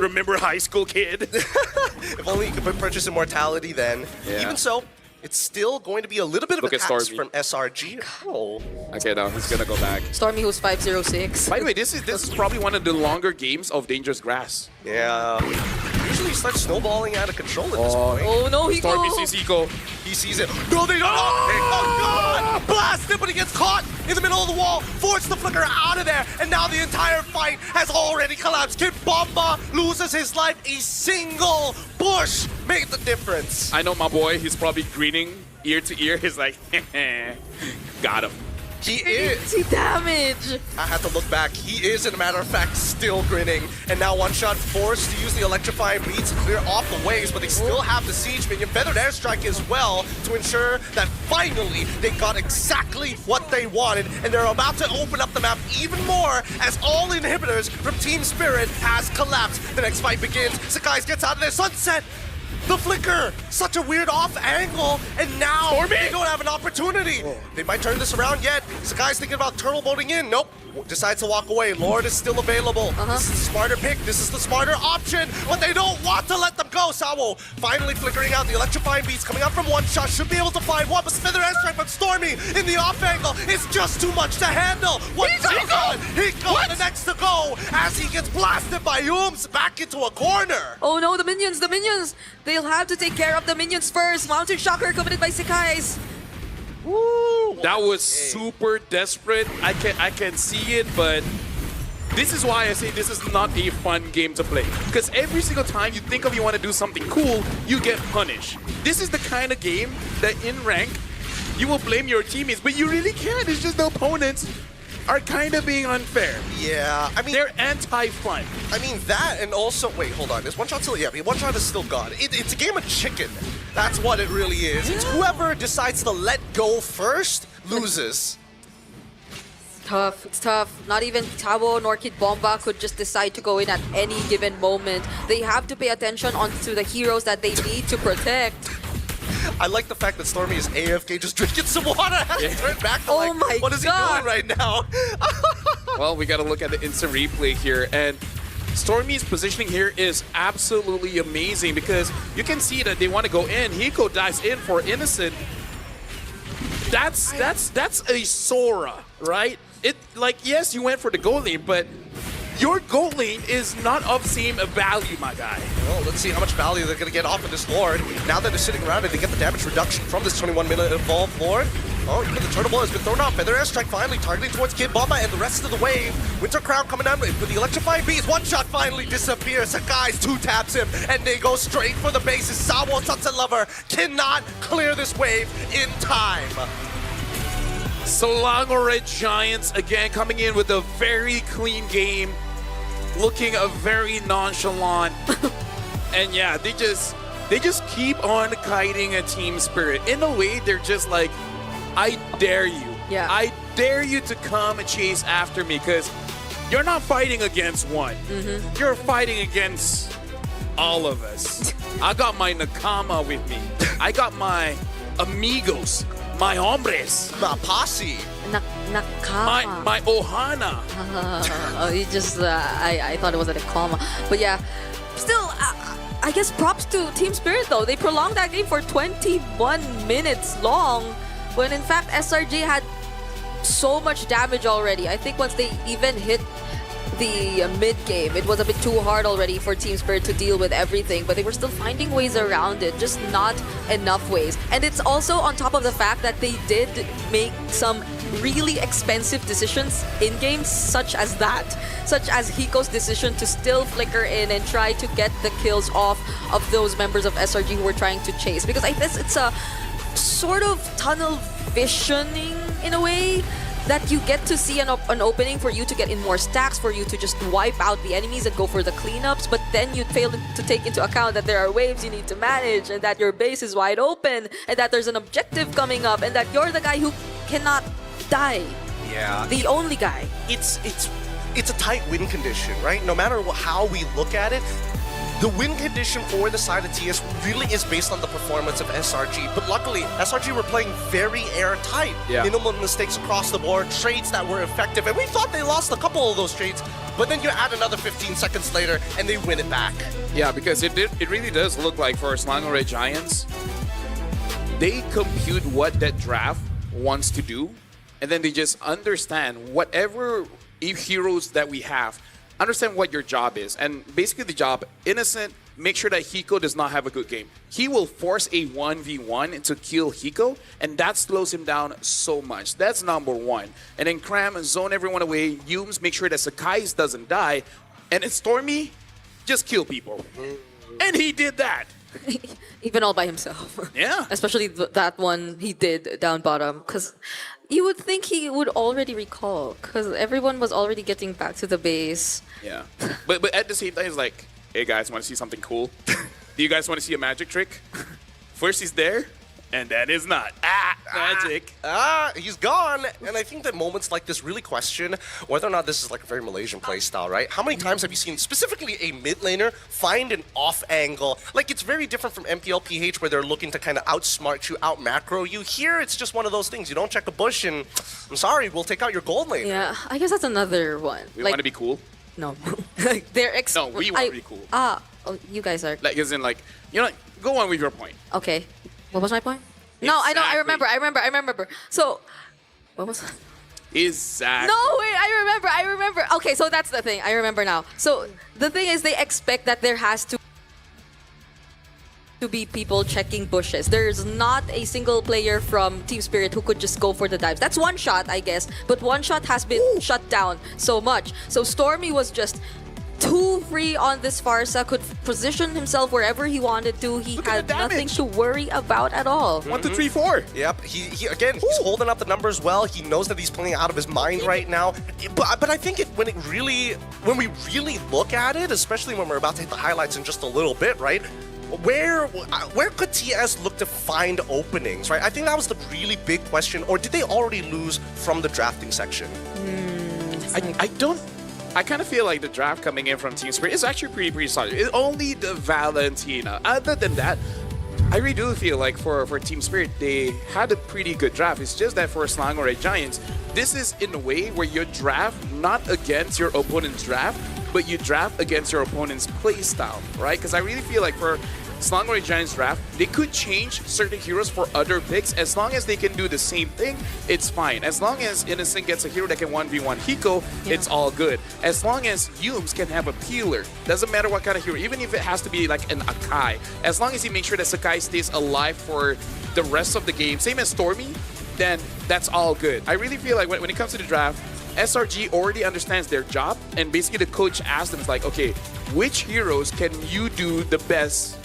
Remember high school, kid? If only you could purchase immortality then. Yeah. Even so, it's still going to be a little bit of a tax from SRG. Oh. Okay, now he's gonna go back. Stormy, who's 506. By the way, this is probably one of the longer games of Dangerous Grass. Yeah. Usually starts snowballing out of control at this point. Oh no, Stormy sees Hiko. He sees it. No, they don't! Oh, God! Blasted it, but he gets caught in the middle of the wall, forced the flicker out of there, and now the entire fight has already collapsed. Kid Bomba loses his life. A single push made the difference. I know my boy, he's probably grinning ear to ear. He's like, got him. He is. See damage. I had to look back. He is, as a matter of fact, still grinning. And now One Shot forced to use the electrifying beats to clear off the waves, but they still have the siege minion, feathered airstrike as well, to ensure that finally they got exactly what they wanted. And they're about to open up the map even more as all inhibitors from Team Spirit has collapsed. The next fight begins. Sakai gets out of there. Sunset. The flicker! Such a weird off angle, and now they don't have an opportunity. They might turn this around yet. Sakai's thinking about turtle boating in. Nope. Decides to walk away. Lord is still available. This is the smarter pick. This is the smarter option, but they don't want to let them go. Sawo finally flickering out. The electrifying beats coming up from One Shot. Should be able to find one, but Feather Airstrike from Stormy in the off angle. It's just too much to handle. Hiko the next to go as he gets blasted by Ooms back into a corner. Oh no, the minions, the minions! They'll have to take care of the minions first. Mountain Shocker committed by Sakai's. That was super desperate. I can see it, but this is why I say this is not a fun game to play. Because every single time you think of you want to do something cool, you get punished. This is the kind of game that in rank, you will blame your teammates, but you really can't. It's just the opponents are kind of being unfair. Yeah, I mean... They're anti-fun. I mean, that and also... Wait, hold on. Is One Shot still... Yeah, I mean, One Shot is still gone. It's a game of chicken. That's what it really is. It's whoever decides to let go first loses. Tough. It's tough. Not even Tabo nor Kid Bomba could just decide to go in at any given moment. They have to pay attention onto the heroes that they need to protect. I like the fact that Stormy is AFK just drinking some water. Turned back to what is he doing right now? Well, we got to look at the instant replay here, and Stormy's positioning here is absolutely amazing because you can see that they want to go in. Hiko dives in for Innocent. That's a Sora, right? It yes, you went for the goal lane, but your goal lane is not of same value, my guy. Well, let's see how much value they're going to get off of this Lord. Now that they're sitting around it, they get the damage reduction from this 21-minute evolved Lord. Oh, the turtle ball has been thrown off. Feather Airstrike finally targeting towards Kid Bomba and the rest of the wave. Winter Crown coming down with the electrifying bees. One Shot finally disappears. Sakai's two-taps him, and they go straight for the bases. Sawo Sunset Lover cannot clear this wave in time. Selangor Red Giants again coming in with a very clean game, looking a very nonchalant, and yeah, they just keep on kiting a team spirit. In a way, they're just like, I dare you. Yeah. I dare you to come and chase after me because you're not fighting against one. You're fighting against all of us. I got my Nakama with me. I got my amigos, my hombres. My posse. Nakama. My Ohana. It just, I thought it was a Nakama. But yeah, still, I guess props to Team Spirit though. They prolonged that game for 21 minutes long, when in fact SRG had so much damage already. I think once they even hit the mid-game, it was a bit too hard already for Team Spirit to deal with everything, but they were still finding ways around it, just not enough ways. And it's also on top of the fact that they did make some really expensive decisions in-game, such as Hiko's decision to still flicker in and try to get the kills off of those members of SRG who were trying to chase. Because I guess it's a sort of tunnel visioning in a way, that you get to see an opening for you to get in more stacks, for you to just wipe out the enemies and go for the cleanups, but then you fail to take into account that there are waves you need to manage, and that your base is wide open, and that there's an objective coming up, and that you're the guy who cannot die. Yeah. The only guy. It's a tight win condition, right? No matter how we look at it, the win condition for the side of TS really is based on the performance of SRG. But luckily, SRG were playing very airtight. Yeah. Minimal mistakes across the board, trades that were effective. And we thought they lost a couple of those trades, but then you add another 15 seconds later and they win it back. Yeah, because it really does look like for Selangor Red Giants, they compute what that draft wants to do, and then they just understand whatever heroes that we have, understand what your job is. And basically the job, Innocent, make sure that Hiko does not have a good game. He will force a 1v1 to kill Hiko, and that slows him down so much. That's number one. And then Cram, zone everyone away. Yumes, make sure that Sakai's doesn't die. And then Stormy, just kill people. And he did that. Even all by himself. Yeah. Especially that one he did down bottom. Because you would think he would already recall. Because everyone was already getting back to the base. Yeah. But at the same time, it's like, hey guys, want to see something cool? Do you guys want to see a magic trick? First he's there, and then he's not. Magic. He's gone. And I think that moments like this really question whether or not this is like a very Malaysian play style, right? How many times have you seen specifically a mid laner find an off angle? Like, it's very different from MPL/PH where they're looking to kind of outsmart you, out macro you. Here, it's just one of those things. You don't check a bush and, I'm sorry, we'll take out your gold laner. Yeah, I guess that's another one. We want to be cool? No. Like, they're No, we want to be cool. Oh, you guys are. Like, as in, like, you know, go on with your point. Okay. What was my point? No, I know. I remember. So, what was that? Exactly. No, wait, I remember. Okay, so that's the thing. I remember now. So, the thing is, they expect that there has to be people checking bushes. There's not a single player from Team Spirit who could just go for the dives. That's one shot, I guess, but one shot has been shut down so much. So Stormy was just too free on this Pharsa, could position himself wherever he wanted to. He had nothing to worry about at all. 1, 2, 3, 4. Yep. He again, he's holding up the numbers well. He knows that he's playing out of his mind right now. But I think when we really look at it, especially when we're about to hit the highlights in just a little bit, right? Where could TS look to find openings, right? I think that was the really big question. Or did they already lose from the drafting section? I kind of feel like the draft coming in from Team Spirit is actually pretty solid. It's only the Valentina. Other than that, I really do feel like for Team Spirit, they had a pretty good draft. It's just that for Selangor Giants, this is in a way where you draft not against your opponent's draft, but you draft against your opponent's play style, right? Because I really feel like for Selangor Giants draft, they could change certain heroes for other picks. As long as they can do the same thing, it's fine. As long as Innocent gets a hero that can 1v1 Hiko, it's all good. As long as Yumes can have a peeler, doesn't matter what kind of hero, even if it has to be like an Akai, as long as he makes sure that Sakai stays alive for the rest of the game, same as Stormy, then that's all good. I really feel like when it comes to the draft, SRG already understands their job, and basically the coach asked them, like, okay, which heroes can you do the best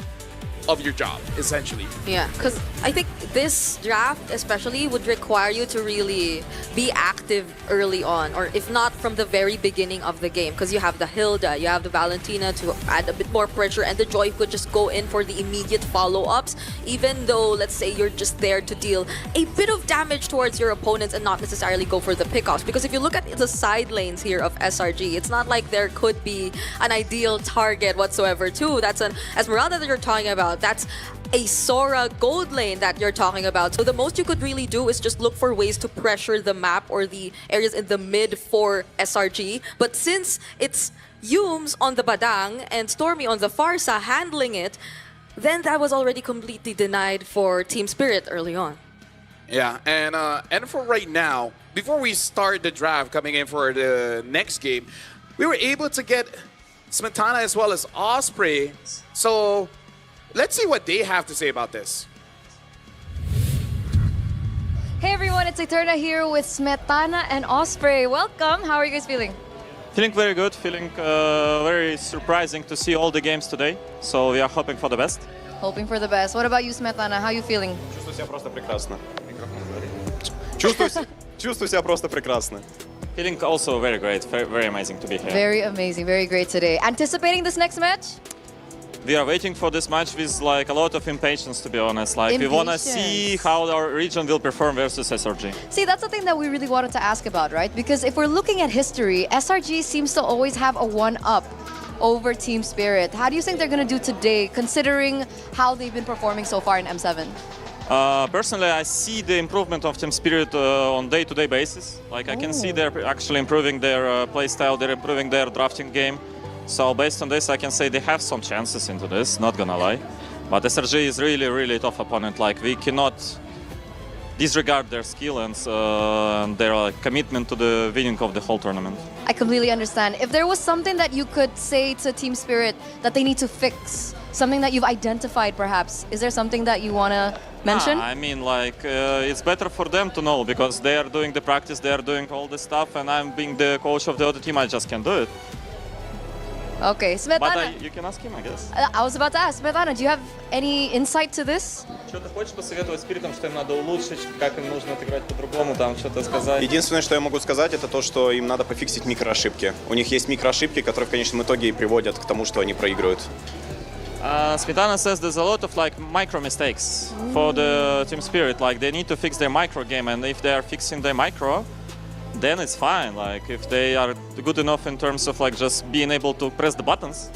of your job, essentially? Yeah, because I think this draft especially would require you to really be active early on, or if not from the very beginning of the game, because you have the Hilda, you have the Valentina to add a bit more pressure, and the Joy could just go in for the immediate follow-ups, even though, let's say, you're just there to deal a bit of damage towards your opponents and not necessarily go for the pickoffs. Because if you look at the side lanes here of SRG, it's not like there could be an ideal target whatsoever too. That's an Esmeralda that you're talking about. That's a Sora gold lane that you're talking about. So the most you could really do is just look for ways to pressure the map or the areas in the mid for SRG. But since it's Yumes on the Badang and Stormy on the Pharsa handling it, then that was already completely denied for Team Spirit early on. Yeah, and for right now, before we start the draft coming in for the next game, we were able to get Smetana as well as Osprey. So let's see what they have to say about this. Hey everyone, it's Eterna here with Smetana and Osprey. Welcome. How are you guys feeling? Feeling very good, feeling very surprising to see all the games today. So we are hoping for the best. Hoping for the best. What about you, Smetana? How are you feeling? Чувствую себя просто прекрасно. Чувствую себя просто прекрасно. Feeling also very great, very amazing to be here. Very amazing, very great today. Anticipating this next match? We are waiting for this match with like a lot of impatience, to be honest. Like we want to see how our region will perform versus SRG. See, that's the thing that we really wanted to ask about, right? Because if we're looking at history, SRG seems to always have a one-up over Team Spirit. How do you think they're going to do today, considering how they've been performing so far in M7? Personally, I see the improvement of Team Spirit on day-to-day basis. Like I can see they're actually improving their playstyle, they're improving their drafting game. So based on this, I can say they have some chances into this, not gonna lie. But SRG is really, really tough opponent. Like we cannot disregard their skill and their commitment to the winning of the whole tournament. I completely understand. If there was something that you could say to Team Spirit that they need to fix something that you've identified perhaps. Is there something that you want to mention? I mean, like, it's better for them to know because they are doing the practice, they are doing all the stuff, and I'm being the coach of the other team, I just can't do it. Okay, Smetana. But you can ask him, I guess. I was about to ask, Smetana, do you have any insight to this? Что-то хочешь посоветовать спиритам, что им надо улучшить, как им нужно отыграть по-другому, там что-то сказать? Единственное, что я могу сказать, это то, что им надо пофиксить микроошибки. У них есть микроошибки, которые в конечном итоге и приводят к тому, что они проигрывают. Smetana says there's a lot of like micro mistakes for the team spirit. Like they need to fix their micro game, and if they are fixing their micro, then it's fine. Like if they are good enough in terms of like just being able to press the buttons,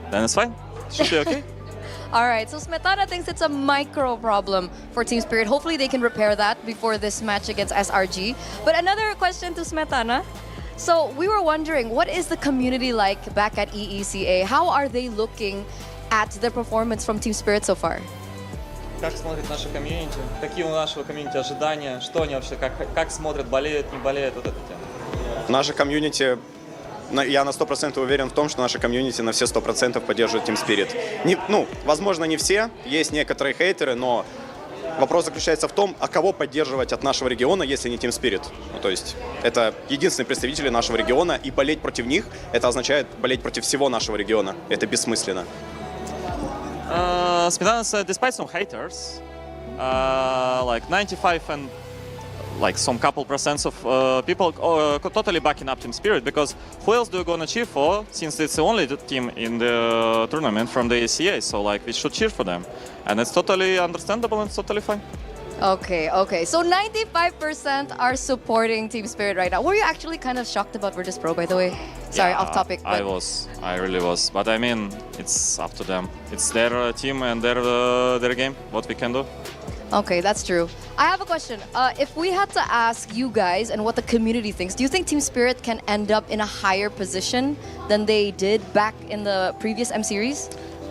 then it's fine. Should be okay. All right, so Smetana thinks it's a micro problem for Team Spirit. Hopefully they can repair that before this match against SRG. But another question to Smetana. So we were wondering, what is the community like back at EECA? How are they looking at the performance from Team Spirit so far? Как смотрит наше комьюнити? Какие у нашего комьюнити ожидания? Что они вообще, как смотрят, болеют, не болеют? Вот эта тема. Наше комьюнити, я на 100% уверен в том, что наше комьюнити на все 100% поддерживает Team Spirit. Возможно, не все, есть некоторые хейтеры, но вопрос заключается в том, а кого поддерживать от нашего региона, если не Team Spirit. То есть это единственные представители нашего региона, и болеть против них, это означает болеть против всего нашего региона. Это бессмысленно. Smetana said, despite some haters, like 95 and like some couple percent of people totally backing up Team Spirit, because who else do you gonna cheer for, since it's the only team in the tournament from the ACA, so like we should cheer for them. And it's totally understandable and it's totally fine. Okay, so 95% are supporting Team Spirit right now. Were you actually kind of shocked about Virtus Pro, by the way? Sorry, off topic. But... I really was. But I mean, it's up to them. It's their team and their game, what we can do. Okay, that's true. I have a question. If we had to ask you guys and what the community thinks, do you think Team Spirit can end up in a higher position than they did back in the previous M Series?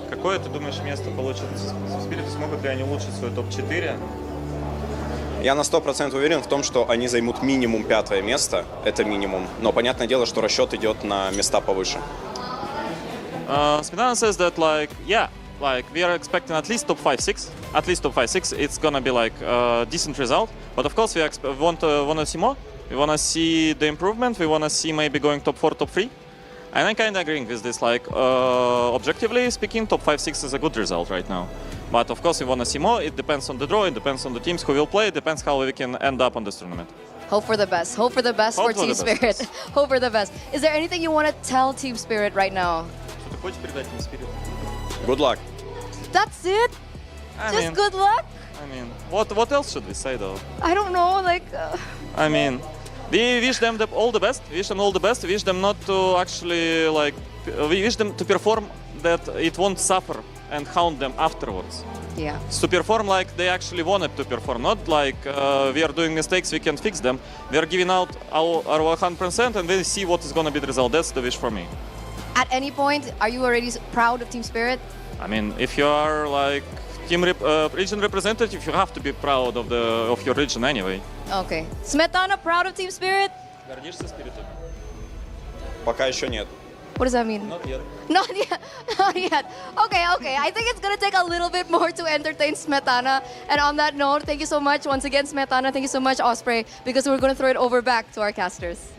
Какое, ты думаешь, место получат Spirit? Смогут ли они улучшить свой топ-4? Я на 100% уверен в том, что они займут минимум 5-е место, это минимум. Но понятное дело, что расчет идет на места повыше. Smetana says that like we are expecting at least top 5-6. At least top 5-6. It's gonna be like a decent result. But of course we want to see more. We wanna see the improvement. We wanna see maybe going top 4, top 3. And I'm kind of agreeing with this. Like objectively speaking, top 5-6 is a good result right now. But of course we want to see more. It depends on the draw, it depends on the teams who will play, it depends how we can end up on this tournament. Hope for the best. Hope for the best for Team Spirit. Hope for the best. Is there anything you want to tell Team Spirit right now? Good luck. That's it? Just good luck? I mean, what else should we say though? I don't know, like... I mean, we wish them all the best. We wish them all the best. We wish them not to actually, like... We wish them to perform that it won't suffer and hound them afterwards. Yeah. To perform like they actually wanted to perform, not like we are doing mistakes, we can fix them. We are giving out our 100% and then see what is going to be the result. That's the wish for me. At any point, are you already proud of Team Spirit? I mean, if you are like region representative, you have to be proud of your region anyway. Okay. Smetana, proud of Team Spirit? Гордишься спиритом? Пока еще нет. What does that mean? Not yet. Not yet. Not yet. Okay. I think it's going to take a little bit more to entertain Smetana. And on that note, thank you so much once again, Smetana. Thank you so much, Osprey, because we're going to throw it over back to our casters.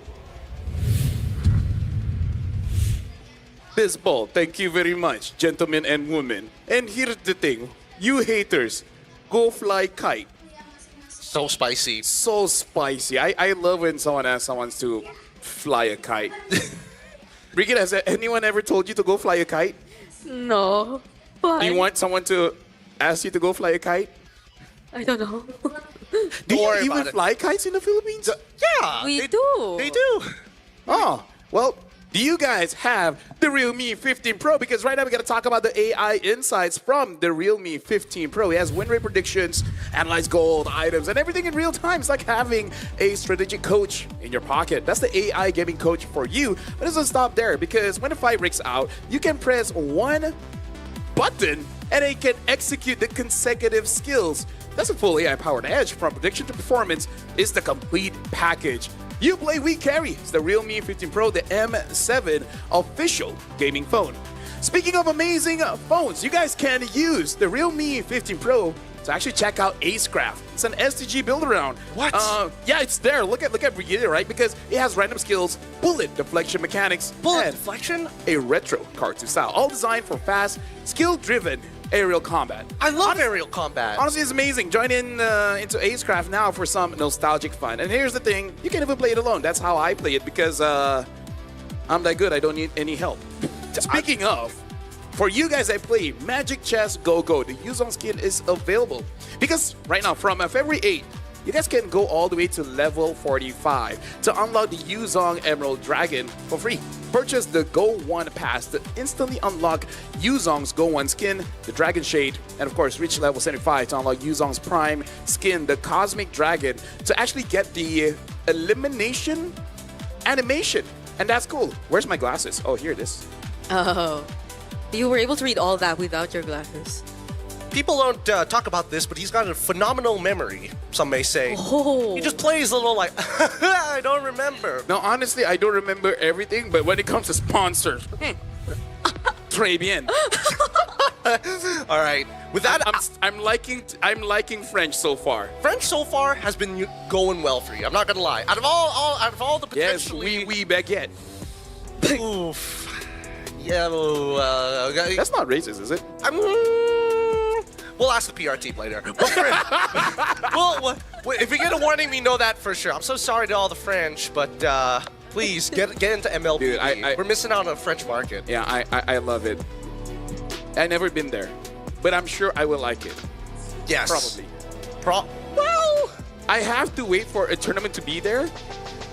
This ball, thank you very much, gentlemen and women. And here's the thing. You haters, go fly kite. So spicy. So spicy. I love when someone asks someone to fly a kite. Brigitte, has anyone ever told you to go fly a kite? No. Why? Do you want someone to ask you to go fly a kite? I don't know. Do you even fly kites in the Philippines? Yeah. We do. They do. Oh, well, do you guys have the Realme 15 Pro? Because right now we got to talk about the AI insights from the Realme 15 Pro. It has win rate predictions, analyze gold, items, and everything in real time. It's like having a strategic coach in your pocket. That's the AI gaming coach for you. But it doesn't stop there, because when a fight breaks out, you can press one button and it can execute the consecutive skills. That's a full AI-powered edge. From prediction to performance is the complete package. You play, we carry. It's the Realme 15 Pro, the M7 official gaming phone. Speaking of amazing phones, you guys can use the Realme 15 Pro to actually check out Acecraft. It's an STG build-around. What? Yeah, it's there. Look at Brigadier, right? Because it has random skills, bullet deflection mechanics, Bullet and deflection? a retro cartoon style, all designed for fast, skill-driven aerial combat. I love aerial combat. Honestly, it's amazing. Join in into Acecraft now for some nostalgic fun. And here's the thing, you can even play it alone. That's how I play it because I'm that good. I don't need any help. Speaking of, for you guys that play Magic Chess Go Go, the Yuzong skin is available. Because right now, from February 8th, you guys can go all the way to level 45 to unlock the Yuzong Emerald Dragon for free. Purchase the Go 1 pass to instantly unlock Yuzong's Go 1 skin, the Dragon Shade, and of course reach level 75 to unlock Yuzong's Prime skin, the Cosmic Dragon, to actually get the elimination animation. And that's cool. Where's my glasses? Oh, here it is. Oh. You were able to read all that without your glasses. People don't talk about this, but he's got a phenomenal memory, some may say. Oh. He just plays a little like, I don't remember. No, honestly, I don't remember everything, but when it comes to sponsors, très bien. All right. With that, I'm liking French so far. French so far has been going well for you. I'm not gonna lie. Out of all the Yes, potentially, oui, baguette. Oof. Yeah. That's not racist, is it? We'll ask the PR team later. Well, if we get a warning, we know that for sure. I'm so sorry to all the French, but please get into MLBB. Dude, we're missing out on the French market. Yeah, I love it. I've never been there, but I'm sure I will like it. Yes. Probably. Well, I have to wait for a tournament to be there.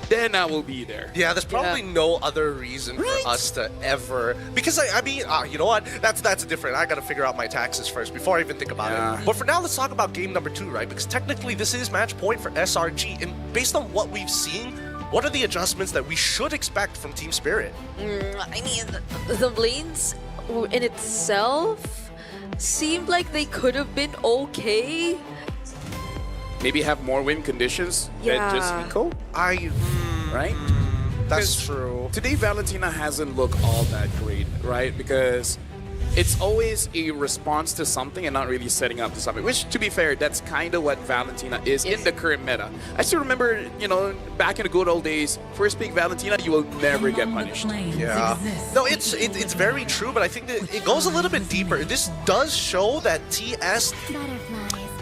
Then I will be there. Yeah, there's probably no other reason for us to ever. Because I mean, you know what? That's different. I gotta figure out my taxes first before I even think about it. But for now, let's talk about game number 2, right? Because technically, this is match point for SRG, and based on what we've seen, what are the adjustments that we should expect from Team Spirit? I mean, the lanes in itself seemed like they could have been okay. Maybe have more win conditions than just Rico? Right? That's true. Today, Valentina hasn't looked all that great, right? Because it's always a response to something and not really setting up to something. Which, to be fair, that's kind of what Valentina is in the current meta. I still remember, back in the good old days, first pick Valentina, you will never get punished. Yeah. No, it's very true, but I think that it goes a little bit deeper. This does show that TS...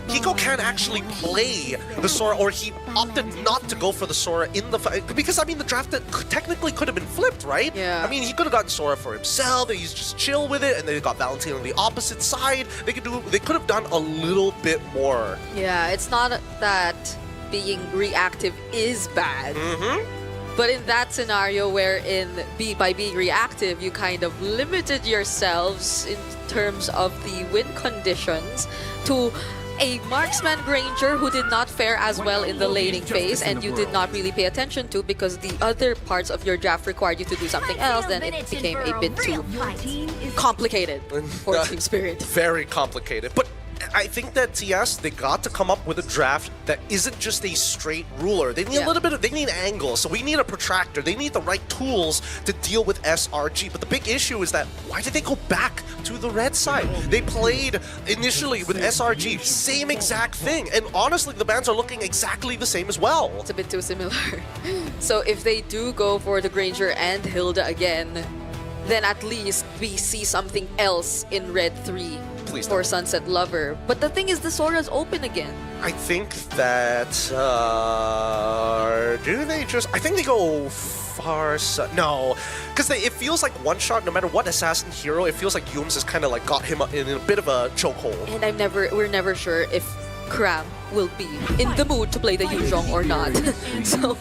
Hiko can actually play the Sora, or he opted not to go for the Sora in the fight. Because, I mean, the draft that technically could have been flipped, right? Yeah. I mean, he could have gotten Sora for himself, he's just chill with it, and they got Valentina on the opposite side. They could have done a little bit more. Yeah, it's not that being reactive is bad. But in that scenario wherein by being reactive, you kind of limited yourselves in terms of the win conditions to a marksman Granger who did not fare as well in the laning phase and you did not really pay attention to because the other parts of your draft required you to do something else, then it became a bit too complicated for Team Spirit. Very complicated. But I think that TS, they got to come up with a draft that isn't just a straight ruler. They need a little bit of, they need angles. So we need a protractor. They need the right tools to deal with SRG. But the big issue is that, why did they go back to the red side? They played initially with SRG, same exact thing. And honestly, the bans are looking exactly the same as well. It's a bit too similar. So if they do go for the Granger and Hilda again, then at least we see something else in red 3. For Sunset Lover. But the thing is, the Sora's open again. I think that... do they just... I think they go far... No. Because it feels like one shot, no matter what assassin hero, it feels like Yums has kind of like got him in a bit of a chokehold. And we're never sure if Kram will be in the mood to play the Yuzhong or not. So,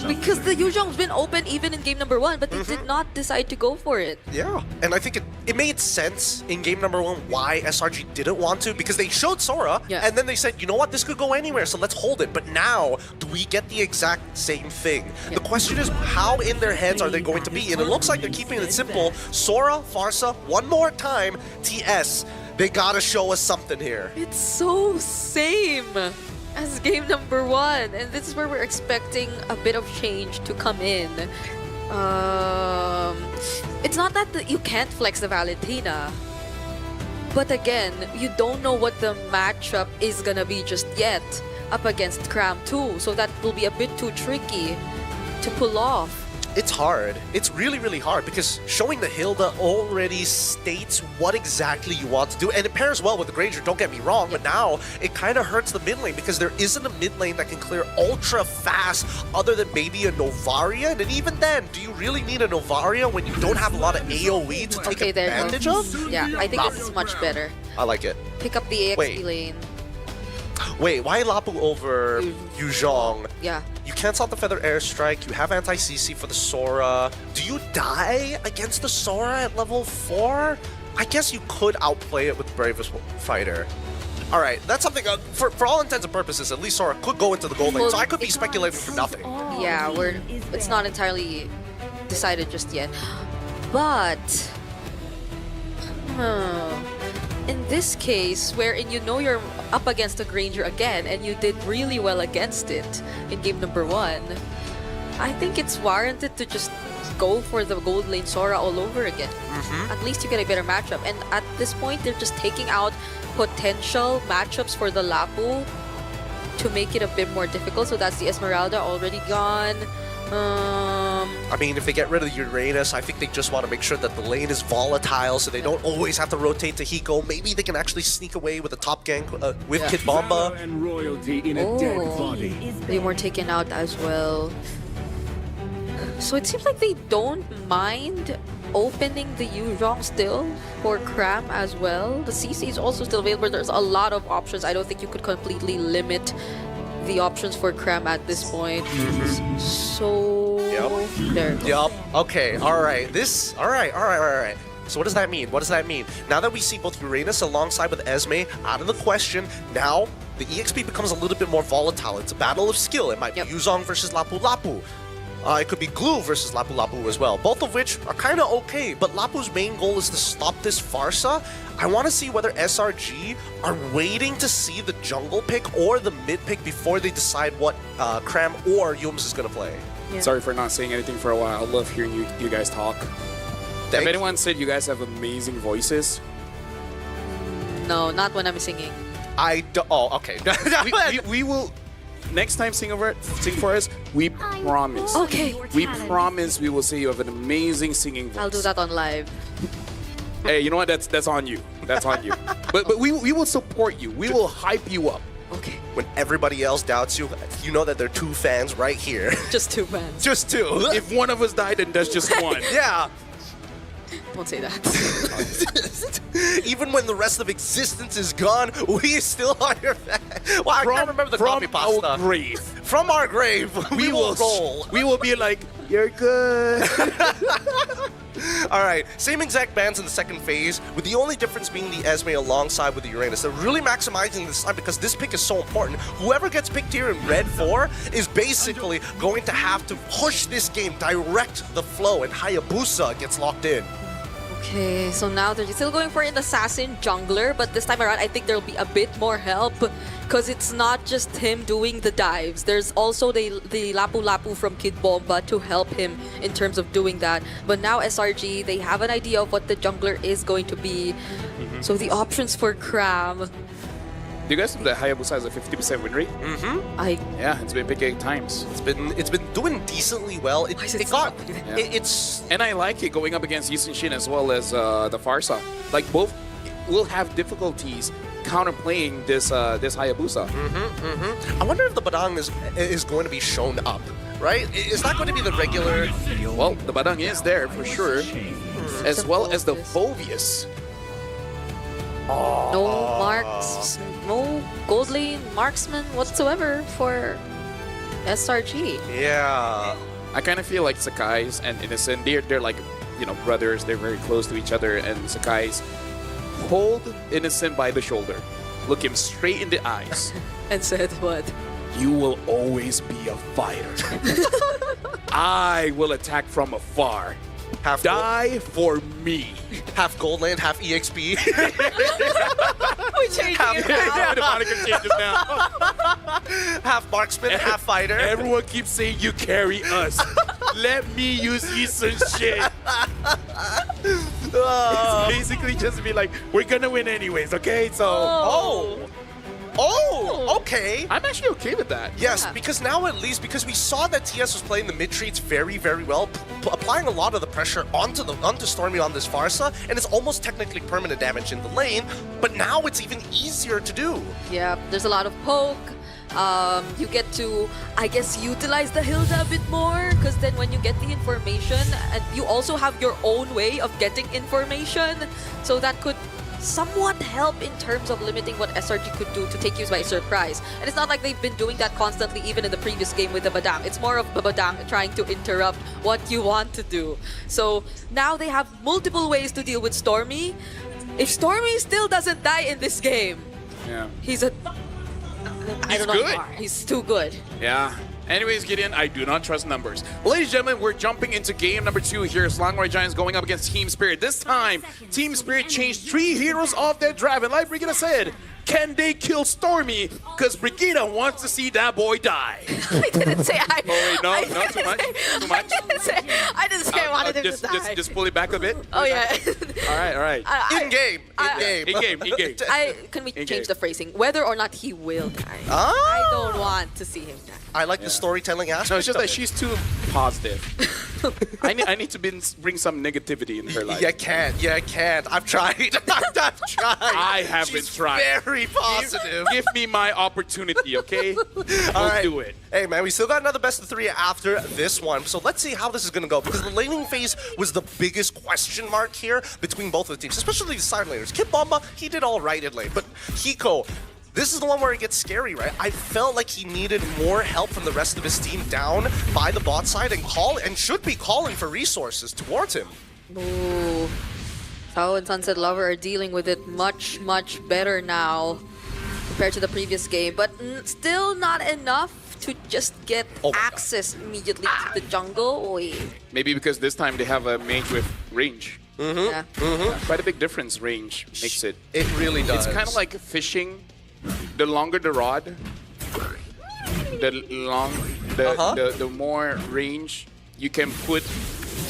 because the Yuzhong's been open even in game number 1, but they did not decide to go for it. Yeah, and I think it made sense in game number 1 why SRG didn't want to, because they showed Sora, and then they said, you know what, this could go anywhere, so let's hold it. But now, do we get the exact same thing? The question is, how in their heads are they going to be? And it looks like they're keeping it simple. Sora, Farsa, one more time, TS. They gotta show us something here. It's so same as game number 1. And this is where we're expecting a bit of change to come in. It's not that you can't flex the Valentina. But again, you don't know what the matchup is gonna be just yet up against Cram too. So that will be a bit too tricky to pull off. It's hard. It's really, really hard because showing the Hilda already states what exactly you want to do. And it pairs well with the Granger, don't get me wrong, but now it kind of hurts the mid lane because there isn't a mid lane that can clear ultra fast other than maybe a Novaria. And even then, do you really need a Novaria when you don't have a lot of AoE to take advantage of? Yeah, I think this is much better. I like it. Pick up the AXP lane. Wait, why Lapu over Yuzhong? Yeah. You cancel out the Feather Airstrike, you have anti-CC for the Sora. Do you die against the Sora at level 4? I guess you could outplay it with Bravest Fighter. Alright, that's something, for all intents and purposes, at least Sora could go into the gold lane, so I could be speculating for nothing. Yeah, it's not entirely decided just yet. But... in this case, wherein you know you're up against a Granger again and you did really well against it in game number 1, I think it's warranted to just go for the gold lane Sora all over again. At least you get a better matchup. And at this point, they're just taking out potential matchups for the Lapu to make it a bit more difficult. So that's the Esmeralda already gone. I mean, if they get rid of the Uranus, I think they just want to make sure that the lane is volatile so they don't always have to rotate to Hiko. Maybe they can actually sneak away with a top gank with Kid Bomba. And royalty in a dead body. They were taken out as well. So it seems like they don't mind opening the Yuzhong still for Cram as well. The CC is also still available. There's a lot of options. I don't think you could completely limit the options for Cram at this point. So there. Yup. Okay. All right. All right. So what does that mean? What does that mean? Now that we see both Uranus alongside with Esme out of the question, now the EXP becomes a little bit more volatile. It's a battle of skill. It might be Yuzhong versus Lapu Lapu. It could be Glue versus Lapu Lapu as well, both of which are kind of okay, but Lapu's main goal is to stop this Farsa. I want to see whether SRG are waiting to see the jungle pick or the mid pick before they decide what Cram or Yums is going to play. Yeah. Sorry for not saying anything for a while. I love hearing you guys talk. If anyone said you guys have amazing voices? No, not when I'm singing. I don't. Oh, okay. we will... Next time sing for us, we promise. Okay. We promise we will say you have an amazing singing voice. I'll do that on live. Hey, you know what? That's on you. That's on you. But we will support you. We will hype you up. Okay. When everybody else doubts you, you know that there are 2 fans right here. Just 2 fans. Just 2. If one of us died, then that's just one. Yeah. Won't say that. Even when the rest of existence is gone, we still are your fan. Well, I can't remember the copy pasta. From our grave. From our grave, we will roll. We will be like, you're good. All right, same exact bans in the second phase, with the only difference being the Esme alongside with the Uranus. They're really maximizing this time because this pick is so important. Whoever gets picked here in Red 4 is basically going to have to push this game, direct the flow, and Hayabusa gets locked in. Okay, so now they're still going for an assassin jungler, but this time around I think there'll be a bit more help because it's not just him doing the dives. There's also the Lapu Lapu from Kid Bomba to help him in terms of doing that. But now SRG, they have an idea of what the jungler is going to be. So the options for Cram. Do you guys know that Hayabusa has a 50% win rate? Yeah, it's been picked 8 times. It's been doing decently well. And I like it going up against Yushin Shin as well as the Farsa. Like both will have difficulties counterplaying this Hayabusa. I wonder if the Badang is going to be shown up, right? Is that going to be the regular? Well, the Badang is there for sure, as well as the Phobius. No gold lane marksman whatsoever for SRG. Yeah. I kind of feel like Sakai's and Innocent, they're like, brothers, they're very close to each other, and Sakai's hold Innocent by the shoulder, look him straight in the eyes. And said what? You will always be a fighter. I will attack from afar. Die for me. Half gold lane, half EXP. We changed it now. Half marksman, half fighter. Everyone keeps saying you carry us. Let me use Eastern shit. It's basically just be like, we're gonna win anyways, okay? So. Oh, okay. I'm actually okay with that. Yes, because now at least, because we saw that TS was playing the mid-treats very, very well, applying a lot of the pressure onto Stormy on this Farsa, and it's almost technically permanent damage in the lane, but now it's even easier to do. Yeah, there's a lot of poke. You get to, I guess, utilize the Hilda a bit more, because then when you get the information, and you also have your own way of getting information, so that could somewhat help in terms of limiting what SRG could do to take you by surprise. And it's not like they've been doing that constantly even in the previous game with the Badang. It's more of the Badang trying to interrupt what you want to do. So now they have multiple ways to deal with Stormy. If Stormy still doesn't die in this game, he's a... I don't know good. He's too good. Yeah. Anyways, Gideon, I do not trust numbers. Ladies and gentlemen, we're jumping into game number 2 here. Selangor Giants going up against Team Spirit. This time, Team Spirit changed 3 heroes off their drive. And like Brigida said, can they kill Stormy? Because Brigida wants to see that boy die. I didn't say I... Oh, wait, no, not too much. Too much. I didn't say I wanted him to die. Just pull it back a bit. Oh, yeah. All right. In-game. Can we change the phrasing? Whether or not he will die. Ah. I don't want to see him die. I like the storytelling aspect. No, it's just of that she's too positive. I need to bring some negativity in her life. You can't. I've tried. I've tried. I haven't tried. Very positive. Give me my opportunity, okay? We'll do it. Hey, man, we still got another best of 3 after this one. So let's see how this is going to go. Because the laning phase was the biggest question mark here between both of the teams, especially the side laners. Kid Bomba, he did all right in lane. But Hiko, this is the one where it gets scary, right? I felt like he needed more help from the rest of his team down by the bot side and should be calling for resources towards him. Ooh. Sao and Sunset Lover are dealing with it much, much better now compared to the previous game, but still not enough to just get access immediately to the jungle. Oy. Maybe because this time they have a mage with range. Yeah. Quite a big difference, range makes it. It really does. It's kind of like fishing. The longer the rod, the more range you can put.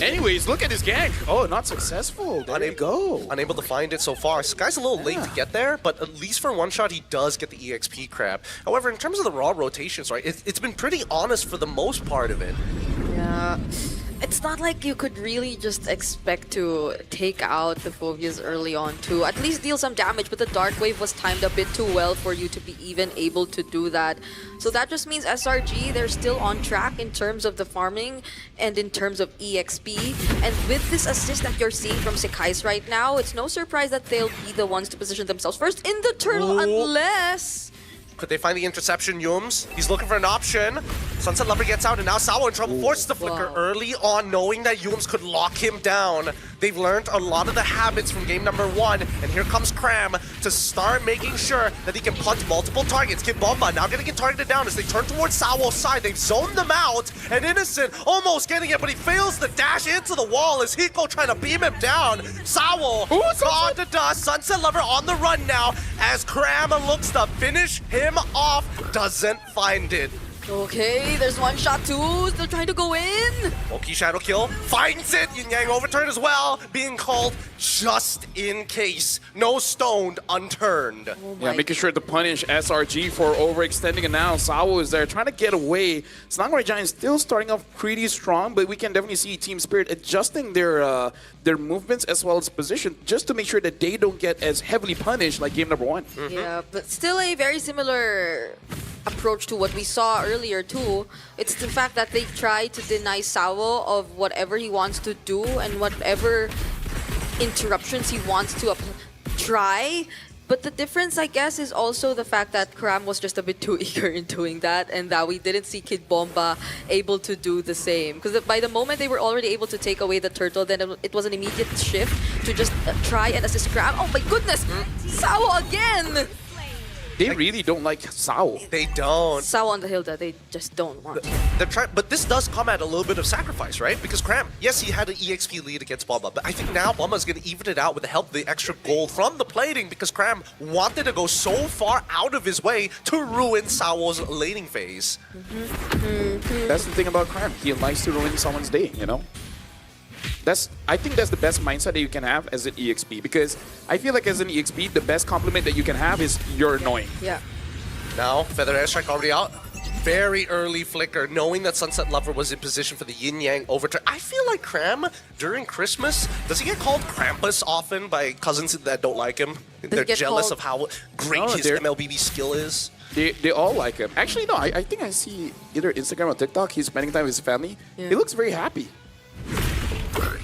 Anyways, look at this gank. Oh, not successful. There you go. Unable to find it so far. This guy's a little late to get there, but at least for one shot, he does get the EXP crab. However, in terms of the raw rotations, right, it's been pretty honest for the most part of it. Yeah. It's not like you could really just expect to take out the Phobias early on to at least deal some damage, but the Dark Wave was timed a bit too well for you to be even able to do that. So that just means SRG, they're still on track in terms of the farming and in terms of EXP. And with this assist that you're seeing from Sekais right now, it's no surprise that they'll be the ones to position themselves first in the turtle, unless... Could they find the interception, Yums? He's looking for an option. Sunset Lover gets out, and now Sawo in trouble. Forces the flicker early on, knowing that Yums could lock him down. They've learned a lot of the habits from game number 1, and here comes Cram to start making sure that he can punt multiple targets. Kid Bomba now getting it targeted down as they turn towards Sawo's side. They've zoned them out, and Innocent almost getting it, but he fails to dash into the wall as Hiko trying to beam him down. Sawo gone to dust. Sunset Lover on the run now as Cram looks to finish him off. Doesn't find it. Okay, there's one shot too. They're trying to go in. Oki Shadow Kill finds it. Yin Yang overturn as well. Being called just in case. No stoned unturned. Yeah, making sure to punish SRG for overextending. And now Sawo is there trying to get away. Selangor Giants still starting off pretty strong, but we can definitely see Team Spirit adjusting their movements as well as position just to make sure that they don't get as heavily punished like game number 1. Yeah, but still a very similar approach to what we saw earlier too. It's the fact that they try to deny Sawo of whatever he wants to do and whatever interruptions he wants to try. But the difference, I guess, is also the fact that Cram was just a bit too eager in doing that, and that we didn't see Kid Bomba able to do the same. Because by the moment they were already able to take away the turtle, then it was an immediate shift to just try and assist Cram. Oh my goodness! Sawo again! They really don't like Sao. They don't. Sao on the hill that they just don't want. But this does come at a little bit of sacrifice, right? Because Cram, yes, he had an EXP lead against Bomba, but I think now Bomba's going to even it out with the help of the extra gold from the plating because Cram wanted to go so far out of his way to ruin Sao's laning phase. That's the thing about Cram. He likes to ruin someone's day, you know? I think that's the best mindset that you can have as an EXP because I feel like as an EXP, the best compliment that you can have is you're annoying. Yeah. Now, Feather Airstrike already out. Very early flicker, knowing that Sunset Lover was in position for the Yin Yang overturn. I feel like Cram, during Christmas, does he get called Krampus often by cousins that don't like him? They're jealous of how great his MLBB skill is. They all like him. Actually, no, I think I see either Instagram or TikTok, he's spending time with his family. Yeah. He looks very happy.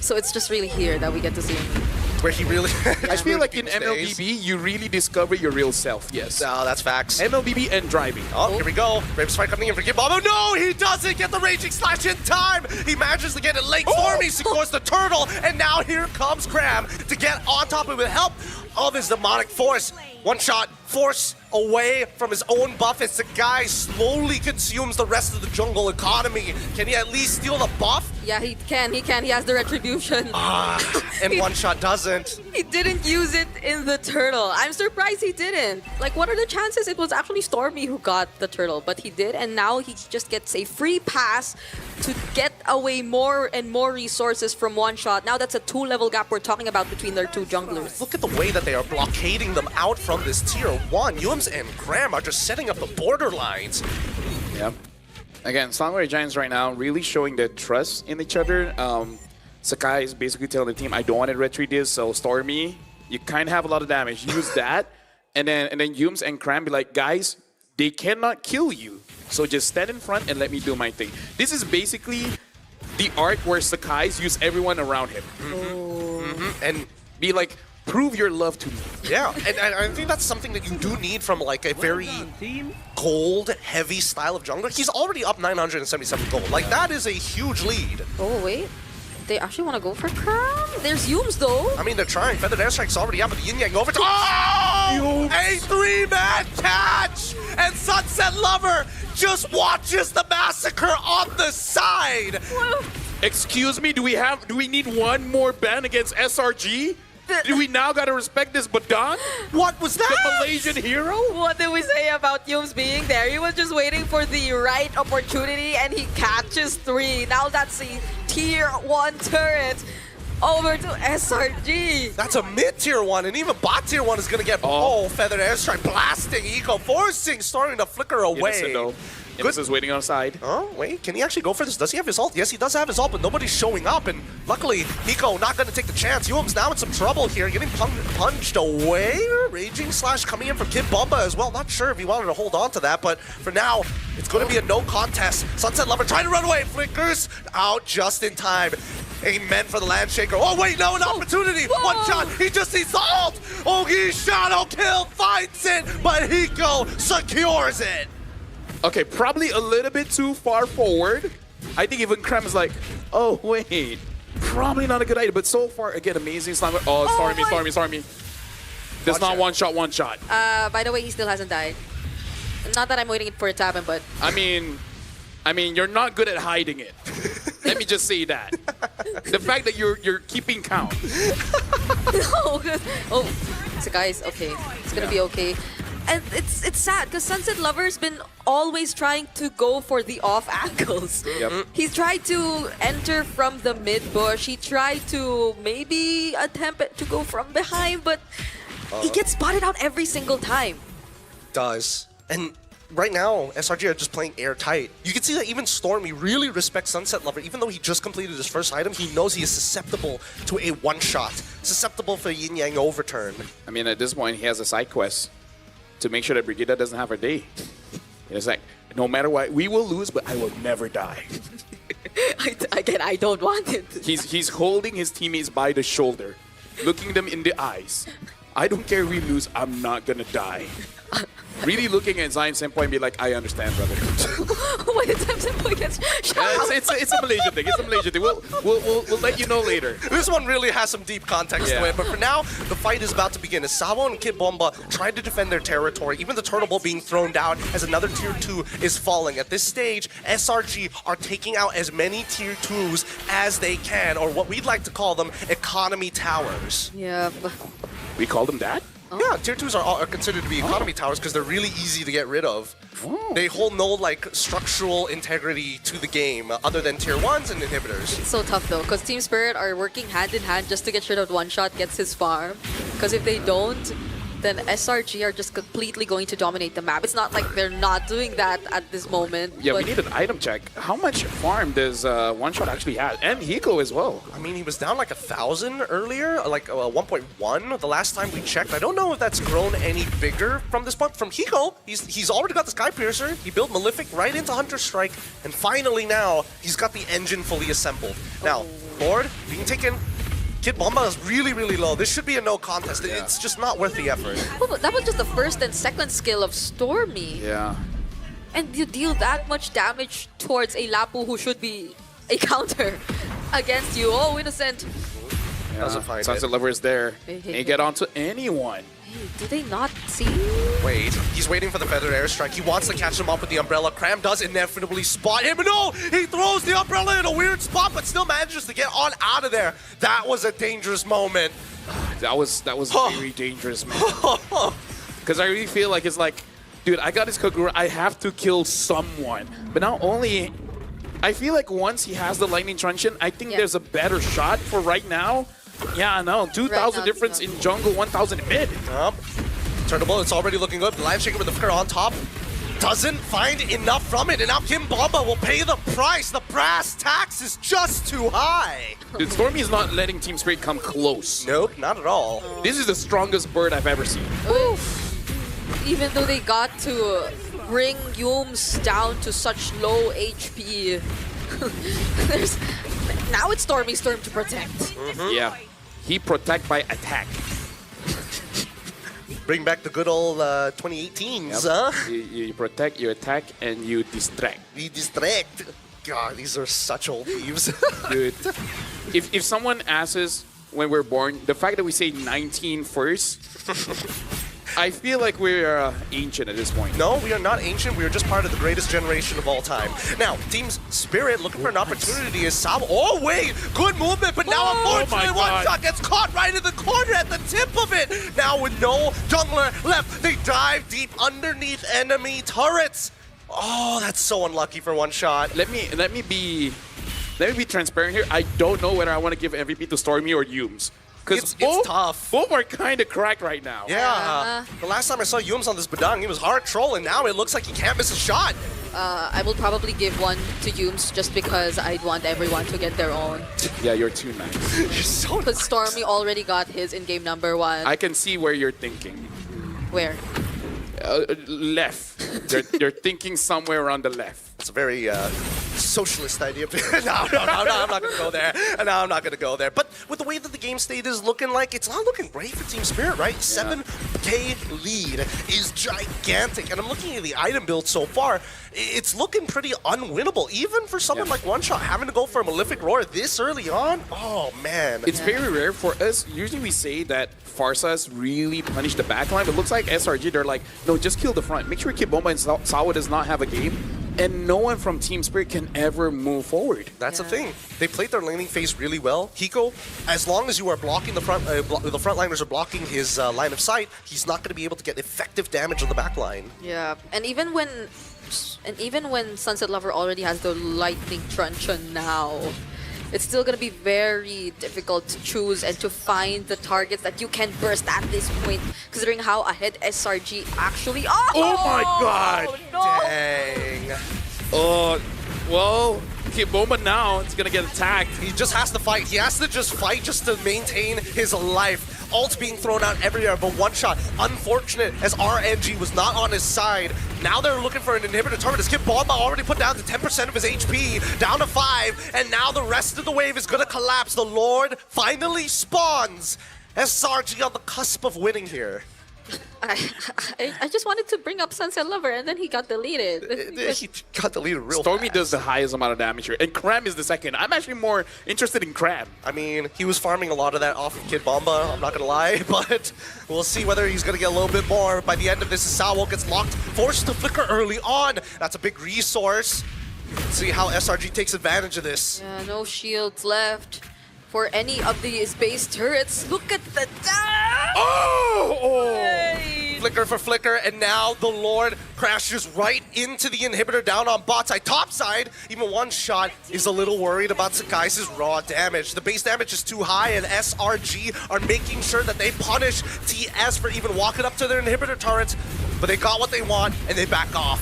So it's just really here that we get to see him. Where he really... I feel like in MLBB, you really discover your real self, yes. No, that's facts. MLBB and driving. Oh, here we go. Brave Spike coming in for Kid Bomba. No, he doesn't get the Raging Slash in time. He manages to get it late. Stormy secures the turtle. And now here comes Cram to get on top of it with help of his demonic force. One shot, force away from his own buff as the guy slowly consumes the rest of the jungle economy. Can he at least steal the buff? Yeah, he can. He has the retribution. And One Shot doesn't. He didn't use it in the turtle. I'm surprised he didn't. Like, what are the chances it was actually Stormy who got the turtle? But he did, and now he just gets a free pass to get away more and more resources from One Shot. Now that's a 2-level gap we're talking about between their two junglers. Look at the way that they are blockading them out from this tier 1. Yums and Graham are just setting up the borderlines. Yep. Again, Selangor Giants right now really showing their trust in each other. Sakai is basically telling the team, I don't want to retreat this, so Stormy, you kind of have a lot of damage. Use that. And then Yums and Cram be like, guys, they cannot kill you. So just stand in front and let me do my thing. This is basically the arc where Sakai's use everyone around him. And be like, prove your love to me. Yeah, and I think that's something that you do need from like a very gold-heavy style of jungler. He's already up 977 gold. Like, that is a huge lead. Oh, wait. They actually want to go for Cram? There's Yums, though. I mean, they're trying. Feathered Airstrike's already up, but the Yin Yang over to... Oh! A 3-man catch! And Sunset Lover just watches the massacre on the side! Excuse me, do we need one more ban against SRG? Do we now gotta respect this Badan? What was that? The Malaysian hero? What did we say about Yums being there? He was just waiting for the right opportunity and he catches 3. Now that's a tier 1 turret over to SRG. That's a mid-tier 1, and even bot-tier 1 is gonna get Feathered Airstrike blasting Eco, forcing Stormy to flicker away. Innocent is waiting on the side. Oh, wait, can he actually go for this? Does he have his ult? Yes, he does have his ult, but nobody's showing up, and luckily, Nico not going to take the chance. Yum's now in some trouble here, getting punched away. Raging Slash coming in from Kid Bomba as well. Not sure if he wanted to hold on to that, but for now, it's going to be a no contest. Sunset Lover trying to run away. Flickers out just in time. Amen for the Landshaker. Oh, wait, no, an opportunity. Whoa. One shot. He just needs the ult. Ogi Shadow Kill finds it, but Hiko secures it. Okay, probably a little bit too far forward. I think even Krem is like, oh, wait. Probably not a good idea, but so far, again, amazing slam. Oh, Stormy. Does not one shot. By the way, he still hasn't died. Not that I'm waiting for it to happen, but... I mean, you're not good at hiding it. Let me just say that. The fact that you're keeping count. No. Oh, so guys, okay. It's gonna be okay. And it's sad because Sunset Lover's been always trying to go for the off angles. Yep. He's tried to enter from the mid bush. He tried to maybe attempt to go from behind, but he gets spotted out every single time. Does. And right now, SRG are just playing airtight. You can see that even Stormy really respects Sunset Lover. Even though he just completed his first item, he knows he is susceptible to a one-shot. Susceptible for Yin Yang overturn. I mean, at this point, he has a side quest to make sure that Brigida doesn't have her day. It's like, no matter what, we will lose, but I will never die. Again, I don't want it. He's holding his teammates by the shoulder, looking them in the eyes. I don't care if we lose, I'm not gonna die. Really looking at Zion Senpai and be like, I understand, brother. point in time Simple gets shot out. It's a Malaysian thing. It's a Malaysian thing. We'll let you know later. This one really has some deep context to it, but for now, the fight is about to begin. As Sabo and Kid Bomba tried to defend their territory, even the turtle ball being thrown down as another Tier 2 is falling. At this stage, SRG are taking out as many Tier 2s as they can, or what we'd like to call them, economy towers. Yeah. We call them that? Yeah, Tier 2s are considered to be economy towers because they're really easy to get rid of. They hold no like structural integrity to the game other than Tier 1s and inhibitors. It's so tough though, because Team Spirit are working hand in hand just to get rid of One Shot gets his farm. Because if they don't, then SRG are just completely going to dominate the map. It's not like they're not doing that at this moment. Yeah, we need an item check. How much farm does One Shot actually have? And Hiko as well. I mean, he was down like 1,000 earlier, like 1.1 the last time we checked. I don't know if that's grown any bigger from this point. From Hiko, he's already got the Sky Piercer. He built Malefic right into Hunter Strike. And finally now, he's got the engine fully assembled. Now, Lord being taken. Kid Bomba is really, really low. This should be a no contest. Yeah. It's just not worth the effort. Oh, that was just the first and second skill of Stormy. Yeah. And you deal that much damage towards a Lapu who should be a counter against you. Oh, Innocent. Yeah. Doesn't find Sunset Lover is there. Ain't get onto anyone. Hey, do they not see? Wait, he's waiting for the feathered airstrike. He wants to catch him up with the umbrella. Cram does inevitably spot him. No, he throws the umbrella in a weird spot, but still manages to get on out of there. That was a dangerous moment. That was very dangerous, man. Because I really feel like it's like, dude, I got his Kagura. I have to kill someone. But not only, I feel like once he has the lightning truncheon, I think there's a better shot for right now. Yeah, no, 2,000 difference in jungle, 1,000 in mid. Turnable, it's already looking good. Live Shaker with the flicker on top. Doesn't find enough from it, and now Kim Bomba will pay the price. The brass tax is just too high. Dude, Stormy is not letting Team Spirit come close. Nope, not at all. This is the strongest bird I've ever seen. Oof. Even though they got to bring Yums down to such low HP, now it's Stormy's turn to protect. Yeah, he protect by attack. Bring back the good old 2018s, huh? You protect, you attack, and you distract. You distract. God, these are such old thieves. Dude, if someone asks us when we're born, the fact that we say 19 first, I feel like we're ancient at this point. No, we are not ancient. We are just part of the greatest generation of all time. Now, Team Spirit looking for an opportunity is Sabo. Oh, wait! Good movement, but now unfortunately One Shot gets caught right in the corner at the tip of it. Now with no jungler left, they dive deep underneath enemy turrets. Oh, that's so unlucky for One Shot. Let me be transparent here. I don't know whether I want to give MVP to Stormy or Yums. Because it's tough. Both are kind of cracked right now. Yeah. The last time I saw Yums on this Badang, he was hard trolling. Now it looks like he can't miss a shot. I will probably give one to Yums just because I'd want everyone to get their own. Yeah, you're too nice. You're so nice. Because Stormy already got his in game number 1. I can see where you're thinking. Where? Left. They're thinking somewhere around the left. It's a very socialist idea. No, I'm not going to go there. No, I'm not going to go there. But with the way that the game state is looking like, it's not looking great for Team Spirit, right? 7K lead is gigantic. And I'm looking at the item build so far. It's looking pretty unwinnable, even for someone like One Shot having to go for a Malefic Roar this early on. Oh, man. It's very rare for us. Usually we say that Farsas really punish the backline, but it looks like SRG, they're like, no, just kill the front. Make sure Kid Bomba and Sawa does not have a game. And no one from Team Spirit can ever move forward. That's the thing. They played their laning phase really well. Hiko, as long as you are blocking the front, the frontliners are blocking his line of sight, he's not going to be able to get effective damage on the back line. Yeah, and even when Sunset Lover already has the lightning truncheon now, it's still going to be very difficult to choose and to find the targets that you can burst at this point, considering how ahead SRG actually... Oh my god! No. Dang. Oh, well, Kid Bomba now is going to get attacked. He just has to fight. He has to just fight just to maintain his life. Ults being thrown out everywhere, but One Shot, unfortunate as RNG was not on his side. Now they're looking for an inhibitor turret. As Kid Bomba already put down to 10% of his HP, down to 5, and now the rest of the wave is going to collapse. The Lord finally spawns. SRG on the cusp of winning here. I just wanted to bring up Sunset Lover, and then he got deleted. He got deleted real Stormy fast. does the highest amount of damage here, and Cram is the second. I'm actually more interested in Cram. I mean, he was farming a lot of that off of Kid Bomba, I'm not gonna lie, but we'll see whether he's gonna get a little bit more. By the end of this, Sawo gets locked, forced to flicker early on. That's a big resource. Let's see how SRG takes advantage of this. Yeah, no shields left for any of these base turrets. Look at the dash! Oh! Flicker for flicker, and now the Lord crashes right into the inhibitor down on bot side. Top side, even one shot is a little worried about Sakai's raw damage. The base damage is too high, and SRG are making sure that they punish TS for even walking up to their inhibitor turrets, but they got what they want, and they back off.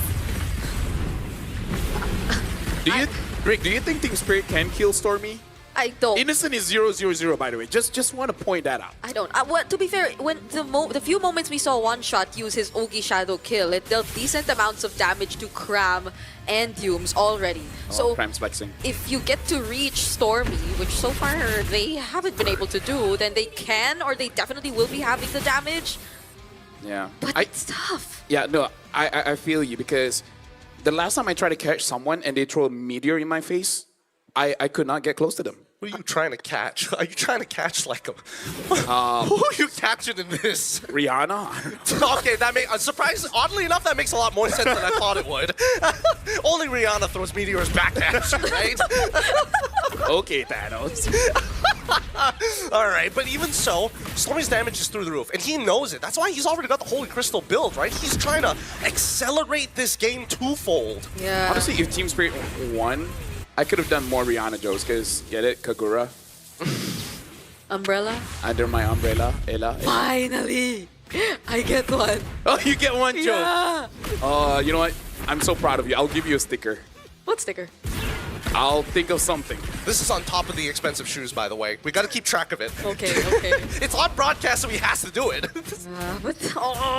Rick, do you think Team Spirit can kill Stormy? I don't. Innocent is 0-0-0, by the way. Just want to point that out. I don't. Well, to be fair, when the few moments we saw One Shot use his Ogi Shadow kill, it dealt decent amounts of damage to Cram and Humes already. So Cram's flexing. if you get to reach Stormy, which so far they haven't been able to do, then they can, or they definitely will be having the damage. Yeah. But it's tough. Yeah, no, I feel you, because the last time I tried to catch someone and they throw a meteor in my face, I could not get close to them. What are you trying to catch? Are you trying to catch like a... Who are you catching in this? Rihanna? Okay, that makes... surprise. Oddly enough, that makes a lot more sense than I thought it would. Only Rihanna throws meteors back at you, right? Okay, Thanos. All right, but even so, Stormy's damage is through the roof, and he knows it. That's why he's already got the Holy Crystal build, right? He's trying to accelerate this game twofold. Yeah. Honestly, if Team Spirit won, I could have done more Rihanna jokes, because, get it? Kagura. Umbrella? Under my umbrella, Ella. Finally! I get one. Oh, you get one joke. Yeah. You know what? I'm so proud of you. I'll give you a sticker. What sticker? I'll think of something. This is on top of the expensive shoes, by the way. We got to keep track of it. Okay, okay. It's on broadcast, so he has to do it. But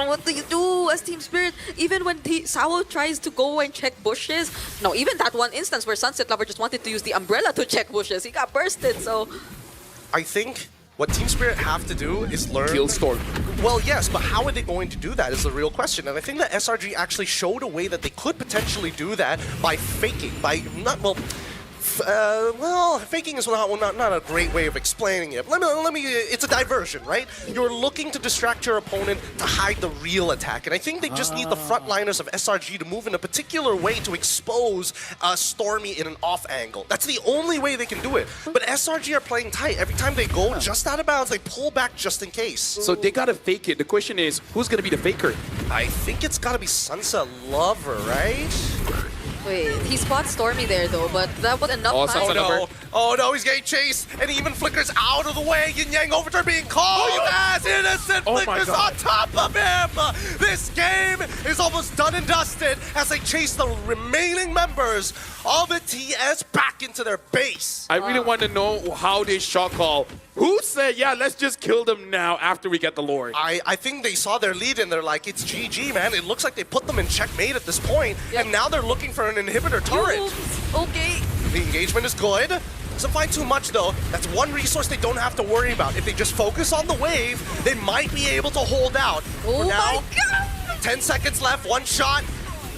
what do you do as Team Spirit? Even when Sawo tries to go and check bushes, no, even that one instance where Sunset Lover just wanted to use the umbrella to check bushes, he got bursted. So I think what Team Spirit have to do is learn... Kill Storm. Well, yes, but how are they going to do that is the real question. And I think that SRG actually showed a way that they could potentially do that by faking, by not, well, faking is not a great way of explaining it. Let me. It's a diversion, right? You're looking to distract your opponent to hide the real attack, and I think they just need the frontliners of SRG to move in a particular way to expose Stormy in an off angle. That's the only way they can do it. But SRG are playing tight. Every time they go just out of bounds, they pull back just in case. So they gotta fake it. The question is, who's gonna be the faker? I think it's gotta be Sunset Lover, right? wait, he spots Stormy there though, but that was enough time. Oh no! Oh no! He's getting chased, and he even flickers out of the way. Yin Yang Overturn being called as Innocent flickers on top of him. This game is almost done and dusted as they chase the remaining members of the TS back into their base. I really want to know how they shot call. Who said, yeah, let's just kill them now after we get the Lord? I think they saw their lead and they're like, it's GG, man. It looks like they put them in checkmate at this point, and now they're looking for an inhibitor turret. Okay. The engagement is good. Doesn't find too much though. That's one resource they don't have to worry about. If they just focus on the wave, they might be able to hold out. For now, my God! 10 seconds left, one shot.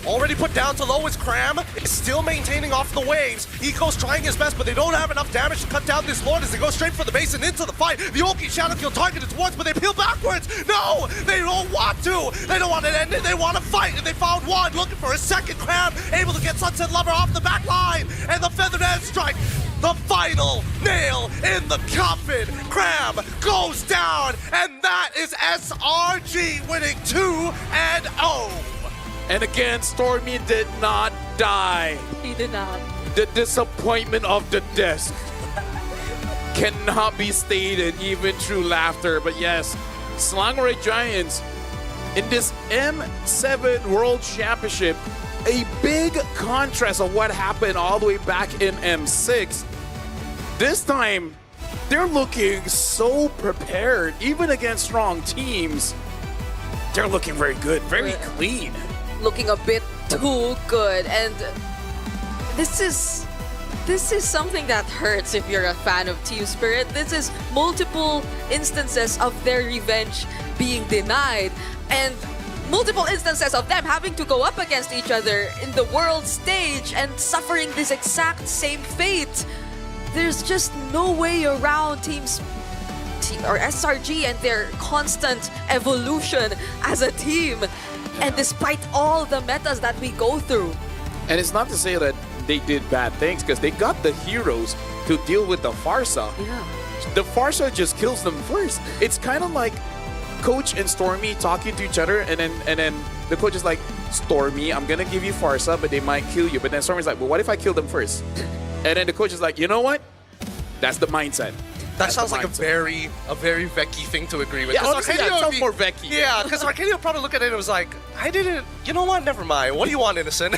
Already put down to low is Cram. Is still maintaining off the waves. Eco's trying his best, but they don't have enough damage to cut down this Lord as they go straight for the base and into the fight. The Oki Shadow Kill targeted towards, but they peel backwards. No, they don't want to. They don't want it ended. They want to fight, and they found one. Looking for a second. Cram able to get Sunset Lover off the back line, and the Feathered End Strike. The final nail in the coffin. Cram goes down, and that is SRG winning 2-0. And again, Stormy did not die. He did not. The disappointment of the desk cannot be stated even through laughter. But yes, Selangor Giants in this M7 World Championship, a big contrast of what happened all the way back in M6. This time, they're looking so prepared, even against strong teams. They're looking very good, very clean. Looking a bit too good, and this is something that hurts if you're a fan of Team Spirit. This is multiple instances of their revenge being denied. and multiple instances of them having to go up against each other in the world stage and suffering this exact same fate. There's just no way around or SRG and their constant evolution as a team. And despite all the metas that we go through. And it's not to say that they did bad things, because they got the heroes to deal with the Farsa. Yeah. The Farsa just kills them first. It's kind of like Coach and Stormy talking to each other, and then the coach is like, Stormy, I'm gonna give you Farsa, but they might kill you. But then Stormy's like, well, what if I kill them first? And then the coach is like, you know what? That's the mindset. That sounds like a very Vecchi thing to agree with. Yeah, honestly, that sounds more Vecchi. Yeah, because Arcadia will probably look at it and was like, I didn't, you know what, never mind. What do you want, Innocent?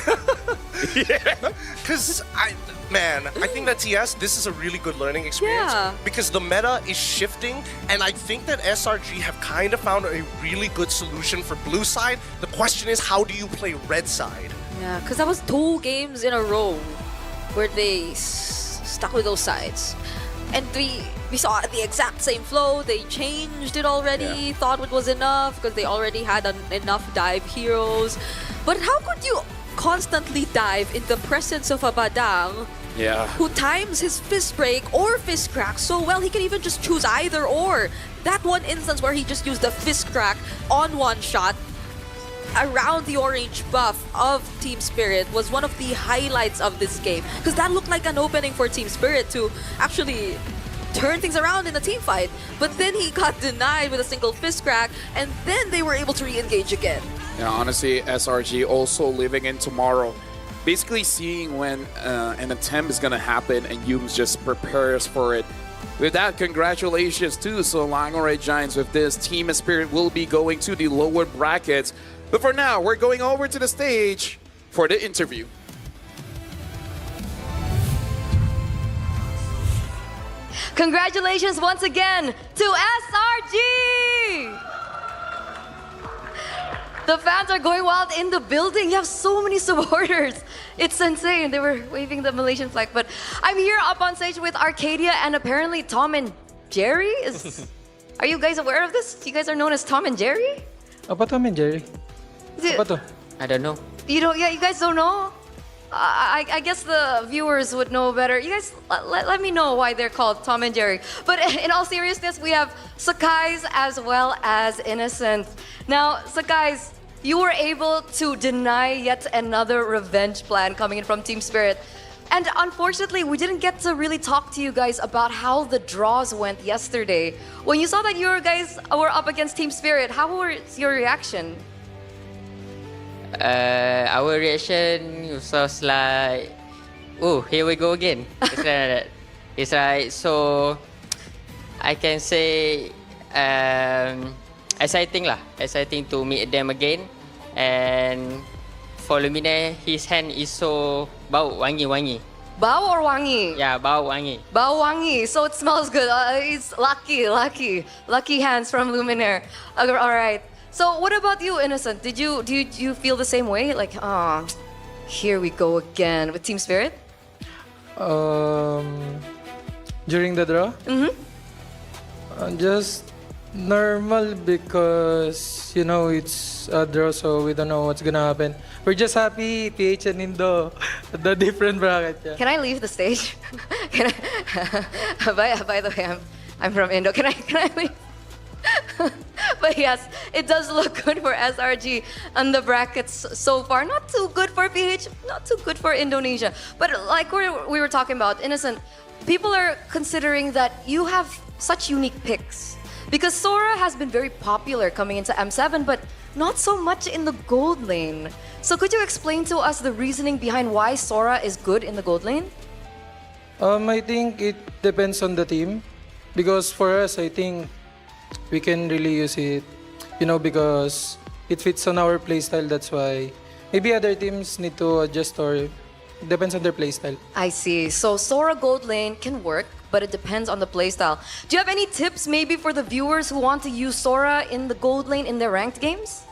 Yeah. Because, I think that TS, this is a really good learning experience. Yeah. Because the meta is shifting, and I think that SRG have kind of found a really good solution for blue side. The question is, how do you play red side? Yeah, because that was 2 games in a row where they stuck with those sides. And we saw the exact same flow. They changed it already, thought it was enough because they already had enough dive heroes. But how could you constantly dive in the presence of a Badang who times his fist break or fist crack so well he can even just choose either or? That one instance where he just used the fist crack on one shot around the orange buff of Team Spirit was one of the highlights of this game, because that looked like an opening for Team Spirit to actually turn things around in a team fight. But then he got denied with a single fist crack, and then they were able to re-engage again. Yeah, honestly, SRG also living in tomorrow. Basically seeing when an attempt is going to happen and Yums just prepares for it. With that, congratulations to Selangor Red Giants. With this, Team Spirit will be going to the lower brackets. But for now, we're going over to the stage for the interview. Congratulations once again to SRG! The fans are going wild in the building. You have so many supporters. It's insane. They were waving the Malaysian flag. But I'm here up on stage with Arcadia and apparently Tom and Jerry. Are you guys aware of this? You guys are known as Tom and Jerry? Apa Tom and Jerry? Apa tuh? I don't know. You don't? Yeah, you guys don't know? I guess the viewers would know better. You guys, let me know why they're called Tom and Jerry. But in all seriousness, we have Sakai's as well as Innocent. Now, Sakai's, you were able to deny yet another revenge plan coming in from Team Spirit. And unfortunately, we didn't get to really talk to you guys about how the draws went yesterday. When you saw that you guys were up against Team Spirit, how was your reaction? Our reaction was like, oh, here we go again. It's like, so I can say exciting to meet them again. And for Lumine, his hand is so bau wangi. Bau or wangi? Yeah, bau wangi. Bau wangi, so it smells good. It's lucky hands from Luminaire. All right. So what about you, Innocent? Do you feel the same way? Like, here we go again with Team Spirit? During the draw? Just normal because, you know, it's a draw, so we don't know what's gonna happen. We're just happy PH and Indo, the different bracket. Yeah. Can I leave the stage? Can I? By the way, I'm from Indo. Can I leave? But yes, it does look good for SRG on the brackets so far. Not too good for PH, not too good for Indonesia. But like we were talking about, Innocent, people are considering that you have such unique picks. Because Sora has been very popular coming into M7, but not so much in the gold lane. So could you explain to us the reasoning behind why Sora is good in the gold lane? I think it depends on the team. Because for us, I think we can really use it, you know, because it fits on our playstyle. That's why maybe other teams need to adjust, or it depends on their playstyle. I see. So Sora gold lane can work, but it depends on the playstyle. Do you have any tips maybe for the viewers who want to use Sora in the gold lane in their ranked games?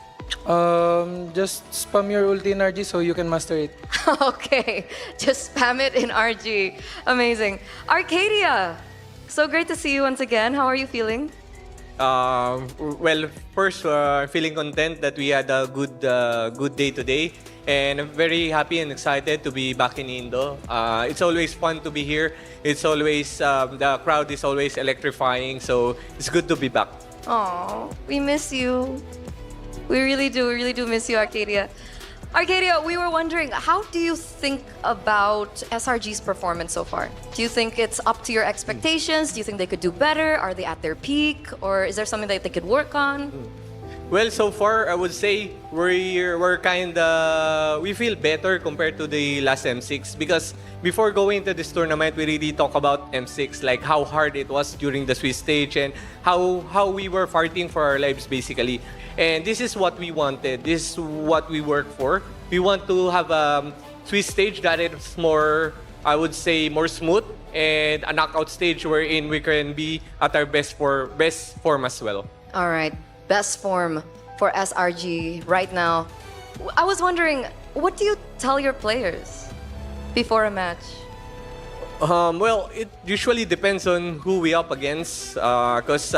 Just spam your ulti in RG so you can master it. Okay, just spam it in RG. Amazing. Arcadia, so great to see you once again. How are you feeling? Well, first, feeling content that we had a good day today. And I'm very happy and excited to be back in Indo. It's always fun to be here. It's always, the crowd is always electrifying. So it's good to be back. Oh, we miss you. We really do miss you, Arcadia. Arcadia, we were wondering, how do you think about SRG's performance so far? Do you think it's up to your expectations? Do you think they could do better? Are they at their peak? Or is there something that they could work on? Well, so far, I would say we feel better compared to the last M6 because before going to this tournament, we really talk about M6, like how hard it was during the Swiss stage and how we were fighting for our lives basically. And this is what we wanted. This is what we work for. We want to have a Swiss stage that is more, I would say, more smooth and a knockout stage wherein we can be at our best form as well. All right, best form for SRG right now. I was wondering, what do you tell your players before a match? Well, it usually depends on who we up against because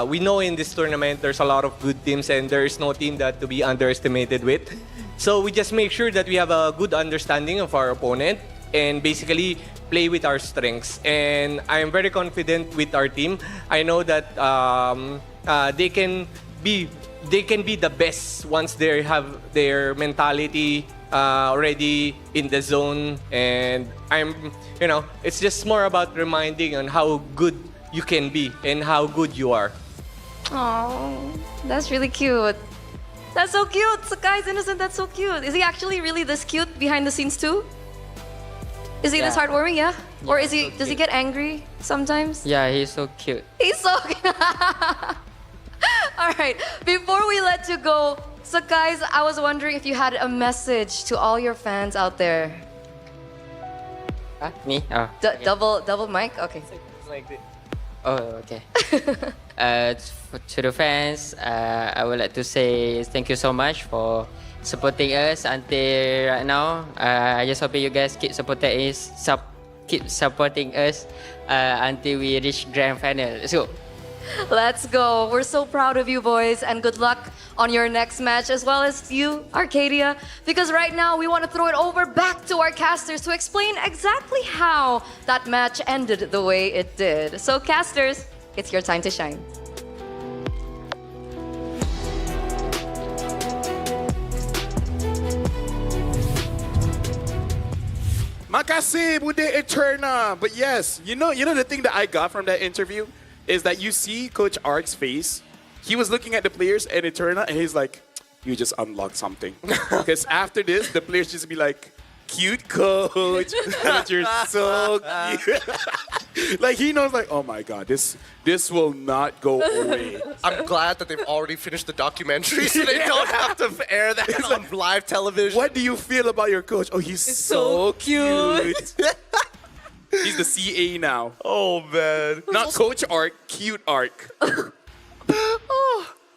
we know in this tournament there's a lot of good teams and there is no team that to be underestimated with. So we just make sure that we have a good understanding of our opponent and basically play with our strengths. And I'm very confident with our team. I know that they can be the best once they have their mentality already in the zone, and it's just more about reminding on how good you can be and how good you are. Oh, that's really cute. That's so cute. Sakai's innocent. That's so cute. Is he actually really this cute behind the scenes too? Is he this heartwarming? Yeah. Or is he? Does he get angry sometimes? Yeah, he's so cute. He's so. All right. Before we let you go, Sakai's, I was wondering if you had a message to all your fans out there. Me? Oh. Double mic? Okay. Oh, okay. To the fans, I would like to say thank you so much for supporting us until right now. I just hope you guys keep supporting us until we reach grand final. Let's go. Let's go. We're so proud of you boys and good luck on your next match as well as you, Arcadia. Because right now we want to throw it over back to our casters to explain exactly how that match ended the way it did. So casters, it's your time to shine. Makasih, Bude Eterna. But yes, you know the thing that I got from that interview is that you see Coach Ark's face. He was looking at the players and Eterna, and he's like, "You just unlocked something." Because after this, the players just be like, "Cute coach, you're so cute." Like he knows, like, oh my god, this will not go away. I'm glad that they've already finished the documentary, so they don't have to air that on live television. What do you feel about your coach? Oh, he's so cute. He's the CA now. Oh man, not Coach Ark, cute Ark.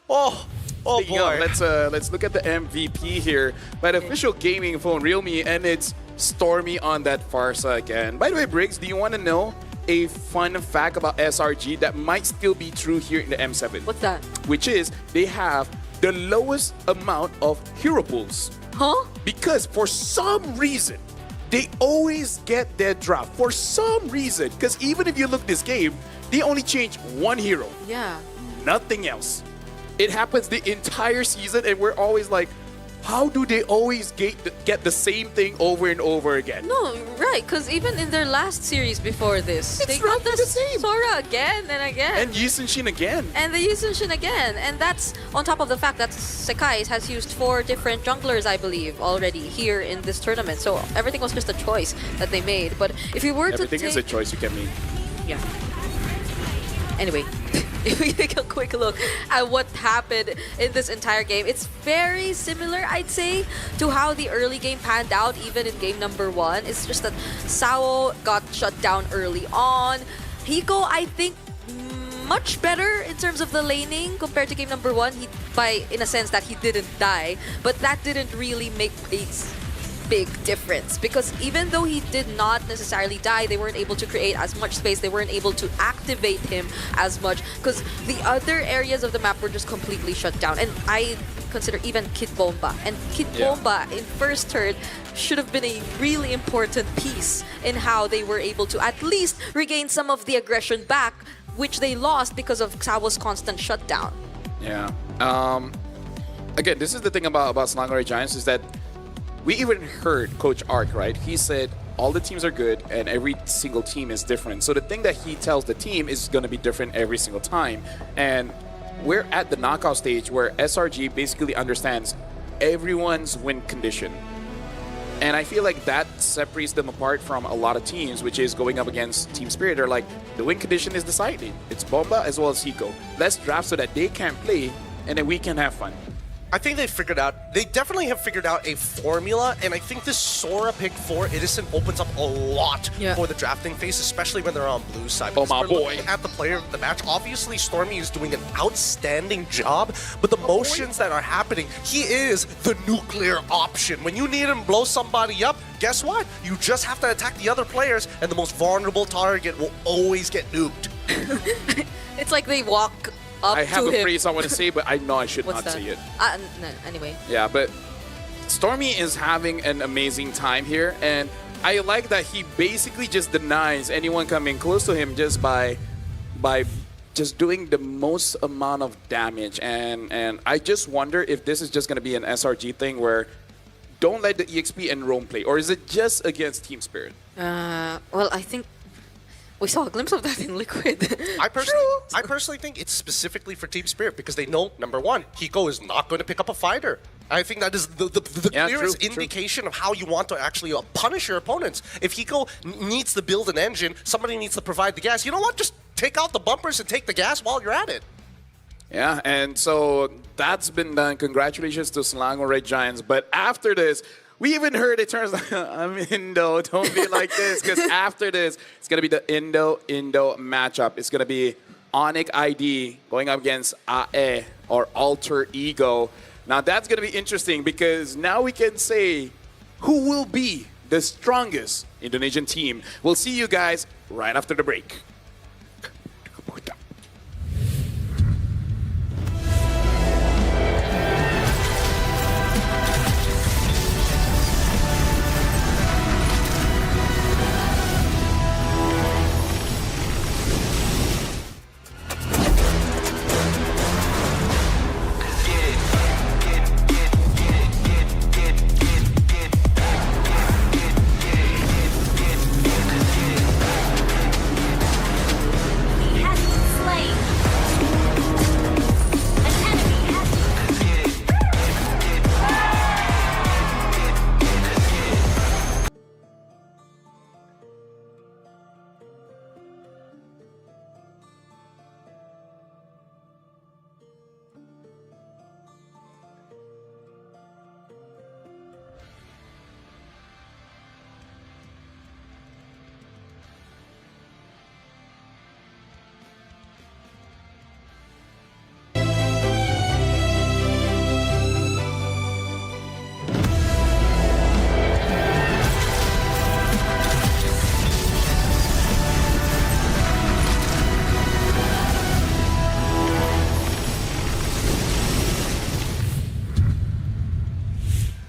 Oh boy. Let's look at the MVP here. By the official gaming phone, Realme, and it's Stormy on that Farsa again. By the way, Briggs, do you want to know a fun fact about SRG that might still be true here in the M7? What's that? Which is they have the lowest amount of hero pools. Huh? Because for some reason, they always get their draft. For some reason. Because even if you look this game, they only change one hero. Yeah. Nothing else. It happens the entire season, and we're always like, how do they always get the same thing over and over again? No, right, because even in their last series before this, they got the same. Sora again and again. And Yusunshin again. And the Yusunshin again. And that's on top of the fact that Sekai has used 4 different junglers, I believe, already here in this tournament. So everything was just a choice that they made. But if you were to Everything is a choice you can make. Yeah. Anyway, if we take a quick look at what happened in this entire game, it's very similar, I'd say, to how the early game panned out, even in game number 1. It's just that Sao got shut down early on. Hiko, I think, much better in terms of the laning compared to game number 1, in a sense that he didn't die, but that didn't really make a big difference because even though he did not necessarily die, they weren't able to create as much space. They weren't able to activate him as much because the other areas of the map were just completely shut down. And I consider even Kid Bomba. And Kid Bomba in first turn should have been a really important piece in how they were able to at least regain some of the aggression back, which they lost because of Xao's constant shutdown. Yeah. Again, this is the thing about Selangor Giants is that we even heard Coach Ark, right? He said all the teams are good and every single team is different. So the thing that he tells the team is going to be different every single time. And we're at the knockout stage where SRG basically understands everyone's win condition. And I feel like that separates them apart from a lot of teams, which is going up against Team Spirit. They're like, the win condition is decided. It's Bomba as well as Hiko. Let's draft so that they can play and then we can have fun. I think they definitely have figured out a formula, and I think this Sora pick for Innocent opens up a lot for the drafting phase, especially when they're on blue side. Oh my boy. At the player of the match, obviously Stormy is doing an outstanding job, but the motions that are happening, he is the nuclear option. When you need him to blow somebody up, guess what? You just have to attack the other players, and the most vulnerable target will always get nuked. It's like they walk up I have to a him. phrase I want to say, but I know I should What's not that? say it. No, anyway. Yeah, but Stormy is having an amazing time here, and I like that he basically just denies anyone coming close to him just by just doing the most amount of damage. And I just wonder if this is just going to be an SRG thing where don't let the EXP and Rome play, or is it just against Team Spirit? Well, I think we saw a glimpse of that in Liquid. I personally think it's specifically for Team Spirit because they know, number one, Hiko is not going to pick up a fighter. I think that is the clearest indication of how you want to actually punish your opponents. If Hiko needs to build an engine, somebody needs to provide the gas. You know what? Just take out the bumpers and take the gas while you're at it. Yeah, and so that's been done. Congratulations to Selangor Red Giants. But after this, we even heard it turns like, I'm Indo, don't be like this. Because after this, it's going to be the Indo-Indo matchup. It's going to be ONIC ID going up against AE or Alter Ego. Now that's going to be interesting because now we can say who will be the strongest Indonesian team. We'll see you guys right after the break.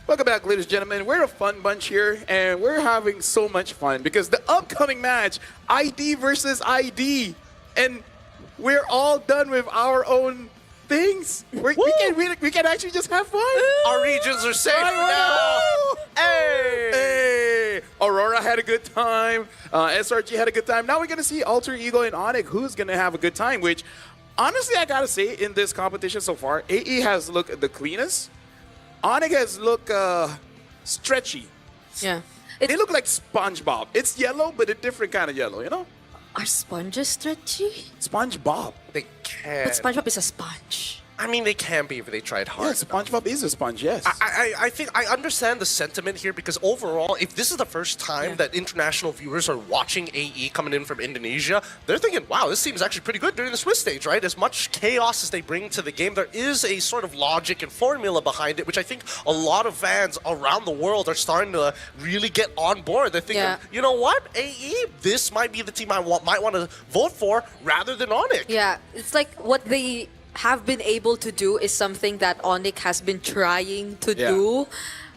Welcome back, ladies and gentlemen. We're a fun bunch here, and we're having so much fun because the upcoming match, ID versus ID, and we're all done with our own things. We can actually just have fun. Our regions are safe now. Hey! Aurora had a good time. SRG had a good time. Now we're going to see Alter Ego and ONIC, who's going to have a good time, which, honestly, I got to say, in this competition so far, AE has looked the cleanest. ONIC has looked stretchy. Yeah. They look like SpongeBob. It's yellow, but a different kind of yellow, you know? Are sponges stretchy? SpongeBob. They can. But SpongeBob is a sponge. I mean, they can be if they tried hard. Yeah, SpongeBob is a sponge, yes. I think I understand the sentiment here because overall, if this is the first time that international viewers are watching AE coming in from Indonesia, they're thinking, wow, this team is actually pretty good during the Swiss stage, right? As much chaos as they bring to the game, there is a sort of logic and formula behind it, which I think a lot of fans around the world are starting to really get on board. They're thinking, you know what, AE, this might be the team I might want to vote for rather than ONIC. Yeah, it's like what they have been able to do is something that ONIC has been trying to do,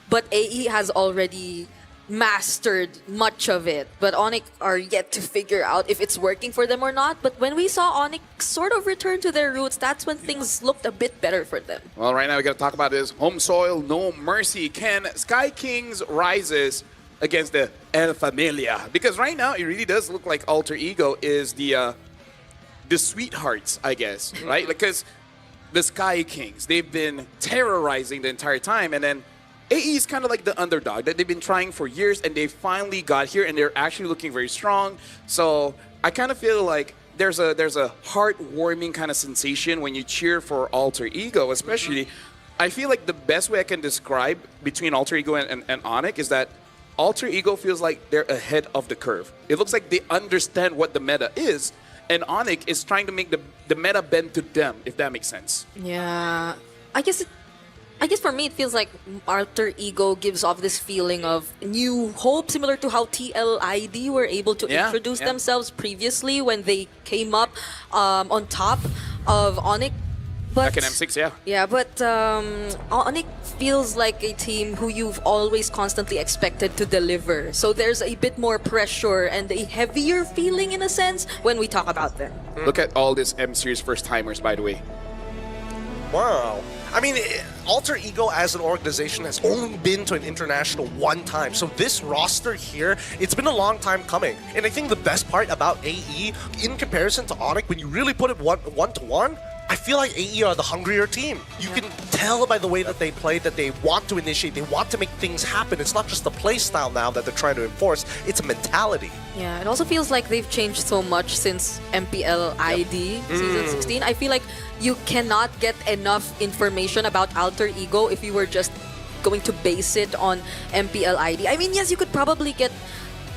but AE has already mastered much of it. But ONIC are yet to figure out if it's working for them or not. But when we saw ONIC sort of return to their roots, that's when things looked a bit better for them. Well, right now we got to talk about this home soil, no mercy. Can Sky Kings rises against the El Familia? Because right now it really does look like Alter Ego is the sweethearts, I guess, right? Because the Sky Kings, they've been terrorizing the entire time, and then AE is kind of like the underdog that they've been trying for years, and they finally got here, and they're actually looking very strong. So I kind of feel like there's a heartwarming kind of sensation when you cheer for Alter Ego, especially. I feel like the best way I can describe between Alter Ego and ONIC is that Alter Ego feels like they're ahead of the curve. It looks like they understand what the meta is, and ONIC is trying to make the meta bend to them, if that makes sense. Yeah, I guess for me it feels like Alter Ego gives off this feeling of new hope, similar to how TLID were able to introduce themselves previously when they came up on top of ONIC. But, back in M6, yeah. Yeah, but ONIC feels like a team who you've always constantly expected to deliver. So there's a bit more pressure and a heavier feeling in a sense when we talk about them. Look at all these M Series first-timers, by the way. Wow. I mean, Alter Ego as an organization has only been to an international one time. So this roster here, it's been a long time coming. And I think the best part about AE, in comparison to ONIC, when you really put it one-to-one, I feel like AE are the hungrier team. You can tell by the way that they play that they want to initiate, they want to make things happen. It's not just the play style now that they're trying to enforce, it's a mentality. Yeah, it also feels like they've changed so much since MPL ID Season 16. I feel like you cannot get enough information about Alter Ego if you were just going to base it on MPL ID. I mean, yes, you could probably get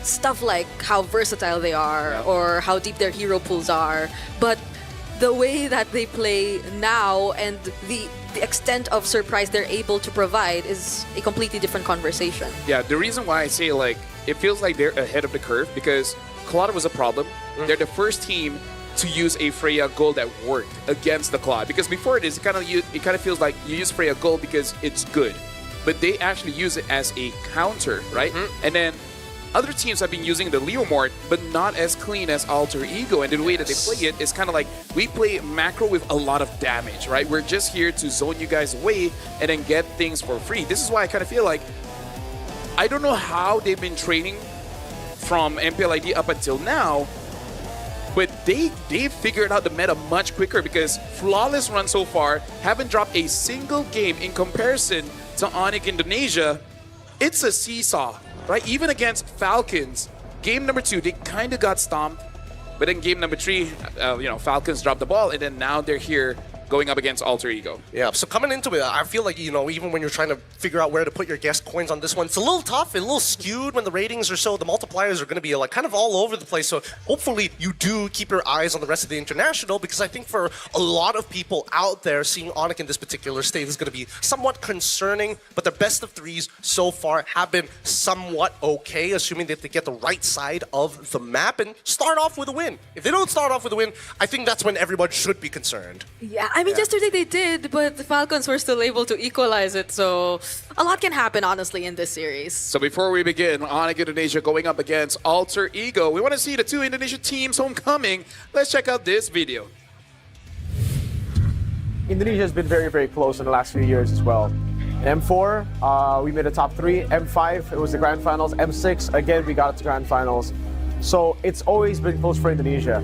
stuff like how versatile they are or how deep their hero pools are, but the way that they play now and the extent of surprise they're able to provide is a completely different conversation. Yeah, the reason why I say like it feels like they're ahead of the curve because Claude was a problem. They're the first team to use a Freya Gold that worked against the Claude, because before it kind of feels like you use Freya Gold because it's good, but they actually use it as a counter, right? And then other teams have been using the Leomort, but not as clean as Alter Ego. And the way that they play it is kind of like, we play macro with a lot of damage, right? We're just here to zone you guys away and then get things for free. This is why I kind of feel like, I don't know how they've been training from MPLID up until now, but they've figured out the meta much quicker because Flawless Run so far haven't dropped a single game in comparison to ONIC Indonesia. It's a seesaw. Right, even against Falcons, game number 2, they kind of got stomped. But then game number 3, Falcons dropped the ball, and then now they're here going up against Alter Ego. Yeah, so coming into it, I feel like, even when you're trying to figure out where to put your guest coins on this one, it's a little tough, a little skewed when the ratings are so, the multipliers are going to be like kind of all over the place. So hopefully you do keep your eyes on the rest of the international, because I think for a lot of people out there, seeing ONIC in this particular state is going to be somewhat concerning, but their best of 3s so far have been somewhat okay, assuming that they get the right side of the map and start off with a win. If they don't start off with a win, I think that's when everyone should be concerned. Yeah, I mean, yesterday they did, but the Falcons were still able to equalize it, so a lot can happen, honestly, in this series. So before we begin, ONIC Indonesia going up against Alter Ego. We want to see the 2 Indonesian teams homecoming. Let's check out this video. Indonesia has been very, very close in the last few years as well. In M4, we made a top 3. M5, it was the grand finals. M6, again, we got to grand finals. So it's always been close for Indonesia.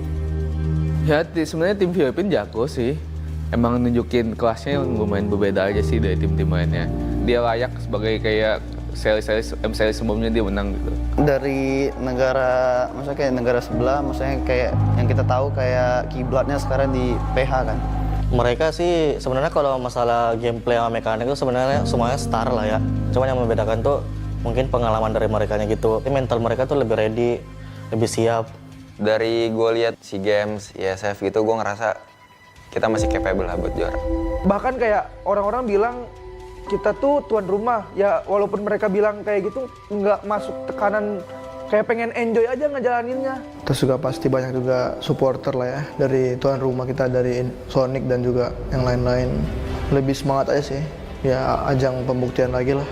Ya, sebenarnya tim Philippine jago sih. Emang nunjukin kelasnya lumayan berbeda aja sih dari tim-tim lainnya. Dia layak sebagai kayak seri sebelumnya dia menang gitu. Dari negara, maksudnya kayak negara sebelah, maksudnya kayak yang kita tahu kayak kiblatnya sekarang di PH kan. Mereka sih sebenarnya kalau masalah gameplay sama mekanik itu sebenarnya semuanya setara lah ya. Cuma yang membedakan tuh mungkin pengalaman dari merekanya gitu. Tapi mental mereka tuh lebih ready, lebih siap. Dari gue lihat SEA Games, ISF gitu, gue ngerasa kita masih capable lah buat juara. Bahkan kayak orang-orang bilang kita tuh tuan rumah. Ya walaupun mereka bilang kayak gitu, nggak masuk tekanan, kayak pengen enjoy aja ngejalaninnya. Terus juga pasti banyak juga supporter lah ya, dari tuan rumah kita, dari Sonic dan juga yang lain-lain. Lebih semangat aja sih, ya ajang pembuktian lagi lah.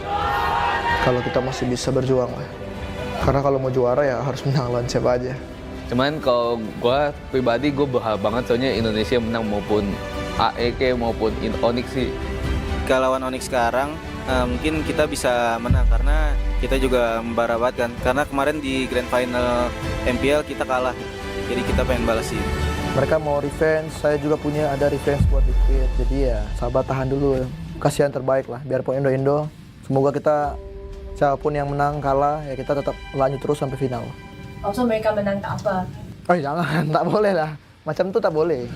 Kalau kita masih bisa berjuang lah. Karena kalau mau juara ya harus menang lawan siapa aja. Cuman kalau gue pribadi gue berharap banget soalnya Indonesia menang maupun AEK maupun ONIC sih. Kalau lawan ONIC sekarang mungkin kita bisa menang karena kita juga membara banget kan. Karena kemarin di Grand Final MPL kita kalah, jadi kita pengen balasin. Mereka mau revenge, saya juga punya ada revenge buat Liquid. Jadi ya sabar tahan dulu, kasihan terbaik lah. Biarpun Indo-Indo, semoga kita siapapun yang menang kalah ya kita tetap lanjut terus sampai final. Also mereka menang tak apa. Oh jangan, tak boleh lah. Macam itu tak boleh.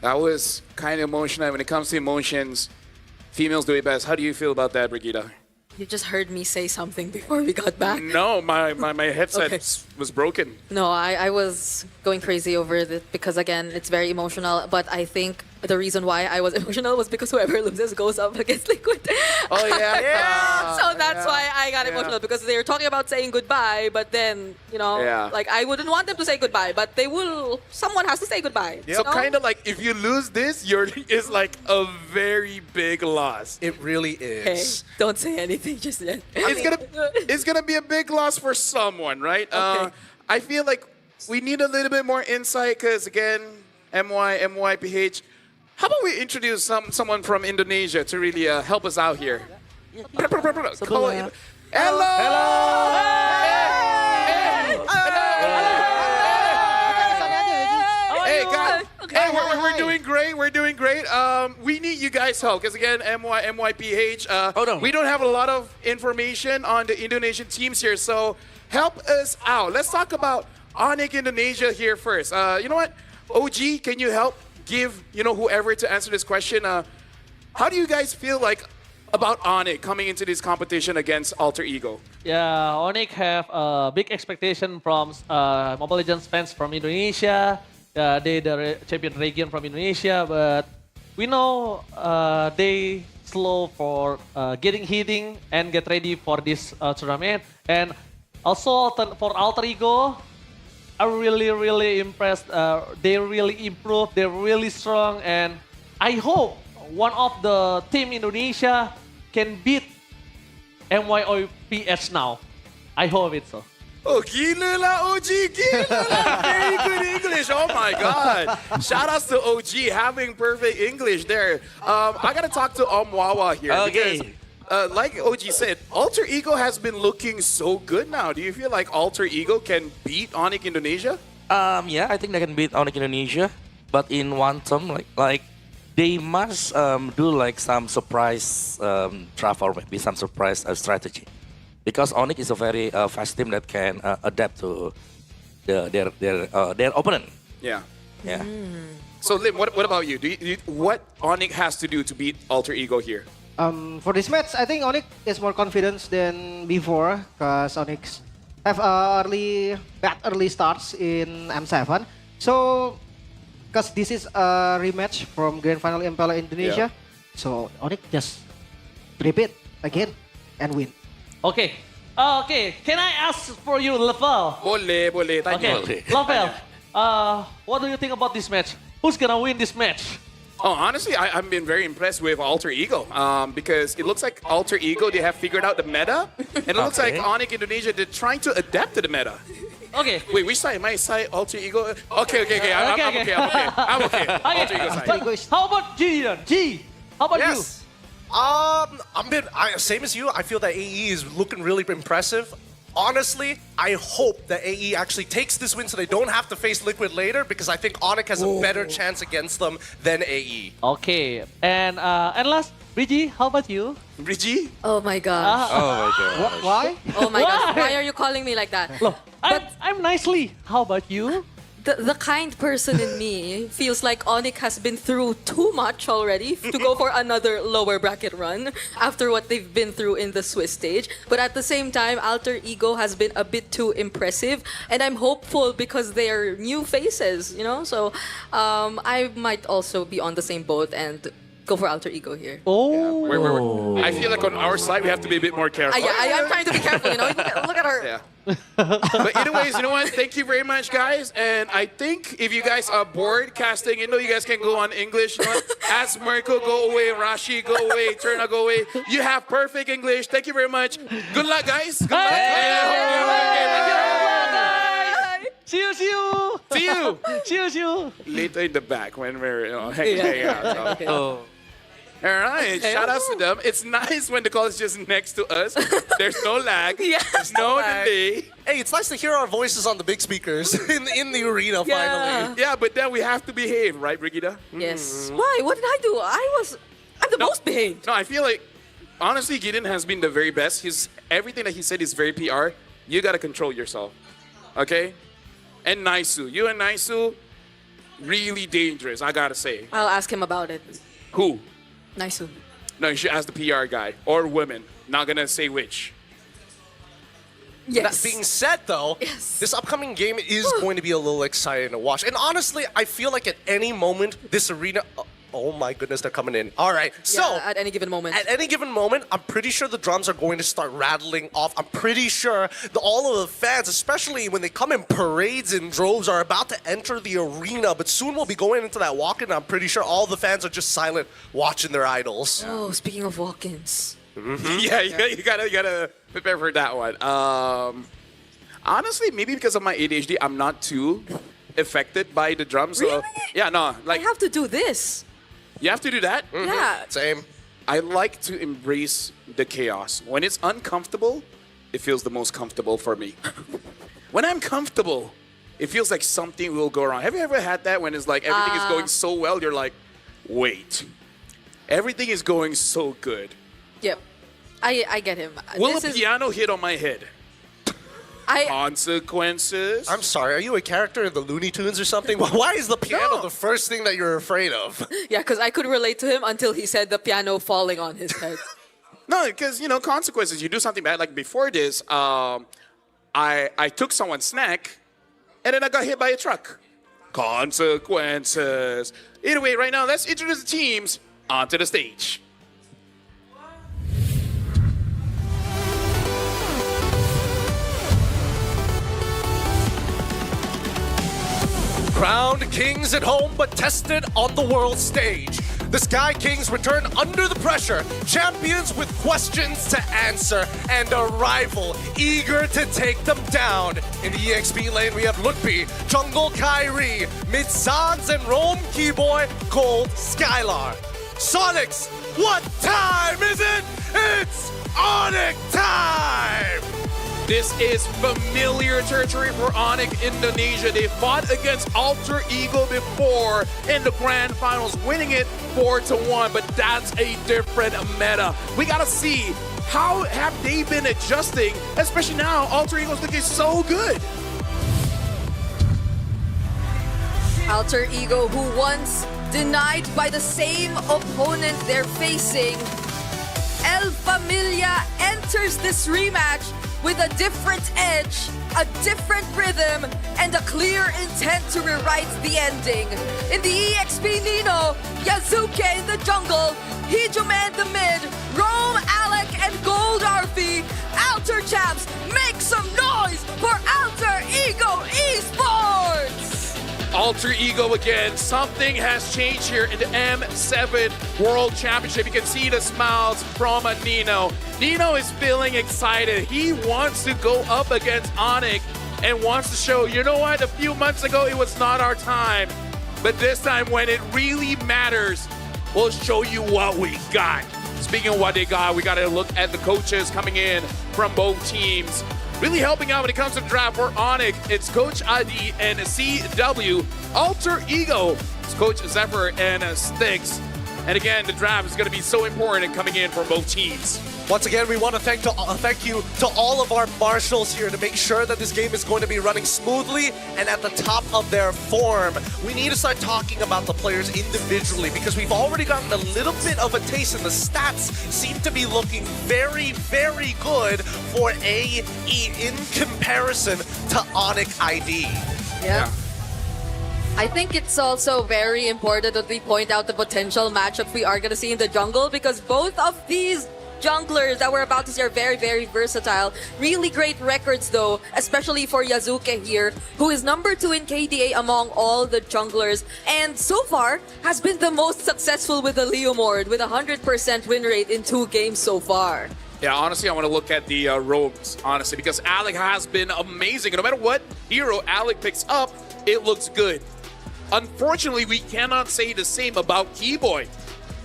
That was kind of emotional. When it comes to emotions, females do it best. How do you feel about that, Brigida? You just heard me say something before we got back. No, my headset was broken. No, I was going crazy over it because, again, it's very emotional. But I think the reason why I was emotional was because whoever loses goes up against Liquid. Oh, yeah. So that's why I got emotional, because they were talking about saying goodbye, but then, like, I wouldn't want them to say goodbye, but they will. Someone has to say goodbye. So kind of like if you lose this, it's like a very big loss. It really is. Hey, don't say anything just yet. It's gonna be a big loss for someone, right? Okay. I feel like we need a little bit more insight because again, MYPH. How about we introduce someone from Indonesia to really help us out here? Hello. Hey guys. Hey, we're doing great. We're doing great. We need you guys' help because again, MYPH. We don't have a lot of information on the Indonesian teams here, so help us out. Let's talk about ONIC Indonesia here first. You know what? OG, can you help give whoever to answer this question? How do you guys feel like about ONIC coming into this competition against Alter Ego? Yeah, ONIC have a big expectation from Mobile Legends fans from Indonesia. They the champion region from Indonesia, but we know they slow for getting hitting and get ready for this tournament. And also for Alter Ego, I'm really impressed. They really improved. They're really strong, and I hope one of the team Indonesia can beat MYOPH now. I hope it so. Oh, gila lah OG, gila lah. Very good English. Oh my God. Shout outs to OG having perfect English there. I gotta talk to Omwawa here. Okay. Because, like OG said, Alter Ego has been looking so good now. Do you feel like Alter Ego can beat ONIC Indonesia? Yeah, I think they can beat ONIC Indonesia, but in one term, like they must do like some surprise draft or maybe some surprise strategy, because ONIC is a very fast team that can adapt to their opponent. Yeah. Yeah. So Lim, what about you? What ONIC has to do to beat Alter Ego here? For this match, I think ONIC is more confident than before because ONIC have bad early starts in M7. So, because this is a rematch from Grand Final MPL Indonesia, so ONIC just repeat again and win. Okay. Can I ask for you, Level? Boleh. Tanya. Okay, Level. What do you think about this match? Who's gonna win this match? Oh, honestly, I've been very impressed with Alter Ego because it looks like Alter Ego, they have figured out the meta. And it looks like ONIC Indonesia, they're trying to adapt to the meta. Okay. Wait, which side? My side, Alter Ego? Okay. I'm okay. Alter Ego side. How about G then? G, how about you? Same as you. I feel that AE is looking really impressive. Honestly, I hope that AE actually takes this win so they don't have to face Liquid later, because I think ONIC has a better chance against them than AE. Okay, and last, Brigi, how about you? Brigi? Oh my gosh. Oh my God. Why? Oh my gosh. Why are you calling me like that? I'm nicely. How about you? The kind person in me feels like ONIC has been through too much already to go for another lower bracket run after what they've been through in the Swiss stage. But at the same time, Alter Ego has been a bit too impressive, and I'm hopeful because they are new faces, you know? So I might also be on the same boat and go for Alter Ego here. Oh. Wait. I feel like on our side, we have to be a bit more careful. I'm trying to be careful, you know? Look at her. Yeah. But anyways, you know what? Thank you very much, guys. And I think if you guys are bored casting, you know you guys can go on English. You know what? Ask Mirko, go away. Rashi, go away. Turna, go away. You have perfect English. Thank you very much. Good luck, guys. Good luck. See you. See you. See you. Later in the back when we're hanging out. So. Oh. All right, shout outs to them. It's nice when the call is just next to us. There's no lag. There's no delay. Hey, it's nice to hear our voices on the big speakers in the arena finally. Yeah, but then we have to behave, right, Brigida? Yes. Why? What did I do? I'm the most behaved. No, I feel like, honestly, Gideon has been the very best. Everything that he said is very PR. You got to control yourself, okay? And Naisu. You and Naisu, really dangerous, I got to say. I'll ask him about it. Who? Naisu. No, you should ask the PR guy or women. Not gonna say which. That being said, though, this upcoming game is going to be a little exciting to watch. And honestly, I feel like at any moment, this arena... Oh my goodness, they're coming in. All right, so... at any given moment. At any given moment, I'm pretty sure the drums are going to start rattling off. I'm pretty sure all of the fans, especially when they come in parades and droves, are about to enter the arena. But soon we'll be going into that walk-in, and I'm pretty sure all the fans are just silent, watching their idols. Oh, speaking of walk-ins. Yeah, you gotta prepare for that one. Honestly, maybe because of my ADHD, I'm not too affected by the drums. So, Really? yeah, no, like I have to do this. you have to do that. Yeah. Same. I like to embrace the chaos. When it's uncomfortable, it feels the most comfortable for me. When I'm comfortable, it feels like something will go wrong. Have you ever had that when it's like everything is going so well, you're like, wait, everything is going so good. Yep. I get him. Will a piano hit on my head? Consequences. I'm sorry, are you a character in the Looney Tunes or something? Why is the piano the first thing that you're afraid of? Yeah, because I could relate to him until he said the piano falling on his head. No, because, you know, consequences. You do something bad. Like before this, I took someone's snack, and then I got hit by a truck. Consequences. Anyway, right now, let's introduce the teams onto the stage. Crowned kings at home, but tested on the world stage. The Sky Kings return under the pressure, champions with questions to answer, and a rival eager to take them down. In the EXP lane, we have Lutpi, Jungle Kyrie, Mid Sans, and Rome Keyboy, Cold Skylar. Sonics, what time is it? It's ONIC time! This is familiar territory for ONIC Indonesia. They fought against Alter Ego before in the grand finals, winning it 4-1, but that's a different meta. We gotta see how have they been adjusting, especially now Alter Ego's looking so good. Alter Ego, who once denied by the same opponent they're facing, El Familia enters this rematch with a different edge, a different rhythm, and a clear intent to rewrite the ending. In the EXP Nino, Yazuke in the jungle, Hijome in the mid, Rome, Alec, and Gold Arfi. Alter champs, make some noise for Alter Ego Esports! Alter Ego again. Something has changed here in the M7 World Championship. You can see the smiles from Nino. Nino is feeling excited. He wants to go up against ONIC and wants to show, you know what, a few months ago it was not our time. But this time when it really matters, we'll show you what we got. Speaking of what they got, we got to look at the coaches coming in from both teams. Really helping out when it comes to the draft for ONIC, it's Coach ID and CW. Alter Ego, it's Coach Zephyr and Styx. And again, the draft is going to be so important coming in for both teams. Once again, we want to thank you to all of our marshals here to make sure that this game is going to be running smoothly and at the top of their form. We need to start talking about the players individually because we've already gotten a little bit of a taste and the stats seem to be looking very, very good for AE in comparison to ONIC ID. Yeah. I think it's also very important that we point out the potential matchup we are going to see in the jungle because both of these junglers that we're about to see are very, very versatile. Really great records though, especially for Yazuke here, who is number 2 in KDA among all the junglers, and so far has been the most successful with the Leomord with a 100% win rate in 2 games so far. Yeah, honestly, I want to look at the rogues, honestly, because Alec has been amazing. No matter what hero Alec picks up, it looks good. Unfortunately, we cannot say the same about Keyboy.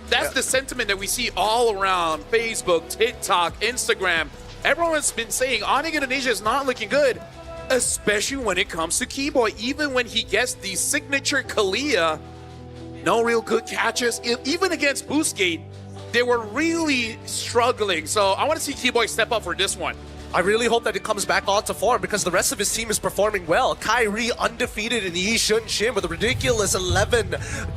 That's the sentiment that we see all around Facebook, TikTok, Instagram. Everyone's been saying ONIC Indonesia is not looking good, especially when it comes to Keyboy. Even when he gets the signature Kalia, no real good catches. Even against Boostgate, they were really struggling. So I want to see Keyboy step up for this one. I really hope that it comes back onto form because the rest of his team is performing well. Kyrie undefeated in Yishun Shin with a ridiculous 11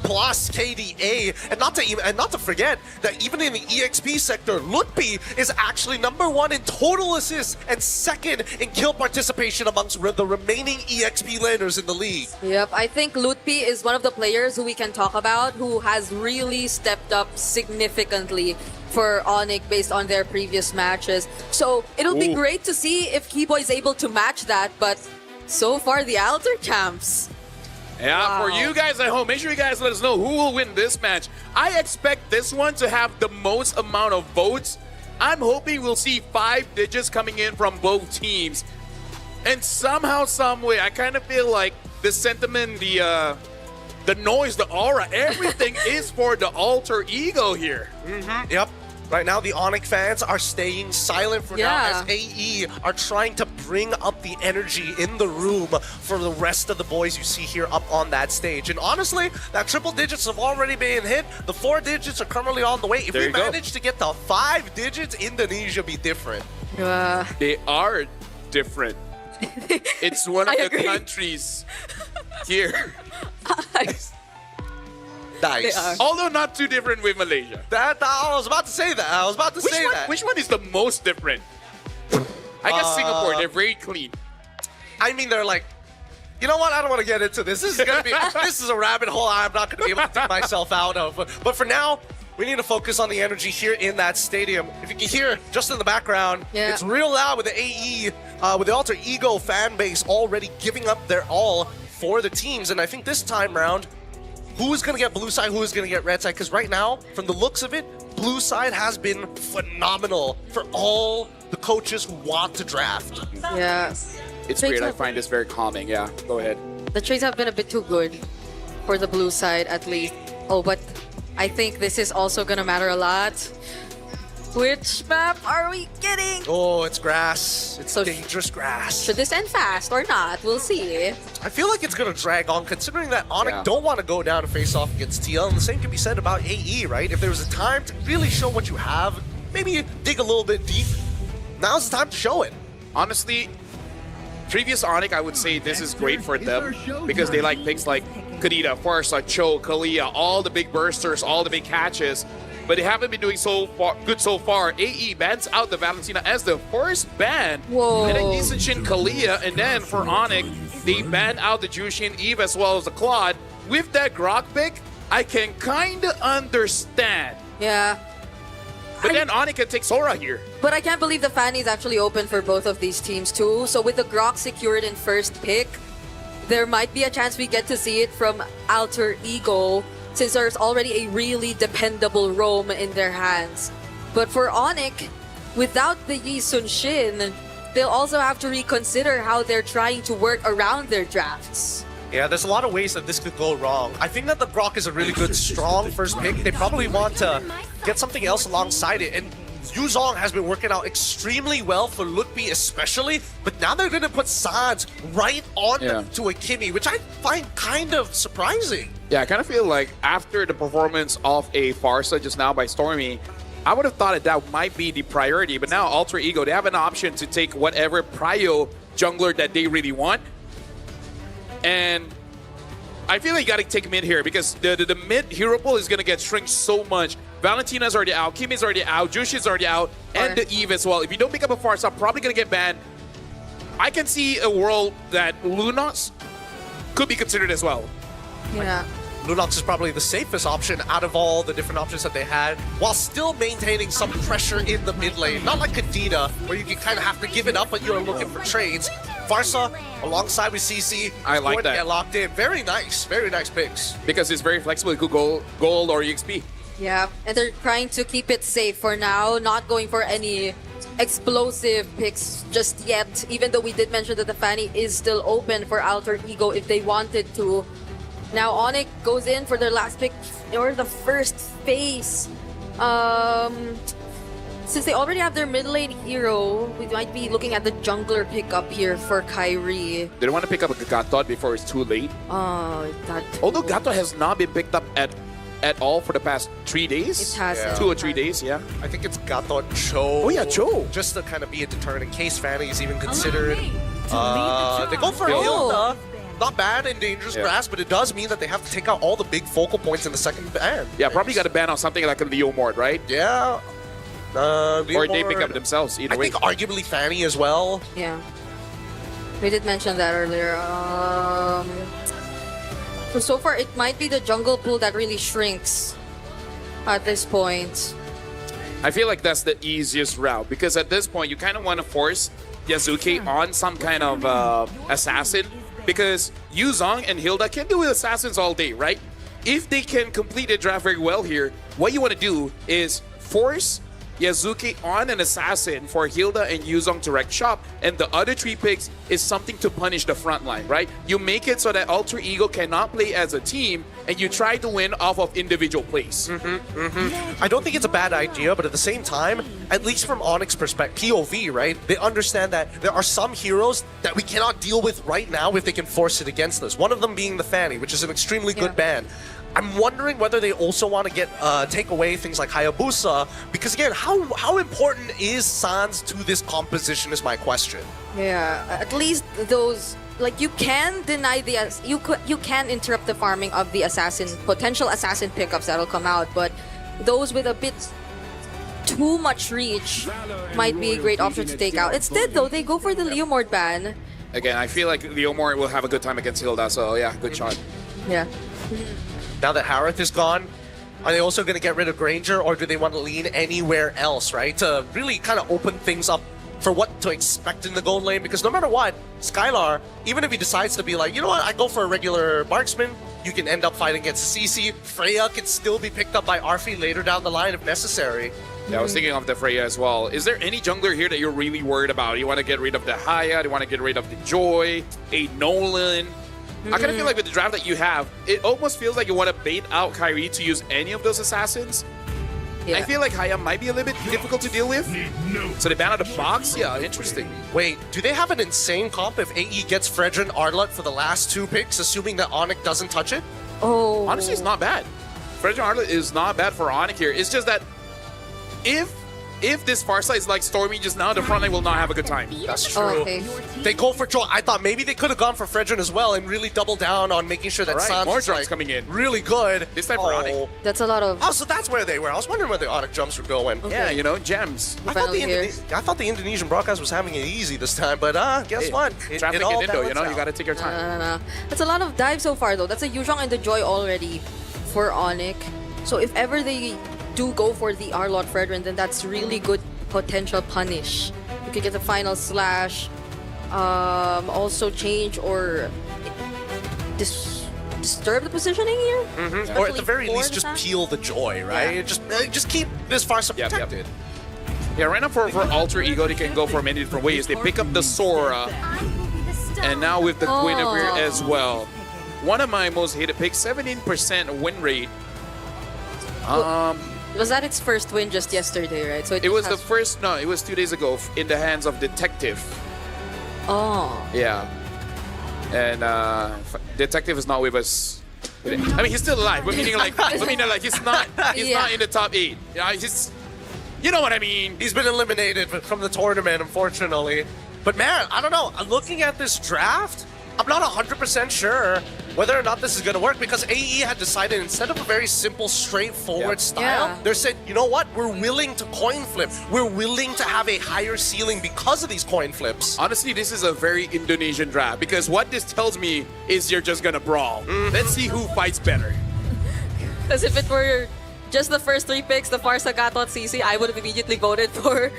plus KDA. And not to forget that even in the EXP sector, Lutpi is actually number 1 in total assists and 2nd in kill participation amongst the remaining EXP laners in the league. Yep, I think Lutpi is one of the players who we can talk about who has really stepped up significantly for ONIC based on their previous matches. So it'll be great to see if Keyboy is able to match that, but so far the Alter champs. Yeah, for you guys at home, make sure you guys let us know who will win this match. I expect this one to have the most amount of votes. I'm hoping we'll see 5 digits coming in from both teams. And somehow, some way, I kind of feel like the sentiment, the noise, the aura, everything is for the alter ego here. Yep. Right now, the ONIC fans are staying silent for now as AE are trying to bring up the energy in the room for the rest of the boys you see here up on that stage. And honestly, that triple digits have already been hit. The 4 digits are currently on the way. If we manage to get the 5 digits, Indonesia be different. They are different. It's one of the countries here. Nice. Although not too different with Malaysia. I was about to say that. Which one is the most different? I guess Singapore, they're very clean. I mean, they're like, you know what? I don't want to get into this. This is gonna be this is a rabbit hole I'm not gonna be able to dig myself out of. But for now, we need to focus on the energy here in that stadium. If you can hear just in the background, it's real loud with the AE, with the Alter Ego fan base already giving up their all for the teams. And I think this time round, who's going to get blue side, who's going to get red side? Because right now, from the looks of it, blue side has been phenomenal for all the coaches who want to draft. Yeah. It's weird. I find this very calming. Yeah, go ahead. The trades have been a bit too good for the blue side, at least. Oh, but I think this is also going to matter a lot. Which map are we getting? Oh, it's grass. It's dangerous grass. Should this end fast or not? We'll see. I feel like it's going to drag on, considering that ONIC don't want to go down and face off against TL. And the same can be said about AE, right? If there was a time to really show what you have, maybe dig a little bit deep, now's the time to show it. Honestly, previous ONIC, I would say this is great for them because they like picks like Kadita, Farsa, Cho, Kalia, all the big bursters, all the big catches. But they haven't been doing good so far. AE bans out the Valentina as the first ban. Whoa. And then Isachin Kalia, and then for ONIC, they banned out the Jushin Eve as well as the Claude. With that Grok pick, I can kind of understand. Yeah. But then ONIC can take Sora here. But I can't believe the fan is actually open for both of these teams too. So with the Grok secured in first pick, there might be a chance we get to see it from Alter Ego, since there's already a really dependable roam in their hands. But for ONIC, without the Yi Sun Shin, they'll also have to reconsider how they're trying to work around their drafts. Yeah, there's a lot of ways that this could go wrong. I think that the Grok is a really good, strong first pick. They probably want to get something else alongside it. And Yuzong has been working out extremely well for Lutfi especially, but now they're going to put Sans right on to a Kimmy, which I find kind of surprising. Yeah, I kind of feel like after the performance of a Farsa just now by Stormy, I would have thought that might be the priority, but now Alter Ego, they have an option to take whatever prio jungler that they really want. And I feel like you got to take mid here because the mid hero pool is going to get shrink so much. Valentina's already out, Kimmy's already out, Jushi's already out, and the Eve as well. If you don't pick up a Farsa, probably going to get banned. I can see a world that Lunox could be considered as well. Yeah. Lunox is probably the safest option out of all the different options that they had, while still maintaining some pressure in the mid lane. Not like Kadena, where you can kind of have to give it up, but you're looking for trades. Farsa, alongside with CC, I like going to that. get locked in. Very nice picks. Because it's very flexible. It could go gold or EXP. Yeah, and they're trying to keep it safe for now, not going for any explosive picks just yet, even though we did mention that the Fanny is still open for Alter Ego if they wanted to. Now ONIC goes in for their last pick, or the first phase. Since they already have their mid lane hero, we might be looking at the jungler pickup here for Kyrie. They don't want to pick up a Gatot before it's too late. That Although Gatot has not been picked up at all for the past 3 days. It hasn't. 2 or 3 days, yeah. I think it's Gatot Cho. Oh yeah, Cho. Just to kind of be a deterrent in case Fanny is even considered. They go for Hilda. Not bad in Dangerous Grass, but it does mean that they have to take out all the big focal points in the second ban. Yeah, probably got to ban on something like a Leo Mord, right? Yeah. Or they pick up themselves, either way. I think arguably Fanny as well. Yeah. We did mention that earlier. So far, it might be the jungle pool that really shrinks at this point. I feel like that's the easiest route because at this point, you kind of want to force Yasuke on some kind of assassin because Yuzong and Hilda can do with assassins all day, right? If they can complete the draft very well here, what you want to do is force Yasuke on an assassin for Hilda and Yuzong to wreck shop, and the other 3 picks is something to punish the front line, right? You make it so that Alter Ego cannot play as a team, and you try to win off of individual plays. I don't think it's a bad idea, but at the same time, at least from ONIC's perspective, POV, right? They understand that there are some heroes that we cannot deal with right now if they can force it against us. One of them being the Fanny, which is an extremely good ban. I'm wondering whether they also want to get take away things like Hayabusa, because again, how important is Sans to this composition is my question. Yeah, at least those, like, you can deny the you can interrupt the farming of the potential assassin pickups that'll come out, but those with a bit too much reach might be a great option to take out. Instead, though, they go for the Leomord ban. Again, I feel like Leomord will have a good time against Hilda, so yeah, good shot. Yeah. Now that Harith is gone, are they also going to get rid of Granger, or do they want to lean anywhere else, right? To really kind of open things up for what to expect in the gold lane, because no matter what, Skylar, even if he decides to be like, you know what, I go for a regular marksman, you can end up fighting against CC. Freya can still be picked up by Arfi later down the line if necessary. Yeah, I was thinking of the Freya as well. Is there any jungler here that you're really worried about? You want to get rid of the Haya, you want to get rid of the Joy, a Nolan? I kind of feel like with the draft that you have, it almost feels like you want to bait out Kyrie to use any of those assassins. Yeah. I feel like Haya might be a little bit difficult to deal with. So they ban out the box? Yeah, interesting. Wait, do they have an insane comp if AE gets Fredrin Arlott for the last 2 picks, assuming that ONIC doesn't touch it? Oh. Honestly, it's not bad. Fredrin Arlott is not bad for ONIC here. It's just that if this Farsight is like Stormy just now, the front line will not have a good time. That's true. Okay. They go for Joy. I thought maybe they could have gone for Fredrin as well and really double down on making sure that Sans more is jumps like coming in. really good. This time for ONIC. That's a lot of... Oh, so that's where they were. I was wondering where the ONIC jumps were going. Yeah, you know, gems. I thought the Indonesian broadcast was having it easy this time, but guess what? Traffic in Indo, you know, you gotta take your time. No. That's a lot of dive so far, though. That's a Yuzhong and the Joy already for ONIC. So if ever they do go for the Arlott Fredrin, then that's really good potential punish. You could get the final slash, also change or disturb the positioning here. Or at the very least, just peel the Joy, right? Yeah. Just keep this Farsa protected. Yeah, right now for Alter Ego, they can go for many different ways. They pick up the Sora, and now with the Guinevere as well. One of my most hated picks, 17% win rate. Was that its first win just yesterday, right? So It was the first, no, it was 2 days ago in the hands of Detective. Oh. Yeah. And Detective is not with us. I mean, he's still alive, but meaning like, he's not in the top 8. You know what I mean? He's been eliminated from the tournament, unfortunately. But man, I don't know. Looking at this draft, I'm not 100% sure whether or not this is going to work because AE had decided instead of a very simple, straightforward style, they said, you know what? We're willing to coin flip. We're willing to have a higher ceiling because of these coin flips. Honestly, this is a very Indonesian draft because what this tells me is you're just going to brawl. Let's see who fights better. As if it were just the first 3 picks, the Farsa, Gatot, CC, I would have immediately voted for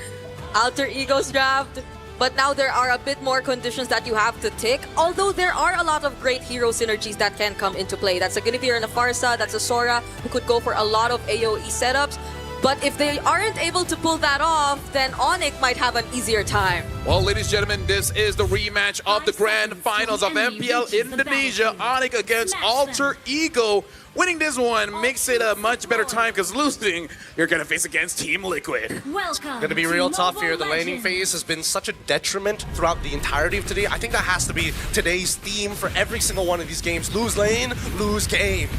Alter Ego's draft. But now there are a bit more conditions that you have to tick. Although there are a lot of great hero synergies that can come into play. That's a Guinevere and a Farsa, that's a Sora who could go for a lot of AoE setups. But if they aren't able to pull that off, then ONIC might have an easier time. Well, ladies and gentlemen, this is the rematch of the grand finals of MPL Indonesia. ONIC against Alter Ego. Winning this one makes it a much better time because losing, you're going to face against Team Liquid. Welcome. Going to be real tough here. The laning phase has been such a detriment throughout the entirety of today. I think that has to be today's theme for every single one of these games. Lose lane, lose game.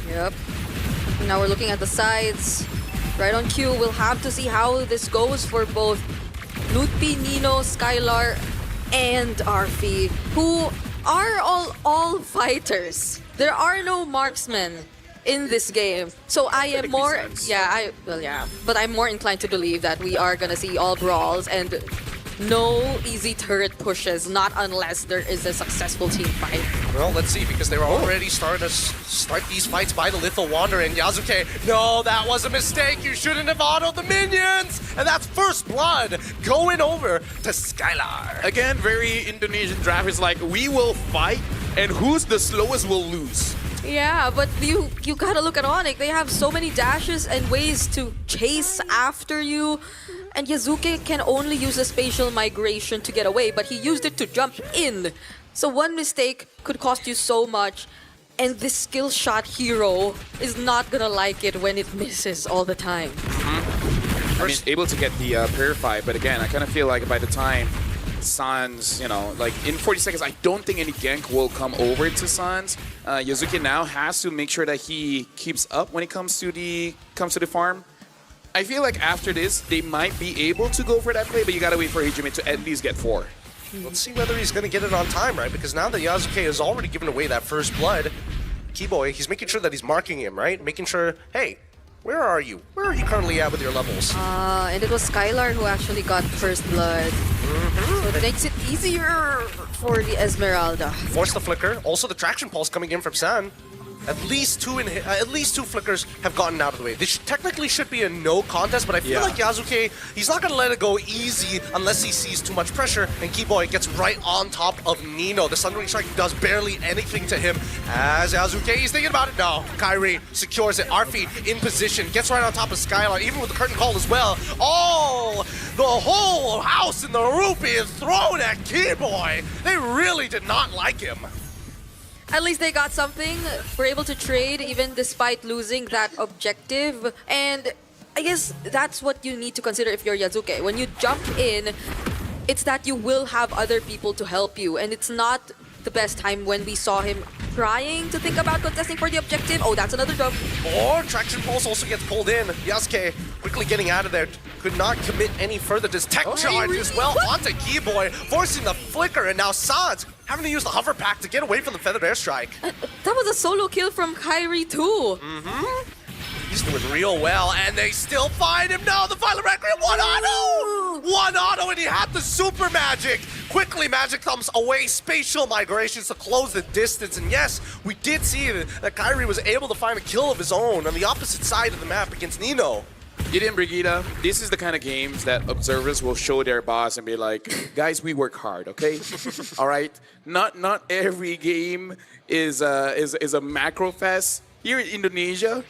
Yep. Now we're looking at the sides. Right on cue, we'll have to see how this goes for both Lutpi, Nino, Skylar, and Arfi, who are all fighters. There are no marksmen in this game. So I am more, but I'm more inclined to believe that we are gonna see all brawls and no easy turret pushes, not unless there is a successful team fight. Well, let's see, because they were already starting to start these fights by the Lethal Wanderer and Yasuke. No, that was a mistake. You shouldn't have autoed the minions. And that's first blood going over to Skylar. Again, very Indonesian draft is like, we will fight, and who's the slowest will lose. Yeah, but you gotta look at ONIC. They have so many dashes and ways to chase after you. And Yasuke can only use a spatial migration to get away, but he used it to jump in. So one mistake could cost you so much. And this skill shot hero is not gonna like it when it misses all the time. I mean, able to get the Purify, but again, I kind of feel like by the time Sans, you know, like in 40 seconds, I don't think any gank will come over to Sans. Yasuke now has to make sure that he keeps up when it comes to the farm. I feel like after this, they might be able to go for that play, but you gotta wait for Hijime to at least get 4. Let's see whether he's going to get it on time, right? Because now that Yasuke has already given away that first blood, Keyboy, he's making sure that he's marking him, right? Making sure, hey, where are you? Where are you currently at with your levels? And it was Skylar who actually got first blood. So it makes it easier for the Esmeralda. Force the flicker. Also the traction pulse coming in from San. At least two flickers have gotten out of the way. This technically should be a no contest, but I feel like Yasuke, he's not gonna let it go easy unless he sees too much pressure, and Keyboy gets right on top of Nino. The Sundering Strike does barely anything to him. As Yasuke, he's thinking about it. No, Kyrie secures it. Arfi in position, gets right on top of Skylar, even with the curtain call as well. Oh, the whole house in the rupee is thrown at Keyboy. They really did not like him. At least they got something. We're able to trade even despite losing that objective. And I guess that's what you need to consider if you're Yasuke. When you jump in, it's that you will have other people to help you. And it's not the best time when we saw him trying to think about contesting for the objective. Oh, that's another jump. Or Traction Pulse also gets pulled in. Yasuke quickly getting out of there. Could not commit any further. Does tech charge as well onto Keyboy, forcing the flicker, and now Sans having to use the hover pack to get away from the feathered airstrike. That was a solo kill from Kyrie too. He's doing real well, and they still find him. No, the Violet Requiem, one auto, and he had the super magic. Quickly, magic comes away, spatial migrations to close the distance, and yes, we did see that Kyrie was able to find a kill of his own on the opposite side of the map against Nino. Gideon Brigida, this is the kind of games that observers will show their boss and be like, guys, we work hard, okay? All right? Not every game is a macro fest. Here in Indonesia,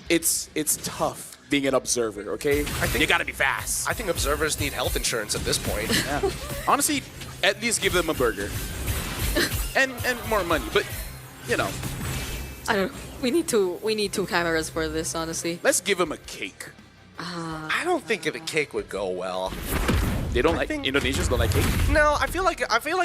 it's tough being an observer, okay? You gotta be fast. I think observers need health insurance at this point. Yeah. Honestly, at least give them a burger. and more money, but, you know. I don't know. We need two cameras for this, honestly. Let's give him a cake. I don't think a cake would go well. They don't like Indonesians don't like cake. No, I feel like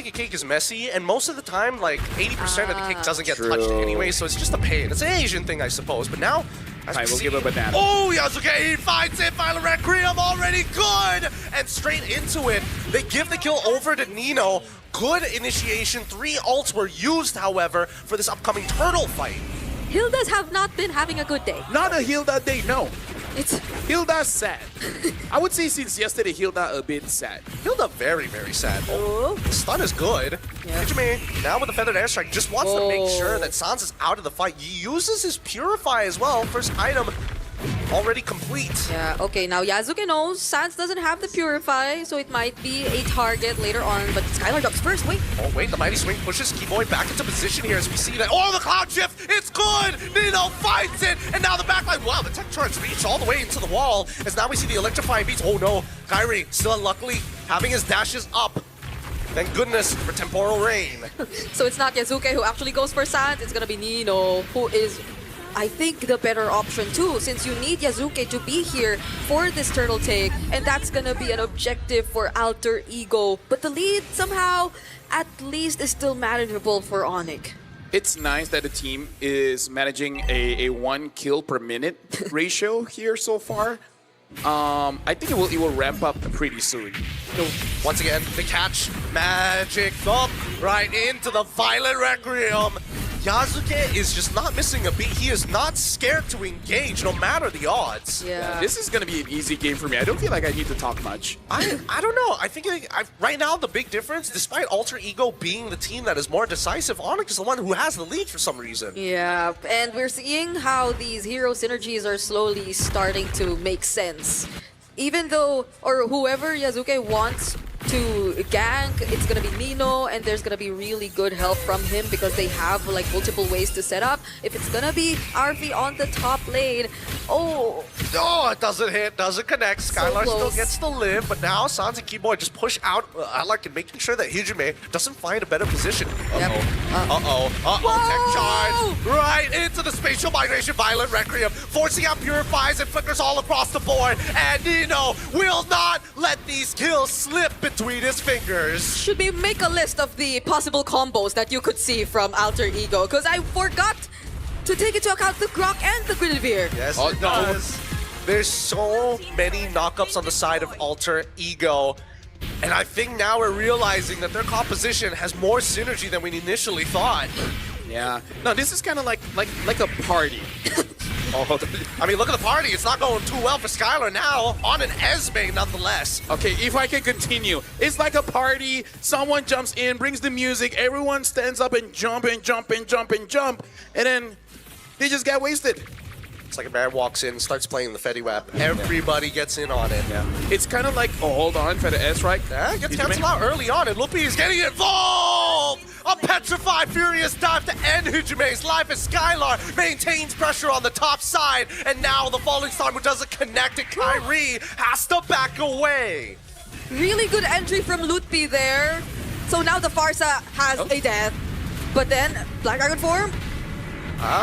a cake is messy, and most of the time, like 80% of the cake doesn't get touched anyway, so it's just a pain. It's an Asian thing, I suppose. But now, as we We'll see, give him a banana. oh, Yasuke, he finds it. Violet Requiem already good, and straight into it. They give the kill over to Nino. Good initiation. 3 ults were used, however, for this upcoming turtle fight. Hildas have not been having a good day. Not a Hilda day, no. It's Hilda's sad. I would say since yesterday, Hilda a bit sad. Hilda very, very sad. Oh, the stun is good. Hijime, now with the feathered airstrike, just wants to make sure that Sans is out of the fight. He uses his Purify as well. First item already complete. Yeah, okay, now Yasuke knows Sans doesn't have the Purify, so it might be a target later on, but Skylar drops first, wait. Oh wait, the Mighty Swing pushes Keyboy back into position here as we see that. Oh, the Cloud Shift, it's good! Nino finds it, and now the backline, wow, the tech charge reached all the way into the wall, as now we see the electrifying beats. Oh no, Kyrie still unluckily having his dashes up. Thank goodness for Temporal Rain. So it's not Yasuke who actually goes for Sans, it's gonna be Nino, who is, I think, the better option too, since you need Yasuke to be here for this turtle take, and that's gonna be an objective for Alter Ego. But the lead somehow, at least, is still manageable for ONIC. It's nice that the team is managing a 1 kill per minute ratio here so far. I think it will ramp up pretty soon. So once again, the catch, magic thump right into the Violet Requiem. Yasuke is just not missing a beat. He is not scared to engage, no matter the odds. Yeah. This is going to be an easy game for me. I don't feel like I need to talk much. I don't know. I think right now the big difference, despite Alter Ego being the team that is more decisive, ONIC is the one who has the lead for some reason. Yeah, and we're seeing how these hero synergies are slowly starting to make sense. Even though, or whoever Yasuke wants to gank, it's gonna be Nino, and there's gonna be really good help from him because they have like multiple ways to set up. If it's gonna be Arfi on the top lane, oh, it doesn't hit, doesn't connect. Skylar still gets to live, but now Sans and Keyboy just push out Alec and making sure that Hijime doesn't find a better position. Tech charge right into the spatial migration. Violent Requiem forcing out Purifies and flickers all across the board, and Nino will not let these kills slip between his fingers. Should we make a list of the possible combos that you could see from Alter Ego? Because I forgot to take into account the Grok and the Guinevere. Yes, it does. There's so many knockups on the side of Alter Ego. And I think now we're realizing that their composition has more synergy than we initially thought. Yeah. No, this is kind of like a party. I mean, look at the party. It's not going too well for Skylar now. On an Esme, nonetheless. Okay, if I can continue. It's like a party. Someone jumps in, brings the music. Everyone stands up and jump and jump and jump and jump. And then they just get wasted. It's like a man walks in, starts playing the Fetty Wap. Everybody gets in on it. Yeah. It's kind of like, oh, hold on, for the S-Strike. Yeah, gets canceled out early on, and Lupi is getting involved! A petrified, furious dive to end Hijime's life as Skylar maintains pressure on the top side, and now the falling star who doesn't connect, and Kyrie has to back away. Really good entry from Lutpi there. So now the Farsa has a death, but then Black Dragon form.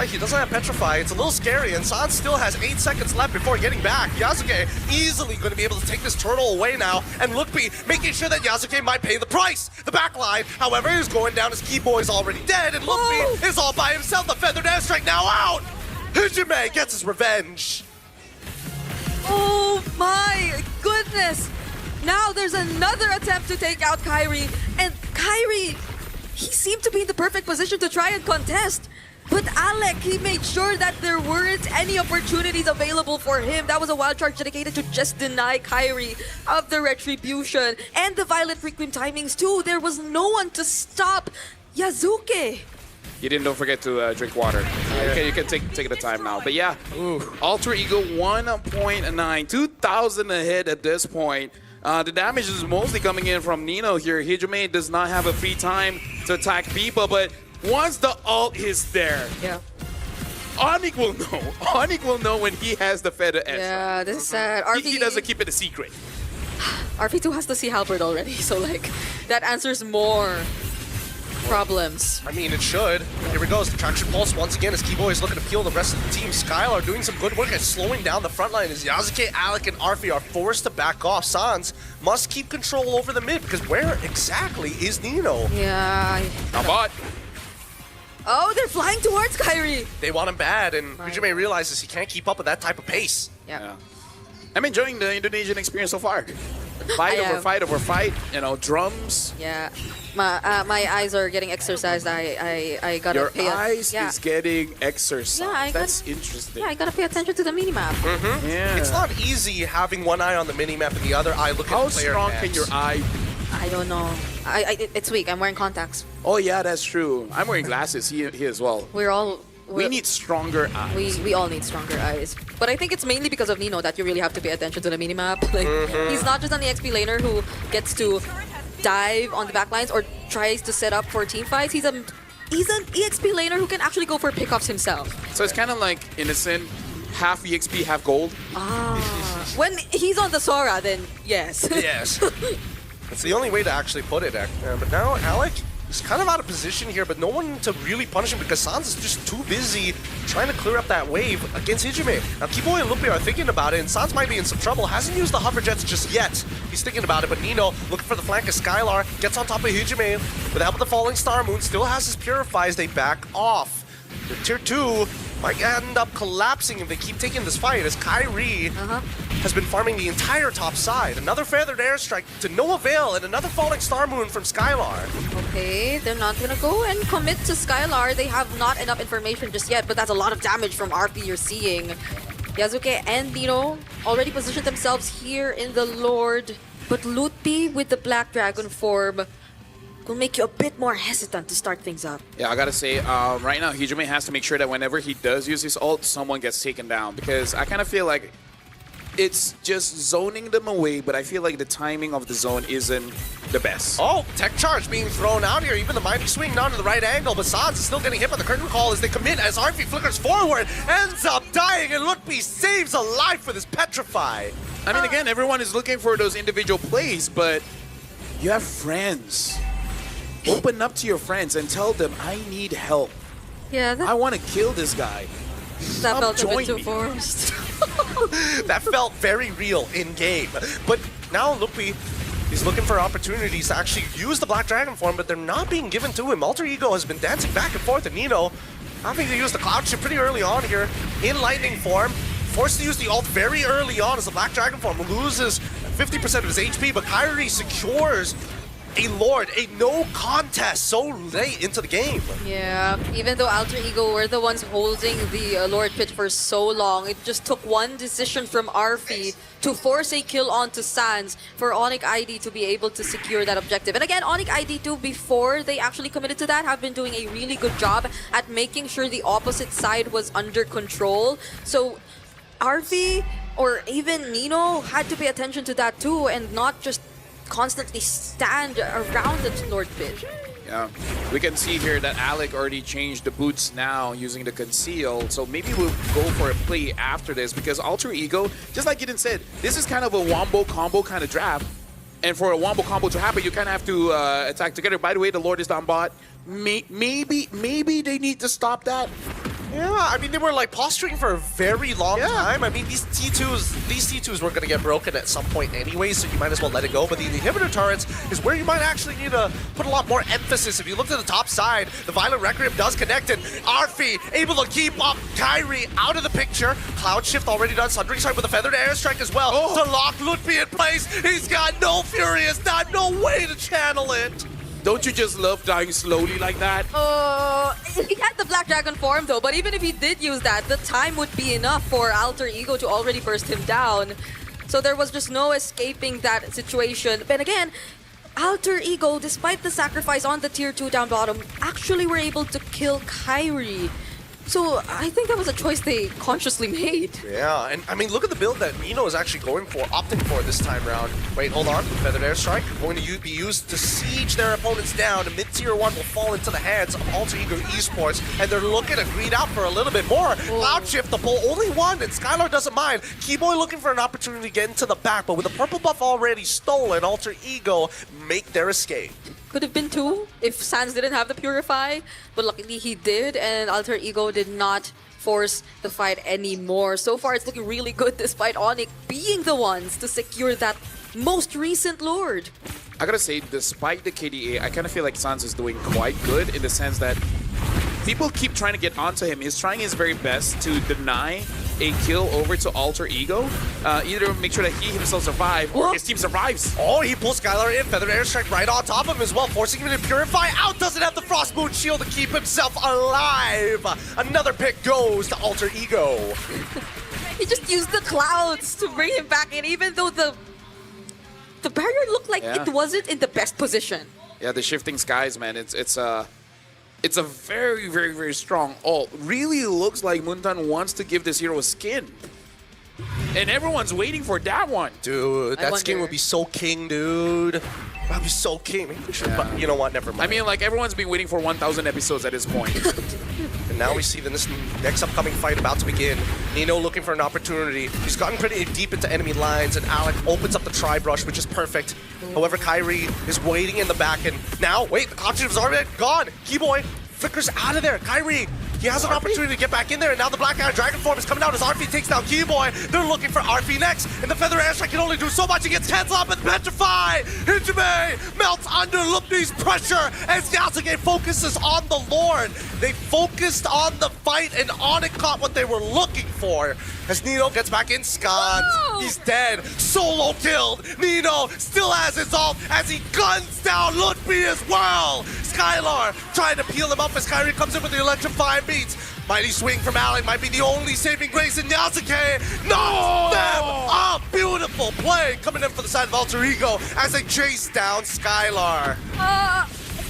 He doesn't have Petrify. It's a little scary, and Sans still has 8 seconds left before getting back. Yasuke easily going to be able to take this turtle away now, and Lookby making sure that Yasuke might pay the price. The backline, however, is going down as Keyboy's already dead, and Lookby is all by himself. The feathered airstrike now out. Hijime gets his revenge. Oh my goodness! Now there's another attempt to take out Kyrie, and Kyrie, he seemed to be in the perfect position to try and contest. But Alec, he made sure that there weren't any opportunities available for him. That was a wild charge dedicated to just deny Kyrie of the retribution. And the Violet Requiem timings too. There was no one to stop Yasuke. You don't forget to drink water. Okay, you can take the time now. But yeah, Alter Ego 1.9, 2,000 ahead at this point. The damage is mostly coming in from Nino here. Hijime does not have a free time to attack people, but once the ult is there, ONIC will know. ONIC will know when he has the feather edge. Yeah, this is sad. He doesn't keep it a secret. RP2 has to see Halberd already, so like that answers more. problems. I mean, it should. Here we go. The traction pulse once again as Kiboy is looking to peel the rest of the team. Skylar doing some good work at slowing down the front line as Yasuke, Alec, and Arfi are forced to back off. Sans must keep control over the mid because where exactly is Nino? Yeah. Bot. Oh, they're flying towards Kyrie. They want him bad, and Hujime realizes he can't keep up with that type of pace. Yeah. I'm enjoying the Indonesian experience so far. Fight over fight, you know, drums. Yeah. My eyes are getting exercised. I gotta Your pay eyes is getting exercised. Yeah, That's interesting. Yeah, I gotta pay attention to the minimap. Yeah. It's not easy having one eye on the minimap and the other eye looking at How player strong hands. can your eye be? I don't know. It's weak. I'm wearing contacts. Oh yeah, that's true. I'm wearing glasses. He as well. We need stronger eyes. We all need stronger eyes. But I think it's mainly because of Nino that you really have to pay attention to the minimap. Like, he's not just an EXP laner who gets to dive on the backlines or tries to set up for team fights. He's an EXP laner who can actually go for pickoffs himself. So it's kind of like Innocent, half EXP, half gold. When he's on the Sora, then yes. Yes. That's the only way to actually put it. But now Alec is kind of out of position here, but no one to really punish him because Sans is just too busy trying to clear up that wave against Hijime. Now Kiboy and Lupi are thinking about it, and Sans might be in some trouble. Hasn't used the hover jets just yet. He's thinking about it, but Nino looking for the flank of Skylar, gets on top of Hijime. With the help of the Falling Star Moon, still has his Purifies. They back off. The tier 2 might end up collapsing if they keep taking this fight as Kyrie has been farming the entire top side. Another Feathered Airstrike to no avail and another Falling Star Moon from Skylar. Okay, they're not gonna go and commit to Skylar. They have not enough information just yet, but that's a lot of damage from RP you're seeing. Yasuke and Nino already positioned themselves here in the Lord, but Lutpi with the Black Dragon form will make you a bit more hesitant to start things up. Yeah, I gotta say, right now, Hijime has to make sure that whenever he does use his ult, someone gets taken down. Because I kind of feel like it's just zoning them away, but I feel like the timing of the zone isn't the best. Oh, tech charge being thrown out here. Even the mighty swing down to the right angle, but Sans is still getting hit by the curtain call as they commit as Arfi flickers forward, ends up dying, and Lutpi saves a life with his Petrify. I mean, again, everyone is looking for those individual plays, but you have friends. Open up to your friends and tell them, I need help. Yeah, I want to kill this guy. That Come felt a bit join too me. forced. That felt very real in game. But now Lupi is looking for opportunities to actually use the Black Dragon form, but they're not being given to him. Alter Ego has been dancing back and forth, and Nino having to use the Cloud Shift pretty early on here in Lightning form. Forced to use the ult very early on as the Black Dragon form loses 50% of his HP, but Kyrie secures a Lord, a no contest so late into the game. Yeah, even though Alter Ego were the ones holding the Lord Pit for so long, it just took one decision from Arfi to force a kill onto Sans for ONIC ID to be able to secure that objective. And again, ONIC ID too, before they actually committed to that, have been doing a really good job at making sure the opposite side was under control. So Arfi or even Nino had to pay attention to that too and not just constantly stand around the Lord Pit. Yeah, we can see here that Alec already changed the boots now using the conceal, so maybe we'll go for a play after this because Alter Ego, just like Eden said, this is kind of a wombo combo kind of draft, and for a wombo combo to happen, you kind of have to attack together. By the way, the Lord is down bot. Maybe they need to stop that. Yeah, I mean, they were like posturing for a very long time. I mean, these T2s were going to get broken at some point anyway, so you might as well let it go. But the inhibitor turrets is where you might actually need to put a lot more emphasis. If you look at the top side, the Violent Requiem does connect, and Arfi able to keep up Kyrie out of the picture. Cloud Shift already done. Sundering Strike with a Feathered Airstrike as well to lock Lutpi in place. He's got no Furious, not no way to channel it. Don't you just love dying slowly like that? He had the Black Dragon form though, but even if he did use that, the time would be enough for Alter Ego to already burst him down. So there was just no escaping that situation. But again, Alter Ego, despite the sacrifice on the tier 2 down bottom, actually were able to kill Kyrie. So I think that was a choice they consciously made. Yeah, and I mean, look at the build that Nino is actually opting for this time around. Wait, hold on. Feathered Airstrike going to be used to siege their opponents down. And mid-tier 1 will fall into the hands of Alter Ego Esports, and they're looking to greed out for a little bit more. Cloud Shift, the pull, only one, and Skylar doesn't mind. Keyboy looking for an opportunity to get into the back, but with the purple buff already stolen, Alter Ego make their escape. Could have been 2 if Sans didn't have the Purify, but luckily he did, and Alter Ego did not force the fight anymore. So far, it's looking really good despite ONIC being the ones to secure that most recent Lord. I gotta say, despite the KDA, I kind of feel like Sans is doing quite good in the sense that people keep trying to get onto him. He's trying his very best to deny a kill over to Alter Ego. Either make sure that he himself survive or his team survives. Oh, he pulls Skylar in. Feather Airstrike right on top of him as well, forcing him to Purify. Out doesn't have the Frost Moon Shield to keep himself alive. Another pick goes to Alter Ego. He just used the clouds to bring him back in, even though the barrier looked like it wasn't in the best position. Yeah, the shifting skies, man. It's a very, very, very strong ult. Really looks like Muntan wants to give this hero a skin. And everyone's waiting for that one. Dude, that skin would be so king, dude. That'd be so king. Maybe we should, but you know what? Never mind. I mean, like, everyone's been waiting for 1,000 episodes at this point. And now we see this next upcoming fight about to begin. Nino looking for an opportunity. He's gotten pretty deep into enemy lines, and Alec opens up the Tri-Brush, which is perfect. However, Kyrie is waiting in the back, and now, wait, the Conjugate's already gone. Keyboy flickers out of there. Kyrie, he has an opportunity to get back in there, and now the Black Iron Dragon form is coming out as Arfi takes down Keyboy. They're looking for Arfi next, and the Feather Airstrike can only do so much. He gets cancelled up and Petrify. Hijime melts under Lupni's pressure as Yasuke focuses on the Lord. They focused on the fight, and ONIC caught what they were looking for. As Nino gets back in, Scans, he's dead. Solo killed. Nino still has his ult as he guns down Lutfi as well. Skylar trying to peel him up as Kyrie comes in with the electrifying beats. Mighty swing from Alec might be the only saving grace in Yasuke. Knocks them up. Beautiful play coming in for the side of Alter Ego as they chase down Skylar.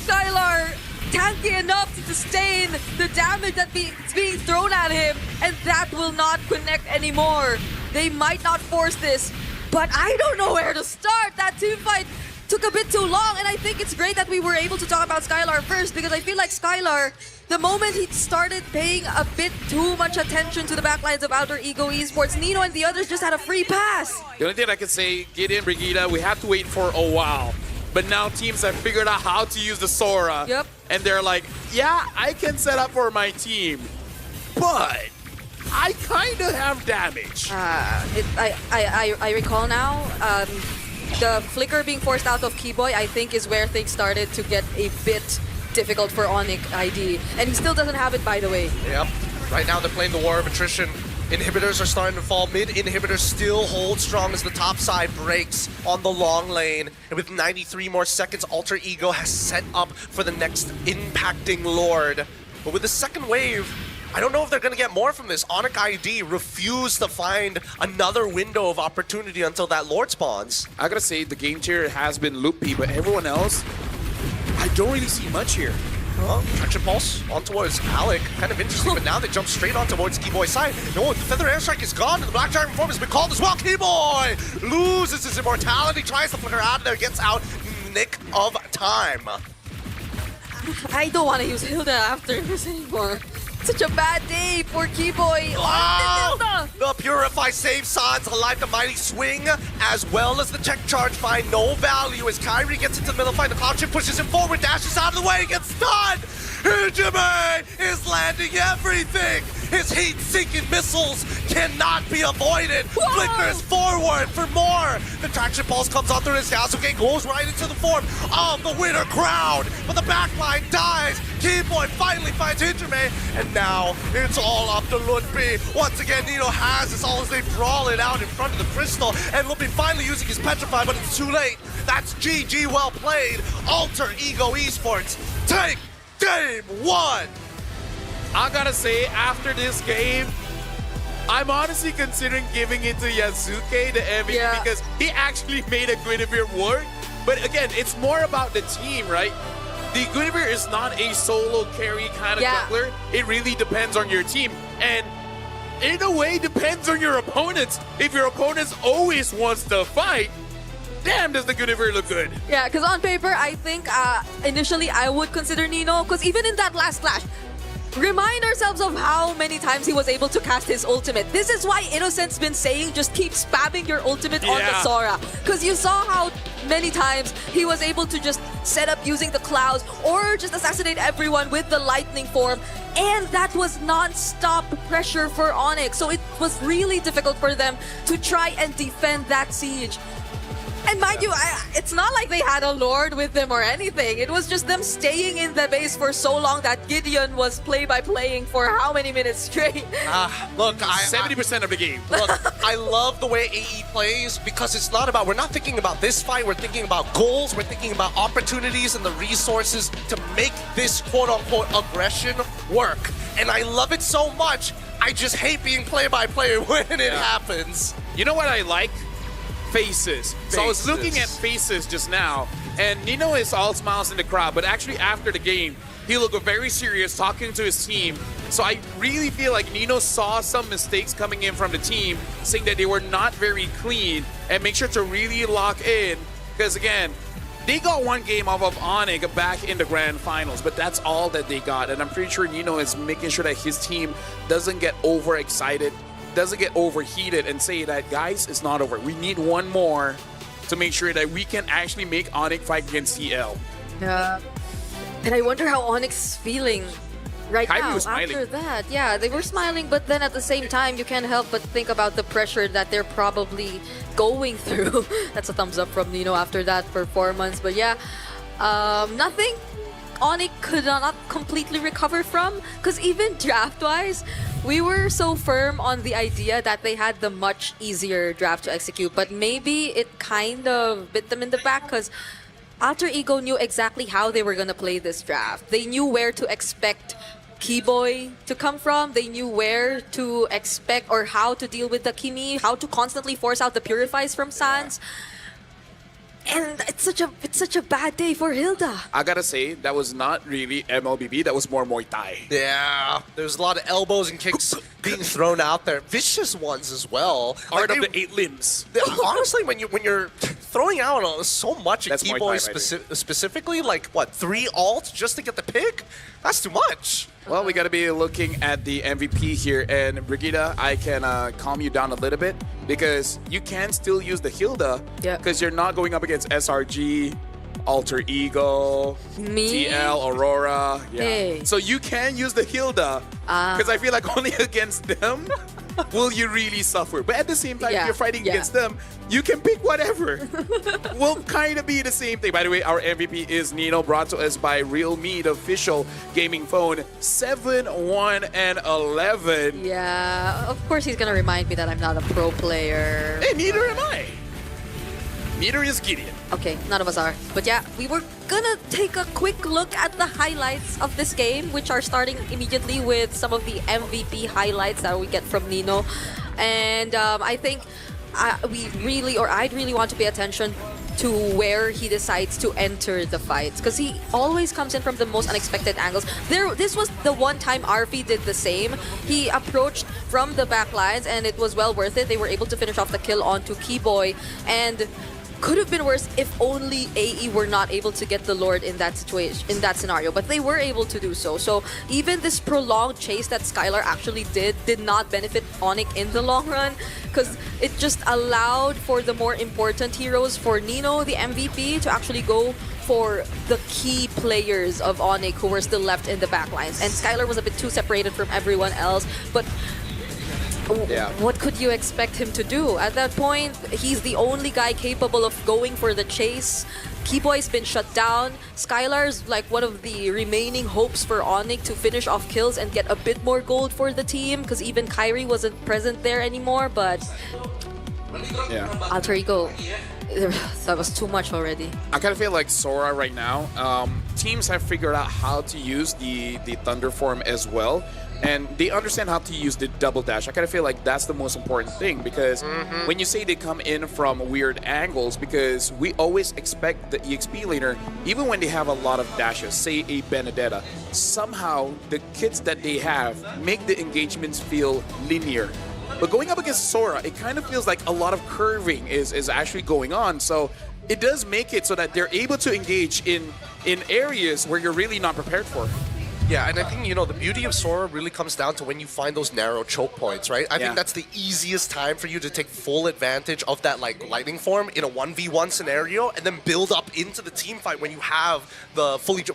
Skylar tanky enough to sustain the damage that's being thrown at him, and that will not connect anymore. They might not force this, but I don't know where to start. That team fight took a bit too long, and I think it's great that we were able to talk about Skylar first, because I feel like Skylar, the moment he started paying a bit too much attention to the backlines of Alter Ego Esports, Nino and the others just had a free pass. The only thing I can say, Gideon, Brigida, we have to wait for a while. But now teams have figured out how to use the Sora. Yep. And they're like, yeah, I can set up for my team, but I kind of have damage. I recall now, the flicker being forced out of Keyboy, I think, is where things started to get a bit difficult for ONIC ID. And he still doesn't have it, by the way. Yep. Right now they're playing the war of attrition. Inhibitors are starting to fall. Mid inhibitors still hold strong as the top side breaks on the long lane. And with 93 more seconds, Alter Ego has set up for the next impacting Lord. But with the second wave, I don't know if they're going to get more from this. ONIC ID refused to find another window of opportunity until that Lord spawns. I gotta say, the game tier has been loopy, but everyone else, I don't really see much here. Well, Traction Pulse on towards Alec. Kind of interesting, but now they jump straight on towards Keyboy's side. No, the Feather Airstrike is gone, and the Black Dragon form has been called as well. Keyboy loses his immortality, tries to flicker out of there, gets out in the nick of time. I don't want to use Hilda after this anymore. Such a bad day for Keyboy. Oh, the Purify save Sans alive, the Mighty Swing, as well as the Tech Charge find no value as Kyrie gets into the middle fight. The Cloud Chip pushes him forward, dashes out of the way, gets stunned. Hijime is landing everything. His heat-seeking missiles cannot be avoided. Whoa. Flickers forward for more. The Traction Pulse comes on through his Yasuke, goes right into the form of the Winter Crown. But the backline dies. Keyboy finally finds Hijime, and now it's all up to Lutfi. Once again, Nino has this all as they brawl it out in front of the Crystal, and Lutfi finally using his Petrify, but it's too late. That's GG, well played. Alter Ego Esports take Game 1! I gotta say, after this game, I'm honestly considering giving it to Yasuke, the MVP, because he actually made a Guinevere work. But again, it's more about the team, right? The Guinevere is not a solo carry kind of jungler. It really depends on your team. And in a way, depends on your opponents. If your opponents always wants to fight, damn, does the Guinevere look good. Yeah, because on paper, I think initially I would consider Nino, because even in that last clash, remind ourselves of how many times he was able to cast his ultimate. This is why Innocent's been saying just keep spamming your ultimate on the Sora. Because you saw how many times he was able to just set up using the clouds or just assassinate everyone with the lightning form. And that was non-stop pressure for ONIC. So it was really difficult for them to try and defend that siege. And mind you, it's not like they had a Lord with them or anything. It was just them staying in the base for so long that Gideon was play-by-playing for how many minutes straight? Look, 70% of the game. Look, I love the way AE plays because it's not about, we're not thinking about this fight, we're thinking about goals, we're thinking about opportunities and the resources to make this quote-unquote aggression work. And I love it so much, I just hate being play-by-player when it happens. You know what I like? Faces. So I was looking at faces just now, and Nino is all smiles in the crowd, but actually after the game, he looked very serious talking to his team. So I really feel like Nino saw some mistakes coming in from the team, saying that they were not very clean, and make sure to really lock in, because again, they got one game off of ONIC back in the grand finals, but that's all that they got, and I'm pretty sure Nino is making sure that his team doesn't get overexcited, doesn't get overheated and say that, guys, it's not over. We need one more to make sure that we can actually make ONIC fight against CL. Yeah. And I wonder how ONIC's feeling right Kyrie now was smiling. after that. Yeah, they were smiling, but then at the same time, you can't help but think about the pressure that they're probably going through. That's a thumbs up from Nino after that performance. But yeah, nothing ONIC could not completely recover from, because even draft-wise, we were so firm on the idea that they had the much easier draft to execute, but maybe it kind of bit them in the back because Alter Ego knew exactly how they were going to play this draft. They knew where to expect Keyboy to come from. They knew where to expect or how to deal with the Kimi, how to constantly force out the Purifies from Sans. And it's such a bad day for Hilda. I gotta say, that was not really MLBB, that was more Muay Thai. Yeah, there's a lot of elbows and kicks being thrown out there. Vicious ones as well. Art of the 8 limbs. Honestly, when you're throwing out so much at That's Muay Keyboy Thai, specifically, like what, 3 ults just to get the pick? That's too much. Well, we gotta be looking at the MVP here, and Brigitte, I can calm you down a little bit because you can still use the Hilda because you're not going up against SRG, Alter Ego, Me? TL, Aurora. Yeah. Hey. So you can use the Hilda because I feel like only against them will you really suffer. But at the same time, if you're fighting against them, you can pick whatever. Will kind of be the same thing. By the way, our MVP is Nino, brought to us by Realme, the official gaming phone, 7, 1, and 11. Yeah, of course he's gonna remind me that I'm not a pro player. Hey, neither am I. Neither is Gideon. Okay, none of us are. But yeah, we were gonna take a quick look at the highlights of this game, which are starting immediately with some of the MVP highlights that we get from Nino. And I think I'd really want to pay attention to where he decides to enter the fights, because he always comes in from the most unexpected angles. This was the one time RP did the same. He approached from the back lines and it was well worth it. They were able to finish off the kill onto Keyboy, and could have been worse if only AE were not able to get the Lord in that situation, in that scenario, but they were able to do so. So even this prolonged chase that Skylar actually did not benefit ONIC in the long run, because it just allowed for the more important heroes, for Nino, the MVP, to actually go for the key players of ONIC who were still left in the backlines. And Skylar was a bit too separated from everyone else, but what could you expect him to do? At that point, he's the only guy capable of going for the chase. Keyboy's been shut down. Skylar's like one of the remaining hopes for ONIC to finish off kills and get a bit more gold for the team, because even Kyrie wasn't present there anymore, but Alter Ego, that was too much already. I kind of feel like Sora right now, teams have figured out how to use the Thunder form as well. And they understand how to use the double dash. I kind of feel like that's the most important thing, because when you say they come in from weird angles, because we always expect the EXP laner, even when they have a lot of dashes, say a Benedetta, somehow the kits that they have make the engagements feel linear. But going up against Sora, it kind of feels like a lot of curving is actually going on. So it does make it so that they're able to engage in areas where you're really not prepared for. Yeah, and I think, the beauty of Sora really comes down to when you find those narrow choke points, right? I think that's the easiest time for you to take full advantage of that, lightning form in a 1v1 scenario, and then build up into the team fight when you have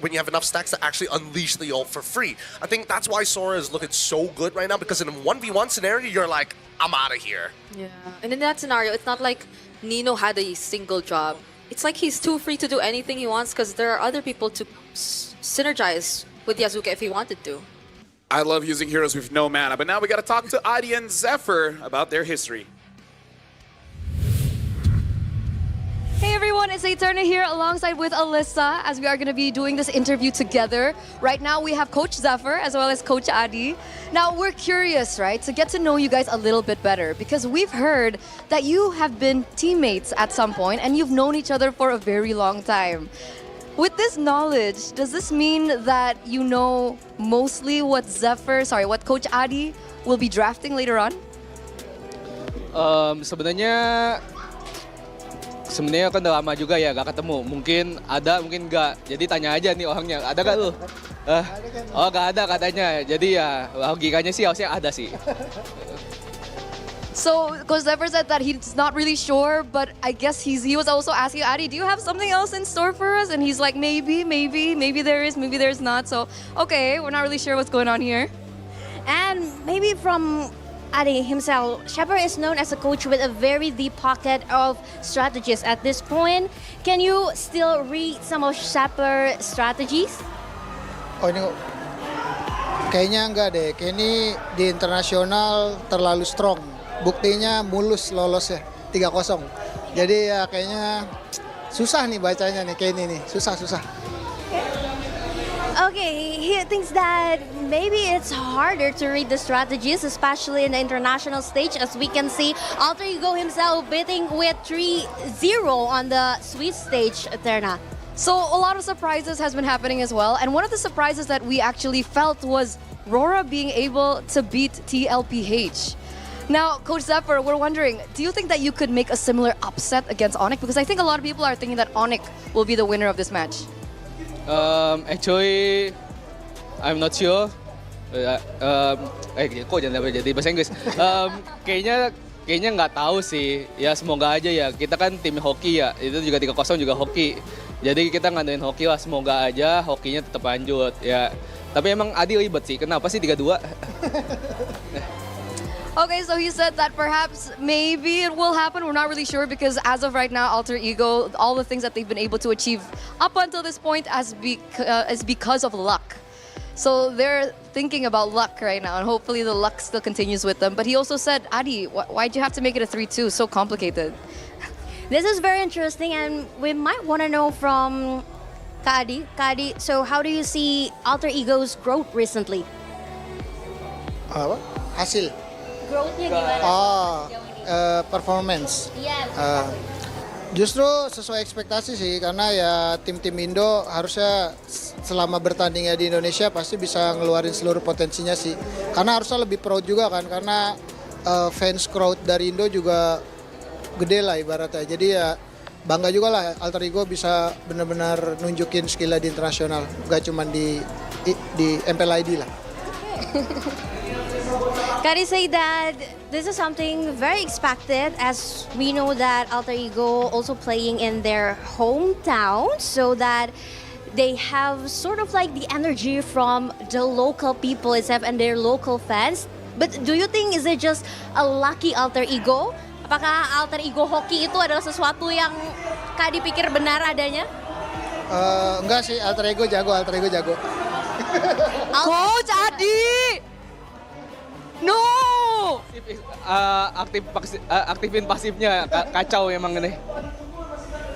when you have enough stacks to actually unleash the ult for free. I think that's why Sora is looking so good right now, because in a 1v1 scenario, you're like, I'm out of here. Yeah, and in that scenario, it's not like Nino had a single job. It's like he's too free to do anything he wants because there are other people to synergize with Yasuke if he wanted to. I love using heroes with no mana, but now we got to talk to Adi and Zephyr about their history. Hey everyone, it's Eterna here alongside with Alyssa as we are going to be doing this interview together. Right now we have Coach Zephyr as well as Coach Adi. Now we're curious, right, to get to know you guys a little bit better because we've heard that you have been teammates at some point and you've known each other for a very long time. With this knowledge, does this mean that you know mostly what Coach Adi will be drafting later on? Sebenarnya kan udah lama juga ya gak ketemu. Mungkin ada, mungkin enggak. Jadi tanya aja nih orangnya, ada gak lu? Oh gak ada katanya. Jadi ya logikanya sih harusnya ada sih. So, Coach Zephyr said that he's not really sure, but I guess he was also asking Adi, do you have something else in store for us? And he's like, maybe there is, maybe there's not. So, okay, we're not really sure what's going on here. And maybe from Adi himself, Shepard is known as a coach with a very deep pocket of strategies at this point. Can you still read some of Shepard's strategies? Oh ini kayaknya enggak deh, kayak ini di internasional terlalu strong. Buktinya mulus lolos ya, 3-0. Jadi ya kayaknya susah nih bacanya nih, kayak ini nih, susah. Okay, he thinks that maybe it's harder to read the strategies, especially in the international stage, as we can see Alter Ego himself beating with 3-0 on the Swiss stage, Eterna. So a lot of surprises has been happening as well, and one of the surprises that we actually felt was Aurora being able to beat TLPH. Now, Coach Zephyr, we're wondering, do you think that you could make a similar upset against ONIC? Because I think a lot of people are thinking that ONIC will be the winner of this match. Actually, I'm not sure. Kok jangan jadi bahasa Inggris. Kayaknya nggak tahu sih. Ya semoga aja ya. Kita kan tim hoki ya. Itu juga 3-0 juga hoki. Jadi kita ngandelin hoki lah. Semoga aja hokinya tetap lanjut ya. Tapi emang Adi ribet sih. Kenapa sih 3-2? Okay, so he said that perhaps maybe it will happen. We're not really sure because as of right now, Alter Ego, all the things that they've been able to achieve up until this point is because of luck. So they're thinking about luck right now, and hopefully the luck still continues with them. But he also said, Adi, why'd you have to make it a 3-2? So complicated. This is very interesting, and we might want to know from Kadi. So how do you see Alter Ego's growth recently? Apa? Hasil. Growth-nya gimana? Performance. Yes. Justru sesuai ekspektasi sih, karena ya tim-tim Indo harusnya selama bertandingnya di Indonesia pasti bisa ngeluarin seluruh potensinya sih. Karena harusnya lebih proud juga kan, karena fans crowd dari Indo juga gede lah ibaratnya. Jadi ya bangga juga lah Alter Ego bisa benar-benar nunjukin skillnya di internasional, gak cuma di MPLID lah. Can I say that this is something very expected, as we know that Alter Ego also playing in their hometown, so that they have sort of like the energy from the local people itself and their local fans. But do you think is it just a lucky Alter Ego? Apakah Alter Ego hoki itu adalah sesuatu yang Kak dipikir benar adanya? Enggak sih, Alter Ego jago. Coach Adi! No! Aktifin pasifnya kacau emang ini.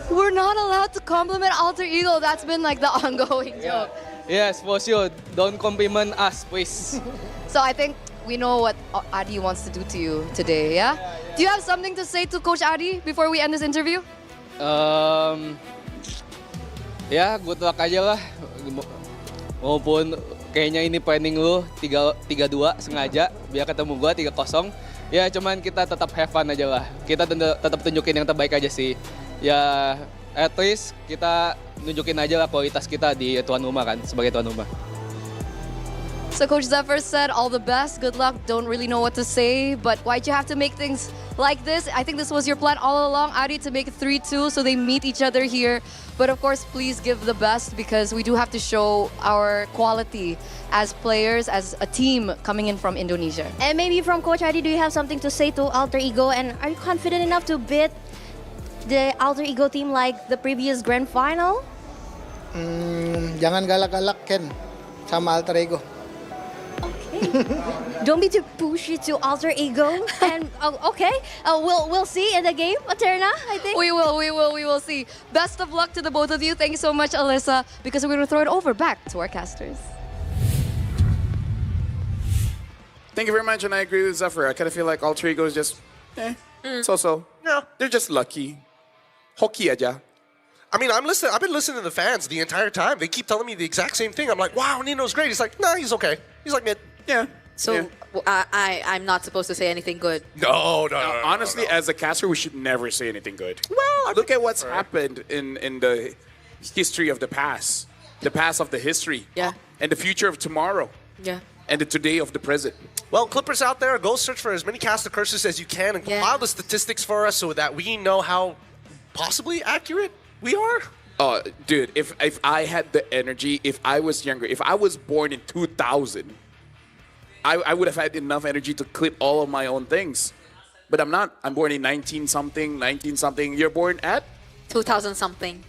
We're not allowed to compliment Alter Ego. That's been like the ongoing joke. Yes, for sure. Don't compliment us, please. So I think we know what Adi wants to do to you today, yeah? Do you have something to say to Coach Adi before we end this interview? Ya, good luck aja lah. Maupun kayaknya ini planning lu 3-2 sengaja biar ketemu gua 3-0. Ya cuman kita tetap have fun aja lah. Kita tetap tunjukin yang terbaik aja sih. Ya at least kita nunjukin aja lah kualitas kita di tuan rumah kan, sebagai tuan rumah. So Coach Zephyr said, all the best, good luck, don't really know what to say, but why'd you have to make things like this? I think this was your plan all along, Ari, to make it 3-2 so they meet each other here. But of course, please give the best because we do have to show our quality as players, as a team coming in from Indonesia. And maybe from Coach Adi, do you have something to say to Alter Ego? And are you confident enough to beat the Alter Ego team like the previous grand final? Jangan galak-galak, Ken, sama Alter Ego. Don't be too pushy to Alter Ego. And okay, we'll see in the game, Aterna, I think. We will see. Best of luck to the both of you. Thank you so much, Alyssa, because we're going to throw it over back to our casters. Thank you very much, and I agree with Zephyr. I kind of feel like Alter Ego is just, so-so. Yeah. They're just lucky. Hoki aja. I mean, I've been listening to the fans the entire time. They keep telling me the exact same thing. I'm like, wow, Nino's great. He's like, nah, he's okay. He's like mid. Yeah. So I'm not supposed to say anything good. No. Honestly, as a caster, we should never say anything good. Well, look at what's happened in the history of the past of the history. Yeah. And the future of tomorrow. Yeah. And the today of the present. Well, Clippers out there, go search for as many caster curses as you can and compile the statistics for us so that we know how possibly accurate we are. Oh, dude, if I had the energy, if I was younger, if I was born in 2000, I would have had enough energy to clip all of my own things. But I'm not. I'm born in 19-something. You're born at? 2000-something.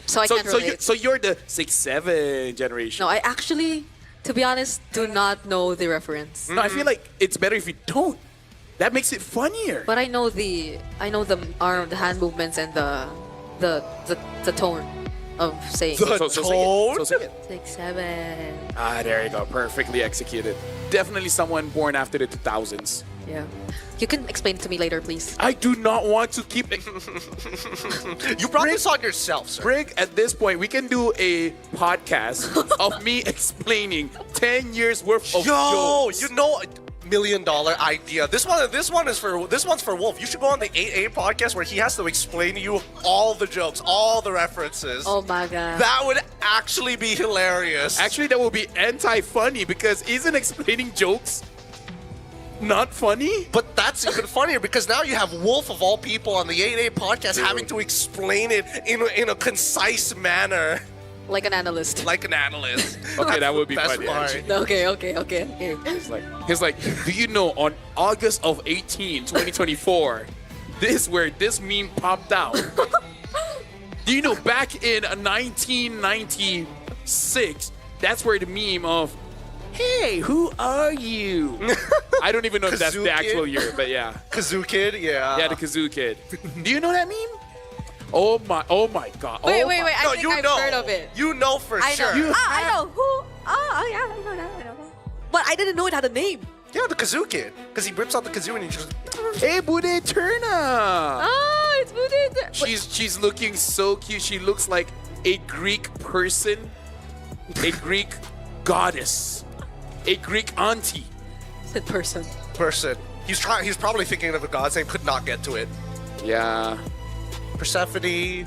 So I can't relate. So you're the 6-7 generation. No, I actually, to be honest, do not know the reference. No, I feel like it's better if you don't. That makes it funnier. But I know the arm, the hand movements, and the tone of saying. So say it. 6-7. Ah, there you go. Perfectly executed. Definitely someone born after the 2000s. Yeah. You can explain it to me later, please. I do not want to keep... You brought this on yourself, sir. Brig, at this point, we can do a podcast of me explaining 10 years worth of jokes. You know... $1 million idea. This one's for Wolf. You should go on the 8A podcast where he has to explain to you all the jokes, all the references. Oh my god. That would actually be hilarious. Actually, that would be anti-funny because isn't explaining jokes not funny? But that's even funnier because now you have Wolf of all people on the 8A podcast having to explain it in a concise manner. Like an analyst. Okay, that would be funny. Okay. He's like, do you know on August of 18, 2024, where this meme popped out? Do you know back in 1996, that's where the meme of, hey, who are you? I don't even know if that's the actual year, but yeah. Kazoo Kid, yeah. Yeah, the Kazoo Kid. Do you know that meme? Oh my God. Wait. No, I think I've heard of it. You know for sure. I know. Who? Oh, yeah, I know that. But I didn't know it had a name. Yeah, the Kazoo Kid. Because he rips out the kazoo and he just... Hey, Bude Turna! Oh, it's Bude. She's looking so cute. She looks like a Greek person, a Greek goddess, a Greek auntie. Said person. He's probably thinking of a god's name, could not get to it. Yeah. Persephone,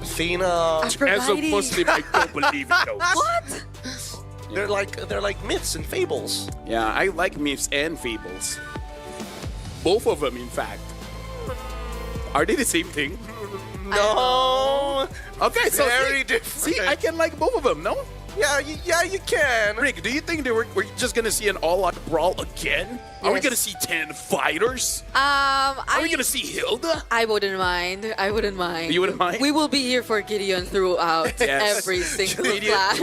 Athena. As a Muslim, I don't believe in those. What? They're like myths and fables. Yeah, I like myths and fables. Both of them, in fact. Are they the same thing? No. Okay, so very different. See, I can like both of them, no? Yeah, you can. Rick, do you think we're just gonna see an all-out brawl again? Are we gonna see 10 fighters? Are we gonna see Hilda? I wouldn't mind. You wouldn't mind? We will be here for Gideon throughout every single class.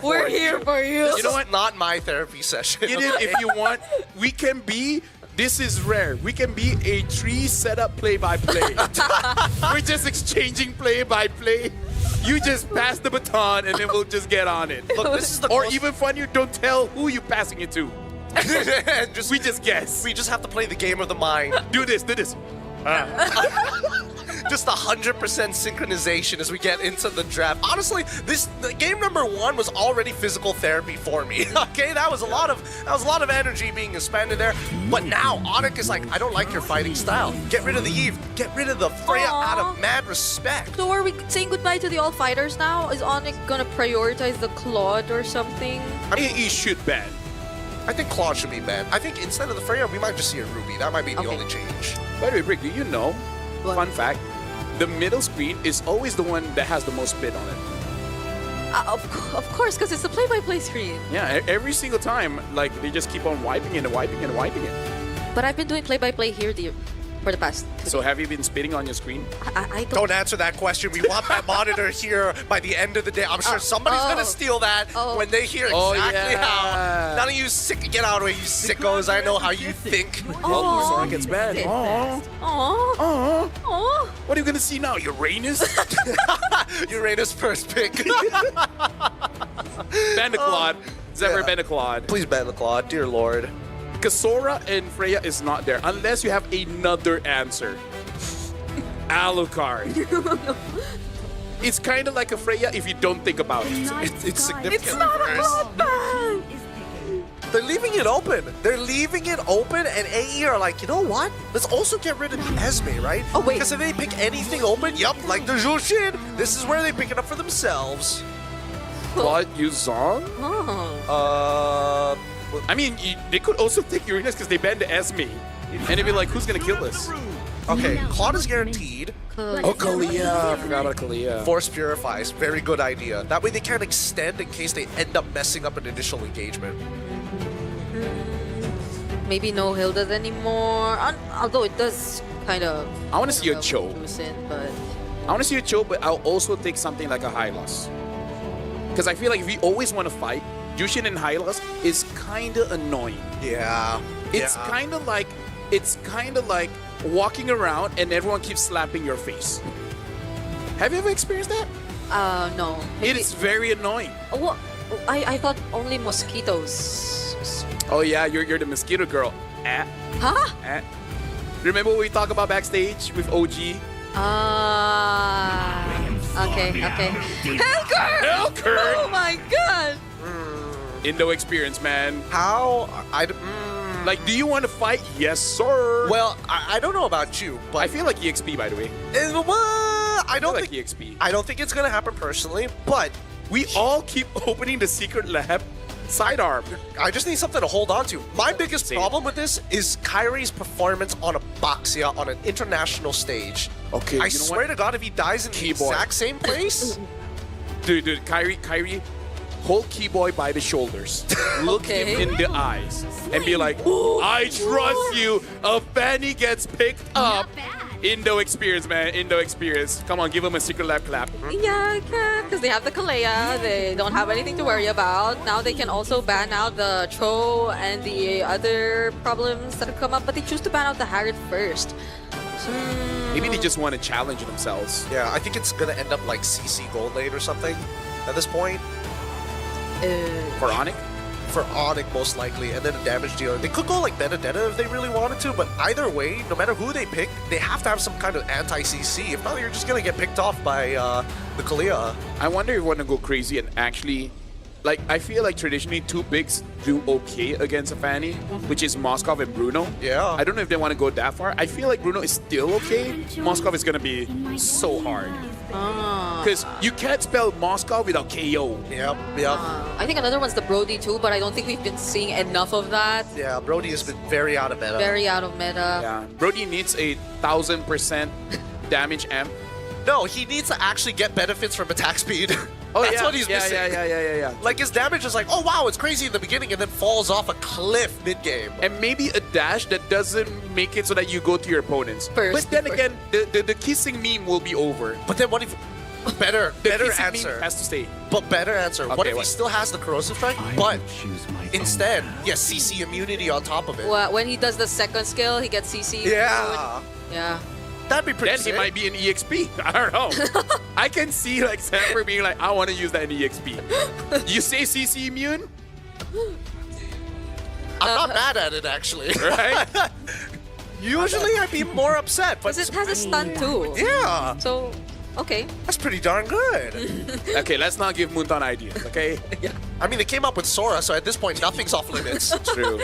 We're here for you. You know what? Not my therapy session. Gideon, if you want, we can be. This is rare. We can be a 3 setup play-by-play. We're just exchanging play-by-play. You just pass the baton and then we'll just get on it. Look, this is the or even funnier, don't tell who you're passing it to. We just guess. We just have to play the game of the mind. Do this. just 100% synchronization as we get into the draft. Honestly, game number 1 was already physical therapy for me. Okay, that was a lot of energy being expended there. But now ONIC is like, I don't like your fighting style. Get rid of the Eve. Get rid of the Freya out of mad respect. So are we saying goodbye to the all fighters now? Is ONIC gonna prioritize the Claude or something? I mean, he should ban. I think Claude should be banned. I think instead of the Freya, we might just see a Ruby. That might be the only change. By the way, Brick, do you know, fun fact, the middle screen is always the one that has the most bit on it. Of course, because it's the play-by-play screen. Yeah, every single time, like, they just keep on wiping it and wiping it and wiping it. But I've been doing play-by-play here for the past. So have you been spitting on your screen? I don't answer that question. We want that monitor here by the end of the day. I'm sure somebody's going to steal that when they hear exactly how. None of you get out of the way, you sickos. I know how you think. Oh, Sora gets banned. Oh. What are you going to see now, Uranus? Uranus first pick. Ban the Claude. Zephyr, ban the Claude. Please ban the Claude, dear Lord. Because Sora and Freya is not there unless you have another answer. Alucard. It's kind of like a Freya if you don't think about it. It's significant. It's not a Claude ban! They're leaving it open. They're leaving it open, and AE are like, you know what? Let's also get rid of the Esme, right? Oh, wait. Because if they pick anything open, like the Jushin, this is where they pick it up for themselves. Claude Yuzong? I mean, they could also take Uranus because they banned the Esme. And they'd be like, who's going to kill this? Okay, Claude is guaranteed. Oh, Kalia. I forgot about Kalia. Force Purifies. Very good idea. That way they can't extend in case they end up messing up an initial engagement. Maybe no Hildas anymore. Although it does kind of. I want to see a Cho. But I want to see a Cho, but I'll also take something like a Hylos. Because I feel like if we always want to fight, Jushin and Hylos is kind of annoying. Yeah. It's kind of like walking around and everyone keeps slapping your face. Have you ever experienced that? No. It is very annoying. Well, I thought only mosquitoes. Oh yeah, you're the mosquito girl. Huh? Remember what we talked about backstage with OG? Okay. Helkurt! Oh my god! Indo experience, man. How? Like, do you want to fight? Yes, sir. Well, I don't know about you, but I feel like EXP, by the way. I don't think EXP. I don't think it's gonna happen personally, but we all keep opening the secret lab sidearm. I just need something to hold on to. My biggest problem with this is Kyrie's performance on a Boxia on an international stage. Okay, I swear to God, if he dies in the exact same place, dude, Kyrie. Hold Keyboy by the shoulders. Look him in the eyes and be like, I trust you. A Fanny gets picked up. Indo experience, man. Indo experience. Come on, give him a secret lab clap. Yeah, because they have the Kalea. They don't have anything to worry about. Now they can also ban out the Cho and the other problems that have come up, but they choose to ban out the Harriet first. Maybe they just want to challenge themselves. Yeah, I think it's going to end up like CC Gold Lane or something at this point. For ONIC? For ONIC, most likely, and then a damage dealer. They could go like Benedetta if they really wanted to, but either way, no matter who they pick, they have to have some kind of anti-CC. If not, you're just going to get picked off by the Kalia. I wonder if you want to go crazy and actually... Like, I feel like traditionally two bigs do okay against a Fanny, which is Moskov and Bruno. Yeah. I don't know if they want to go that far. I feel like Bruno is still okay. Moskov is going to be so hard. Because you can't spell Moskov without KO. Yep. I think another one's the Brody too, but I don't think we've been seeing enough of that. Yeah, Brody has been very out of meta. Very out of meta. Yeah, Brody needs a 1000% damage amp. No, he needs to actually get benefits from attack speed. Oh, That's what he's missing. Yeah. Like, his damage is like, oh wow, it's crazy in the beginning and then falls off a cliff mid-game. And maybe a dash that doesn't make it so that you go to your opponents. First. But then again, the kissing meme will be over. But then what if... Better answer. Meme has to stay. But better answer. Okay, what if he still has the corrosive strike, but instead, yes, CC immunity on top of it? Well, when he does the second skill, he gets CC. Yeah. Yeah. That'd be pretty Then sick. he might be an EXP. I don't know. I can see like Samper being like, I want to use that in EXP. You say CC immune? I'm not mad at it, actually. Right? Usually I'd be more upset, but Because it has a stun too. Yeah. So, okay. That's pretty darn good. Okay, let's not give Moonton ideas, okay? Yeah. I mean, they came up with Sora, so at this point, nothing's off limits. True.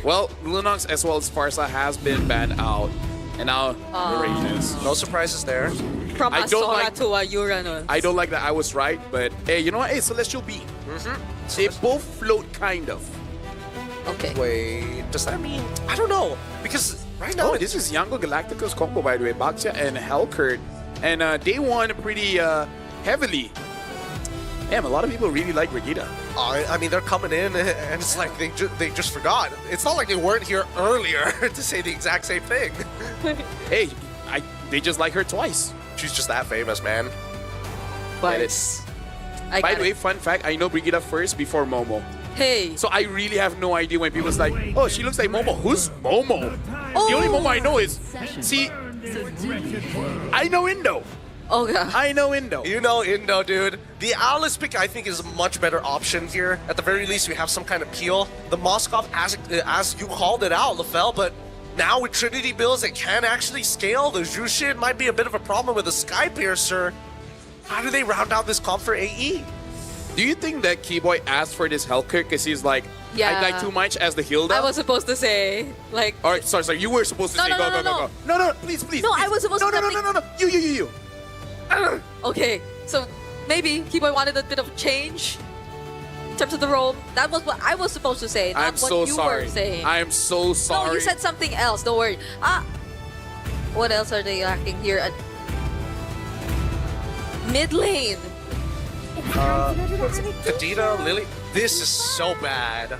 Well, Lunox as well as Farsa has been banned out. And now Uranus. No surprises there. From I a don't Sora like- to a Uranus. I don't like that I was right, but hey, you know what? Hey, Celestial B. They both float kind of. Okay. Wait, does that mean? I don't know. Because right now. Oh, this is Yangon Galacticos combo, by the way. Baxia and Hellcurt. And they won pretty heavily. Damn, a lot of people really like Regida. I mean, they're coming in, and it's like they just forgot. It's not like they weren't here earlier to say the exact same thing. Hey, they just like her twice. She's just that famous, man. But by the way, it. fun fact, I know Brigida first before Momo. Hey. So I really have no idea when people's like, oh, she looks like Momo. Who's Momo? The only Momo I know is, see, I know Indo. Oh, yeah. I know Indo. You know Indo, dude. The Alice pick, I think, is a much better option here. At the very least, we have some kind of peel. The Moskov, as you called it out, LaFell, but now with Trinity builds that can actually scale, the Jushin might be a bit of a problem with the Sky Piercer. How do they round out this comp for AE? Do you think that Keyboy asked for this Hellcurt because he's like, Yeah. I like too much as the Hilda? I was supposed to say, like... All right, sorry. You were supposed to No, say no, go, no, go, no, go, go. No, please. No, please. I was supposed to... No. You. Okay, so maybe Keyboy wanted a bit of change in terms of the role. That was what I was supposed to say, not I'm what so you sorry. were saying. I am so sorry. No, you said something else. Don't worry. What else are they lacking here at mid lane? Kadena, Lily. This is so bad.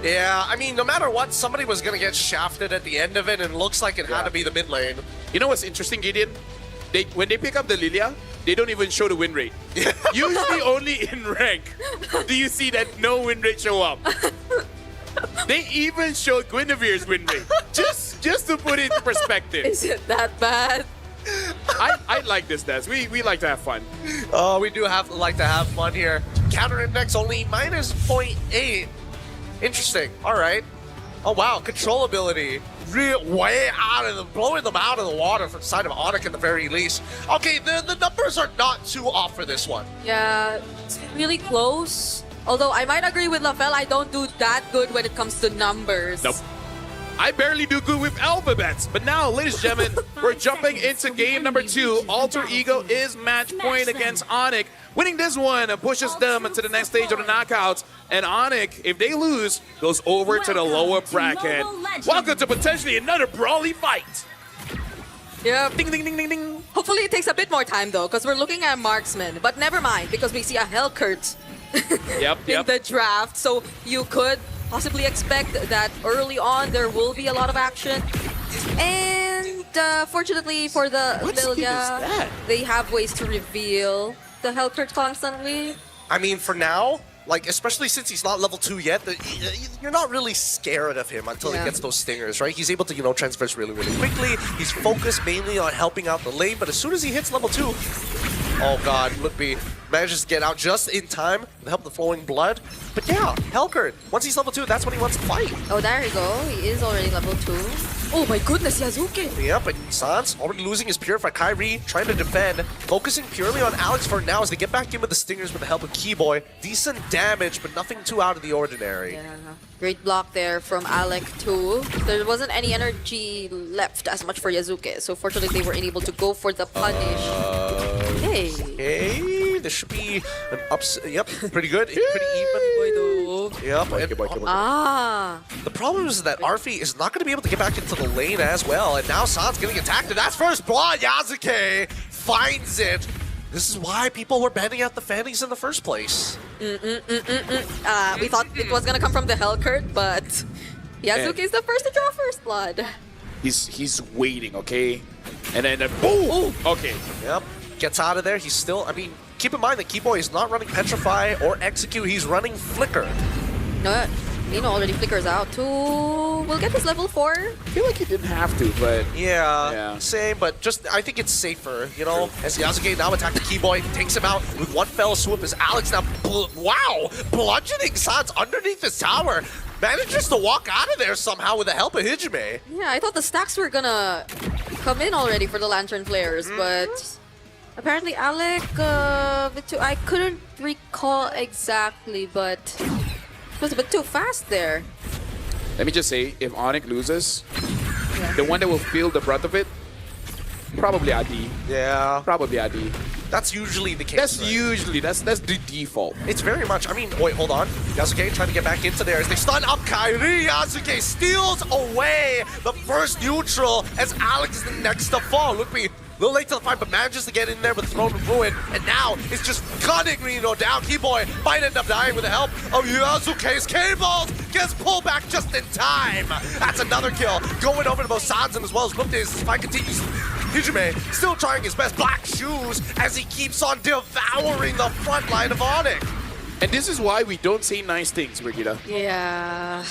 Yeah, I mean, no matter what, somebody was going to get shafted at the end of it, and it looks like it had to be the mid lane. You know what's interesting, Gideon? When they pick up the Lilia, they don't even show the win rate. Usually only in rank do you see that no win rate show up. They even show Guinevere's win rate. Just to put it in perspective. Is it that bad? I like this, Des. We like to have fun. Oh, we do like to have fun here. Counter index only minus 0.8. Interesting. All right. Oh, wow. Controllability. Way out of them, blowing them out of the water from the side of ONIC at the very least. Okay, the numbers are not too off for this one. Yeah, it's really close. Although I might agree with LaFell, I don't do that good when it comes to numbers. Nope. I barely do good with alphabets. But now, ladies and gentlemen, we're jumping into game number 2. Alter Ego is match point against ONIC. Winning this one pushes them to the next stage of the knockouts. And ONIC, if they lose, goes over to the lower bracket. Welcome to potentially another brawly fight. Yep. Ding, ding, ding, ding, ding. Hopefully it takes a bit more time though, because we're looking at marksman. But never mind, because we see a Hellcurt in the draft. So you could possibly expect that early on there will be a lot of action. And fortunately for the Lilia, they have ways to reveal the Hellcurt constantly. I mean, for now, like, especially since he's not level 2 yet, you're not really scared of him until he gets those stingers, right? He's able to, transverse really, really quickly. He's focused mainly on helping out the lane, but as soon as he hits level 2, oh god, Lookby manages to get out just in time to help the flowing blood. But yeah, Hellcurt, once he's level 2, that's when he wants to fight. Oh, there you go. He is already level 2. Oh my goodness, Yazuki! Yeah, but Sans already losing his Purified. Kyrie trying to defend, focusing purely on Alex for now as they get back in with the stingers with the help of Keyboy. Decent damage, but nothing too out of the ordinary. Yeah. Great block there from Alec too. There wasn't any energy left as much for Yazuki, so fortunately they were able to go for the punish. Hey. Okay, this should be an yep, pretty good, pretty even. Yep. The problem is that Arfi is not going to be able to get back into the lane as well, and now San's getting attacked, and that's first blood. Yazuki finds it. This is why people were banning out the Fannies in the first place. We thought it was gonna come from the Hellcurt, but Yazuki is the first to draw first blood. He's waiting, okay? And then boom! Okay. Yep. Gets out of there. He's still, I mean, keep in mind that Keyboy is not running Petrify or Execute. He's running Flicker. No, Nino already flickers out too. We'll get his level 4. I feel like he didn't have to, but... Yeah, same, but just, I think it's safer, as Yazuki now attack the Keyboy, takes him out with one fell swoop as Alex now, wow, bludgeoning Sans underneath this tower. Manages to walk out of there somehow with the help of Hijime. Yeah, I thought the stacks were gonna come in already for the Lantern Flares, but apparently Alec, I couldn't recall exactly, but it was a bit too fast there. Let me just say, if ONIC loses, the one that will feel the brunt of it, probably Adi. Yeah. Probably Adi. That's usually the case. That's the default. It's very much, I mean, wait, hold on. Yasuke trying to get back into there as they stun up Kairi. Yasuke steals away the first neutral as Alex is the next to fall. Look, a little late to the fight, but manages to get in there with Throne of Ruin. And now it's just gunning Reno down. Keyboy might end up dying with the help of Yasuke's cables. Gets pulled back just in time. That's another kill. Going over to both Sanzen as well as Loopdays as the fight continues. Hijime still trying his best. Black shoes as he keeps on devouring the front line of ONIC. And this is why we don't say nice things, Brigitte. Yeah.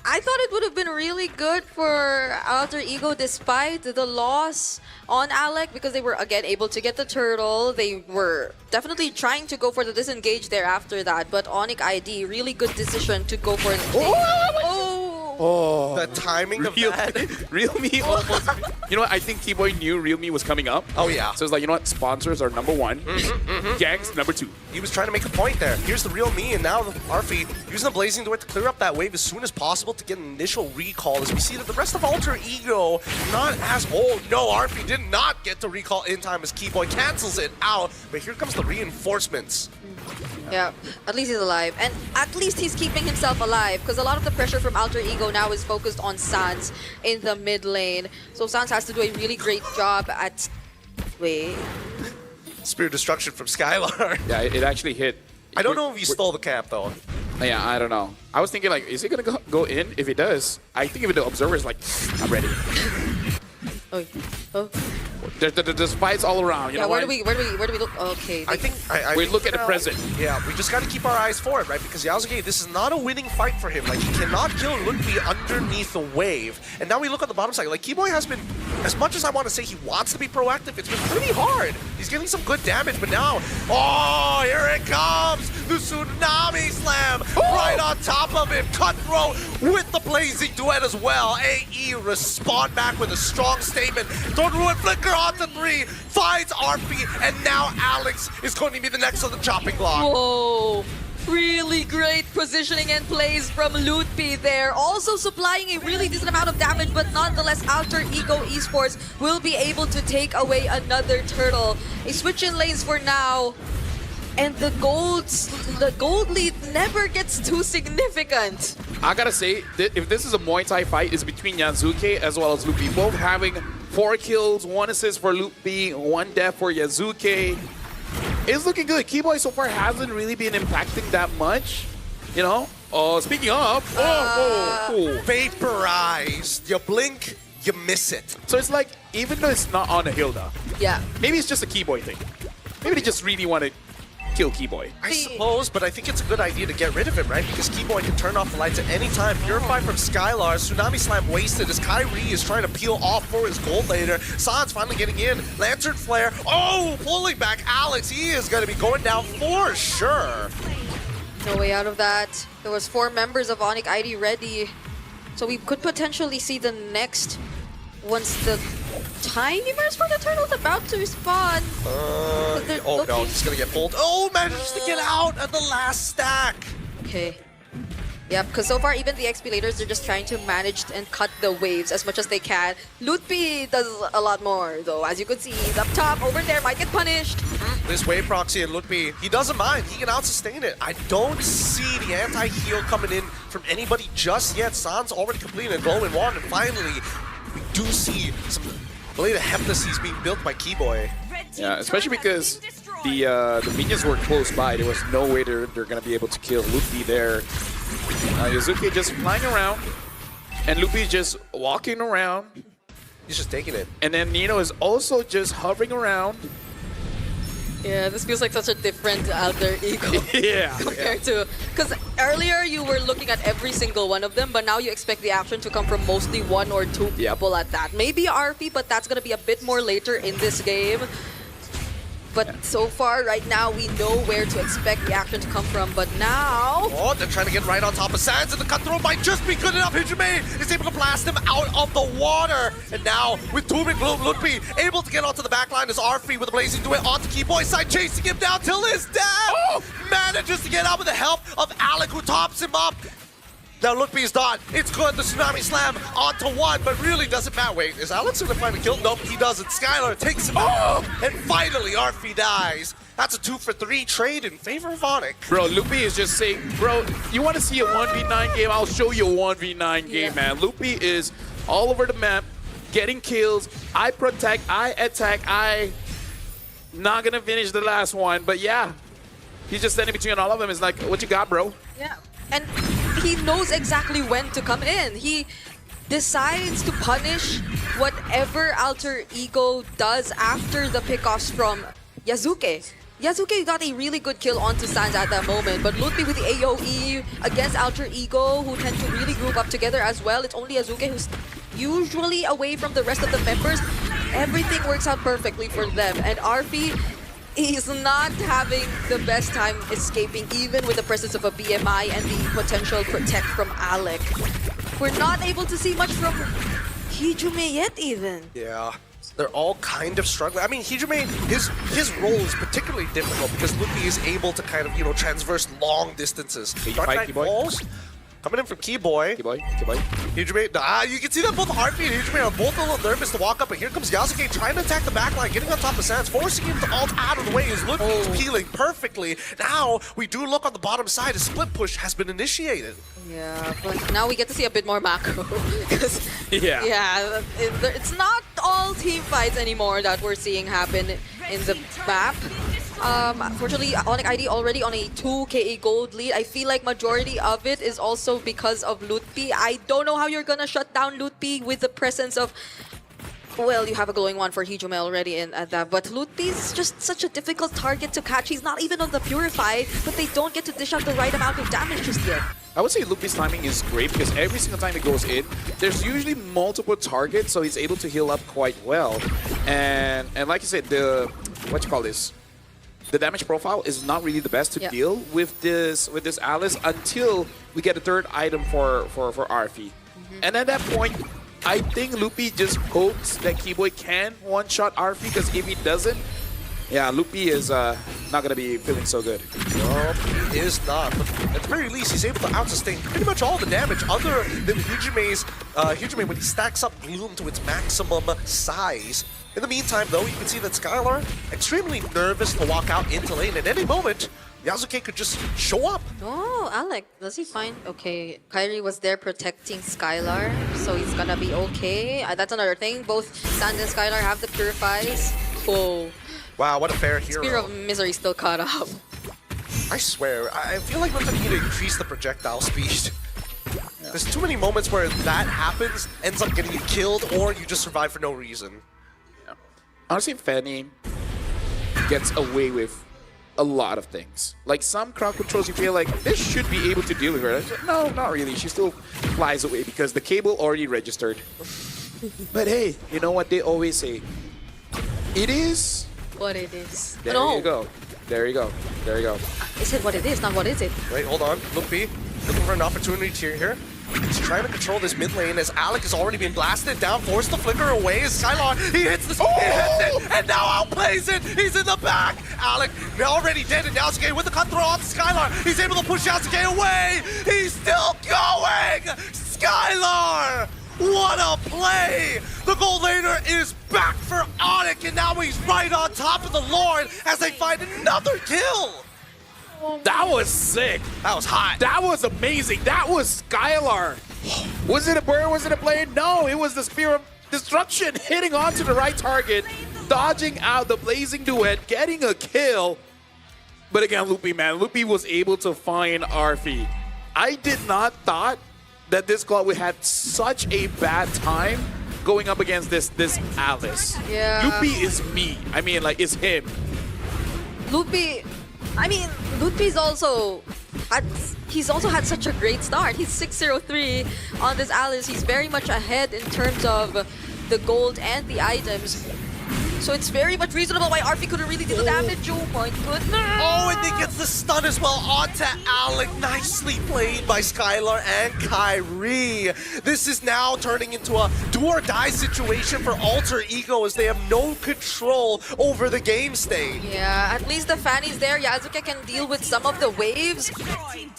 I thought it would have been really good for Alter Ego despite the loss on Alec because they were again able to get the turtle. They were definitely trying to go for the disengage there after that, but ONIC ID, really good decision to go for it. Oh, the timing of that. Realme almost. You know what? I think Keyboy knew Realme was coming up. Oh, yeah. So it's like, you know what? Sponsors are number one. Gangs, number two. He was trying to make a point there. Here's the real me, and now Arfi using the Blazing Door to clear up that wave as soon as possible to get an initial recall. As we see that the rest of Alter Ego not as old. No, Arfi did not get to recall in time as Keyboy cancels it out. But here comes the reinforcements. Yeah, at least he's alive. And at least he's keeping himself alive because a lot of the pressure from Alter Ego now is focused on Sans in the mid lane. So Sans has to do a really great job at... Wait. Spirit Destruction from Skylar. Yeah, it actually hit. I don't know if he stole the camp, though. Yeah, I don't know. I was thinking, like, is he going to go in? If he does, I think if the observer is like, I'm ready. Oh. There's fights all around. You know where do we look? Okay. I think we look at the present. Yeah, we just got to keep our eyes forward, right? Because Yasuke, this is not a winning fight for him. Like, he cannot kill Lutfi underneath the wave. And now we look on the bottom side. Like, Keyboy has been, as much as I want to say he wants to be proactive, it's been pretty hard. He's getting some good damage, but now, oh, here it comes! The Tsunami Slam right on top of him. Cutthroat with the Blazing Duet as well. AE respond back with a strong statement. Don't ruin Flicker on the 3, finds RP, and now Alex is going to be the next on the chopping block. Whoa! Really great positioning and plays from Lutfi there. Also supplying a really decent amount of damage, but nonetheless, Alter Ego Esports will be able to take away another turtle. A switch in lanes for now. And the gold lead never gets too significant. I gotta say, if this is a Muay Thai fight, it's between Yazuke as well as Lupi. Both having 4 kills, 1 assist for Lupi, 1 death for Yazuke. It's looking good. Keyboy so far hasn't really been impacting that much, you know? Speaking of, vaporized. You blink, you miss it. So it's like, even though it's not on a Hilda, yeah, maybe it's just a Keyboy thing. Maybe they just really want to kill Keyboy. I suppose, but I think it's a good idea to get rid of him, right? Because Keyboy can turn off the lights at any time. Purify from Skylar. Tsunami Slam wasted as Kyrie is trying to peel off for his gold later. San's finally getting in. Lantern Flare. Oh, pulling back Alex. He is going to be going down for sure. No way out of that. There was 4 members of ONIC ID ready. So we could potentially see the next once the timers for the turtle's about to respawn. Oh no, he's gonna get pulled. Oh, manages to get out at the last stack. Okay. Yep, because so far even the XP-lators, they're just trying to manage and cut the waves as much as they can. Lutfi does a lot more though. As you can see, he's up top, over there, might get punished. This wave proxy and Lutfi, he doesn't mind. He can out-sustain it. I don't see the anti-heal coming in from anybody just yet. San's already completed a glowing wand, and finally, we do see some believe the Heptases being built by Keyboy. Yeah, especially because the minions were close by. There was no way they're going to be able to kill Luffy there. Yazuki just flying around, and Luffy just walking around. He's just taking it. And then Nino is also just hovering around. Yeah, this feels like such a different Alter Ego. Yeah. Compared to... Because earlier you were looking at every single one of them, but now you expect the action to come from mostly 1 or 2 people at that. Maybe RP, but that's going to be a bit more later in this game. But so far, right now, we know where to expect the action to come from. But now... Oh, they're trying to get right on top of Sands, and the cut throw might just be good enough. Hijime is able to blast him out of the water. And now, with Dooming Gloom, Ludwig able to get onto the back line as Arfi with a blazing duet onto Keyboy's side, chasing him down till his death. Oh! Manages to get out with the help of Alec, who tops him up. Now Ludwig's done. It's good. The Tsunami Slam onto one, but really doesn't matter. Wait, is Alex going to find a kill? Nope, he doesn't. Skylar takes him out. And finally, Arfi dies. That's a 2-for-3 trade in favor of ONIC. Bro, Lupi is just saying, bro, you want to see a 1v9 game? I'll show you a 1v9 game, man. Lupi is all over the map, getting kills. I protect, I attack, I not going to finish the last one. But yeah, he's just standing between all of them. It's like, what you got, bro? Yeah, and he knows exactly when to come in. He decides to punish whatever Alter Ego does after the pickoffs from Yazuke. Yazuke got a really good kill onto Sands at that moment, but Ludwig with the AoE against Alter Ego, who tend to really group up together as well. It's only Yazuke who's usually away from the rest of the members. Everything works out perfectly for them, and Arfi is not having the best time escaping, even with the presence of a BMI and the potential protect from Alec. We're not able to see much from Hijime yet, even. Yeah, they're all kind of struggling. I mean, Hijime, his role is particularly difficult because Lupi is able to kind of, you know, transverse long distances. Dark Knight Falls coming in from Keyboy. Hijime, you can see that both Arfi and Hijime are both a little nervous to walk up, but here comes Yasuke trying to attack the backline, getting on top of Sands, forcing him to ult out of the way. His Lupi is peeling perfectly. Now, we do look on the bottom side, a split push has been initiated. Yeah, but now we get to see a bit more macro. Yeah, it's not all team fights anymore that we're seeing happen in the map. Fortunately, ONIC ID already on a 2 KE gold lead. I feel like majority of it is also because of Ludwig. I don't know how you're gonna shut down Ludwig with the presence of... Well, you have a glowing one for Hijime already in at that, but Ludwig is just such a difficult target to catch. He's not even on the Purify, but they don't get to dish out the right amount of damage just yet. I would say Lupi's timing is great because every single time it goes in, there's usually multiple targets, so he's able to heal up quite well. And like you said, the damage profile is not really the best to deal with this Alice until we get a third item for Arfi. And at that point, I think Lupi just hopes that Keyboy can one-shot Arfi, because if he doesn't, yeah, Lupi is not going to be feeling so good. No, he is not. But at the very least, he's able to out-sustain pretty much all the damage other than Hijime's Hijime when he stacks up Gloom to its maximum size. In the meantime, though, you can see that Skylar extremely nervous to walk out into lane. At any moment, Yasuke could just show up. Oh, Alec, does he find... Okay, Kyrie was there protecting Skylar, so he's gonna be okay. That's another thing. Both Sand and Skylar have the Purifies. Whoa. Wow, what a fair hero. Spear of Misery still caught up. I swear, I feel like we're going to need to increase the projectile speed. There's too many moments where that happens, ends up getting you killed, or you just survive for no reason. Yeah. Honestly, Fanny gets away with a lot of things. Like some crowd controls, you feel like this should be able to deal with her. No, not really. She still flies away because the cable already registered. But hey, you know what they always say? It is what it is. There you go. There you go. There you go. Is it what it is? Not what is it? Wait, hold on. Lupi looking for an opportunity here. He's trying to control this mid lane as Alec has already been blasted down, forced to flicker away as Skylon, he hits the he hits it, and now outplays it. He's in the back. Alec already dead, and Yasuke with the cut throw on Skylar. He's able to push Yasuke away. He's still going. Skylar, what a play! The gold laner is back for ONIC, and now he's right on top of the Lord as they find another kill. That was sick. That was hot. That was amazing. That was Skylar. Was it a burn? Was it a blade? No, it was the Spear of Destruction hitting onto the right target, dodging out the blazing duet, getting a kill. But again, Lupi, man, Lupi was able to find Arfi. I did not thought that this squad would have such a bad time going up against this Alice. Yeah. Lupi is me. I mean, like, it's him. Lupi's also had such a great start. He's 603 on this Alice. He's very much ahead in terms of the gold and the items. So it's very much reasonable why RP couldn't really do the damage. Oh my goodness. Oh, and he gets the stun as well onto Alec. Nicely played by Skylar and Kyrie. This is now turning into a do-or-die situation for Alter Ego as they have no control over the game state. Yeah, at least the Fanny's there. Yasuke can deal with some of the waves,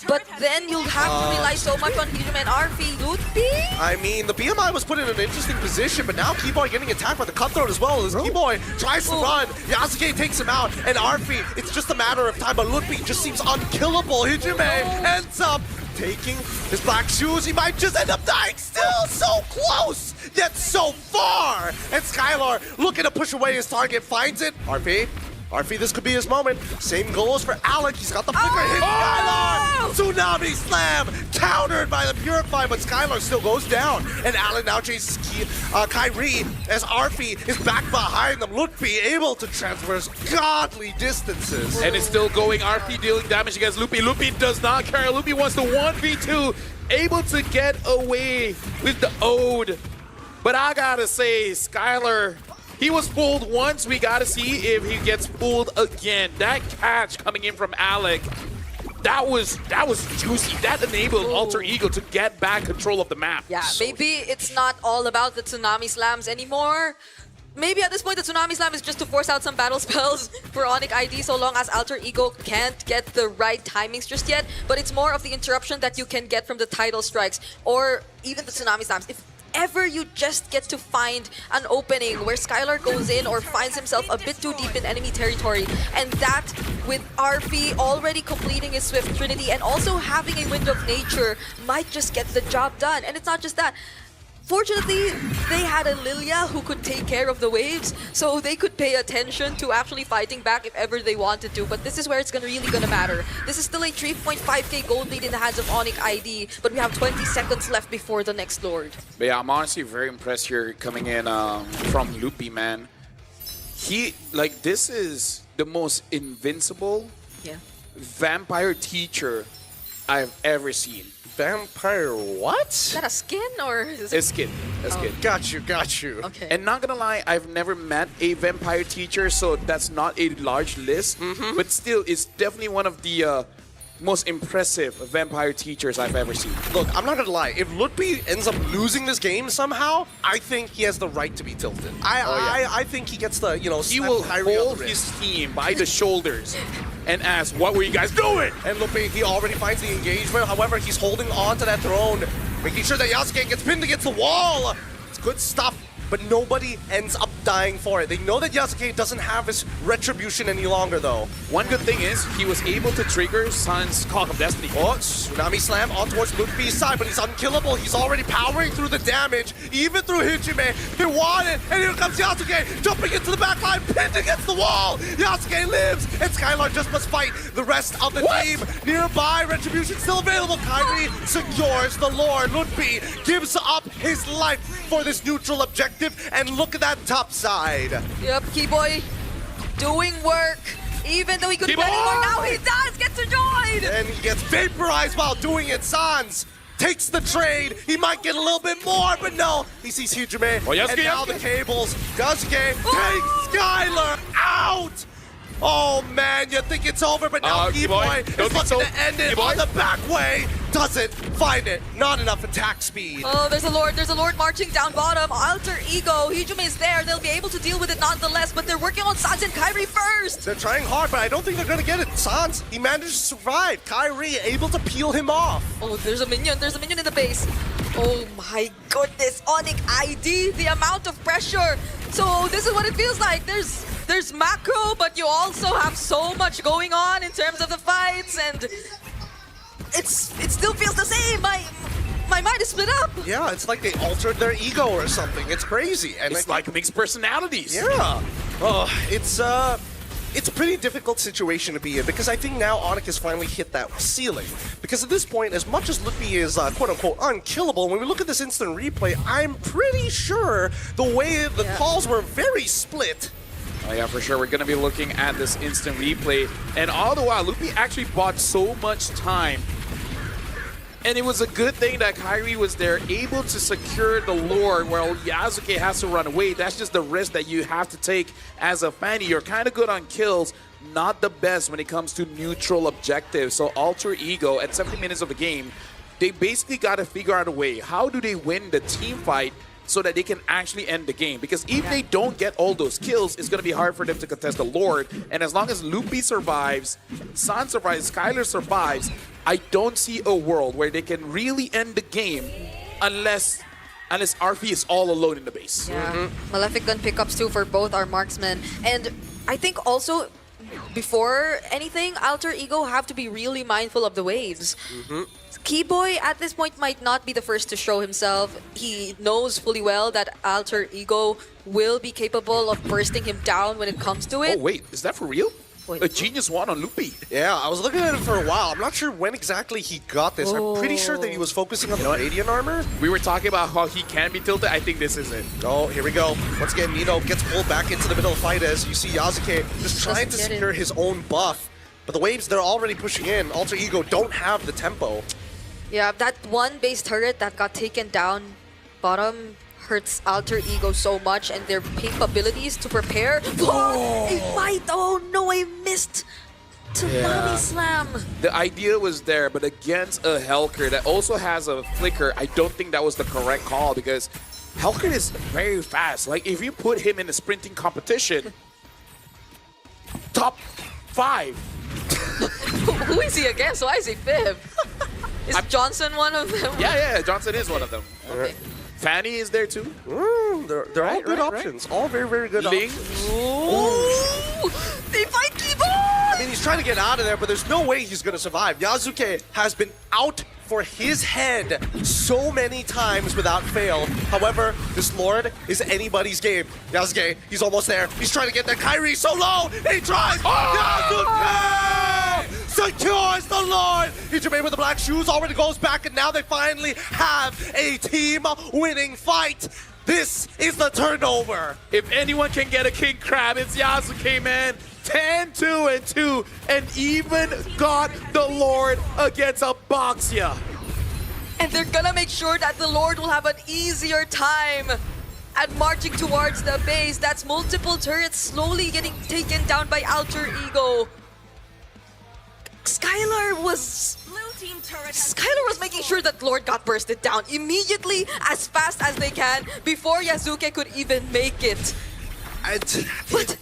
but then you'll have to rely so much on Hijime and RP. Lutfi? I mean, the BMI was put in an interesting position, but now Keyboy getting attacked by the Cutthroat as well. As Keyboy tries to run, Yasuke takes him out, and RP, it's just a matter of time, but Lutfi just seems unkillable. Hijime ends up taking his black shoes. He might just end up dying still. So close, yet so far. And Skylar looking to push away his target, finds it. RP, this could be his moment. Same goals for Alec. He's got the flicker hit Skylar. Tsunami slam countered by the Purify, but Skylar still goes down. And Alec now chases Kyrie as RP is back behind them. Lutfi able to traverse godly distances. And it's still going. RP dealing damage against Lupi. Lupi does not care. Lupi wants to 1v2. Able to get away with the Ode. But I gotta say, Skylar, he was fooled once. We gotta see if he gets fooled again. That catch coming in from Alec, that was juicy. That enabled Alter Ego to get back control of the map. Yeah, maybe it's not all about the Tsunami Slams anymore. Maybe at this point the Tsunami Slam is just to force out some battle spells for ONIC ID so long as Alter Ego can't get the right timings just yet. But it's more of the interruption that you can get from the tidal strikes or even the Tsunami Slams. If ever you just get to find an opening where Skylar goes in or finds himself a bit too deep in enemy territory, and that with RP already completing his Swift Trinity and also having a Wind of Nature might just get the job done. And it's not just that. Fortunately, they had a Lilia who could take care of the waves, so they could pay attention to actually fighting back if ever they wanted to. But this is where it's really gonna matter. This is still a 3.5k gold lead in the hands of ONIC ID, but we have 20 seconds left before the next Lord. But yeah, I'm honestly very impressed here coming in from Loopy, man. This is the most invincible vampire teacher I've ever seen. Vampire what? Is that a skin or is It's skin. It's skin. Got you. Okay. And not gonna lie, I've never met a vampire teacher, so that's not a large list. But still, it's definitely one of the most impressive vampire teachers I've ever seen. Look, I'm not gonna lie. If Lutfi ends up losing this game somehow, I think he has the right to be tilted. I think he gets the, he will hold his team by the shoulders and ask, what were you guys doing? And Lutfi, he already finds the engagement. However, he's holding on to that throne, making sure that Yasuke gets pinned against the wall. It's good stuff, but nobody ends up dying for it. They know that Yasuke doesn't have his retribution any longer, though. One good thing is he was able to trigger Sun's Cock of Destiny. Oh, Tsunami Slam on towards Lutfi's side, but he's unkillable. He's already powering through the damage, even through Hijime. They want it, and here comes Yasuke, jumping into the back line, pinned against the wall. Yasuke lives, and Skylar just must fight the rest of the team. Nearby, retribution still available. Kyrie secures the Lord. Lutfi gives up his life for this neutral objective, and look at that top side. Yep, Keyboy doing work. Even though he couldn't get anymore, now he does get to join! And he gets vaporized while doing it. Sans takes the trade. He might get a little bit more, but no. He sees Hijime, and now the cables. Yasuke takes Skylar out! Oh man, you think it's over, but now Keyboy is looking to end it on the back way. Doesn't find it. Not enough attack speed. Oh, there's a Lord marching down bottom. Alter Ego, Hijime is there. They'll be able to deal with it nonetheless, but they're working on Sans and Kyrie first. They're trying hard, but I don't think they're gonna get it. Sans, he managed to survive. Kyrie able to peel him off. Oh, there's a minion in the base. Oh my goodness, ONIC ID, the amount of pressure. So this is what it feels like. There's macro, but you also have so much going on in terms of the fights, and it still feels the same. My mind is split up. Yeah, it's like they altered their ego or something. It's crazy. And it's like mixed personalities. Yeah. Oh, it's a pretty difficult situation to be in, because I think now ONIC has finally hit that ceiling. Because at this point, as much as Lutfi is quote-unquote unkillable, when we look at this instant replay, I'm pretty sure the way the calls were very split. Oh yeah, for sure. We're going to be looking at this instant replay. And all the while, Lupi actually bought so much time And it was a good thing that Kairi was there, able to secure the Lord while Yasuke has to run away. That's just the risk that you have to take as a Fanny. You're kind of good on kills, not the best when it comes to neutral objectives. So Alter Ego, at 70 minutes of the game, they basically got to figure out a way. How do they win the team fight so that they can actually end the game? Because if they don't get all those kills, it's going to be hard for them to contest the Lord. And as long as Loopy survives, San survives, Skylar survives, I don't see a world where they can really end the game unless Arfi is all alone in the base. Yeah. Malefic gun pickups too for both our marksmen. And I think also, before anything, Alter Ego have to be really mindful of the waves. Keyboy at this point might not be the first to show himself. He knows fully well that Alter Ego will be capable of bursting him down when it comes to it. Oh wait, is that for real? A genius one on Loopy. Yeah, I was looking at it for a while. I'm not sure when exactly he got this. I'm pretty sure that he was focusing on the radiant armor. We were talking about how he can be tilted. I think this is it. Oh, here we go. Once again, Nino gets pulled back into the middle of the fight as you see Yasuke just trying to secure his own buff. But the waves, they're already pushing in. Alter Ego don't have the tempo. Yeah, that one base turret that got taken down bottom hurts Alter Ego so much, and their capabilities to prepare for a fight. Oh no, I missed Tsunami Slam. The idea was there, but against a Helker that also has a flicker, I don't think that was the correct call because Helker is very fast. Like, if you put him in a sprinting competition, top 5. Who is he against? Why is he 5th? Is Johnson one of them? Yeah, Johnson is one of them. Okay. Fanny is there too. They're all good options. All very, very good options. Ooh, they fight Keyboy! I mean, he's trying to get out of there, but there's no way he's going to survive. Yasuke has been out for his head so many times without fail. However, this Lord is anybody's game. Yasuke, he's almost there. He's trying to get that Kairi so low. He tries. Yasuke secures the Lord. Ichibei with the black shoes already goes back, and now they finally have a team-winning fight. This is the turnover. If anyone can get a king crab, it's Yasuke, man. 10-2-2, and even got the Lord against a Boxia. And they're gonna make sure that the Lord will have an easier time at marching towards the base. That's multiple turrets slowly getting taken down by Alter Ego. Skylar was making sure that Lord got bursted down immediately, as fast as they can, before Yasuke could even make it. But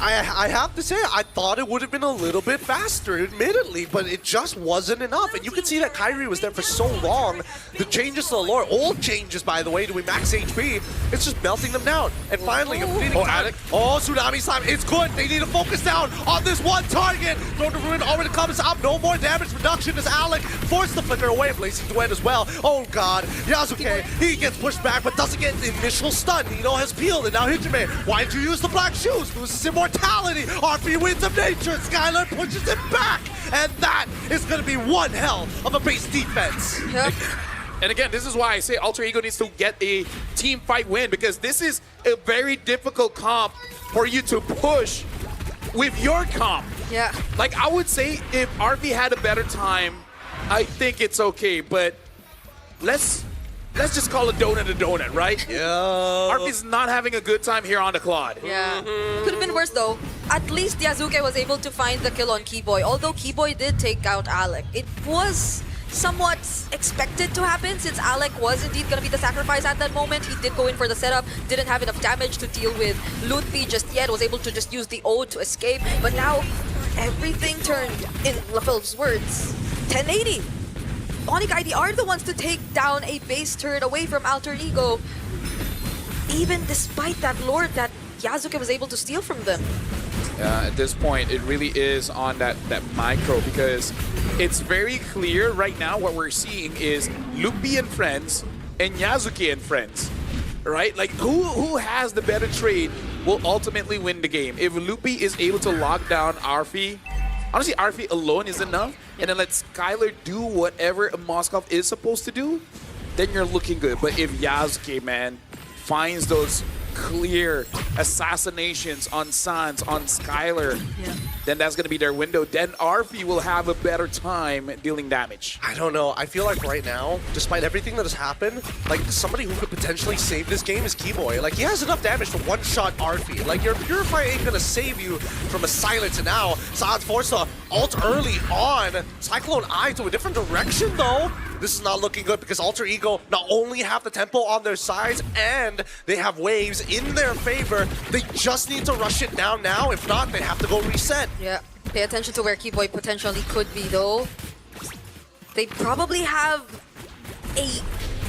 I have to say, I thought it would have been a little bit faster, admittedly, but it just wasn't enough. And you can see that Kairi was there for so long. The changes to the lore, old changes, by the way, doing max HP, it's just melting them down. And finally, a fleeting time. Oh, Tsunami Slam, it's good. They need to focus down on this one target. Throne of Ruin already comes up. No more damage reduction as Alec forced the flicker away. Blazing Duet as well. Oh, God. Yasuke, he gets pushed back, but doesn't get the initial stun. Nino has peeled, and now Hijime, why did you use the black shoes? Loses immortality. RP Winds of Nature. Skylar pushes it back. And that is going to be one hell of a base defense. Yep. And again, this is why I say Alter Ego needs to get a team fight win, because this is a very difficult comp for you to push with your comp. Yeah. Like, I would say if RV had a better time, I think it's okay, but let's just call a donut, right? Yeah. RV's not having a good time here on the Claude. Yeah. Could have been worse though. At least Yasuke was able to find the kill on Keyboy. Although Keyboy did take out Alec, it was somewhat expected to happen since Alec was indeed going to be the sacrifice at that moment. He did go in for the setup, didn't have enough damage to deal with Lutfi just yet, was able to just use the ode to escape. But now everything turned, in LaFel's words, 1080. ONIC ID are the ones to take down a base turret away from Alter Ego, even despite that Lord that Yasuke was able to steal from them. At this point, it really is on that micro, because it's very clear right now what we're seeing is Lupi and friends and Yasuke and friends, right? Like, who has the better trade will ultimately win the game. If Lupi is able to lock down Arfi, honestly, Arfi alone is enough, and then let Skylar do whatever a Moskov is supposed to do, then you're looking good. But if Yasuke, man, finds those clear assassinations on Sans, on Skylar, then that's going to be their window. Then RP will have a better time dealing damage. I don't know. I feel like right now, despite everything that has happened, like somebody who could potentially save this game is Keyboy. Like he has enough damage to one-shot Arfi. Like your Purify ain't gonna save you from a silence. And now Saad's forced to ult early on. Cyclone Eye to a different direction though. This is not looking good because Alter Ego not only have the tempo on their sides and they have waves in their favor. They just need to rush it down now. If not, they have to go reset. Yeah, pay attention to where Keyboy potentially could be though. They probably have a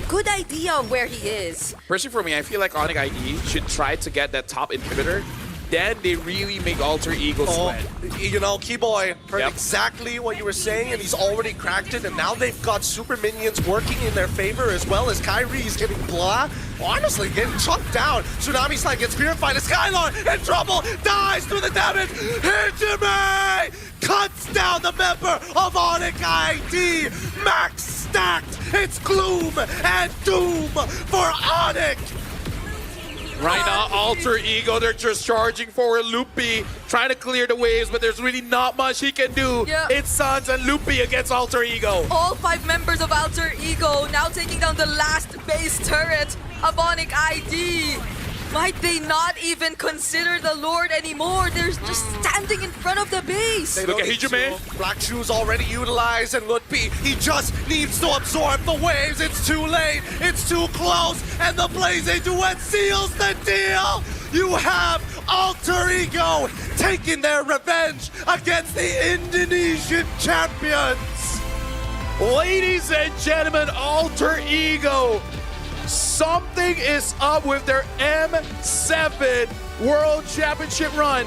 good idea of where he is. Personally for me, I feel like ONIC ID should try to get that top inhibitor. Then they really make Alter Ego sweat. You know, Keyboy heard exactly what you were saying, and he's already cracked it, and now they've got super minions working in their favor, as well as Kyrie is getting blah. Honestly, getting chunked down. Tsunami Slide gets purified, and Skylord in trouble, dies through the damage. Hijime cuts down the member of ONIC ID. Max stacked. It's gloom and doom for ONIC. Right now, Alter Ego, they're just charging forward. Loopy trying to clear the waves, but there's really not much he can do. Yeah. It's Suns and Loopy against Alter Ego. All 5 members of Alter Ego now taking down the last base turret of ONIC ID. Might they not even consider the Lord anymore? They're just standing in front of the base. They look at Hijime. Black Shoes already utilized, and Lutpi, he just needs to absorb the waves. It's too late. It's too close. And the Blazing Duet seals the deal. You have Alter Ego taking their revenge against the Indonesian champions. Ladies and gentlemen, Alter Ego. Something is up with their M7 World Championship run.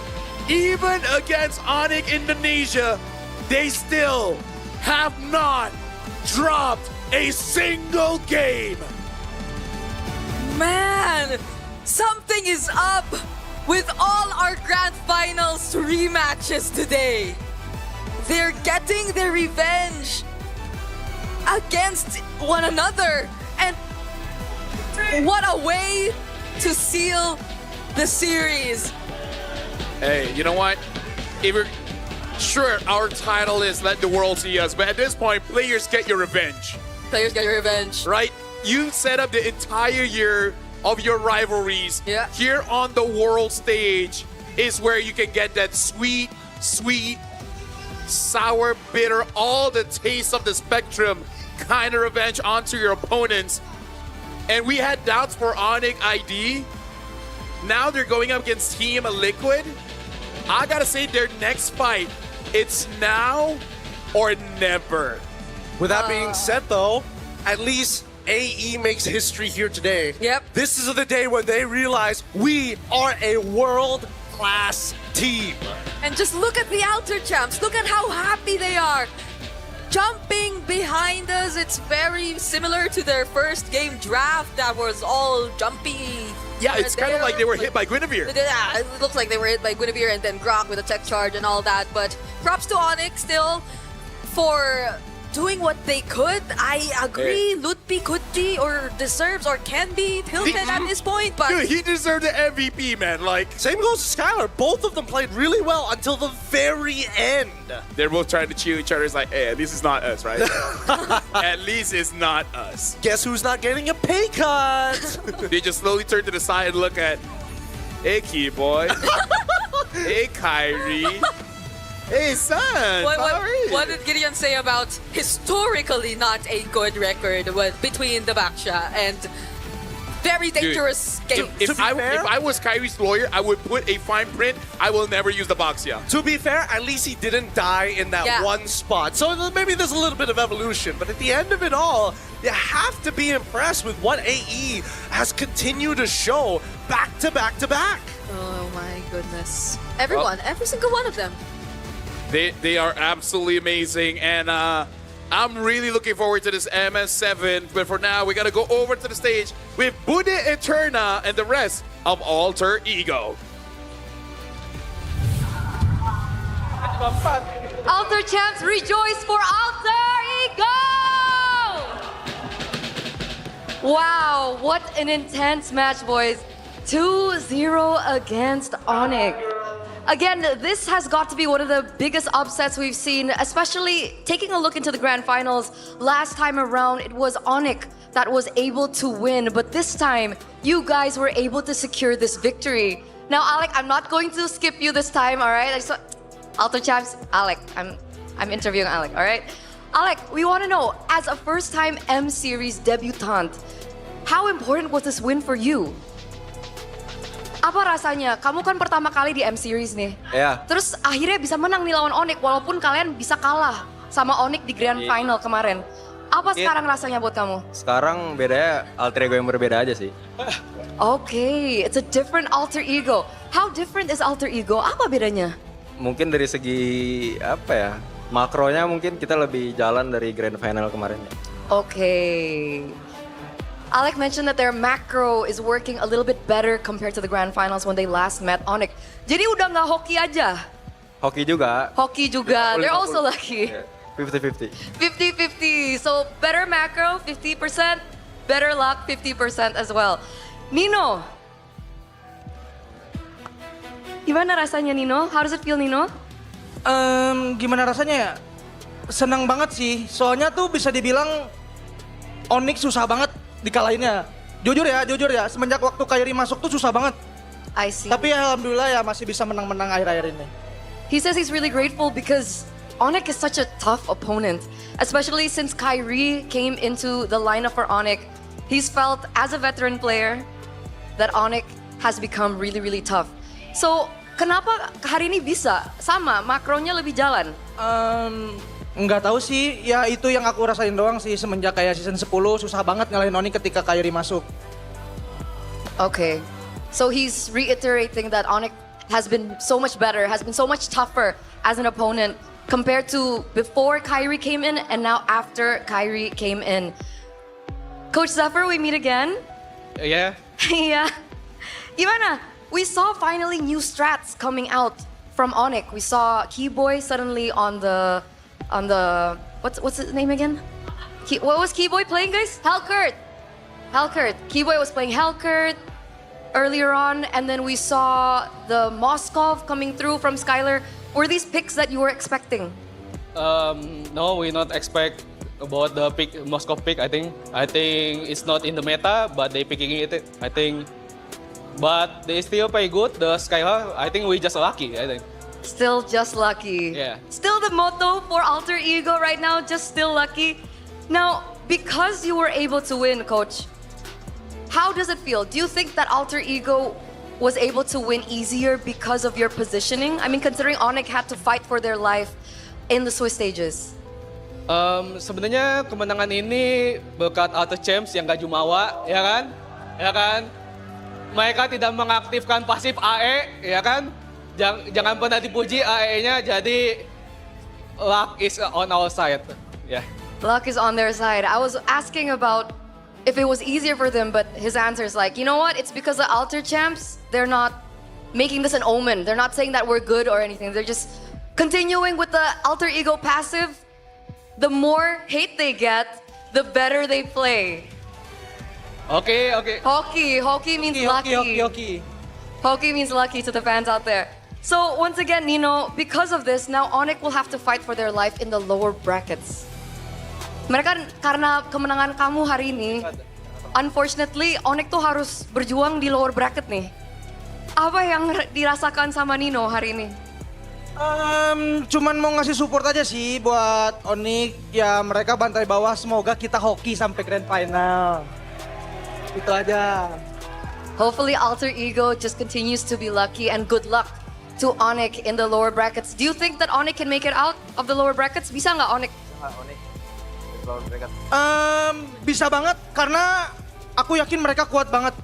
Even against ONIC Indonesia, they still have not dropped a single game. Man, something is up with all our Grand Finals rematches today. They're getting their revenge against one another. And what a way to seal the series. Hey, you know what? If we're sure our title is let the world see us, but at this point, players get your revenge. Players get your revenge. Right? You set up the entire year of your rivalries. Yeah. Here on the world stage is where you can get that sweet, sweet, sour, bitter, all the taste of the spectrum kind of revenge onto your opponents. And we had doubts for ONIC ID. Now they're going up against Team Liquid. I gotta say, their next fight, it's now or never. With that being said, though, at least AE makes history here today. Yep. This is the day when they realize we are a world-class team. And just look at the Outer Champs. Look at how happy they are. Jumping behind us, it's very similar to their first game draft that was all jumpy. Yeah, it's kind of like they were hit by Guinevere. Yeah, it looks like they were hit by Guinevere and then Grok with a tech charge and all that. But props to ONIC still for doing what they could. I agree, Lutpi could be or deserves or can be tilted at this point. But dude, he deserved the MVP, man. Like, same goes to Skylar. Both of them played really well until the very end. They're both trying to cheer each other. It's like, hey, at least it's not us, right? At least it's not us. Guess who's not getting a pay cut? They just slowly turn to the side and look at, hey, Keyboy. Hey, Kyrie. Hey, son. What did Gideon say about historically not a good record between the Baksha and very dangerous game? If I was Kyrie's lawyer, I would put a fine print. I will never use the Baksha. To be fair, at least he didn't die in that one spot. So maybe there's a little bit of evolution. But at the end of it all, you have to be impressed with what AE has continued to show back to back to back. Oh my goodness. Everyone, every single one of them. They are absolutely amazing, and I'm really looking forward to this MS7. But for now, we gotta go over to the stage with Bude Eterna and the rest of Alter Ego. Alter Champs, rejoice for Alter Ego! Wow, what an intense match, boys. 2-0 against ONIC. Again, this has got to be one of the biggest upsets we've seen, especially taking a look into the grand finals. Last time around, it was ONIC that was able to win, but this time, you guys were able to secure this victory. Now, Alec, I'm not going to skip you this time, all right? Alter Champs, Alec, I'm interviewing Alec, all right? Alec, we want to know, as a first-time M Series debutant, how important was this win for you? Apa rasanya? Kamu kan pertama kali di M Series nih. Ya. Terus akhirnya bisa menang nih lawan ONIC walaupun kalian bisa kalah sama ONIC di Grand Final kemarin. Apa sekarang rasanya buat kamu? Sekarang bedanya alter ego yang berbeda aja sih. Okay, it's a different alter ego. How different is alter ego? Apa bedanya? Mungkin dari segi apa ya? Makronya mungkin kita lebih jalan dari Grand Final kemarin. Okay. Alec mentioned that their macro is working a little bit better compared to the grand finals when they last met ONIC. Jadi udah nggak hoki aja? Hoki juga. Hoki juga. They're also lucky. 50-50. 50-50. So better macro, 50%. Better luck, 50% as well. Nino. Gimana rasanya Nino? How does it feel Nino? Gimana rasanya ya? Senang banget sih. Soalnya tuh bisa dibilang ONIC susah banget dikalahinnya. Jujur ya, semenjak waktu Kyrie masuk tuh susah banget. I see. Tapi ya alhamdulillah ya masih bisa menang-menang akhir-akhir ini. He says he's really grateful because ONIC is such a tough opponent, especially since Kyrie came into the lineup for ONIC. He's felt as a veteran player that ONIC has become really, really tough. So, kenapa hari ini bisa sama makronya lebih jalan? Nggak tahu sih, ya itu yang aku rasain doang sih semenjak kayak season 10 susah banget ngalahin ONIC ketika Kyrie masuk. Okay, so he's reiterating that ONIC has been so much better, has been so much tougher as an opponent compared to before Kyrie came in and now after Kyrie came in. Coach Zephyr, we meet again. Yeah. Yeah. Gimana? We saw finally new strats coming out from ONIC. We saw Keyboy suddenly on the what's his name again? What was Keyboy playing, guys? Hellkurt. Keyboy was playing Hellkurt earlier on, and then we saw the Moskov coming through from Skylar. Were these picks that you were expecting? No, we not expect about the pick Moskov pick. I think it's not in the meta, but they picking it. I think, but they still play good. The Skylar, I think we just lucky. I think. Still just lucky. Yeah. Still the motto for Alter Ego right now, just still lucky. Now, because you were able to win, Coach, how does it feel? Do you think that Alter Ego was able to win easier because of your positioning? I mean, considering ONIC had to fight for their life in the Swiss stages. Sebenarnya kemenangan ini berkat Alter Champs yang gak jumawa, ya kan? Mereka tidak mengaktifkan pasif AE, ya kan? Jangan pernah dipuji AE-nya, jadi luck is on our side. Yeah. Luck is on their side. I was asking about if it was easier for them, but his answer is like, you know what? It's because the Alter Champs, they're not making this an omen. They're not saying that we're good or anything. They're just continuing with the Alter Ego passive. The more hate they get, the better they play. Okay. Hockey means lucky. Hockey means lucky to the fans out there. So once again, Nino, because of this, now ONIC will have to fight for their life in the lower brackets. Mereka karena kemenangan kamu hari ini, unfortunately ONIC tuh harus berjuang di lower bracket nih. Apa yang dirasakan sama Nino hari ini? Cuman mau ngasih support aja sih buat ONIC. Ya mereka bantai bawah, semoga kita hoki sampai grand final. Itu aja. Hopefully Alter Ego just continues to be lucky and good luck to ONIC in the lower brackets. Do you think that ONIC can make it out of the lower brackets? Bisa nggak ONIC? Bisa banget karena aku yakin mereka kuat banget.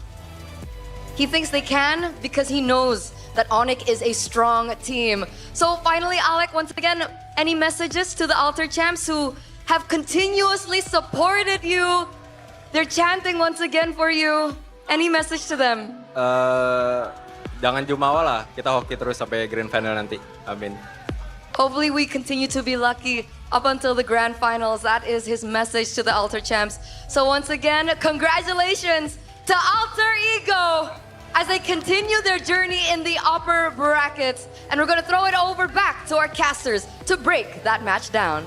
He thinks they can because he knows that ONIC is a strong team. So finally, Alec, once again, any messages to the Alter Champs who have continuously supported you? They're chanting once again for you. Any message to them? Jangan jumawa lah, kita hoki terus sampai grand final nanti. Amin. Hopefully we continue to be lucky up until the grand finals. That is his message to the Alter Champs. So once again, congratulations to Alter Ego. as they continue their journey in the upper brackets. And we're going to throw it over back to our casters to break that match down.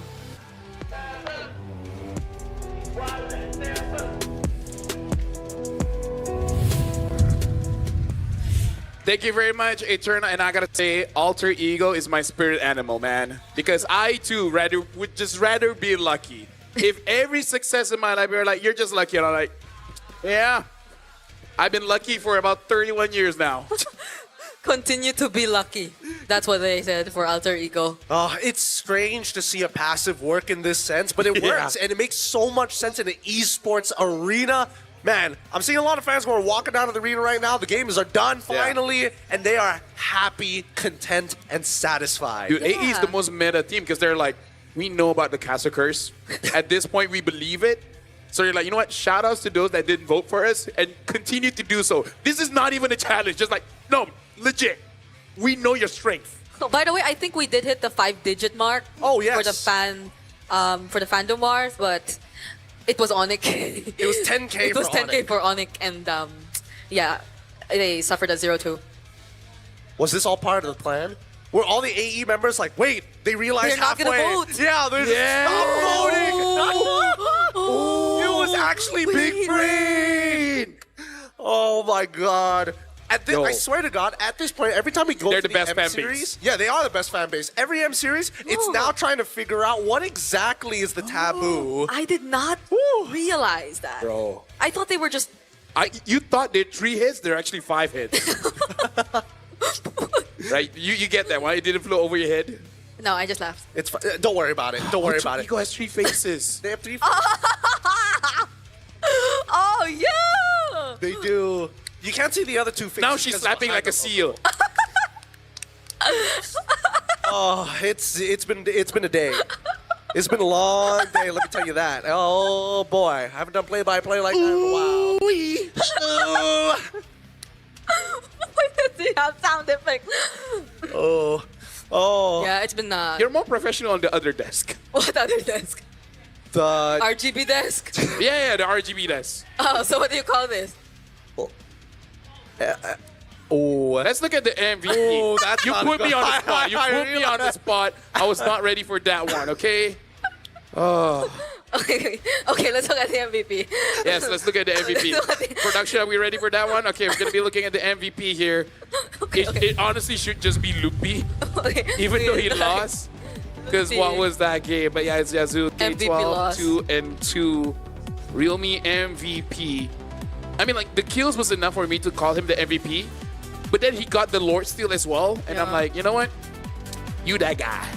Thank you very much, Eterna. And I gotta say, Alter Ego is my spirit animal, man. Because I too would just rather be lucky. If every success in my life, you're like, you're just lucky, and I'm like, yeah, I've been lucky for about 31 years now. Continue to be lucky. That's what they said for Alter Ego. Oh, it's strange to see a passive work in this sense, but it works, and it makes so much sense in an esports arena. Man, I'm seeing a lot of fans who are walking down to the arena right now. The games are done finally, and they are happy, content, and satisfied. Dude, AE is the most meta team because they're like, we know about the Casa Curse. At this point, we believe it. So you're like, you know what? Shout outs to those that didn't vote for us and continue to do so. This is not even a challenge. Just like, no, legit. We know your strength. Oh, by the way, I think we did hit the 5-digit mark. Oh, yes. For the fandom wars, but it was ONIC. It was 10K It was for 10K for ONIC, and yeah, they suffered a 0-2. Was this all part of the plan? Were all the AE members like, wait, they realized They're not halfway. gonna vote. Yeah, they're stop voting. It was actually Big Brain. Oh my God. I swear to God, at this point, every time we go to the best M fan series, base. yeah, they are the best fan base. Every M series, it's now trying to figure out what exactly is the taboo. I did not realize that. Bro. I thought they were just... You thought they're 3 hits, they're actually 5 hits. Right? You get that one? It didn't flow over your head? No, I just laughed. It's don't worry about it. Don't worry about it. Ego has 3 faces. They have 3 faces. Oh, yeah! They do. You can't see the other 2 faces. Now she's slapping like a seal. Oh, it's been a day. It's been a long day, let me tell you that. Oh boy, I haven't done play-by-play like that in a while. Why does he have sound effects? Oh. Yeah, it's been... You're more professional on the other desk. What other desk? The RGB desk? Yeah, the RGB desk. Oh, so what do you call this? Let's look at the MVP. Oh, that's you not put me good. on the spot. You put me on the spot. I was not ready for that one, okay? Oh. Okay, let's look at the MVP. Yes, let's look at the MVP. Production, are we ready for that one? Okay, we're going to be looking at the MVP here. It honestly should just be Loopy, even though he lost. Because what was that game? But yeah, it's Yazoo. MVP K12, loss. 2-2. Realme MVP. I mean, like, the kills was enough for me to call him the MVP. But then he got the Lord Steal as well. And I'm like, you know what? You that guy.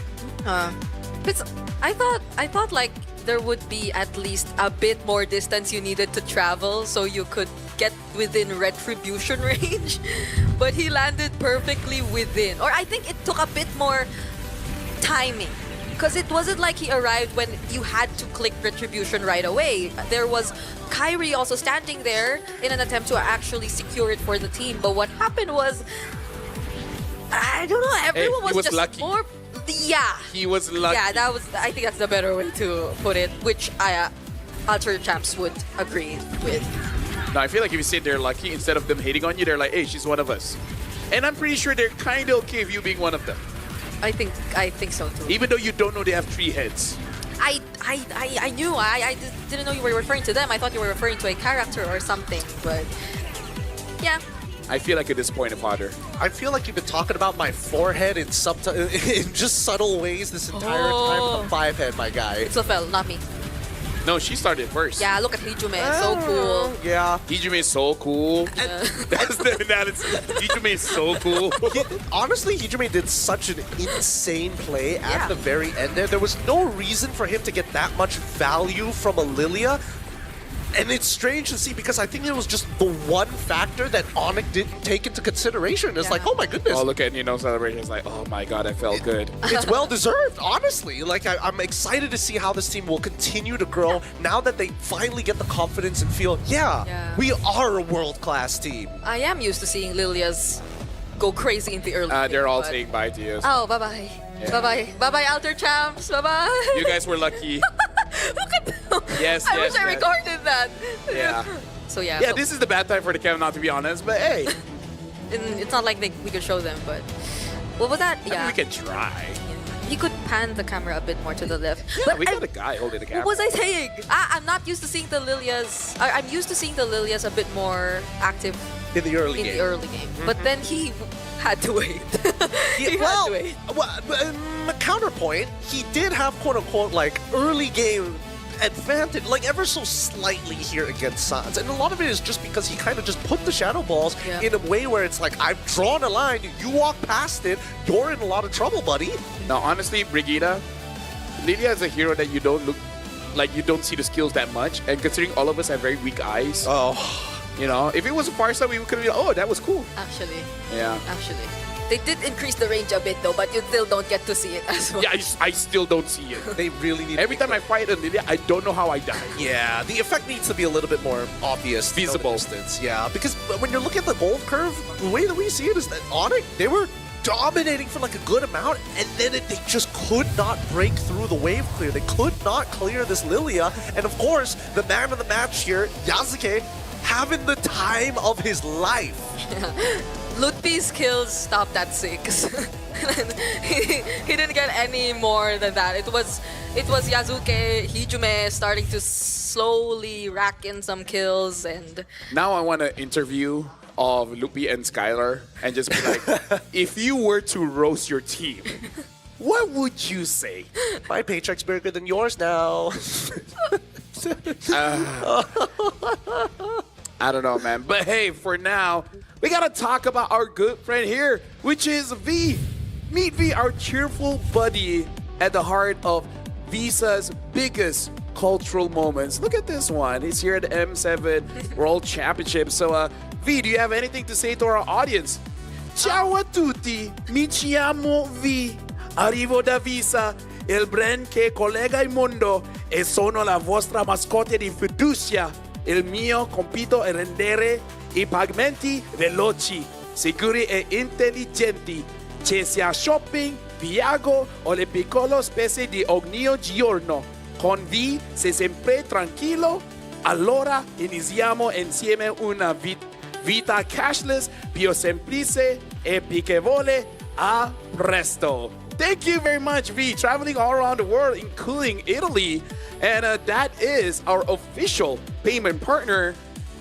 I thought like there would be at least a bit more distance you needed to travel so you could get within retribution range. But he landed perfectly within. Or I think it took a bit more timing. Because it wasn't like he arrived when you had to click retribution right away. There was Kyrie also standing there in an attempt to actually secure it for the team. But what happened was, I don't know, everyone was just lucky. more... Yeah. He was lucky. Yeah, I think that's the better way to put it, which Alter Champs would agree with. No, I feel like if you say they're lucky, instead of them hating on you, they're like, hey, she's one of us. And I'm pretty sure they're kind of okay with you being one of them. I think so too. Even though you don't know they have 3 heads. I knew. I just didn't know you were referring to them. I thought you were referring to a character or something. But yeah. I feel like a disappointed father. I feel like you've been talking about my forehead in just subtle ways this entire time with the 5 head, my guy. Sofel, not me. No, she started first. Yeah, look at Hijume. So cool. Yeah. Hijume is so cool. That's the analysis. Hijume is so cool. Honestly, Hijume did such an insane play at the very end there. There was no reason for him to get that much value from a Lilia. And it's strange to see because I think it was just the one factor that ONIC didn't take into consideration. It's like, oh my goodness. Oh, look at Nino celebration. It's like, oh my god, I felt good. It's well deserved, honestly. Like I'm excited to see how this team will continue to grow now that they finally get the confidence and feel, we are a world-class team. I am used to seeing Lilia's go crazy in the early They're all saying bye to you. Oh, bye-bye. Yeah. Bye-bye. Bye-bye, Alter Champs. Bye-bye. You guys were lucky. Look at them. Yes, I wish I recorded that. Yeah. So yeah. Yeah, this is the bad time for the cam, not to be honest, but hey. It's not like we could show them, but what was that? I mean, we can try. You could pan the camera a bit more to the left. Yeah, but we got a guy holding the camera. What was I saying? I'm not used to seeing the Lilias. I'm used to seeing the Lilias a bit more active in the early in game. the early game. But then he had to wait. He had to wait. Counterpoint, he did have quote unquote like early game advantage, like ever so slightly here against Sans. And a lot of it is just because he kind of just put the shadow balls in a way where it's like, I've drawn a line, you walk past it, you're in a lot of trouble, buddy. Now, honestly, Brigida, Lilia is a hero that you don't look like, you don't see the skills that much. And considering all of us have very weak eyes, you know, if it was a Farsa, we could be like, oh, that was cool. Actually. Yeah. Actually. They did increase the range a bit though, but you still don't get to see it as well. Yeah, I still don't see it. They really need Every time I fight a Lilia, I don't know how I die. Yeah, the effect needs to be a little bit more obvious. Feasible. Distance. Yeah, because when you're looking at the gold curve, the way that we see it is that ONIC, they were dominating for like a good amount, and then they just could not break through the wave clear. They could not clear this Lilia. And of course, the man of the match here, Yasuke, having the time of his life. Lutpi's kills stopped at 6. he didn't get any more than that. It was Yasuke, Hijume starting to slowly rack in some kills, and now I want an interview of Lupi and Skylar and just be like, if you were to roast your team, what would you say? My paycheck's bigger than yours now. I don't know, man. But hey, for now, we gotta talk about our good friend here, which is V. Meet V, our cheerful buddy at the heart of Visa's biggest cultural moments. Look at this one. He's here at the M7 World Championship. So, V, do you have anything to say to our audience? Ciao a tutti, mi chiamo V. Arrivo da Visa, il brand che collega il mondo e sono la vostra mascotte di fiducia. Il mio compito è rendere i pagamenti veloci, sicuri e intelligenti. Che sia shopping, viaggio o le piccole spese di ogni giorno. Con V sei sempre tranquillo. Allora iniziamo insieme una vita cashless, più semplice e piacevole. A presto. Thank you very much, V, traveling all around the world, including Italy. And that is our official payment partner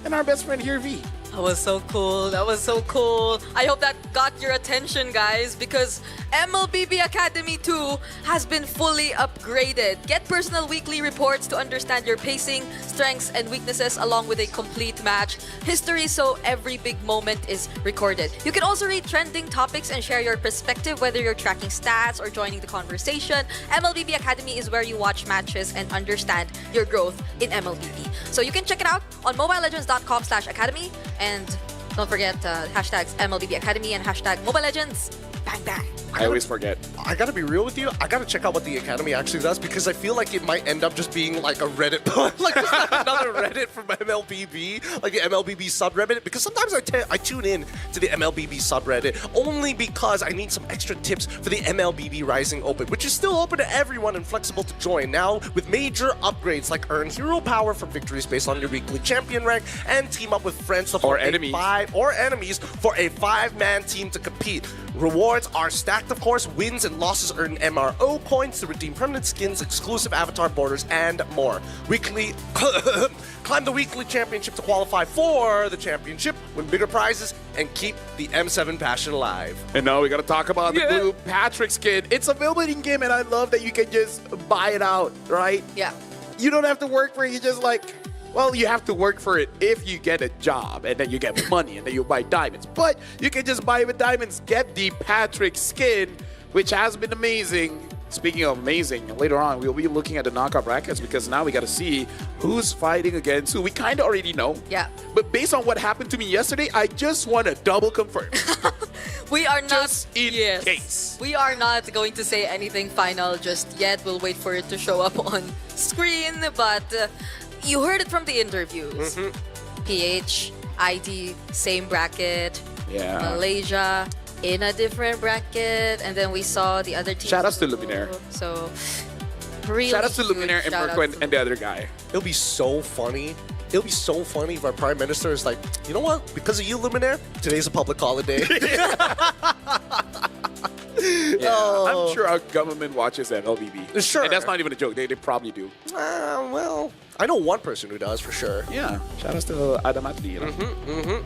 and our best friend here, V. that was so cool. That was so cool. I hope that got your attention, guys, because MLBB Academy 2 has been fully upgraded. Get personal weekly reports to understand your pacing, strengths, and weaknesses along with a complete match history, so every big moment is recorded. You can also read trending topics and share your perspective, whether you're tracking stats or joining the conversation. MLBB Academy is where you watch matches and understand your growth in MLBB. So you can check it out on mobilelegends.com/academy, and don't forget hashtags MLBB Academy and hashtag Mobile Legends. Bang, bang. I always forget. I gotta be real with you. I gotta check out what the Academy actually does, because I feel like it might end up just being like a Reddit, like just like another Reddit from MLBB, like the MLBB subreddit. Because sometimes I tune in to the MLBB subreddit only because I need some extra tips for the MLBB Rising Open, which is still open to everyone and flexible to join now with major upgrades like earn hero power for victories based on your weekly champion rank, and team up with friends to form enemies. enemies for a 5-man team to compete. Rewards are stacked, of course. Wins and losses earn MRO points to redeem permanent skins, exclusive avatar borders, and more. Weekly climb the weekly championship to qualify for the championship, win bigger prizes, and keep the M7 passion alive. And now we gotta talk about the Blue Patrick skin. It's available in game, and I love that you can just buy it out, right? Yeah. You don't have to work for it. You just like, well, you have to work for it if you get a job, and then you get money, and then you buy diamonds. But you can just buy with diamonds, get the Patrick skin, which has been amazing. Speaking of amazing, later on, we'll be looking at the knockout brackets, because now we got to see who's fighting against who. We kind of already know. Yeah. But based on what happened to me yesterday, I just want to double confirm. We are not, just in case. We are not going to say anything final just yet. We'll wait for it to show up on screen, but you heard it from the interviews. PH, ID, same bracket. Yeah. Malaysia in a different bracket, and then we saw the other teams. Shout outs to Luminaire. So, really Shout outs to huge Luminaire and shout Mirko outs and the other guy. It'll be so funny it'll be so funny if our prime minister is like, you know what? Because of you, Luminaire, today's a public holiday. I'm sure our government watches MLBB. Sure. And that's not even a joke. They probably do. Well, I know one person who does for sure. Yeah. Shout out to Adamati. You know?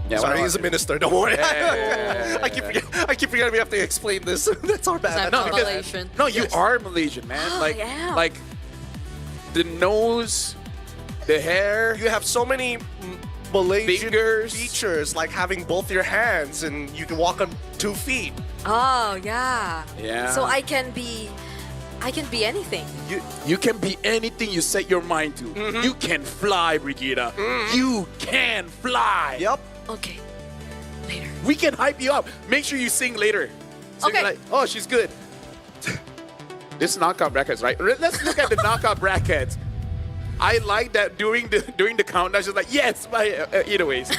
Yeah, Sorry, he's a minister. Don't worry. Yeah. I keep forgetting we have to explain this. That's our bad. No, because, no, you are Malaysian, man. Like the nose, the hair. You have so many Malaysian features, like having both your hands and you can walk on 2 feet. Oh, yeah. Yeah. So I can be anything. You can be anything you set your mind to. You can fly, Brigitte. You can fly. Yep. Okay. Later. We can hype you up. Make sure you sing later. So Okay. you're like, oh, she's good. This knockout brackets, right? Let's look at the knockout brackets. I like that during the countdown, she's like, yes, either ways.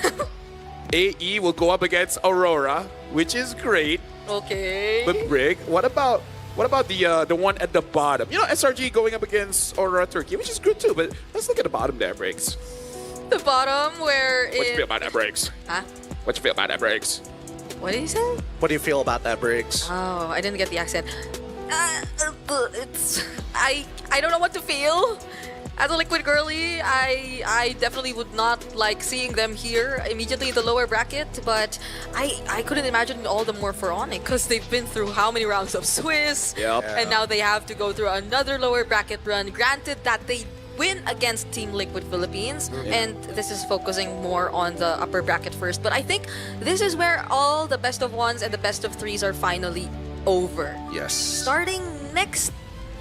AE will go up against Aurora, which is great. Okay. But Brig, what about the one at the bottom? You know, SRG going up against Aurora Turkey, which is good too. But let's look at the bottom there, Briggs. The bottom where What you feel about that, Briggs? Huh? What you feel about that, Briggs? What did you say? What do you feel about that, Briggs? Oh, I didn't get the accent. I don't know what to feel. As a Liquid girly, I definitely would not like seeing them here immediately in the lower bracket, but I couldn't imagine all the more for ONIC because they've been through how many rounds of Swiss, and now they have to go through another lower bracket run. Granted that they win against Team Liquid Philippines, and this is focusing more on the upper bracket first, but I think this is where all the best of ones and the best of threes are finally over. Yes. Starting next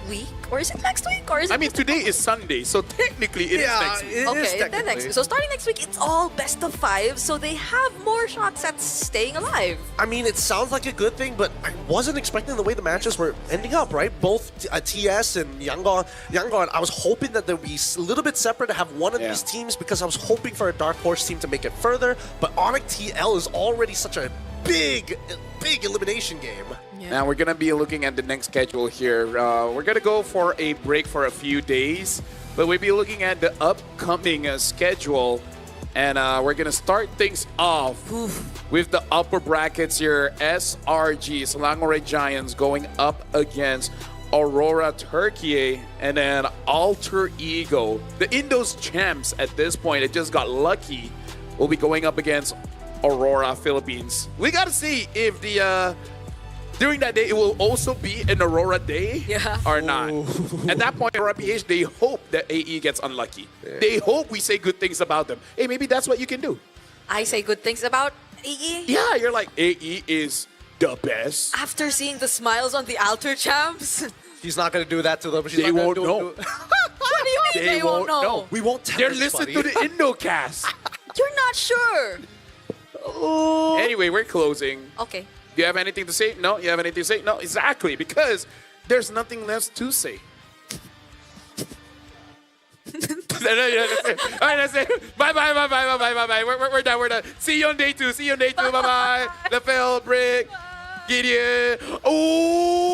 week, or is it next week, or is it? I mean, today is Sunday, so technically it is next week. Okay, then next week. So starting next week, it's all best of 5, so they have more shots at staying alive. I mean, it sounds like a good thing, but I wasn't expecting the way the matches were ending up, right? Both TS and Yangon, I was hoping that they'd be a little bit separate to have one of these teams because I was hoping for a Dark Horse team to make it further, but ONIC TL is already such a big elimination game. Now we're gonna be looking at the next schedule here. We're gonna go for a break for a few days, but we'll be looking at the upcoming schedule, and we're gonna start things off with the upper brackets here. SRG, Selangor Giants, going up against Aurora Turkey, and then Alter Ego, the Indos champs at this point. It just got lucky. Will be going up against Aurora Philippines. We gotta see if the during that day, it will also be an Aurora day or not. At that point, Aurora PH, they hope that AE gets unlucky. They hope we say good things about them. Hey, maybe that's what you can do. I say good things about AE. Yeah, you're like, AE is the best. After seeing the smiles on the Alter champs. She's not going to do that to them. They won't know. What do you mean they won't know? We won't tell They're listening to the Indocast. You're not sure. Anyway, we're closing. Okay. Do you have anything to say? No? You have anything to say? No, exactly, because there's nothing left to say. All right, that's it. Bye. We're done. See you on day 2. Bye-bye. LaFell, Brick, Gideon. Oh!